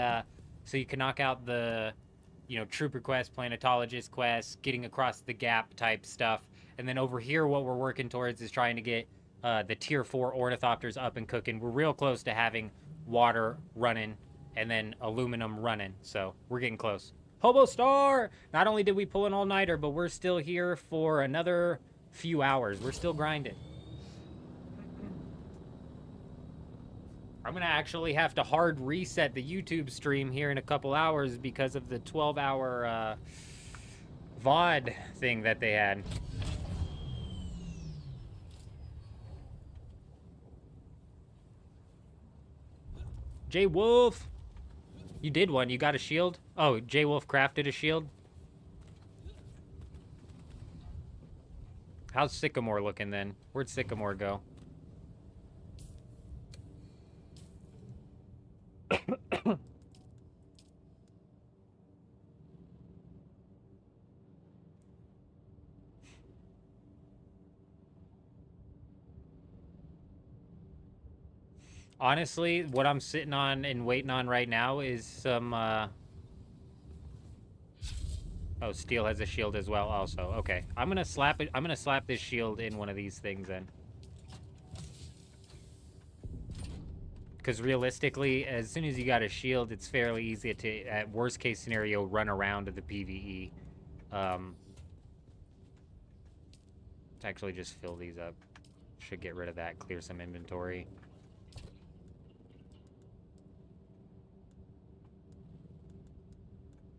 you know, trooper quest, planetologist quest, getting across the gap type stuff. And then over here, what we're working towards is trying to get the tier 4 ornithopters up and cooking. We're real close to having water running and then aluminum running, so we're getting close. Hobo Star! Not only did we pull an all-nighter, but we're still here for another few hours. We're still grinding. I'm gonna actually have to hard reset the YouTube stream here in a couple hours because of the 12-hour VOD thing that they had. J Wolf, you did one. You got a shield? Oh, J Wolf crafted a shield. How's Sycamore looking then? Where'd Sycamore go? Honestly, what I'm sitting on and waiting on right now is some, Oh, Steel has a shield as well also. Okay. I'm gonna slap it. I'm gonna slap this shield in one of these things then. Because realistically, as soon as you got a shield, it's fairly easy to, at worst case scenario, run around to the PvE. Let's actually just fill these up. Should get rid of that, clear some inventory.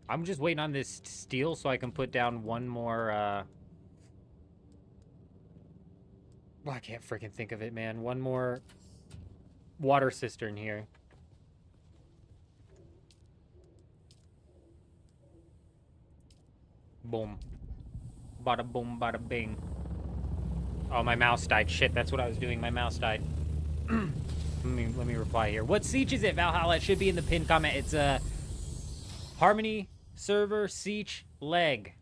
I'm just waiting on this steel so I can put down one more, well, I can't freaking think of it, man. One more water cistern here. Boom. Bada boom, bada bing. Oh, my mouse died. Shit, that's what I was doing. My mouse died. let me reply here. What siege is it, Valhalla? It should be in the pinned comment. It's a Harmony server siege leg.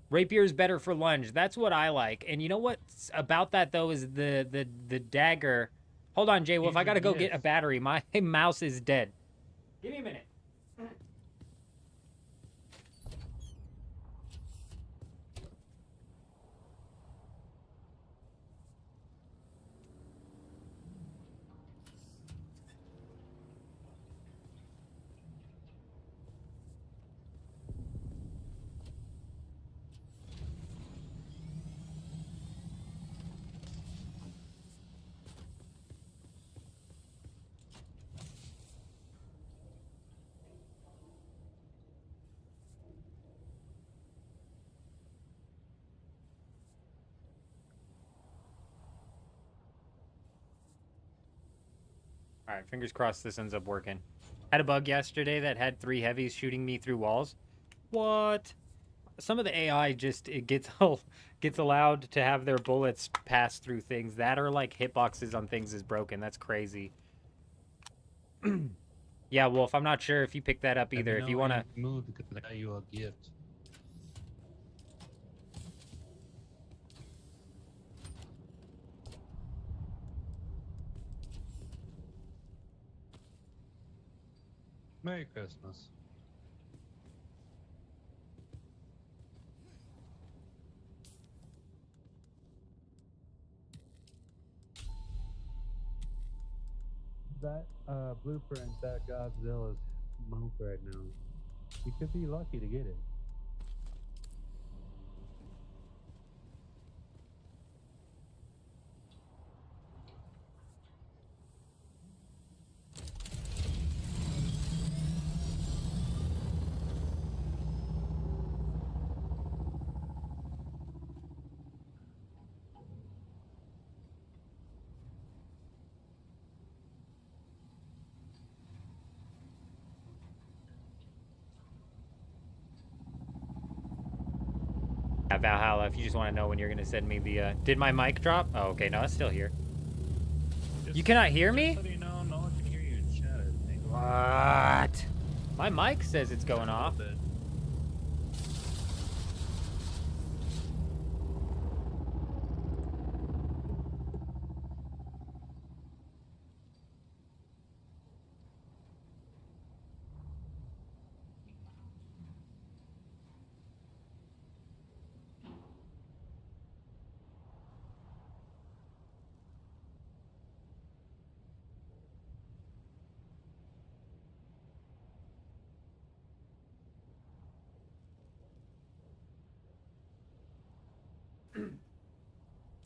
Rapier is better for lunge. That's what I like. And you know what's about that though is the dagger. Hold on, Jay Wolf. I gotta go get a battery. My mouse is dead. Give me a minute. All right, fingers crossed this ends up working. Had a bug yesterday that had 3 heavies shooting me through walls. What? Some of the AI just it gets allowed to have their bullets pass through things that are like hitboxes on things is broken. That's crazy. Yeah, Wolf, I'm not sure if you picked that up either. If you want to move because I got you a gift. Merry Christmas. That blueprint that Godzilla's mount right now. You could be lucky to get it. Valhalla, if you just want to know when you're going to send me the... Did my mic drop? Oh, okay. No, it's still here. You cannot hear me? So you know, no one can hear you in chat. What? My mic says it's going off.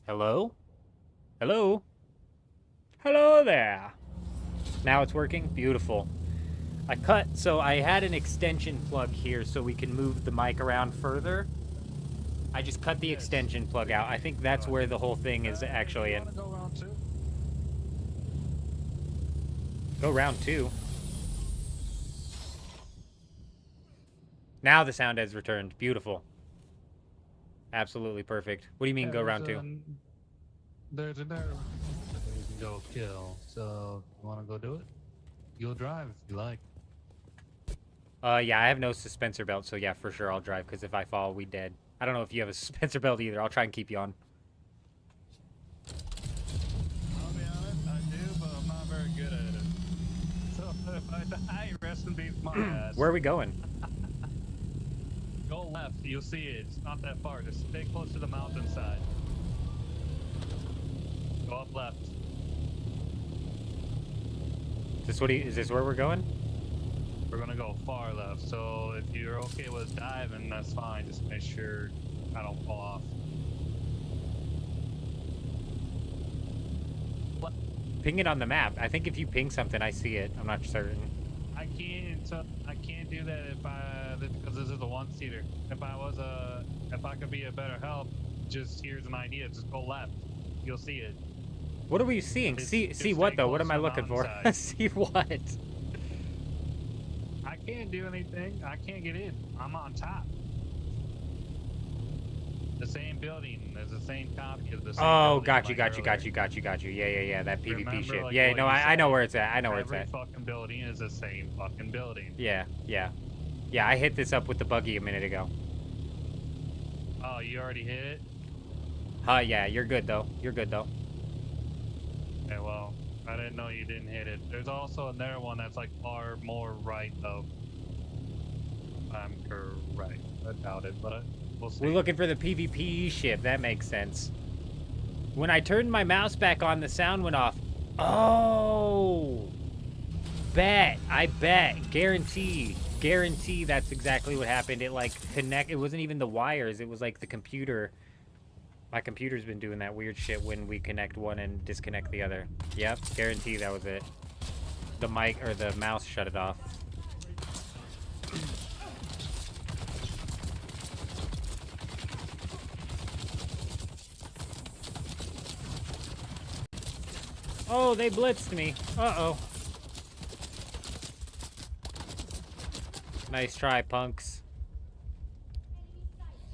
Hello? Hello? Hello there. Now it's working? Beautiful. So I had an extension plug here so we can move the mic around further. I just cut the extension plug out. I think that's where the whole thing is actually in. Go round 2? Go round 2. Now the sound has returned. Beautiful. Absolutely perfect. What do you mean go round 2? There's a bear that you can go kill. So, you want to go do it? You'll drive if you like. Yeah, I have no suspensor belt, so yeah, for sure I'll drive, because if I fall, we dead. I don't know if you have a suspensor belt either. I'll try and keep you on. I'll be honest, I do, but I'm not very good at it. So, if I die, rest in peace, my ass. Where are we going? Go left, you'll see it. It's not that far. Just stay close to the mountainside. Go up left. Is this where we're going? We're gonna go far left, so if you're okay with diving, that's fine. Just make sure I don't fall off. Ping it on the map. I think if you ping something, I see it. I'm not certain. I can't do that because this is a one-seater. If I could be a better help, just here's an idea. Just go left. You'll see it. What are we seeing? See what though? What am I looking for? See what? I can't do anything. I can't get in. I'm on top. The same building. There's the same copy of the same Oh, building got you. Yeah, that PvP Remember, shit. like, Yeah, what no, you I know said, where it's at. I know where it's every at. fucking building is the same fucking building. Yeah. I hit this up with the buggy a minute ago. Oh, you already hit it? Yeah, you're good though. Okay, well, I didn't know you didn't hit it. There's also another one that's like far more right though. I'm correct. I doubt it, but we'll see. We're looking for the PvP ship. That makes sense. When I turned my mouse back on, the sound went off. Oh! I bet. Guarantee that's exactly what happened. It like it wasn't even the wires. It was like the computer. My computer's been doing that weird shit when we connect one and disconnect the other. Yep, guarantee that was it. The mic or the mouse shut it off. Oh, they blitzed me. Uh-oh. Nice try, punks.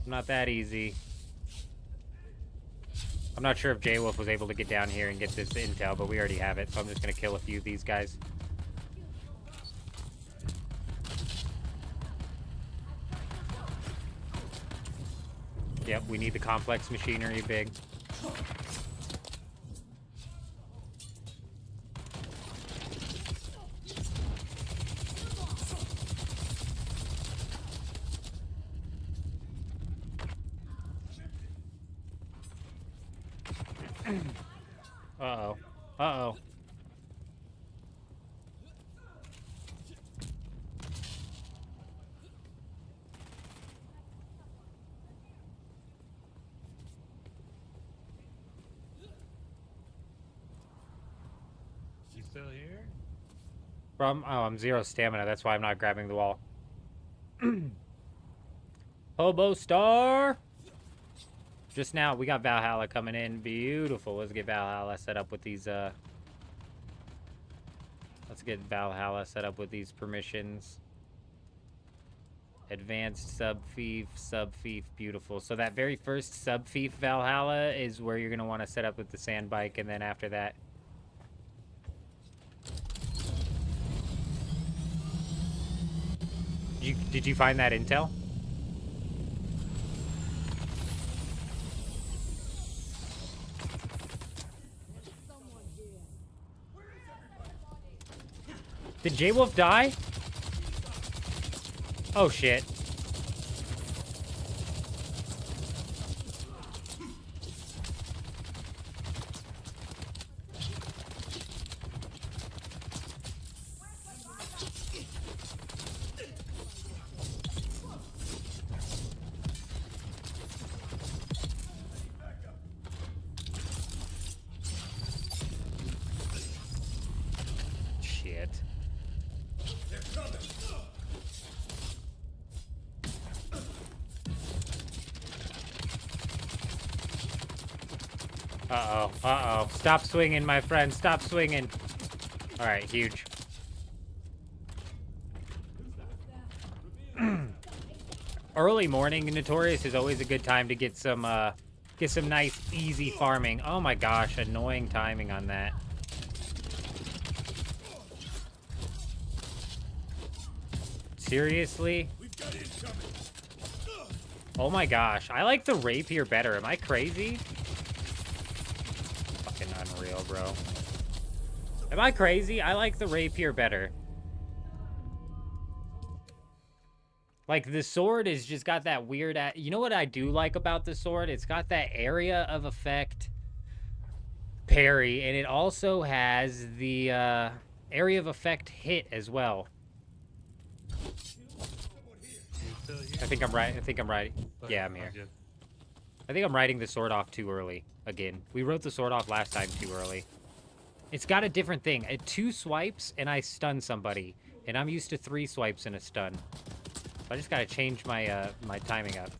Not that easy. I'm not sure if J-Wolf was able to get down here and get this intel, but we already have it, so I'm just gonna kill a few of these guys. Yep, we need the complex machinery big. Uh-oh. Uh-oh. You still here? I'm 0 stamina, that's why I'm not grabbing the wall. Hobo Star! Just now, we got Valhalla coming in. Beautiful. Let's get Valhalla set up with these, permissions. Advanced sub-fief, beautiful. So that very first sub-fief Valhalla is where you're going to want to set up with the sand bike, and then after that... Did you find that intel? Did J-Wolf die? Oh, shit. Shit. Uh-oh, uh-oh. Stop swinging, my friend. Stop swinging. Alright, huge. Early morning Notorious is always a good time to get some nice, easy farming. Oh my gosh, annoying timing on that. Seriously? Oh my gosh, I like the rapier better. Am I crazy? Unreal, bro. Am I crazy? I like the rapier better. Like, the sword is just got that weird... You know what I do like about the sword? It's got that area of effect parry, and it also has the area of effect hit as well. I think I'm right. Yeah, I'm here. I think I'm writing the sword off too early. Again. We wrote the sword off last time too early. It's got a different thing. 2 swipes and I stun somebody. And I'm used to 3 swipes and a stun. So I just gotta change my my timing up.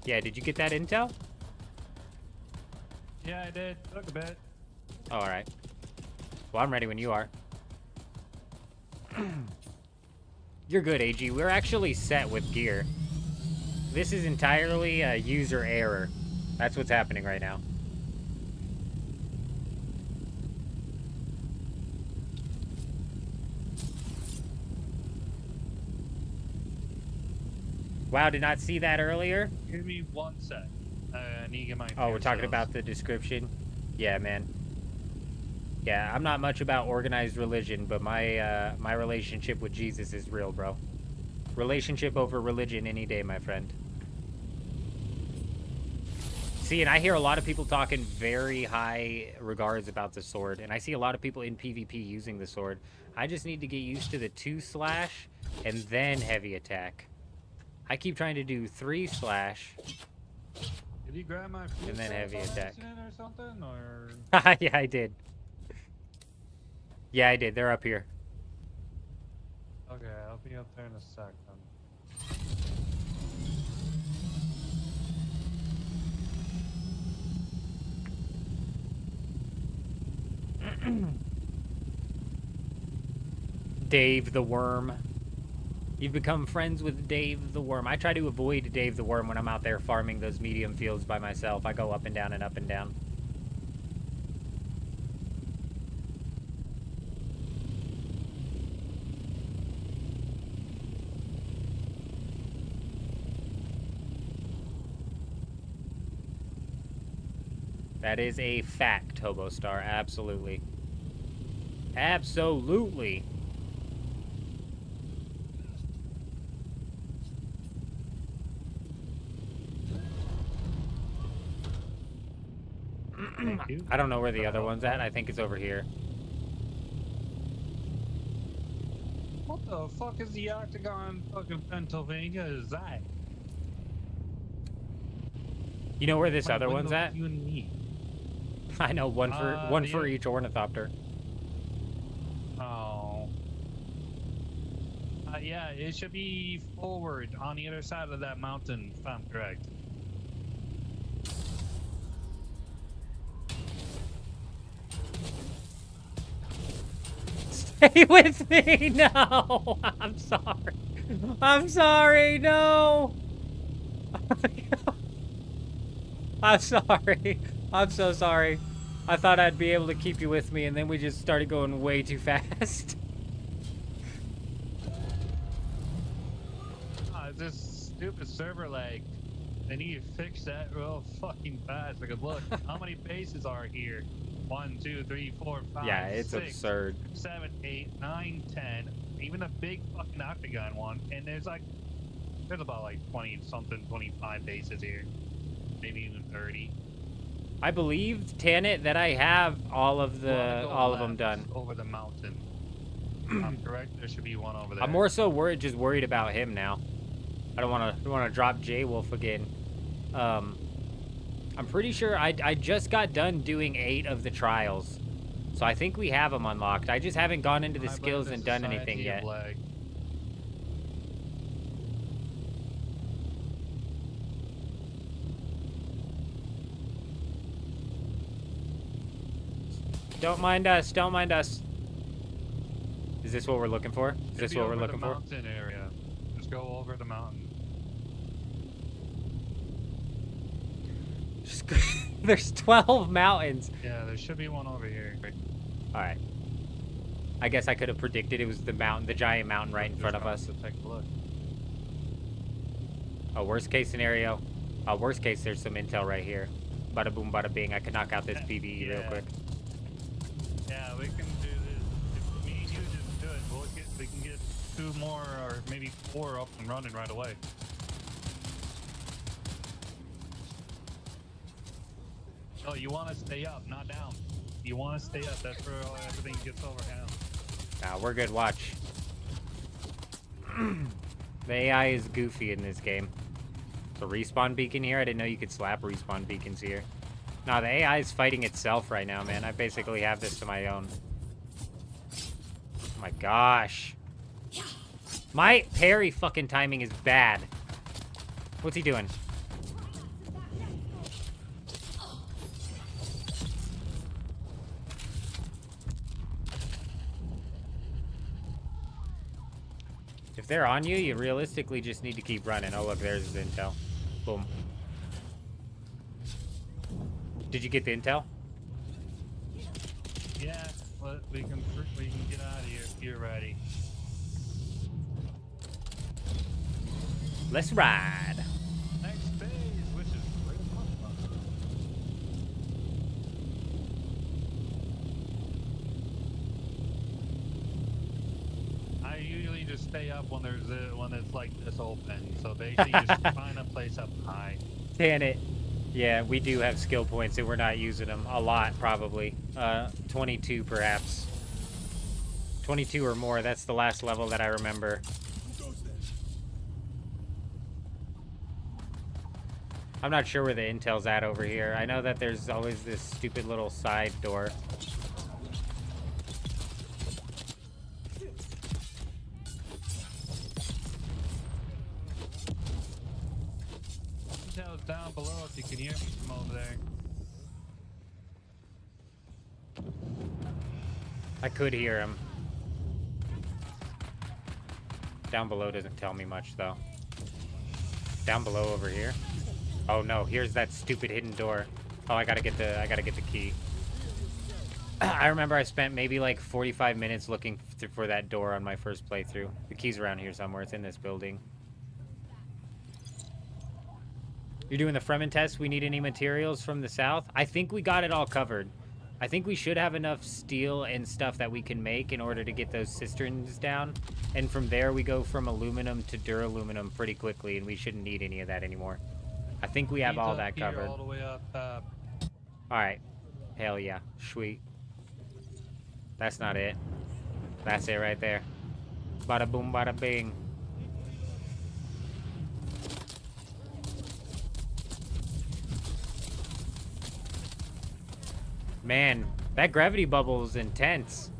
Yeah, did you get that intel? Yeah, I did. Took a bit. Oh, alright. Well, I'm ready when you are. You're good, AG. We're actually set with gear. This is entirely a user error. That's what's happening right now. Wow, did not see that earlier. Give me 1 sec. I need to get my. Oh, we're talking about the description? Yeah, man. Yeah, I'm not much about organized religion, but my my relationship with Jesus is real, bro. Relationship over religion any day, my friend. See, and I hear a lot of people talking very high regards about the sword, and I see a lot of people in PvP using the sword. I just need to get used to the 2 slash and then heavy attack. I keep trying to do 3 slash. Did you grab my And then heavy attack. or something, or? Yeah, I did. Yeah, I did. They're up here. Okay, I'll be up there in a sec then. Dave the Worm. You've become friends with Dave the Worm. I try to avoid Dave the Worm when I'm out there farming those medium fields by myself. I go up and down and up and down. That is a fact, Hobostar. Absolutely. Absolutely. I don't know where the other one's at. I think it's over here. What the fuck is the Octagon fucking Pennsylvania is that? You know where this My other one's window, at? You and me. I know, one for each ornithopter. Oh. Yeah, it should be forward on the other side of that mountain, if I'm correct. Stay with me! No! I'm sorry. I'm sorry, no! I'm sorry. I'm so sorry. I thought I'd be able to keep you with me, and then we just started going way too fast. This stupid server lag. They need to fix that real fucking fast. Because look, how many bases are here? 1, 2, 3, 4, 5, Yeah, it's 6, absurd. 7, 8, 9, 10. Even a big fucking octagon one. And there's about like 20 something, 25 bases here. Maybe even 30. I believe, Tanit, that I have all of them done. Over the mountain. I'm correct. There should be one over there. I'm more so worried about him now. I don't want to drop J-Wolf again. I'm pretty sure I just got done doing 8 of the trials, so I think we have them unlocked. I just haven't gone into the skills and done anything yet. Don't mind us. Don't mind us. Is this what we're looking for? Is this what we're looking for? Mountain area. Just go over the mountain. Just go. There's 12 mountains. Yeah, there should be one over here. All right. I guess I could have predicted it was the mountain, the giant mountain right in front of us. Take a look. Oh, worst case scenario. Worst case, there's some intel right here. Bada boom, bada bing. I could knock out this PvE real quick. Yeah, we can do this. If me and you just do it, we can get 2 more or maybe 4 up and running right away. Oh, you want to stay up, not down. You want to stay up. That's where everything gets overhand. Nah, we're good. Watch. The AI is goofy in this game. So respawn beacon here. I didn't know you could slap respawn beacons here. Nah, the AI is fighting itself right now, man. I basically have this to my own. my gosh. My parry fucking timing is bad. What's he doing? If they're on you, you realistically just need to keep running. Oh, look, there's his intel. Boom. Did you get the intel? Yeah, but we can get out of here if you're ready. Let's ride. Next phase, which is where the fuck I usually just stay up when when it's like this open. So basically, just find a place up high. Damn it. Yeah, we do have skill points and we're not using them a lot, probably. 22 perhaps. 22 or more, that's the last level that I remember. I'm not sure where the intel's at over here. I know that there's always this stupid little side door. Intel's down below if you can hear me from over there. I could hear him. Down below doesn't tell me much, though. Down below over here. Oh no, here's that stupid hidden door. Oh, I gotta get the key. I remember I spent maybe like 45 minutes looking for that door on my first playthrough. The key's around here somewhere. It's in this building. You're doing the Fremen test. We need any materials from the south? I think we got it all covered. I think we should have enough steel and stuff that we can make in order to get those cisterns down. And from there, we go from aluminum to duraluminum pretty quickly, and we shouldn't need any of that anymore. I think we have all that covered. All the way up. Alright. Hell yeah. Sweet. That's not it. That's it right there. Bada boom, bada bing. Man, that gravity bubble is intense.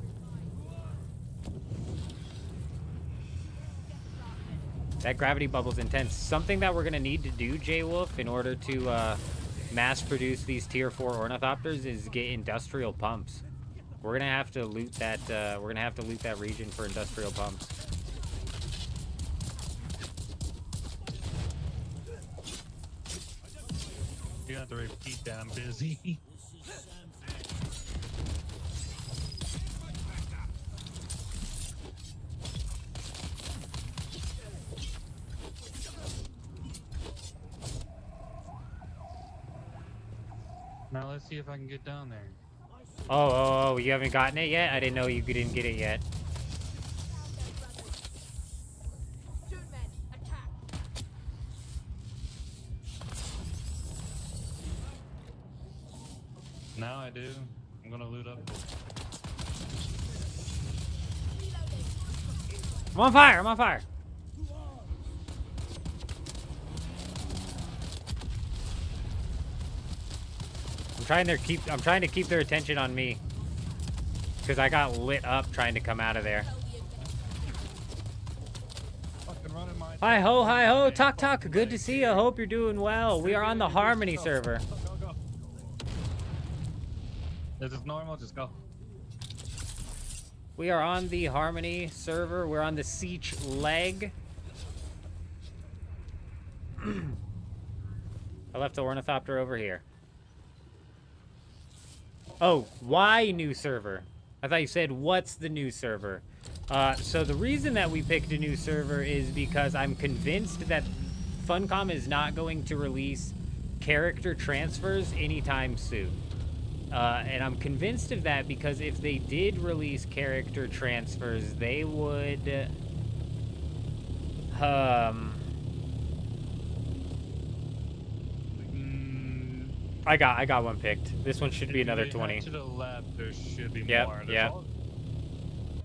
That gravity bubble's intense. Something that we're gonna need to do, J-Wolf, in order to mass produce these tier 4 ornithopters is get industrial pumps. We're gonna have to loot that region for industrial pumps. You have to repeat that, I'm busy. Now let's see if I can get down there. Oh, you haven't gotten it yet? I didn't know you didn't get it yet. Now I do. I'm gonna loot up. I'm on fire! I'm on fire! I'm trying to keep their attention on me. Because I got lit up trying to come out of there. Hi ho, talk. Good to see you. Hope you're doing well. We are on the Harmony server. Go. This is normal, just go. We are on the Harmony server. We're on the Siege leg. I left the ornithopter over here. Oh, why new server? I thought you said, what's the new server? So the reason that we picked a new server is because I'm convinced that Funcom is not going to release character transfers anytime soon. And I'm convinced of that because if they did release character transfers, they would... I got one picked. This one should be another 20. To the left, there should be more. Yeah.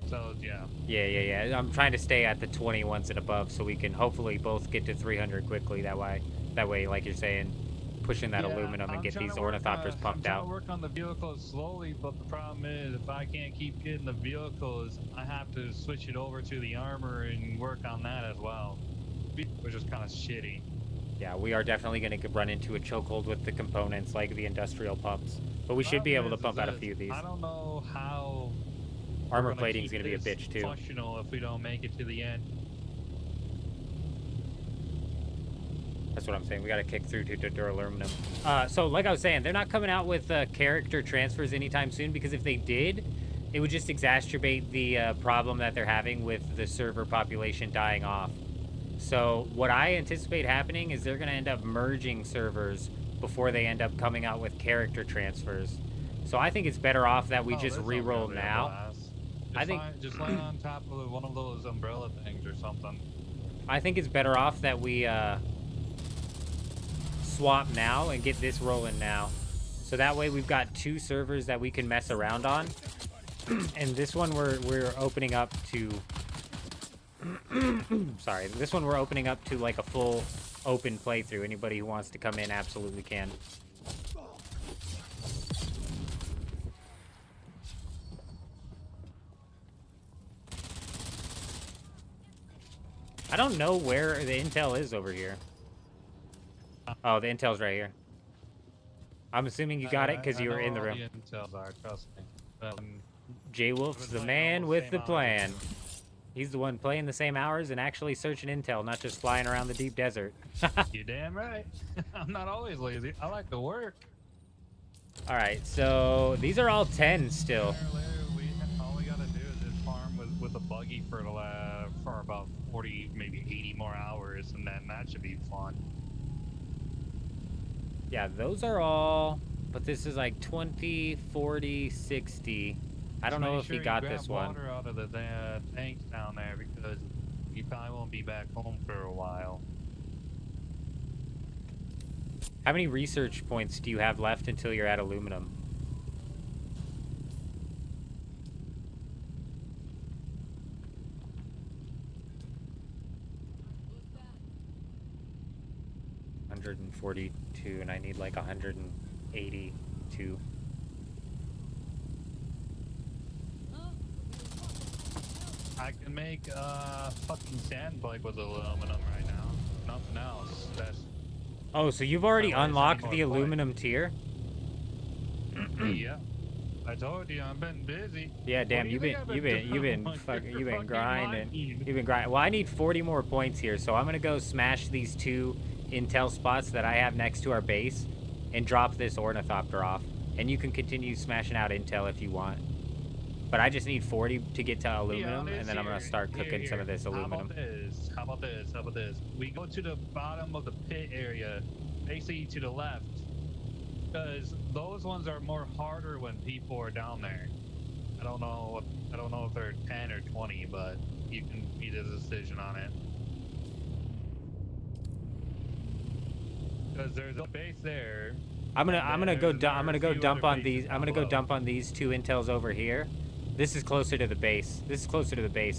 So, yeah. Yeah. I'm trying to stay at the 20 ones and above so we can hopefully both get to 300 quickly that way, like you're saying. pushing that Yeah, aluminum and I'm get trying these to work ornithopters on- pumped I'm trying out. to work on the vehicles slowly, but the problem is if I can't keep getting the vehicles, I have to switch it over to the armor and work on that as well, which is kind of shitty. Yeah, we are definitely going to run into a chokehold with the components like the industrial pumps. But we should be able to pump out a few of these. I don't know how Armor we're gonna plating is keep going to be a this bitch too. functional if we don't make it to the end. That's what I'm saying. We got to kick through to duraluminum. So like I was saying, they're not coming out with character transfers anytime soon, because if they did, it would just exacerbate the problem that they're having with the server population dying off. So what I anticipate happening is they're going to end up merging servers before they end up coming out with character transfers. So I think it's better off that we just re-roll now. I think Just land on top of one of those umbrella things or something. I think it's better off that we swap now and get this rolling now. So that way we've got 2 servers that we can mess around on. And this one we're opening up to sorry, this one we're opening up to like a full open playthrough. Anybody who wants to come in absolutely can. I don't know where the intel is over here. Oh, the intel's right here. I'm assuming you got it because you were in the room. The intels are, trust me. J Wolf's the man with the plan. He's the one playing the same hours and actually searching intel, not just flying around the deep desert. You're damn right. I'm not always lazy. I like to work. All right, so these are all 10 still. All we gotta do is just farm with a buggy for about 40, maybe 80 more hours, and then that should be fun. Yeah, those are all, but this is like 20, 40, 60. I don't know if he got this one. Water out of the tanks down there because you probably won't be back home for a while. How many research points do you have left until you're at aluminum? $142, and I need like 182. I can make a fucking sand bike with aluminum right now. Nothing else. That's Oh, so you've already unlocked the aluminum tier? yeah. I told you I've been busy. Yeah, damn, you've been grinding. You've been grinding. Well, I need 40 more points here, so I'm gonna go smash these 2 intel spots that I have next to our base and drop this ornithopter off. And you can continue smashing out intel if you want. But I just need 40 to get to aluminum, and then I'm gonna start cooking some of this aluminum. How about this? We go to the bottom of the pit area, basically to the left, because those ones are more harder when people are down there. I don't know if they're 10 or 20, but you can make a decision on it. Because there's a base there. I'm gonna go dump on these 2 intels over here. This is closer to the base.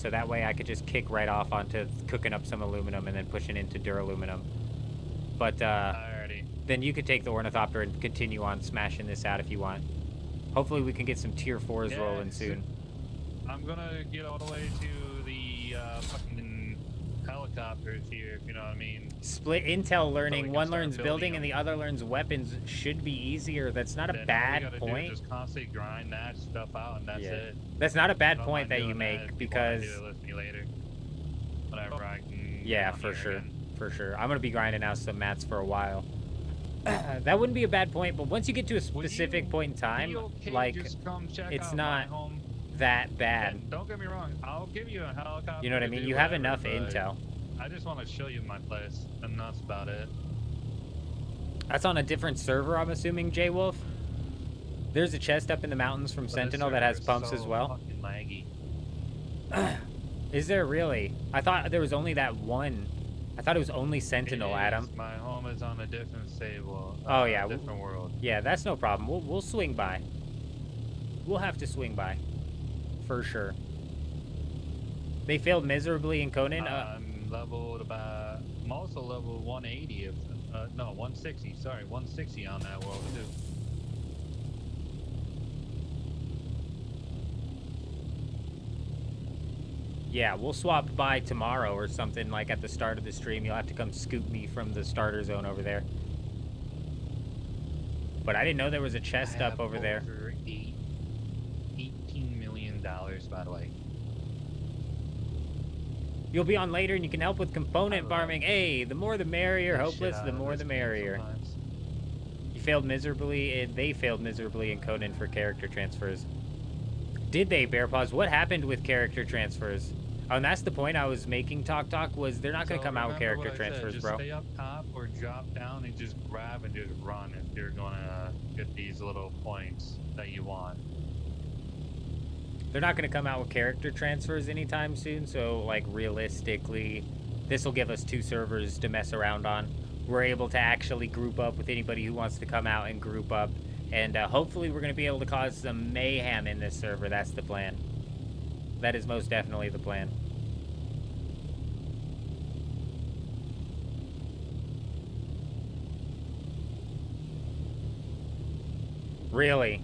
So that way I could just kick right off onto cooking up some aluminum and then pushing into duraluminum. But then you could take the ornithopter and continue on smashing this out if you want. Hopefully we can get some tier 4s rolling soon. I'm gonna get all the way to the fucking helicopters here, if you know what I mean. Split intel learning. One learns building and the other learns weapons. Should be easier. That's not a bad point. Just constantly grind that stuff out, and that's it. That's not a bad point that you make, because whenever I can. Yeah, for sure. For sure. I'm gonna be grinding out some mats for a while. That wouldn't be a bad point, but once you get to a specific point in time, like, it's not that bad. Don't get me wrong, I'll give you a helicopter. You know what I mean? You have enough intel. I just want to show you my place, and that's about it. That's on a different server, I'm assuming, J Wolf. There's a chest up in the mountains from Sentinel that has pumps as well. Fucking laggy. Is there really? I thought there was only that one. I thought it was only Sentinel, Adam. My home is on a different stable. Oh yeah, different world. Yeah, that's no problem. We'll swing by. We'll have to swing by, for sure. They failed miserably in Conan. I'm leveled about, I'm also level 180 of No, 160. Sorry, 160 on that world too. Yeah, we'll swap by tomorrow or something, like at the start of the stream. You'll have to come scoop me from the starter zone over there. But I didn't know there was a chest up over there. $18 million, by the way. You'll be on later and you can help with component farming. Hey, the more the merrier. Hopeless, the more the merrier. You failed miserably, and they failed miserably in Conan for character transfers. Did they, Bear Paws? What happened with character transfers? Oh, and that's the point I was making, Talk. Was they're not going to come out with character transfers, just bro. Stay up top or drop down and just grab and just run if you're going to get these little points that you want. They're not going to come out with character transfers anytime soon, so, like, realistically, this will give us 2 servers to mess around on. We're able to actually group up with anybody who wants to come out and group up, and hopefully we're going to be able to cause some mayhem in this server. That's the plan. That is most definitely the plan. Really?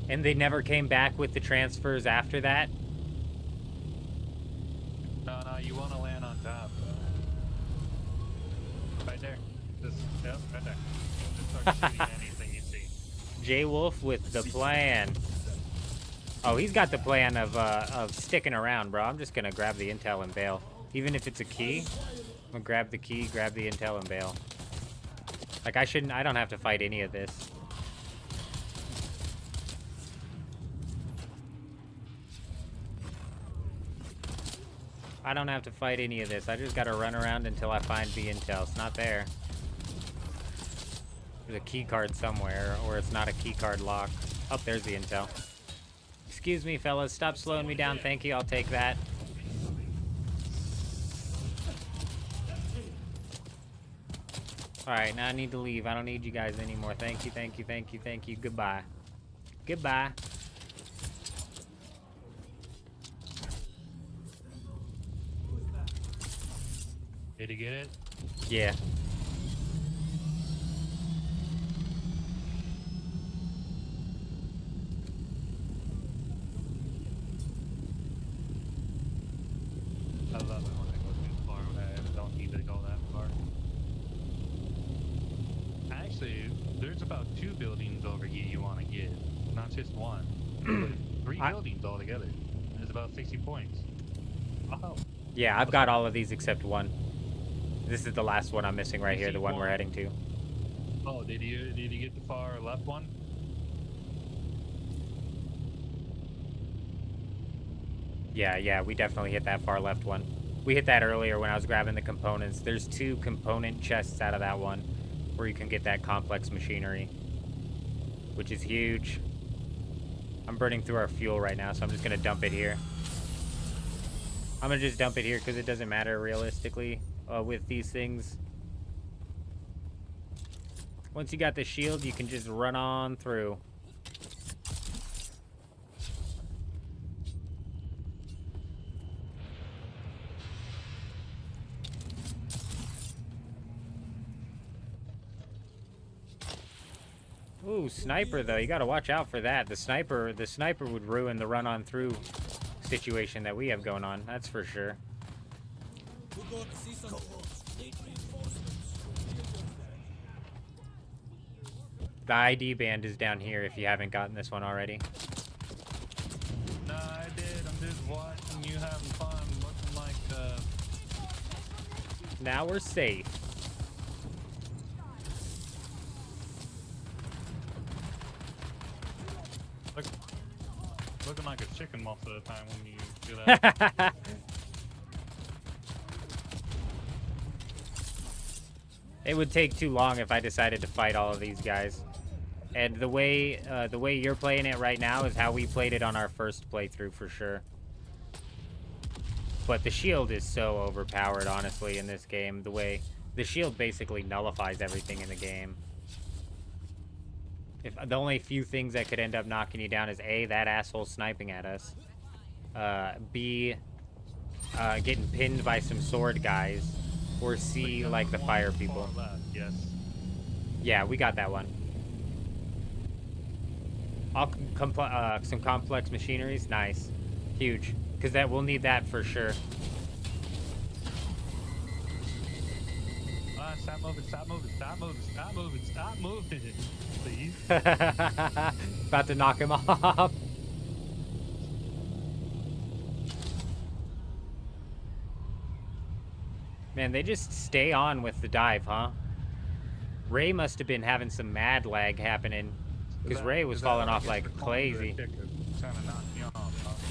And they never came back with the transfers after that? No, you want to land on top. Right there. Yep, right there. Just start shooting anything you see. J Wolf with the plan. Oh, he's got the plan of sticking around, bro. I'm just gonna grab the intel and bail. Even if it's a key, I'm gonna grab the key, grab the intel and bail. Like, I don't have to fight any of this. I don't have to fight any of this. I just gotta run around until I find the intel. It's not there. There's a key card somewhere, or it's not a key card lock. Oh, there's the intel. Excuse me, fellas. Stop slowing me down. Thank you. I'll take that. Alright, now I need to leave. I don't need you guys anymore. Thank you, thank you, thank you, thank you. Goodbye. Goodbye. Did you get it? Yeah. I love it when I go too far. I don't need to go that far. Actually, there's about 2 buildings over here you want to get, not just one. 3 buildings altogether. There's about 60 points. Oh. Yeah, I've got all of these except one. This is the last one I'm missing right here, the one we're heading to. Oh, did you get the far left one? Yeah, we definitely hit that far left one. We hit that earlier when I was grabbing the components. There's 2 component chests out of that one where you can get that complex machinery, which is huge. I'm burning through our fuel right now, so I'm just going to dump it here. I'm going to just dump it here because it doesn't matter realistically with these things. Once you got the shield, you can just run on through. Ooh, sniper though. You gotta watch out for that. The sniper would ruin the run on through situation that we have going on. That's for sure. The ID band is down here if you haven't gotten this one already. No, I did. I'm just watching you having fun, looking like Now we're safe. looking like a chicken most of the time when you do that. It would take too long if I decided to fight all of these guys. And the way you're playing it right now is how we played it on our first playthrough for sure. But the shield is so overpowered, honestly, in this game. The shield basically nullifies everything in the game. If the only few things that could end up knocking you down is A, that asshole sniping at us. B, getting pinned by some sword guys. or see like the fire people. Yes. Yeah, we got that one. All some complex machineries, nice, huge, because that we'll need that for sure. Stop moving! Stop moving! Stop moving! Stop moving! Stop moving! Please. About to knock him off. Man, they just stay on with the dive, huh? Ray must have been having some mad lag happening, because Ray was falling off like crazy.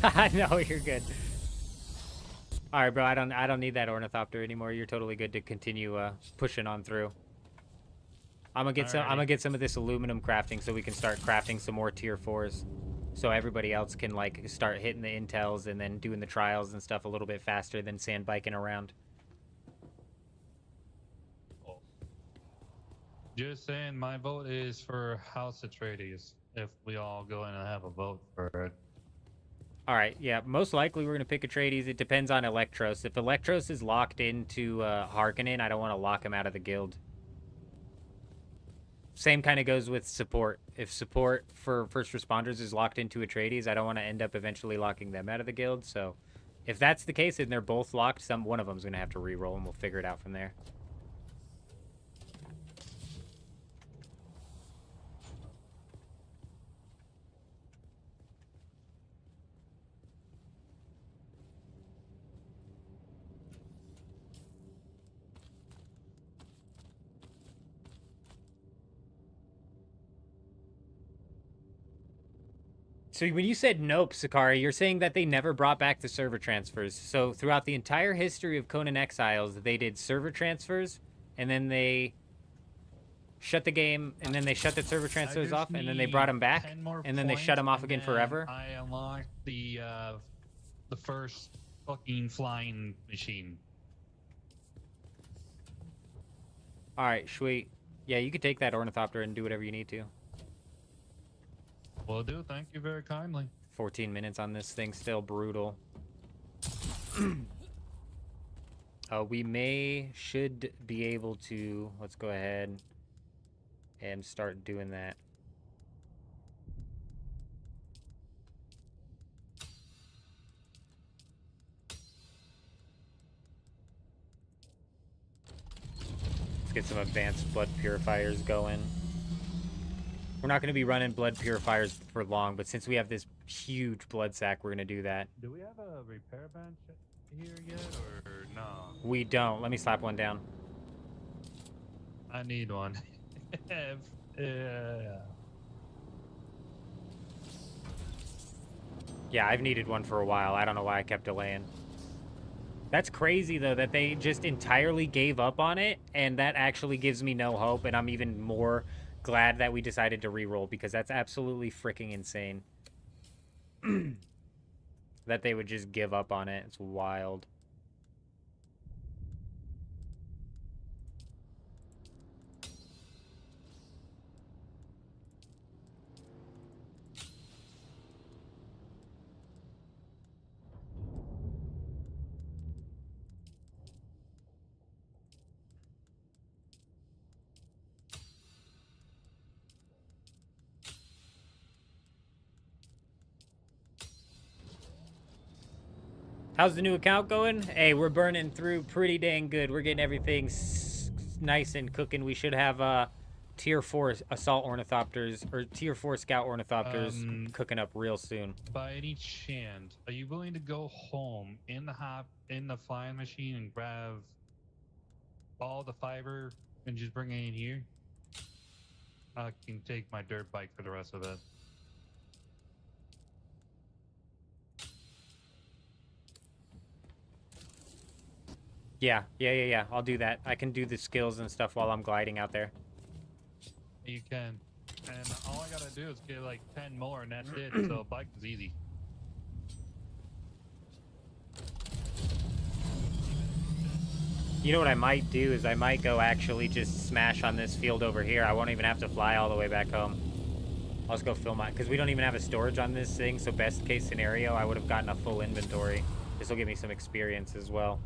I know, you're good. All right, bro. I don't need that ornithopter anymore. You're totally good to continue pushing on through. I'm gonna get some of this aluminum crafting so we can start crafting some more tier 4s, so everybody else can like start hitting the intels and then doing the trials and stuff a little bit faster than sand biking around. Just saying, my vote is for House Atreides. If we all go in and have a vote for it. All right, yeah, most likely we're going to pick Atreides. It depends on Electros. If Electros is locked into Harkonnen, I don't want to lock him out of the guild. Same kind of goes with support. If support for first responders is locked into Atreides, I don't want to end up eventually locking them out of the guild. So if that's the case and they're both locked, one of them's going to have to re-roll and we'll figure it out from there. So when you said nope, Sakari, you're saying that they never brought back the server transfers. So throughout the entire history of Conan Exiles, they did server transfers, and then they shut the game, and then they shut the server transfers off, and then they brought them back, and then they shut them off again forever. I unlocked the first fucking flying machine. All right, sweet. Yeah, you could take that ornithopter and do whatever you need to. Will do. Thank you very kindly. 14 minutes on this thing, still brutal. We should be able to, let's go ahead and start doing that. Let's get some advanced blood purifiers going. We're not going to be running blood purifiers for long, but since we have this huge blood sack, we're going to do that. Do we have a repair bench here yet, or no? We don't. Let me slap one down. I need one. Yeah, I've needed one for a while. I don't know why I kept delaying. That's crazy, though, that they just entirely gave up on it, and that actually gives me no hope, and I'm even more glad that we decided to re-roll, because that's absolutely freaking insane. That they would just give up on it. It's wild. How's the new account going? Hey, we're burning through pretty dang good. We're getting everything nice and cooking. We should have tier 4 assault ornithopters or tier 4 scout ornithopters cooking up real soon. By any chance, are you willing to go home in the flying machine and grab all the fiber and just bring it in here? I can take my dirt bike for the rest of it. Yeah. I'll do that. I can do the skills and stuff while I'm gliding out there. You can. And all I gotta do is get like 10 more and that's it. So bike is easy. You know what I might do is I might go actually just smash on this field over here. I won't even have to fly all the way back home. I'll just go fill my... Because we don't even have a storage on this thing, so best case scenario, I would have gotten a full inventory. This will give me some experience as well.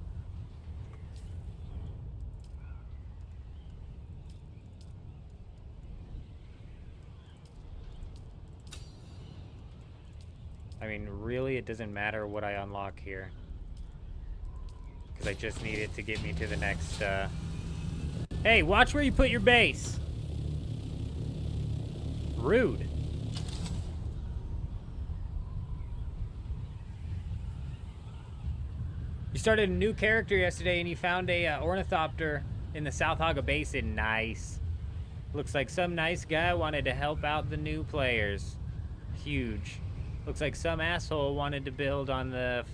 I mean, really, it doesn't matter what I unlock here. Because I just need it to get me to the next, Hey, watch where you put your base! Rude. You started a new character yesterday and you found a ornithopter in the South Haga Basin. Nice. Looks like some nice guy wanted to help out the new players. Huge. Looks like some asshole wanted to build on the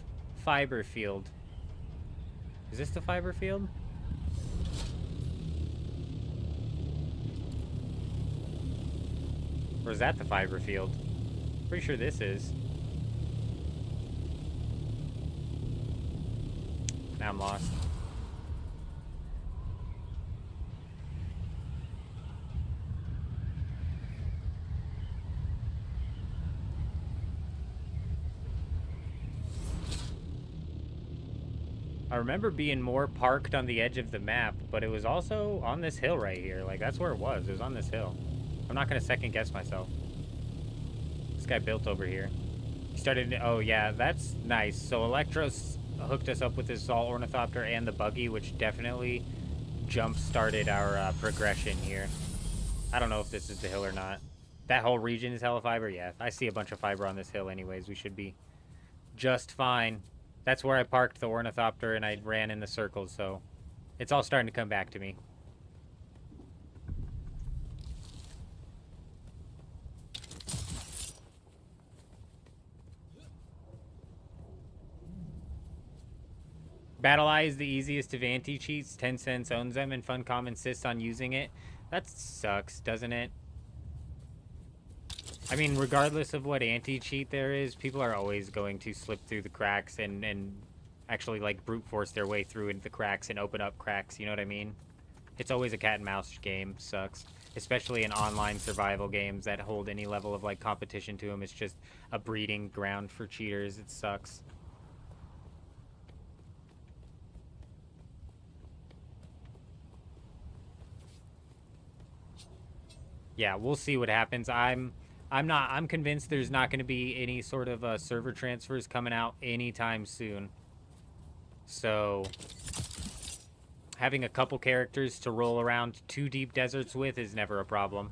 fiber field. Is this the fiber field? Or is that the fiber field? Pretty sure this is. Now I'm lost. I remember being more parked on the edge of the map, but it was also on this hill right here. Like, that's where it was. It was on this hill. I'm not going to second guess myself. This guy built over here. He started... Oh, yeah, that's nice. So Electros hooked us up with his Assault Ornithopter and the buggy, which definitely jump-started our progression here. I don't know if this is the hill or not. That whole region is hella fiber? Yeah, I see a bunch of fiber on this hill anyways. We should be just fine. That's where I parked the Ornithopter and I ran in the circles, so it's all starting to come back to me. Battle Eye is the easiest of anti-cheats. 10 cents owns them and Funcom insists on using it. That sucks, doesn't it? I mean, regardless of what anti-cheat there is, people are always going to slip through the cracks and actually, like, brute force their way through into the cracks and open up cracks, you know what I mean? It's always a cat and mouse game. Sucks. Especially in online survival games that hold any level of, like, competition to them. It's just a breeding ground for cheaters. It sucks. Yeah, we'll see what happens. I'm convinced there's not going to be any sort of server transfers coming out anytime soon. So having a couple characters to roll around 2 deep deserts with is never a problem.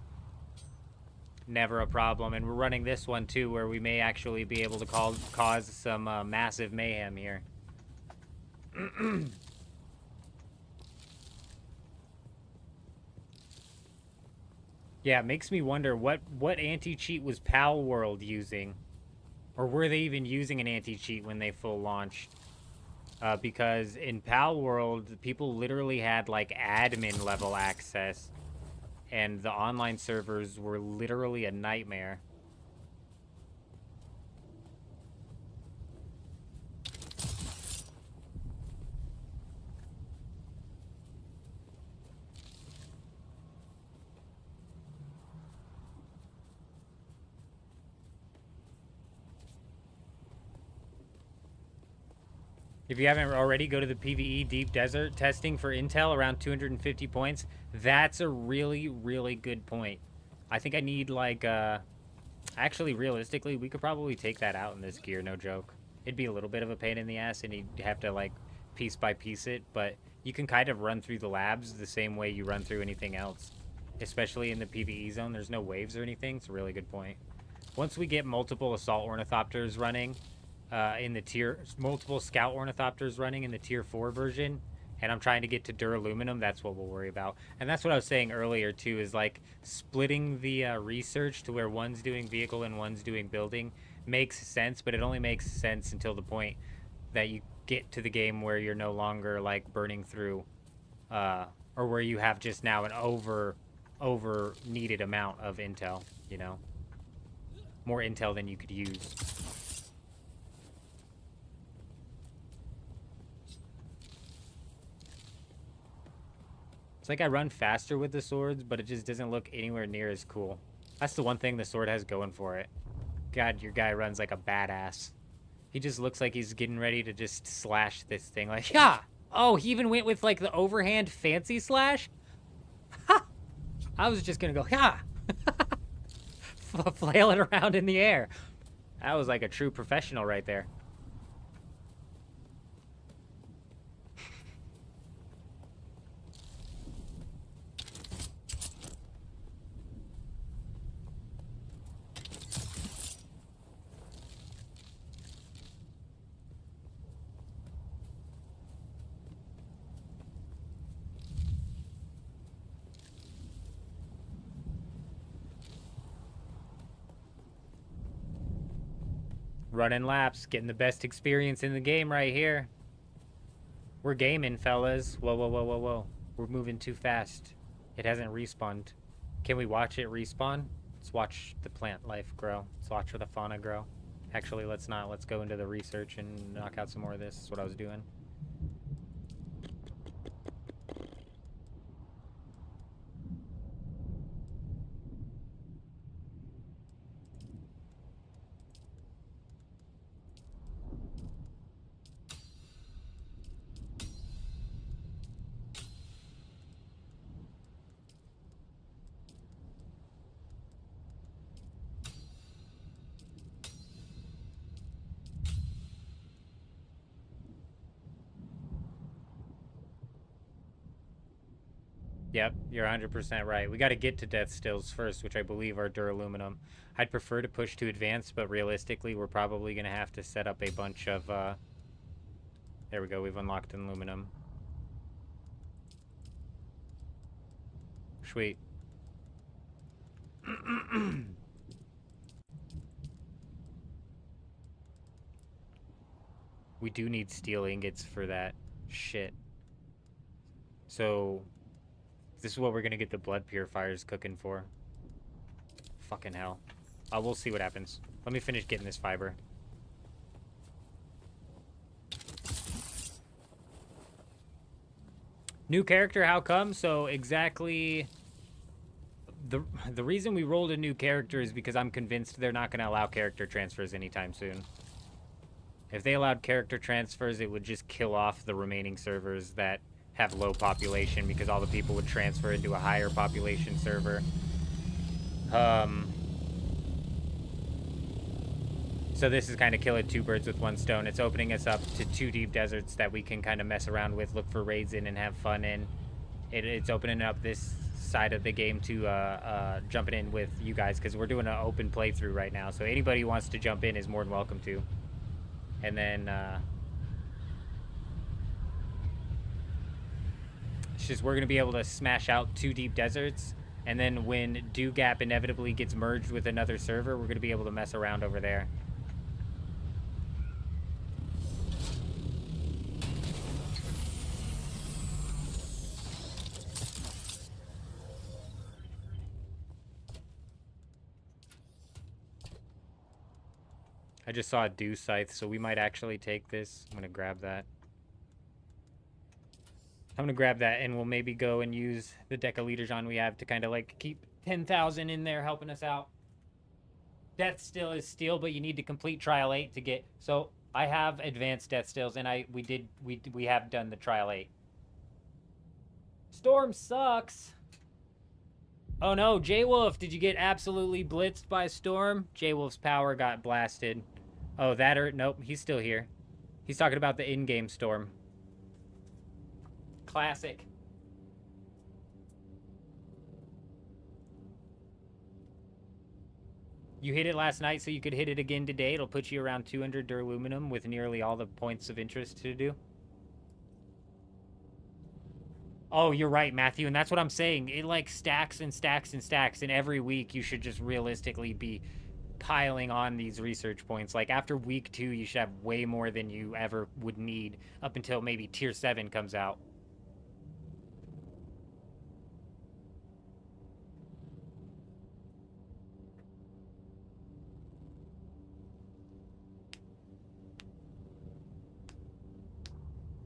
Never a problem. And we're running this one too, where we may actually be able to cause some massive mayhem here. Yeah, it makes me wonder what anti-cheat was Pal World using? Or were they even using an anti-cheat when they full launched? Because in Pal World, people literally had, like, admin level access. And the online servers were literally a nightmare. If you haven't already, go to the PvE Deep Desert testing for intel around 250 points. That's a really, really good point. I think I need, like, actually, realistically, we could probably take that out in this gear, no joke. It'd be a little bit of a pain in the ass, and you'd have to, like, piece by piece it, but you can kind of run through the labs the same way you run through anything else. Especially in the PvE zone, there's no waves or anything. It's a really good point. Once we get multiple Assault Ornithopters running... in the multiple Scout Ornithopters running in the Tier 4 version, and I'm trying to get to Duraluminum, that's what we'll worry about. And that's what I was saying earlier, too, is, like, splitting the research to where one's doing vehicle and one's doing building makes sense, but it only makes sense until the point that you get to the game where you're no longer, like, burning through, or where you have just now an over needed amount of intel, you know? More intel than you could use. It's like I run faster with the swords, but it just doesn't look anywhere near as cool. That's the one thing the sword has going for it. God, your guy runs like a badass. He just looks like he's getting ready to just slash this thing like, yeah! Oh, he even went with, like, the overhand fancy slash? Ha! I was just gonna go, yeah! Flail it around in the air. That was like a true professional right there. Running laps, getting the best experience in the game right here. We're gaming, fellas. Whoa, whoa, whoa, whoa, whoa. We're moving too fast. It hasn't respawned. Can we watch it respawn? Let's watch the plant life grow. Let's watch the fauna grow. Actually, let's not. Let's go into the research and knock out some more of this. That's what I was doing. Yep, you're 100% right. We got to get to death stills first, which I believe are duraluminum. I'd prefer to push to advanced, but realistically, we're probably going to have to set up a bunch of... There we go, we've unlocked an aluminum. Sweet. We do need steel ingots for that shit. So... this is what we're gonna get the blood purifiers cooking for. Fucking hell. We'll see what happens. Let me finish getting this fiber. New character, how come? So exactly... The reason we rolled a new character is because I'm convinced they're not gonna allow character transfers anytime soon. If they allowed character transfers, it would just kill off the remaining servers that have low population because all the people would transfer into a higher population server. So this is kind of killing two birds with one stone. It's opening us up to 2 deep deserts that we can kind of mess around with, look for raids in, and have fun in. It's opening up this side of the game to jumping in with you guys because we're doing an open playthrough right now. So anybody who wants to jump in is more than welcome to. And then... it's just we're going to be able to smash out 2 deep deserts, and then when Dew Gap inevitably gets merged with another server, we're going to be able to mess around over there. I just saw a Dew Scythe, so we might actually take this. I'm going to grab that. I'm going to grab that, and we'll maybe go and use the Decalederjon we have to kind of, like, keep 10,000 in there helping us out. Death Still is steel, but you need to complete Trial 8 to get... So, I have advanced Death Stills, and we have done the Trial 8. Storm sucks! Oh no, J-Wolf, did you get absolutely blitzed by Storm? J-Wolf's power got blasted. Oh, that or... Nope, he's still here. He's talking about the in-game Storm. Classic. You hit it last night, so you could hit it again today. It'll put you around 200 duraluminum with nearly all the points of interest to do. Oh, you're right, Matthew, and that's what I'm saying. It, like, stacks and stacks and stacks, and every week you should just realistically be piling on these research points. Like, after week 2, you should have way more than you ever would need up until maybe Tier 7 comes out.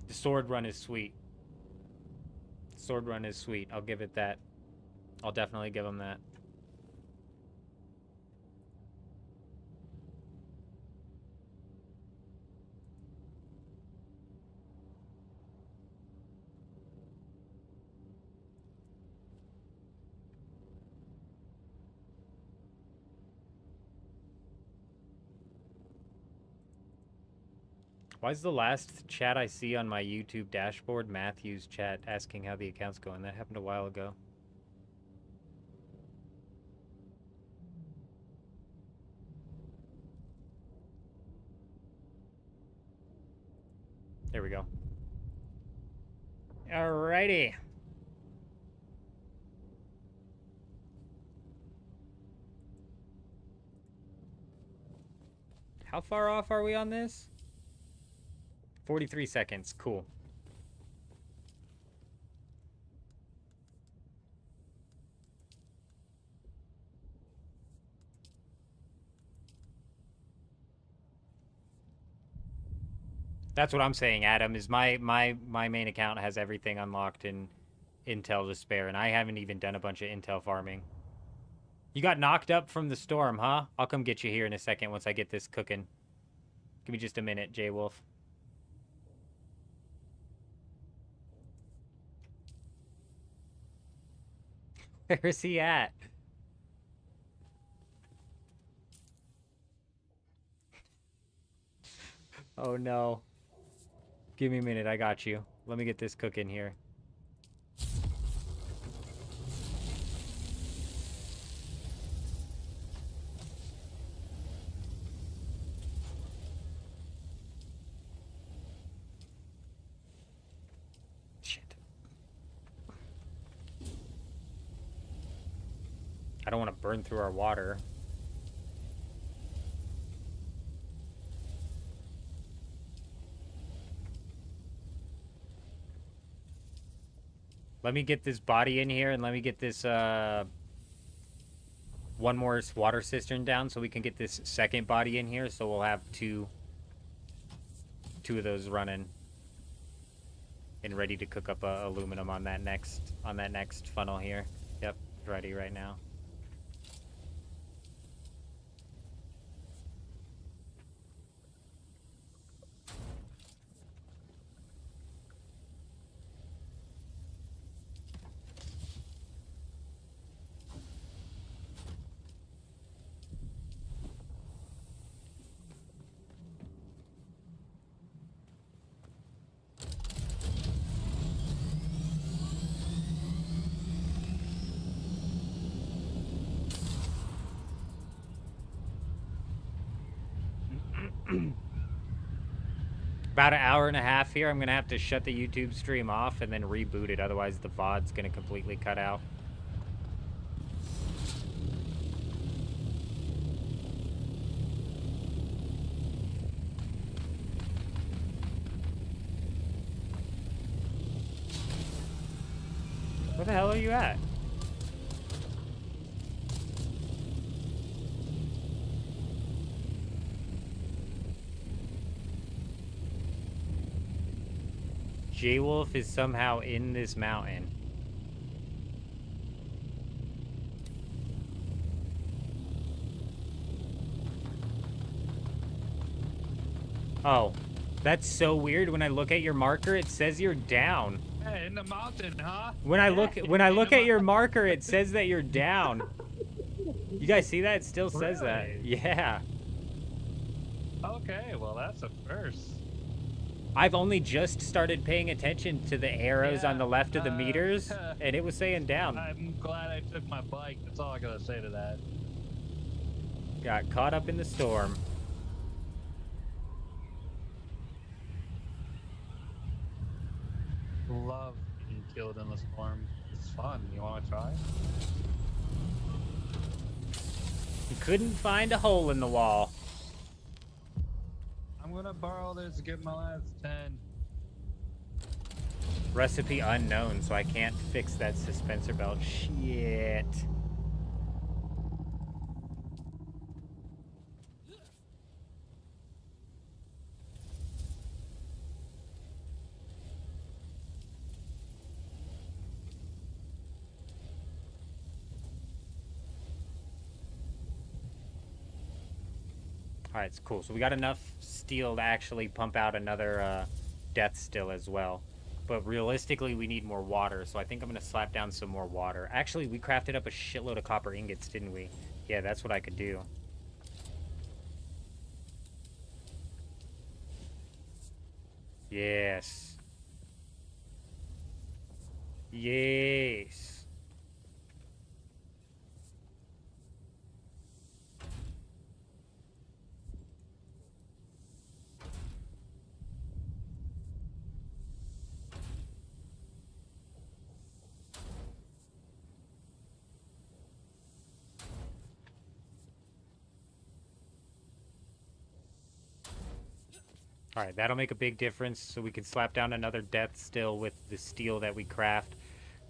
The sword run is sweet. Sword run is sweet. I'll give it that. I'll definitely give him that. Why is the last chat I see on my YouTube dashboard Matthew's chat asking how the account's going? That happened a while ago. There we go. Alrighty. How far off are we on this? 43 seconds. Cool. That's what I'm saying, Adam, is my main account has everything unlocked in Intel to spare, and I haven't even done a bunch of Intel farming. You got knocked up from the storm, huh? I'll come get you here in a second once I get this cooking. Give me just a minute, J-Wolf. Where is he at? Oh no. Give me a minute, I got you. Let me get this cooking here. Shit. I don't want to burn through our water. Let me get this body in here, and let me get this, one more water cistern down so we can get this second body in here, so we'll have two of those running and ready to cook up aluminum on that next funnel here. Yep, ready right now. About an hour and a half here. I'm going to have to shut the YouTube stream off and then reboot it. Otherwise, the VOD's going to completely cut out. Where the hell are you at? J-Wolf is somehow in this mountain. Oh, that's so weird. When I look at your marker, it says you're down. Hey, in the mountain, huh? When I look at your marker, it says that you're down. You guys see that? It still says that. Yeah. Okay, well that's a first. I've only just started paying attention to the arrows on the left of the meters, and it was saying down. I'm glad I took my bike. That's all I gotta say to that. Got caught up in the storm. Love being killed in the storm. It's fun. You wanna try? You couldn't find a hole in the wall. I'm gonna borrow this to get my last 10. Recipe unknown, so I can't fix that suspensor belt. Shit. Alright, it's cool. So we got enough steel to actually pump out another death still as well. But realistically, we need more water, so I think I'm going to slap down some more water. Actually, we crafted up a shitload of copper ingots, didn't we? Yeah, that's what I could do. Yes. Yes. All right, that'll make a big difference. So we can slap down another death still with the steel that we craft.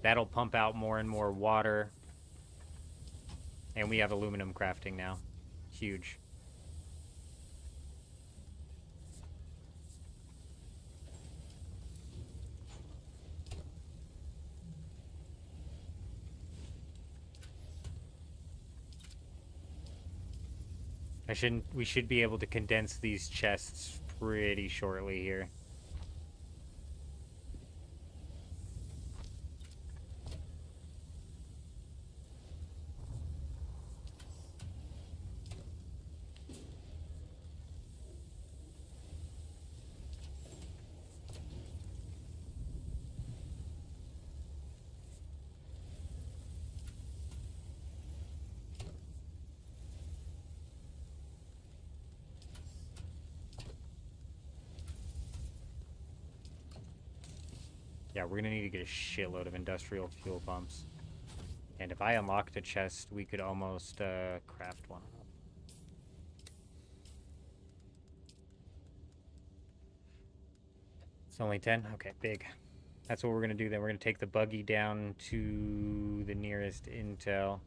That'll pump out more and more water. And we have aluminum crafting now. Huge. We should be able to condense these chests pretty shortly here. Yeah, we're gonna need to get a shitload of industrial fuel pumps. And if I unlocked a chest, we could almost craft one. It's only 10? Okay, big. That's what we're gonna do then. We're gonna take the buggy down to the nearest intel.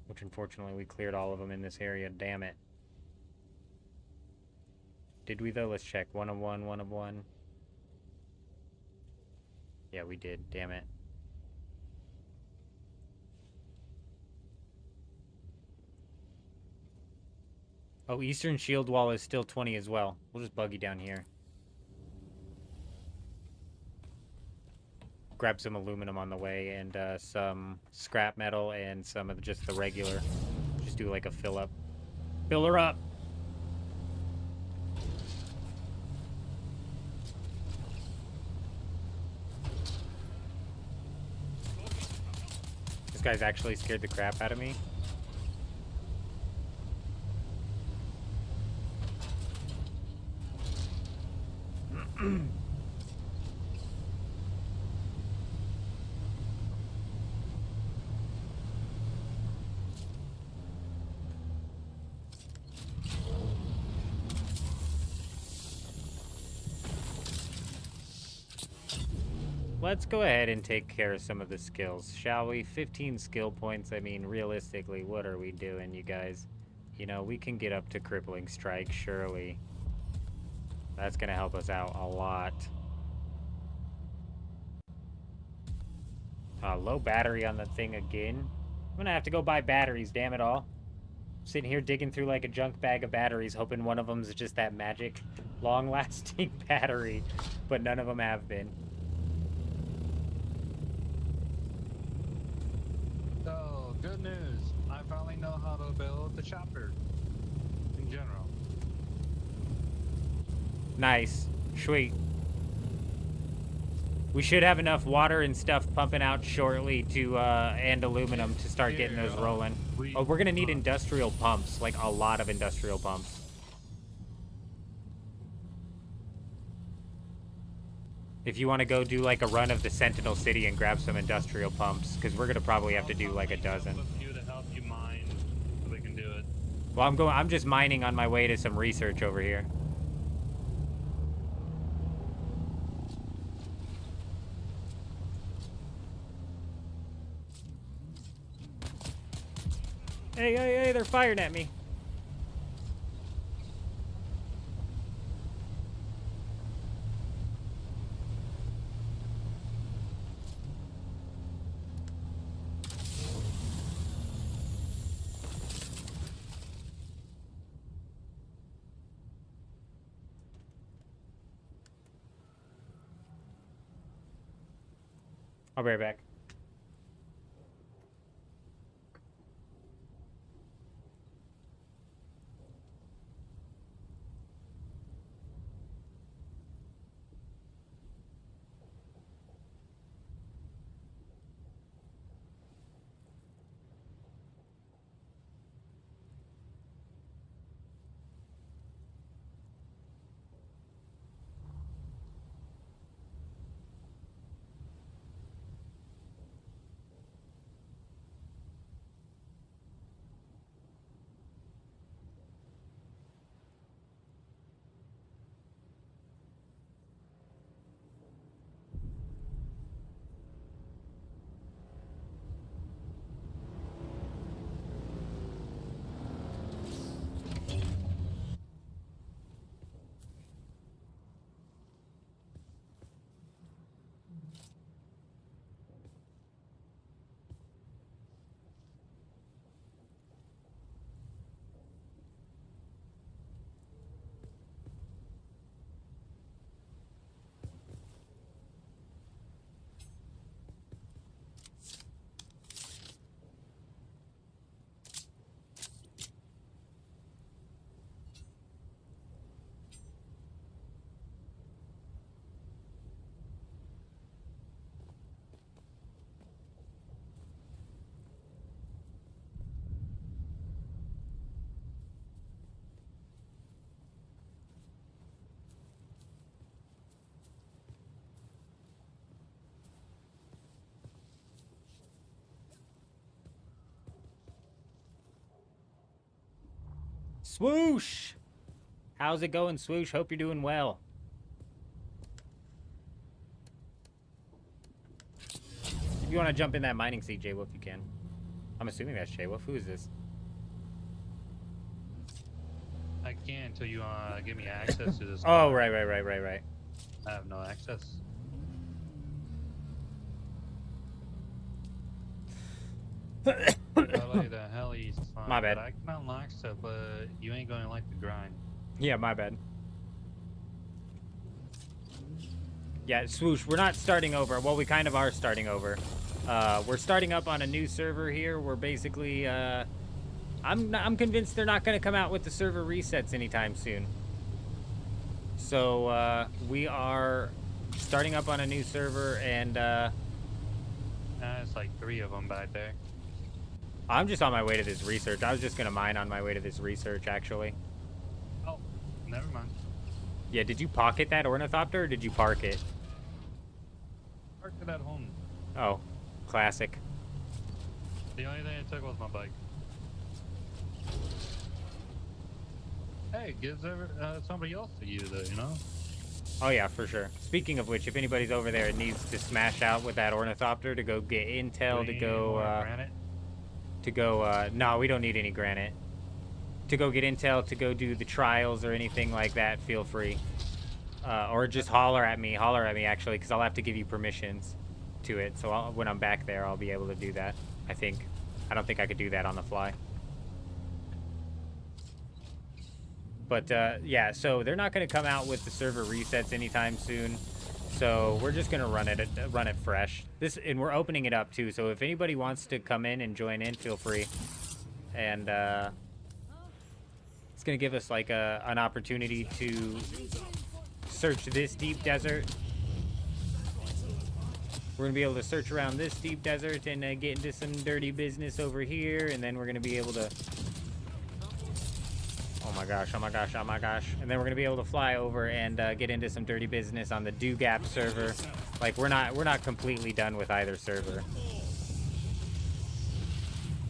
Which unfortunately we cleared all of them in this area, damn it. Did we though? Let's check. 1 of 1, 1 of 1. Yeah, we did, damn it. Oh, Eastern Shield Wall is still 20 as well. We'll just buggy down here. Grab some aluminum on the way and some scrap metal and some of just the regular. Just do like a fill up. Fill her up! This guy's actually scared the crap out of me. Let's go ahead and take care of some of the skills, shall we? 15 skill points. I mean, realistically, what are we doing, you guys? You know, we can get up to Crippling Strike, surely. That's going to help us out a lot. Low battery on the thing again. I'm going to have to go buy batteries, damn it all. Sitting here digging through like a junk bag of batteries, hoping one of them is just that magic, long-lasting battery. But none of them have been. So, good news. I finally know how to build the chopper. In general. Nice. Sweet. We should have enough water and stuff pumping out shortly to, and aluminum to start getting those rolling. Oh, we're gonna need industrial pumps, like a lot of industrial pumps. If you want to go do like a run of the Sentinel City and grab some industrial pumps, because we're gonna probably have to do like a dozen. You to help you mine so we can do it. Well, I'm just mining on my way to some research over here. Hey, they're firing at me. I'll be right back. Swoosh! How's it going, Swoosh? Hope you're doing well. If you want to jump in that mining seat, J-Wolf, you can. I'm assuming that's J-Wolf. Who is this? I can't until you give me access to this. Oh, right. I have no access. Probably the hell he's fine. My bad. But I can unlock stuff, but you ain't gonna like the grind. Yeah, my bad. Yeah, Swoosh, we're not starting over. Well, we kind of are starting over. We're starting up on a new server here. We're basically, I'm convinced they're not going to come out with the server resets anytime soon. So, we are starting up on a new server, and, it's like 3 of them back there. I'm just on my way to this research. I was just going to mine on my way to this research, actually. Oh, never mind. Yeah, did you pocket that ornithopter, or did you park it? Parked it at home. Oh, classic. The only thing I took was my bike. Hey, it gives somebody else to use it, you know? Oh yeah, for sure. Speaking of which, if anybody's over there and needs to smash out with that ornithopter to go get intel, no, we don't need any granite. To go get intel, to go do the trials or anything like that, feel free. Or just holler at me actually, because I'll have to give you permissions to it. So when I'm back there, I'll be able to do that, I think. I don't think I could do that on the fly. But yeah, so they're not going to come out with the server resets anytime soon. So we're just going to run it fresh. And we're opening it up too. So if anybody wants to come in and join in, feel free. And it's going to give us like an opportunity to search this deep desert. We're going to be able to search around this deep desert and get into some dirty business over here. And then we're going to be able to... Oh my gosh. And then we're going to be able to fly over and get into some dirty business on the Dugap server. Like, we're not completely done with either server.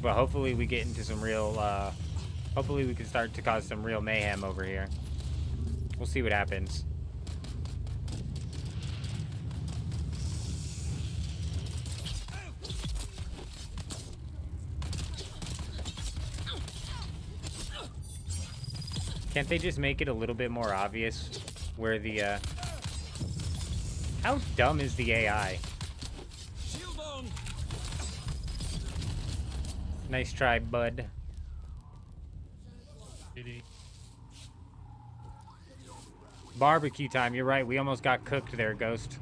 But hopefully we get into some real... hopefully we can start to cause some real mayhem over here. We'll see what happens. Can't they just make it a little bit more obvious where the, How dumb is the AI? Nice try, bud. Barbecue time, you're right. We almost got cooked there, Ghost.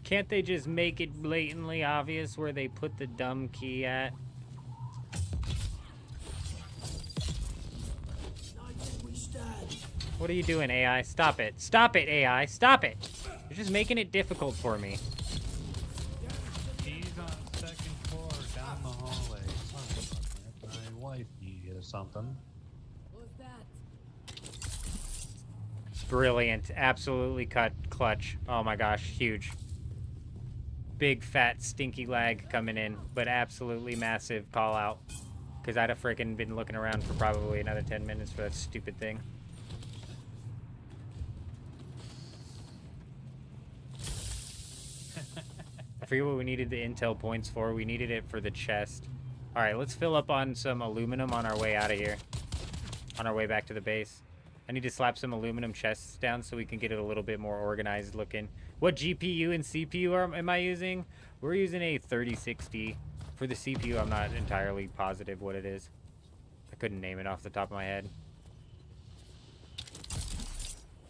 Can't they just make it blatantly obvious where they put the dumb key at? What are you doing, AI? Stop it. Stop it, AI. Stop it. You're just making it difficult for me. He's on 2nd floor down the hallway. My wife needed something. Brilliant. Absolutely clutch. Oh my gosh, huge. Big, fat, stinky lag coming in, but absolutely massive call out. Because I'd have freaking been looking around for probably another 10 minutes for that stupid thing. I forget what we needed the intel points for. We needed it for the chest. Alright, let's fill up on some aluminum on our way out of here. On our way back to the base. I need to slap some aluminum chests down so we can get it a little bit more organized looking. What GPU and CPU am I using? We're using a 3060. For the CPU, I'm not entirely positive what it is. I couldn't name it off the top of my head.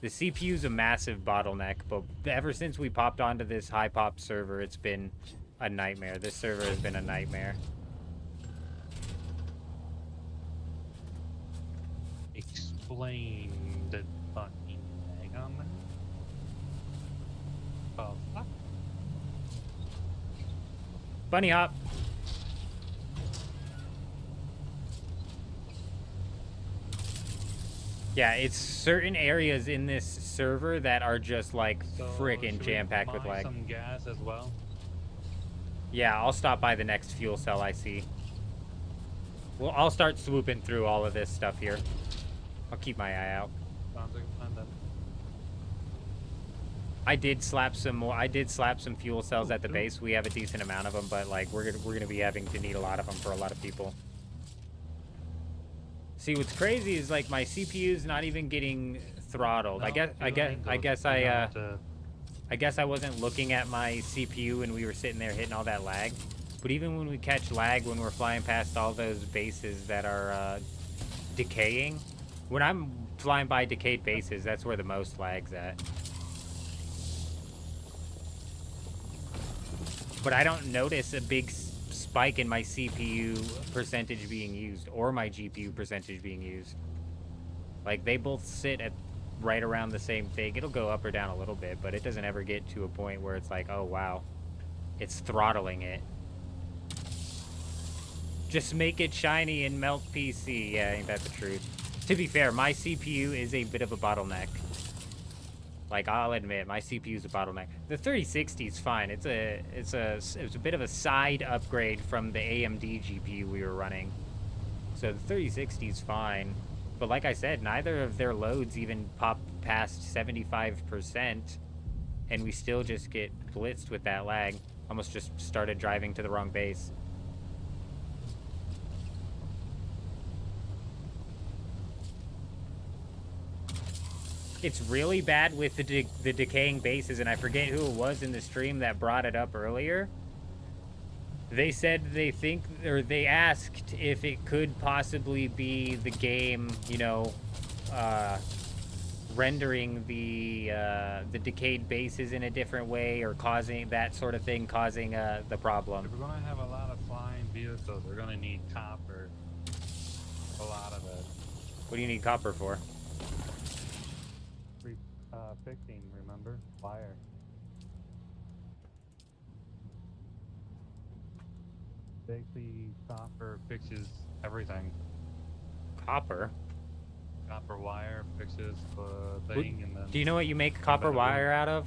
The CPU is a massive bottleneck, but ever since we popped onto this high-pop server, it's been a nightmare. This server has been a nightmare. Explain the fucking lag on that. Oh, fuck. Bunny hop. Yeah, it's certain areas in this server that are just like frickin' jam-packed with lag. Some gas as well. Yeah, I'll stop by the next fuel cell I see. Well, I'll start swooping through all of this stuff here. I'll keep my eye out. Sounds like a plan then. I did slap some more. I did slap some fuel cells at the base. We have a decent amount of them, but like we're gonna be having to need a lot of them for a lot of people. See, what's crazy is like my CPU's not even getting throttled. No, I guess I wasn't looking at my CPU when we were sitting there hitting all that lag. But even when we catch lag when we're flying past all those bases that are decaying, when I'm flying by decayed bases, that's where the most lag's at. But I don't notice a big spike in my CPU percentage being used or my GPU percentage being used. Like, they both sit at right around the same thing. It'll go up or down a little bit, but it doesn't ever get to a point where it's like, oh, wow, it's throttling it. Just make it shiny and melt PC. Yeah, ain't that the truth? To be fair, my CPU is a bit of a bottleneck. Like, I'll admit, my CPU is a bottleneck. The 3060 is fine. It's a bit of a side upgrade from the AMD GPU we were running. So the 3060 is fine. But like I said, neither of their loads even pop past 75%, and we still just get blitzed with that lag. Almost just started driving to the wrong base. It's really bad with the decaying bases, and I forget who it was in the stream that brought it up earlier. They said they think, or they asked if it could possibly be the game, you know, rendering the decayed bases in a different way, or causing that sort of thing, causing the problem. If we're gonna have a lot of flying vehicles, we're gonna need copper. A lot of it. What do you need copper for? Fixing, remember? Wire. Basically, copper fixes everything. Copper? Copper wire fixes the thing, and then... Do you know what you make copper wire out of?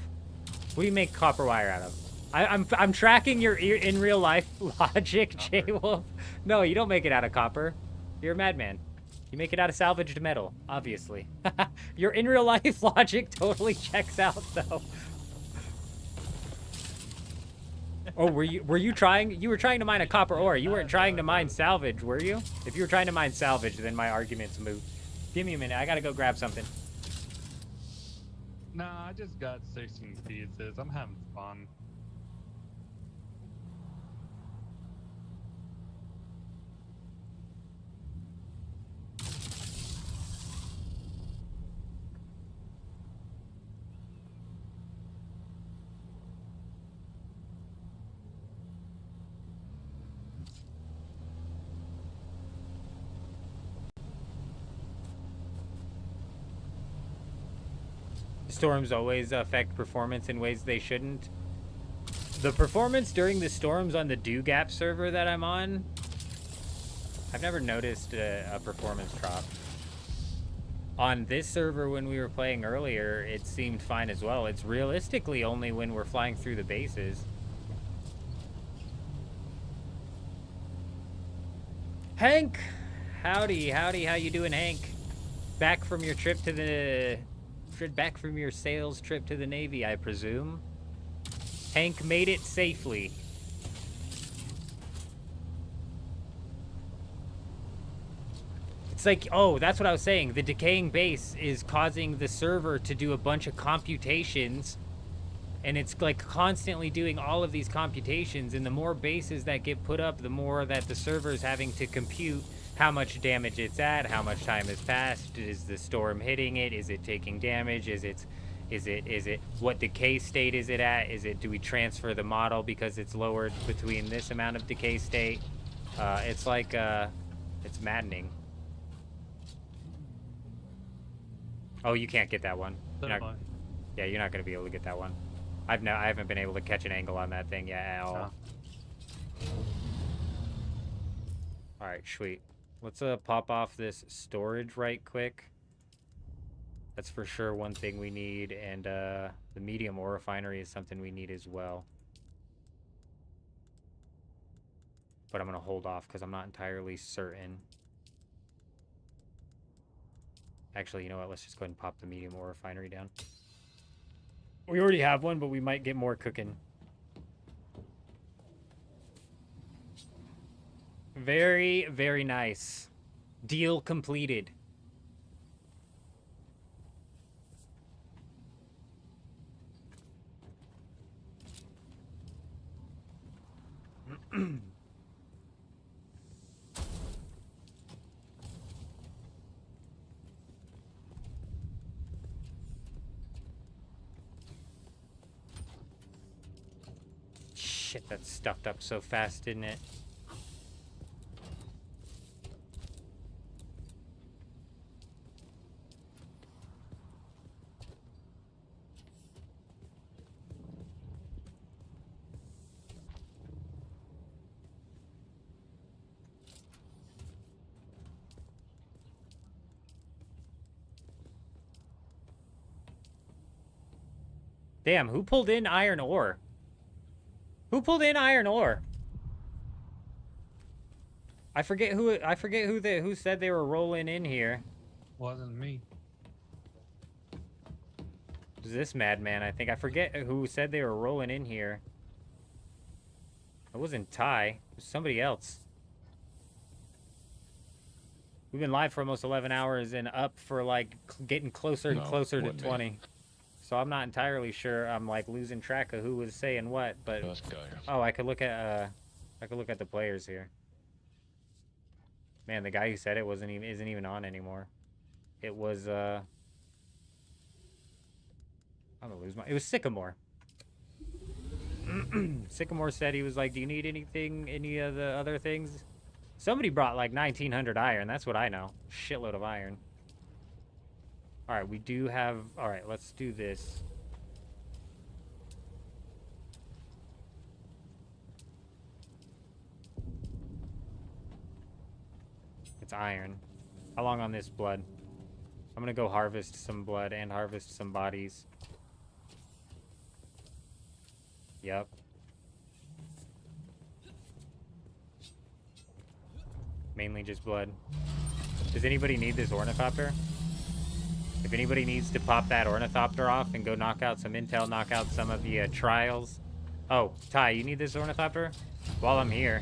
What do you make copper wire out of? I'm tracking your in real life logic, J-Wolf. No, you don't make it out of copper. You're a madman. You make it out of salvaged metal, obviously. Your in real life logic totally checks out, though. Oh, were you trying? You were trying to mine a copper ore. You weren't trying to mine salvage, were you? If you were trying to mine salvage, then my argument's moot. Give me a minute. I gotta go grab something. Nah, I just got 16 pieces. I'm having fun. Storms always affect performance in ways they shouldn't. The performance during the storms on the Do-Gap server that I'm on, I've never noticed a performance drop. On this server when we were playing earlier, it seemed fine as well. It's realistically only when we're flying through the bases. Hank! Howdy, howdy, how you doing, Hank? Back from your trip to the... Back from your sales trip to the Navy, I presume. Hank made it safely. It's like, oh, that's what I was saying. The decaying base is causing the server to do a bunch of computations, and it's like constantly doing all of these computations, and the more bases that get put up, the more that the server is having to compute how much damage it's at, how much time has passed, is the storm hitting it, is it taking damage, is it what decay state is it at, do we transfer the model because it's lowered between this amount of decay state? It's like, it's maddening. Oh, you can't get that one. Yeah, you're not gonna be able to get that one. I haven't been able to catch an angle on that thing yet at all. Alright, sweet. Let's pop off this storage right quick. That's for sure one thing we need, and the medium ore refinery is something we need as well. But I'm going to hold off because I'm not entirely certain. Actually, you know what? Let's just go ahead and pop the medium ore refinery down. We already have one, but we might get more cooking. Very, very nice. Deal completed. Shit, that stuffed up so fast, didn't it? Damn, who pulled in iron ore? Who pulled in iron ore? I forget who said they were rolling in here. Wasn't me. It was this madman, I think. I forget who said they were rolling in here. It wasn't Ty. It was somebody else. We've been live for almost 11 hours and up for like getting closer and closer to 20. So I'm not entirely sure. I'm like losing track of who was saying what, but oh, I could look at the players here. Man, the guy who said it isn't even on anymore. It was I'm gonna lose my. It was Sycamore. Sycamore said he was like, "Do you need anything? Any of the other things?" Somebody brought like 1,900 iron. That's what I know. Shitload of iron. All right, we do have. All right, let's do this. It's iron. How long on this blood? I'm gonna go harvest some blood and harvest some bodies. Yep. Mainly just blood. Does anybody need this ornithopter? If anybody needs to pop that ornithopter off and go knock out some intel, knock out some of the trials. Oh, Ty, you need this ornithopter? While I'm here.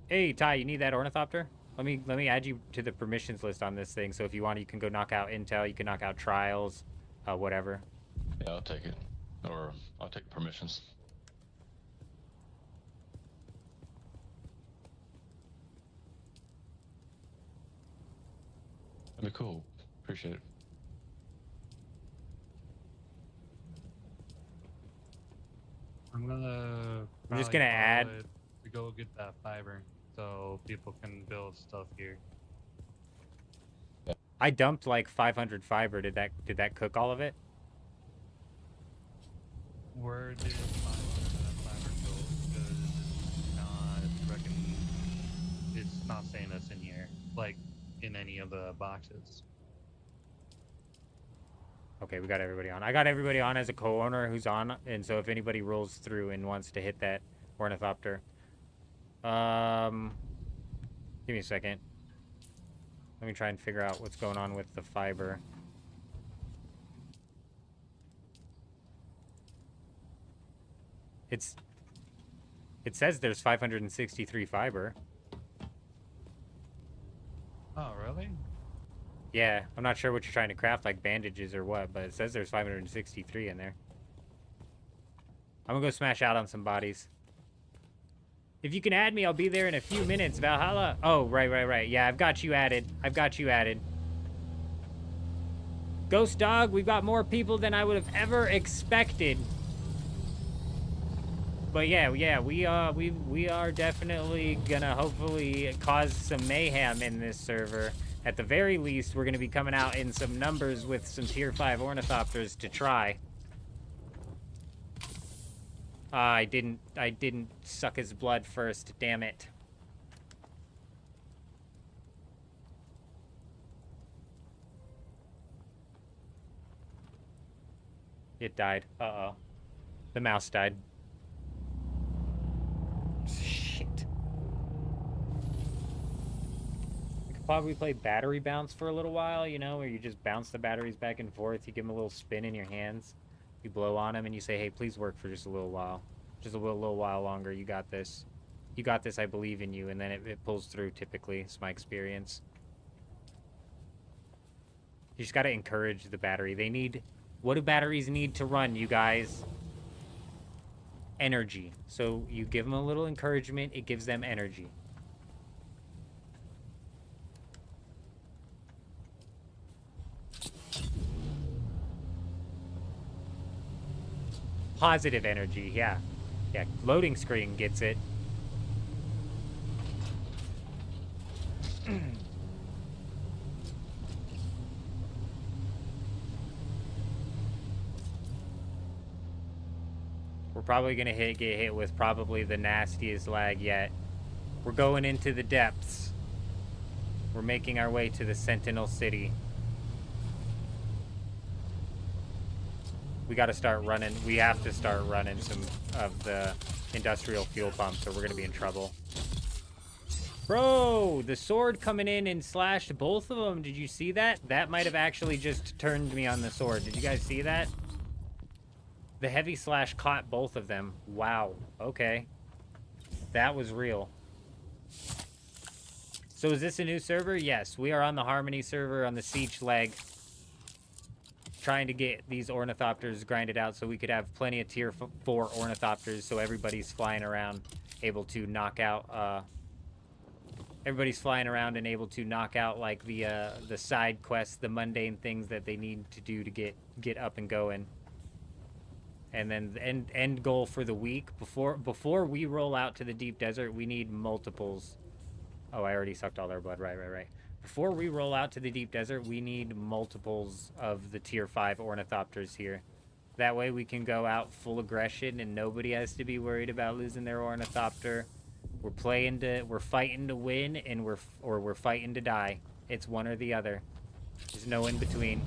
Hey, Ty, you need that ornithopter? Let me add you to the permissions list on this thing. So if you want, you can go knock out intel, you can knock out trials, whatever. Yeah, I'll take it. Or I'll take permissions. That'd be cool. Appreciate it. I'm just gonna add to go get that fiber so people can build stuff here. I dumped like 500 fiber. Did that cook all of it? Where did 500 fiber go? Because it's not saying that's in here, like in any of the boxes. Okay, we got everybody on. I got everybody on as a co-owner who's on, and so if anybody rolls through and wants to hit that ornithopter, give me a second. Let me try and figure out what's going on with the fiber. It says there's 563 fiber. Oh, really? Yeah, I'm not sure what you're trying to craft, like bandages or what, but it says there's 563 in there. I'm gonna go smash out on some bodies. If you can add me, I'll be there in a few minutes, Valhalla. Oh, right. Yeah, I've got you added. Ghost Dog, we've got more people than I would have ever expected. But yeah, we are definitely gonna hopefully cause some mayhem in this server. At the very least, we're gonna be coming out in some numbers with some tier 5 ornithopters to try. I didn't suck his blood first, damn it. It died. Uh-oh. The mouse died. Shit. probably play battery bounce for a little while, you know, where you just bounce the batteries back and forth. You give them a little spin in your hands. You blow on them and you say, hey, please work for just a little while. Just a little while longer. You got this. You got this. I believe in you. And then it pulls through, typically. It's my experience. You just got to encourage the battery. They need... What do batteries need to run, you guys? Energy. So you give them a little encouragement. It gives them energy. Positive energy, yeah. Yeah, loading screen gets it. We're probably gonna get hit with probably the nastiest lag yet. We're going into the depths. We're making our way to the Sentinel City. We gotta start running. We have to start running some of the industrial fuel pumps, or we're gonna be in trouble. Bro, the sword coming in and slashed both of them. Did you see that? That might have actually just turned me on the sword. Did you guys see that? The heavy slash caught both of them. Wow. Okay. That was real. So is this a new server? Yes, we are on the Harmony server on the Siege leg. Trying to get these ornithopters grinded out so we could have plenty of tier 4 ornithopters so everybody's flying around able to knock out everybody's flying around and able to knock out like the side quests, the mundane things that they need to do to get up and going. And then the end goal for the week before we roll out to the deep desert, we need multiples. Oh, I already sucked all their blood. Right. Before we roll out to the deep desert, we need multiples of the tier 5 ornithopters here. That way we can go out full aggression and nobody has to be worried about losing their ornithopter. We're fighting to win, and we're fighting to die. It's one or the other. There's no in between.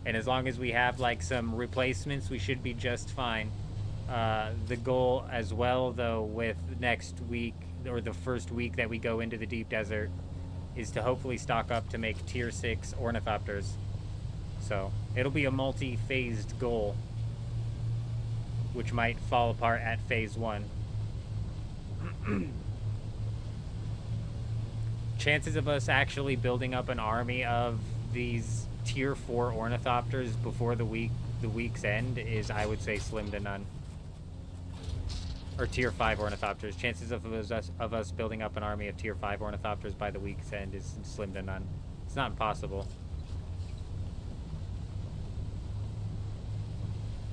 And as long as we have like some replacements, we should be just fine. The goal as well, though, with next week, or the first week that we go into the deep desert, is to hopefully stock up to make tier 6 ornithopters. So it'll be a multi-phased goal, which might fall apart at phase 1. Chances of us actually building up an army of these tier 4 ornithopters before the week's end is, I would say, slim to none. Or tier 5 ornithopters. Chances of us building up an army of tier 5 ornithopters by the week's end is slim to none. It's not impossible.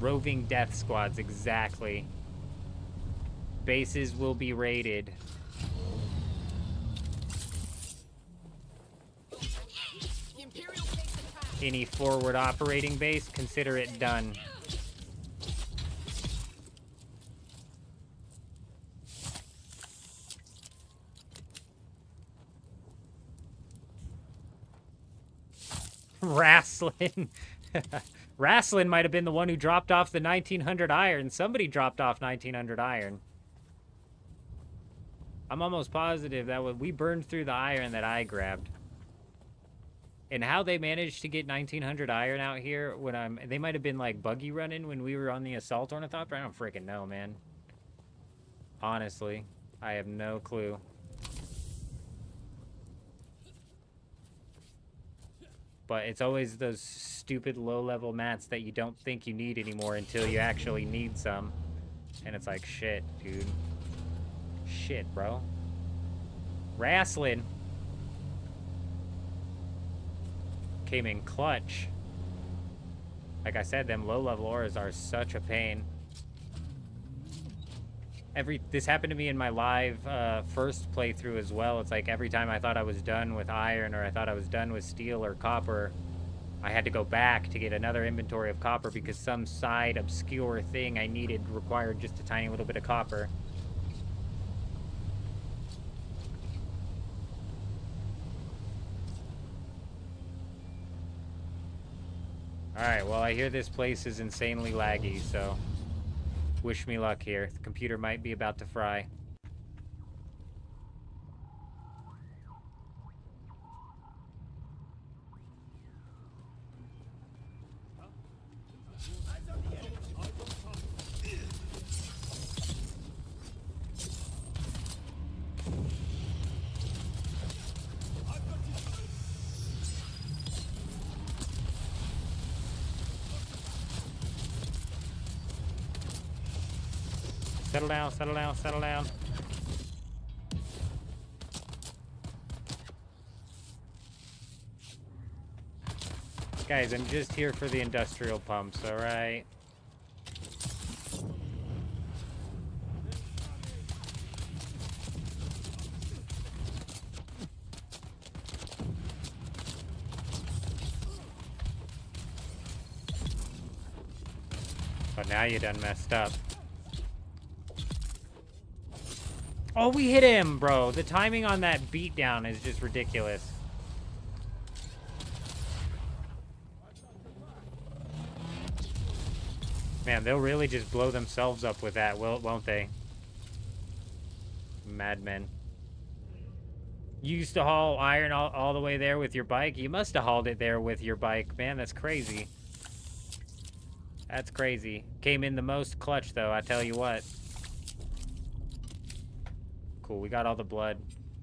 Roving death squads, exactly. Bases will be raided. Any forward operating base, consider it done. Wrestling. Wrestling might have been the one who dropped off the 1900 iron. Somebody dropped off 1900 iron. I'm almost positive that we burned through the iron that I grabbed. And how they managed to get 1900 iron out here when they might have been like buggy running when we were on the assault ornithopter. I don't freaking know, man. Honestly, I have no clue. But it's always those stupid low-level mats that you don't think you need anymore until you actually need some. And it's like, shit, dude. Shit, bro. Wrestling. Came in clutch. Like I said, them low-level auras are such a pain. This happened to me in my live first playthrough as well. It's like every time I thought I was done with iron, or I thought I was done with steel or copper, I had to go back to get another inventory of copper because some side obscure thing I needed required just a tiny little bit of copper. Alright, well, I hear this place is insanely laggy, so wish me luck here. The computer might be about to fry. Settle down, settle down, settle down. Guys, I'm just here for the industrial pumps, alright? But now you done messed up. Oh, we hit him, bro. The timing on that beatdown is just ridiculous. Man, they'll really just blow themselves up with that, won't they? Madmen. You used to haul iron all the way there with your bike? You must have hauled it there with your bike. Man, that's crazy. That's crazy. Came in the most clutch, though, I tell you what. Cool, we got all the blood.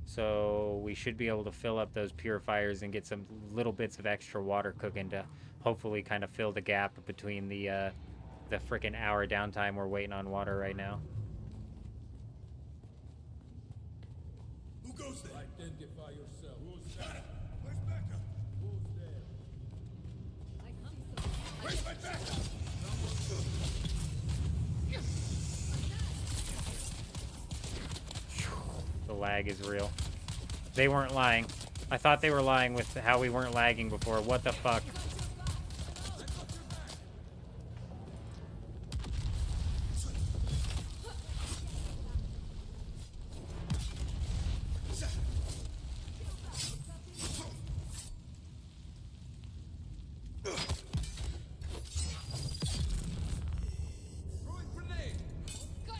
So we should be able to fill up those purifiers and get some little bits of extra water cooking to hopefully kind of fill the gap between the frickin' hour downtime we're waiting on water right now. Who goes there? Identify yourself. Who's there? Where's Becca? Who's there? Where's my Becca? The lag is real. They weren't lying. I thought they were lying with how we weren't lagging before. What the fuck?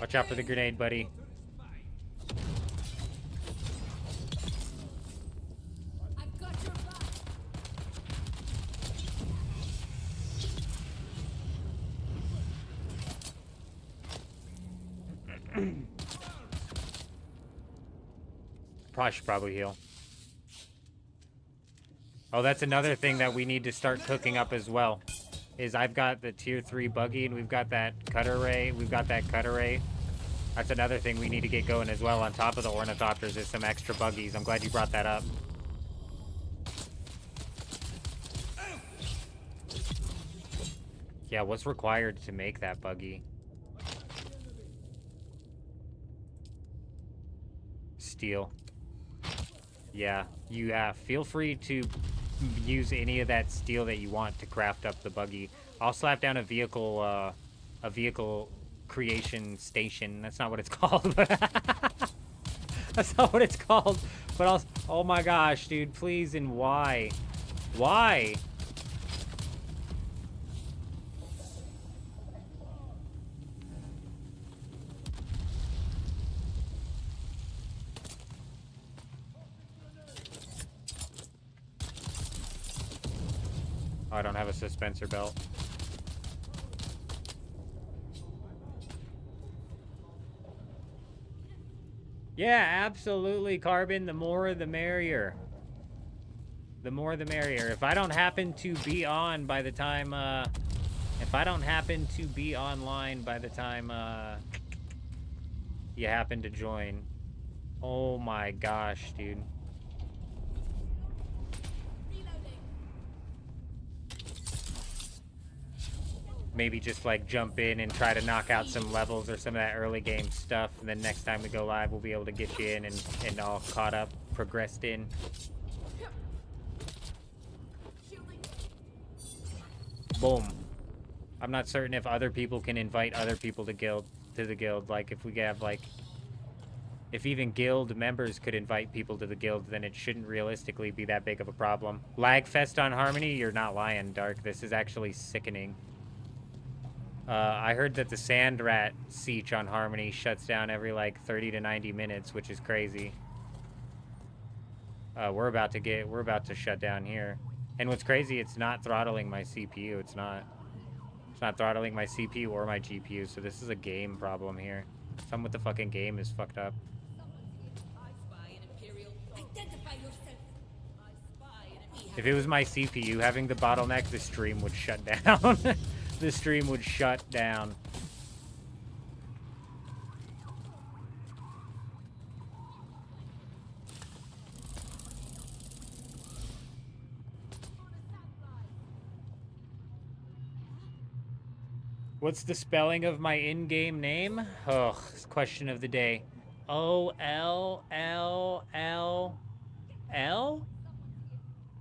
Watch out for the grenade, buddy. Should probably heal. Oh, that's another thing that we need to start cooking up as well. Is I've got the tier 3 buggy and we've got that cutter ray. That's another thing we need to get going as well. On top of the ornithopters is some extra buggies. I'm glad you brought that up. Yeah, what's required to make that buggy? Steel. Yeah, feel free to use any of that steel that you want to craft up the buggy. I'll slap down a vehicle creation station. That's not what it's called. That's not what it's called. But oh my gosh, dude, please, and why? Why? I don't have a suspensor belt. Yeah, absolutely, Carbon. The more the merrier. The more the merrier. If I don't happen to be on by the time, if I don't happen to be online by the time, you happen to join. Oh my gosh, dude. Maybe just like jump in and try to knock out some levels or some of that early game stuff, and then next time we go live we'll be able to get you in and all caught up, progressed in. Boom. I'm not certain if other people can invite other people to the guild. Like if we have like, if even guild members could invite people to the guild, then it shouldn't realistically be that big of a problem. Lag fest on Harmony? You're not lying, Dark. This is actually sickening. I heard that the Sand Rat siege on Harmony shuts down every like 30 to 90 minutes, which is crazy. We're about to shut down here. And what's crazy, it's not throttling my CPU. It's not throttling my CPU or my GPU, so this is a game problem here. Something with the fucking game is fucked up. If it was my CPU having the bottleneck, the stream would shut down. The stream would shut down. What's the spelling of my in-game name? Oh, it's question of the day. O-L-L-L-L?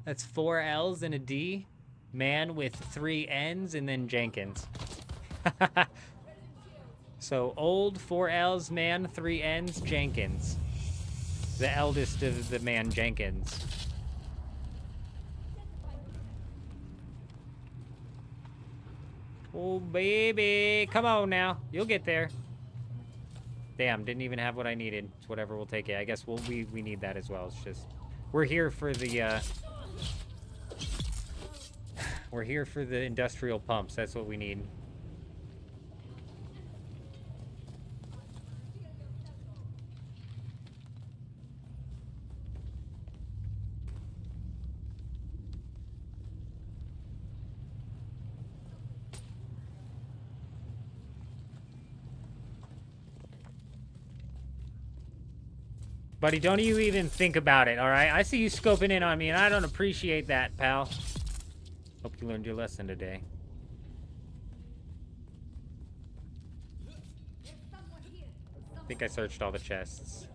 That's 4 L's and a D. Man with 3 N's and then Jenkins. So old 4 L's, man, 3 N's, Jenkins. The eldest of the man Jenkins. Oh, baby. Come on now. You'll get there. Damn, didn't even have what I needed. It's whatever, we'll take it. I guess we need that as well. It's just... We're here for the, We're here for the industrial pumps. That's what we need. Buddy, don't you even think about it, alright? I see you scoping in on me, and I don't appreciate that, pal. Hope you learned your lesson today. I think I searched all the chests.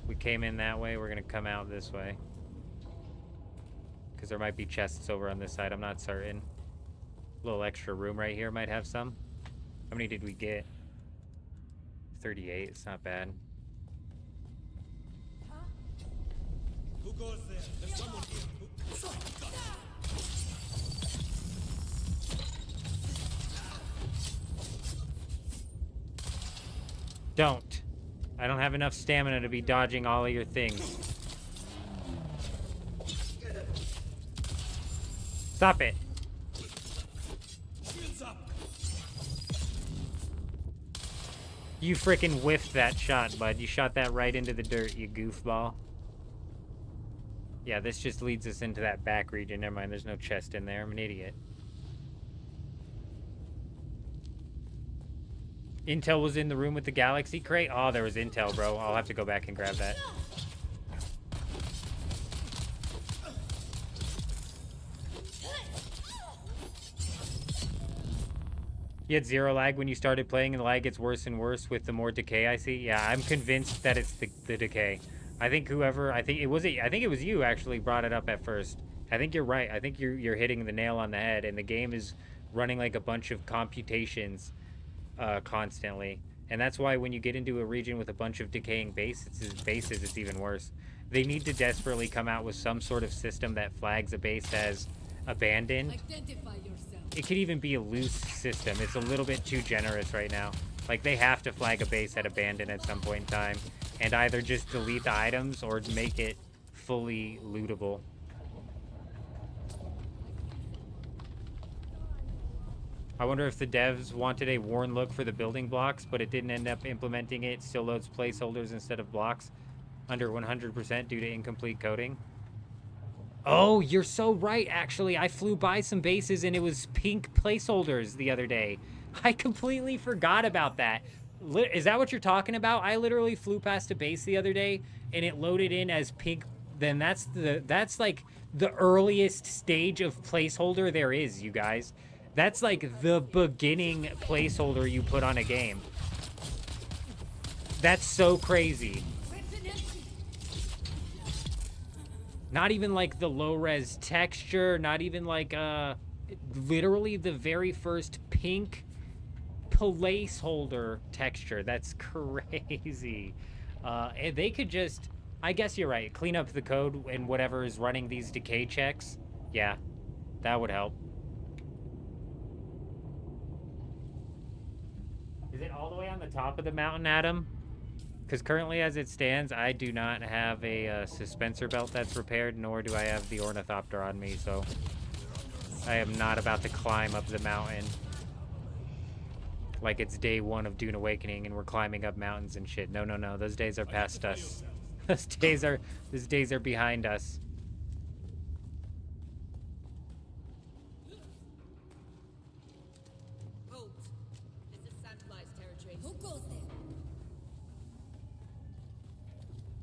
We came in that way, we're gonna come out this way. Because there might be chests over on this side, I'm not certain. A little extra room right here might have some. How many did we get? 38, it's not bad. Who goes there? There's someone here. Don't. I don't have enough stamina to be dodging all of your things. Stop it. You frickin' whiffed that shot, bud. You shot that right into the dirt, you goofball. Yeah, this just leads us into that back region. Never mind, there's no chest in there. I'm an idiot. Intel was in the room with the Galaxy crate? Oh, there was Intel, bro. I'll have to go back and grab that. You had 0 lag when you started playing, and the lag gets worse and worse with the more decay I see. Yeah, I'm convinced that it's the decay. I think I think it was you actually brought it up at first. I think you're right. I think you're hitting the nail on the head, and the game is running like a bunch of computations constantly. And that's why when you get into a region with a bunch of decaying bases, it's even worse. They need to desperately come out with some sort of system that flags a base as abandoned. Identify yourself. It could even be a loose system. It's a little bit too generous right now. Like, they have to flag a base at abandoned at some point in time, and either just delete the items or make it fully lootable. I wonder if the devs wanted a worn look for the building blocks, but it didn't end up implementing it. Still loads placeholders instead of blocks under 100% due to incomplete coding. Oh, you're so right, actually. I flew by some bases and it was pink placeholders the other day. I completely forgot about that. Is that what you're talking about? I literally flew past a base the other day and it loaded in as pink. Then that's like the earliest stage of placeholder there is, you guys. That's like the beginning placeholder you put on a game. That's so crazy. Not even like the low-res texture, not even like literally the very first pink placeholder texture. That's crazy. And they could just, I guess you're right, clean up the code and whatever is running these decay checks. Yeah, that would help. Is it all the way on the top of the mountain, Adam? Because currently, as it stands, I do not have a suspensor belt that's repaired, nor do I have the ornithopter on me, so I am not about to climb up the mountain like it's day 1 of Dune Awakening and we're climbing up mountains and shit. No, no, no. Those days are past us. Those days are behind us. Halt. This is Sandfly's territory. Who goes there?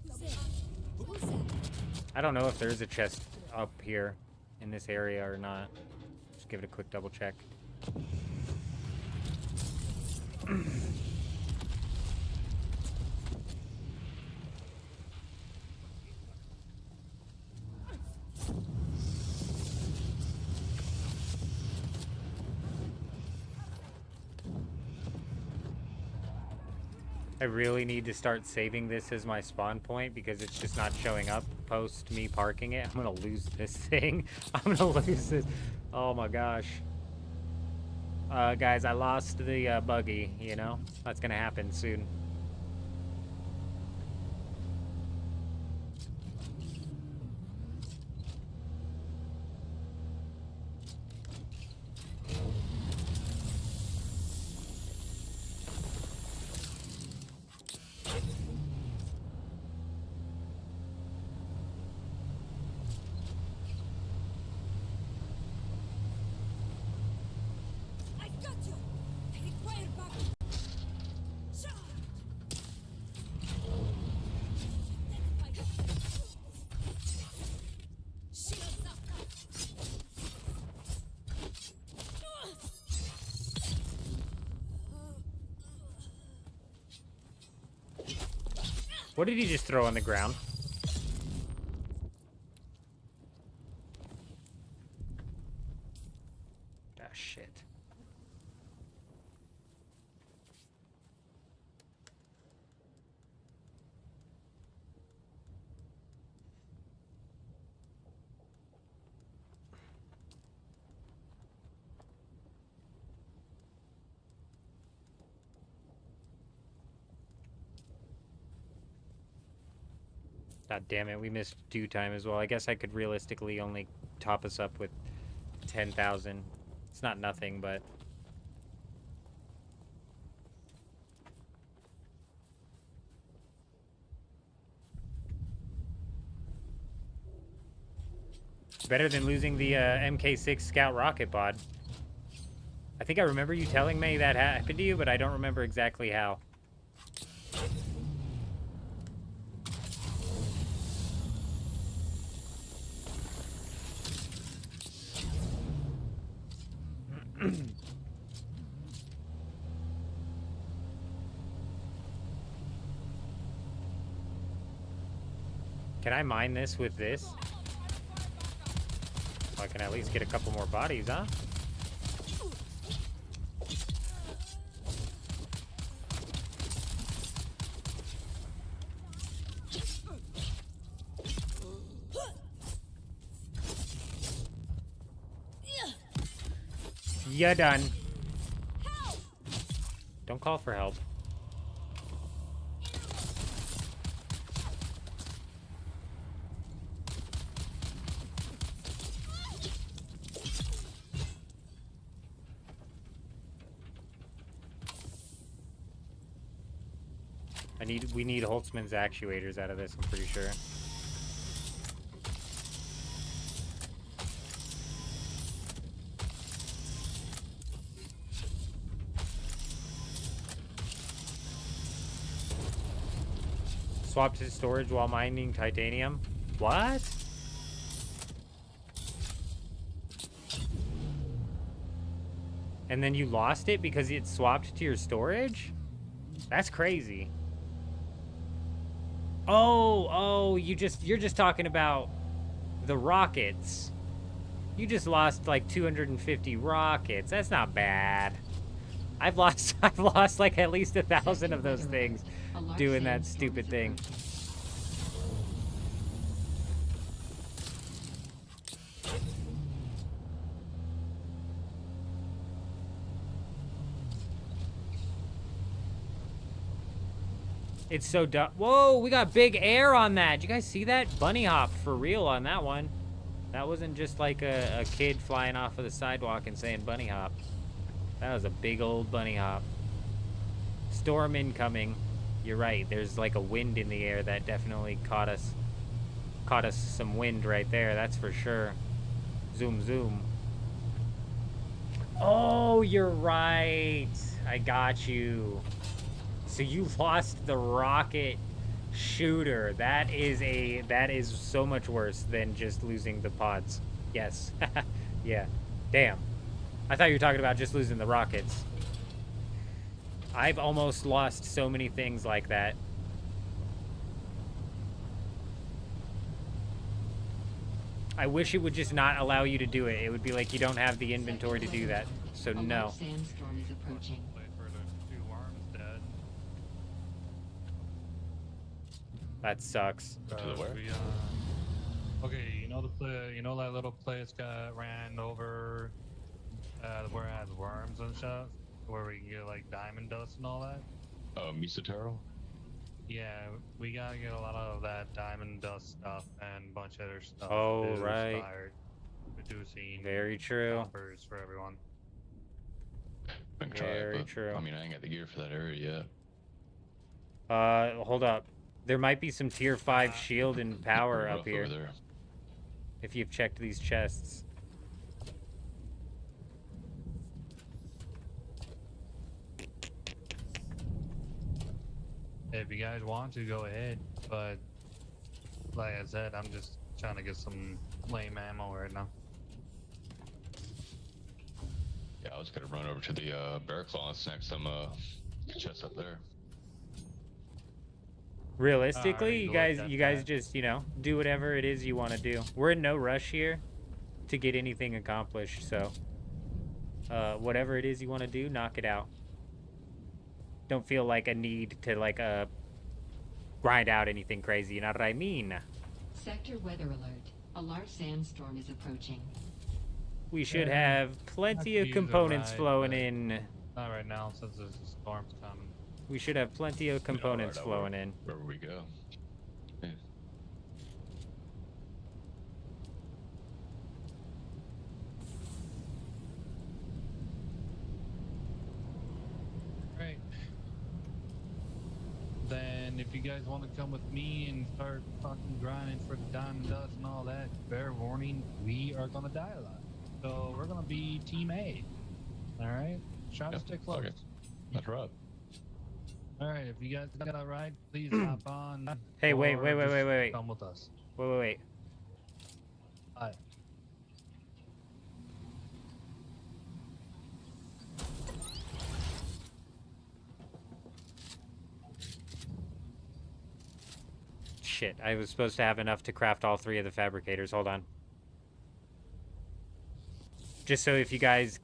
Who's there? Who's that? I don't know if there's a chest up here in this area or not. give it a quick double check. I really need to start saving this as my spawn point because it's just not showing up post me parking it. I'm gonna lose this thing. I'm gonna lose this. Oh my gosh. Guys, I lost the buggy, you know? That's gonna happen soon. What did he just throw on the ground? Ah, shit. God damn it, we missed due time as well. I guess I could realistically only top us up with 10,000. It's not nothing, but... better than losing the MK6 Scout rocket pod. I think I remember you telling me that happened to you, but I don't remember exactly how. Can I mine this with this? I can at least get a couple more bodies, huh? You're done. Don't call for help. We need Holtzman's actuators out of this, I'm pretty sure. Swapped his storage while mining titanium. What? And then you lost it because it swapped to your storage? That's crazy. Oh, you're just talking about the rockets. You just lost like 250 rockets. That's not bad. I've lost like at least 1,000 of those things doing that stupid thing. It's so dumb. Whoa, we got big air on that. Did you guys see that? Bunny hop for real on that one. That wasn't just like a kid flying off of the sidewalk and saying bunny hop. That was a big old bunny hop. Storm incoming. You're right. There's like a wind in the air that definitely caught us some wind right there. That's for sure. Zoom, zoom. Oh, you're right. I got you. So you lost the rocket shooter. That is so much worse than just losing the pods. Yes. Yeah. Damn. I thought you were talking about just losing the rockets. I've almost lost so many things like that. I wish it would just not allow you to do it. It would be like you don't have the inventory to do that. So no. Sandstorm is approaching. That sucks. To the where? Okay, you know that little place got ran over where it has worms and stuff? Where we can get like diamond dust and all that? Misotero? Yeah, we gotta get a lot of that diamond dust stuff and a bunch of other stuff. Oh, to right. start reducing Very true. coppers for everyone. Been trying, Very but, true. I mean, I ain't got the gear for that area yet. Hold up. There might be some tier 5 shield and power up here. Over there. If you've checked these chests. If you guys want to, go ahead. But like I said, I'm just trying to get some lame ammo right now. Yeah, I was gonna run over to the bear claw and snag some chests up there. Realistically, Alright, you guys just, you know, do whatever it is you want to do. We're in no rush here to get anything accomplished, so whatever it is you want to do, knock it out. Don't feel like a need to like grind out anything crazy, you know what I mean? Sector weather alert. A large sandstorm is approaching. We should have plenty of components flowing in. Not right now, since there's a storm's coming. We should have plenty of components flowing in. Wherever we go. Yeah. Right. Then if you guys want to come with me and start fucking grinding for the diamond dust and all that, fair warning, we are gonna die a lot. So we're gonna be team A. Alright? Try to stay close. Okay. That's right. Alright, if you guys got a ride, please hop on. Hey, wait. or just Come with us. Wait. Alright. Shit, I was supposed to have enough to craft all 3 of the fabricators. Hold on. Just so if you guys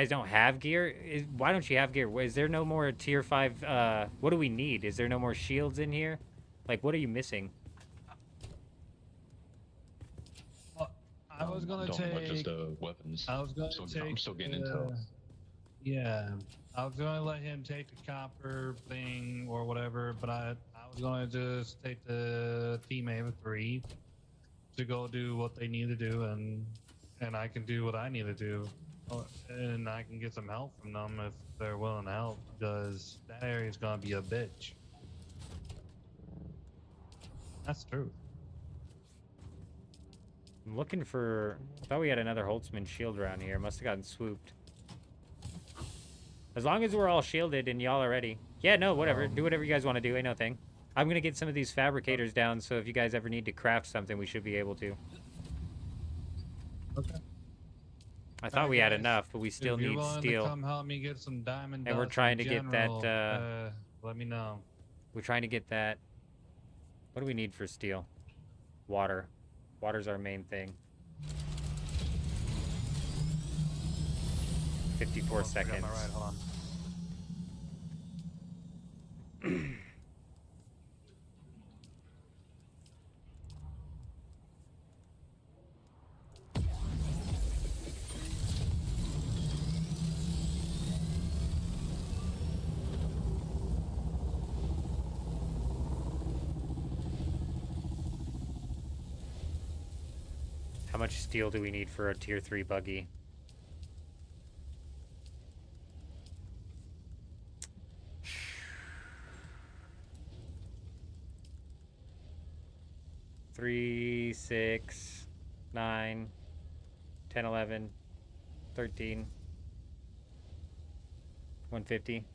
don't have gear, why don't you have gear? Is there no more tier 5, what do we need? Is there no more shields in here? Like, what are you missing? Well, I was gonna take... just weapons. I was gonna I'm still getting intel. Yeah, I was gonna let him take the copper thing or whatever, but I was gonna just take the team A of 3 to go do what they need to do, and I can do what I need to do, and I can get some help from them if they're willing to help, because that area's gonna be a bitch. That's true. I'm looking for... I thought we had another Holtzman shield around here. Must have gotten swooped. As long as we're all shielded and y'all are ready. Yeah, no, whatever. Do whatever you guys want to do. Ain't no thing. I'm going to get some of these fabricators down, so if you guys ever need to craft something, we should be able to. Okay. I thought we had enough, but we still need steel. To come help me get some diamond and we're dust trying in to get general, that, let me know. We're trying to get that... What do we need for steel? Water. Water's our main thing. 54 seconds. All right, hold on. How much steel do we need for a tier 3 buggy? Three, 6, 9, 10, 11, 13, 150.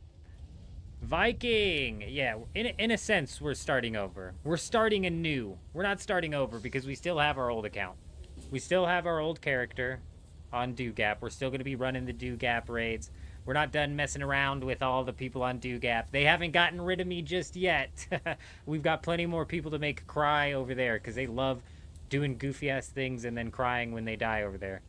Viking! Yeah, in a sense, we're starting over. We're starting anew. We're not starting over because we still have our old account. We still have our old character. on Dew Gap. We're still going to be running the Dew Gap raids. We're not done messing around with all the people on Dew Gap. They haven't gotten rid of me just yet. We've got plenty more people to make cry over there because they love doing goofy-ass things and then crying when they die over there.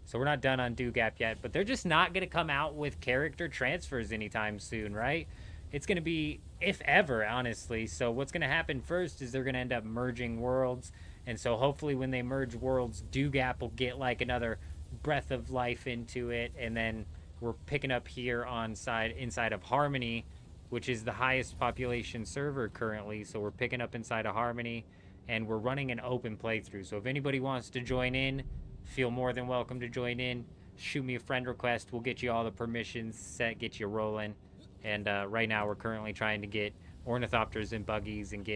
So we're not done on Dew Gap yet, but they're just not going to come out with character transfers anytime soon, right? It's going to be, if ever, honestly. So what's going to happen first is they're going to end up merging worlds. And so hopefully when they merge worlds, Dew Gap will get like another breath of life into it. And then we're picking up here on inside of Harmony, which is the highest population server currently. So we're picking up inside of Harmony, and we're running an open playthrough. So if anybody wants to join in, feel more than welcome to join in. Shoot me a friend request. We'll get you all the permissions set, get you rolling. And right now we're currently trying to get ornithopters and buggies and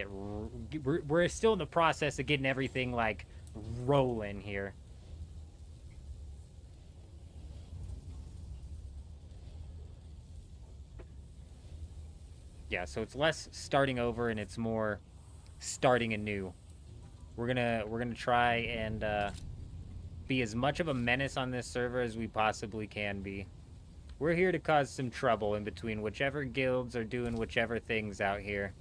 we're still in the process of getting everything like rolling here. Yeah, so it's less starting over and it's more starting anew. We're gonna try and be as much of a menace on this server as we possibly can be. We're here to cause some trouble in between whichever guilds are doing whichever things out here.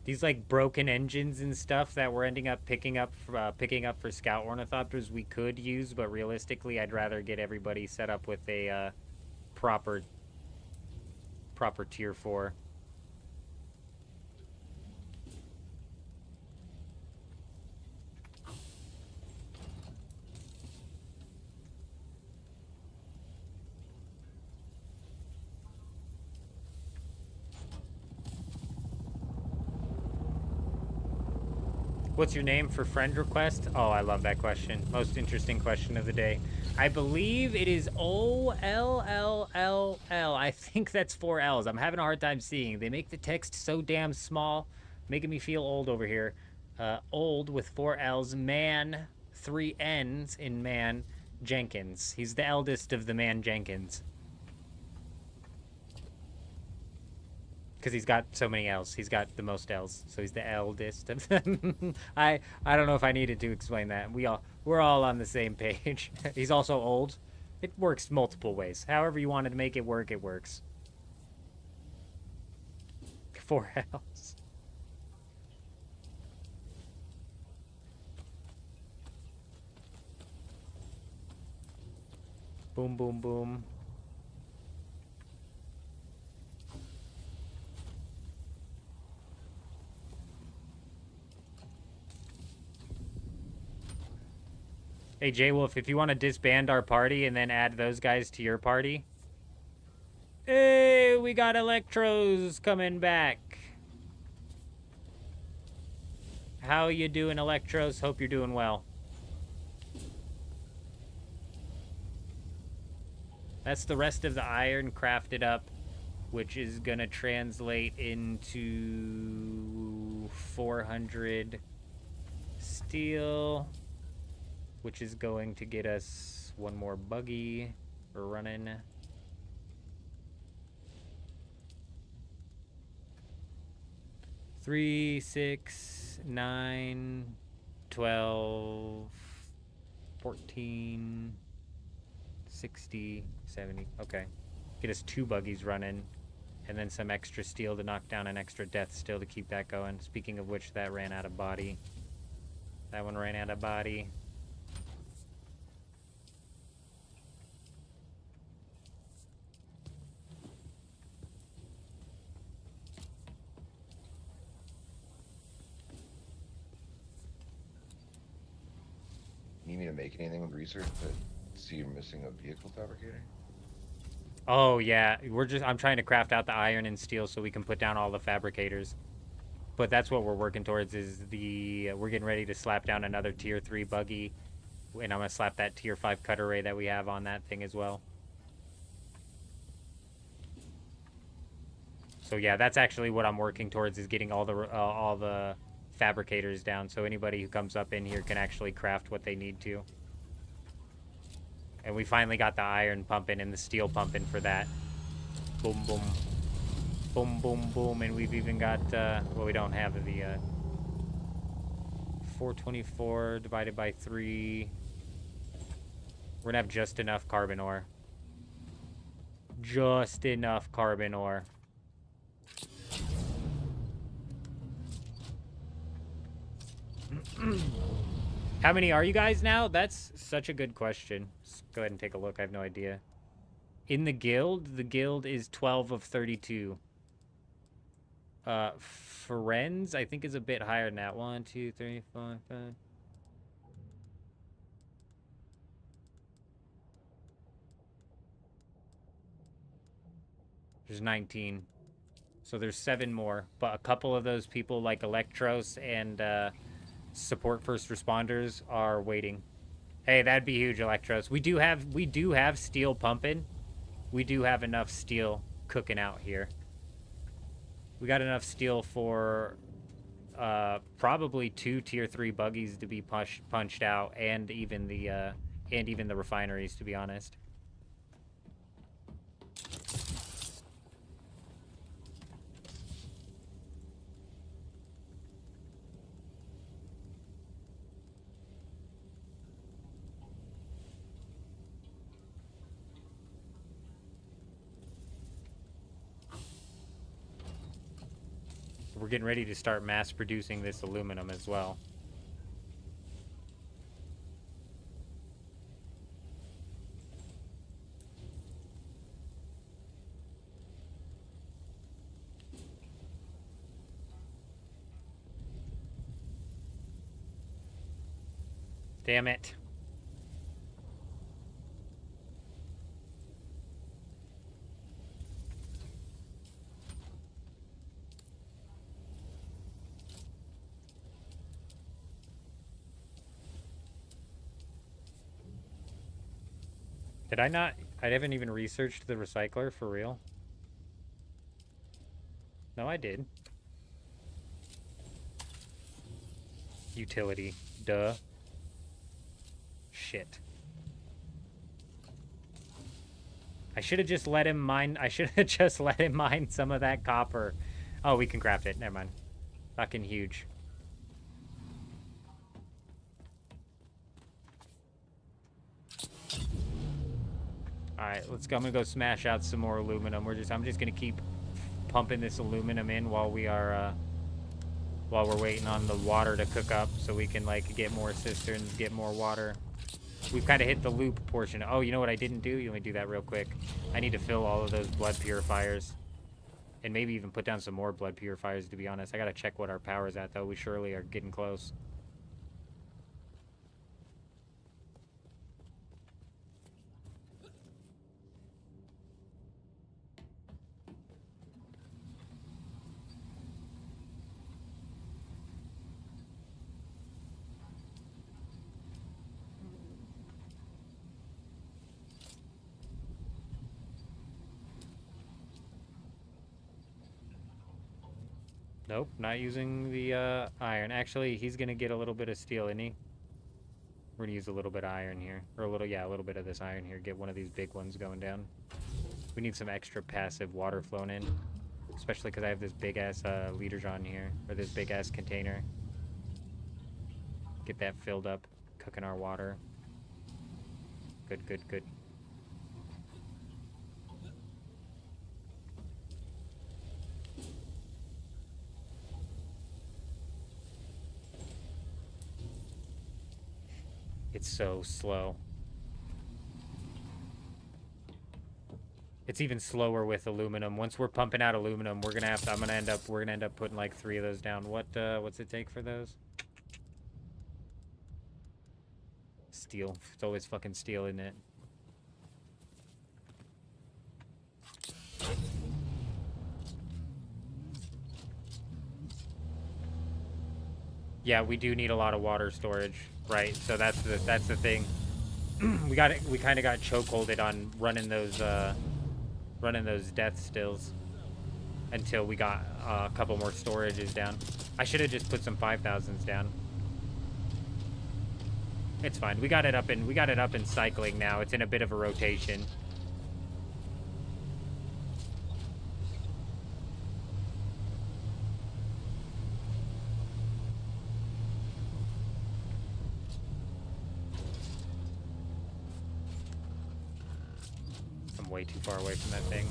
These like broken engines and stuff that we're ending up picking up for scout ornithopters we could use, but realistically I'd rather get everybody set up with a proper tier 4. What's your name for friend request? Oh, I love that question. Most interesting question of the day. I believe it is OLLLL. I think that's 4 L's. I'm having a hard time seeing. They make the text so damn small, making me feel old over here. Old with 4 L's. Man, 3 N's in Man Jenkins. He's the eldest of the Man Jenkins. Because he's got so many L's. He's got the most L's, so he's the eldest of them. I don't know if I needed to explain that. We're all on the same page. He's also old. It works multiple ways. However you wanted to make it work, it works. 4 L's. Boom, boom, boom. Hey, J-Wolf, if you want to disband our party and then add those guys to your party. Hey, we got Electros coming back. How you doing, Electros? Hope you're doing well. That's the rest of the iron crafted up, which is going to translate into 400 steel. Which is going to get us one more buggy. We're running. Three, 6, 9, 12, 14, 60, 70. Okay. Get us 2 buggies running. And then some extra steel to knock down an extra death still to keep that going. Speaking of which, that ran out of body. That one ran out of body. Need me to make anything with research to see you're missing a vehicle fabricator? Oh yeah, I'm trying to craft out the iron and steel so we can put down all the fabricators. But that's what we're working towards, is we're getting ready to slap down another tier 3 buggy, and I'm gonna slap that tier 5 cutter ray that we have on that thing as well. So yeah, that's actually what I'm working towards, is getting all the fabricators down, so anybody who comes up in here can actually craft what they need to. And we finally got the iron pumping and the steel pumping for that. Boom, boom. Boom, boom, boom. And we've even got, well, we don't have the 424 divided by 3. We're gonna have just enough carbon ore. Just enough carbon ore. How many are you guys now? That's such a good question. Let's go ahead and take a look. I have no idea. In the guild is 12 of 32. Friends, I think, is a bit higher than that. 1, 2, 3, 4, 5. There's 19. So there's 7 more. But a couple of those people, like Electros and support first responders, are waiting. Hey, that'd be huge, Electros. We do have steel pumping. We do have enough steel cooking out here. We got enough steel for probably 2 tier 3 buggies to be punched out, and even the refineries, to be honest. We're getting ready to start mass producing this aluminum as well. Damn it. Did I not? I haven't even researched the recycler for real. No, I did. Utility. Duh. Shit. I should have just let him mine. I should have just let him mine some of that copper. Oh, we can craft it. Never mind. Fucking huge. Alright, let's go. I'm gonna go smash out some more aluminum. I'm just gonna keep pumping this aluminum in while we're waiting on the water to cook up, so we can like get more cisterns, get more water. We've kind of hit the loop portion. Oh, you know what I didn't do? Let me do that real quick. I need to fill all of those blood purifiers, and maybe even put down some more blood purifiers, to be honest. I gotta check what our power's at, though. We surely are getting close. Nope, not using the iron. Actually, he's gonna get a little bit of steel, isn't he? We're gonna use a little bit of iron here. Or a little bit of this iron here. Get one of these big ones going down. We need some extra passive water flowing in. Especially because I have this big-ass leader on here. Or this big-ass container. Get that filled up. Cooking our water. Good, good, good. It's so slow. It's even slower with aluminum. Once we're pumping out aluminum, we're gonna end up putting like 3 of those down. What's it take for those? Steel. It's always fucking steel, isn't it? Yeah, we do need a lot of water storage, right? So that's the thing. we kind of got chokeholded on running those death stills until we got a couple more storages down. I should have just put some 5,000s down. It's fine. We got it up in cycling now. It's in a bit of a rotation. I'm way too far away from that thing.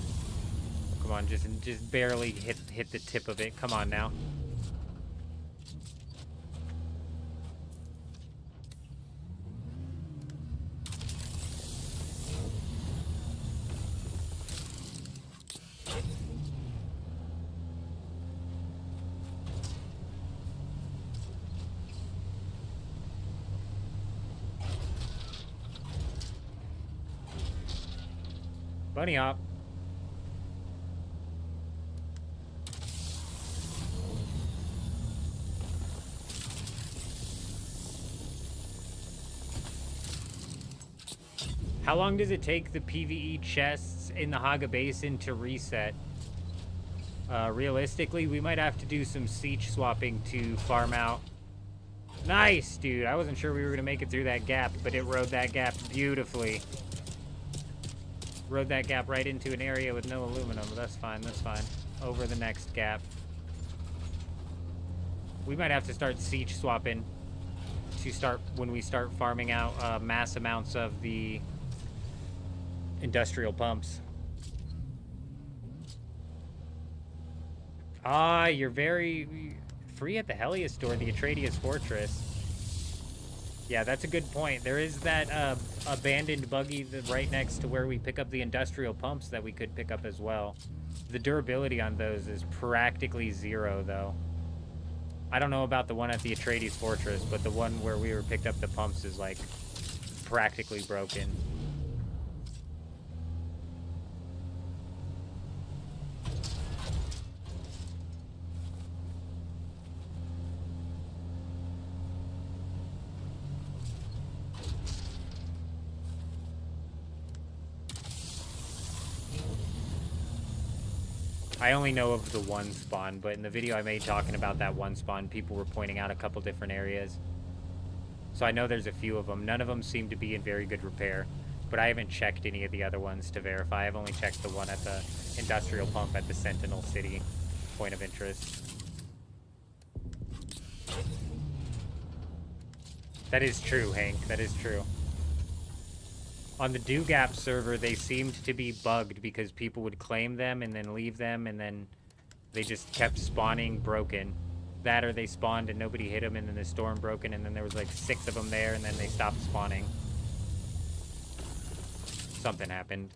Come on, just barely hit the tip of it. Come on now. Bunny hop. How long does it take the PvE chests in the Haga Basin to reset? Realistically, we might have to do some siege swapping to farm out. Nice, dude. I wasn't sure we were going to make it through that gap, but it rode that gap beautifully. Rode that gap right into an area with no aluminum. That's fine, that's fine. Over the next gap. We might have to start siege swapping when we start farming out mass amounts of the industrial pumps. Ah, you're very free at the Helios store, the Atreides Fortress. Yeah, that's a good point. There is that abandoned buggy right next to where we pick up the industrial pumps that we could pick up as well. The durability on those is practically zero, though. I don't know about the one at the Atreides Fortress, but the one where we picked up the pumps is, like, practically broken. I only know of the one spawn, but in the video I made talking about that one spawn, people were pointing out a couple different areas. So I know there's a few of them. None of them seem to be in very good repair, but I haven't checked any of the other ones to verify. I've only checked the one at the industrial pump at the Sentinel City point of interest. That is true, Hank. That is true. On the DoGap server, they seemed to be bugged because people would claim them and then leave them, and then they just kept spawning broken. That or they spawned and nobody hit them, and then the storm broken, and then there was like 6 of them there, and then they stopped spawning. Something happened.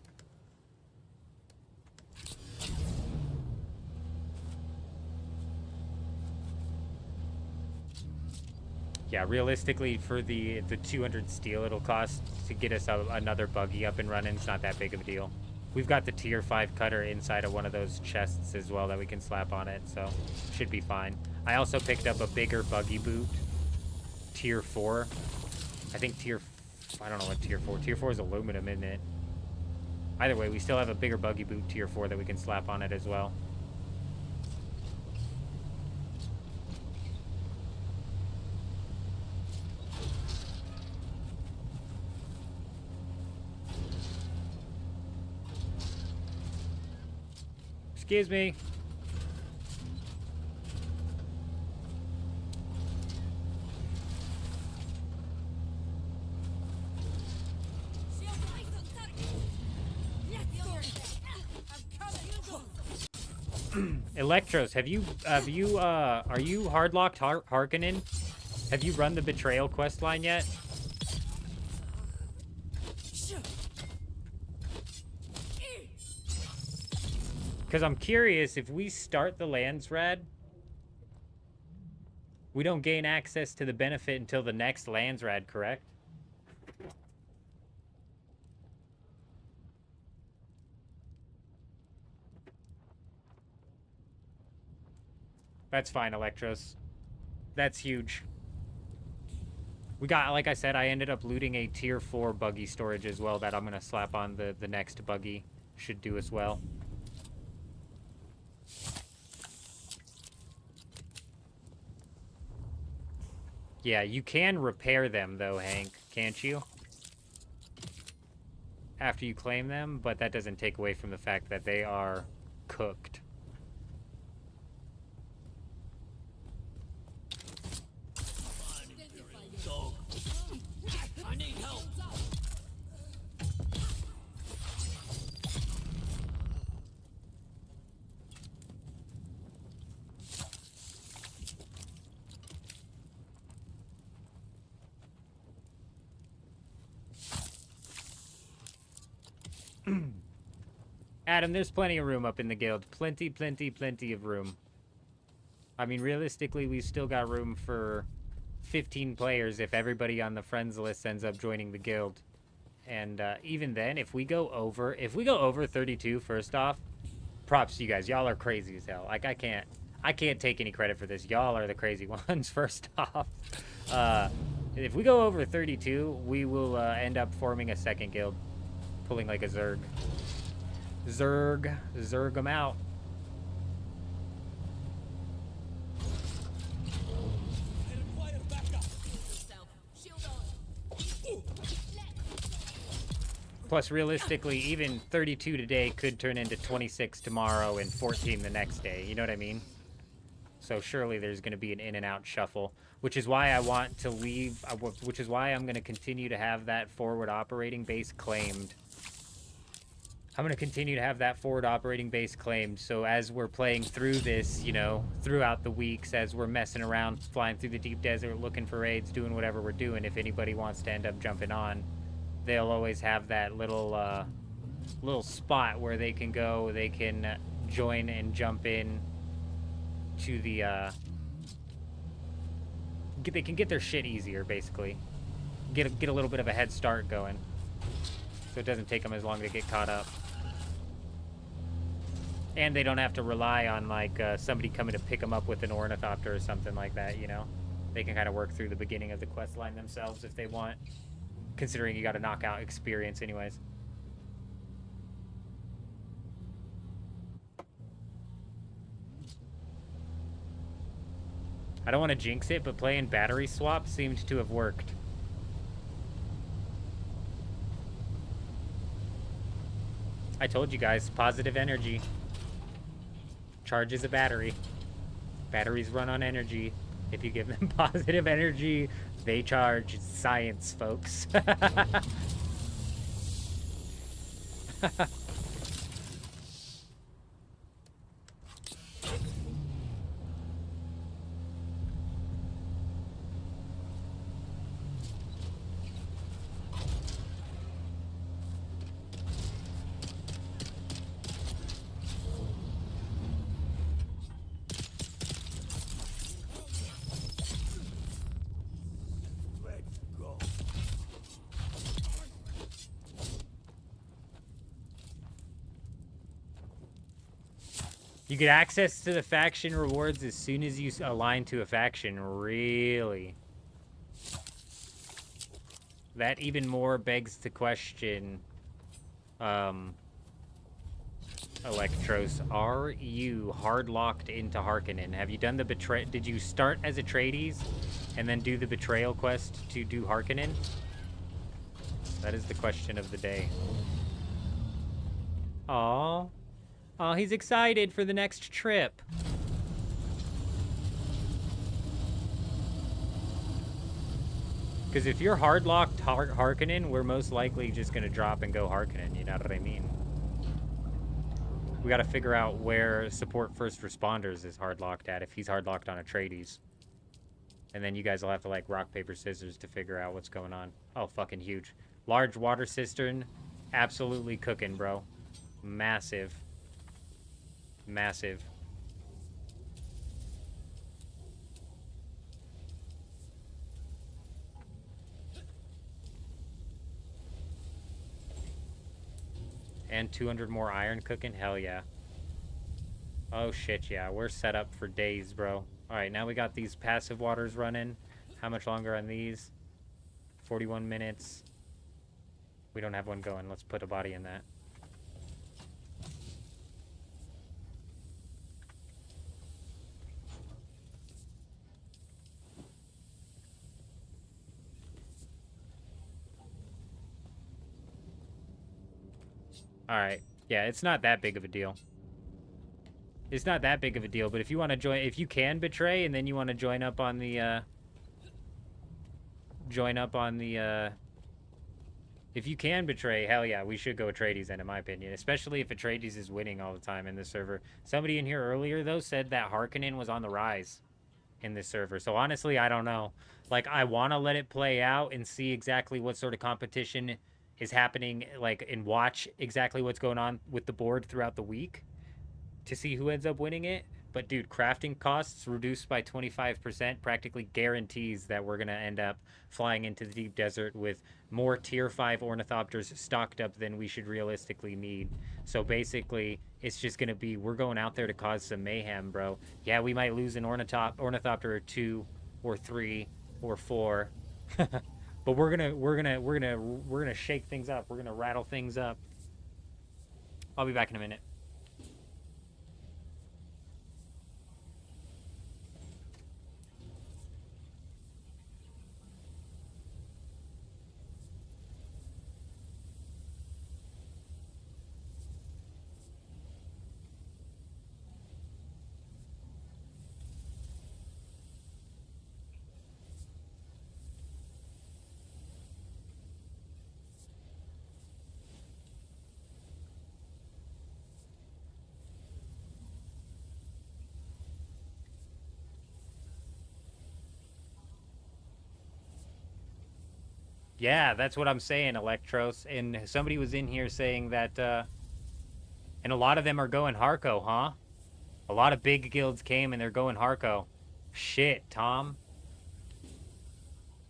Yeah, realistically, for the 200 steel it'll cost to get us another buggy up and running, it's not that big of a deal. We've got the tier 5 cutter inside of one of those chests as well that we can slap on it, so should be fine. I also picked up a bigger buggy boot, tier 4. I think I don't know what tier 4. Tier 4 is aluminum, isn't it? Either way, we still have a bigger buggy boot, tier 4, that we can slap on it as well. Excuse me. Electros, are you hardlocked Harkonnen? Have you run the Betrayal quest line yet? Because I'm curious, if we start the Landsrad, we don't gain access to the benefit until the next Landsrad, correct? That's fine, Electros. That's huge. We got, like I said, I ended up looting a tier 4 buggy storage as well that I'm going to slap on the next buggy. Should do as well. Yeah, you can repair them though, Hank, can't you? After you claim them, but that doesn't take away from the fact that they are cooked. I need help. Adam, there's plenty of room up in the guild. Plenty of room. I mean, realistically, we've still got room for 15 players if everybody on the friends list ends up joining the guild. And even then, if we go over 32, first off, props to you guys. Y'all are crazy as hell. Like, I can't take any credit for this. Y'all are the crazy ones, first off. If we go over 32, we will end up forming a second guild. Pulling like a Zerg. Zerg them out. Plus, realistically, even 32 today could turn into 26 tomorrow and 14 the next day. You know what I mean? So surely there's going to be an in and out shuffle, which is why I want to leave, which is why I'm going to continue to have that forward operating base claimed. I'm going to continue to have that forward operating base claimed, so as we're playing through this, you know, throughout the weeks, as we're messing around, flying through the deep desert, looking for raids, doing whatever we're doing, if anybody wants to end up jumping on, they'll always have that little, little spot where they can go, they can join and jump in to the, they can get their shit easier, basically. Get a little bit of a head start going, so it doesn't take them as long to get caught up. And they don't have to rely on, like, somebody coming to pick them up with an ornithopter or something like that, you know? They can kind of work through the beginning of the quest line themselves if they want, considering you got a knockout experience anyways. I don't want to jinx it, but playing battery swap seemed to have worked. I told you guys, positive energy charges a battery. Batteries run on energy. If you give them positive energy, they charge. It's science, folks. You get access to the faction rewards as soon as you align to a faction. Really? That even more begs the question, Electros, are you hard locked into Harkonnen? Have you done the did you start as Atreides and then do the betrayal quest to do Harkonnen? That is the question of the day. Aww. Oh, he's excited for the next trip. Because if you're hard-locked Harkonnen, we're most likely just going to drop and go Harkonnen, you know what I mean? We got to figure out where support first responders is hard-locked at, if he's hard-locked on Atreides. And then you guys will have to, like, rock, paper, scissors to figure out what's going on. Oh, fucking huge. Large water cistern, absolutely cooking, bro. Massive. Massive. And 200 more iron cooking? Hell yeah. Oh shit, yeah, we're set up for days, bro. Alright, now we got these passive waters running. How much longer on these? 41 minutes. We don't have one going. Let's put a body in that. Alright. Yeah, it's not that big of a deal. It's not that big of a deal, but if you want to join, if you can betray and then you want to join up on the, if you can betray, hell yeah, we should go Atreides then, in my opinion. Especially if Atreides is winning all the time in this server. Somebody in here earlier, though, said that Harkonnen was on the rise in this server. So honestly, I don't know. Like, I want to let it play out and see exactly what sort of competition is happening, like, and watch exactly what's going on with the board throughout the week to see who ends up winning it. But dude, crafting costs reduced by 25% practically guarantees that we're going to end up flying into the deep desert with more tier 5 ornithopters stocked up than we should realistically need. So basically, it's just going to be, we're going out there to cause some mayhem, bro. Yeah, we might lose an ornithopter or 2 or 3 or 4. But we're gonna shake things up. We're gonna rattle things up. I'll be back in a minute. Yeah, that's what I'm saying, Electros. And somebody was in here saying that, and a lot of them are going Harco, huh? A lot of big guilds came and they're going Harco. Shit, Tom.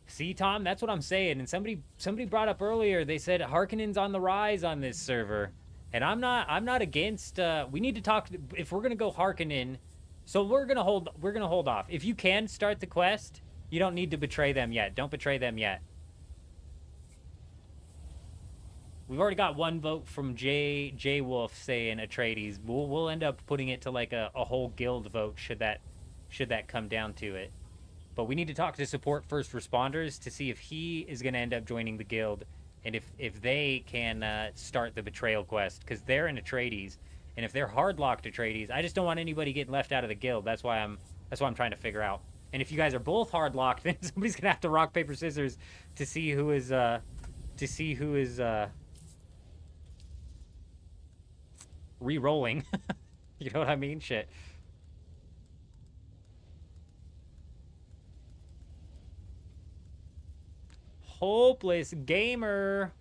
See, Tom, that's what I'm saying. And somebody brought up earlier, they said Harkonnen's on the rise on this server. And I'm not against, we need to talk, if we're going to go Harkonnen, so we're going to hold off. If you can start the quest, you don't need to betray them yet. Don't betray them yet. We've already got one vote from J Wolf saying Atreides. We'll end up putting it to like a whole guild vote should that come down to it. But we need to talk to support first responders to see if he is going to end up joining the guild and if they can start the betrayal quest, because they're in Atreides, and if they're hardlocked Atreides, I just don't want anybody getting left out of the guild. That's why I'm trying to figure out. And if you guys are both hardlocked, then somebody's gonna have to rock paper scissors to see who is re-rolling. You know what I mean? Shit. Hopeless gamer.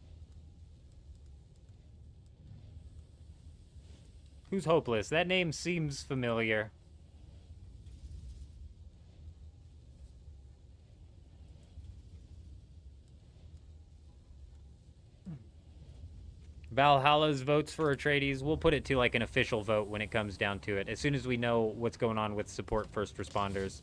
Who's hopeless? That name seems familiar. Valhalla's votes for Atreides. We'll put it to like an official vote when it comes down to it, as soon as we know what's going on with support first responders.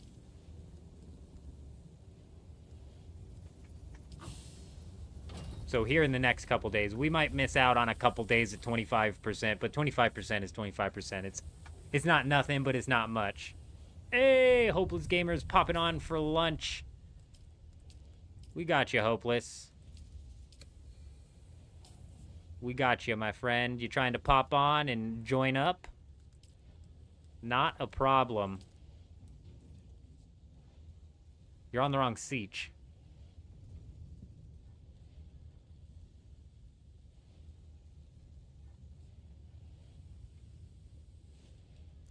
So here in the next couple days, we might miss out on a couple days at 25%, but 25% is 25%. It's not nothing, but it's not much. Hey, Hopeless Gamers popping on for lunch. We got you, Hopeless. We got you, my friend. You trying to pop on and join up? Not a problem. You're on the wrong siege.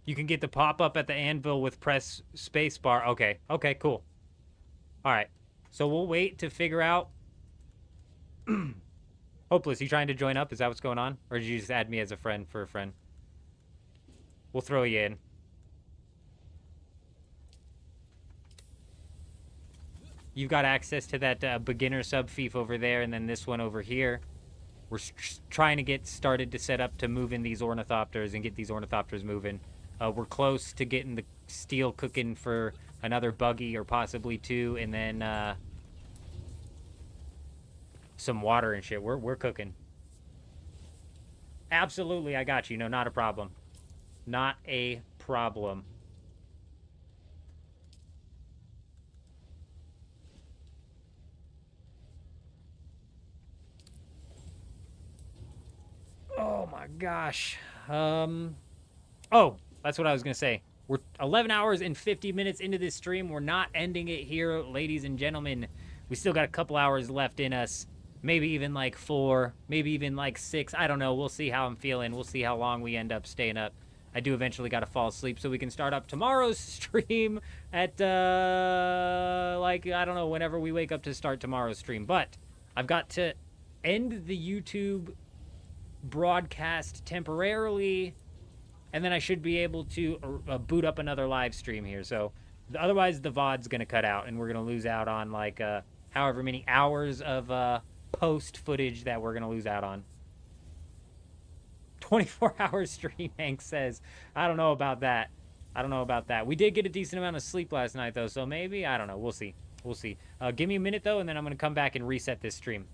You can get the pop-up at the anvil with press spacebar. Okay. Okay, cool. All right. So we'll wait to figure out... Hopeless, you trying to join up? Is that what's going on? Or did you just add me as a friend for a friend? We'll throw you in. You've got access to that beginner sub-fief over there, and then this one over here. We're trying to get started to set up to move in these ornithopters and get these ornithopters moving. We're close to getting the steel cooking for another buggy or possibly two, and then some water and shit. We're cooking. Absolutely, I got you. No, not a problem. Not a problem. Oh my gosh. Oh, that's what I was gonna say. We're 11 hours and 50 minutes into this stream. We're not ending it here, ladies and gentlemen. We still got a couple hours left in us. Maybe even like 4, maybe even like 6. I don't know. We'll see how I'm feeling. We'll see how long we end up staying up. I do eventually got to fall asleep so we can start up tomorrow's stream at, like, I don't know, whenever we wake up to start tomorrow's stream. But I've got to end the YouTube broadcast temporarily, and then I should be able to boot up another live stream here. So otherwise the VOD's going to cut out, and we're going to lose out on, like, however many hours of post footage that we're going to lose out on. 24-hour stream, Hank says. I don't know about that. I don't know about that. We did get a decent amount of sleep last night, though, so maybe. I don't know. We'll see. We'll see. Give me a minute, though, and then I'm going to come back and reset this stream.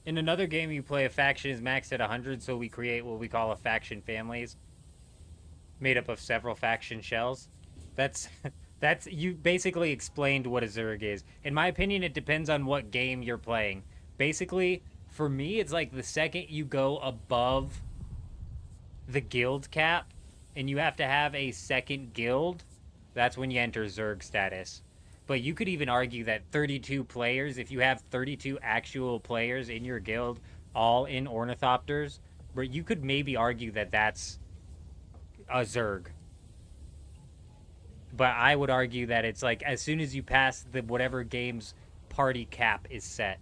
In another game, you play a faction is maxed at 100, so we create what we call a faction families, made up of several faction shells. That's you basically explained what a Zerg is. In my opinion, it depends on what game you're playing. Basically, for me, it's like the second you go above the guild cap, and you have to have a second guild, that's when you enter Zerg status. But you could even argue that 32 players, if you have 32 actual players in your guild, all in Ornithopters, but you could maybe argue that that's a Zerg. But I would argue that it's like as soon as you pass the whatever game's party cap is set.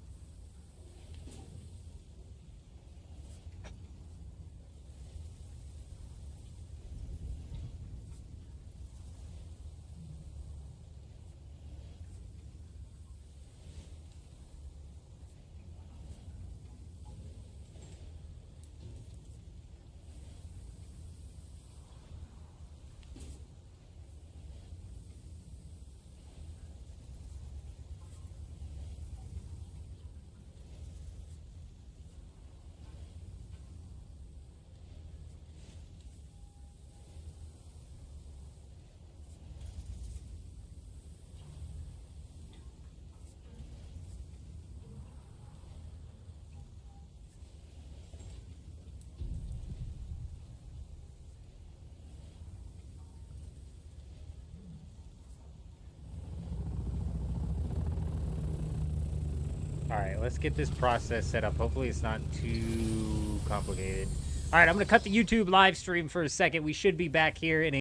Alright, let's get this process set up. Hopefully it's not too complicated. Alright, I'm going to cut the YouTube live stream for a second. We should be back here in a